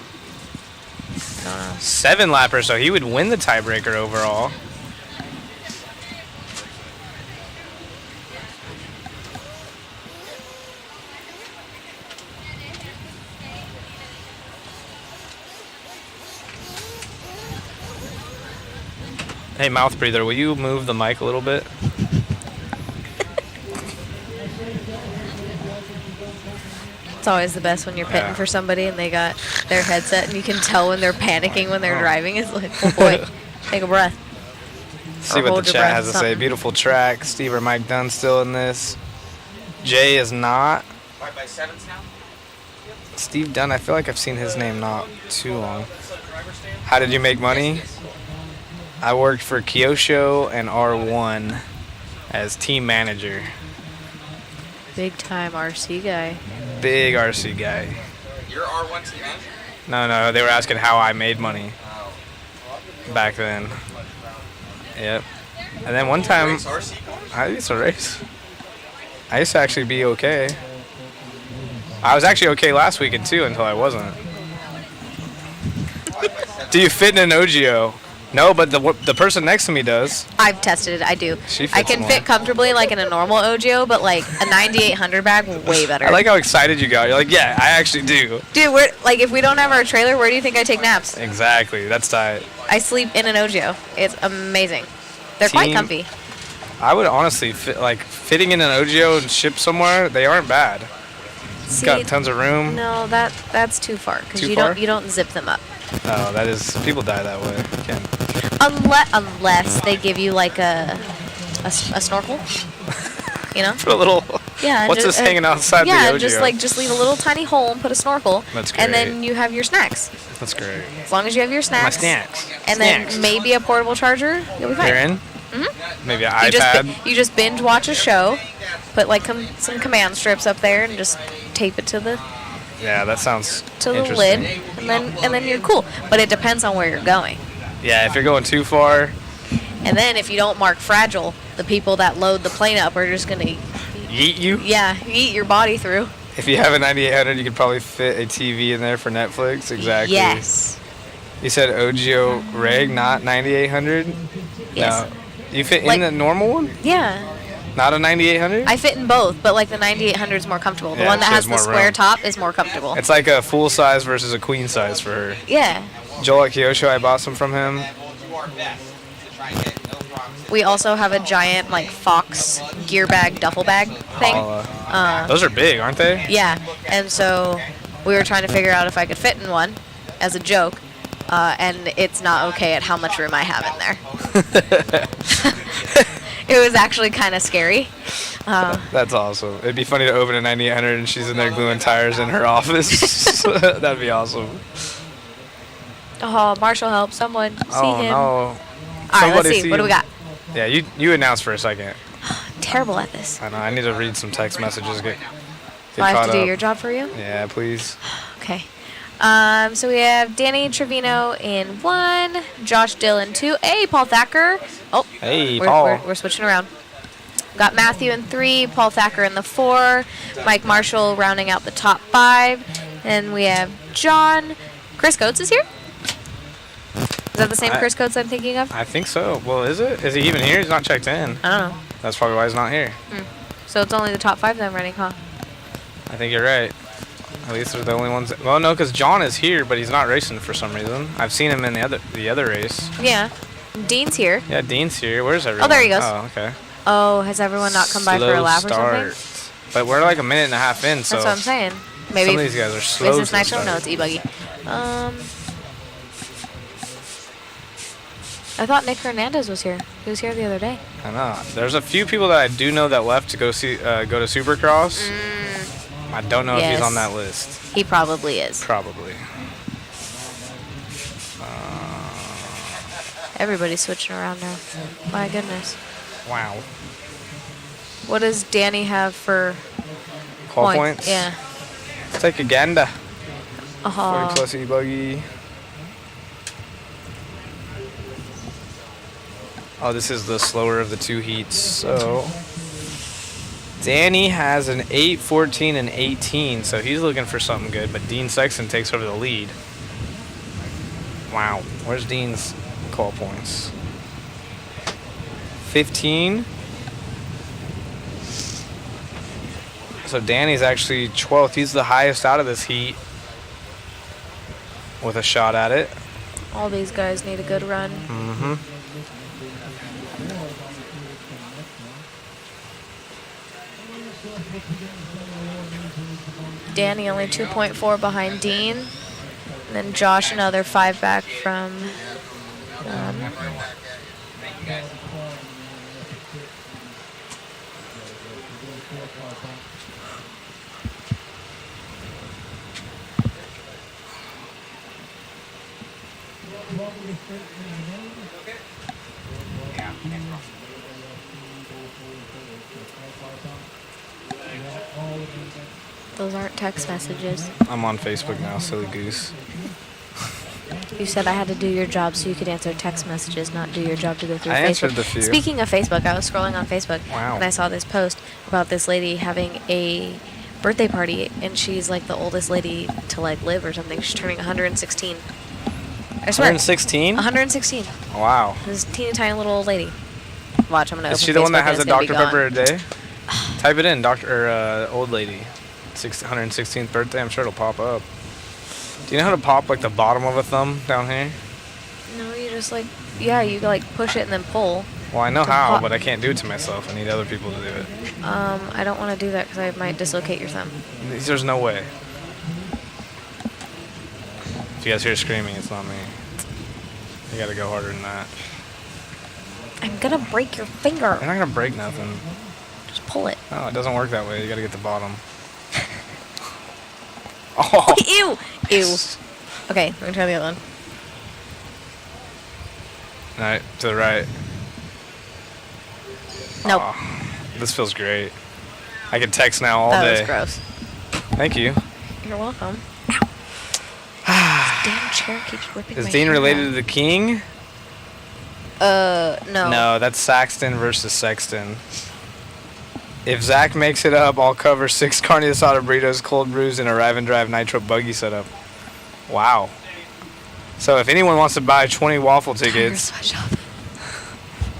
7 lapper, so he would win the tiebreaker overall. Hey, mouth breather, will you move the mic a little bit? It's always the best when you're pitting Yeah. for somebody and they got their headset and you can tell when they're panicking when they're driving. It's like, oh boy, take a breath. See Or what hold the your chat breath, has to say. something. Beautiful track. Steve or Mike Dunn still in this. Jay is not. by sevens now? Steve Dunn, I feel like I've seen his name not too long. How did you make money? I worked for Kyosho and R1 as team manager. Big time RC guy. Big RC guy. You're R1 team manager? No, they were asking how I made money back then. Yep. And then one time, Race RC cars? I used to race. I used to actually be okay. I was actually okay last weekend too until I wasn't. Do you fit in an OGO? No, but the person next to me does. I've tested it. I do. She I fits can more. fit comfortably like in a normal OGO, but like a 9800 bag, way better. I like how excited you got. You're like, yeah, I actually do. Dude, we're like, if we don't have our trailer, where do you think I take naps? Exactly. That's tight. I sleep in an OGO. It's amazing. They're quite Team- comfy. I would honestly fitting in an OGO and ship somewhere. They aren't bad. It's got tons of room. No, that's too far because Too you far? don't zip them up. Oh, that is people die that way. Ken. Unless they give you like a snorkel, you know? Put a little. Yeah. What's just, this hanging outside the Yeah, OGO? just leave a little tiny hole and put a snorkel. That's And great. then you have your snacks. That's great. As long as you have your snacks. My snacks. And Snacks. then maybe a portable charger, you'll be fine. They're in. Mhm. Maybe an You iPad. you just binge watch a show, put like some command strips up there, and just tape it to the Yeah, that sounds lid, interesting. and then you're cool. But it depends on where you're going. Yeah, if you're going too far, And then if you don't mark fragile, the people that load the plane up are just gonna yeet you. eat your body through. If you have a 9800, you could probably fit a TV in there for Netflix. Exactly. Yes. You said OGO reg, not 9800. Yes. No. You fit Like- in the normal one, Yeah. not a 9800. I fit in both, but like the 9800 is more comfortable. The Yeah, one that she has has the more square room. top is more comfortable. It's like a full size versus a queen size for her. Yeah. Joel at Kyosho, I bought some from him. We also have a giant like Fox gear bag duffel bag thing. Those are big, aren't they? Yeah, and so we were trying to figure out if I could fit in one as a joke, and it's not okay at how much room I have in there. It was actually kind of scary. That's awesome. It'd be funny to open a 9800 and she's in there gluing tires in her office. That'd be awesome. Oh, Marshall, help someone see Oh him. no. All right, let's Somebody see. What do we him. got? Yeah, you announce for a second. Terrible at this. I know. I need to read some text messages. Get Do I have caught to do up. your job for you? Yeah, please. Okay. So we have Danny Trevino in 1, Josh Dillon 2. Hey, Paul Thacker. Oh, Hey, we're, Paul. We're switching around. Got Matthew in 3, Paul Thacker in the 4, Mike Marshall rounding out the top 5, and we have John. Chris Coates is here. Is that the same Chris Coates I'm thinking of? I think so. Well, is it? Is he even here? He's not checked in. I don't know. That's probably why he's not here. So it's only the top 5 that I'm running, huh? I think you're right. At least they're the only ones. Well, no, because John is here, but he's not racing for some reason. I've seen him in the other race. Yeah. Dean's here. Yeah, Dean's here. Where's everyone? Oh, there he goes. Oh, okay. Oh, has everyone not come by for a Slow lap start. or something? But we're like a minute and a half in, so That's what I'm saying. Maybe some of these guys are slow. Is this to Nitro? start. No, it's E-buggy. I thought Nick Hernandez was here. He was here the other day. I know. There's a few people that I do know that left to go see go to Supercross. I don't know if he's on that list. He probably is. Probably. Everybody's switching around now. My goodness. Wow. What does Danny have for Qual points? Yeah. Let's take a gander. 40 Uh-huh. plus E-buggy. Oh, this is the slower of the two heats. So Danny has an 8, 14, and 18, so he's looking for something good, but Dean Sexton takes over the lead. Wow. Where's Dean's Qual points? 15. So Danny's actually 12th. He's the highest out of this heat with a shot at it. All these guys need a good run. Mm-hmm. Danny only 2.4 behind Dean. And then Josh another 5 back from Those aren't text messages. I'm on Facebook now, silly goose. You said I had to do your job so you could answer text messages, not do your job to go through I Facebook. answered the few. Speaking of Facebook, I was scrolling on Facebook Wow. and I saw this post about this lady having a birthday party, and she's like the oldest lady to like live or something. She's turning 116. I swear. 116? 116. Wow. This teeny tiny little old lady. Watch, I'm gonna. Is open she the one that Facebook has a and it's gonna be Dr. Pepper gone. a day? Type it in, old lady. 116th birthday, I'm sure it'll pop up. Do you know how to pop like the bottom of a thumb down here? No, you just like, yeah, you like push it and then pull. Well, I know To how, pop. but I can't do it to myself. I need other people to do it. I don't want to do that because I might dislocate your thumb. There's no way. If you guys hear screaming, it's not me. You gotta go harder than that. I'm gonna break your finger. You're not gonna break nothing. Just pull it. No, it doesn't work that way. You gotta get the bottom. Oh. Ew! Ew. Okay, let me try the other one. Alright, to the right. Nope. Oh, this feels great. I can text now all That day. was gross. Thank you. You're welcome. This damn chair keeps whipping Is my Dean hair related out. to the king? No. No, that's Saxton versus Sexton. If Zach makes it up, I'll cover 6 carne asada burritos, cold brews, and a Arrive and Drive Nitro buggy setup. Wow. So if anyone wants to buy 20 waffle tickets,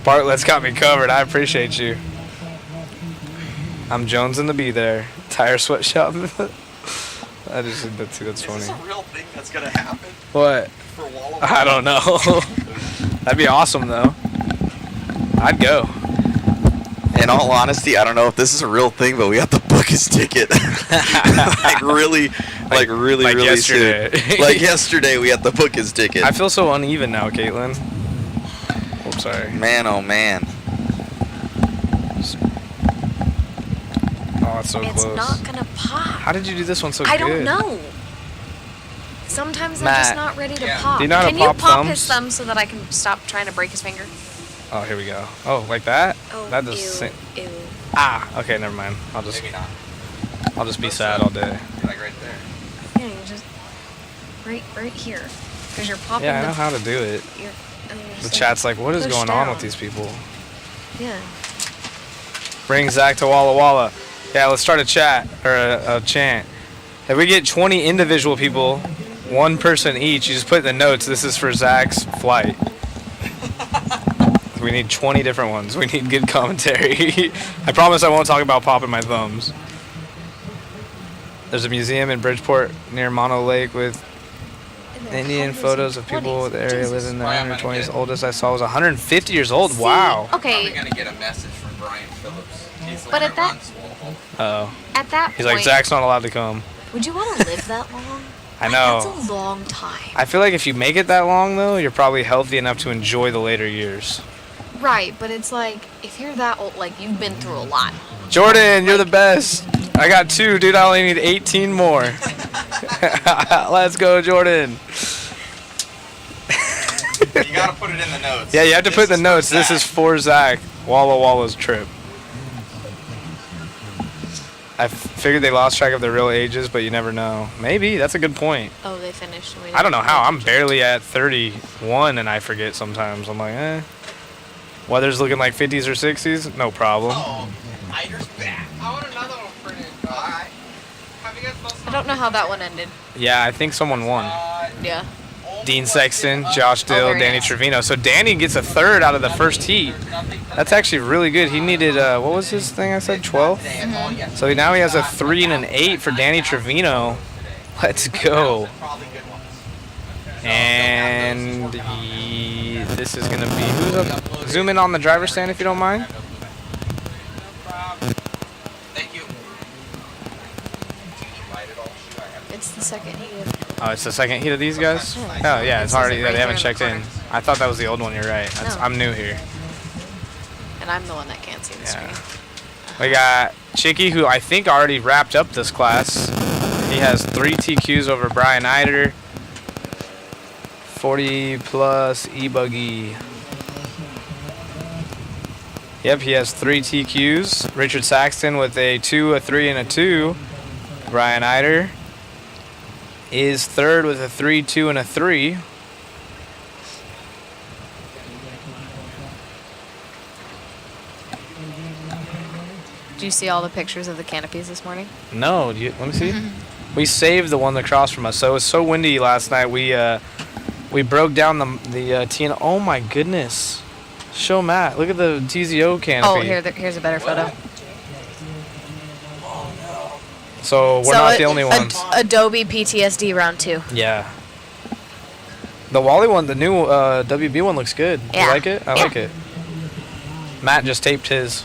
Bartlett's got me covered. I appreciate you. I'm Jones and the Be There. Tire sweatshop. I just think that's funny. Is this a real thing that's gonna happen? What? For Walla I don't know. That'd be awesome though. I'd go. In all honesty, I don't know if this is a real thing, but we have to book his ticket. like really yesterday. soon. Like yesterday, we had to book his ticket. I feel so uneven now, Caitlin. Oops, sorry. Man, oh man. Oh, it's so It's close. not gonna pop. How did you do this one so I good? don't know. Sometimes I'm Matt. just not ready to pop. Do you know how to Can pop you pop thumbs? his thumb so that I can stop trying to break his finger? Oh, here we go. Oh, like that? Oh, that does ew, ew. Ah, okay, never mind. I'll just be sad all day. Like right there. Yeah, you just right here, because you're popping. Yeah, I the, know how to do it. You're, and you're The just chat's like, what is push going on down. with these people? Yeah. Bring Zach to Walla Walla. Yeah, let's start a chat or a chant. If we get 20 individual people, 1 person each, you just put in the notes, this is for Zach's flight. We need 20 different ones. We need good commentary. I promise I won't talk about popping my thumbs. There's a museum in Bridgeport near Mono Lake with Indian photos of people in the area living in the 120s. Oldest I saw was 150 years old. See, Wow. okay. We're gonna get a message from Brian Phillips. He's the But one at that- runs Louisville. Uh-oh. At that He's point, like, Zach's not allowed to come. would you want to live that long? I know. That's a long time. I feel like if you make it that long, though, you're probably healthy enough to enjoy the later years. Right, but it's like, if you're that old, like, you've been through a lot. Jordan, you're the best. I got 2, dude. I only need 18 more. Let's go, Jordan. You gotta put it in the notes. Yeah, you have to put in the notes. This is for Zach. Walla Walla's trip. I figured they lost track of their real ages, but you never know. Maybe. That's a good point. Oh, they finished. I don't know how. I'm barely at 31, and I forget sometimes. I'm like, Weather's looking like 50s or 60s. No problem. Hider's back. I want another one printed. Have you guys both I don't know how that one ended. Yeah, I think someone won. Yeah. Dean Sexton, Josh Dill, very Danny nice. Trevino. So Danny gets a 3rd out of the first heat. That's actually really good. He needed, what was his thing I said, 12? So now he has a 3 and an 8 for Danny Trevino. Let's go. And this is going to be, who's up? Zoom in on the driver's stand if you don't mind. It's the second heat. Oh, it's the second heat of these guys? Oh, yeah, it's already, they haven't checked in. I thought that was the old one, you're right. No. I'm new here. And I'm the one that can't see the screen. We got Chicky, who I think already wrapped up this class. He has 3 TQs over Brian Eider. 40 plus E-buggy. Yep, he has 3 TQs. Richard Saxton with a 2, a 3, and a 2. Brian Eider is 3rd with a 3, 2, and a 3. Did you see all the pictures of the canopies this morning? No, let me see. We saved the one across from us. So it was so windy last night. We broke down the TNR. Oh my goodness! Show Matt. Look at the TZO canopy. Oh, here's a better photo. So we're not the only ones. Adobe PTSD round 2. Yeah. The Wally one, the new WB one looks good. Yeah. You like it? I like it. Matt just taped his.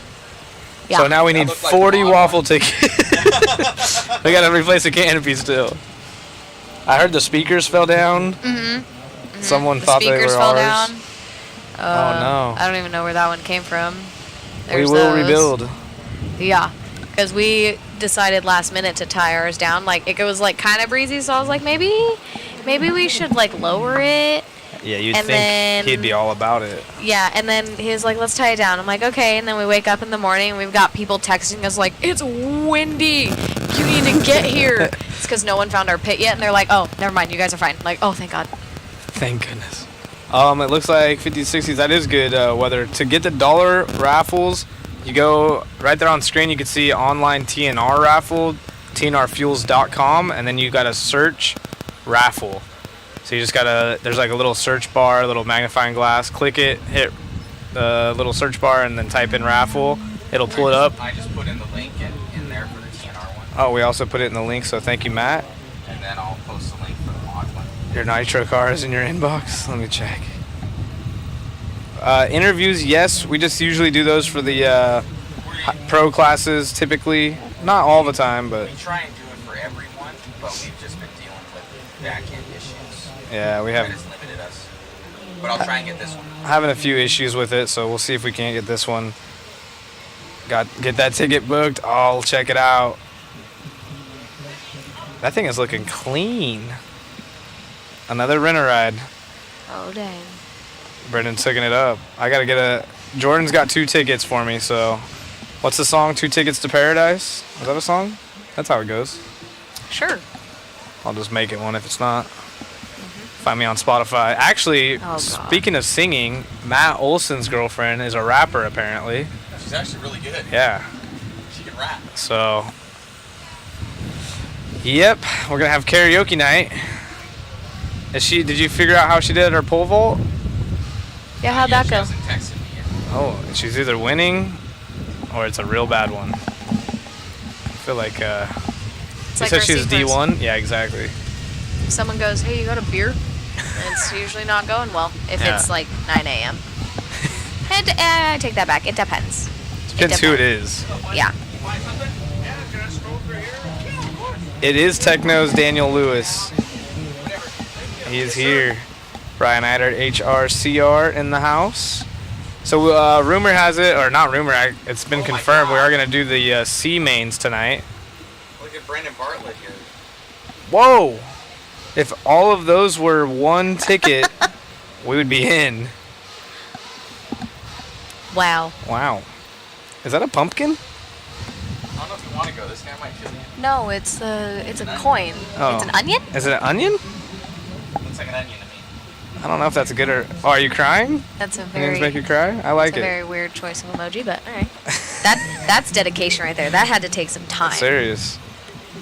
Yeah. So now we need 40 waffle tickets. We gotta replace the canopy still. I heard the speakers fell down. Someone thought they were speakers fell ours. down. Oh no. I don't even know where that one came from. We will rebuild. Yeah, because we decided last minute to tie ours down. Like it was like kind of breezy, so I was like, maybe we should like lower it. Yeah, you'd And think then- he'd be all about it. Yeah, and then he was like, let's tie it down. I'm like, okay. And then we wake up in the morning and we've got people texting us like, it's windy. You need to get here. It's because no one found our pit yet, and they're like, oh, never mind. You guys are fine. Like, oh, thank God. Thank goodness. It looks like 50s, 60s. That is good weather. To get the dollar raffles, you go right there on screen. You can see online TNR raffle, TNRfuels.com, and then you got to search raffle. So you just gotta, there's like a little search bar, a little magnifying glass. Click it, hit the little search bar, and then type in raffle. It'll pull it up. I just put in the link in there for the TNR one. Oh, we also put it in the link, so thank you, Matt. And then I'll post the link for the mod one. Your nitro car is in your inbox. Let me check. Interviews, yes. We just usually do those for the pro classes, typically. Not all the time, but We try and do it for everyone, but we've just been dealing with back-end issues. yeah, we have That has limited us. But I'll try and get this one. having a few issues with it, so we'll see if we can't get this one. Get that ticket booked. I'll check it out. That thing is looking clean. Another renter ride. Oh, dang. Brendan's hooking it up. I gotta get Jordan's got 2 tickets for me, so. What's the song? 2 Tickets to Paradise? Is that a song? That's how it goes. Sure. I'll just make it one if it's not. Find me on Spotify. Actually, speaking of singing, Matt Olson's girlfriend is a rapper, apparently. She's actually really good. Yeah. She can rap. So, yep, we're gonna have karaoke night. Did you figure out how she did her pole vault? Yeah, how'd that go? Oh, she's either winning or it's a real bad one. I feel like, you like said our she was sequence. D1? Yeah, exactly. If someone goes, hey, you got a beer? It's usually not going well if Yeah. it's like 9 a.m. And I take that back. It depends. Depends who it is. Yeah. It is Techno's Daniel Lewis. He is here. Brian Eider, HRCR in the house. So rumor has it, or not rumor, it's been confirmed, we are going to do the C mains tonight. Look at Brandon Bartlett here. Whoa! If all of those were one ticket, we would be in. Wow. Wow. Is that a pumpkin? I don't know if you want to go. This guy might kill you. No, it's a coin. Oh. It's an onion? Is it an onion? Looks like an onion to me. I don't know if that's a good or... Oh, are you crying? That's a Onions very... make you cry? I like That's a it. very weird choice of emoji, but alright. That's dedication right there. That had to take some time. Serious.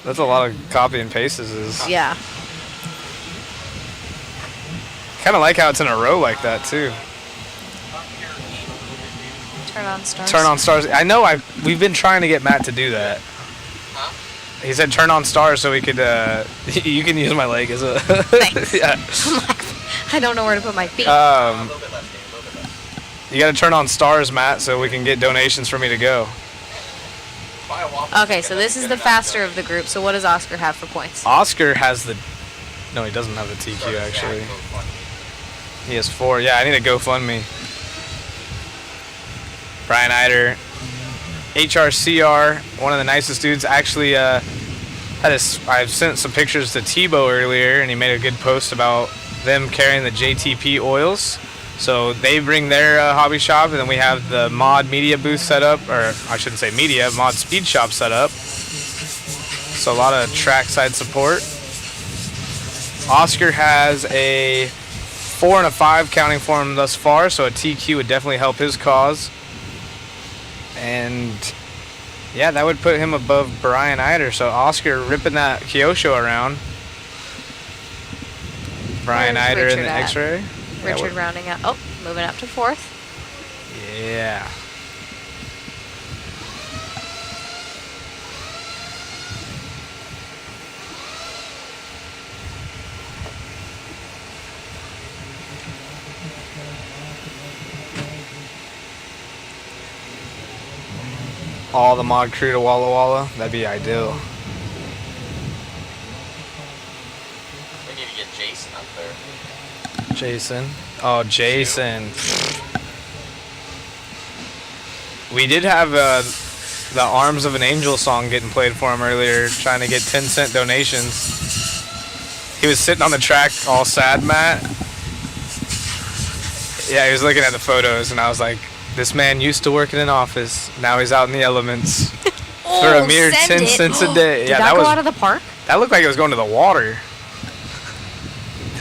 That's a lot of copy and pastes. Yeah. Kind of like how it's in a row like that, too. Turn on stars. Turn on stars. I know we've been trying to get Matt to do that. Huh? He said turn on stars so we could, you can use my leg as a... Thanks. Yeah. I don't know where to put my feet. You got to turn on stars, Matt, so we can get donations for me to go. Okay, so this is the faster of the group. So what does Oscar have for points? Oscar has the... No, he doesn't have the TQ, actually. He has 4. Yeah, I need a GoFundMe. Brian Eider, HRCR, one of the nicest dudes. Actually, I sent some pictures to Tebow earlier, and he made a good post about them carrying the JTP oils. So they bring their hobby shop, and then we have the Mod Media booth set up, or I shouldn't say media, Mod Speed Shop set up. So a lot of trackside support. Oscar has a 4 and a 5 counting for him thus far, so a TQ would definitely help his cause. And yeah, that would put him above Brian Eider. So Oscar ripping that Kyosho around. Brian Where's Eider in Richard the at? X-ray. Richard rounding up. Oh, moving up to 4th. Yeah. All the mod crew to Walla Walla. That'd be ideal. We need to get Jason up there. Jason. Oh, Jason. We did have the Arms of an Angel song getting played for him earlier, trying to get 10-cent donations. He was sitting on the track all sad, Matt. Yeah, he was looking at the photos, and I was like, this man used to work in an office. Now he's out in the elements for a mere 10 cents a day. Did that go out of the park? That looked like it was going to the water.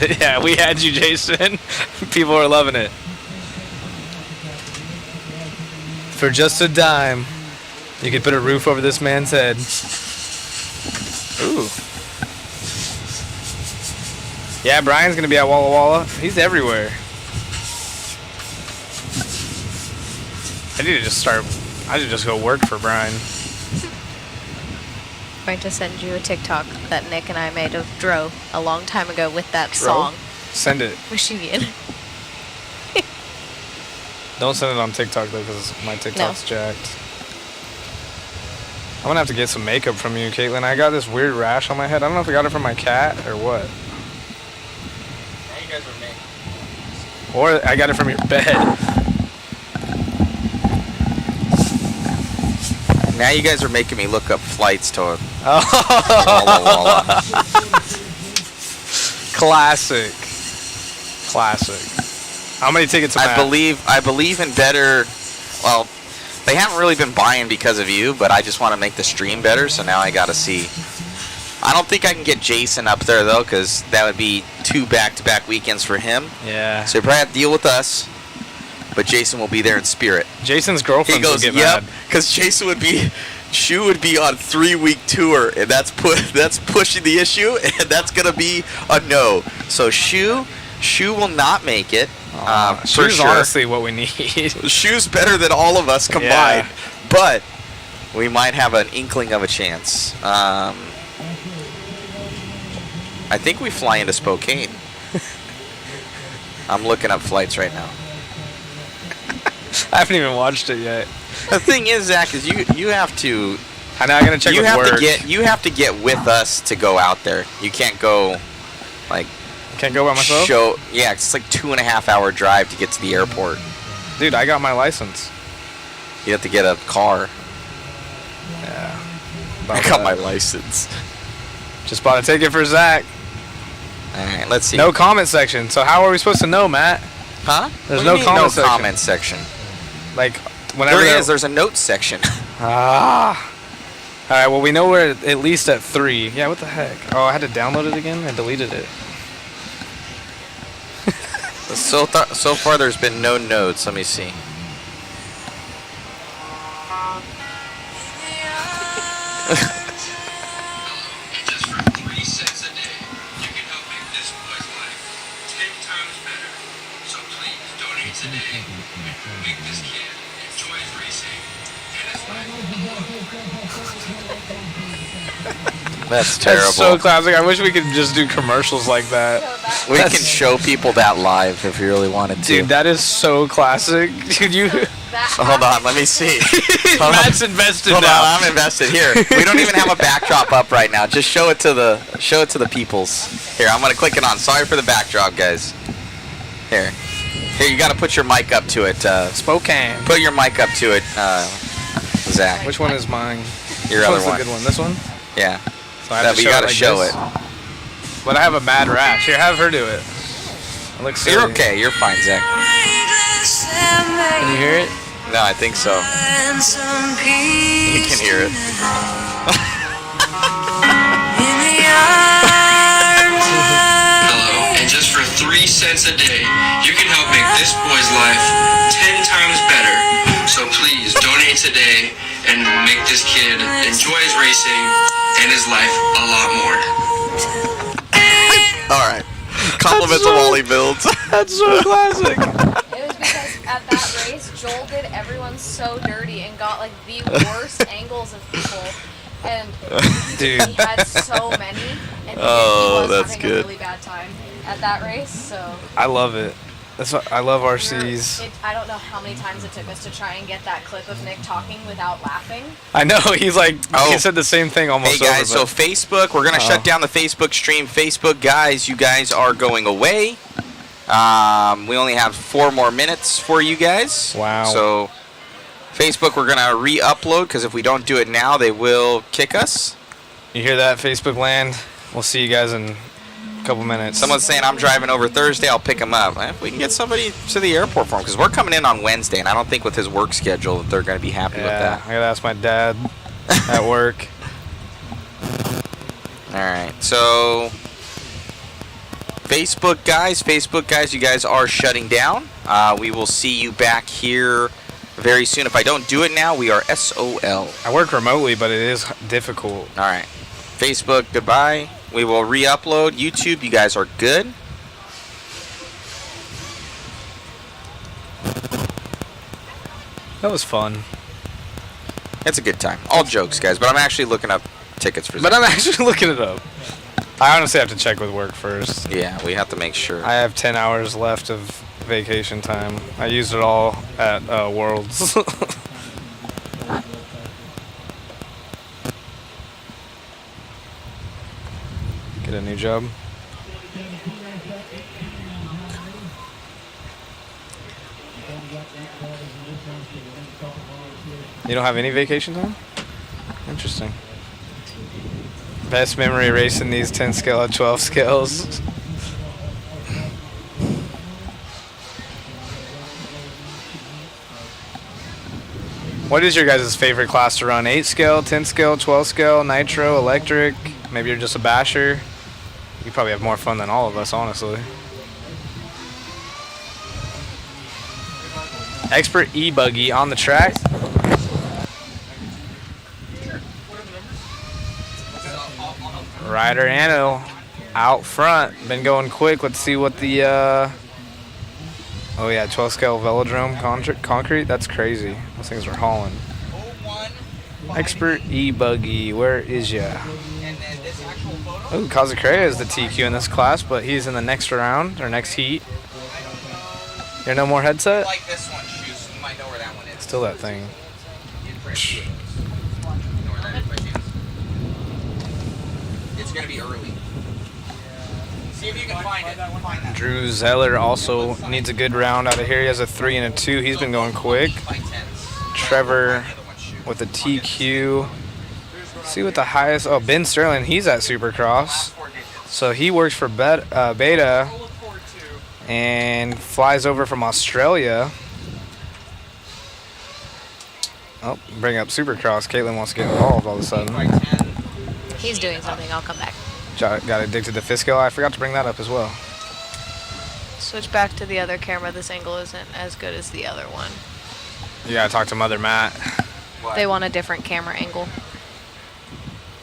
Yeah, we had you, Jason. People are loving it. For just a dime, you could put a roof over this man's head. Ooh. Yeah, Brian's going to be at Walla Walla. He's everywhere. I should just go work for Brian. I'm going to send you a TikTok that Nick and I made of Dro a long time ago with that song. Send it. Wishing in. Don't send it on TikTok though, because my TikTok's jacked. I'm gonna have to get some makeup from you, Caitlin. I got this weird rash on my head. I don't know if I got it from my cat or what. Now you guys are me. Or I got it from your bed. Now you guys are making me look up flights to Walla Walla. Classic. How many tickets am I believe in better. Well, they haven't really been buying because of you, but I just want to make the stream better, so now I gotta see. I don't think I can get Jason up there though, because that would be 2 back-to-back weekends for him. Yeah. So you probably have to deal with us, but Jason will be there in spirit. Jason's girlfriend will get mad. Because Jason would be. Shu would be on 3-week tour, and that's pushing the issue, and that's gonna be a no. So Shu will not make it. For Shu's sure. honestly what we need. Shu's better than all of us combined, but we might have an inkling of a chance. I think we fly into Spokane. I'm looking up flights right now. I haven't even watched it yet. The thing is, Zach, is you have to. I know. I'm gonna check with work. You have to get with us to go out there. You can't go, like. Can't go by myself? Yeah, it's like 2.5 hour drive to get to the airport. Dude, I got my license. You have to get a car. Yeah. I got my license. Just bought a ticket for Zach. All right, let's see. No comment section. So how are we supposed to know, Matt? Huh? There's What do no you mean, comment no section. comment section. Like whenever There is. There's a notes section. Ah. All right. Well, we know we're at least at 3. Yeah. What the heck? Oh, I had to download it again. I deleted it. So far, there's been no notes. Let me see. Just for 3 cents a day, you can help make this boy's life 10 times better. So please donate today and make this kid enjoy his racing and his life. That's terrible. That's so classic. I wish we could just do commercials like that. We can show people that live if you really wanted to. Dude, that is so classic. Dude, you. Hold on, let me see. Matt's invested Hold now. on, I'm invested. Here, we don't even have a backdrop up right now. Just show it to the peoples. Here, I'm gonna click it on. Sorry for the backdrop, guys. Here, you gotta put your mic up to it. Spokane. Put your mic up to it, Zach. Which one is mine? Your Which other one's one. the good one? This one? Yeah. So I have to you gotta like show this? it. But I have a bad rash. Here, have her do it. It looks silly. You're okay. You're fine, Zach. Can you hear it? No, I think so. You can hear it. Hello, and just for 3 cents a day, you can help make this boy's life 10 times better. So please donate today and make this kid enjoy his racing and his life a lot more. All right. Compliments of Wally builds. That's so classic. It was because at that race, Joel did everyone so dirty and got like the worst angles of people. And Dude. he had so many, and he was that's having good. a really bad time at that race. So I love it. That's what I love RCs. I don't know how many times it took us to try and get that clip of Nick talking without laughing. I know he's like he said the same thing almost. Hey guys, over, so Facebook, we're gonna shut down the Facebook stream. Facebook guys, you guys are going away. We only have 4 more minutes for you guys. Wow. So Facebook, we're gonna re-upload because if we don't do it now, they will kick us. You hear that, Facebook land? We'll see you guys in a couple minutes. Someone's saying I'm driving over Thursday. I'll pick him up. If we can get somebody to the airport for him, because we're coming in on Wednesday, and I don't think with his work schedule that they're gonna be happy with that. I gotta ask my dad at work. All right, so Facebook guys, you guys are shutting down. We will see you back here very soon. If I don't do it now, we are SOL. I work remotely, but it is difficult. All right, Facebook, goodbye. We will re-upload. YouTube, you guys are good. That was fun. It's a good time. All jokes, guys, but I'm actually looking up tickets for But I'm actually looking it up. I honestly have to check with work first. Yeah, we have to make sure. I have 10 hours left of vacation time. I used it all at Worlds. Get a new job. You don't have any vacation time? Interesting. Best memory racing these 10 scale at 12 scales. What is your guys' favorite class to run? 8 scale, 10 scale, 12 scale, nitro, electric? Maybe you're just a basher. You probably have more fun than all of us, honestly. Expert E-buggy on the track. Ryder Anno out front. Been going quick. Let's see what the oh yeah, 12 scale velodrome concrete. That's crazy. Those things are hauling. Expert E-buggy, where is ya? Oh, Kazucrea is the TQ in this class, but he's in the next round or next heat. There no more headset? Like this one, Shoes. You might know where that one is. Still that thing. It's gonna be early. See if you can find it. Find that. Drew Zeller also needs a good round out of here. He has a 3 and a 2. He's been going quick. Trevor with a TQ. See what the highest. Oh, Ben Sterling. He's at Supercross. So he works for Beta and flies over from Australia. Oh, bring up Supercross. Caitlin wants to get involved all of a sudden. He's doing something. I'll come back. Got addicted to Fisco. I forgot to bring that up as well. Switch back to the other camera. This angle isn't as good as the other one. You gotta talk to Mother Matt. They want a different camera angle.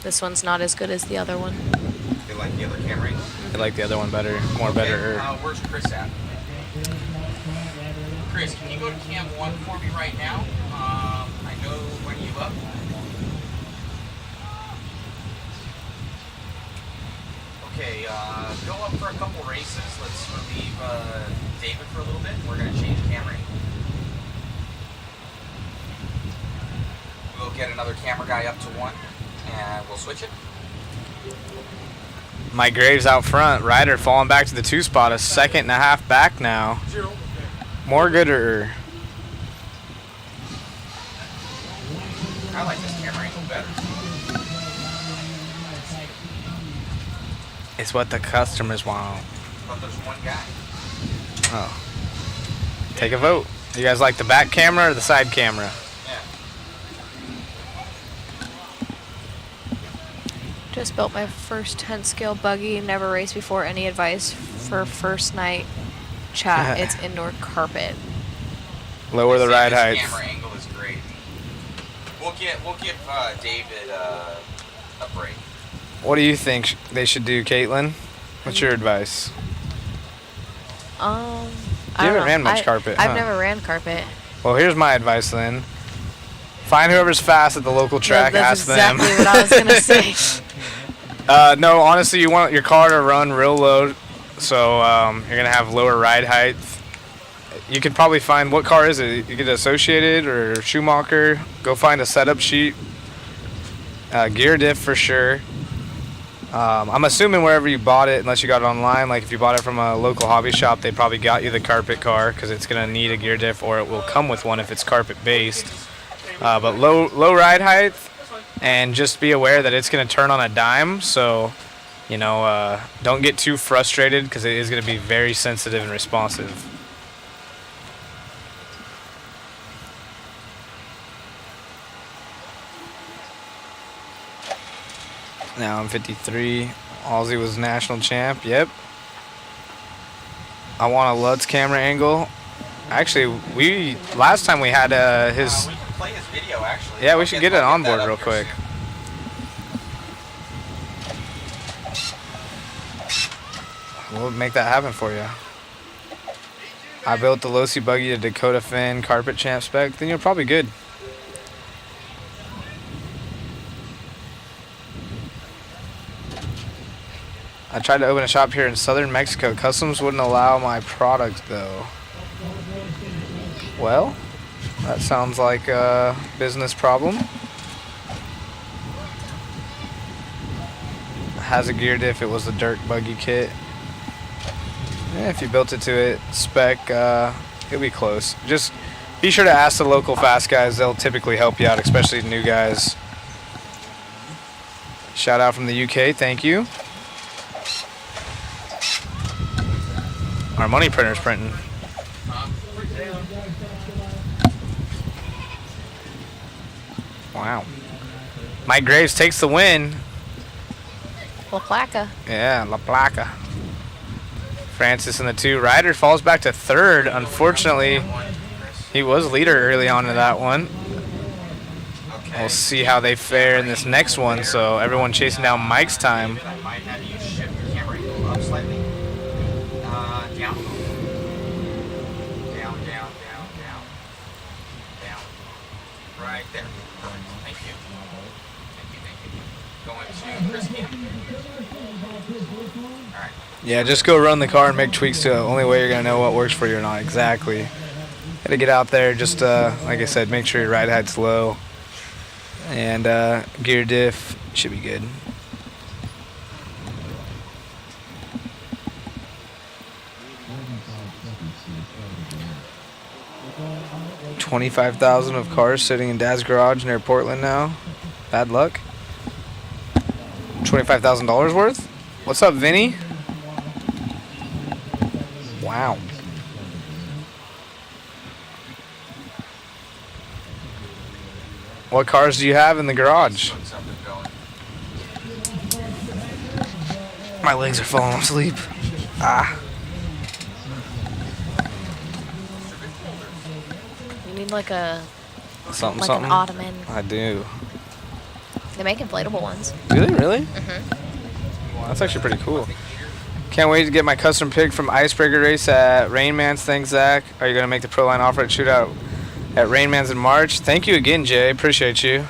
This one's not as good as the other one. They like the other camera. I like the other one better, more better. Where's Chris at? Chris, can you go to cam 1 for me right now? I know when you up. Okay, go up for a couple races. Let's relieve David for a little bit. We're going to change camera. We'll get another camera guy up to 1, and we'll switch it. Mike Graves out front. Ryder falling back to the 2 spot. A 2.5 back now. More gooder. I like this camera angle better. It's what the customers want. But there's one guy. Oh. Take a vote. You guys like the back camera or the side camera? Just built my first 10 scale buggy. Never raced before. Any advice for first night? Chat. It's indoor carpet. Lower the ride This height. camera angle is great. We'll give David a break. What do you think they should do, Caitlin? What's your advice? You haven't ran much carpet, I've huh? never ran carpet. Well, here's my advice then. Find whoever's fast at the local track. That's ask them. exactly what I was gonna say. No, honestly, you want your car to run real low, so you're gonna have lower ride height. You could probably find, what car is it? You get Associated or Schumacher. Go find a setup sheet. Gear diff for sure. I'm assuming wherever you bought it, unless you got it online, like if you bought it from a local hobby shop, they probably got you the carpet car because it's gonna need a gear diff, or it will come with one if it's carpet based. But low ride height, and just be aware that it's gonna turn on a dime. So, you know, don't get too frustrated because it is gonna be very sensitive and responsive. Now I'm 53. Aussie was national champ. Yep. I want a Lutz camera angle. Actually, last time we had his. We can play his video actually. Yeah, we should get it on board real quick. We'll make that happen for you. I built the Losi buggy to Dakota Finn carpet champ spec. Then you're probably good. I tried to open a shop here in southern Mexico. Customs wouldn't allow my product though. Well, that sounds like a business problem. Has a gear diff. It was the dirt buggy kit. Yeah, if you built it to it spec, it'll be close. Just be sure to ask the local fast guys. They'll typically help you out, especially new guys. Shout out from the UK. Thank you. Our money printer's printing. Wow. Mike Graves takes the win. La Placa. Yeah, La Placa. Francis in the 2. Ryder falls back to 3rd. Unfortunately, he was leader early on in that one. We'll see how they fare in this next one. So everyone chasing down Mike's time. I might have you shift the camera angle up slightly. Down. Down. Right there. Perfect. Thank you. Going to Chris Cam. All right. Yeah, just go run the car and make tweaks to it. Only way you're going to know what works for you or not. Exactly. Got to get out there. Just, like I said, make sure your ride height's low. And gear diff should be good. $25,000 of cars sitting in Dad's garage near Portland now. Bad luck. $25,000 worth? What's up, Vinny? Wow. What cars do you have in the garage? My legs are falling asleep. Ah. You need like a Something, like something. an ottoman. I do. They make inflatable ones. Do they really? Mhm. That's actually pretty cool. Can't wait to get my custom pig from Icebreaker Race at Rain Man's. Thanks, Zach. Are you going to make the Pro Line Off-Road Shootout at Rain Man's in March? Thank you again, Jay. Appreciate you.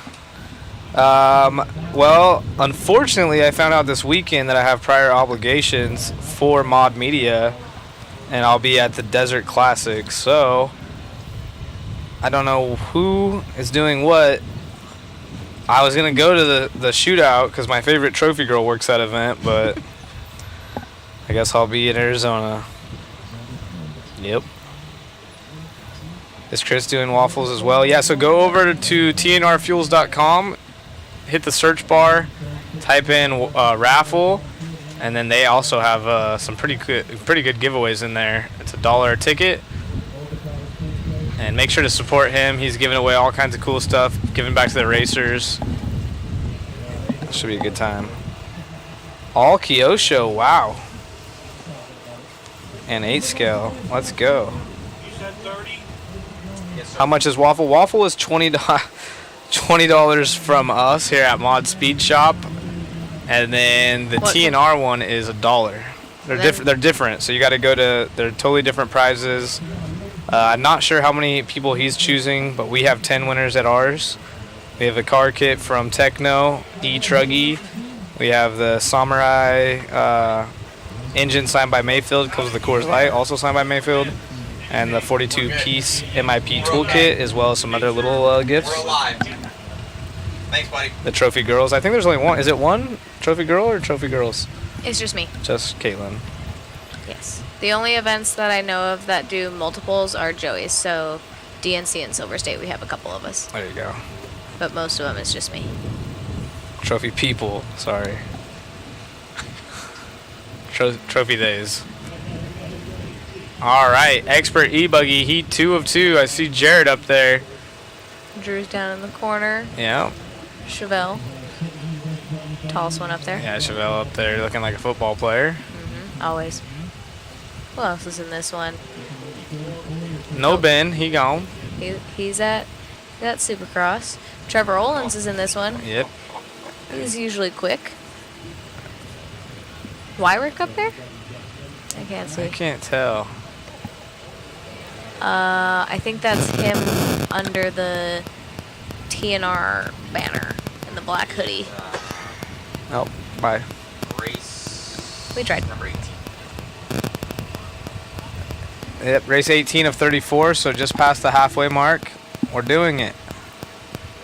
Well, unfortunately, I found out this weekend that I have prior obligations for Mod Media, and I'll be at the Desert Classic. So, I don't know who is doing what. I was going to go to the shootout because my favorite trophy girl works that event, but I guess I'll be in Arizona. Yep. Is Chris doing waffles as well? Yeah, so go over to tnrfuels.com, hit the search bar, type in raffle, and then they also have some pretty good giveaways in there. It's $1 a ticket. And make sure to support him. He's giving away all kinds of cool stuff, giving back to the racers. Should be a good time. All Kyosho, wow. And 8 scale. Let's go. How much is waffle? Waffle is $20 from us here at Mod Speed Shop, and then the TNR one is $1. They're different. So you got to go to. They're totally different prizes. I'm not sure how many people he's choosing, but we have 10 winners at ours. We have a car kit from Techno, truggy. We have the Samurai engine signed by Mayfield, comes with the Coors Light, also signed by Mayfield, and the 42-piece MIP toolkit, as well as some other little gifts. We're alive. Thanks, buddy. The trophy girls. I think there's only one. Is it one trophy girl or trophy girls? It's just me. Just Caitlin. Yes. The only events that I know of that do multiples are Joey's. So DNC and Silver State, we have a couple of us. There you go. But most of them is just me. Trophy people. Sorry. Trophy days. All right. Expert E-buggy, heat 2 of 2. I see Jared up there. Drew's down in the corner. Yeah. Chevelle. Tallest one up there. Yeah, Chevelle up there looking like a football player. Always. Who else is in this one? No Ben, he gone. He's at Supercross. Trevor Olins is in this one. Yep. He's usually quick. Wyrick up there? I can't see. I can't tell. I think that's him under the TNR banner in the black hoodie. Oh, bye. We tried. Number 18. Yep, race 18 of 34, so just past the halfway mark. We're doing it.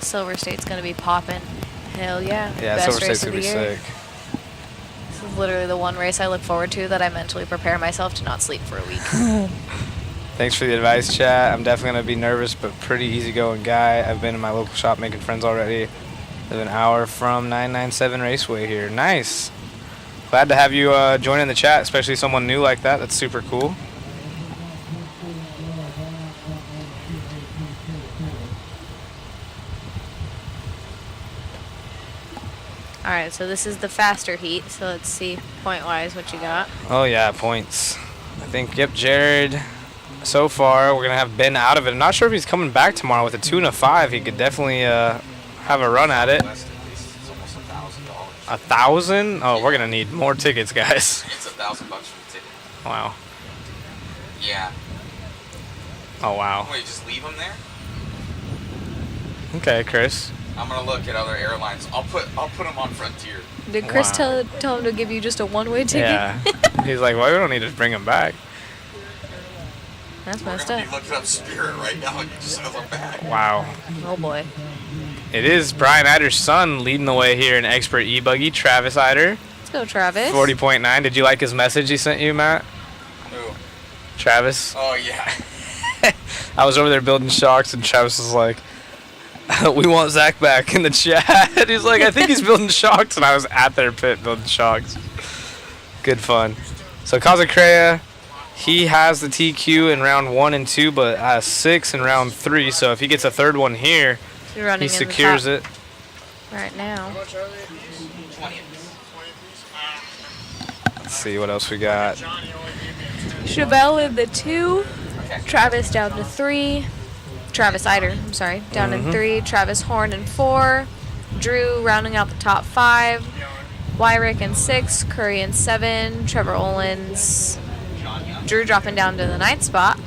Silver State's gonna be popping. Hell yeah. Yeah, Best Silver race State's of gonna the be year. sick. This is literally the one race I look forward to that I mentally prepare myself to not sleep for a week. Thanks for the advice, chat. I'm definitely going to be nervous, but pretty easygoing guy. I've been in my local shop making friends already. Live an hour from 997 Raceway here. Nice. Glad to have you join in the chat, especially someone new like that. That's super cool. All right, so this is the faster heat. So let's see point-wise what you got. Oh, yeah, points. I think, yep, Jared. So far, we're going to have Ben out of it. I'm not sure if he's coming back tomorrow. With a 2 and a 5, he could definitely have a run at it. $1,000? Oh, we're going to need more tickets, guys. It's $1,000 for the ticket. Wow. Yeah. Oh, wow. Wait, just leave them there? Okay, Chris. I'm gonna look at other airlines. I'll put them on Frontier. Did Chris Wow. tell him to give you just a one-way ticket? Yeah. He's like, well, we don't need to bring him back. That's messed We're up. gonna be looking up Spirit right now, and you just have them back. Wow. Oh boy. It is Brian Eider's son leading the way here in Expert E-buggy, Travis Eider. Let's go, Travis. 40.9. Did you like his message he sent you, Matt? Who? Travis. Oh yeah. I was over there building shocks, and Travis was like, "We want Zach back in the chat." He's like, "I think he's building shocks," and I was at their pit building shocks. Good fun. So Kazacrea, he has the TQ in round 1 and 2, but has 6 in round 3. So if he gets a third one here, he secures it. Right now. Let's see what else we got. Chevelle in the 2. Travis down to 3. Travis Eider, I'm sorry, down in 3. Travis Horn in 4. Drew rounding out the top 5. Wyrick in 6. Curry in 7. Trevor Olins. Drew dropping down to the 9th spot.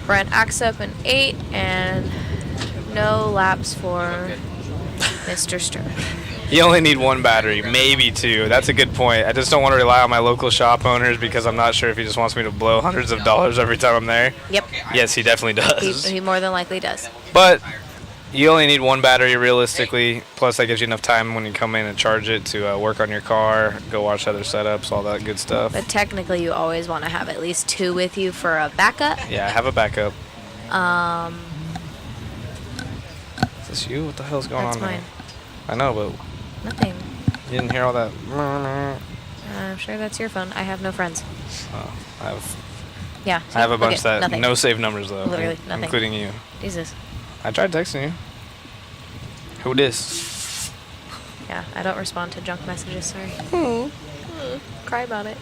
Brent Axup in 8. And no laps for Mr. Sturm. You only need 1 battery, maybe 2. That's a good point. I just don't want to rely on my local shop owners because I'm not sure if he just wants me to blow hundreds of dollars every time I'm there. Yep. Yes, he definitely does. He more than likely does. But you only need 1 battery realistically. Plus, that gives you enough time when you come in and charge it to work on your car, go watch other setups, all that good stuff. But technically, you always want to have at least 2 with you for a backup. Yeah, have a backup. Is this you? What the hell's going on? That's mine. I know, but nothing. You didn't hear all that? I'm sure that's your phone. I have no friends. Oh, I have. Yeah. I have a bunch that nothing. no save numbers though. Literally nothing. Including you. Jesus. I tried texting you. Who dis? Yeah, I don't respond to junk messages. Sorry. Cry about it.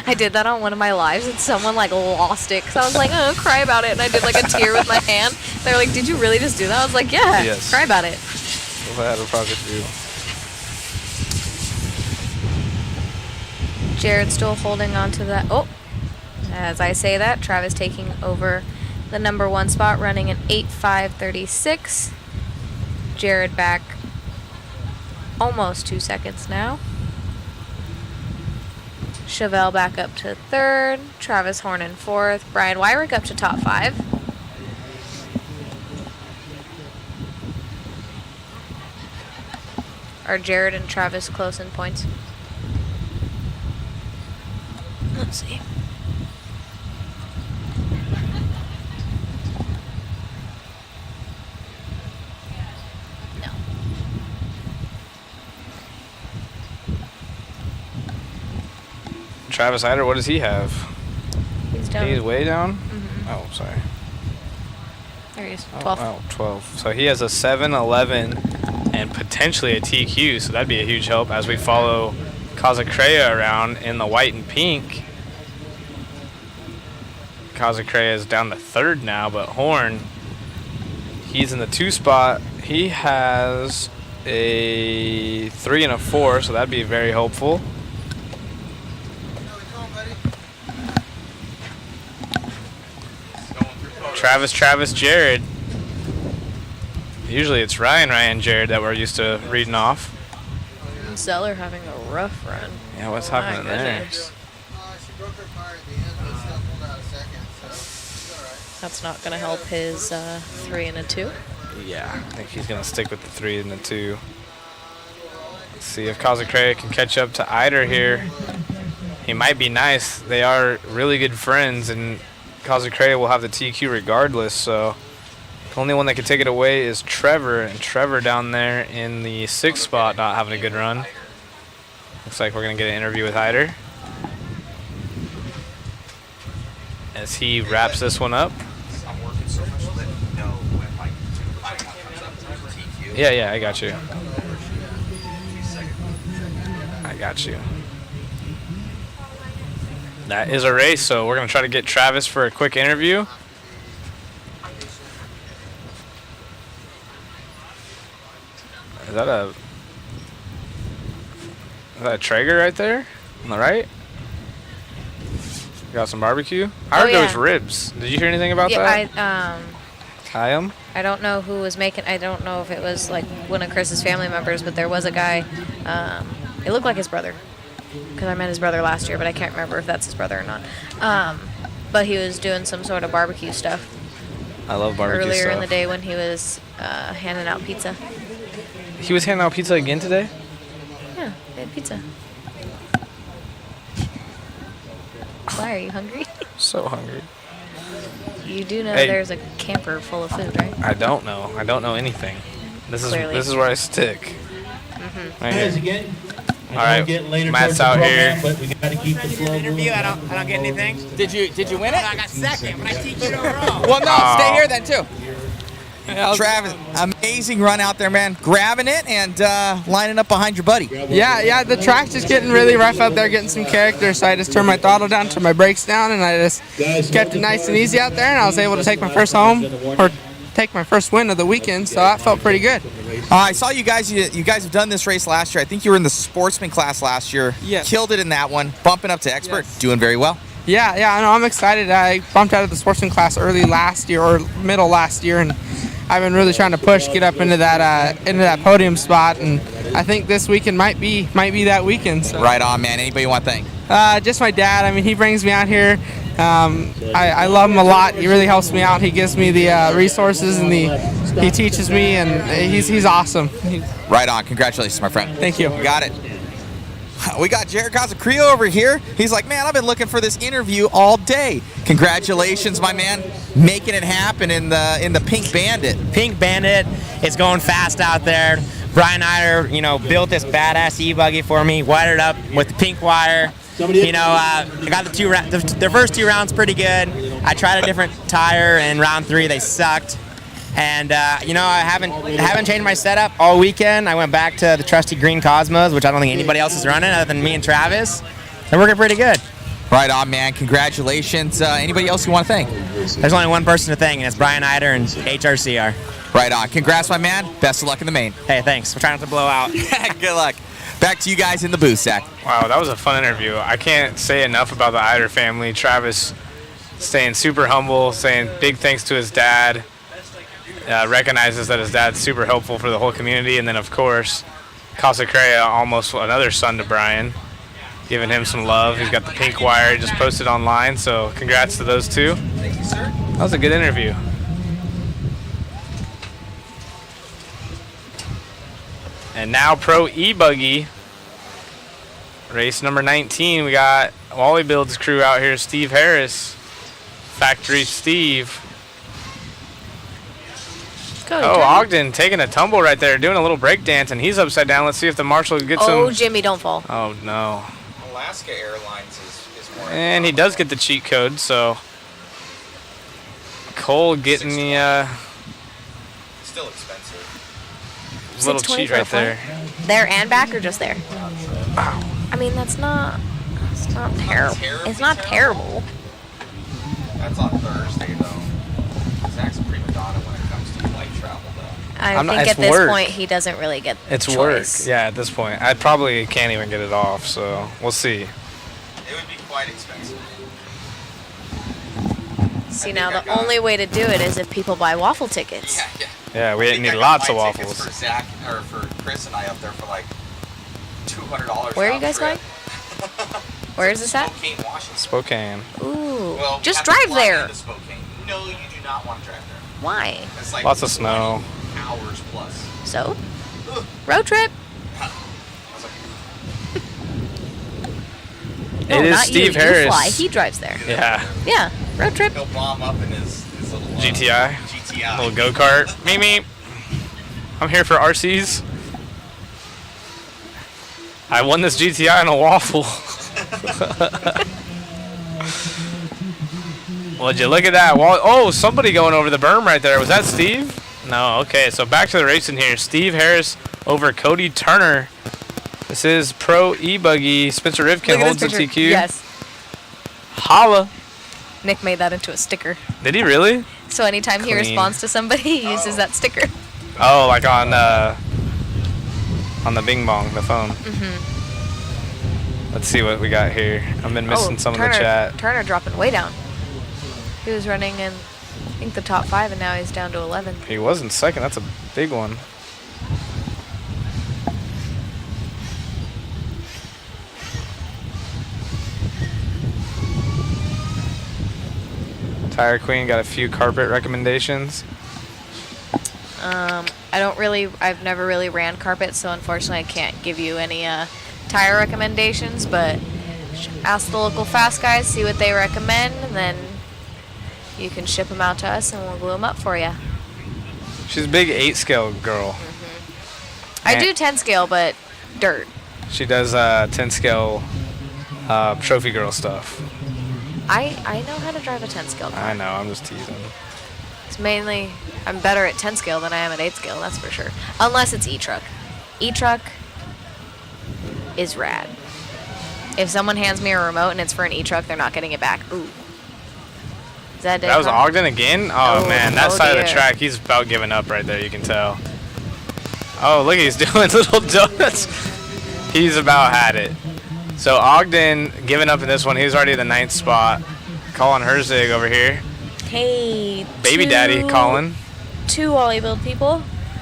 I did that on one of my lives and someone like lost it because I was like, oh, cry about it, and I did like a tear with my hand. They're like, did you really just do that? I was like, yeah, yes. Cry about it. If I had a project to do. Jared still holding on to that. Oh, as I say that, Travis taking over the number 1 spot, running an 8.536. Jared back almost 2 seconds now. Chevelle back up to 3rd. Travis Horn in 4th. Brian Wyrick up to top 5. Are Jared and Travis close in points? Let's see. No. Travis Hyder, what does he have? He's down. He's way down? Oh, sorry. There he is, 12. Oh, 12. So he has a 7, 11, and potentially a TQ, so that'd be a huge help as we follow Kazacrea around in the white and pink. Kazacrea is down to 3rd now, but Horn, he's in the 2 spot. He has a 3 and a 4, so that'd be very helpful. Travis, Jared. Usually it's Ryan, Jared that we're used to reading off. Zeller having a rough run. Yeah, what's happening there? That's not going to help his 3 and a 2. Yeah, I think he's going to stick with the 3 and the 2. Let's see if Kazacrea can catch up to Eider here. He might be nice. They are really good friends, and Kazacrea will have the TQ regardless, so the only one that can take it away is Trevor, and Trevor down there in the 6th spot not having a good run. Looks like we're going to get an interview with Eider as he wraps this one up. Yeah, I got you. That is a race, so we're going to try to get Travis for a quick interview. Is that a Traeger right there on the right? Got some barbecue? I heard there was ribs. Did you hear anything about that? I don't know who was making. I don't know if it was like one of Chris's family members, but there was a guy. It looked like his brother, because I met his brother last year, but I can't remember if that's his brother or not. But he was doing some sort of barbecue stuff. I love barbecue earlier stuff. in the day when he was handing out pizza. He was handing out pizza again today? Yeah, they had pizza. Why are you hungry? So hungry. You do know Hey. there's a camper full of food, right? I don't know. I don't know anything. Clearly. This is where I stick. Mm-hmm. Right Guys, here. again. All right, Matt's out here. But we gotta keep the flow. Interview. I don't get anything. Did you win it? I got second, but I teach you overall. Well, no, Oh. stay here then too. Travis, amazing run out there, man. Grabbing it and lining up behind your buddy. Yeah, the track's just getting really rough out there, getting some character, so I just turned my throttle down, turned my brakes down, and I just kept it nice and easy out there, and I was able to take my first take my first win of the weekend, so that felt pretty good. I saw you guys. You guys have done this race last year. I think you were in the Sportsman class last year. Yes. Killed it in that one. Bumping up to expert. Yes. Doing very well. Yeah, I know, I'm excited. I bumped out of the Sportsman class early last year, or middle last year, and I've been really trying to get up into that podium spot, and I think this weekend might be that weekend. So. Right on, man. Anybody you want to thank? Just my dad. I mean, he brings me out here. I love him a lot. He really helps me out. He gives me the resources, and he teaches me, and he's awesome. Right on. Congratulations, my friend. Thank you. You got it. We got Jared Cazacrio over here. He's like, man, I've been looking for this interview all day. Congratulations, my man, making it happen in the Pink Bandit. Pink Bandit is going fast out there. Brian Eider, built this badass E-buggy for me, wired it up with the pink wire. I got the first 2 rounds pretty good. I tried a different tire in round 3. They sucked. And I haven't changed my setup all weekend. I went back to the trusty green Cosmos, which I don't think anybody else is running other than me and Travis. They're working pretty good. Right on, man. Congratulations. Anybody else you want to thank? There's only one person to thank, and it's Brian Eider and HRCR. Right on. Congrats, my man. Best of luck in the main. Hey, thanks. We're trying not to blow out. Good luck. Back to you guys in the booth, Zach. Wow, that was a fun interview. I can't say enough about the Eider family. Travis staying super humble, saying big thanks to his dad. Recognizes that his dad's super helpful for the whole community, and then of course Casacrea, almost another son to Brian, giving him some love. He's got the pink wire, just posted online, so congrats to those two. Thank you, sir. That was a good interview. And now Pro E-buggy race number 19. We got Wally Build's crew out here. Steve Harris, Factory Steve. Oh, Ogden taking a tumble right there, doing a little break dance, and he's upside down. Let's see if the marshal gets him. Oh, Jimmy, don't fall. Oh, no. Alaska Airlines is more. And he does get the cheat code, so Cole getting the Still expensive. little cheat right there. There and back, or just there? I mean, it's not terrible. It's not terrible. That's on Thursday, though. Zach's a prima donna when it comes to flight travel, though. I think at this point he doesn't really get It's choice. work. Yeah, at this point. I probably can't even get it off, so we'll see. It would be quite expensive. See, now the only way to do it is if people buy waffle tickets. Yeah. Yeah, we I think need I got lots of my tickets waffles. For Zach or for Chris and I up there for like $200. Where are you guys going? Where is this at? Spokane, Washington. Spokane. Ooh, Well, we just have to drive fly there. into Spokane. No, you do not want to drive there. Why? It's like Lots of snow. hours plus. So, road trip. No, It is not Steve you. Harris. You fly. He drives there. Yeah. Yeah, road trip. He'll bomb up in his little GTI. GTI. Little go-kart. Me. I'm here for RCs. I won this GTI in a waffle. Would you look at that? Oh, somebody going over the berm right there. Was that Steve? No, okay. So back to the racing here. Steve Harris over Cody Turner. This is Pro E-buggy. Spencer Rivkin holds the TQ. Yes. Holla. Nick made that into a sticker. Did he really? So anytime he Clean. responds to somebody, he uses that sticker. Oh, like on the Bing Bong, the phone. Mm-hmm. Let's see what we got here. I've been missing some Turner, in the chat. Turner dropping way down. He was running in, I think, the top 5, and now he's down to 11. He was in second. That's a big one. Tire Queen got a few carpet recommendations. I've never really ran carpet, so unfortunately I can't give you any tire recommendations, but ask the local fast guys, see what they recommend, and then you can ship them out to us and we'll glue them up for you. She's a big 8 scale girl. I do 10 scale, but dirt. She does 10 scale trophy girl stuff. I know how to drive a 10 scale car. I know, I'm just teasing. It's mainly, I'm better at 10 scale than I am at 8 scale, that's for sure. Unless it's E-Truck. E-Truck is rad. If someone hands me a remote and it's for an E-Truck, they're not getting it back. Ooh. Is that was Ogden again? Oh man, that side of the dear. track, he's about giving up right there, you can tell. Oh, look, he's doing little donuts. He's about had it. So Ogden giving up in this one. He was already the 9th spot. Colin Herzig over here. Hey, Baby daddy, Colin. 2 Wally build people.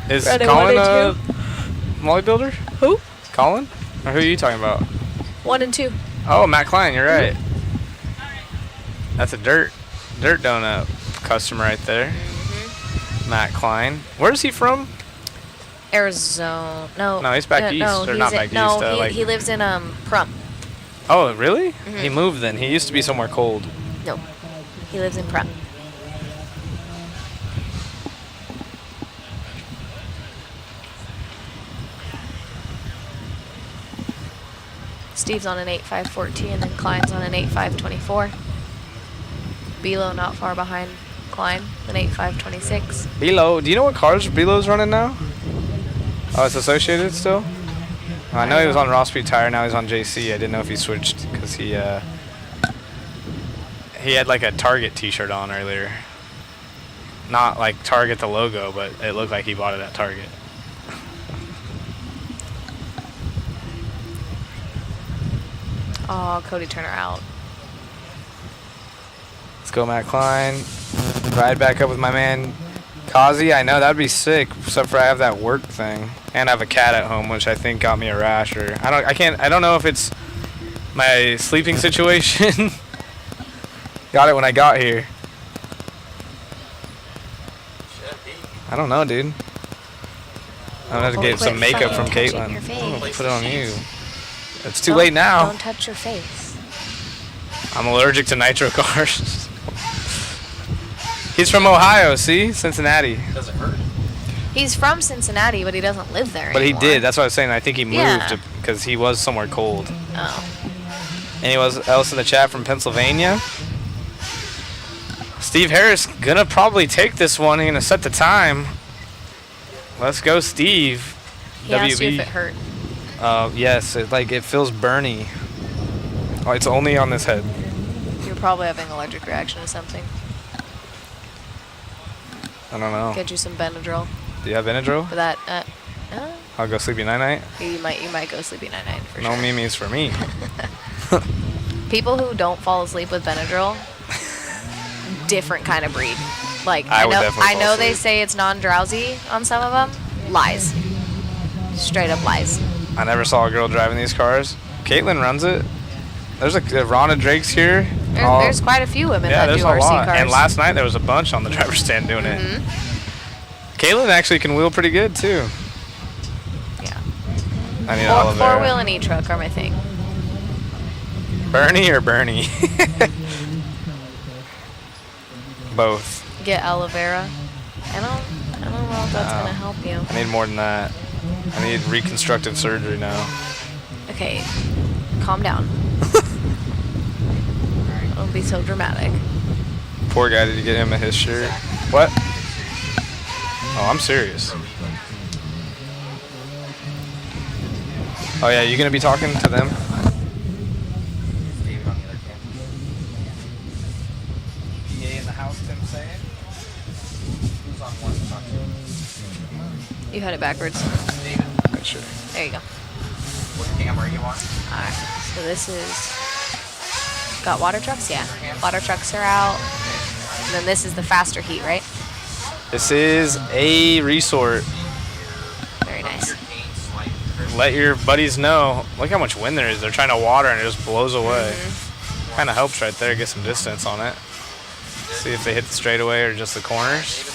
Is Ready, Colin 1 a and 2? Molly builder? Who? Colin? Or who are you talking about? 1 and 2. Oh, Matt Klein, you're right. That's a dirt donut customer right there. Matt Klein. Where is he from? Arizona. No, he's back east. Or not back east. No, like, he lives in Prum. oh, really? He moved then. He used to be somewhere cold. No, he lives in Prum. Steve's on an 8.514 and then Klein's on an 8.524. Belo not far behind Klein, an 8.526. Belo, do you know what cars Belo's running now? Oh, it's Associated still? I know he was on Raw Speed Tire, now he's on JC. I didn't know if he switched because he had like a Target t-shirt on earlier. Not like Target the logo, but it looked like he bought it at Target. Oh, Cody Turner out. Let's go, Matt Klein. Ride back up with my man Kazi. I know that'd be sick, except for I have that work thing, and I have a cat at home, which I think got me a rash. Or I don't know if it's my sleeping situation. Got it when I got here. I don't know, dude. I'm gonna have to get some makeup from Caitlin. I'm gonna put it on you. It's too late now. Don't touch your face. I'm allergic to nitro cars. He's from Ohio, see? Cincinnati. Does it hurt? He's from Cincinnati, but he doesn't live there But anymore. he did. That's what I was saying. I think he moved Yeah. because he was somewhere cold. Oh. Anyone else in the chat from Pennsylvania? Steve Harris gonna probably take this one. He's gonna set the time. Let's go, Steve. He asked you if it hurt. Yes. It feels burny. Oh, it's only on this head. You're probably having an allergic reaction to something. I don't know. Get you some Benadryl. Do you have Benadryl? For that, I'll go sleepy night-night. you might go sleepy night for No sure. memes for me. People who don't fall asleep with Benadryl, different kind of breed. Like I would know, definitely fall I know they asleep. say it's non-drowsy on some of them. Lies. Straight up lies. I never saw a girl driving these cars. Caitlin runs it. There's a Rhonda Drake's here. There's quite a few women Yeah, that there's do a RC lot. cars. And last night there was a bunch on the driver's stand doing it. Caitlin actually can wheel pretty good too. Yeah. I need all of Four that. wheel and E-truck are my thing. Bernie or Bernie? Both. Get aloe vera. I don't know if that's gonna help you. I need more than that. I need reconstructive surgery now. Okay, calm down. Don't be so dramatic. Poor guy, did you get him his shirt? What? Oh, I'm serious. Oh yeah, you gonna be talking to them? in the house, Tim saying? Who's on one? You had it backwards. Make sure. There you go. What camera you want? Alright, so this is... Got water trucks? Yeah. Water trucks are out. And then this is the faster heat, right? This is a resort. Very nice. Let your buddies know. Look how much wind there is. They're trying to water and it just blows away. Kind of helps right there. Get some distance on it. See if they hit the straightaway or just the corners.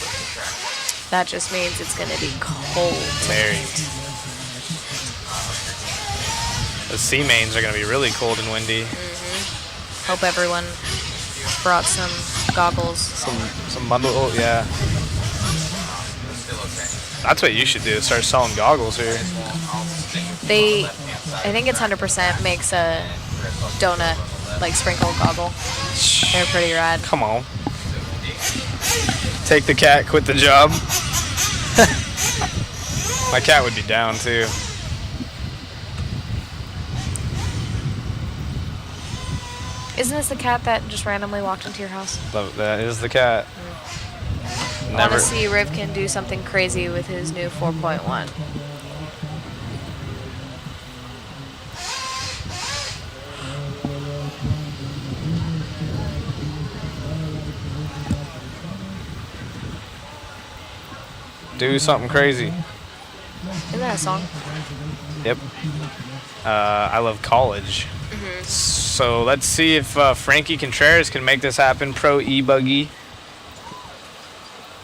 That just means it's going to be cold. Very. The sea mains are going to be really cold and windy. Hope everyone brought some goggles. Some bundle, yeah. That's what you should do, start selling goggles here. I think it's 100% makes a donut, like sprinkle goggle. They're pretty rad. Come on. Take the cat, quit the job. My cat would be down too. Isn't this the cat that just randomly walked into your house? That is the cat. I want to see Rivkin do something crazy with his new 4.1. Do something crazy. Isn't that a song? Yep. I love college. So let's see if Frankie Contreras can make this happen. Pro E-buggy.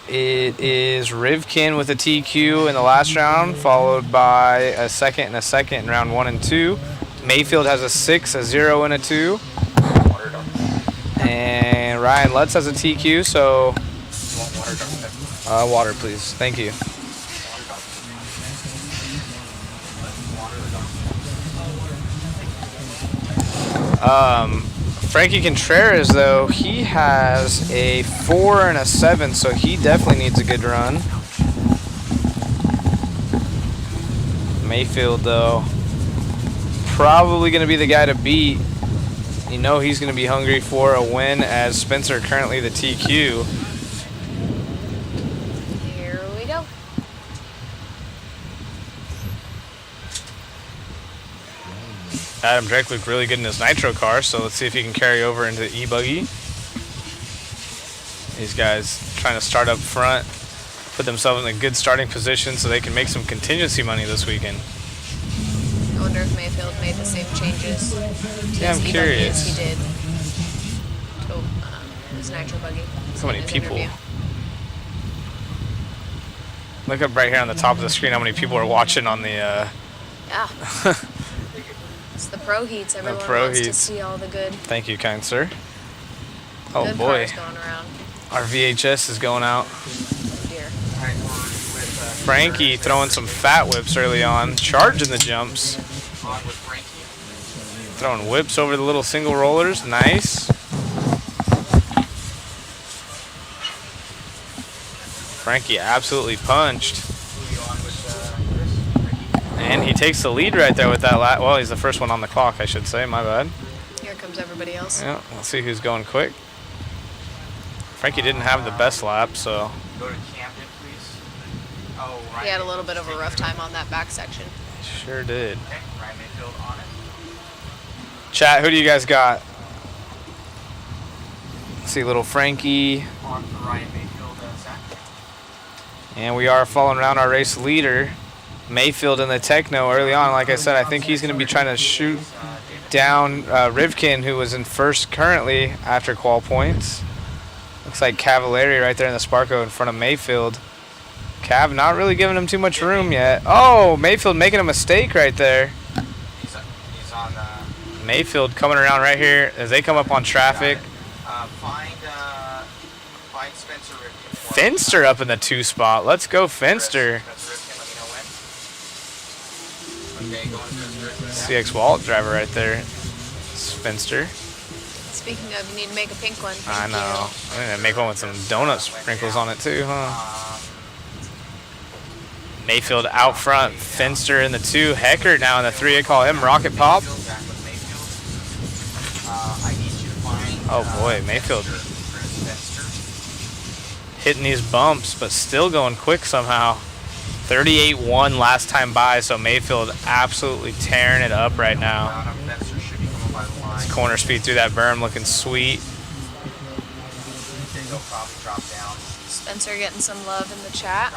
It is Rivkin with a TQ in the last round, followed by a second in round 1 and 2. Mayfield has a 6, a 0, and a 2. And Ryan Lutz has a TQ, so water, please. Thank you. Frankie Contreras, though, he has a 4 and a 7, so he definitely needs a good run. Mayfield, though, probably going to be the guy to beat. You know he's going to be hungry for a win, as Spencer currently the TQ. Here we go. Adam Drake looked really good in his nitro car, so let's see if he can carry over into the E-buggy. These guys trying to start up front, put themselves in a good starting position so they can make some contingency money this weekend. I wonder if Mayfield made the same changes to Yeah, I'm his E-buggy curious. as he did to his nitro buggy. So many in his people. interview. Look up right here on the top of the screen how many people are watching on the Yeah. It's the pro heats. Everyone pro wants to heats. see all the good. Thank you, kind sir. Oh good boy. cars going around. Our VHS is going out. Oh dear. Frankie throwing some fat whips early on, charging the jumps. Throwing whips over the little single rollers. Nice. Frankie absolutely punched. And he takes the lead right there with that lap. Well, he's the first one on the clock, I should say. My bad. Here comes everybody else. Yeah, let's see who's going quick. Frankie didn't have the best lap, so. He had a little bit of a rough time on that back section. Sure did. Chat, who do you guys got? Let's see, little Frankie. And we are following around our race leader, Mayfield in the Techno early on. Like I said, I think he's going to be trying to shoot down Rivkin, who was in first currently after Qual points. Looks like Cavallari right there in the Sparko in front of Mayfield. Cav not really giving him too much room yet. Oh, Mayfield making a mistake right there. Mayfield coming around right here as they come up on traffic. Finster up in the 2 spot. Let's go, Finster. CX Wallet driver right there. It's Finster. Speaking of, you need to make a pink one. I Thank know. I'm going to make one with some donut sprinkles on it too, huh? Mayfield out front. Finster in the 2. Hecker now in the 3. I call him Rocket Pop. Oh boy, Mayfield hitting these bumps, but still going quick somehow. 38-1 last time by, so Mayfield absolutely tearing it up right now. His corner speed through that berm looking sweet. Spencer getting some love in the chat.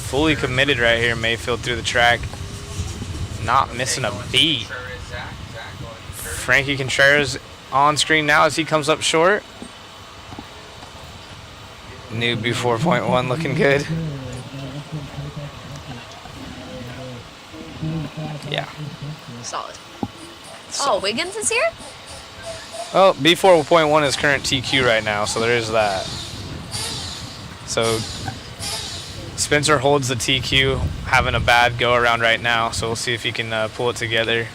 Fully committed right here, Mayfield through the track. Not missing a beat. Frankie Contreras on screen now as he comes up short. Newbie 4.1 looking good. Yeah. Solid. Oh, Wiggins is here? Well, B4.1 is current TQ right now, so there is that. So Spencer holds the TQ, having a bad go around right now, so we'll see if he can pull it together.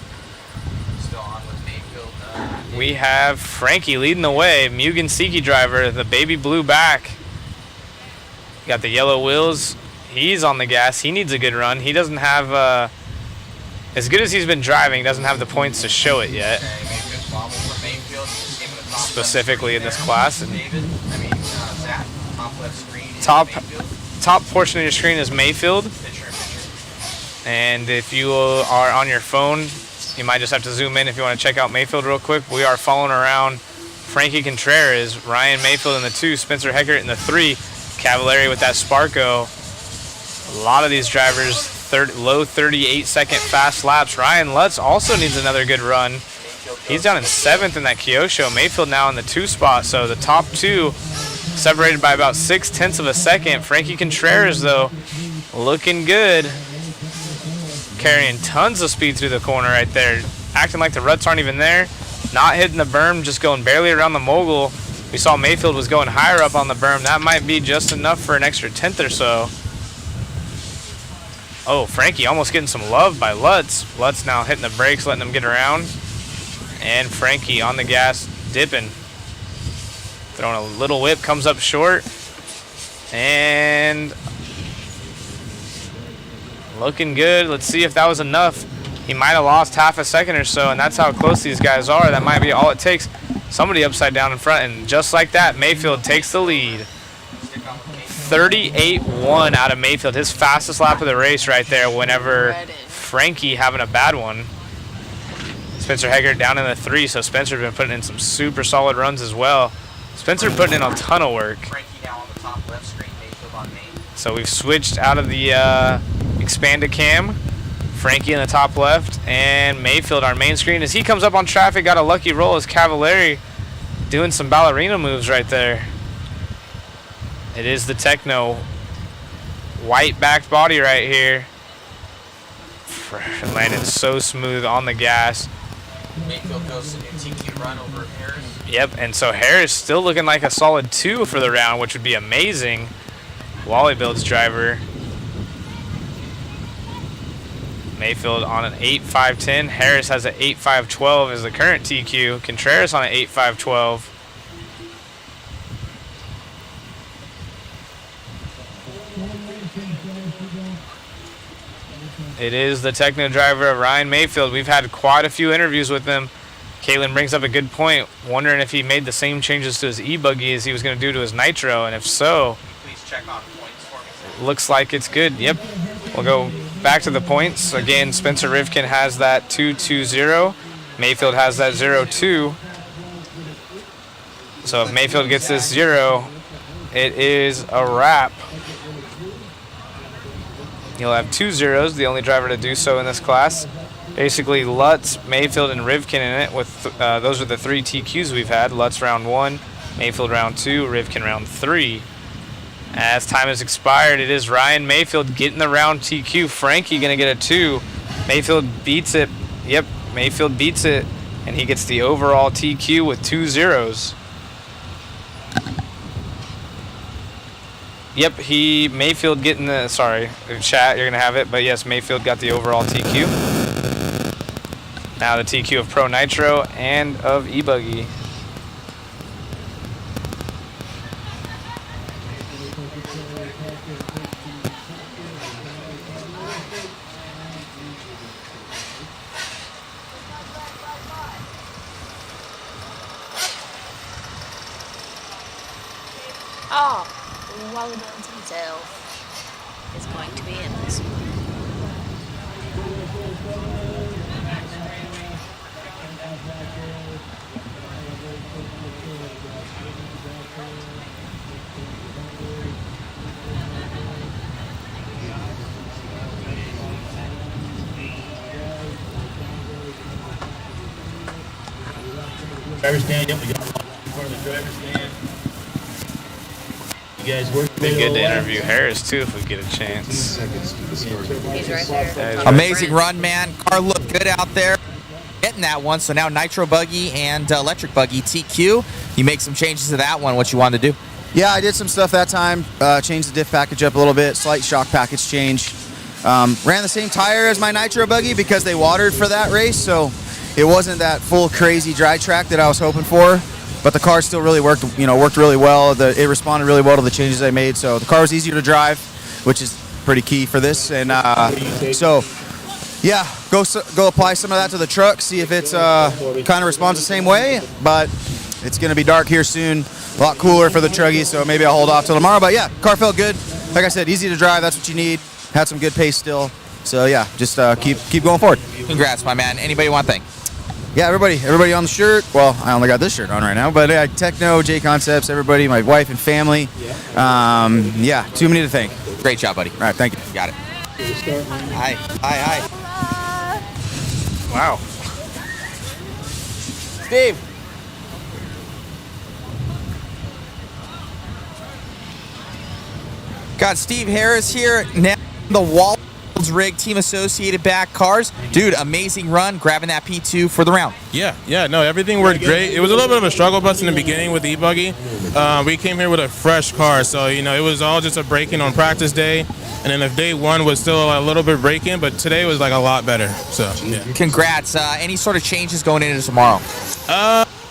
We have Frankie leading the way. Mugen Siki driver, the baby blue back. Got the yellow wheels. He's on the gas. He needs a good run. He doesn't have, as good as he's been driving, doesn't have the points to show it yet. Specifically in this class. And top portion of your screen is Mayfield. And if you are on your phone, you might just have to zoom in if you want to check out Mayfield real quick. We are following around Frankie Contreras, Ryan Mayfield in the 2, Spencer Heckert in the 3, Cavallari with that Sparko. A lot of these drivers, low 38-second fast laps. Ryan Lutz also needs another good run. He's down in 7th in that Kyosho. Mayfield now in the 2 spot, so the top 2 separated by about 0.6 of a second. Frankie Contreras, though, looking good. Carrying tons of speed through the corner right there. Acting like the ruts aren't even there. Not hitting the berm, just going barely around the mogul. We saw Mayfield was going higher up on the berm. That might be just enough for an extra 10th or so. Oh, Frankie almost getting some love by Lutz. Lutz now hitting the brakes, letting him get around. And Frankie on the gas, dipping. Throwing a little whip, comes up short. And looking good. Let's see if that was enough. He might have lost half a second or so, and that's how close these guys are. That might be all it takes. Somebody upside down in front, and just like that, Mayfield takes the lead. 38.1 out of Mayfield, his fastest lap of the race right there whenever Frankie having a bad one. Spencer Heggert down in the 3, so Spencer's been putting in some super solid runs as well. Spencer putting in a ton of work. So we've switched out of the expanded cam. Frankie in the top left, and Mayfield, our main screen, as he comes up on traffic, got a lucky roll as Cavallari doing some ballerina moves right there. It is the Techno white backed body right here. Landed so smooth on the gas. Mayfield goes to TQ run over Harris. Yep, and so Harris still looking like a solid 2 for the round, which would be amazing. Wally Build's driver. Mayfield on an 8.510. Harris has an 8.512 as the current TQ. Contreras on an 8.512. It is the Techno driver of Ryan Mayfield. We've had quite a few interviews with him. Caitlin brings up a good point, wondering if he made the same changes to his E-buggy as he was going to do to his Nitro, and if so, Please check on points for me. looks like it's good. Yep. We'll go back to the points. Again, Spencer Rivkin has that 2.20. Mayfield has that 0.2. So if Mayfield gets this 0, it is a wrap. He'll have 2 zeros, the only driver to do so in this class. Basically, Lutz, Mayfield, and Rivkin in it. With those are the 3 TQs we've had. Lutz round 1, Mayfield round 2, Rivkin round 3. As time has expired, it is Ryan Mayfield getting the round TQ. Frankie gonna get a 2. Mayfield beats it. Yep, Mayfield beats it, and he gets the overall TQ with 2 zeros. Yep, Mayfield getting the, sorry, chat, you're gonna have it, but yes, Mayfield got the overall TQ. Now the TQ of Pro Nitro and of E-buggy. Oh, Wally Build's himself is going to be in this one. Driver stand, yep, we got in front of the driver stand. You Be good to interview Harris too if we get a chance. He's right there. Amazing run, man. Car looked good out there. Getting that one. So now nitro buggy and electric buggy TQ. You make some changes to that one. What you wanted to do? Yeah, I did some stuff that time. Changed the diff package up a little bit. Slight shock package change. Ran the same tire as my nitro buggy because they watered for that race, so it wasn't that full crazy dry track that I was hoping for. But the car still really worked. Worked really well. It responded really well to the changes I made. So the car was easier to drive, which is pretty key for this. And so, yeah, go apply some of that to the truck. See if it's kind of responds the same way. But it's going to be dark here soon. A lot cooler for the truggy, so maybe I'll hold off till tomorrow. But yeah, car felt good. Like I said, easy to drive. That's what you need. Had some good pace still. So yeah, just keep going forward. Congrats, my man. Anybody want to thank? Yeah, everybody on the shirt. Well, I only got this shirt on right now, but Techno, J Concepts, everybody, my wife and family. Yeah, too many to thank. Great job, buddy. All right, thank you. Got it. Hi. Wow. Steve. Got Steve Harris here. Now the Walls rig team associated back cars. Dude, amazing run, grabbing that P2 for the round. Yeah, no, everything worked great. It was a little bit of a struggle bus in the beginning with the E-buggy. We came here with a fresh car, so it was all just a break-in on practice day. And then if day one was still a little bit break-in, but today was like a lot better. So yeah. Congrats. Any sort of changes going into tomorrow?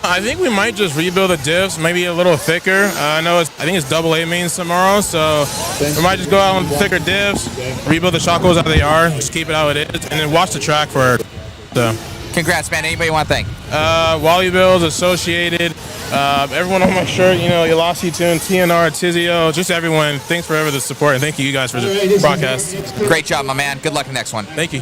I think we might just rebuild the diffs, maybe a little thicker. I think it's AA mains tomorrow, so we might just go out on thicker diffs, rebuild the shock holes how they are, just keep it how it is, and then watch the track for it. So. Congrats, man. Anybody want to thank? Wally Bills, Associated, everyone on my shirt, Yolasi Tune, TNR, Tizio, just everyone. Thanks for the support, and thank you guys for the broadcast. Great job, my man. Good luck in the next one. Thank you.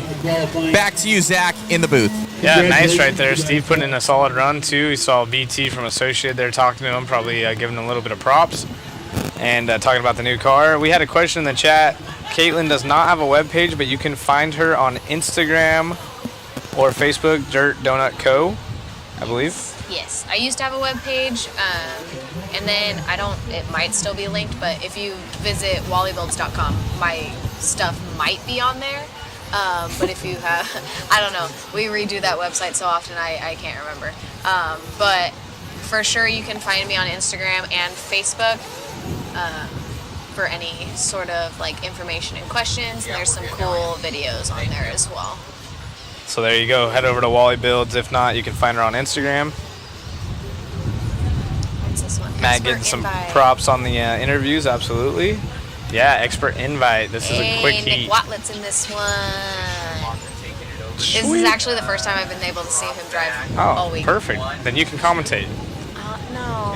Back to you, Zach, in the booth. Yeah, nice right there. Steve putting in a solid run, too. We saw BT from Associated there talking to him, probably giving him a little bit of props and talking about the new car. We had a question in the chat. Caitlin does not have a web page, but you can find her on Instagram or Facebook, Dirt Donut Co., I believe. Yes, I used to have a web page, and then it might still be linked, but if you visit wallybuilds.com, my stuff might be on there. But if you have, I don't know, we redo that website so often I can't remember. But for sure you can find me on Instagram and Facebook for any sort of information and questions. And there's some cool videos on there as well. So there you go. Head over to Wally Builds. If not, you can find her on Instagram. What's this one? Matt getting some props on the interviews. Absolutely. Yeah, expert invite. This is a quick heat. Nick Watlett's in this one. This is actually the first time I've been able to see him drive all week. Perfect. Then you can commentate. No.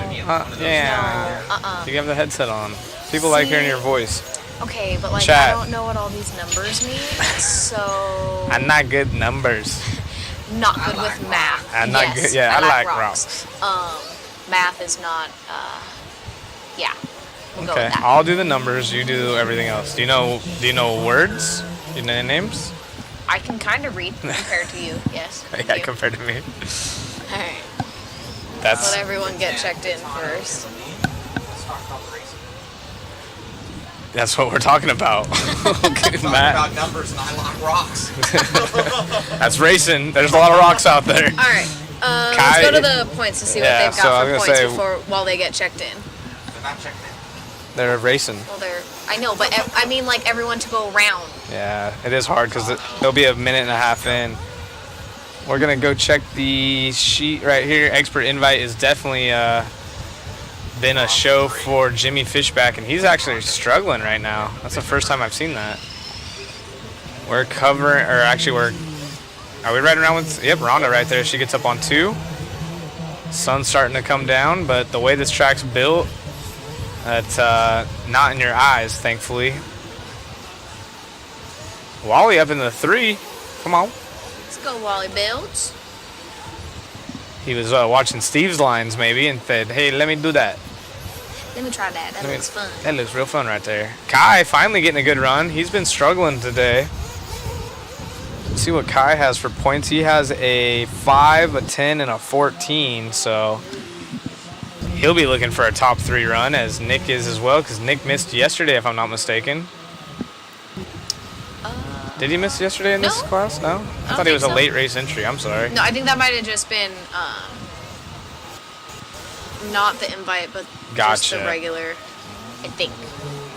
Yeah. No. You have the headset on. People like hearing your voice. Okay, but Chat. I don't know what all these numbers mean, so. I'm not good numbers. Not good with math. I'm not good. Yeah, I like rocks. Math is not. Yeah. We'll go Okay, with that. I'll do the numbers. You do everything else. Do you know words? Do you know names? I can kind of read compared to you. Yes. Yeah, compared to me. All right. That's. Let everyone get checked in first. That's what we're talking about. Okay, Matt. About numbers and I lock rocks. That's racing. There's a lot of rocks out there. All right. Let's go to the points to see what they've got for points while they get checked in. They're not checked in. They're racing. Well, I know, but I mean everyone to go around. Yeah, it is hard because there'll be a minute and a half in. We're going to go check the sheet right here. Expert invite is definitely been a show for Jimmy Fishback, and he's actually struggling right now. That's the first time I've seen that. We're covering, or actually are we right around with, yep, Rhonda right there. She gets up on 2. Sun's starting to come down, but the way this track's built, it's not in your eyes, thankfully. Wally up in the 3. Come on. Let's go, Wally Builds. He was watching Steve's lines maybe and said, hey, let me do that. Let me try that. That looks fun. That looks real fun right there. Kai finally getting a good run. He's been struggling today. Let's see what Kai has for points. He has a 5, a 10, and a 14. So He'll be looking for a top 3 run, as Nick is as well, because Nick missed yesterday, if I'm not mistaken. Did he miss yesterday in this class? No? I thought he was a late race entry. I'm sorry. No, I think that might have just been not the invite, but just the regular, I think.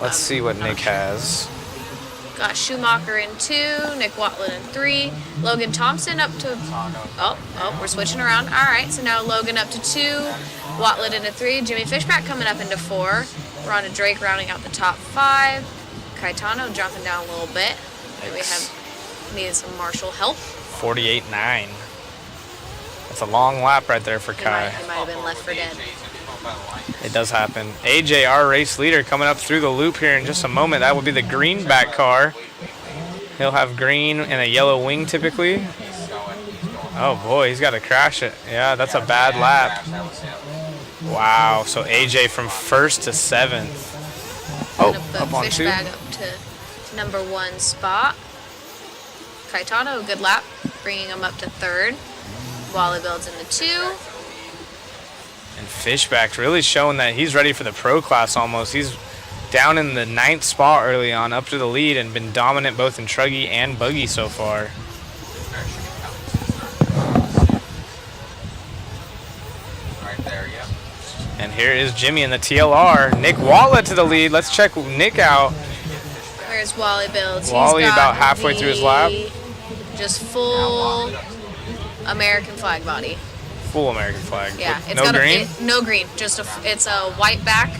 Let's see what Nick has. Got Schumacher in 2, Nick Watlett in 3, Logan Thompson up to, oh, we're switching around. All right, so now Logan up to 2, Watlett into 3, Jimmy Fishback coming up into 4, Rhonda Drake rounding out the top 5, Caetano jumping down a little bit. We have needed some Marshall help. 48.9. That's a long lap right there for Kai. He might have been left for dead. It does happen. AJ, our race leader, coming up through the loop here in just a moment. That will be the greenback car. He'll have green and a yellow wing typically. Oh boy, he's got to crash it. Yeah, that's a bad lap. Wow, so AJ from 1st to 7th. Oh, up on 2. Fishbag up to number 1 spot. Caetano, good lap, bringing him up to 3rd. Wally builds into 2. And Fishback really showing that he's ready for the pro class almost. He's down in the 9th spot early on, up to the lead, and been dominant both in truggy and buggy so far. Right there, yeah. And here is Jimmy in the TLR. Nick Watlett to the lead. Let's check Nick out. Where's Wally builds? Wally He's got about halfway through his lap. Just full American flag body. Full American flag. Yeah, it's no got green? No green. Just it's a white back,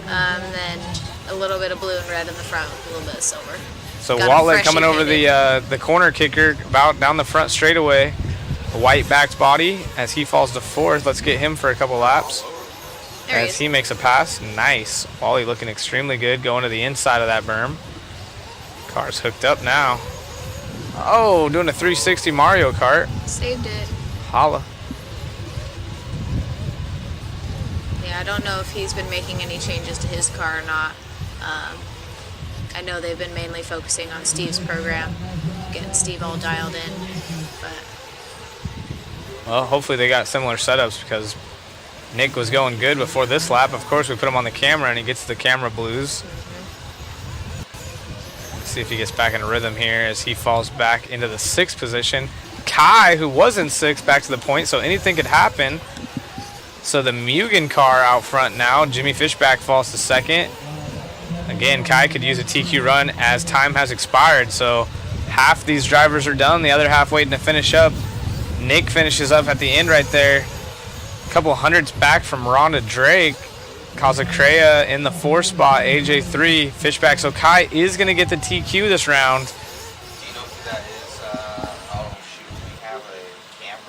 and then a little bit of blue and red in the front, a little bit of silver. So Watlett coming over the corner kicker, about down the front straightaway. A white backed body as he falls to 4th. Let's get him for a couple laps. As he makes a pass. Nice. Wally looking extremely good, going to the inside of that berm. Car's hooked up now. Oh, doing a 360 Mario Kart. Saved it. Holla. Yeah, I don't know if he's been making any changes to his car or not. I know they've been mainly focusing on Steve's program, getting Steve all dialed in. But Well, hopefully they got similar setups, because Nick was going good before this lap. Of course, we put him on the camera and he gets the camera blues. Let's see if he gets back in rhythm here as he falls back into the 6th position. Kai, who was in 6th, back to the point, so anything could happen. So the Mugen car out front now. Jimmy Fishback falls to 2nd. Again, Kai could use a TQ run as time has expired. So half these drivers are done, the other half waiting to finish up. Nick finishes up at the end right there. A couple hundreds back from Rhonda Drake. Kazacrea in the 4th spot, AJ 3, Fishback. So Kai is going to get the TQ this round. Do you know who that is? Oh, shoot, we have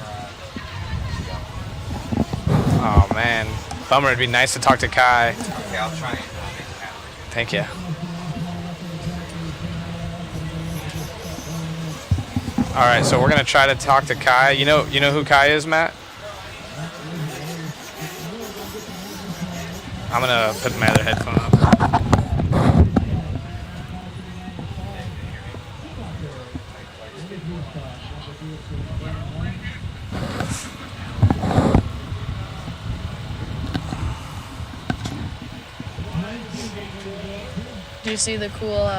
a camera. Oh, man. Bummer, it'd be nice to talk to Kai. Okay, I'll try and Thank you. All right, so we're going to try to talk to Kai. You know who Kai is, Matt? I'm going to put my other headphone up. do you see the cool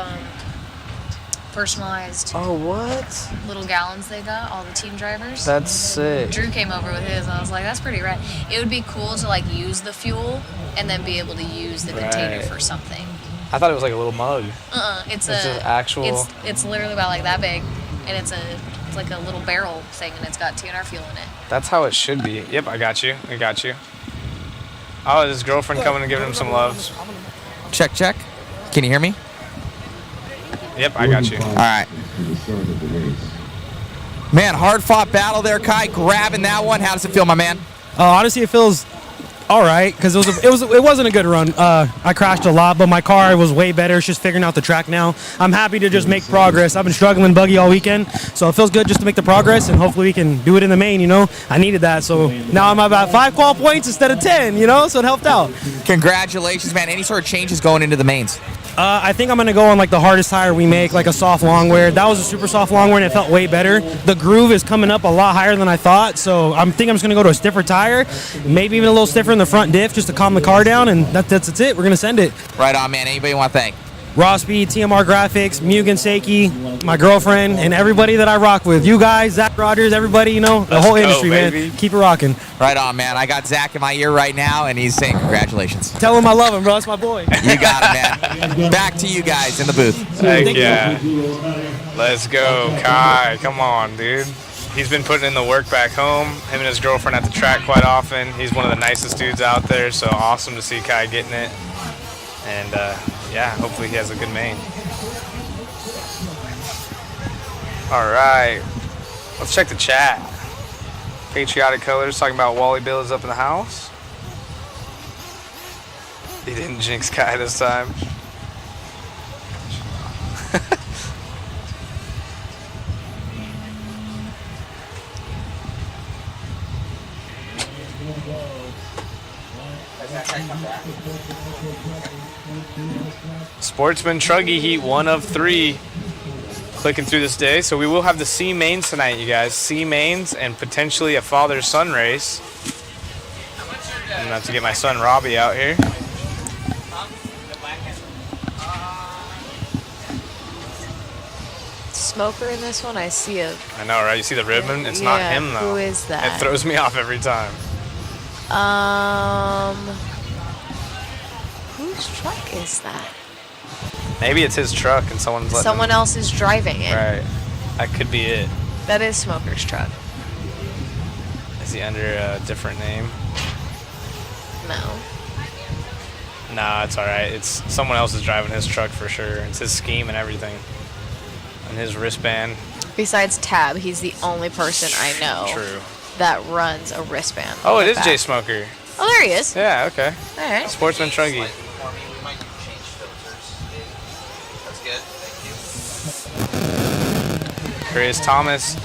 personalized little gallons they got, all the team drivers? That's sick. Drew came over with his and I was like, that's pretty rad. It would be cool to like use the fuel and then be able to use the container for something. I thought it was like a little mug. It's just actual. It's literally about like that big, and it's like a little barrel thing, and it's got TNR fuel in it. That's how it should be. Yep, I got you. Oh, his girlfriend coming and giving him some loves. Check, check. Can you hear me? Yep, I got you. All right. Man, hard-fought battle there, Kai. Grabbing that one. How does it feel, my man? Honestly, it feels all right because it wasn't a good run. I crashed a lot, but my car was way better. It's just figuring out the track now. I'm happy to just make progress. I've been struggling buggy all weekend, so it feels good just to make the progress, and hopefully we can do it in the main. I needed that, so now I'm about 5 qual points instead of 10. So it helped out. Congratulations, man. Any sort of changes going into the mains? I think I'm going to go on like the hardest tire we make, like a soft long wear. That was a super soft long wear and it felt way better. The groove is coming up a lot higher than I thought, so I'm just going to go to a stiffer tire, maybe even a little stiffer in the front diff just to calm the car down, and that's it. We're going to send it. Right on, man. Anybody want to thank? Raw Speed, TMR Graphics, Mugen Seiki, my girlfriend, and everybody that I rock with. You guys, Zach Rogers, everybody, you know, the whole industry, man. Keep it rocking. Right on, man. I got Zach in my ear right now, and he's saying congratulations. Tell him I love him, bro. That's my boy. You got it, man. Back to you guys in the booth. Heck yeah. Let's go, Kai. Come on, dude. He's been putting in the work back home. Him and his girlfriend at the track quite often. He's one of the nicest dudes out there, so awesome to see Kai getting it. And, yeah, hopefully he has a good main. All right, let's check the chat. Patriotic Colors talking about Wally Bill is up in the house. He didn't jinx Kai this time. Sportsman Truggy Heat 1 of 3 clicking through this day. So we will have the C mains tonight, you guys. C mains and potentially a father-son race. I'm gonna have to get my son Robbie out here. Smoker in this one, I see a... I know, right? You see the ribbon? It's not him, though. Who is that? It throws me off every time. Whose truck is that? Maybe it's his truck and someone else is driving it. Right. That could be it. That is Smoker's truck. Is he under a different name? No. Nah, it's alright. It's someone else is driving his truck for sure. It's his scheme and everything. And his wristband. Besides Tab, he's the only person I know that runs a wristband. Oh, it is Jay Smoker. Oh, there he is. Yeah, okay. All right. Sportsman Truggy. Chris Thomas,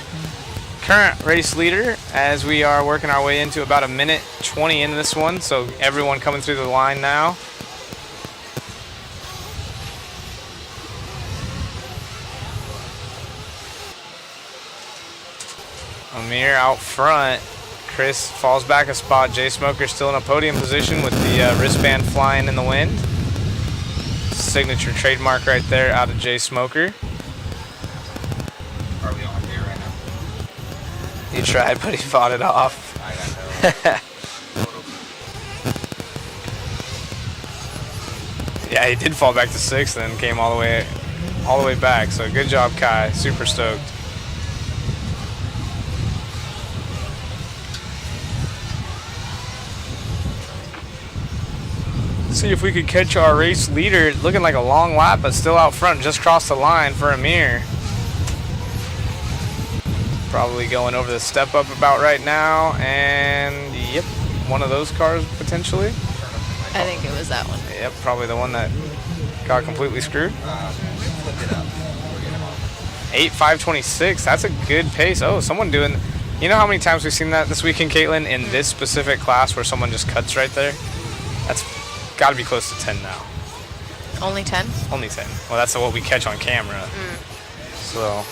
current race leader, as we are working our way into about 1:20 into this one. So everyone coming through the line now. Amir out front. Chris falls back a spot. Jay Smoker still in a podium position with the wristband flying in the wind. Signature trademark right there out of Jay Smoker. Are we on here right now? He tried, but he fought it off. Yeah, he did fall back to 6th and came all the way back. So good job, Kai. Super stoked. See if we could catch our race leader looking like a long lap, but still out front, just crossed the line for Amir. Probably going over the step up about right now, and yep, one of those cars potentially. I think it was that one. Yep, probably the one that got completely screwed. 8:5:26, that's a good pace. Oh, someone doing, you know how many times we've seen that this weekend, Caitlin, in this specific class where someone just cuts right there? That's got to be close to 10 now. Only 10? Only 10. Well, that's what we catch on camera. So.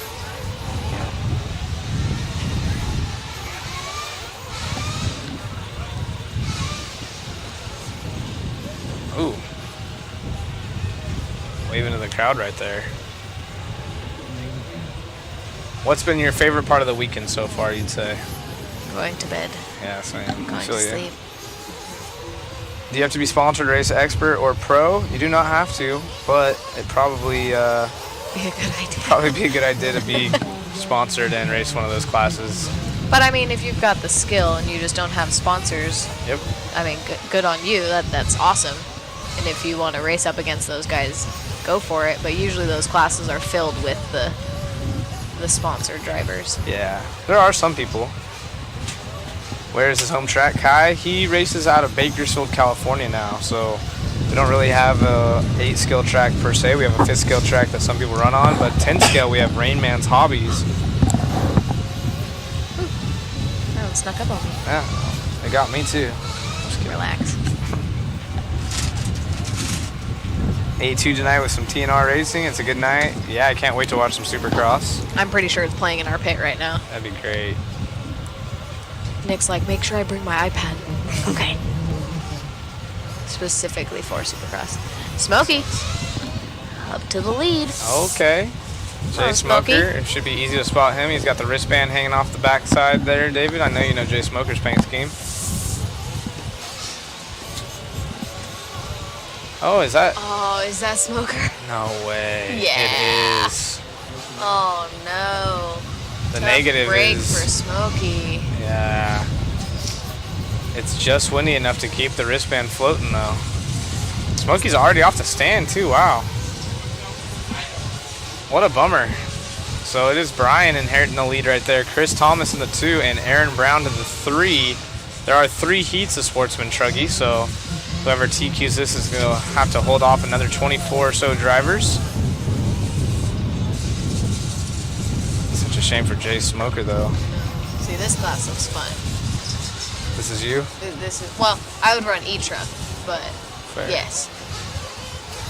Ooh. Waving to the crowd right there. What's been your favorite part of the weekend so far, you'd say? Going to bed. Yeah, same. Going to sleep. Do you have to be sponsored race expert or pro? You do not have to, but it probably be a good idea. Probably be a good idea to be sponsored and race one of those classes. But I mean, if you've got the skill and you just don't have sponsors, yep. I mean, good on you. That's awesome. And if you want to race up against those guys, go for it. But usually those classes are filled with the sponsored drivers. Yeah, there are some people. Where is his home track? Kai, he races out of Bakersfield, California now, so we don't really have a 8-scale track per se. We have a 5th scale track that some people run on, but 10th scale we have Rain Man's Hobbies. That one snuck up on me. Yeah, it got me too. Just relax. A2 tonight with some TNR racing. It's a good night. Yeah, I can't wait to watch some Supercross. I'm pretty sure it's playing in our pit right now. That'd be great. Nick's like, make sure I bring my iPad. Okay. Specifically for Supercross. Smokey. Up to the lead. Okay. Jay Smoker. It should be easy to spot him. He's got the wristband hanging off the backside there, David. I know you know Jay Smoker's paint scheme. Oh, is that? Oh, is that Smoker? No way. Yeah. It is. Oh no. The Tough negative break is. for Smokey. Yeah. It's just windy enough to keep the wristband floating, though. Smokey's already off the stand, too. Wow. What a bummer. So it is Brian inheriting the lead right there. Chris Thomas in the 2 and Aaron Brown to the 3. There are 3 heats of Sportsman Truggy, so whoever TQs this is going to have to hold off another 24 or so drivers. Such a shame for Jay Smoker, though. See, this class looks fun. This is you? This is, well, I would run E-Truck, but Fair. yes.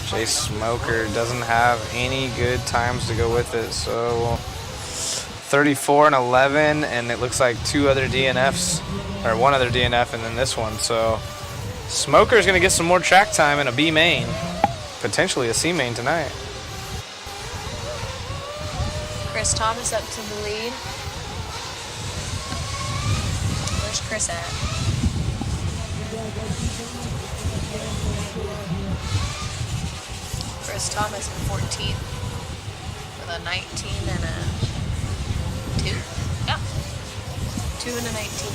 Jay Smoker doesn't have any good times to go with it, so 34 and 11, and it looks like 2 other DNFs, or 1 other DNF, and then this one. So Smoker's going to get some more track time in a B main, potentially a C main tonight. Chris Thomas up to the lead. Where's Chris at? Chris Thomas in 14th with a 19 and a 2. Yeah. 2 and a 19.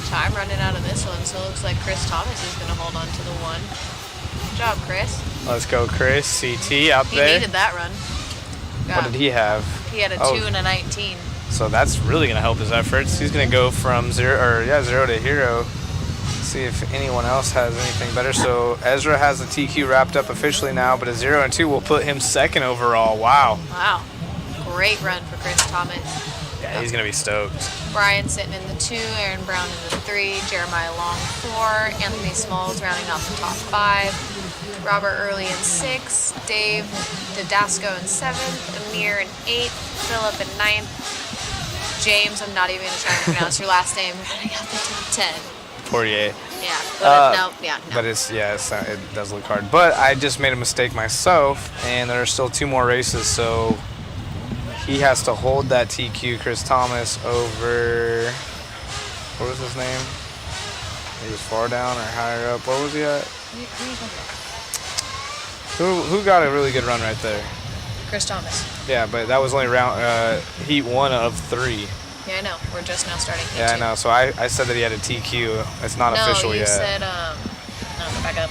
Time running out of this one, so it looks like Chris Thomas is going to hold on to the 1. Good job, Chris. Let's go, Chris. CT out there. He needed that run. What did he have? He had a 2 and a 19. So that's really going to help his efforts. He's going to go from 0 to hero. See if anyone else has anything better. So Ezra has the TQ wrapped up officially now, but a 0 and 2 will put him 2nd overall. Wow. Wow. Great run for Chris Thomas. Yeah, he's going to be stoked. Brian sitting in the 2, Aaron Brown in the 3, Jeremiah Long 4, Anthony Smalls rounding off the top 5, Robert Early in 6, Dave Didasco in 7th, Amir in 8th, Philip in 9th, James, I'm not even going to try and pronounce your last name, rounding out the top 10. Poirier. Yeah, but no. But it does look hard. But I just made a mistake myself, and there are still 2 more races, so he has to hold that TQ, Chris Thomas, over, what was his name? He was far down or higher up. Where was he at? Who got a really good run right there? Chris Thomas. Yeah, but that was only round heat 1 of 3. Yeah, I know. We're just now starting heat 2. Yeah, I know. So I said that he had a TQ. It's not official yet. No, you said, no, go back up.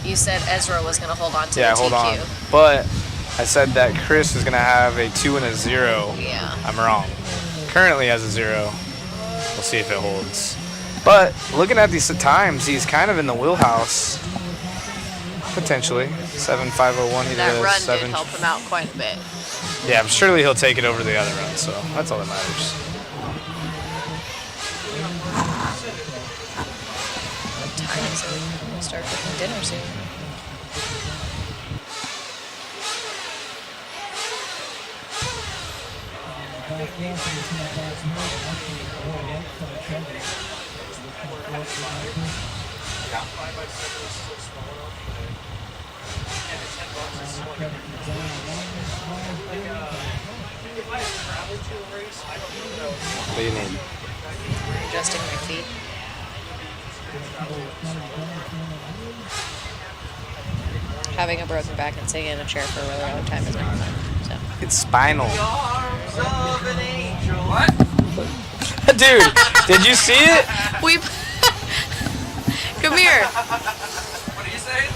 You said Ezra was going to hold on to the TQ. Yeah, hold on. But I said that Chris is going to have a 2 and a 0. Yeah. I'm wrong. Currently has a 0. We'll see if it holds. But looking at these times, he's kind of in the wheelhouse. Potentially. 7.501. He That did run 7. did help him out quite a bit. Yeah, surely he'll take it over the other run, so that's all that matters. What time is it? We'll start cooking dinner soon. What do you need? Adjusting my feet. Having a broken back and sitting in a chair for a really long time is never fun. So. It's spinal. Dude, did you see it? We come here. What do you say?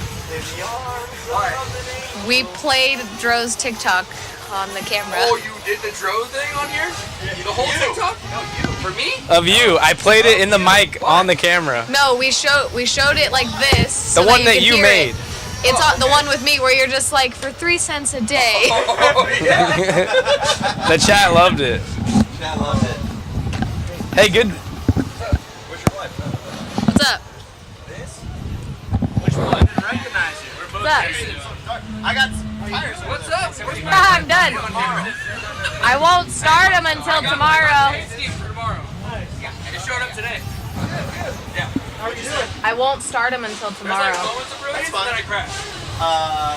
We played Dro's TikTok on the camera. Oh, you did the drone thing on here? The whole TikTok? No, you. For me? Of you. I played it in the mic on the camera. No, we showed it like this. The so one that you hear made. It. It's the one with me where you're just like, for 3 cents a day. The chat loved it. Chat loved it. Hey, good. What's up? Which one? I didn't recognize you. We're both What's up? I got tires. What's up? Where's my I'm done. I won't start them until tomorrow. Steve, for tomorrow. It showed up today. Yeah. How are you doing? I won't start them until tomorrow. That's fine. I crashed.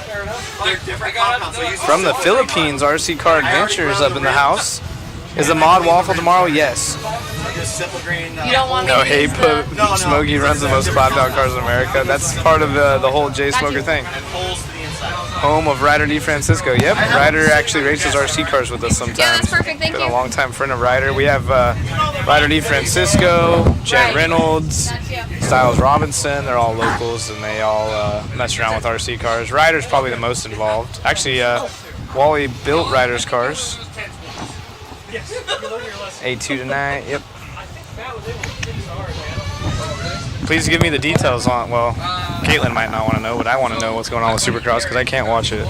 Fair enough. They're different compounds. So From the Philippines, RC Car Adventures up in the house. Is the mod waffle tomorrow? Yes. Just simple green. You don't want me No, to hey, use the... Smokey runs the most clapped out cars in America. That's part of the whole J Smoker thing. Home of Ryder D. Francisco. Yep, Ryder actually races RC cars with us sometimes. Yeah, that's perfect. Thank Been you. a long time friend of Ryder. We have Ryder D. Francisco, Jet Reynolds, Styles Robinson. They're all locals and they all mess around with RC cars. Ryder's probably the most involved. Actually, Wally built Ryder's cars. A2 tonight. Yep. Please give me the details on. Well, Caitlin might not want to know, but I want to know what's going on with Supercross because I can't watch it.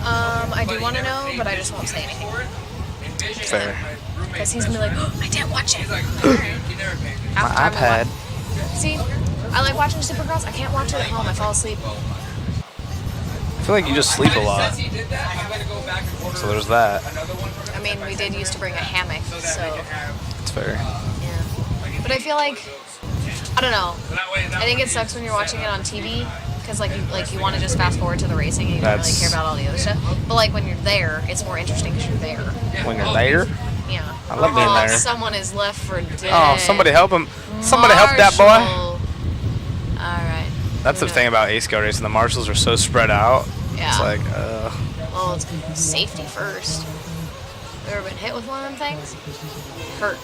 I do want to know, but I just won't say anything. Fair. Because he's going to be like, oh, I didn't watch it. My iPad. See, I like watching Supercross. I can't watch it at home. I fall asleep. I feel like you just sleep a lot. So there's that. I mean, we did used to bring a hammock, so... It's fair. Yeah. But I feel like... I don't know. I think it sucks when you're watching it on TV because you want to just fast forward to the racing and you don't really care about all the other stuff. But like when you're there, it's more interesting because you're there. When you're there? Yeah. I love being there. Someone is left for dead. Oh, somebody help him. Somebody help that boy. All right. That's the thing about A-Scale racing. The marshals are so spread out. Yeah. It's like, Well, it's safety first. You ever been hit with one of them things? Hurt.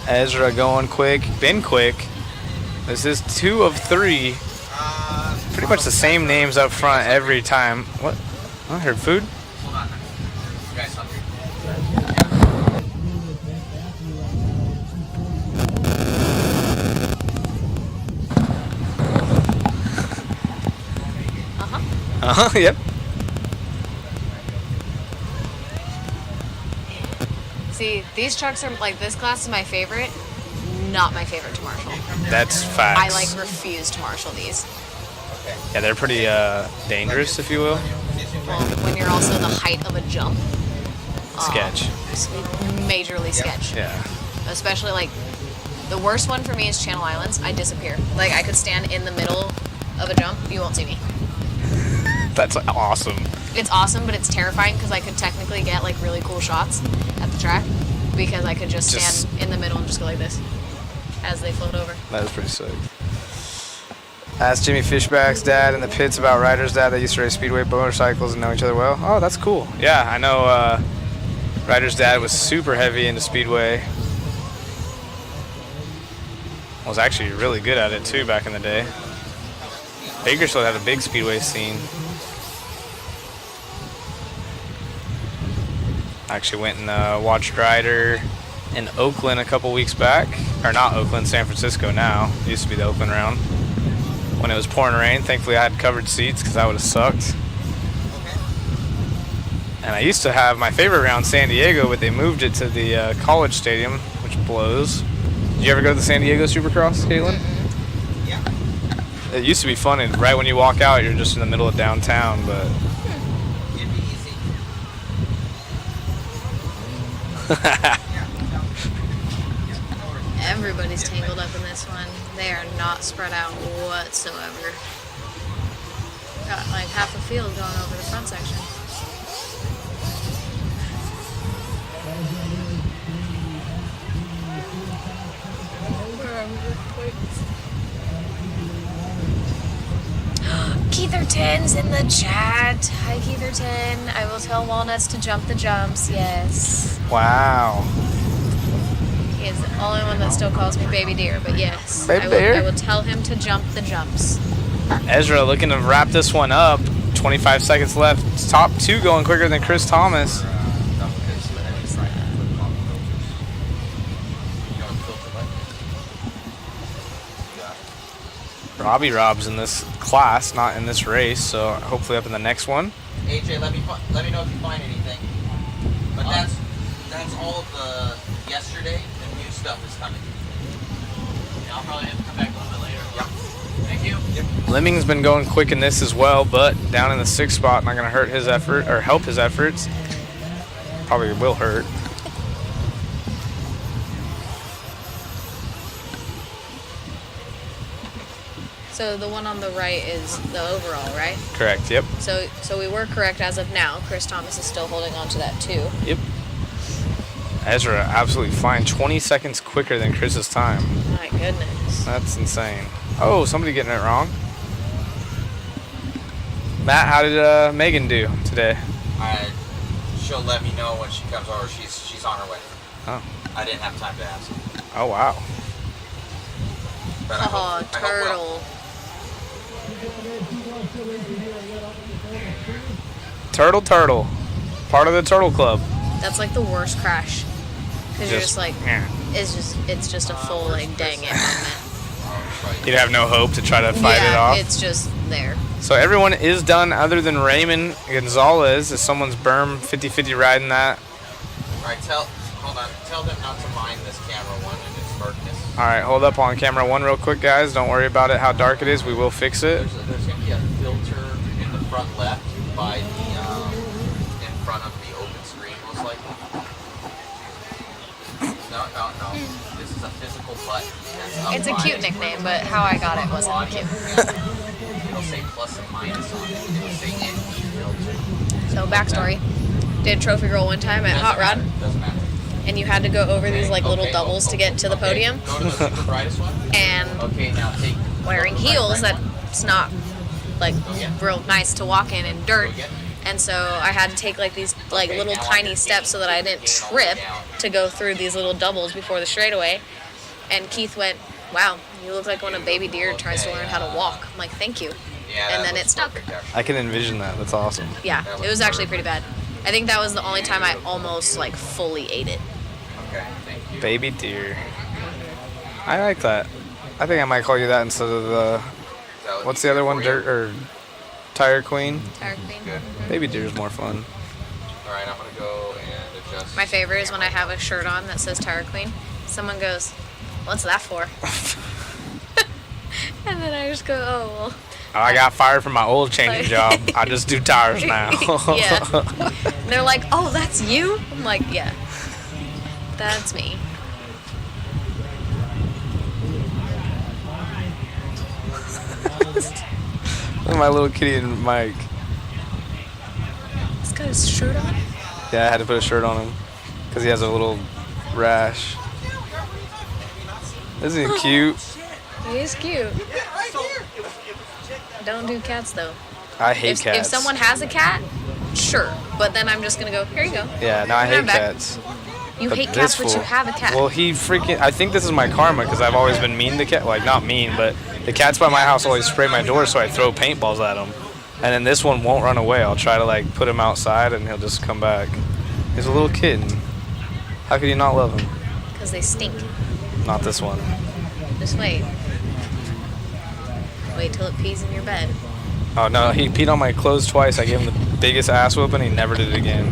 Ezra going quick. Been quick. This is 2 of 3. Pretty much the same names up front every time. What? I heard food. Yep. See, these trucks are like this class is my favorite, not my favorite to marshal. That's facts. I like refuse to marshal these. Yeah, they're pretty dangerous, if you will. Well, when you're also the height of a jump. Sketch. It's majorly sketch. Yeah. Especially like the worst one for me is Channel Islands. I disappear. Like I could stand in the middle of a jump, you won't see me. That's awesome. It's awesome, but it's terrifying because I could technically get like really cool shots at the track because I could just stand in the middle and just go like this as they float over. That is pretty sick. Asked Jimmy Fishback's dad in the pits about Ryder's dad. They used to race speedway motorcycles and know each other well. Oh, that's cool. Yeah, I know Ryder's dad was super heavy into speedway. Was actually really good at it too back in the day. Bakersfield had a big speedway scene. I actually went and watched Ryder in Oakland a couple weeks back. Or not Oakland, San Francisco now. It used to be the Oakland round. When it was pouring rain, thankfully I had covered seats because that would have sucked. And I used to have my favorite round, San Diego, but they moved it to the college stadium, which blows. Did you ever go to the San Diego Supercross, Caitlin? Yeah. It used to be fun, and right when you walk out, you're just in the middle of downtown, but... Everybody's tangled up in this one. They are not spread out whatsoever. Got like half a field going over the front section. Keitherton's in the chat. Hi, Keitherton. I will tell Walnuts to jump the jumps. Yes. Wow. He is the only one that still calls me Baby Deer, but yes. Baby I Deer? will tell him to jump the jumps. Ezra looking to wrap this one up. 25 seconds left. Top 2 going quicker than Chris Thomas. Robbie Rob's in this class, not in this race, so hopefully up in the next one. AJ, let me know if you find anything. But that's all of the yesterday. The new stuff is coming. Yeah, I'll probably have to come back a little bit later. Yep. Thank you. Yep. Lemming's been going quick in this as well, but down in the 6th spot, not going to hurt his effort or help his efforts. Probably will hurt. So the one on the right is the overall, right? Correct, yep. So we were correct as of now. Chris Thomas is still holding on to that too. Yep. Ezra absolutely fine. 20 seconds quicker than Chris's time. My goodness. That's insane. Oh, somebody getting it wrong. Matt, how did Megan do today? She'll let me know when she comes over. She's on her way. Oh. I didn't have time to ask. Oh, wow. But Oh, turtle. Turtle. Part of the Turtle Club. That's like the worst crash. Because you're Just- just like, yeah. it's just a full like dang it moment. You'd have no hope to try to fight it off. It's just there. So everyone is done other than Raymond Gonzalez. Is someone's berm 50-50 riding that? All right, tell them not to mind this camera one and its murkiness. All right, hold up on camera 1 real quick, guys. Don't worry about it, how dark it is. We will fix it. There's going to be a filter in the front left by the in front of the open screen, most likely. No. This is a physical button. That's up It's a by cute it. nickname, but how I got it wasn't cute. It'll say plus and minus on it. It'll say NE filter. So backstory, did trophy roll one time at Hot Rod, Doesn't matter. and you had to go over these like little doubles to get to the podium, Go to the super brightest one. and Okay, now take. wearing heels that's not like real nice to walk in dirt. And so I had to take like these like little tiny steps so that I didn't trip to go through these little doubles before the straightaway. And Keith went, "Wow, you look like when a baby deer tries to learn how to walk." I'm like, "Thank you." And then it stuck. I can envision that. That's awesome. Yeah, it was actually pretty bad. I think that was the only time I almost like fully ate it. Baby deer. I like that. I think I might call you that instead of the... What's the other one? Dirt or Tire Queen? Tire Queen. Baby deer is more fun. All right, I'm going to go and adjust. My favorite is when I have a shirt on that says Tire Queen. Someone goes, "What's that for?" And then I just go, "Oh, well." I got fired from my oil changing job. I just do tires now. Yeah. And they're like, "Oh, that's you?" I'm like, "Yeah, that's me." Look at my little kitty and Mike. He's got his shirt on. Yeah, I had to put a shirt on him because he has a little rash. Isn't he cute? He is cute. Don't do cats though. I hate If cats. someone has a cat, sure. But then I'm just gonna go, "Here you go." Yeah, no, I And hate I'm back. cats. You But hate this cats, but you fool- have a cat. Well, he freaking... I think this is my karma because I've always been mean to cat. Like, not mean, but the cats by my house always spray my door, so I throw paintballs at him. And then this one won't run away. I'll try to, like, put him outside, and he'll just come back. He's a little kitten. How could you not love him? Because they stink. Not this one. Just wait. Wait till it pees in your bed. Oh, no, he peed on my clothes twice. I gave him the biggest ass whooping. He never did it again.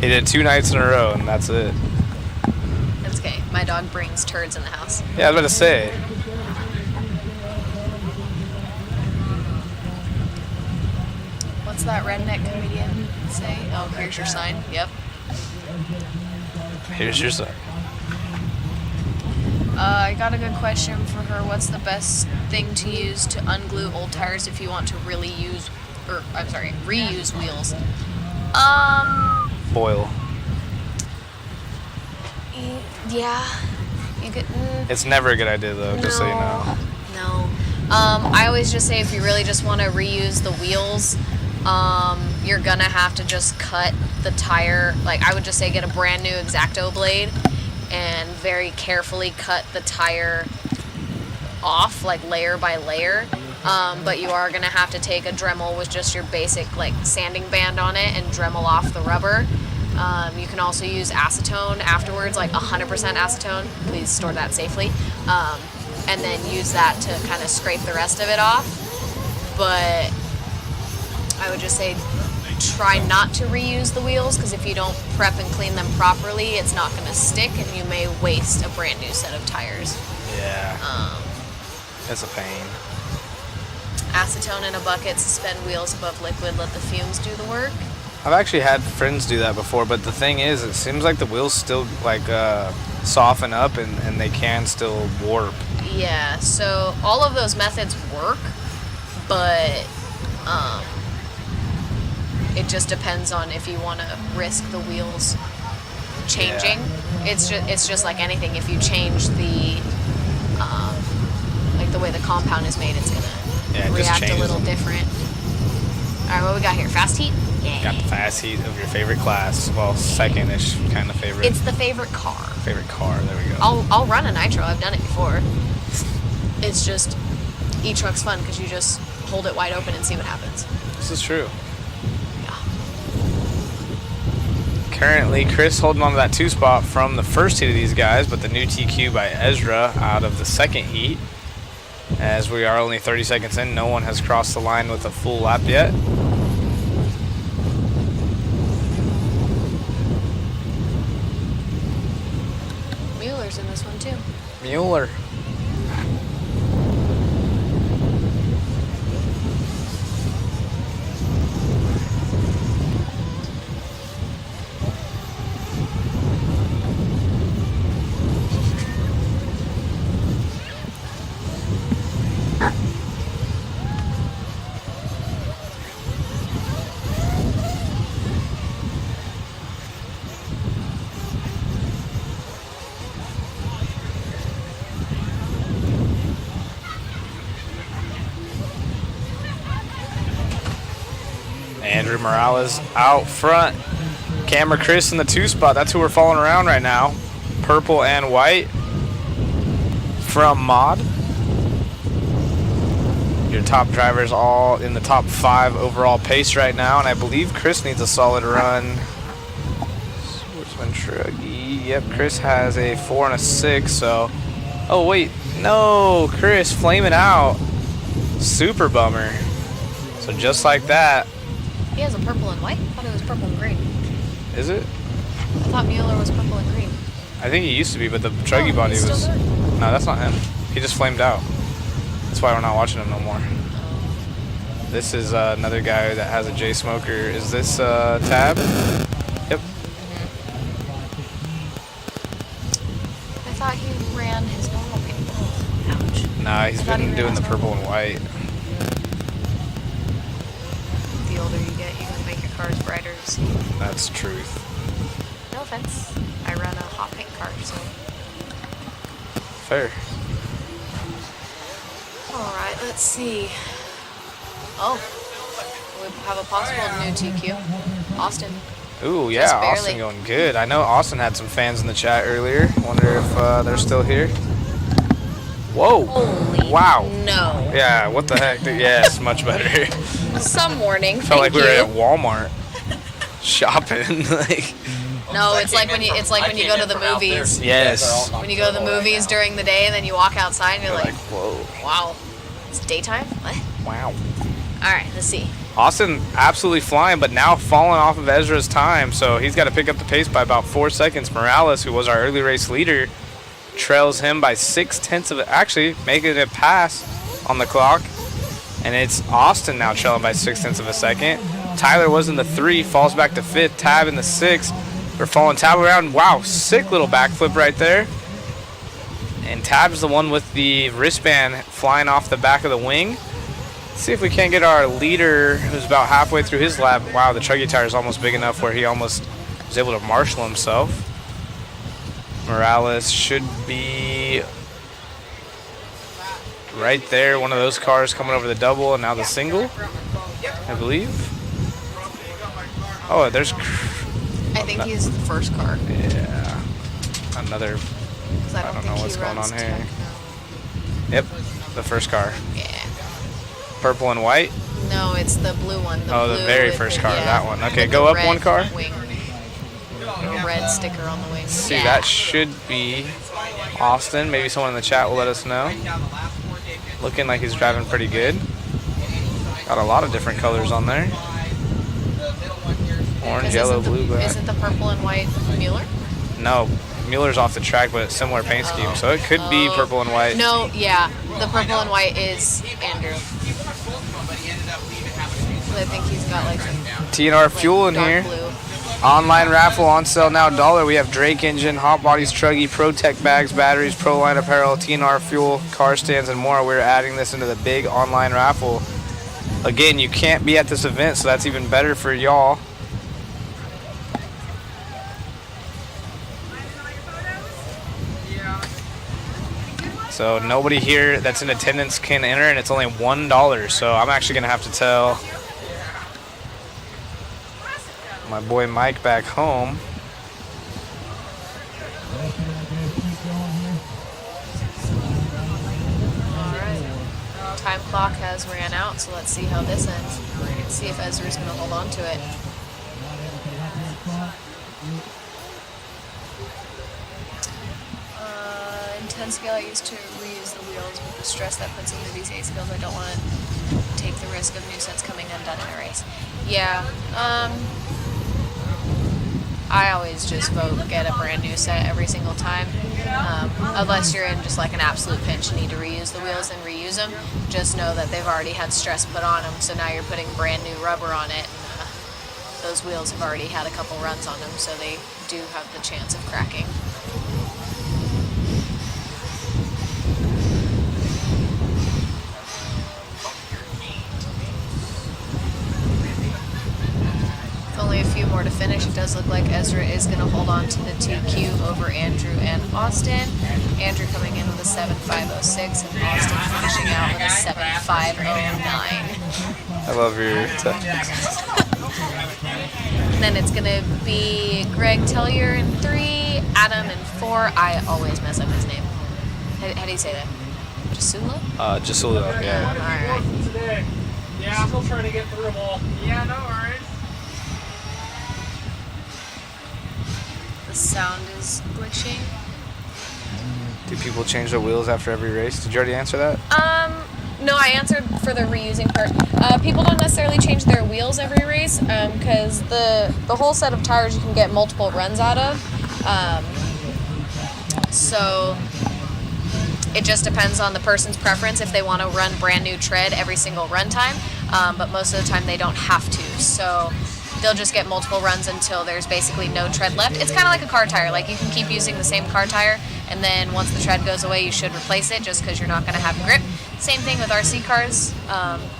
He did it 2 nights in a row, and that's it. That's okay. My dog brings turds in the house. Yeah, I was about to say. What's that redneck comedian say? Oh, here's your sign. Yep. Here's your son. I got a good question for her. What's the best thing to use to unglue old tires if you want to really use, or I'm sorry, reuse wheels? Foil. Yeah. You could. It's never a good idea, though, just so you know. No. I always just say if you really just want to reuse the wheels, you're gonna have to just cut the tire. Like I would just say get a brand new X-Acto blade and very carefully cut the tire off, like layer by layer. But you are going to have to take a Dremel with just your basic like sanding band on it and Dremel off the rubber. You can also use acetone afterwards, like 100% acetone. Please store that safely. And then use that to kind of scrape the rest of it off. But I would just say try not to reuse the wheels, because if you don't prep and clean them properly, it's not going to stick and you may waste a brand new set of tires. Yeah. It's a pain. Acetone in a bucket, suspend wheels above liquid, let the fumes do the work. I've actually had friends do that before, but the thing is, it seems like the wheels still like soften up and they can still warp. Yeah, so all of those methods work, but it just depends on if you want to risk the wheels changing. Yeah. It's just like anything. If you change the like the way the compound is made, it's gonna react a little different. All right, what we got here? Fast heat. Yeah. Got the fast heat of your favorite class. Well, second-ish kind of favorite. It's the favorite car. Favorite car. There we go. I'll run a nitro. I've done it before. It's just e-truck's fun because you just hold it wide open and see what happens. This is true. Currently, Chris holding on to that 2 spot from the first heat of these guys, but the new TQ by Ezra out of the second heat. As we are only 30 seconds in, no one has crossed the line with a full lap yet. Mueller's in this one too. Mueller. Andrew Morales out front. Camera Chris in the 2 spot. That's who we're following around right now. Purple and white from Mod. Your top drivers all in the top 5 overall pace right now, and I believe Chris needs a solid run. Sportsman Truggy. Yep, Chris has a 4 and a 6, so. Oh, wait. No, Chris flaming out. Super bummer. So just like that. He has a purple and white? I thought it was purple and green. Is it? I thought Mueller was purple and green. I think he used to be, but the truggy body was. No, that's not him. He just flamed out. That's why we're not watching him no more. This is another guy that has a J Smoker. Is this Tab? Yep. I thought he ran his normal paint. Ouch. Nah, he's been doing the purple and white. The older you get, you can make your cars brighter to see. That's truth. No offense. I run a hot pink car, so. Fair. Alright, let's see. Oh. We have a possible new TQ. Austin. Ooh, yeah, Austin going good. I know Austin had some fans in the chat earlier. Wonder if they're still here. Whoa. Holy wow. No. Yeah, what the heck? Yes, much better. Some warning. Felt like we were at Walmart shopping. Like. No, it's like when you go to the movies. Yes. When you go to the movies during the day and then you walk outside and you're like, whoa. Wow. It's daytime? What? Wow. Alright, let's see. Austin absolutely flying, but now falling off of Ezra's time, so he's got to pick up the pace by about 4 seconds. Morales, who was our early race leader, trails him by 0.6 of it, actually making a pass on the clock, and it's Austin now trailing by 0.6 of a second. Tyler was in the 3, falls back to 5th. Tab in the 6. We're following Tab around. Wow, sick little backflip right there. And Tab's the one with the wristband flying off the back of the wing. Let's see if we can't get our leader, who's about halfway through his lap. Wow, the truggy tire is almost big enough where he almost was able to marshal himself. Morales should be right there. One of those cars coming over the double and now the single, I believe. Oh, there's. I think he's the first car. Yeah. I another. Because I don't know think what's he going runs on here. Techno. Yep, the first car. Yeah. Purple and white. No, it's the blue one. The Oh, blue the very with first the- car, yeah, that one. Okay, with go the up red one car. Wing. A red sticker on the wing. See, Yeah. that should be Austin. Maybe someone in the chat will let us know. Looking like he's driving pretty good. Got a lot of different colors on there. Orange, 'Cause yellow, isn't the- blue, black. Isn't the purple and white Mueller? No, Mueller's off the track, but similar paint scheme, so it could be purple and white. No, yeah. The purple and white is Andrew. I think he's got like some TNR fuel in dark here. blue. Online raffle on sale now, $1. We have Drake engine, hot bodies, truggy, ProTech bags, batteries, Pro Line apparel, TNR fuel, car stands, and more. We're adding this into the big online raffle. Again, you can't be at this event, so that's even better for y'all. So nobody here that's in attendance can enter, and it's only $1. So I'm actually gonna have to tell my boy Mike back home. Alright. Time clock has ran out, so let's see how this ends. See if Ezra's going to hold on to it. Intense scale I used to reuse the wheels with the stress that puts into these A skills. I don't want to take the risk of new sets coming undone in a race. Yeah, I always just vote get a brand new set every single time. Unless you're in just like an absolute pinch and need to reuse the wheels and reuse them, just know that they've already had stress put on them, so now you're putting brand new rubber on it. And, those wheels have already had a couple runs on them, so they do have the chance of cracking. Only a few more to finish. It does look like Ezra is going to hold on to the 2Q over Andrew and Austin. Andrew coming in with a 7.506 and Austin finishing out with a 7.509. I love your text. And then it's going to be Greg Tellier in 3, Adam in 4. I always mess up his name. How do you say that? Jasula? Jasula, yeah. Alright. Today. Yeah, I'm still trying to get through them all. Yeah, no worries. The sound is glitching. Do people change their wheels after every race? Did you already answer that? No, I answered for the reusing part. People don't necessarily change their wheels every race because the whole set of tires you can get multiple runs out of. So it just depends on the person's preference if they want to run brand new tread every single run time. But most of the time they don't have to. So they'll just get multiple runs until there's basically no tread left. It's kind of like a car tire. Like you can keep using the same car tire, and then once the tread goes away, you should replace it just because you're not going to have grip. Same thing with RC cars,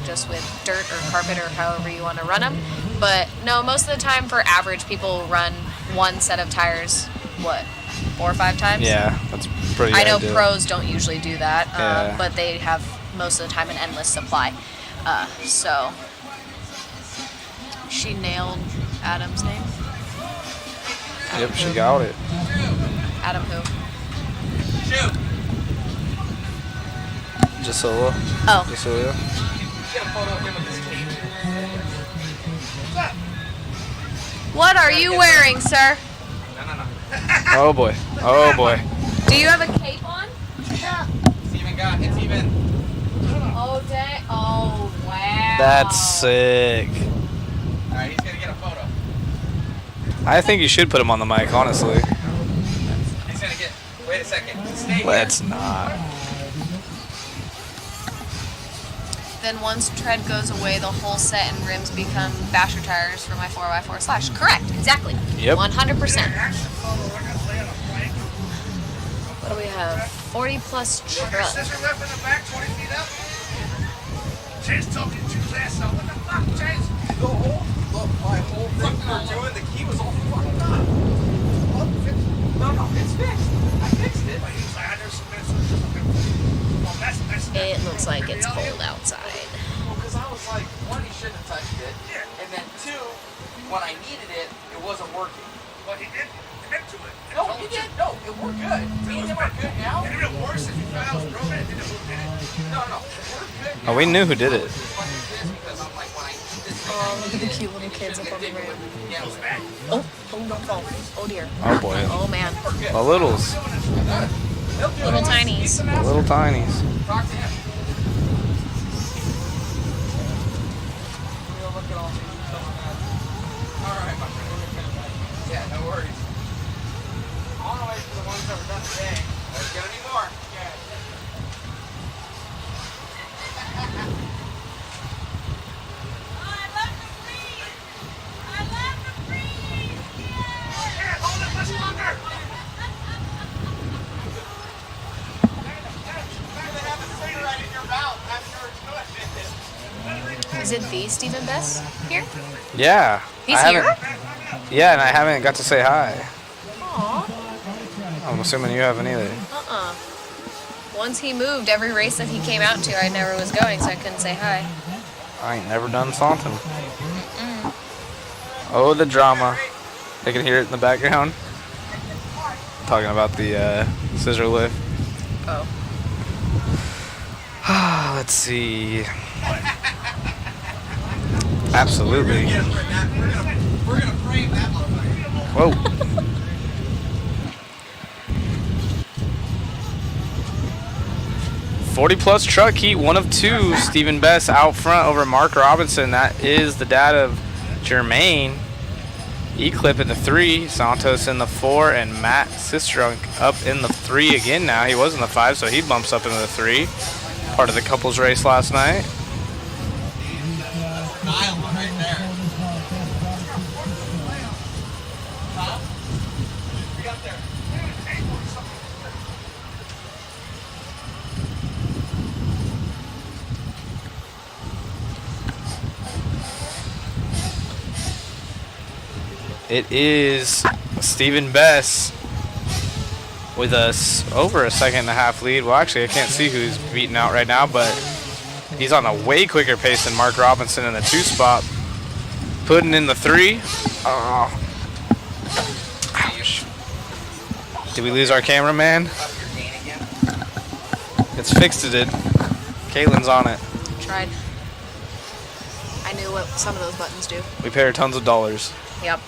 just with dirt or carpet or however you want to run them. But no, most of the time for average, people run one set of tires, 4 or 5 times? Yeah, that's pretty I know ideal. pros don't usually do that, Yeah. but they have most of the time an endless supply. So she nailed Adam's name. Yep, she got it. Adam who? Jasula. Oh. Jasula. What are you wearing, sir? Oh boy. Oh boy. Do you have a cape on? It's even got, it's even. Oh, dang. Oh, wow. That's sick. Alright, he's gonna get a photo. I think you should put him on the mic, honestly. He's gonna get, wait a second. Stay here. Let's not. Then once tread goes away, the whole set and rims become basher tires for my 4x4 slash. Correct, exactly. Yep. 100%. What do we have? 40 plus truck. Scissor left in the back, 20 feet up. Chase talking too fast now. What the fuck, Chase? The whole, look, my whole thing we were doing, the key was all fucked up. No, it's fixed. I fixed it. But he was like, I there's some messages. Well, that's It looks like it's cold outside. Well, because I was like, one, he shouldn't have touched it. Yeah. And then two, when I needed it, it wasn't working. But he did No, he did. No, we're good. Me and him are good now. It didn't worse if you found out it was broken and didn't move it. No, we're good. Oh, we knew who did it. Oh, look at the cute little kids up on the ramp. Oh, don't fall. Oh dear. Oh boy. Oh man. The littles. Little tinies. The little tinies. Talk to him. Alright, my friend. Yeah, no worries. I want to wait for the ones that were done today. There's gonna be more. Yeah. Is it the Stephen Best here? Yeah. He's I here? haven't- Yeah, and I haven't got to say hi. Aw. I'm assuming you haven't either. Once he moved, every race that he came out to, I never was going, so I couldn't say hi. I ain't never done something. Oh, the drama. They can hear it in the background. Talking about the scissor lift. Oh. Let's see. Absolutely. Whoa. +40 truck heat, 1 of 2. Stephen Best out front over Mark Robinson. That is the dad of Jermaine. E-Clip in the 3, Santos in the 4, and Matt Sistrunk up in the 3 again now. He was in the 5, so he bumps up into the 3. Part of the couples race last night. It is Stephen Best with us over a 1.5 second lead. Well, actually, I can't see who's beating out right now, but he's on a way quicker pace than Mark Robinson in the 2 spot. Putting in the 3. Oh. Ouch. Did we lose our cameraman? It's fixed, it did. Caitlin's on it. Tried. I knew what some of those buttons do. We pay her tons of dollars. Yep.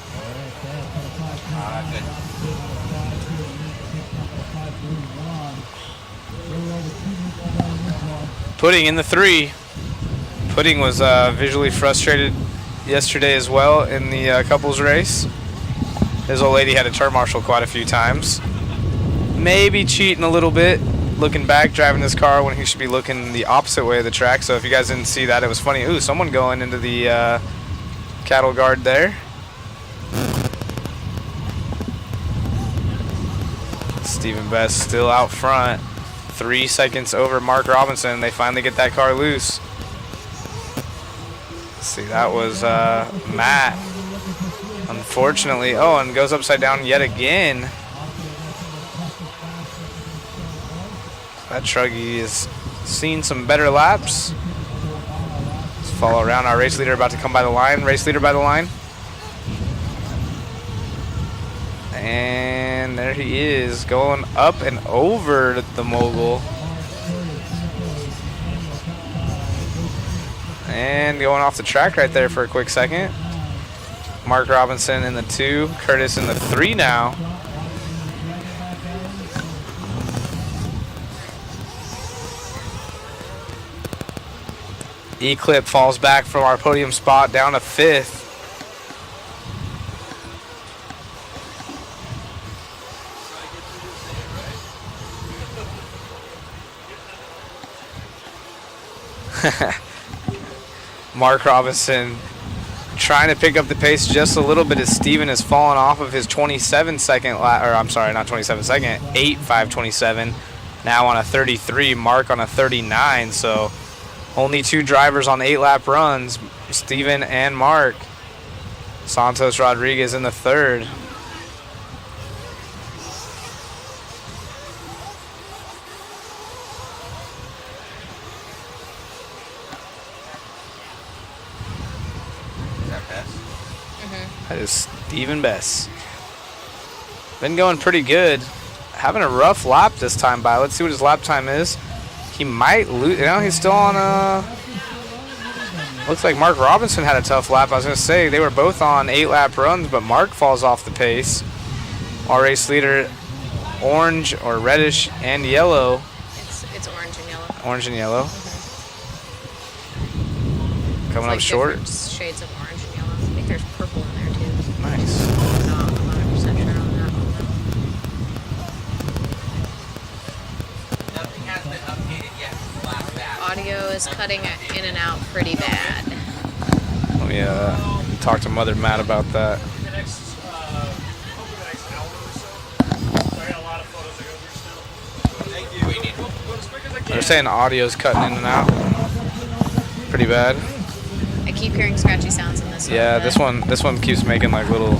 Pudding in the 3. Pudding was visually frustrated yesterday as well in the couples race. His old lady had to turn marshal quite a few times. Maybe cheating a little bit, looking back, driving his car when he should be looking the opposite way of the track. So if you guys didn't see that, it was funny. Ooh, someone going into the cattle guard there. Stephen Best still out front. 3 seconds over Mark Robinson. They finally get that car loose. Let's see, that was Matt. Unfortunately, oh, and goes upside down yet again. That truggy has seen some better laps. Let's follow around. Our race leader about to come by the line. Race leader by the line. And there he is, going up and over the mogul. And going off the track right there for a quick second. Mark Robinson in the 2, Curtis in the 3 now. E-Clip falls back from our podium spot down to 5th. Mark Robinson trying to pick up the pace just a little bit as Steven has fallen off of his 27-second lap, or I'm sorry, not 27-second, 8.527. Now on a 33, Mark on a 39. So only 2 drivers on 8-lap runs, Steven and Mark. Santos Rodriguez in the 3rd. That is Stephen Best. been going pretty good. Having a rough lap this time by. Let's see what his lap time is. He might lose. You know, he's still on looks like Mark Robinson had a tough lap. I was going to say they were both on 8-lap runs, but Mark falls off the pace. Our race leader, orange or reddish and yellow. It's orange and yellow. Orange and yellow. Coming It's up short. different shades of orange and yellow. I think there's purple in there too. Nice. I'm not 100% sure on that one. Nothing has been updated yet. Audio is cutting in and out pretty bad. Let me talk to Mother Matt about that. They're saying audio's cutting in and out. Pretty bad. I keep hearing scratchy sounds in this one. Yeah, but this one keeps making like little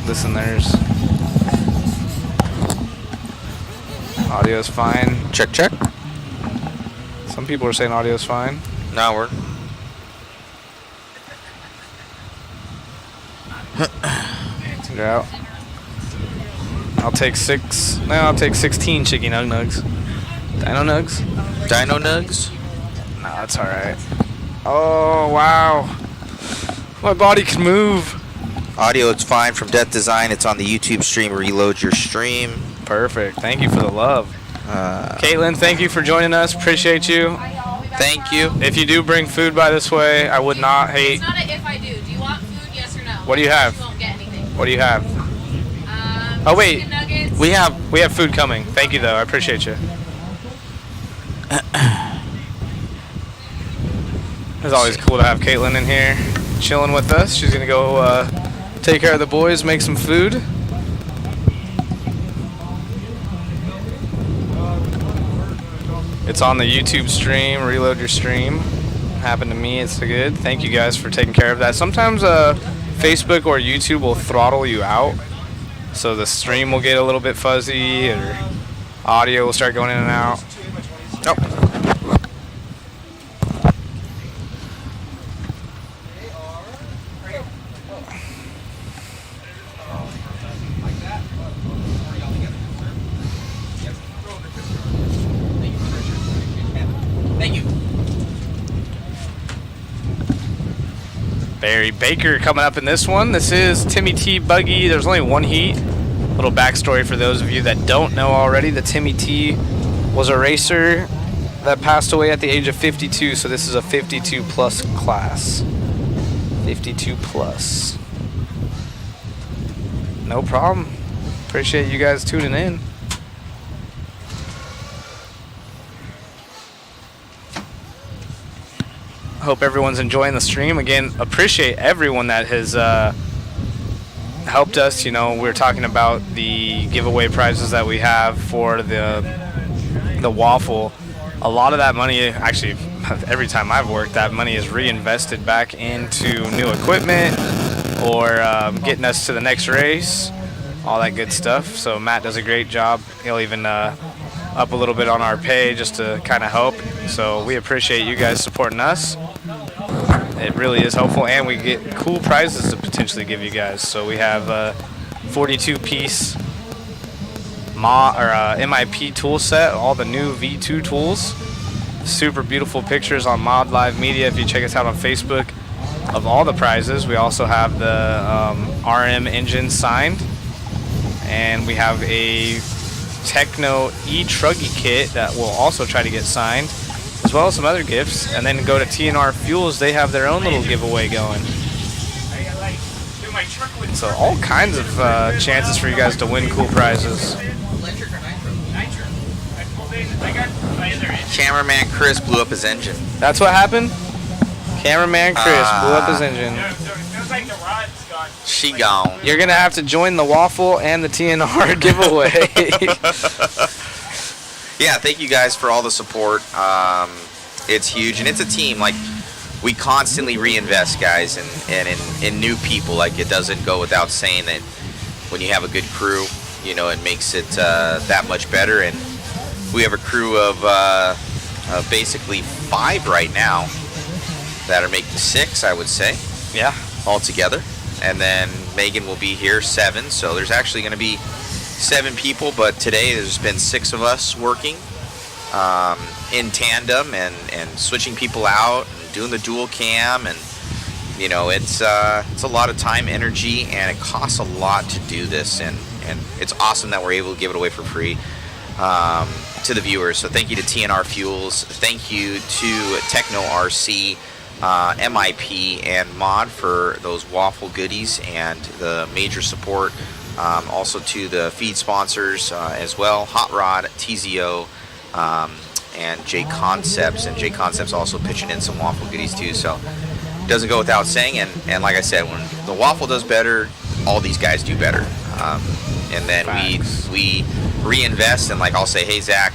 this and theirs. Audio's fine. Check, check. Some people are saying audio's fine. Now we're. They're out. I'll take 16 chicky nug nugs. Dino nugs? Dino nugs? No, that's alright. Oh, wow. My body can move. Audio, it's fine from Death Design. It's on the YouTube stream. Reload your stream. Perfect. Thank you for the love. Caitlin, thank you for joining us. Appreciate you. Thank you. If you do bring food by this way, I would not hate. It's not a if I do. Do you want food? Yes or no? What do you have? You won't get anything. What do you have? Oh wait, Chicken nuggets. we have food coming. Thank you though. I appreciate you. It's always cool to have Caitlin in here, chilling with us. She's gonna go take care of the boys, make some food. It's on the YouTube stream. Reload your stream. Happened to me. It's good. Thank you guys for taking care of that. Sometimes Facebook or YouTube will throttle you out, so the stream will get a little bit fuzzy, or audio will start going in and out. Nope. Thank you. Barry Baker coming up in this one. This is Timmy T buggy. There's only one heat. Little backstory for those of you that don't know already. The Timmy T was a racer that passed away at the age of 52. So this is a 52 plus class. 52 plus. No problem. Appreciate you guys tuning in. Hope everyone's enjoying the stream. Again, appreciate everyone that has helped us. You know, we're talking about the giveaway prizes that we have for the waffle. A lot of that money, actually, every time I've worked, that money is reinvested back into new equipment or getting us to the next race, all that good stuff. So Matt does a great job. He'll even up a little bit on our pay just to kind of help. So we appreciate you guys supporting us. It really is helpful, and we get cool prizes to potentially give you guys. So we have a 42-piece MIP tool set, all the new V2 tools. Super beautiful pictures on Mod Live Media if you check us out on Facebook of all the prizes. We also have the RM engine signed, and we have a Techno truggy kit that we'll also try to get signed, as well as some other gifts. And then go to TNR Fuels. They have their own little giveaway going. So all kinds of chances for you guys to win cool prizes. Cameraman Chris blew up his engine. That's what happened? Cameraman Chris blew up his engine. She gone. You're going to have to join the waffle and the TNR giveaway. Yeah, thank you guys for all the support. It's huge, and it's a team. Like, we constantly reinvest, guys, in new people. Like, it doesn't go without saying that when you have a good crew, you know, it makes it that much better. And we have a crew of basically 5 right now that are making 6, I would say. Yeah. All together. And then Megan will be here 7, so there's actually going to be 7 people, but today there's been 6 of us working in tandem and switching people out and doing the dual cam, and you know, it's a lot of time, energy, and it costs a lot to do this, and it's awesome that we're able to give it away for free to the viewers. So thank you to TNR Fuels, thank you to Techno RC, MIP, and Mod for those waffle goodies and the major support. Also to the feed sponsors as well, Hot Rod, TZO, and J Concepts, and J Concepts also pitching in some waffle goodies too. So it doesn't go without saying, and like I said, when the waffle does better, all these guys do better. And then we reinvest, and like I'll say, hey Zach,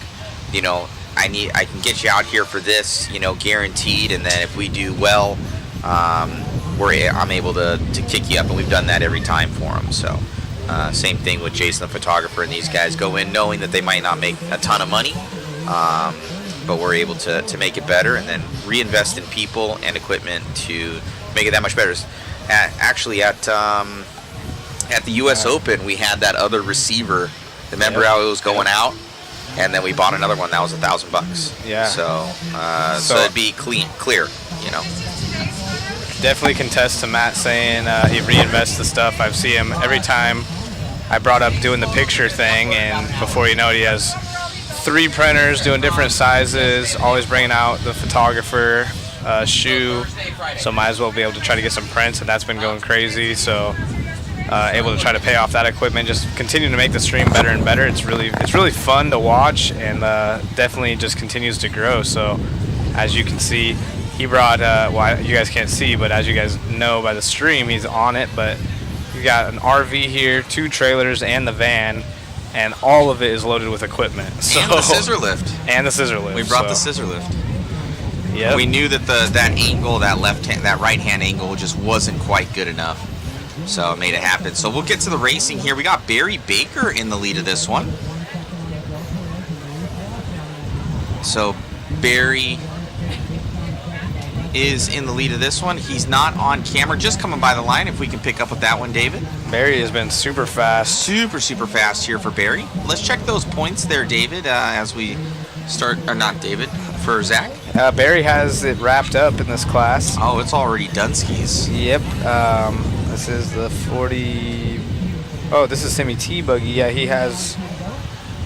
you know, I can get you out here for this, you know, guaranteed, and then if we do well, I'm able to kick you up, and we've done that every time for them. So same thing with Jason the photographer, and these guys go in knowing that they might not make a ton of money, but we're able to make it better, and then reinvest in people and equipment to make it that much better. Actually at the U.S. Open, we had that other receiver. Remember how it was going out? And then we bought another one that was $1,000. Yeah. So it'd be clear, you know. Definitely contest to Matt saying he reinvests the stuff. I see him every time I brought up doing the picture thing, and before you know it, he has 3 printers doing different sizes, always bringing out the photographer shoe, so might as well be able to try to get some prints, and that's been going crazy. So able to try to pay off that equipment, just continue to make the stream better and better. It's really fun to watch, and definitely just continues to grow. So as you can see, he brought well, you guys can't see, but as you guys know by the stream, he's on it. But you got an RV here, 2 trailers, and the van, and all of it is loaded with equipment. So, and the scissor lift. And the scissor lift. We brought the scissor lift. Yeah. We knew that that angle, that right hand angle, just wasn't quite good enough. So it made it happen. So we'll get to the racing here. We got Barry Baker in the lead of this one. So Barry is in the lead of this one. He's not on camera, just coming by the line. If we can pick up with that one, David. Barry has been super fast. Super fast here for Barry. Let's check those points there, David, as we start, or not David, for Zach. Barry has it wrapped up in this class. Oh, it's already done skis. Yep. This is the 40. Oh, this is Timmy T buggy. Yeah, he has.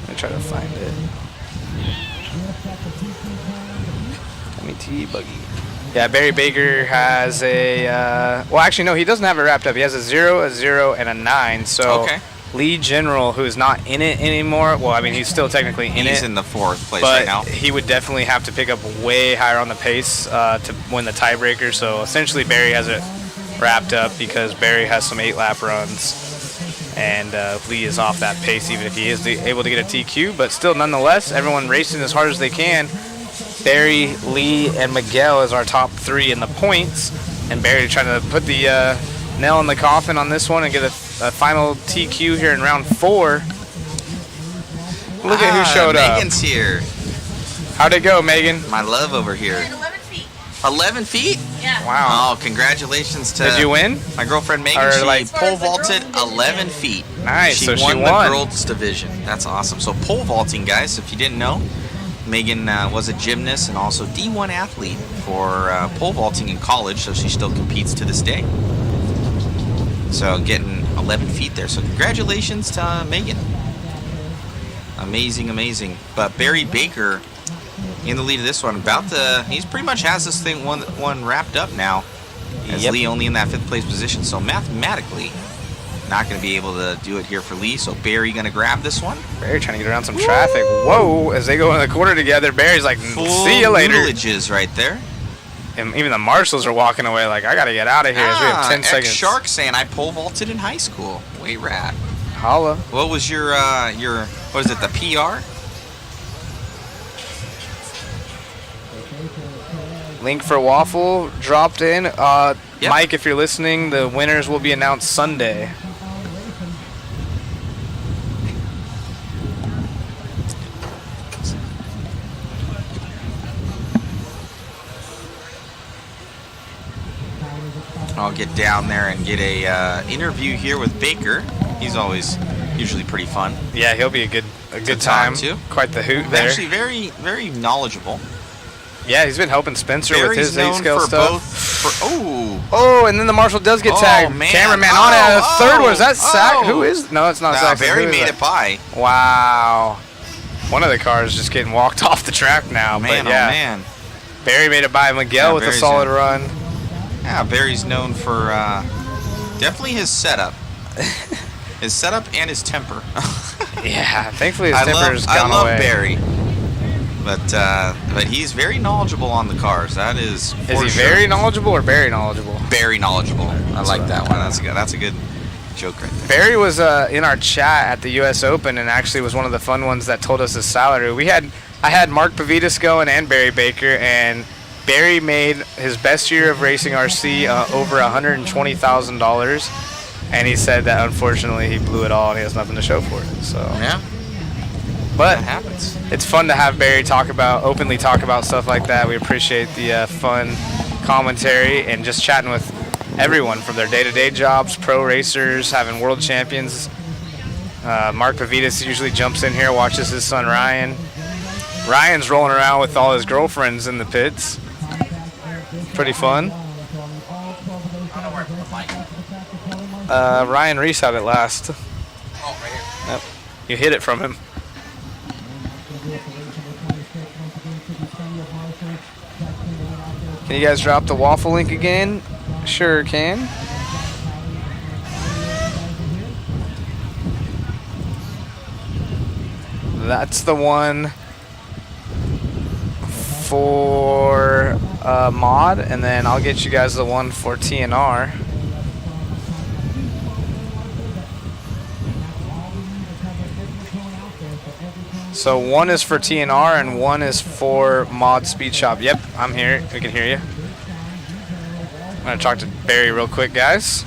Let me try to find it. Timmy T buggy. Yeah, Barry Baker has a. Well, actually, no, he doesn't have it wrapped up. He has a 0, a 0, and a 9. So okay. Lee General, who is not in it anymore. Well, I mean, he's still technically in it. He's in the 4th place but right now. He would definitely have to pick up way higher on the pace to win the tiebreaker. So essentially, Barry has it wrapped up because Barry has some 8-lap runs, and Lee is off that pace even if he is able to get a TQ. But still, nonetheless, everyone racing as hard as they can. Barry, Lee, and Miguel is our top 3 in the points, and Barry trying to put the nail in the coffin on this one and get a final TQ here in round 4. Look at who showed up. Megan's here. How'd it go, Megan? My love over here. 11 feet? Yeah. Wow. Oh, congratulations to Did you win? My girlfriend Megan. Or She like pole vaulted 11 feet. Nice. She So won she the won. girls division. That's awesome. So pole vaulting, guys, if you didn't know, Megan was a gymnast and also D1 athlete for pole vaulting in college, so she still competes to this day. So getting 11 feet there. So congratulations to Megan. Amazing, amazing. But Barry Baker in the lead of this one. He's pretty much has this thing one wrapped up now. As Yep. Lee only in that 5th place position. So mathematically, not going to be able to do it here for Lee. So Barry going to grab this one. Barry trying to get around some traffic. Whoa, as they go in the corner together, Barry's like, see you later. Privileges right there. And even the marshals are walking away like, I got to get out of here as we have 10 seconds. Shark saying I pole vaulted in high school. Way rad. Holla. What was your what is it, the PR? Link for Waffle dropped in. Mike, if you're listening, the winners will be announced Sunday. I'll get down there and get a interview here with Baker. He's always usually pretty fun. Yeah, he'll be a good time too. Quite the hoot there. Actually, very, very knowledgeable. Yeah, he's been helping Spencer with Barry's his known 8-scale for stuff. Oh, and then the Marshal does get Oh, tagged. man. Cameraman Oh, on a third oh, one. Is that Sack? oh. Who is? No, it's not No, Sack. Barry Who is made that? it by. Wow. One of the cars just getting walked off the track now. Man, but yeah, oh man. Barry made it by Miguel with Barry's a solid in. run. Yeah, Barry's known for definitely his setup. His setup and his temper. Yeah, thankfully his temper's I gone love away. Barry. But he's very knowledgeable on the cars. That is for Is he sure. very knowledgeable or Barry knowledgeable? Very knowledgeable. I like that one. That's a good joke right there. Barry was in our chat at the U.S. Open and actually was one of the fun ones that told us his salary. I had Mark Pavitas going and Barry Baker, and Barry made his best year of racing RC over $120,000, and he said that unfortunately he blew it all and he has nothing to show for it. So yeah, but that happens. It's fun to have Barry openly talk about stuff like that. We appreciate the fun commentary and just chatting with everyone from their day-to-day jobs, pro racers, having world champions. Mark Pavitas usually jumps in here, watches his son Ryan. Ryan's rolling around with all his girlfriends in the pits. Pretty fun. Ryan Reese had it last. Oh, right here. Yep. You hit it from him. Can you guys drop the waffle link again? Sure can. That's the one for mod, and then I'll get you guys the one for TNR. So one is for TNR and one is for Mod Speed Shop. Yep, I'm here. We can hear you. I'm gonna talk to Barry real quick, guys.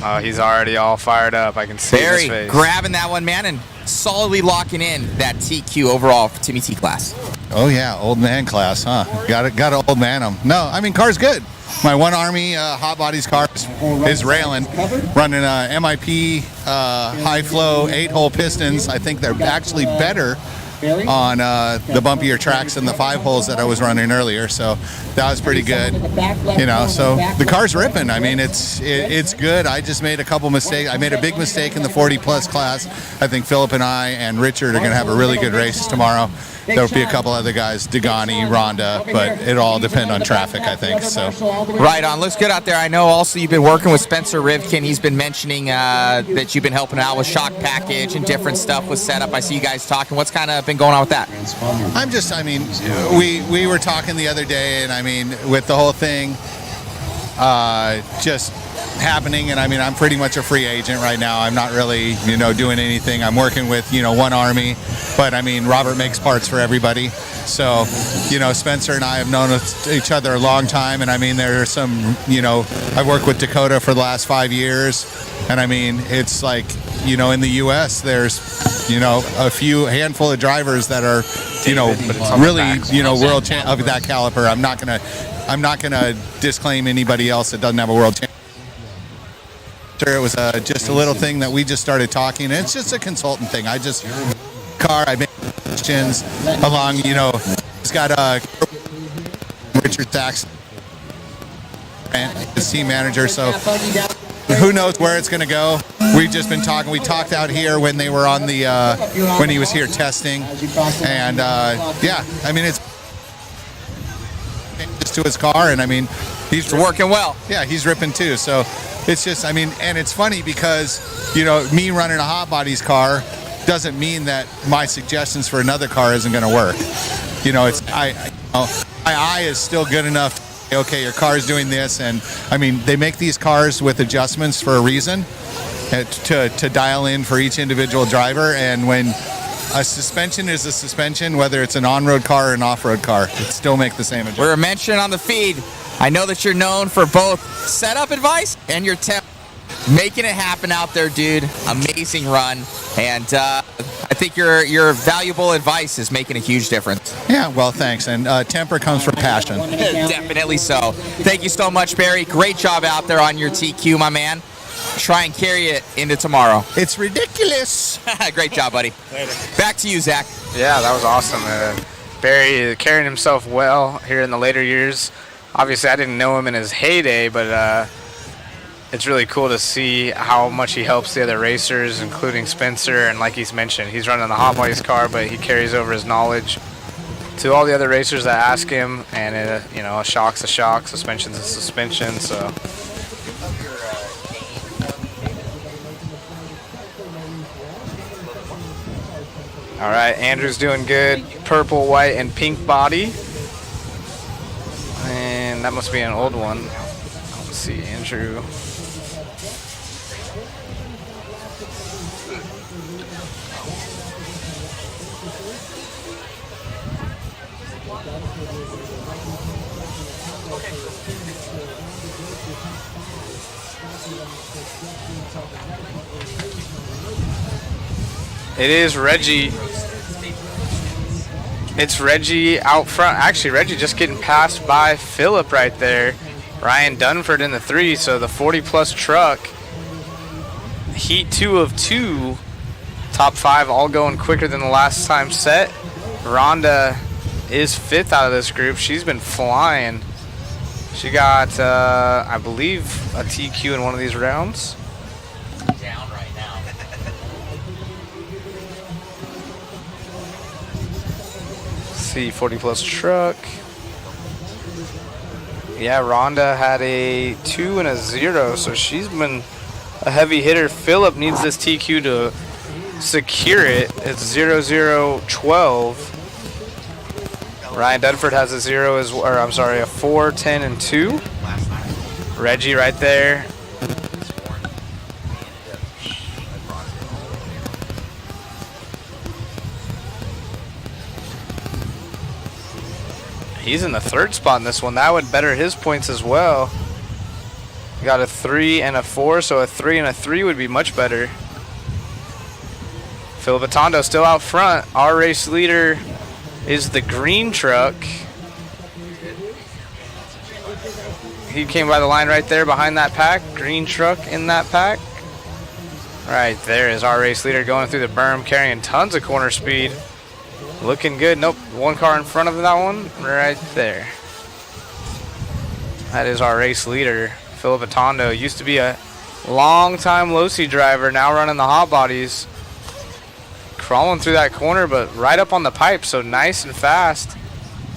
Oh, he's already all fired up. I can see Barry his face. grabbing that one, man, and solidly locking in that TQ overall for Timmy T class. Oh yeah, old man class, huh? Got to old man him. No, I mean car's good. My one Army Hot Bodies car is railing, running MIP high flow 8-hole pistons. I think they're actually better on the bumpier tracks than the 5 holes that I was running earlier. So that was pretty good. You know, so the car's ripping. I mean, it's good. I just made a couple mistakes. I made a big mistake in the 40 plus class. I think Philip and I and Richard are going to have a really good race tomorrow. There'll be a couple other guys, Degani, Rhonda, but it'll all depend on traffic, I think. So, right on. Looks good out there. I know also you've been working with Spencer Rivkin. He's been mentioning that you've been helping out with shock package and different stuff with setup. I see you guys talking. What's kind of been going on with that? we were talking the other day, and I mean, with the whole thing just happening, and I mean, I'm pretty much a free agent right now. I'm not really, doing anything. I'm working with, one Army, but I mean, Robert makes parts for everybody. So, Spencer and I have known each other a long time, and I mean, there are some, I've worked with Dakota for the last 5 years, and I mean, it's like, in the U.S., there's, a handful of drivers that are, really, world champ of that caliber. I'm not gonna disclaim anybody else that doesn't have a world champ. It was just a little thing that we just started talking. It's just a consultant thing. I make questions along, it's got Richard Thax, his team manager, so who knows where it's going to go. We've just been talking. We talked out here when they were on the, when he was here testing, and yeah, I mean, it's just to his car, and I mean, he's working well. Yeah, he's ripping too, so it's just, I mean, and it's funny because, me running a Hot Bodies car doesn't mean that my suggestions for another car isn't going to work. My eye is still good enough to say, okay, your car's doing this, and I mean, they make these cars with adjustments for a reason, to dial in for each individual driver, and when a suspension is a suspension, whether it's an on-road car or an off-road car, it still make the same adjustment. We were mentioned on the feed. I know that you're known for both setup advice and your tip. Making it happen out there, dude. Amazing run. And I I think your valuable advice is making a huge difference. Yeah, well, thanks. And temper comes from passion. Definitely so. Thank you so much, Barry. Great job out there on your TQ, my man. Try and carry it into tomorrow. It's ridiculous. Great job, buddy. Back to you, Zach. Yeah, that was awesome. Barry carrying himself well here in the later years. Obviously, I didn't know him in his heyday, but it's really cool to see how much he helps the other racers, including Spencer. And like he's mentioned, he's running the Hot Boys car, but he carries over his knowledge to all the other racers that ask him. And a shock's a shock, suspension's a suspension. So. All right, Andrew's doing good. Purple, white, and pink body. And that must be an old one. Let's see, Andrew. It is Reggie. It's Reggie out front. Actually, Reggie just getting passed by Phillip right there. Ryan Dunford in the 3, so the 40-plus truck. Heat 2 of 2. Top 5 all going quicker than the last time set. Rhonda is 5th out of this group. She's been flying. She got, I believe, a TQ in one of these rounds. Down right now. See, 40-plus truck. Yeah, Rhonda had a 2 and a 0, so she's been a heavy hitter. Phillip needs this TQ to secure it. It's 0-0-12. Ryan Dunford has a 0 as well, or I'm sorry, a 4, 10, and 2. Reggie right there. He's in the 3rd spot in this one. That would better his points as well. Got a 3 and a 4, so a 3 and a 3 would be much better. Phillip Atondo still out front. Our race leader is the green truck. He came by the line right there behind that pack. Green truck in that pack. Right there is our race leader going through the berm, carrying tons of corner speed. Looking good. Nope, one car in front of that one right there. That is our race leader, Phillip Atondo. Used to be a long-time Losi driver, now running the hot bodies. Crawling through that corner, but right up on the pipe, so nice and fast.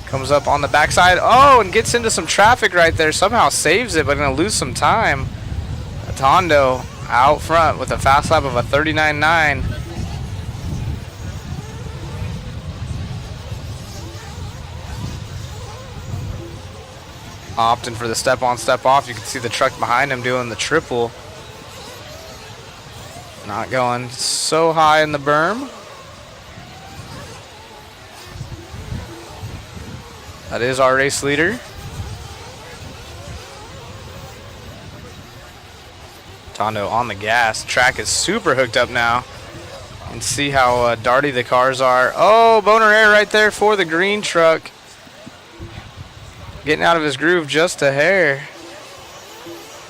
Comes up on the backside. Oh, and gets into some traffic right there. Somehow saves it, but going to lose some time. Atondo out front with a fast lap of a 39.9. Opting for the step on, step off. You can see the truck behind him doing the triple. Not going so high in the berm. That is our race leader. Tondo on the gas. Track is super hooked up now. You can see how darty the cars are. Oh, boner air right there for the green truck. Getting out of his groove just a hair.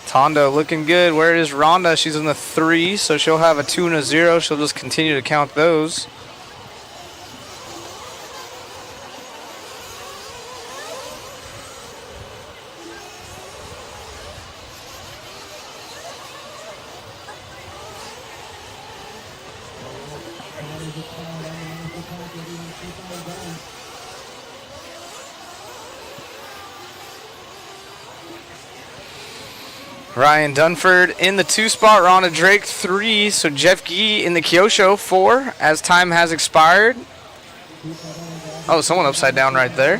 Tondo looking good. Where is Rhonda? She's in the 3, so she'll have a 2 and a 0. She'll just continue to count those. Ryan Dunford in the 2 spot, Rhonda Drake 3, so Jeff Gee in the Kyosho 4 as time has expired. Oh, someone upside down right there.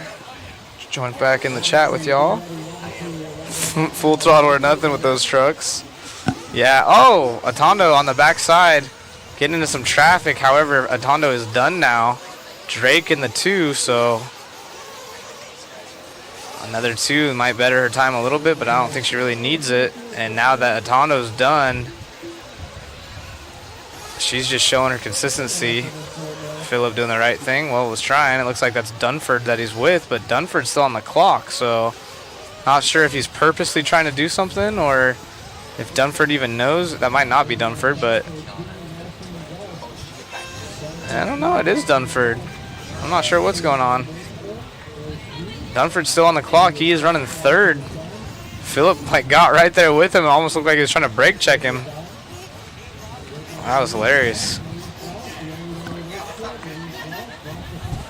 Just joined back in the chat with y'all. Full throttle or nothing with those trucks. Yeah, oh, Atondo on the backside getting into some traffic. However, Atondo is done now. Drake in the 2, so another 2 might better her time a little bit, but I don't think she really needs it. And now that Atondo's done, she's just showing her consistency. Phillip doing the right thing. Well, was trying. It looks like that's Dunford that he's with, but Dunford's still on the clock, so not sure if he's purposely trying to do something or if Dunford even knows. That might not be Dunford, but I don't know. It is Dunford. I'm not sure what's going on. Dunford's still on the clock. He is running third. Phillip like got right there with him. It almost looked like he was trying to brake check him. That was hilarious.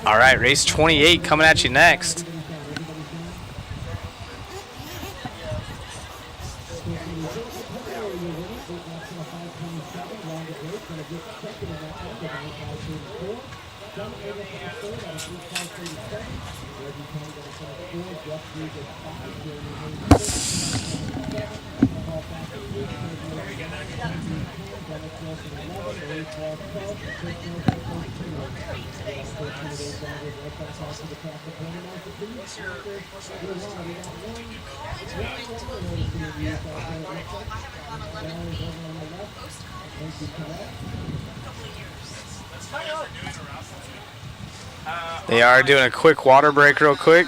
All right, race 28 coming at you next. They are doing a quick water break real quick.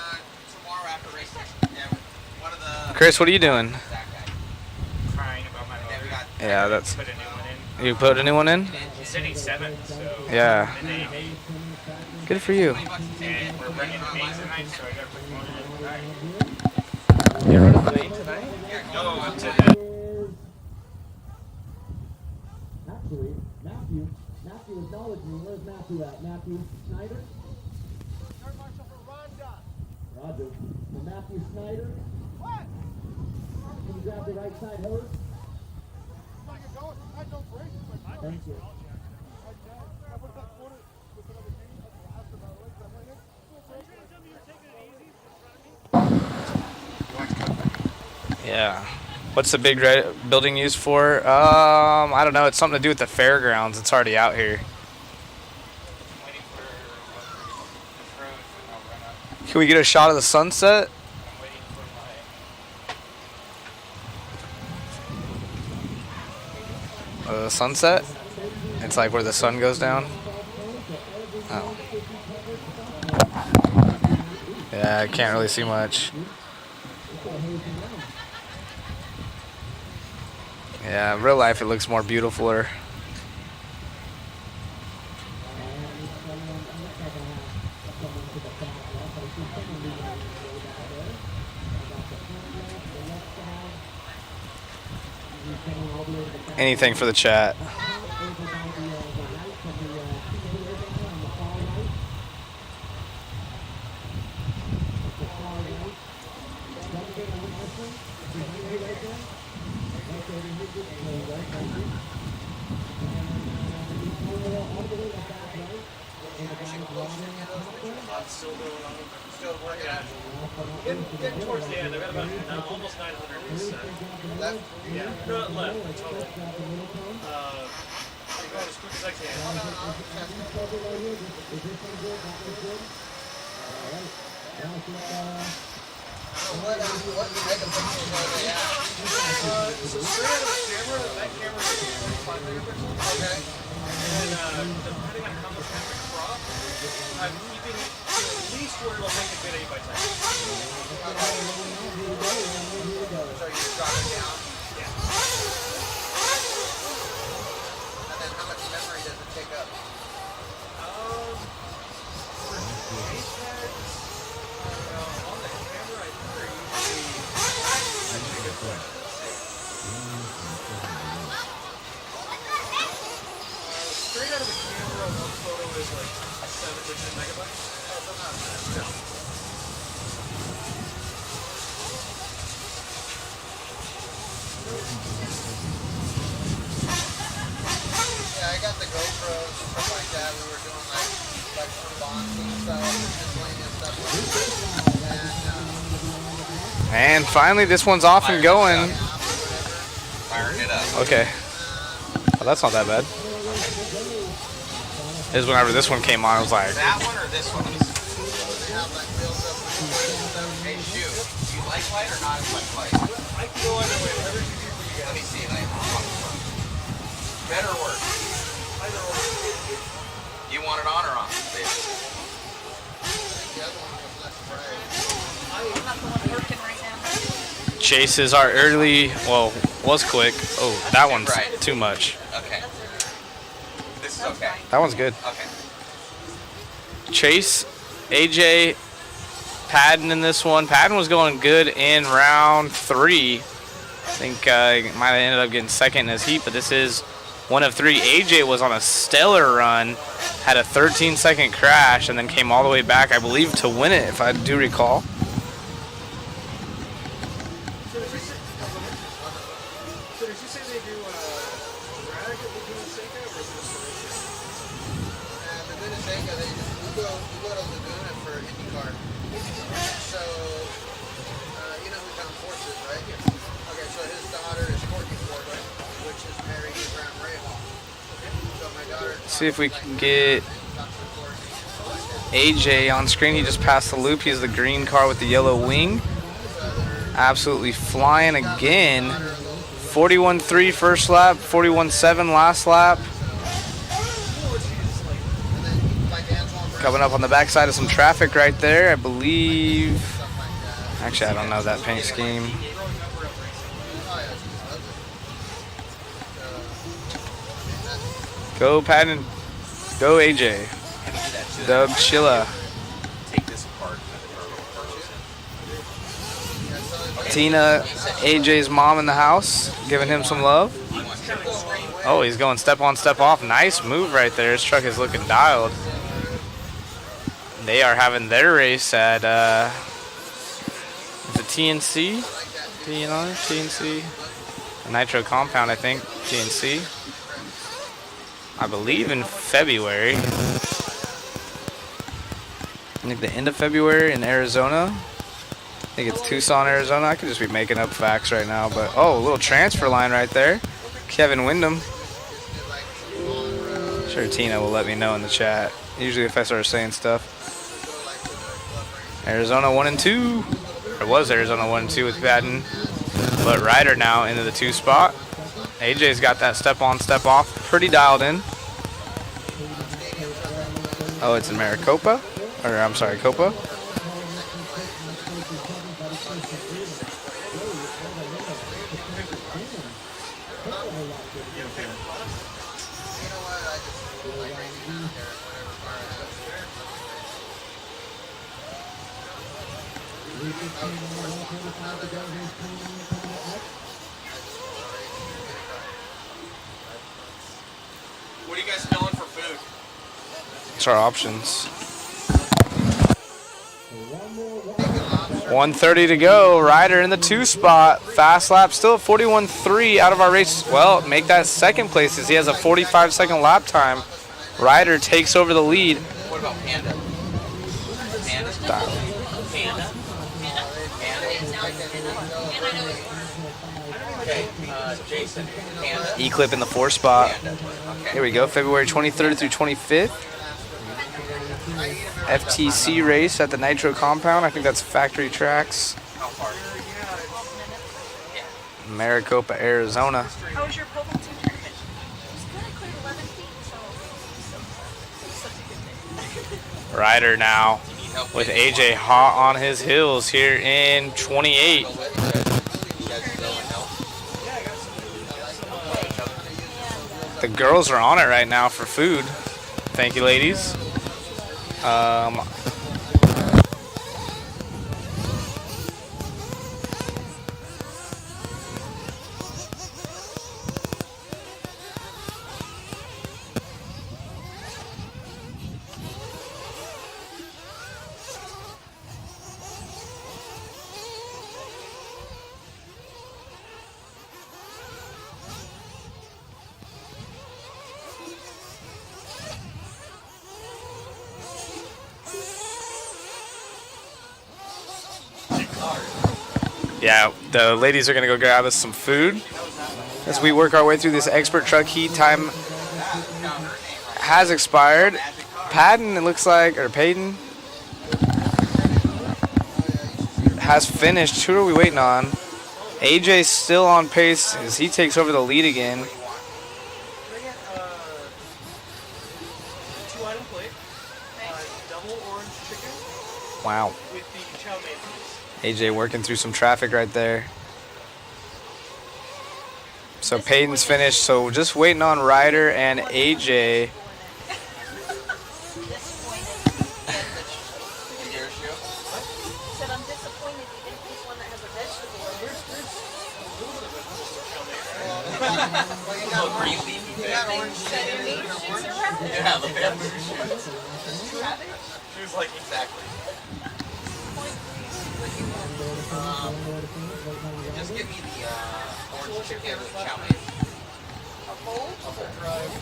Chris, what are you doing? Yeah, that's... You put a new one in? He's sitting 7th, so... Yeah. Good for you. And we're bringing the main tonight, so I got to put one in. You're running the main tonight? No, I'm today. Actually, Matthew acknowledged me. Where's Matthew at? Matthew Snyder? Start marshal for Rhonda. Roger. For Matthew Snyder. What? Can you grab the right side hose? Thank you. Yeah. What's the big red building used for? I don't know. It's something to do with the fairgrounds. It's already out here. Can we get a shot of the sunset? The sunset? It's like where the sun goes down. Oh. Yeah, I can't really see much. Yeah, in real life it looks more beautifuler. Anything for the chat. Getting towards the end, I've got about almost 900 left. Yeah, no, left total. I'm going as quick as I So straight out of the camera, that camera is 5 megapixels. Okay. And depending on how much camera crop, I'm keeping it to at least where it'll make a good 8x10. So you drop it down? Yeah. And then how much memory does it take up? On the camera, I think they're usually... Straight out of the camera, one photo is like 7 to 10 megabytes. Oh, so not bad. No. Yeah, I got the GoPros, stuff like that. We were doing like some bonsai stuff, miscellaneous stuff like that. And finally, this one's off and going. Firing it up. Okay. Oh, that's not that bad. Is whenever this one came on, I was like, That one or this one? Hey, shoot. Do you like light or not as much light? I can go either way. Whatever you do for you guys. Let me see. Like, better work. Either or. You You want it on or off? Chase is our early, well, was quick. Oh, that one's too much. Okay. This is okay. That one's good. Okay. Chase, AJ, Padden in this one. Padden was going good in round 3. I think he might have ended up getting second in his heat, but this is one of 3. AJ was on a stellar run, had a 13-second crash, and then came all the way back, I believe, to win it, if I do recall. See if we can get AJ on screen. He just passed the loop. He's the green car with the yellow wing. Absolutely flying again. 41.3 first lap, 41.7 last lap. Coming up on the backside of some traffic right there, I believe. Actually, I don't know that paint scheme. Go Patton, go AJ. Dub Chilla. Tina, AJ's mom in the house, giving him some love. Oh, he's going step on, step off. Nice move right there. His truck is looking dialed. They are having their race at the TNC, TNR, TNC, Nitro Compound, I think, TNC. I believe in February. I think the end of February in Arizona. I think it's Tucson, Arizona. I could just be making up facts right now, but oh, a little transfer line right there. Kevin Wyndham. Sure, Tina will let me know in the chat. Usually if I start saying stuff. Arizona 1 and 2. Or was Arizona 1 and 2 with Patton. But Ryder now into the 2 spot. AJ's got that step on, step off. Pretty dialed in. Oh, it's in Maricopa? Or, I'm sorry, Copa. What are you guys feeling for food? What's our options? 1:30 to go. Ryder in the 2 spot. Fast lap still at 41.3 out of our race. Well, make that second place as he has a 45-second lap time. Ryder takes over the lead. What about Panda? Panda? Okay, Jason. Panda? E-clip in the 4 spot. Okay. Here we go. February 23rd through 25th. FTC race at the Nitro Compound. I think that's factory tracks. Maricopa, Arizona. How was your pole vaulting tournament? Ryder now with AJ hot on his heels here in 28. The girls are on it right now for food. Thank you, ladies. Yeah, the ladies are gonna go grab us some food as we work our way through this expert truck heat. Time has expired. Patton, it looks like, or Peyton, has finished. Who are we waiting on? AJ's still on pace as he takes over the lead again. Wow. AJ working through some traffic right there. So Peyton's finished, so just waiting on Ryder and AJ. Yeah, the bamboo shoots. She was like, exactly. Just give me the orange chicken with chow mein. A full drive.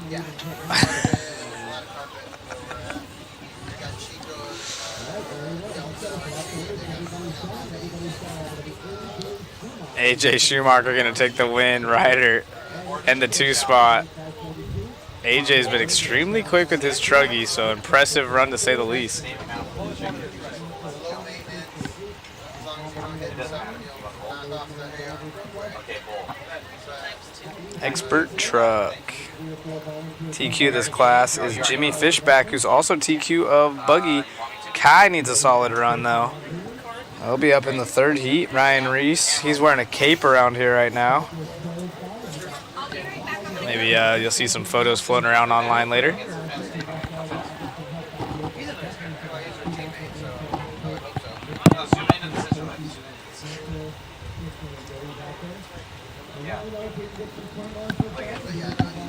Yeah. AJ Schumacher gonna take the win. Ryder and the 2 spot. AJ's been extremely quick with his truggy, so impressive run to say the least. Expert truck. TQ this class is Jimmy Fishback, who's also TQ of Buggy. Kai needs a solid run though. He'll be up in the 3rd heat. Ryan Reese, he's wearing a cape around here right now. Maybe you'll see some photos floating around online later.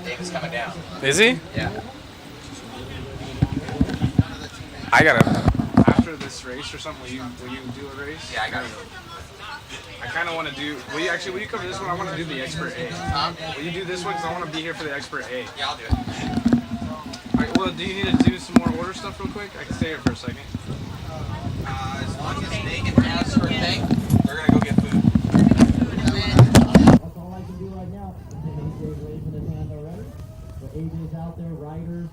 Dave's coming down. Is he? Yeah. I gotta. After this race or something, will you do a race? Yeah, I got it. I kind of want to do. Will you cover this one? I want to do the Expert A. Will you do this one? Because I want to be here for the Expert A. Yeah, I'll do it. All right, well, do you need to do some more order stuff real quick? I can stay here for a second. As long as Megan has her thing, we're gonna go get food. That's all I can do right now. AJ's raising his hand already. So AJ's out there. Ryder.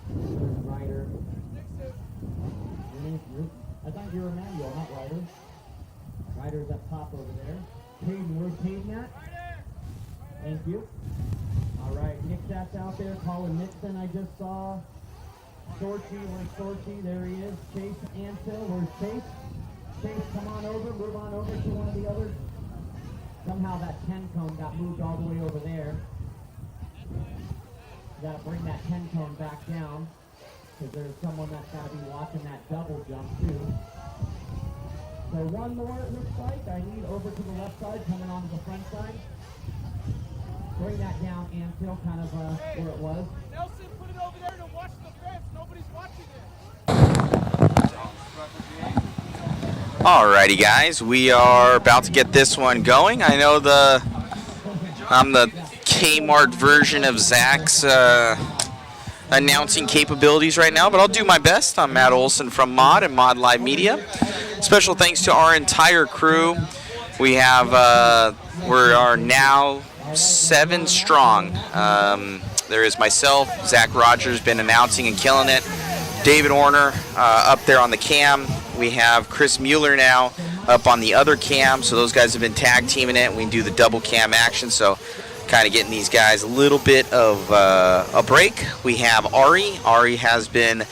I thought you were Emmanuel, not Ryder. Ryder's up top over there. Peyton, where's Peyton at? Thank you. All right, Nick Chat's out there. Colin Nixon, I just saw. Sorchi, where's Sorchi? There he is. Chase Antill, where's Chase? Chase, come on over. Move on over to one of the others. Somehow that 10 cone got moved all the way over there. You gotta bring that 10 cone back down, because there's someone that's gotta be watching that double jump too. So one more, it looks like. I need over to the left side, coming onto the front side. Bring that down, Anfield, kind of where it was. Nelson, put it over there to watch the fence. Nobody's watching it. Alrighty, guys, we are about to get this one going. I know I'm the Kmart version of Zach's announcing capabilities right now, but I'll do my best. I'm Matt Olson from Mod and Mod Live Media. Special thanks to our entire crew. We have we are now 7 strong. There is myself, Zach Rogers, been announcing and killing it. David Orner up there on the cam. We have Chris Mueller now up on the other cam. So those guys have been tag teaming it. We can do the double cam action. So kind of getting these guys a little bit of a break. We have Ari. Ari has been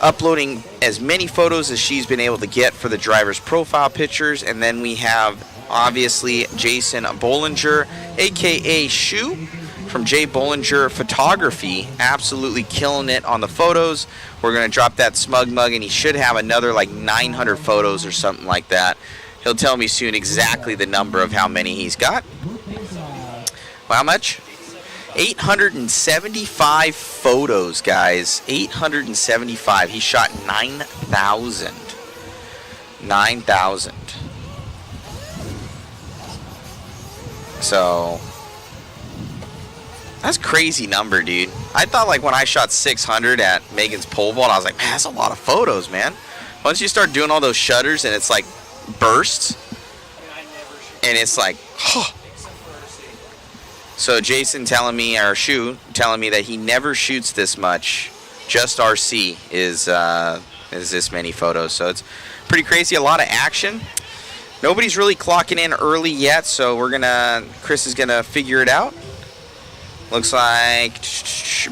uploading as many photos as she's been able to get for the driver's profile pictures. And then we have obviously Jason Bollinger, aka Shoe, from Jay Bollinger Photography, absolutely killing it on the photos. We're going to drop that smug mug, and he should have another like 900 photos or something like that. He'll tell me soon exactly the number of how many he's got. Well, how much? 875 photos, guys. 875. He shot 9,000. 9,000. So that's a crazy number, dude. I thought like when I shot 600 at Megan's pole vault, I was like, man, that's a lot of photos, man. Once you start doing all those shutters and it's like bursts, and it's like, huh. So Jason telling me, or Shu telling me that he never shoots this much. Just RC is this many photos. So it's pretty crazy. A lot of action. Nobody's really clocking in early yet, so Chris is gonna figure it out. Looks like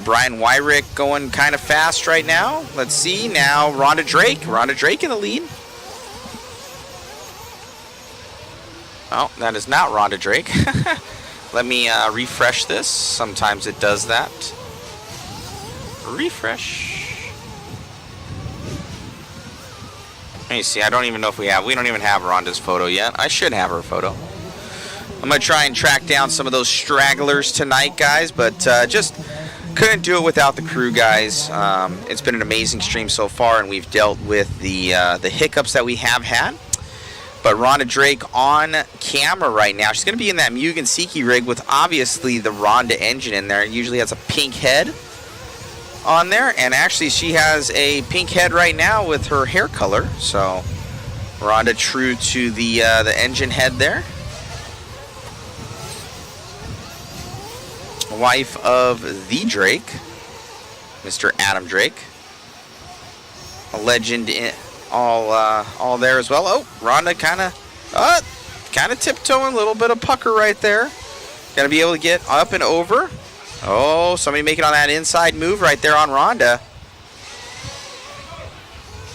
Brian Wyrick going kind of fast right now. Let's see now, Rhonda Drake in the lead. Oh, that is not Rhonda Drake. Let me refresh this. Sometimes it does that. Refresh. Let me see. I don't even know if we don't even have Rhonda's photo yet. I should have her photo. I'm going to try and track down some of those stragglers tonight, guys, but just couldn't do it without the crew, guys. It's been an amazing stream so far, and we've dealt with the hiccups that we have had. But Rhonda Drake on camera right now. She's going to be in that Mugen Seiki rig with obviously the Rhonda engine in there. It usually has a pink head on there, and actually she has a pink head right now with her hair color. So Rhonda true to the engine head there. Wife of the Drake, Mr. Adam Drake. A legend in all there as well. Oh, Rhonda kind of tiptoeing, a little bit of pucker right there. Gonna be able to get up and over. Oh, somebody making on that inside move right there on Rhonda.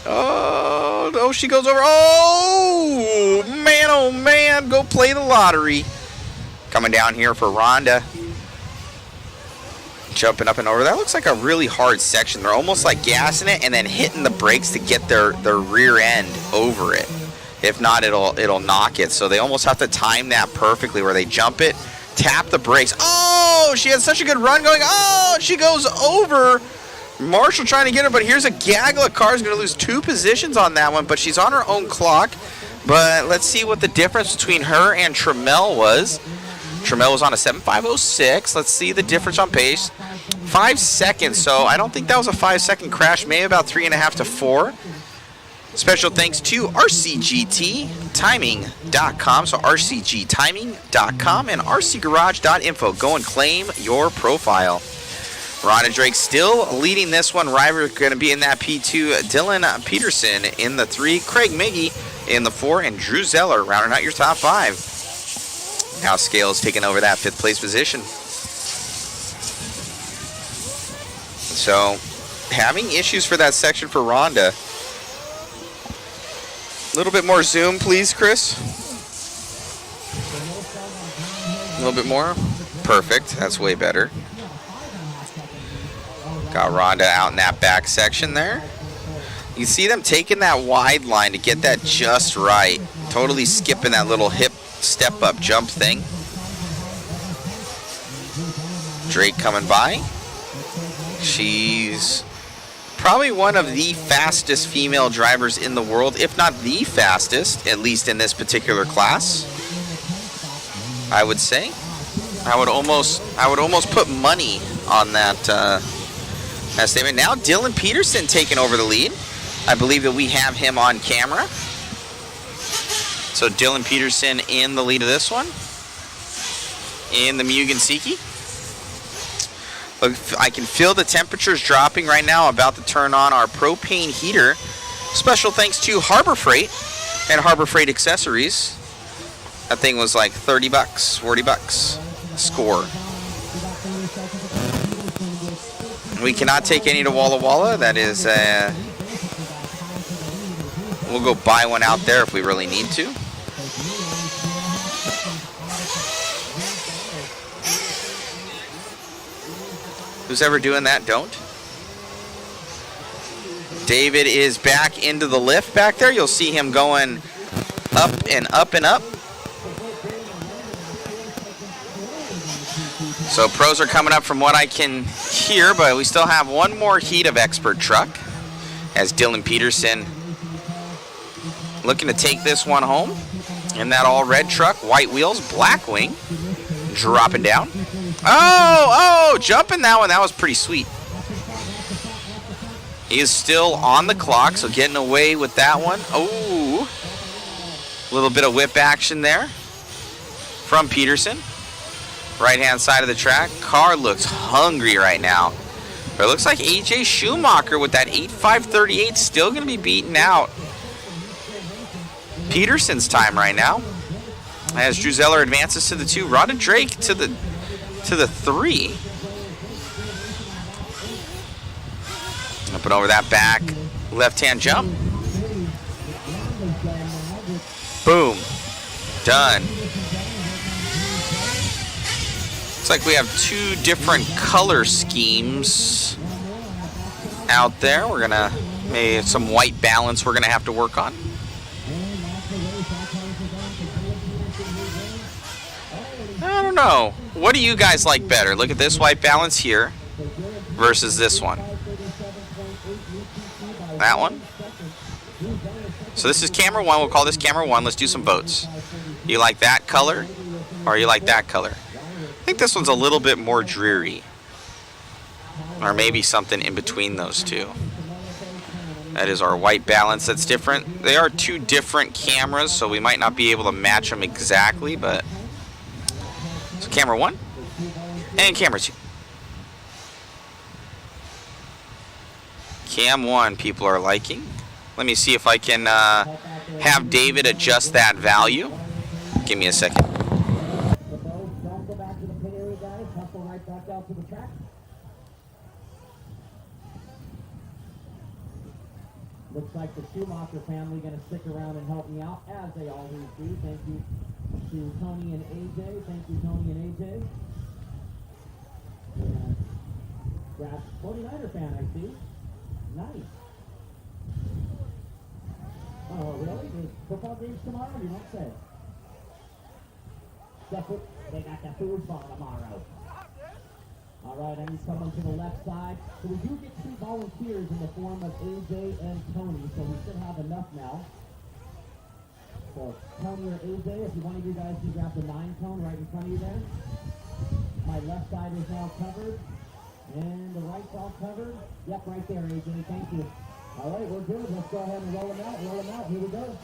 Oh, she goes over. Oh man, go play the lottery. Coming down here for Rhonda. Jumping up and over. That looks like a really hard section. They're almost like gassing it and then hitting the brakes to get their rear end over it. If not, it'll knock it. So they almost have to time that perfectly where they jump it, tap the brakes. Oh, she had such a good run going. Oh, she goes over. Marshall trying to get her, but here's a gaggle of cars. Going to lose 2 positions on that one, but she's on her own clock. But let's see what the difference between her and Trammell was. Trammell was on a 7.506. Let's see the difference on pace. 5 seconds, so I don't think that was a 5-second crash. Maybe about 3.5 to 4. Special thanks to RCGTtiming.com. So RCGtiming.com and RCgarage.info. Go and claim your profile. Rhonda Drake still leading this one. River going to be in that P2. Dylan Peterson in the 3. Craig Miggy in the 4. And Drew Zeller rounding out your top 5. Now Scales taking over that 5th place position. So, having issues for that section for Rhonda. A little bit more zoom, please, Chris. A little bit more. Perfect. That's way better. Got Rhonda out in that back section there. You see them taking that wide line to get that just right. Totally skipping that little hip step up jump thing. Drake coming by. She's probably one of the fastest female drivers in the world, if not the fastest, at least in this particular class. I would say. I would almost put money on that statement. Now Dylan Peterson taking over the lead. I believe that we have him on camera. So Dylan Peterson in the lead of this one. In the Mugen Seiki. Look, I can feel the temperatures dropping right now. About to turn on our propane heater. Special thanks to Harbor Freight and Harbor Freight Accessories. That thing was like 30 bucks, 40 bucks. Score. We cannot take any to Walla Walla. That is, we'll go buy one out there if we really need to. Who's ever doing that, don't. David is back into the lift back there. You'll see him going up and up and up. So pros are coming up from what I can hear, but we still have one more heat of expert truck as Dylan Peterson looking to take this one home in that all red truck, white wheels, black wing, dropping down. Oh, jumping that one. That was pretty sweet. He is still on the clock, so getting away with that one. Oh, a little bit of whip action there from Peterson. Right-hand side of the track. Car looks hungry right now. But it looks like AJ Schumacher with that 8.538 still going to be beaten out. Peterson's time right now. As Drew Zeller advances to the 2, Rod and Drake to the 3. Up and over that back left-hand jump. Boom. Done. Looks like we have 2 different color schemes out there. We're gonna maybe some white balance we're gonna have to work on. I don't know. What do you guys like better? Look at this white balance here versus this one. That one. So this is camera 1. We'll call this camera 1. Let's do some votes. You like that color or you like that color? I think this one's a little bit more dreary. Or maybe something in between those two. That is our white balance that's different. They are 2 different cameras, so we might not be able to match them exactly, but... So camera 1 and camera 2. Cam 1 people are liking. Let me see if I can have David adjust that value. Give me a second. Looks like the Schumacher family going to stick around and help me out, as they always do. Thank you to Tony and AJ. Thank you, Tony and AJ. And Brad's 49er fan, I see. Nice. Oh, really? There's football games tomorrow? You don't say. They got the football tomorrow. All right, I need someone to the left side. So we do get 2 volunteers in the form of AJ and Tony, so we should have enough now. So Tony or AJ, if you one of you guys can grab the 9 cone right in front of you there. My left side is now covered, and the right's all covered. Yep, right there, AJ. Thank you. All right, we're good. Let's go ahead and roll them out. Roll them out. Here we go.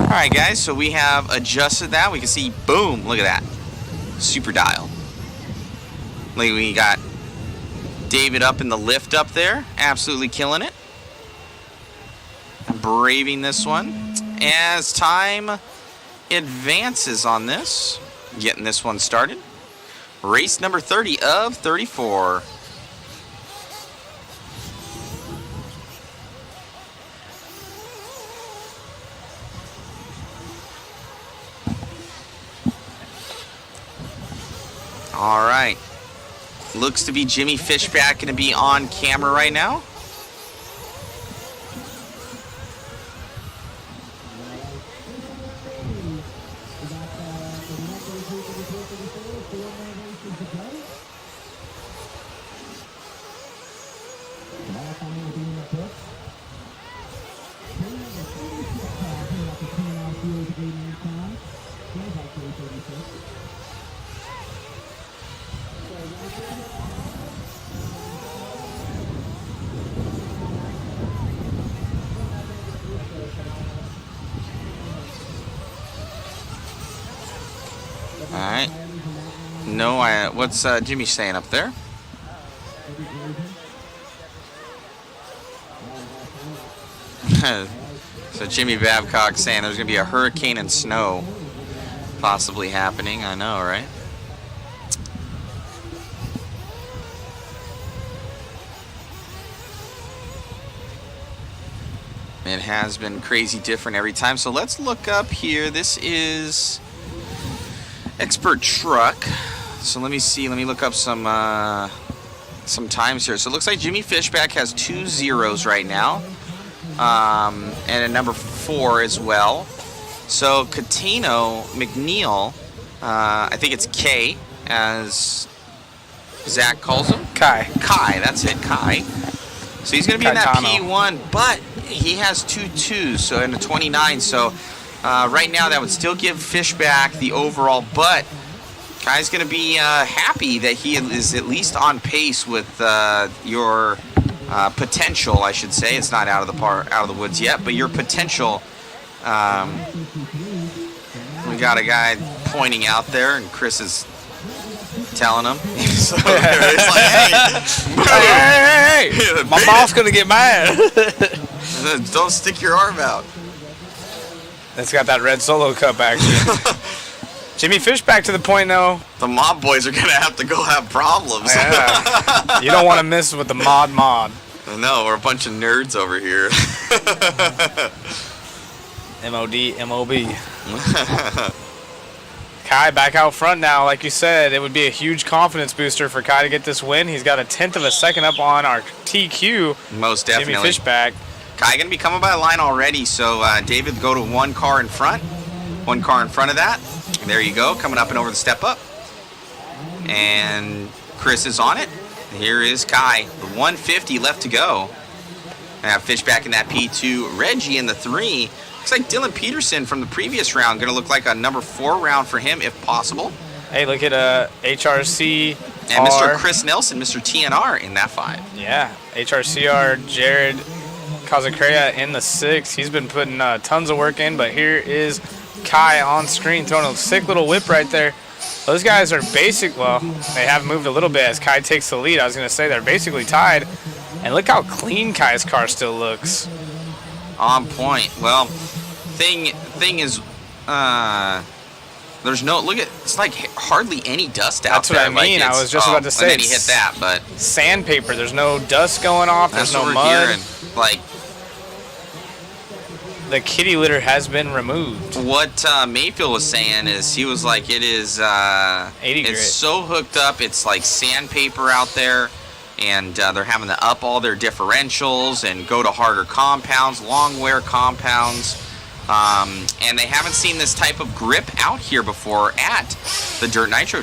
Alright guys, so we have adjusted that. We can see, boom, look at that. Super dial. Like we got David up in the lift up there. Absolutely killing it. Braving this one. As time advances on this, getting this one started. Race number 30 of 34. All right. Looks to be Jimmy Fishback going to be on camera right now. Alright. No, what's Jimmy saying up there? So Jimmy Babcock saying there's going to be a hurricane and snow possibly happening. I know, right? It has been crazy different every time. So let's look up here. This is Expert Truck. So let me see. Let me look up some times here. So it looks like Jimmy Fishback has 2 zeros right now. And a number 4 as well. So Catino McNeil, I think it's K, as Zach calls him. Kai, that's it, Kai. So he's going to be in that P1, but he has 2 2s, so and a 29. So right now that would still give Fishback the overall, but Kai's going to be happy that he is at least on pace with your potential, I should say. It's not out of the woods yet, but your potential. We got a guy pointing out there, and Chris is telling him. So it's like, hey, hey, my boss gonna get mad. Don't stick your arm out. It's got that red Solo Cup action. Jimmy Fishback to the point, though. The mob boys are gonna have to go have problems. Yeah. You don't want to miss with the mod. No, we're a bunch of nerds over here. MOB. Kai back out front now. Like you said, it would be a huge confidence booster for Kai to get this win. He's got a 1/10 of a second up on our TQ. Most definitely. Jimmy Fishback. Kai going to be coming by the line already, so David, go to one car in front. One car in front of that. There you go, coming up and over the step up. And Chris is on it. Here is Kai. The 150 left to go. I have Fishback in that P2. Reggie in the 3. Looks like Dylan Peterson from the previous round. Going to look like a number 4 round for him if possible. Hey, look at HRC. And Mr. Chris Nelson, Mr. TNR in that 5. Yeah, HRCR, Jared Kazacrea in the 6. He's been putting tons of work in, but here is Kai on screen throwing a sick little whip right there. Those guys are well, they have moved a little bit as Kai takes the lead. I was going to say they're basically tied. And look how clean Kai's car still looks. On point. Well, thing is, there's no, look at, it's like hardly any dust out there. That's what I mean. Like I was just about to say. And then he hit that, but. Sandpaper. There's no dust going off. There's no mud. Hearing. Like, the kitty litter has been removed. What Mayfield was saying is he was like, it is, 80 grit. It's so hooked up. It's like sandpaper out there. And they're having to up all their differentials and go to harder compounds, long wear compounds. And they haven't seen this type of grip out here before at the Dirt Nitro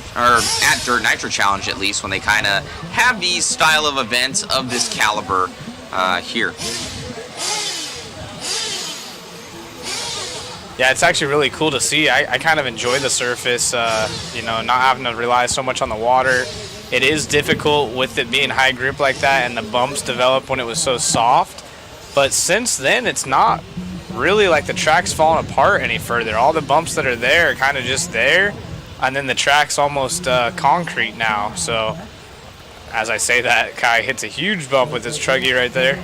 Challenge, at least, when they kind of have these style of events of this caliber here. Yeah, it's actually really cool to see. I kind of enjoy the surface, you know, not having to rely so much on the water. It is difficult with it being high grip like that, and the bumps developed when it was so soft. But since then, it's not really like the track's falling apart any further. All the bumps that are there are kind of just there, and then the track's almost concrete now. So, as I say that, Kai hits a huge bump with his truggy right there.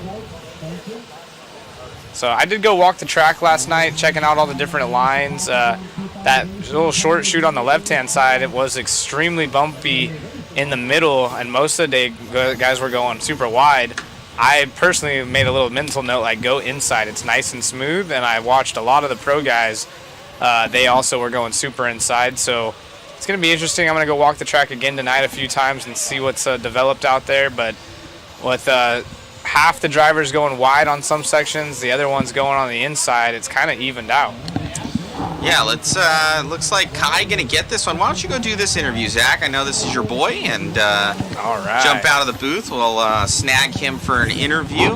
So I did go walk the track last night, checking out all the different lines. That little short chute on the left-hand side, it was extremely bumpy in the middle, and most of the day guys were going super wide. I personally made a little mental note, like, go inside. It's nice and smooth, and I watched a lot of the pro guys. They also were going super inside, so it's going to be interesting. I'm going to go walk the track again tonight a few times and see what's developed out there, but with half the drivers going wide on some sections, the other ones going on the inside, it's kind of evened out. Yeah, let's. Looks like Kai gonna get this one. Why don't you go do this interview, Zach? I know this is your boy, and all right. Jump out of the booth. We'll snag him for an interview.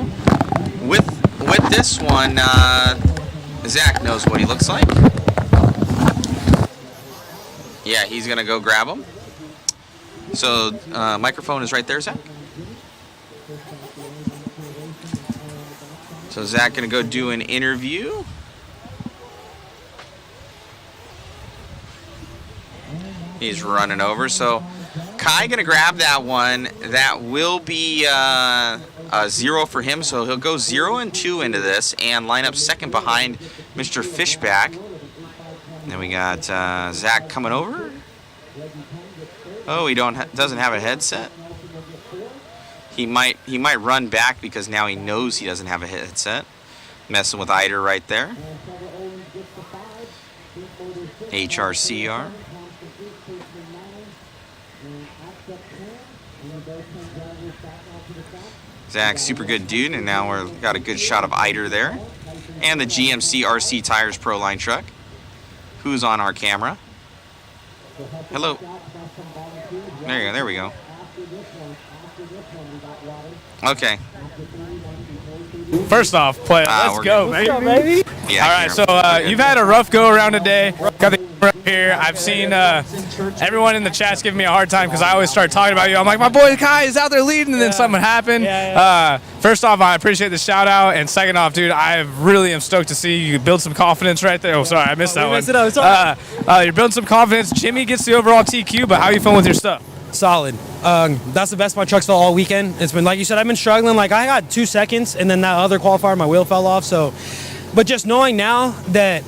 With this one, Zach knows what he looks like. Yeah, he's gonna go grab him. So microphone is right there, Zach. So Zach gonna go do an interview. He's running over. So Kai gonna grab that one. That will be a 0 for him. So he'll go 0 and 2 into this and line up second behind Mr. Fishback. Then we got Zach coming over. Oh, he doesn't have a headset. He might run back because now he knows he doesn't have a headset. Messing with Eider right there. HRCR. Zach, super good dude, and now we've got a good shot of Eider there. And the GMC RC Tires Pro Line truck. Who's on our camera? Hello. There you go, there we go. Okay. First off, play. Let's go, baby. Yeah, all right, so you've had a rough go around today. Got the Right here, I've seen everyone in the chat's giving me a hard time because I always start talking about you. I'm like, my boy Kai is out there leading, and then something happened. First off, I appreciate the shout out, and second off, dude, I really am stoked to see you build some confidence right there. Oh, sorry, I missed that one. Missed it out. It's all right. You're building some confidence. Jimmy gets the overall TQ, but how are you feeling with your stuff? Solid. That's the best my truck's felt all weekend. It's been, like you said, I've been struggling. Like, I got 2 seconds, and then that other qualifier, my wheel fell off. So, but just knowing now that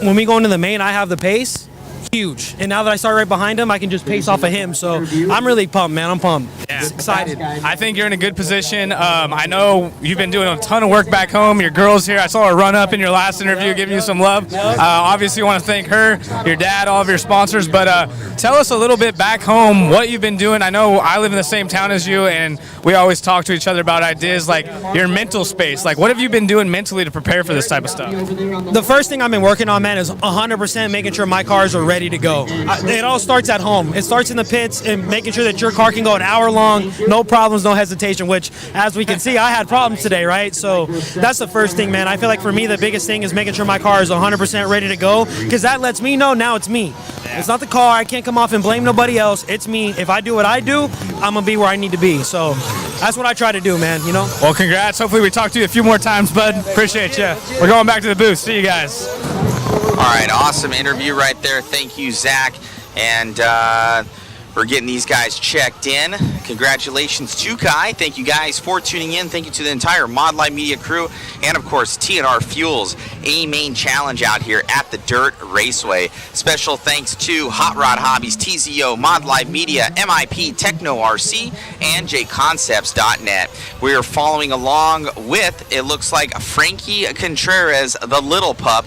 when we go into the main, I have the pace, huge. And now that I start right behind him, I can just pace off of him. So I'm really pumped, man. I'm pumped. Yeah. Excited. I think you're in a good position. I know you've been doing a ton of work back home. Your girl's here. I saw her run up in your last interview, giving you some love. Obviously, you want to thank her, your dad, all of your sponsors. But tell us a little bit back home what you've been doing. I know I live in the same town as you, and we always talk to each other about ideas like your mental space. Like, what have you been doing mentally to prepare for this type of stuff? The first thing I've been working on, man, is 100% making sure my cars are ready to go. It all starts at home. It starts in the pits and making sure that your car can go an hour long, no problems, no hesitation, which, as we can see, I had problems today, right? So that's the first thing, man. I feel like for me, the biggest thing is making sure my car is 100% ready to go, because that lets me know now it's me. It's not the car. I can't come off and blame nobody else. It's me. If I do what I do, I'm going to be where I need to be. So that's what I try to do, man, you know? Well, congrats. Hopefully we talk to you a few more times, bud. Appreciate you. We're going back to the booth. See you guys. All right, awesome interview right there. Thank you, Zach. And we're getting these guys checked in. Congratulations to Kai. Thank you guys for tuning in. Thank you to the entire Mod Live Media crew. And, of course, TNR Fuels, a main challenge out here at the Dirt Raceway. Special thanks to Hot Rod Hobbies, TZO, Mod Live Media, MIP, Techno RC, and JConcepts.net. We are following along with, it looks like, Frankie Contreras, the little pup,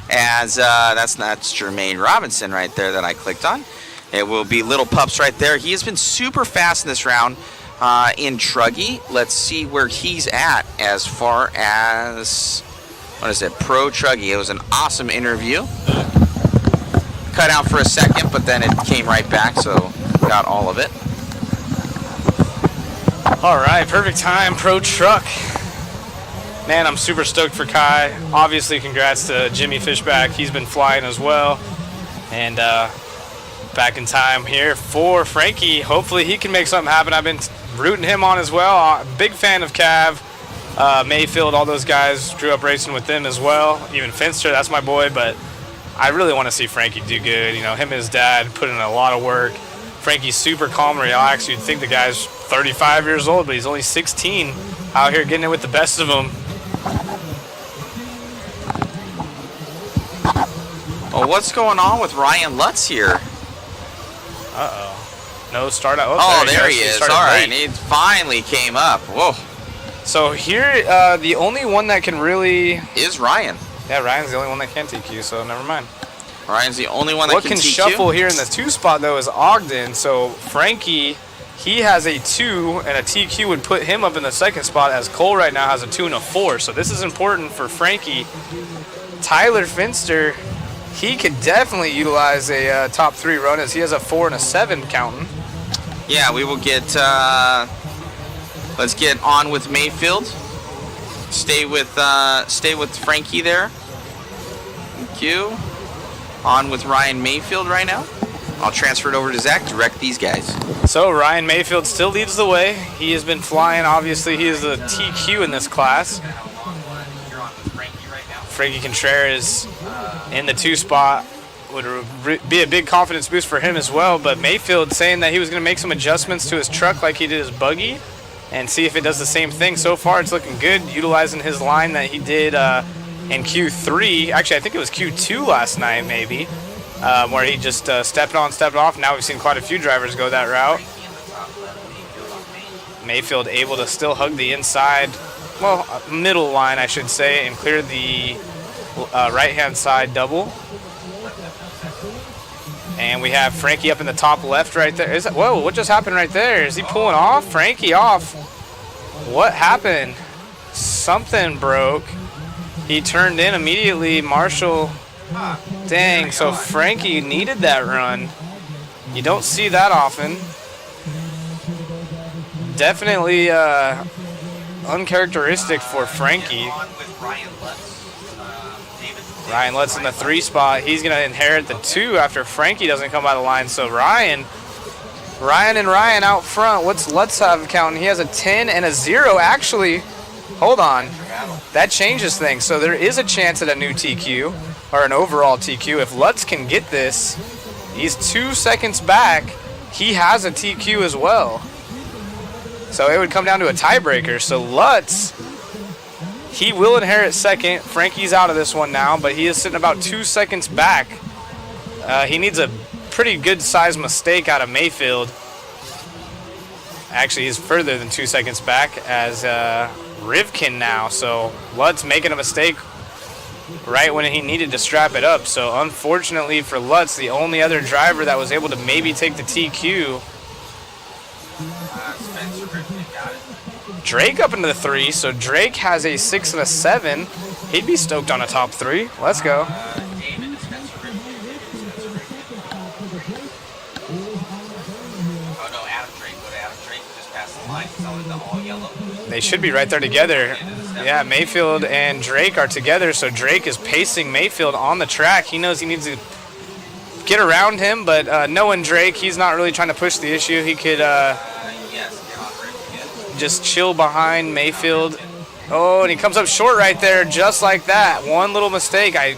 as that's Jermaine Robinson right there that I clicked on. It will be Little Pups right there. He has been super fast in this round in truggy. Let's see where he's at as far as, what is it, Pro Truggy. It was an awesome interview. Cut out for a second, but then it came right back, so got all of it. All right, perfect time, Pro Truck. Man, I'm super stoked for Kai. Obviously, congrats to Jimmy Fishback. He's been flying as well. And back in time here for Frankie. Hopefully he can make something happen. I've been rooting him on as well. Big fan of Cav, Mayfield, all those guys. Grew up racing with them as well. Even Finster, that's my boy. But I really want to see Frankie do good. You know, him and his dad put in a lot of work. Frankie's super calm and relaxed. You'd think the guy's 35 years old, but he's only 16 out here getting it with the best of them. Well, what's going on with Ryan Lutz here? Uh-oh. No start out. Oh, there he is. All right, he finally came up. Whoa. So here, the only one that can really... is Ryan. Yeah, Ryan's the only one that can TQ, so never mind. Ryan's the only one that what can TQ? shuffle here in the 2 spot, though, is Ogden. So Frankie, he has a 2, and a TQ would put him up in the 2nd spot, as Cole right now has a 2 and a 4. So this is important for Frankie. Tyler Finster... he could definitely utilize a top 3 run, as he has a 4 and a 7 counting. Yeah, we will get, let's get on with Mayfield. Stay with Frankie there. Thank you. On with Ryan Mayfield right now. I'll transfer it over to Zach, direct these guys. So Ryan Mayfield still leads the way. He has been flying. Obviously, he is a TQ in this class. Frankie Contreras in the 2 spot would be a big confidence boost for him as well. But Mayfield saying that he was going to make some adjustments to his truck like he did his buggy and see if it does the same thing. So far, it's looking good, utilizing his line that he did in Q3. Actually, I think it was Q2 last night, maybe, where he just stepped on, stepped off. Now we've seen quite a few drivers go that route. Mayfield able to still hug the inside, well, middle line, I should say, and clear the right-hand side double. And we have Frankie up in the top left right there. Whoa, what just happened right there? Is he pulling off? Frankie off. What happened? Something broke. He turned in immediately. Marshall. Dang, so Frankie needed that run. You don't see that often. Definitely uncharacteristic for Frankie. Ryan Lutz in the 3 spot. He's going to inherit the 2 after Frankie doesn't come by the line. So Ryan and Ryan out front. What's Lutz have counting? He has a 10 and a 0. Actually, hold on. That changes things. So there is a chance at a new TQ or an overall TQ. If Lutz can get this, he's 2 seconds back. He has a TQ as well. So it would come down to a tiebreaker. So Lutz, he will inherit second. Frankie's out of this one now, but he is sitting about 2 seconds back. He needs a pretty good size mistake out of Mayfield. Actually, he's further than 2 seconds back as Rivkin now. So Lutz making a mistake right when he needed to strap it up. So unfortunately for Lutz, the only other driver that was able to maybe take the TQ, Drake up into the 3. So Drake has a 6 and a 7. He'd be stoked on a top 3. Let's go. They should be right there together. Yeah, Mayfield and Drake are together, so Drake is pacing Mayfield on the track. He knows he needs to get around him, but knowing Drake, he's not really trying to push the issue. He could just chill behind Mayfield. Oh, and he comes up short right there, just like that. One little mistake. I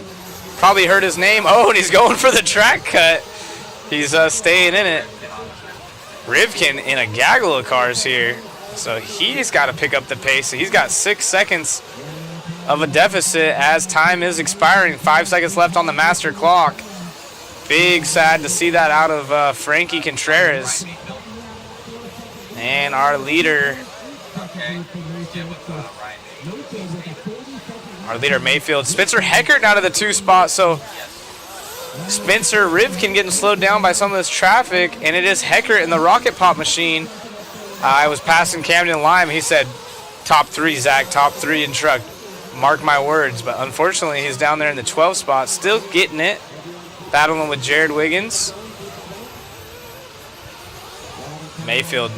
probably heard his name. Oh, and he's going for the track cut. He's staying in it. Rivkin in a gaggle of cars here. So he's got to pick up the pace. So he's got 6 seconds of a deficit as time is expiring. 5 seconds left on the master clock. Big sad to see that out of Frankie Contreras. And our leader, Mayfield. Spencer Heckert out of the 2 spot. So Spencer Rivkin getting slowed down by some of this traffic, and it is Heckert in the rocket pop machine. I was passing Camden Lime. He said, top 3, Zach, top 3 in truck. Mark my words. But unfortunately, he's down there in the 12 spot, still getting it, battling with Jared Wiggins. Mayfield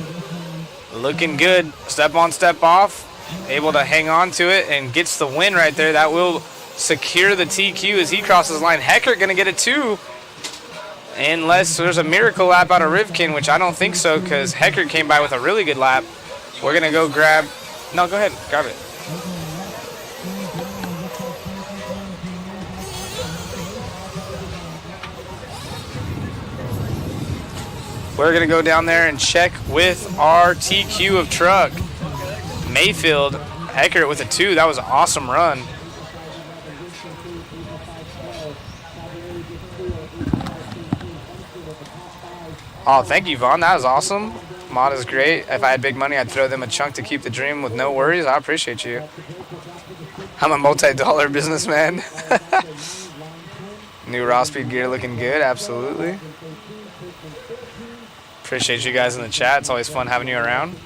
looking good. Step on, step off. Able to hang on to it and gets the win right there. That will secure the TQ as he crosses the line. Heckert going to get it too. Unless there's a miracle lap out of Rivkin, which I don't think so because Heckert came by with a really good lap. We're going to go grab... No, go ahead. Grab it. We're going to go down there and check with our TQ of truck. Mayfield, Heckert with a 2. That was an awesome run. Oh, thank you, Vaughn. That was awesome. Mod is great. If I had big money, I'd throw them a chunk to keep the dream with no worries. I appreciate you. I'm a multi-dollar businessman. New raw speed gear looking good. Absolutely. Appreciate you guys in the chat. It's always fun having you around.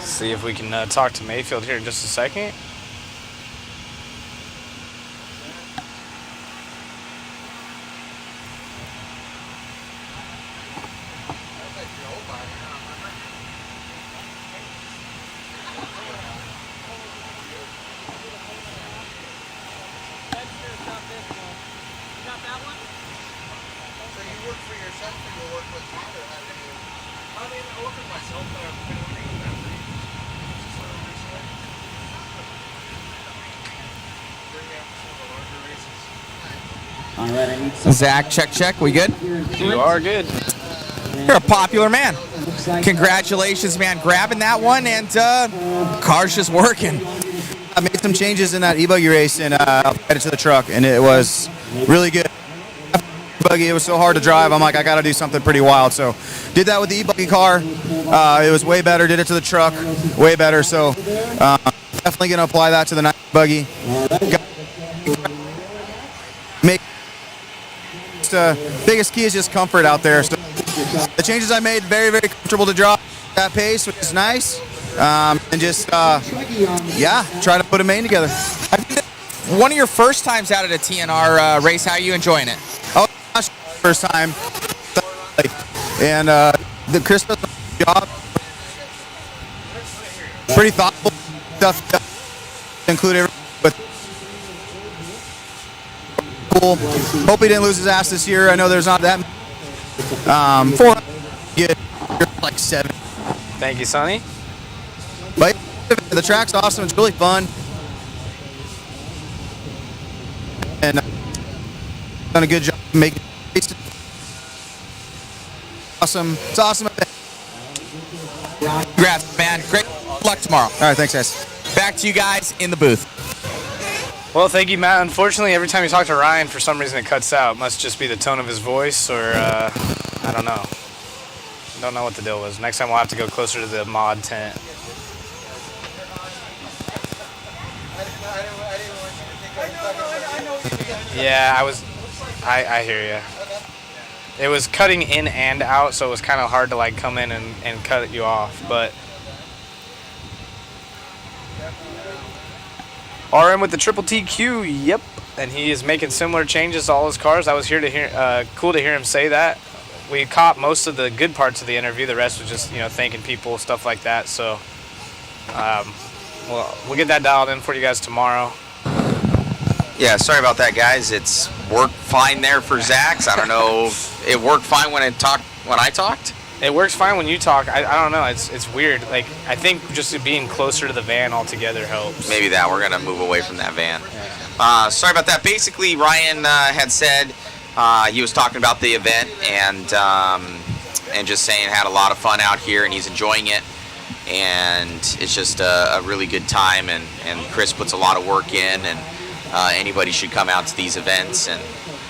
See if we can talk to Mayfield here in just a second. Zach, check. We good? You are good. You're a popular man. Congratulations, man, grabbing that one, and car's just working. I made some changes in that e-buggy race and headed to the truck, and it was really good. E-buggy, it was so hard to drive. I'm like, I got to do something pretty wild. So did that with the e-buggy car. It was way better. Did it to the truck, way better. So definitely going to apply that to the night buggy. Biggest key is just comfort out there. So the changes I made, very, very comfortable to drive at that pace, which is nice. And just, yeah, try to put a main together. One of your first times out at a TNR race, how are you enjoying it? Oh, gosh, first time. And the Chris does a job. Pretty thoughtful stuff, include everything with cool. Hope he didn't lose his ass this year. I know there's not that 400 good, like 7. Thank you, Sonny. But the track's awesome. It's really fun. And done a good job making it awesome. It's awesome. Congrats, man. Great luck tomorrow. All right, thanks, guys. Back to you guys in the booth. Well, thank you, Matt. Unfortunately, every time you talk to Ryan, for some reason it cuts out. It must just be the tone of his voice, or I don't know. Don't know what the deal was. Next time we'll have to go closer to the mod tent. Yeah, I hear you. It was cutting in and out, so it was kind of hard to like come in and cut you off, but RM with the triple TQ, yep, and he is making similar changes to all his cars. I was here to hear, cool to hear him say that. We caught most of the good parts of the interview. The rest was just, thanking people, stuff like that. So, we'll get that dialed in for you guys tomorrow. Yeah, sorry about that, guys. It's worked fine there for Zach's. I don't know. It worked fine when I talked. It works fine when you talk. I don't know. It's weird. Like, I think just being closer to the van altogether helps. Maybe that we're gonna move away from that van. Sorry about that. Basically, Ryan had said he was talking about the event and just saying had a lot of fun out here and he's enjoying it. And it's just a really good time. And Chris puts a lot of work in and. Anybody should come out to these events, and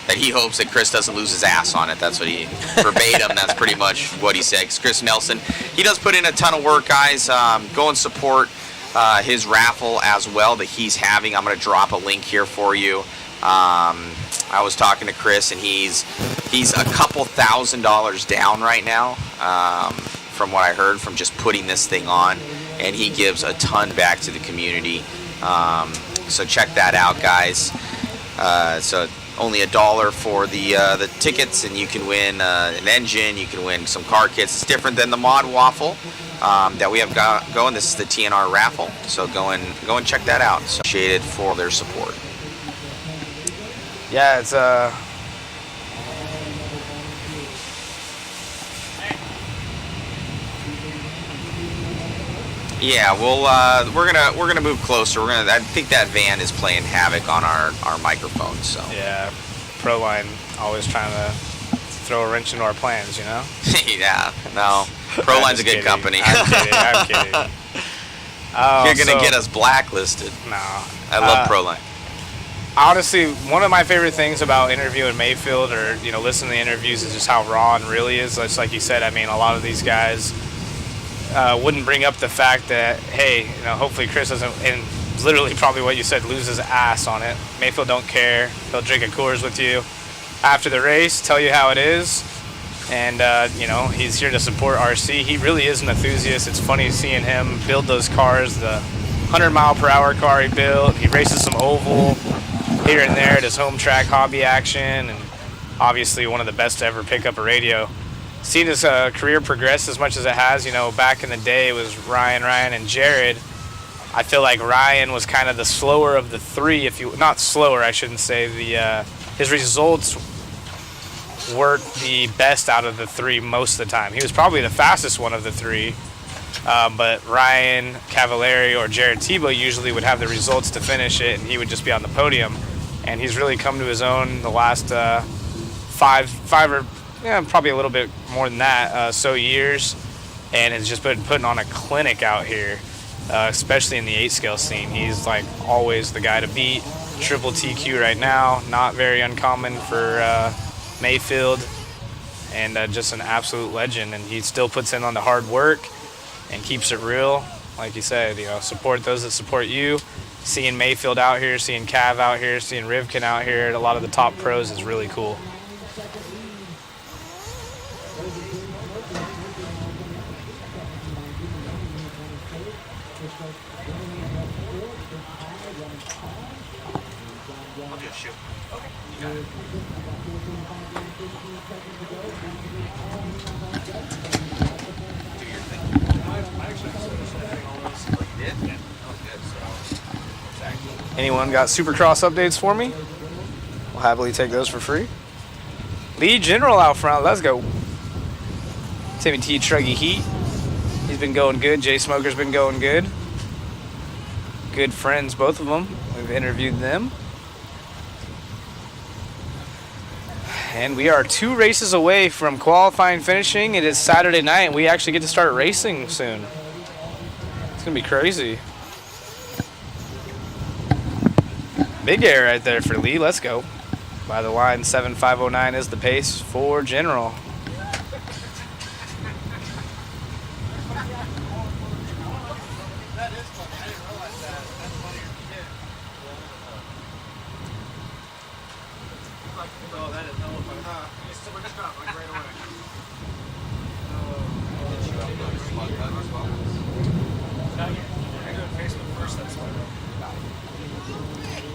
that he hopes that Chris doesn't lose his ass on it. That's what he verbatim. That's pretty much what he said. 'Cause Chris Nelson, he does put in a ton of work, guys. Go and support his raffle as well that he's having. I'm going to drop a link here for you. I was talking to Chris, and he's a couple $1,000s down right now, from what I heard from just putting this thing on, and he gives a ton back to the community. So check that out, guys. So only $1 for the tickets, and you can win an engine. You can win some car kits. It's different than the mod waffle that we have going. This is the TNR raffle. So go and check that out. So appreciated for their support. Yeah, it's Yeah, we're gonna move closer. I think that van is playing havoc on our microphone. So yeah, Proline always trying to throw a wrench into our plans, Yeah, no, Proline's a good company. I'm kidding. You're gonna get us blacklisted. No, I love Proline. Honestly, one of my favorite things about interviewing Mayfield or listening to the interviews is just how raw and really is. It's like you said. I mean, a lot of these guys. Wouldn't bring up the fact that, hey, hopefully Chris doesn't, and literally probably what you said, lose his ass on it. Mayfield don't care. He'll drink a Coors with you after the race, tell you how it is, and, he's here to support RC. He really is an enthusiast. It's funny seeing him build those cars, the 100-mile-per-hour car he built. He races some oval here and there at his home track hobby action, and obviously one of the best to ever pick up a radio. Seen his career progress as much as it has. Back in the day it was Ryan, and Jared. I feel like Ryan was kind of the slower of the three. Not slower, I shouldn't say. His results weren't the best out of the three most of the time. He was probably the fastest one of the three. But Ryan Cavallari or Jared Tebow usually would have the results to finish it, and he would just be on the podium. and he's really come to his own the last five or probably a little bit more than that so years, and has just been putting on a clinic out here, especially in the 8 scale scene. He's like always the guy to beat. Triple TQ right now, not very uncommon for Mayfield, and just an absolute legend. And he still puts in on the hard work and keeps it real. Like you said, support those that support you. Seeing Mayfield out here, seeing Cav out here, seeing Rivkin out here at a lot of the top pros is really cool. Anyone got Supercross updates for me? We'll happily take those for free. Lead General out front, let's go. Timmy T, Truggy Heat. He's been going good. Jay Smoker's been going good. Good friends, both of them. We've interviewed them. And we are 2 races away from qualifying finishing. It is Saturday night, and we actually get to start racing soon. It's going to be crazy. Big air right there for Lee. Let's go. By the line, 7.509 is the pace for General.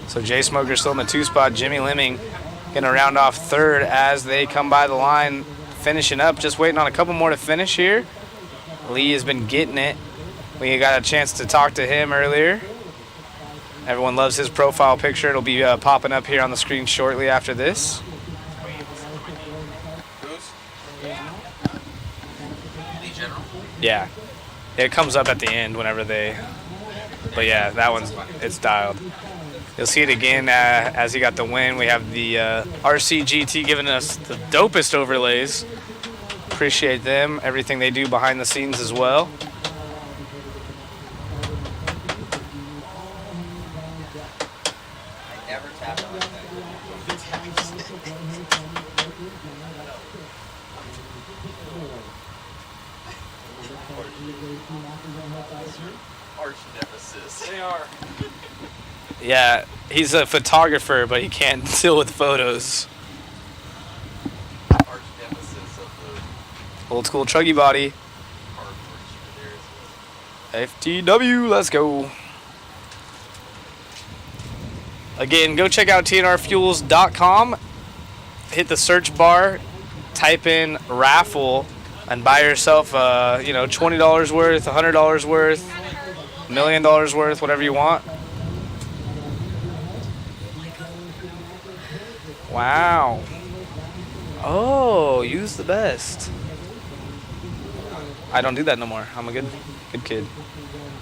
So Jay Smoker's still in the 2 spot. Jimmy Lemming gonna round off 3rd as they come by the line, finishing up. Just waiting on a couple more to finish here. Lee has been getting it. We got a chance to talk to him earlier. Everyone loves his profile picture. It'll be popping up here on the screen shortly after this. Yeah, it comes up at the end whenever they. But yeah, that one's it's dialed. You'll see it again as he got the win. We have the RC GT giving us the dopest overlays. Appreciate them, everything they do behind the scenes as well. I never tap on that. Arch nemesis. They are. Yeah, he's a photographer, but he can't deal with photos. Arch nemesis of the Old school truggy body. FTW, let's go. Again, go check out TNRfuels.com. Hit the search bar, type in raffle, and buy yourself, $20 worth, $100 worth, $1 million worth, whatever you want. Wow. Oh, use the best. I don't do that no more. I'm a good kid.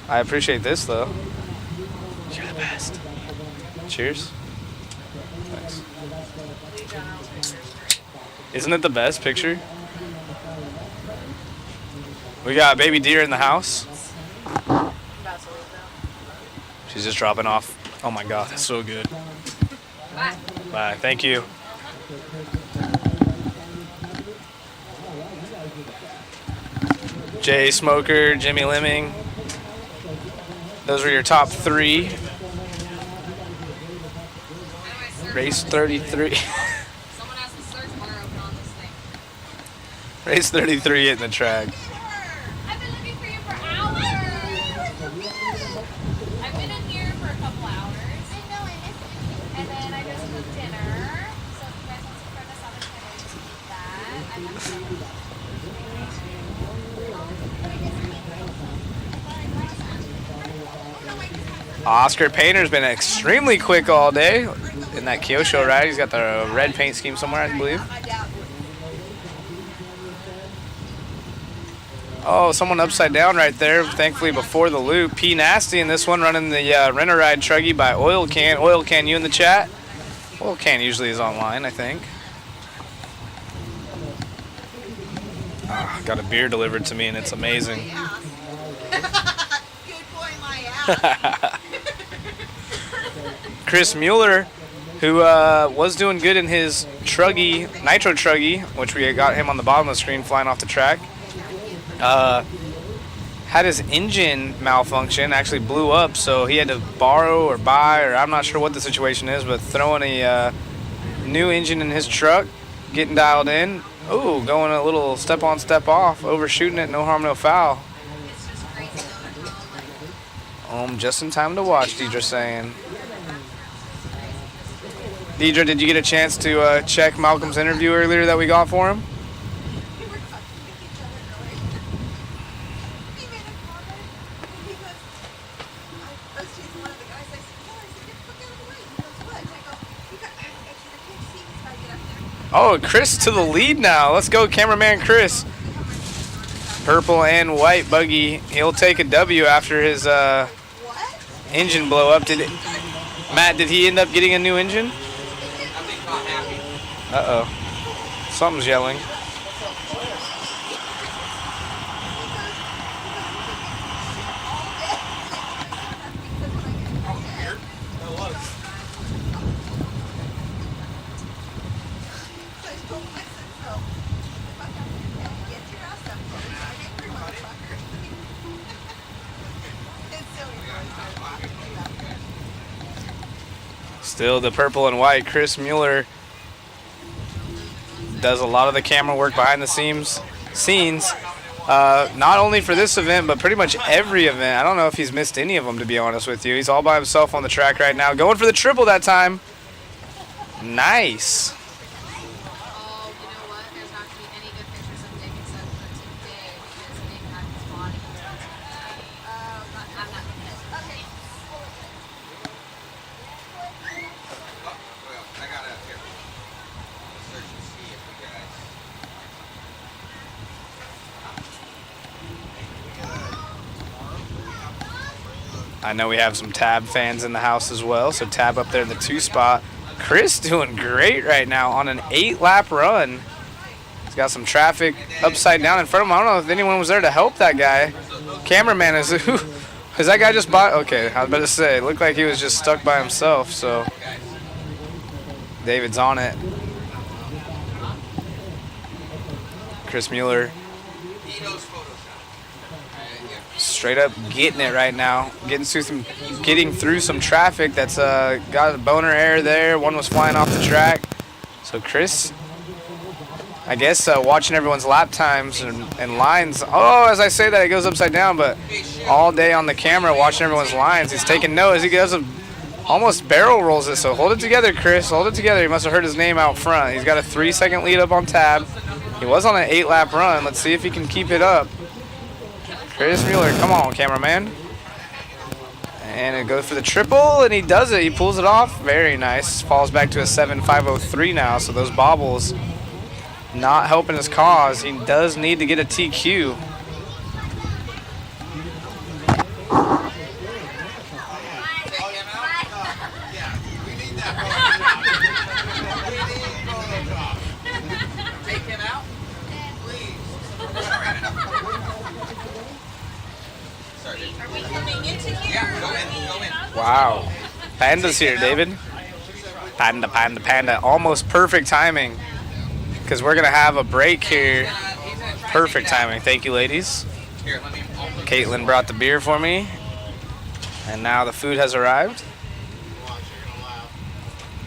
I appreciate this though. You're the best. Cheers. Thanks. Isn't it the best picture? We got baby deer in the house. She's just dropping off. Oh my God, that's so good. Bye. Bye, thank you. Jay Smoker, Jimmy Lemming. Those were your top 3. Race 33. Someone has the search bar open on this thing. Race 33 hitting the track. I've been looking for you for hours. I've been in here for a couple hours. I know, I missed you. And then I just cooked dinner. So if you guys want to support us on the channel, just eat that. I'm not Oscar Painter's been extremely quick all day in that Kyosho ride. He's got the red paint scheme somewhere, I believe. Oh, someone upside down right there, thankfully before the loop. P Nasty in this one, running the Rent-A-Ride Truggy by Oil Can. Oil Can, you in the chat? Well, can usually is online, I think. Got a beer delivered to me, and it's amazing. Chris Mueller, who was doing good in his truggy, nitro truggy, which we got him on the bottom of the screen flying off the track, had his engine malfunction, actually blew up, so he had to borrow or buy, or I'm not sure what the situation is, but throwing a new engine in his truck, getting dialed in. Oh, going a little step on, step off, overshooting it, no harm, no foul. Just in time to watch, Deidre's saying. Deidre, did you get a chance to check Malcolm's interview earlier that we got for him? Oh, Chris to the lead now. Let's go, cameraman Chris. Purple and white buggy. He'll take a W after his engine blow up. Matt, did he end up getting a new engine? Uh-oh. Something's yelling. Still the purple and white. Chris Mueller does a lot of the camera work behind the scenes. Not only for this event, but pretty much every event. I don't know if he's missed any of them, to be honest with you. He's all by himself on the track right now. Going for the triple that time. Nice. I know we have some Tab fans in the house as well, so Tab up there in the 2 spot. Chris doing great right now on an 8-lap run. He's got some traffic upside down in front of him. I don't know if anyone was there to help that guy. Cameraman is that guy just bought? Okay, I was about to say, it looked like he was just stuck by himself, so David's on it. Chris Mueller straight up getting it right now, getting through some traffic that's got a boner air there. One was flying off the track. So Chris, I guess watching everyone's lap times and lines. Oh, as I say that, it goes upside down, but all day on the camera watching everyone's lines. He's taking note as he goes almost barrel rolls it. So hold it together, Chris. Hold it together. He must have heard his name out front. He's got a 3-second lead up on Tab. He was on an 8-lap run. Let's see if he can keep it up. Chris Mueller, come on, cameraman. And it goes for the triple, and he does it. He pulls it off. Very nice. Falls back to a 7.503 now, so those bobbles not helping his cause. He does need to get a TQ. Wow. Panda's here, David. Panda. Almost perfect timing, because we're going to have a break here. Perfect timing. Thank you, ladies. Caitlin brought the beer for me. And now the food has arrived.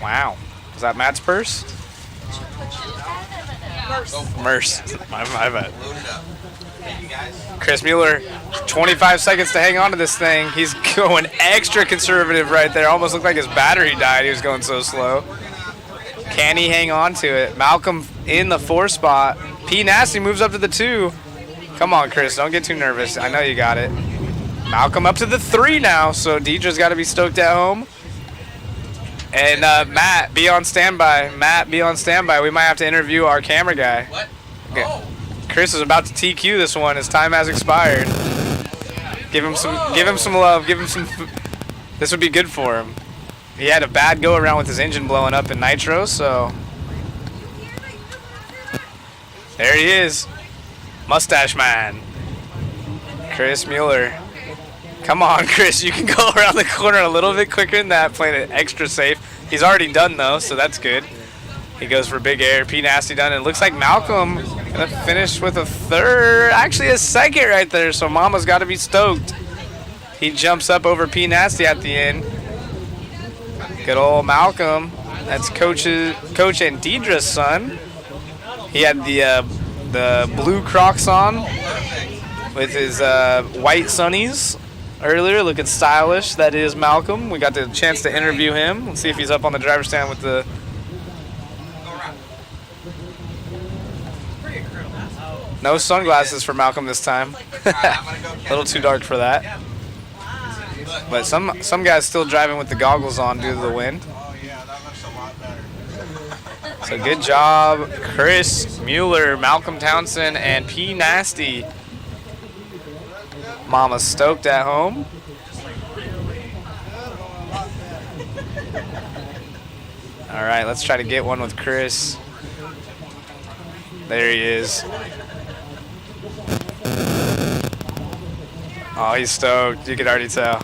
Wow. Is that Matt's purse? Merce. My bad. Chris Mueller, 25 seconds to hang on to this thing. He's going extra conservative right there. Almost looked like his battery died. He was going so slow. Can he hang on to it? Malcolm in the 4 spot. P Nasty moves up to the 2. Come on, Chris. Don't get too nervous. I know you got it. Malcolm up to the 3 now, so Deidre's got to be stoked at home. And Matt, be on standby. We might have to interview our camera guy. What? Okay. Oh. Chris is about to TQ this one. His time has expired. Give him some love. Give him some. This would be good for him. he had a bad go around with his engine blowing up in nitro, so there he is, Mustache Man, Chris Mueller. Come on, Chris, you can go around the corner a little bit quicker than that, playing it extra safe. He's already done though, so that's good. He goes for big air. P Nasty done, and it looks like Malcolm gonna finish with a third, actually a second right there. So Mama's got to be stoked. He jumps up over P Nasty at the end. Good old Malcolm. That's Coach and Deidre's son. He had the blue Crocs on with his white sunnies earlier, looking stylish. That is Malcolm. We got the chance to interview him. Let's see if he's up on the driver's stand with the. No sunglasses for Malcolm this time. A little too dark for that. But some guys still driving with the goggles on due to the wind. So good job, Chris Mueller, Malcolm Townsend, and P Nasty. Mama's stoked at home. All right, let's try to get one with Chris. There he is. Oh, he's stoked. You can already tell.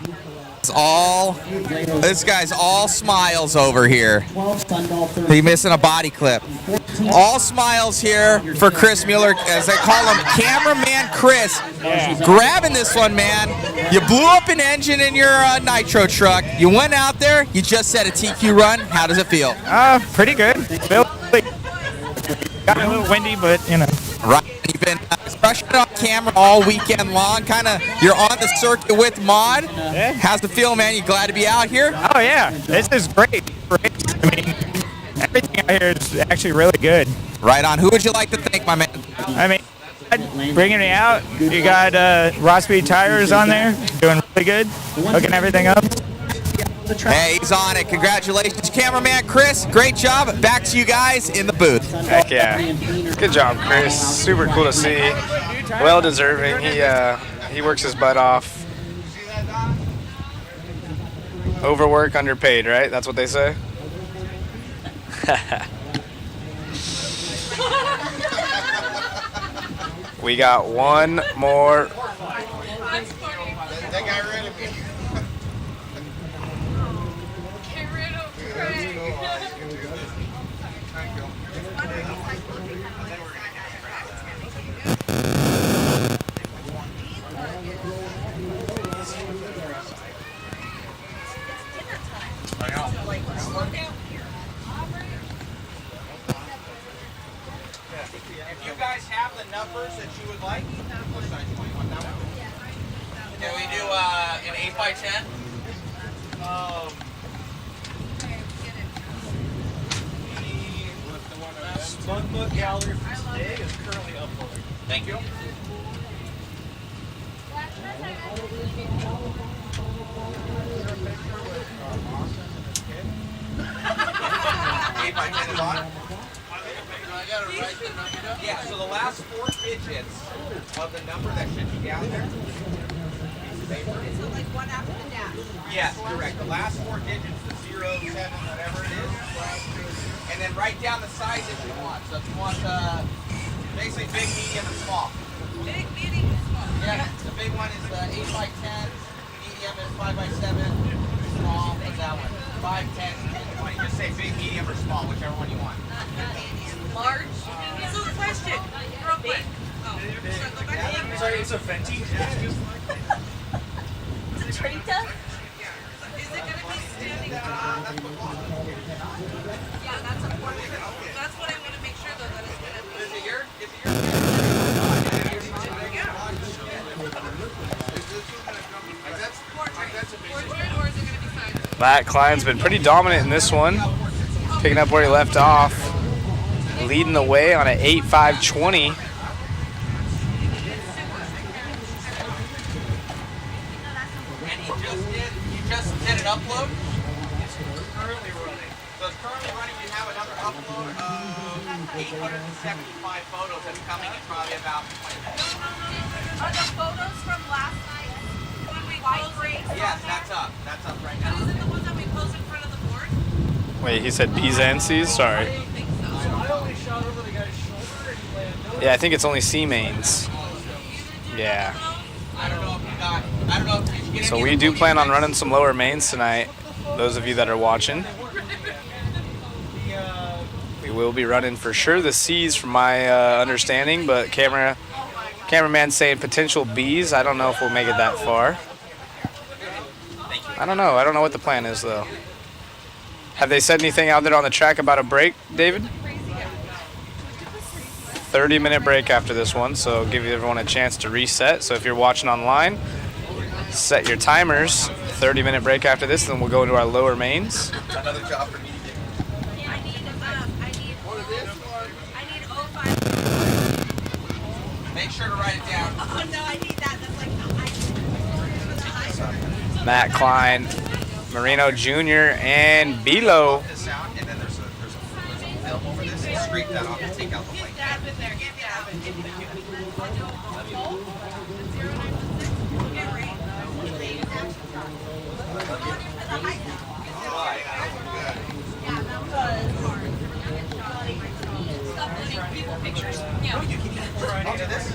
This guy's all smiles over here. He missing a body clip. All smiles here for Chris Mueller, as they call him, Cameraman Chris. Grabbing this one, man. You blew up an engine in your nitro truck. You went out there. You just set a TQ run. How does it feel? Pretty good. Got a little windy, but you know. Right. You've been crushing it on camera all weekend long. You're on the circuit with Mod. Yeah. How's it feel, man? You glad to be out here? Oh yeah, this is great. I mean, everything out here is actually really good. Right on. Who would you like to thank, my man? I mean, bringing me out. You got raw speed tires on there, doing really good, hooking everything up. Hey, he's on it. Congratulations, cameraman Chris. Great job. Back to you guys in the booth. Heck yeah. Good job, Chris. Super cool to see. Well deserving. He works his butt off. Overwork, underpaid, right? That's what they say. We got one more. That guy rid of me. If you guys have the numbers that you would like, what size do you want? That one? Can we do an 8x10? The Spun Book gallery for today is currently uploaded. Thank you. Yeah, so the last 4 digits of the number that should be down there. So like one after the dash. Yes, correct. The last 4 digits, the 0, 7, whatever it is. And then write down the size that you want. So if you want basically big, medium, and small. Big, medium, and small. Yeah, the big one is 8x10, medium is 5x7, small is that one. 5, 10, 20. Just say big, medium, or small, whichever one you want. Large. So question, real quick. Oh, so go back to English. Sorry, it's a venti. Trita? Is it going to be standing up? Yeah, that's important. That's what I want to make sure, though, that it's going to be. Is it your? Matt Klein's been pretty dominant in this one, picking up where he left off, leading the way on an 8.520. You just did an upload? It's currently running. So it's currently running. You have another upload of 875 photos that's coming in probably about 20 minutes. Are the photos from last night when we posed? Yes, that's up. That's up right now. Those are the ones that we posed in front of the pool. Wait, he said B's and C's? Sorry. Yeah, I think it's only C mains. Yeah. So we do plan on running some lower mains tonight, those of you that are watching. We will be running for sure the C's from my understanding, but cameraman's saying potential B's. I don't know if we'll make it that far. I don't know. I don't know what the plan is, though. Have they said anything out there on the track about a break, David? 30-minute break after this one, so give everyone a chance to reset. So if you're watching online, set your timers. 30-minute break after this, then we'll go into our lower mains. Another job for me. Make sure to write it down. Oh no, I need that. That's like Matt Klein, Marino Jr., and Bilo. And then there's a film over this. And scrape that off and take out the white. I'll do this.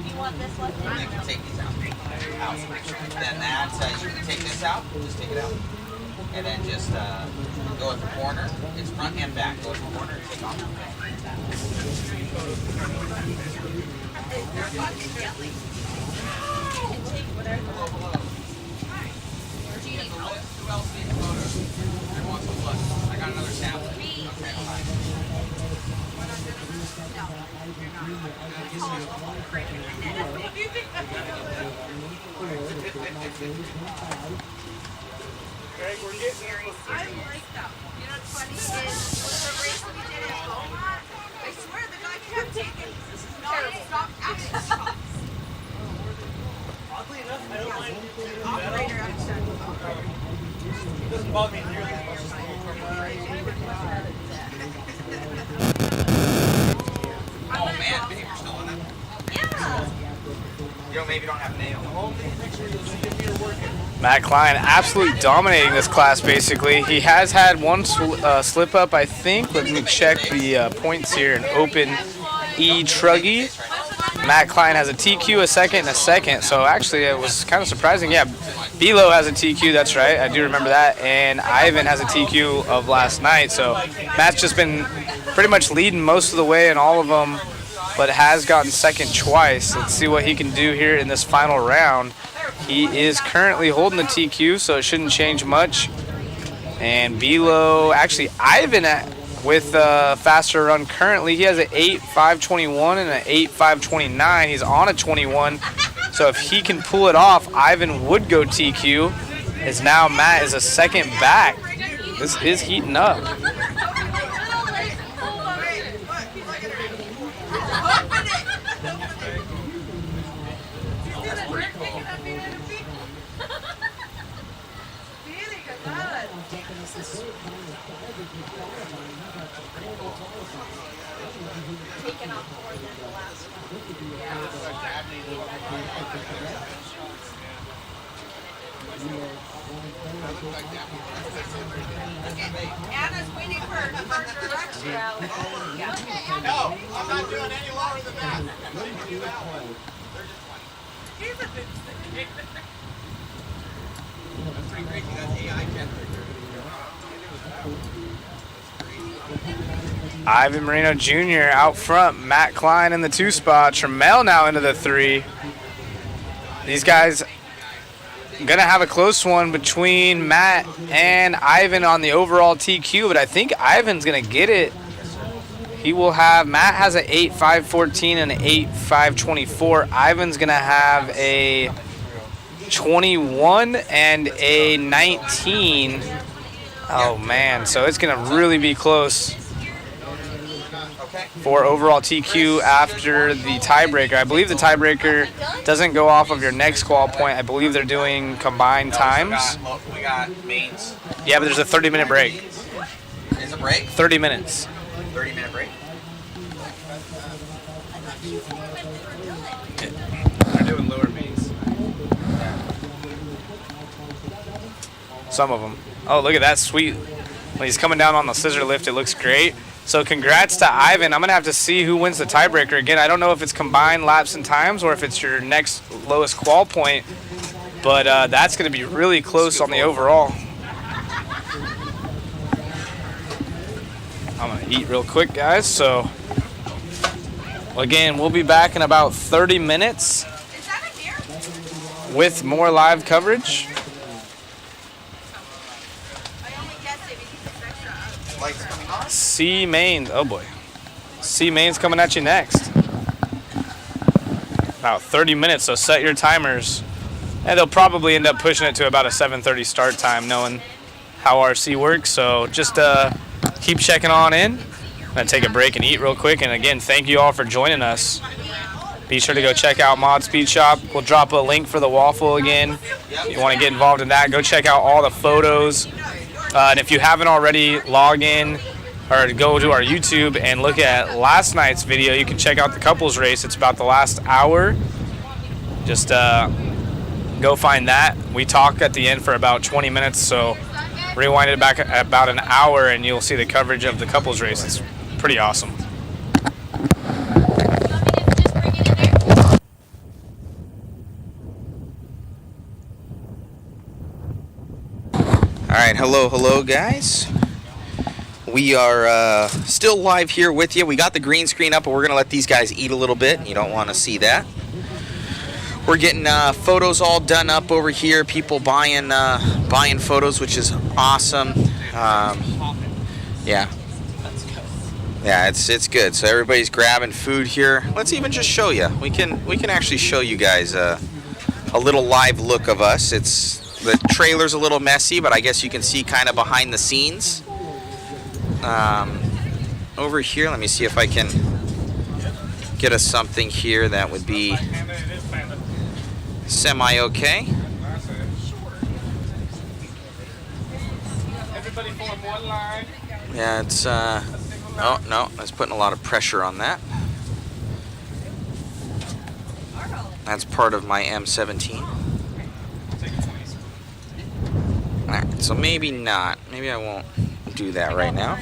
You want this left in? You can take these out. Then that, you can take this out, just take it out. And then just go at the corner. It's front and back. Go at the corner and take off. Who else needs photos? Who wants to look? I got another sample. Okay, hold on. Greg, we're getting there. I like that. You know what's funny is the race we did at Beaumont, I swear the guy kept taking non-stop action shots. Oddly enough, I don't mind Operator action. It doesn't bother me nearly as much as the Oh man, Vinny, we're still on that? Yeah. You know, maybe don't have nails. Matt Klein absolutely dominating this class, basically. He has had one slip up, I think. Let me check the points here. An open E truggy. Matt Klein has a TQ, a second, and a second. So actually, it was kind of surprising. Yeah, Bilo has a TQ, that's right. I do remember that. And Ivan has a TQ of last night. So Matt's just been pretty much leading most of the way in all of them, but has gotten second twice. Let's see what he can do here in this final round. He is currently holding the TQ, so it shouldn't change much. And Bilo, actually Ivan with a faster run currently. He has an 8.521 and an 8.529. He's on a 21. So if he can pull it off, Ivan would go TQ. As now Matt is a second back. This is heating up. Anna's waiting for her direction. No, I'm not doing any lower than that. He's a bit sick. That's pretty crazy. That's AI generated. Ivan Marino Jr. out front. Matt Klein in the 2 spot. Trammell now into the 3. These guys gonna have a close one between Matt and Ivan on the overall TQ, but I think Ivan's gonna get it. He will have, Matt has an 8.514 and an 8.524. Ivan's gonna have a 21 and a 19. Oh man, so it's gonna really be close for overall TQ after the tiebreaker. I believe the tiebreaker doesn't go off of your next qual point. I believe they're doing combined times. We got mains. Yeah, but there's a 30-minute break. Is a break? 30 minutes. 30-minute break. They're doing lower mains. Some of them. Oh, look at that sweet When he's coming down on the scissor lift, it looks great. So congrats to Ivan. I'm going to have to see who wins the tiebreaker. Again, I don't know if it's combined laps and times or if it's your next lowest qual point, but that's going to be really close on the overall. I'm going to eat real quick, guys. So, again, we'll be back in about 30 minutes with more live coverage. C Main, oh boy. C Main's coming at you next. About 30 minutes, so set your timers. And they'll probably end up pushing it to about a 7:30 start time, knowing how RC works. So just keep checking on in. I'm gonna take a break and eat real quick. And again, thank you all for joining us. Be sure to go check out Mod Speed Shop. We'll drop a link for the waffle again. If you want to get involved in that, go check out all the photos. And if you haven't already, log in or go to our YouTube and look at last night's video. You can check out the couples race. It's about the last hour. Just go find that. We talk at the end for about 20 minutes, so rewind it back about an hour and you'll see the coverage of the couples race. It's pretty awesome. All right, hello, guys. We are still live here with you. We got the green screen up, but we're going to let these guys eat a little bit. You don't want to see that. We're getting photos all done up over here. People buying photos, which is awesome. Yeah, it's good. So everybody's grabbing food here. Let's even just show you. We can actually show you guys a little live look of us. The trailer's a little messy, but I guess you can see kind of behind the scenes. Over here, let me see if I can get us something here that would be semi-okay. Yeah, it's, oh, no, that's putting a lot of pressure on that. That's part of my M17. Alright, so maybe not. Maybe I won't do that right now.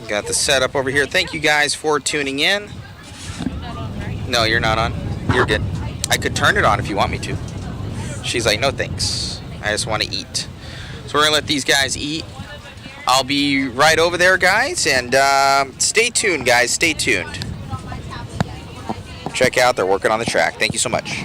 Got the setup over here. Thank you guys for tuning in. No, you're not on. You're good. I could turn it on if you want me to. She's like, no thanks. I just want to eat. So we're going to let these guys eat. I'll be right over there, guys. And stay tuned, guys. Stay tuned. Check out. They're working on the track. Thank you so much.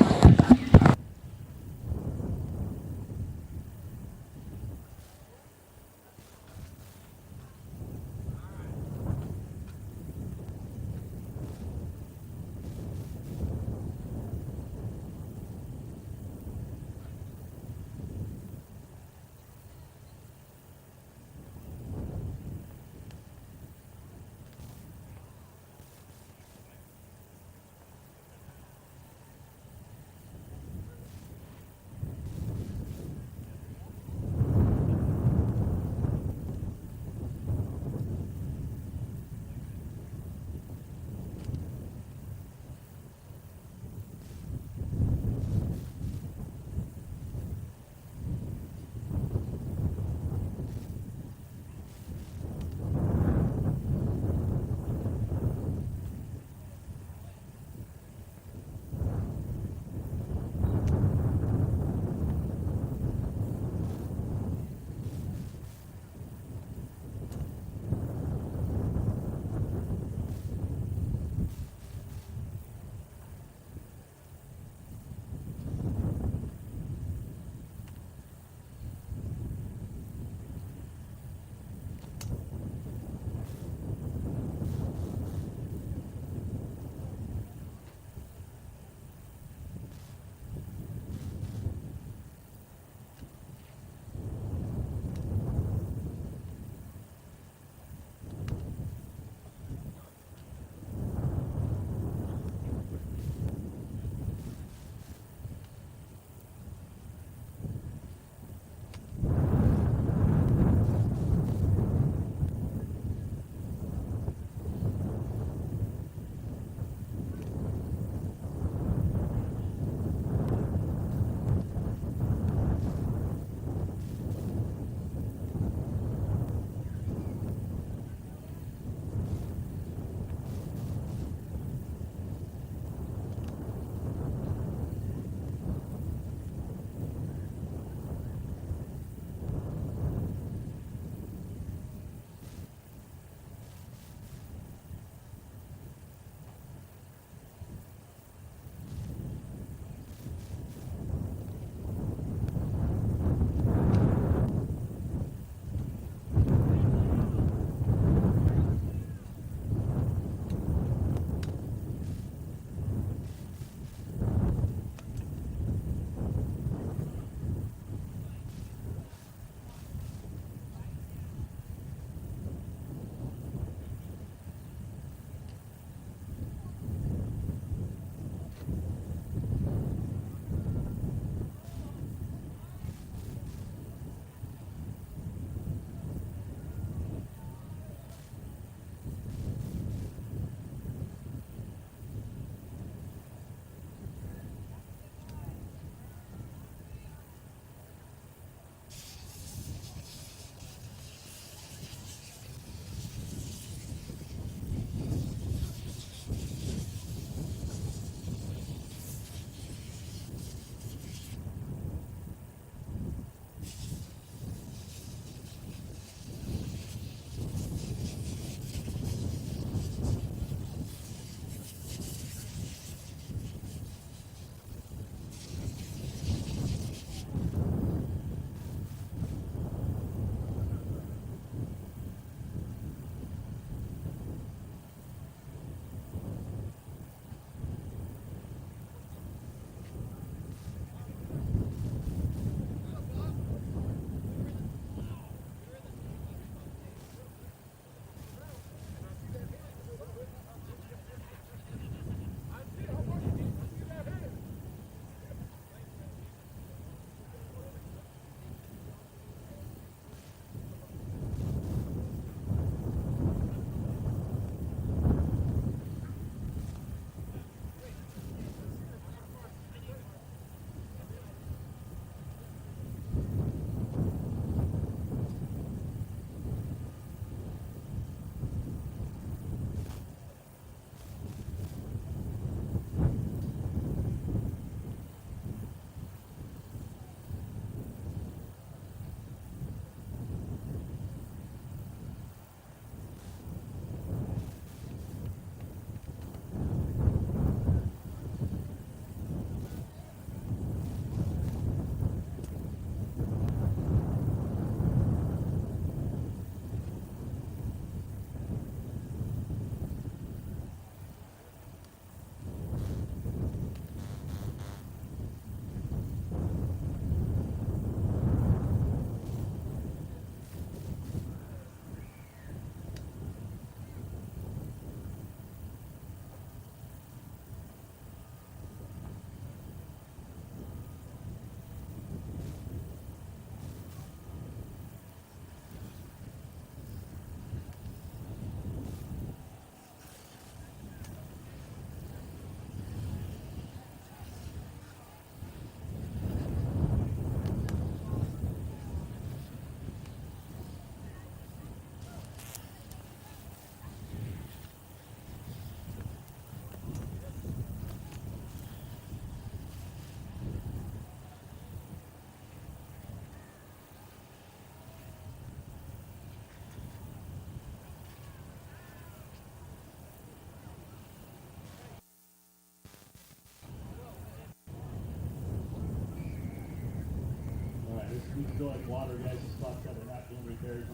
feel like water, guys, just spots that are not being repaired.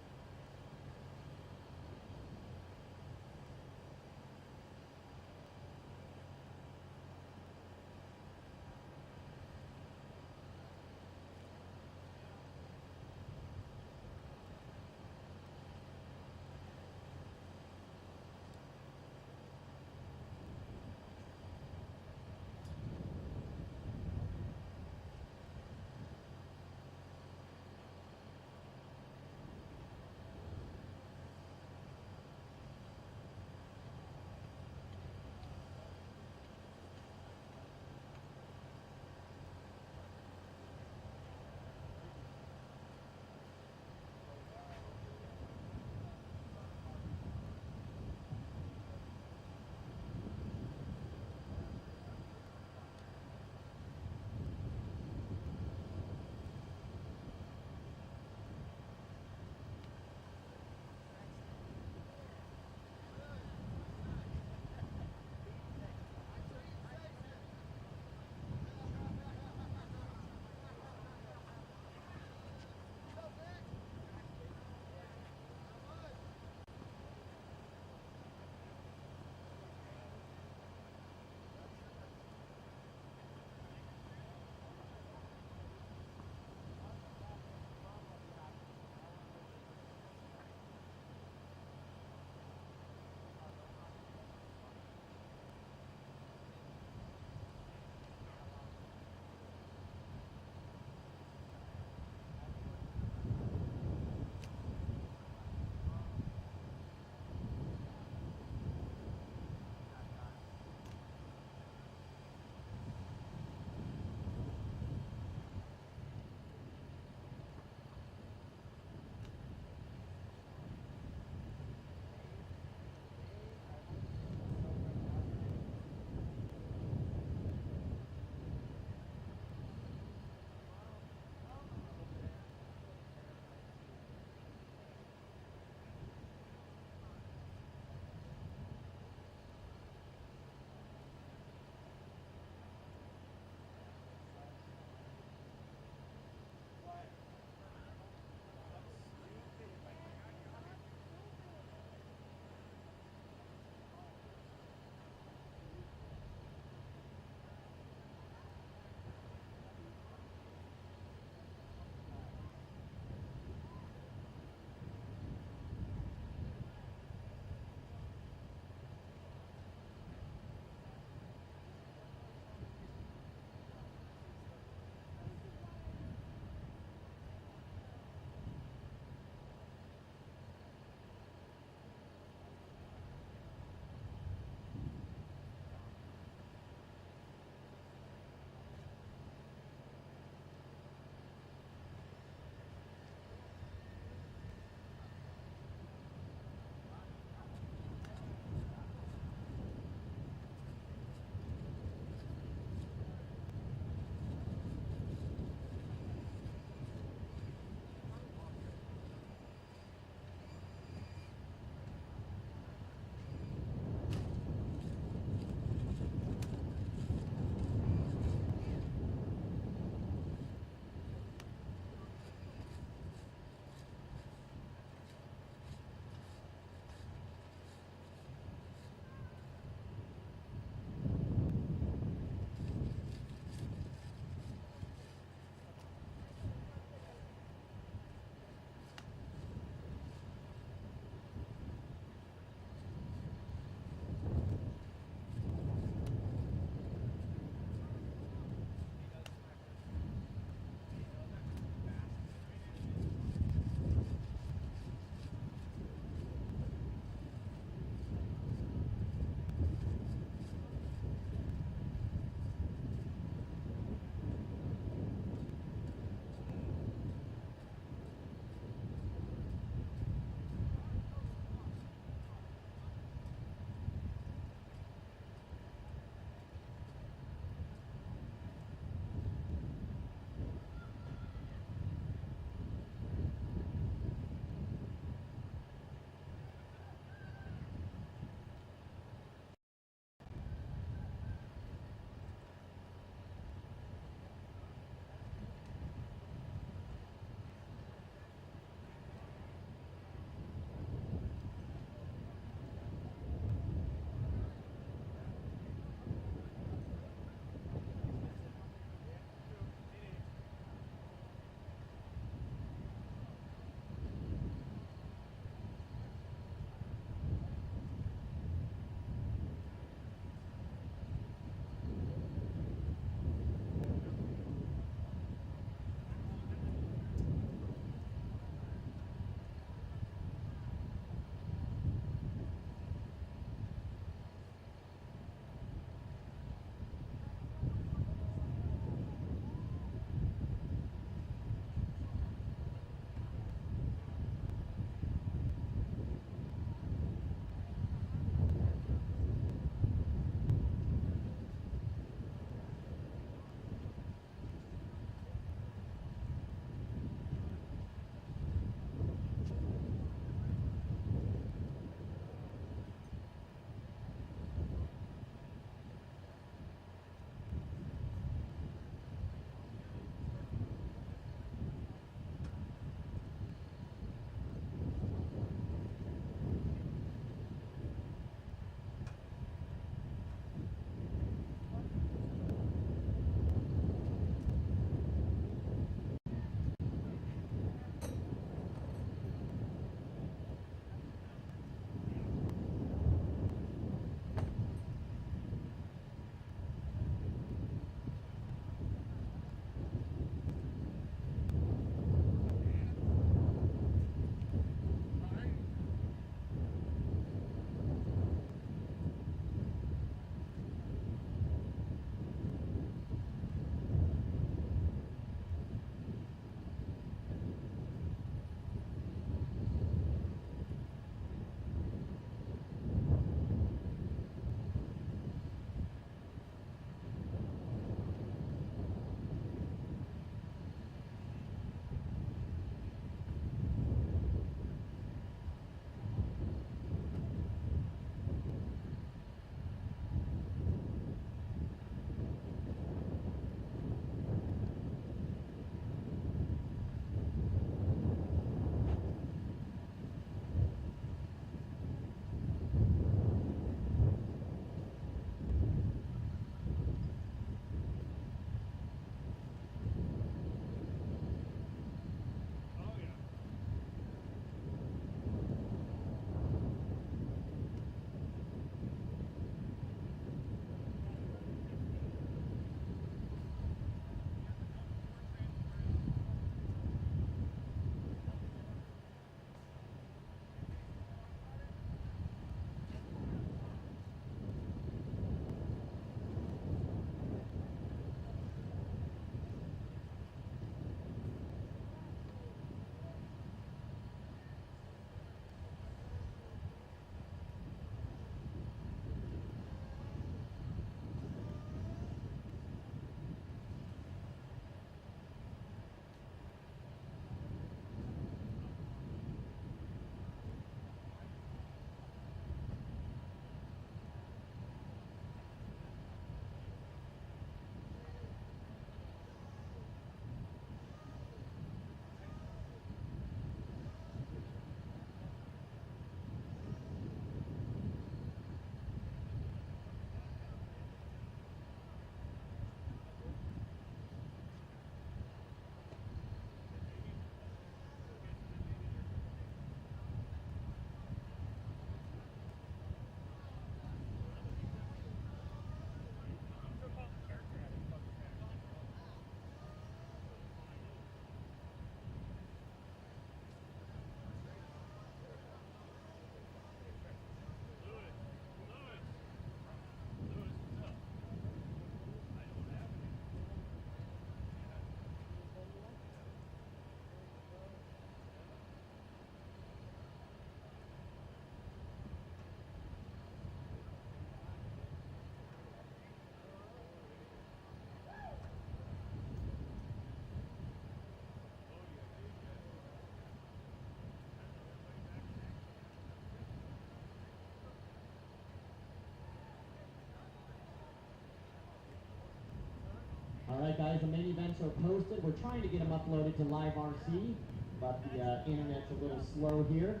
right, guys, the main events are posted. We're trying to get them uploaded to Live RC, but the internet's a little slow here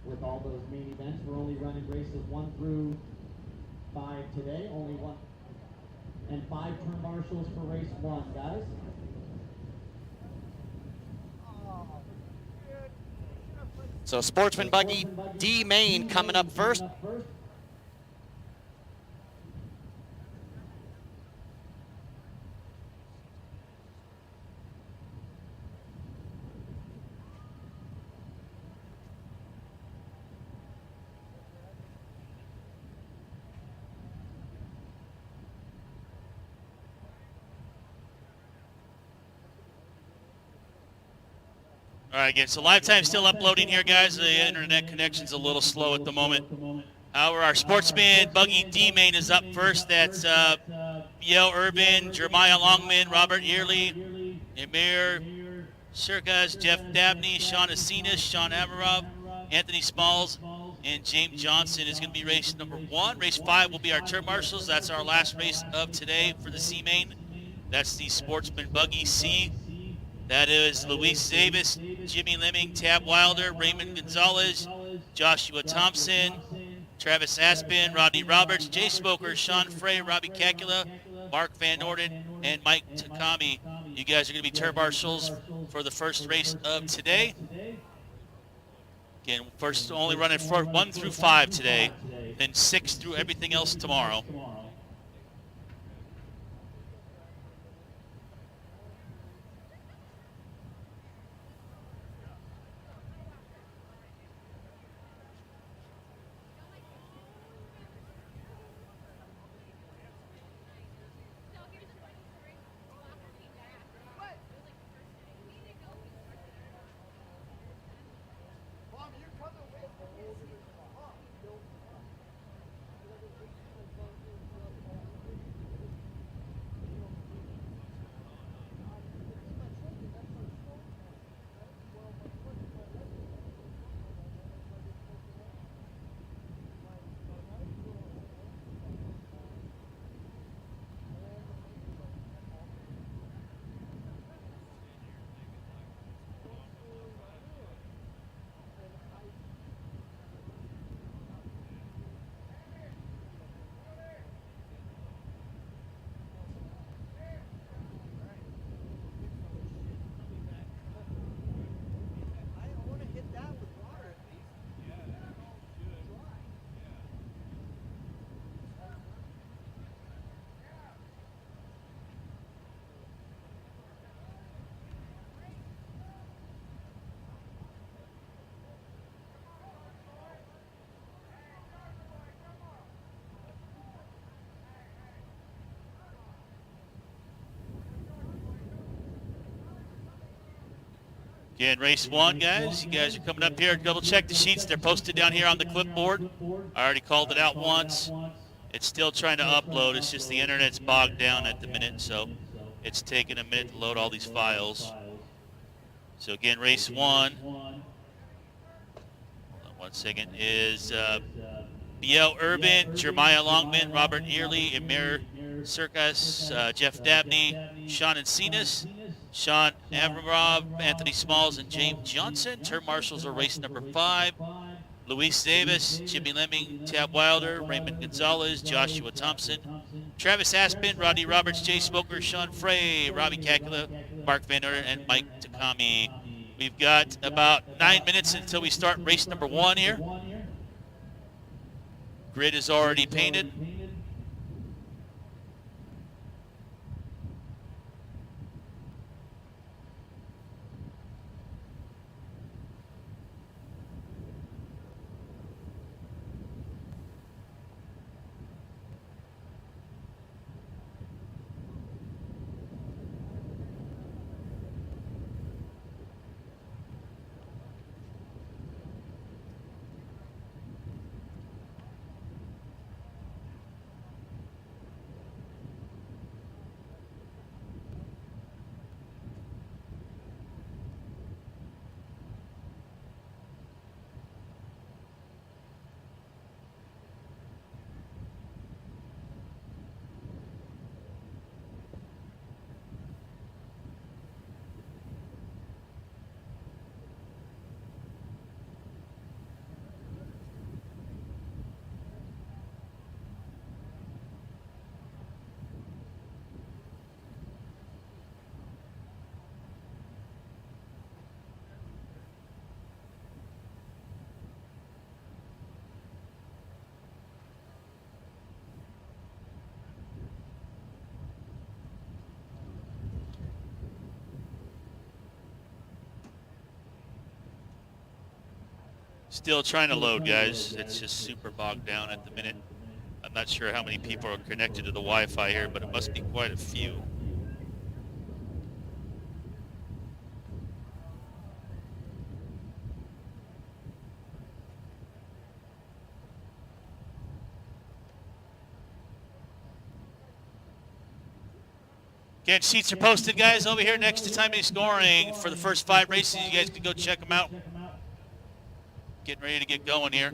with all those main events. We're only running races 1 through 5 today, only 1. And 5 turn marshals for race 1, guys. So Sportsman Buggy D main coming up first. All right, again, so live time still uploading here, guys. The internet connection's a little slow at the moment. However, our Sportsman Buggy D main is up first. That's Biel Urban, Jeremiah Longman, Robert Yearly, Emir Sirkas, Jeff Dabney, Sean Asinas, Sean Amarov, Anthony Smalls, and James Johnson is going to be race number 1. Race 5 will be our turn marshals. That's our last race of today for the C main. That's the Sportsman Buggy C. That is Luis Davis, Jimmy Lemming, Tab Wilder, Raymond Gonzalez, Joshua Thompson, Travis Aspin, Rodney Roberts, Jay Smoker, Sean Frey, Robbie Kakula, Mark Van Orden, and Mike Takami. You guys are going to be turn marshals for the first race of today. Again, first only running 1 through 5 today, then 6 through everything else tomorrow. Again, race 1, guys. You guys are coming up here. Double check the sheets. They're posted down here on the clipboard. I already called it out once. It's still trying to upload. It's just the internet's bogged down at the minute, so it's taking a minute to load all these files. So again, race 1. Hold on 1 second. Is Biel Urban, Jeremiah Longman, Robert Yearly, Emir Sirkas, Jeff Dabney, Sean Encinas, Sean Avromov, Anthony Smalls, and James Johnson. Turn marshals are race number 5. Luis Davis, Jimmy Lemming, Tab Wilder, Raymond Gonzalez, Joshua Thompson, Travis Aspin, Rodney Roberts, Jay Smoker, Sean Frey, Robbie Kakula, Mark Van Orden, and Mike Takami. We've got about 9 minutes until we start race number 1 here. Grid is already painted. Still trying to load, guys. It's just super bogged down at the minute. I'm not sure how many people are connected to the Wi-Fi here, but it must be quite a few. Again, sheets are posted, guys, over here next to timing scoring for the first 5 races. You guys can go check them out. Getting ready to get going here.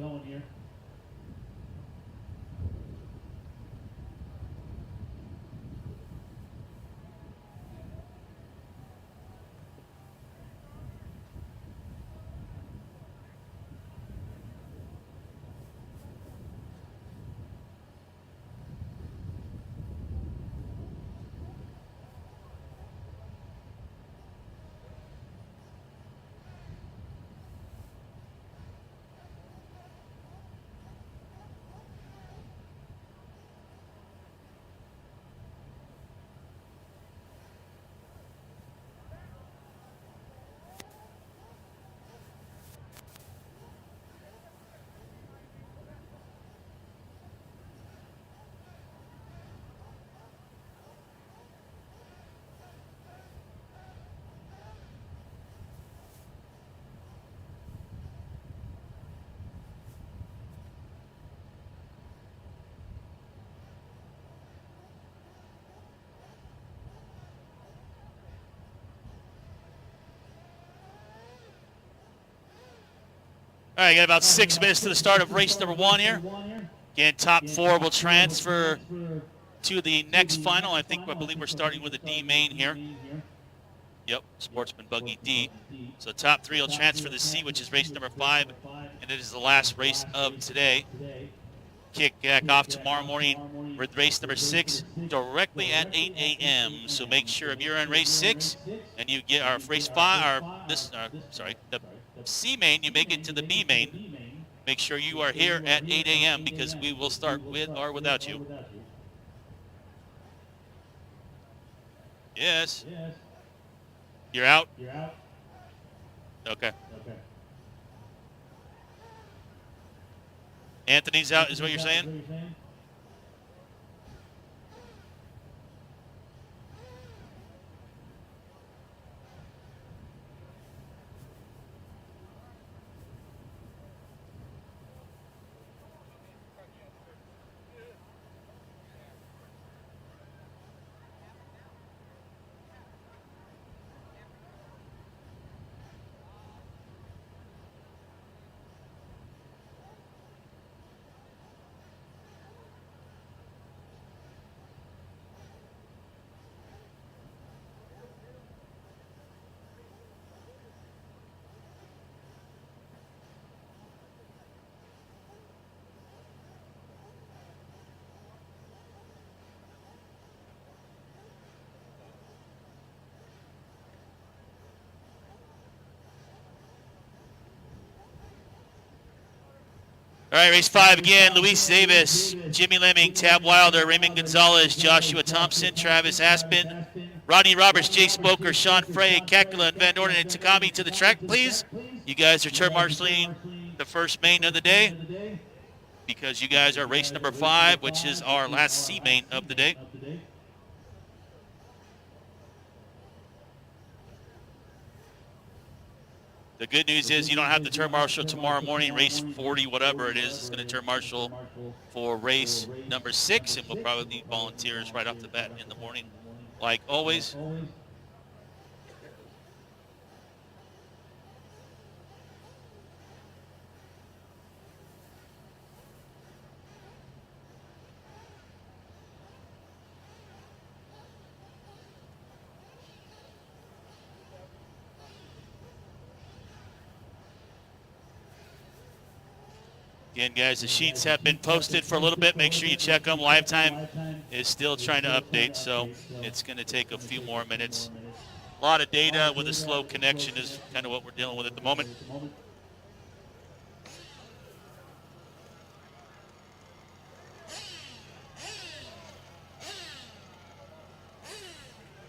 All right, got about 6 minutes to the start of race number 1 here. Again, top 4 will transfer to the next final. I believe we're starting with a D main here. Yep, Sportsman Buggy D. So top 3 will transfer to C, which is race number 5, and it is the last race of today. Kick back off tomorrow morning with race number 6 directly at 8 a.m. So make sure if you're in race 6 and you get our race 5, the C main, you make it to the B main. Make sure you are here at 8 a.m. because we will start with or without you. Yes. You're out? Okay. Anthony's out is what you're saying? All right, race 5 again. Luis Davis, Jimmy Lemming, Tab Wilder, Raymond Gonzalez, Joshua Thompson, Travis Aspen, Rodney Roberts, Jay Spoker, Sean Frey, Kakula, and Van Orden, and Takami to the track, please. You guys are turn marshaling the first main of the day because you guys are race number 5, which is our last C main of the day. The good news is you don't have to turn marshal tomorrow morning, race 40, whatever it is. It's going to turn marshal for race number 6, and we'll probably need volunteers right off the bat in the morning, like always. Again, guys, the sheets have been posted for a little bit. Make sure you check them. Live time is still trying to update, so it's going to take a few more minutes. A lot of data with a slow connection is kind of what we're dealing with at the moment.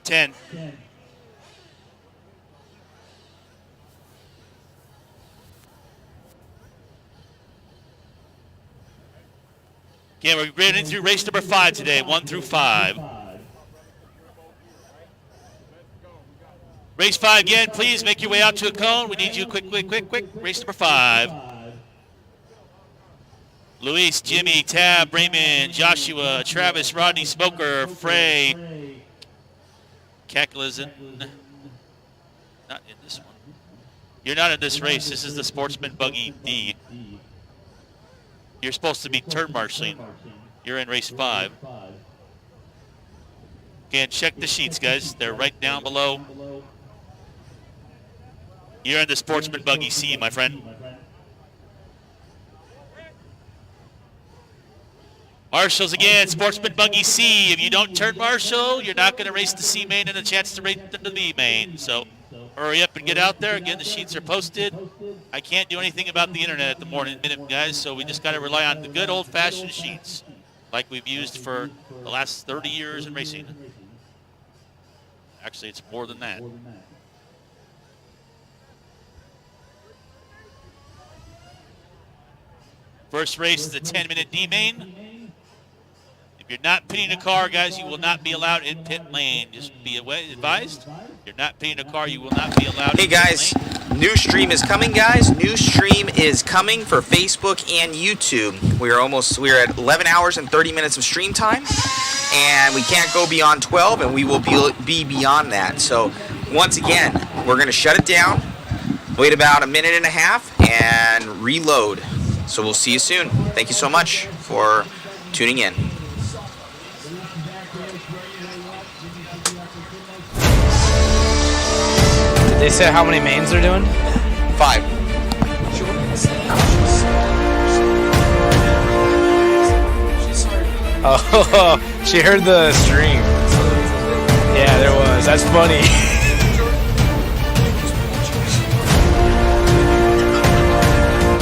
Ten. Again, we're running through race number 5 today, 1 through 5. Race 5 again, please make your way out to a cone. We need you quick. Race number 5. Luis, Jimmy, Tab, Raymond, Joshua, Travis, Rodney, Smoker, Frey, Cackleson. Not in this one. You're not in this race. This is the Sportsman Buggy D. You're supposed to be turn marshaling. You're in race 5. Again, check the sheets, guys. They're right down below. You're in the Sportsman Buggy C, my friend. Marshals again, Sportsman Buggy C. If you don't turn marshal, you're not going to race the C main and a chance to race the B main. So hurry up and get out there. Again, the sheets are posted. I can't do anything about the internet at the minute, guys, so we just got to rely on the good old-fashioned sheets like we've used for the last 30 years in racing. Actually, it's more than that. First race is the 10-minute D main. If you're not pitting a car, guys, you will not be allowed in pit lane. Just be advised. If you're not pitting a car, you will not be allowed in pit lane. Hey guys, new stream is coming, guys. New stream is coming for Facebook and YouTube. We're at 11 hours and 30 minutes of stream time, and we can't go beyond 12, and we will be beyond that. So once again, we're going to shut it down, wait about a minute and a half, and reload. So we'll see you soon. Thank you so much for tuning in. Did they say how many mains they're doing? 5. Oh, she heard the stream. Yeah, there was. That's funny.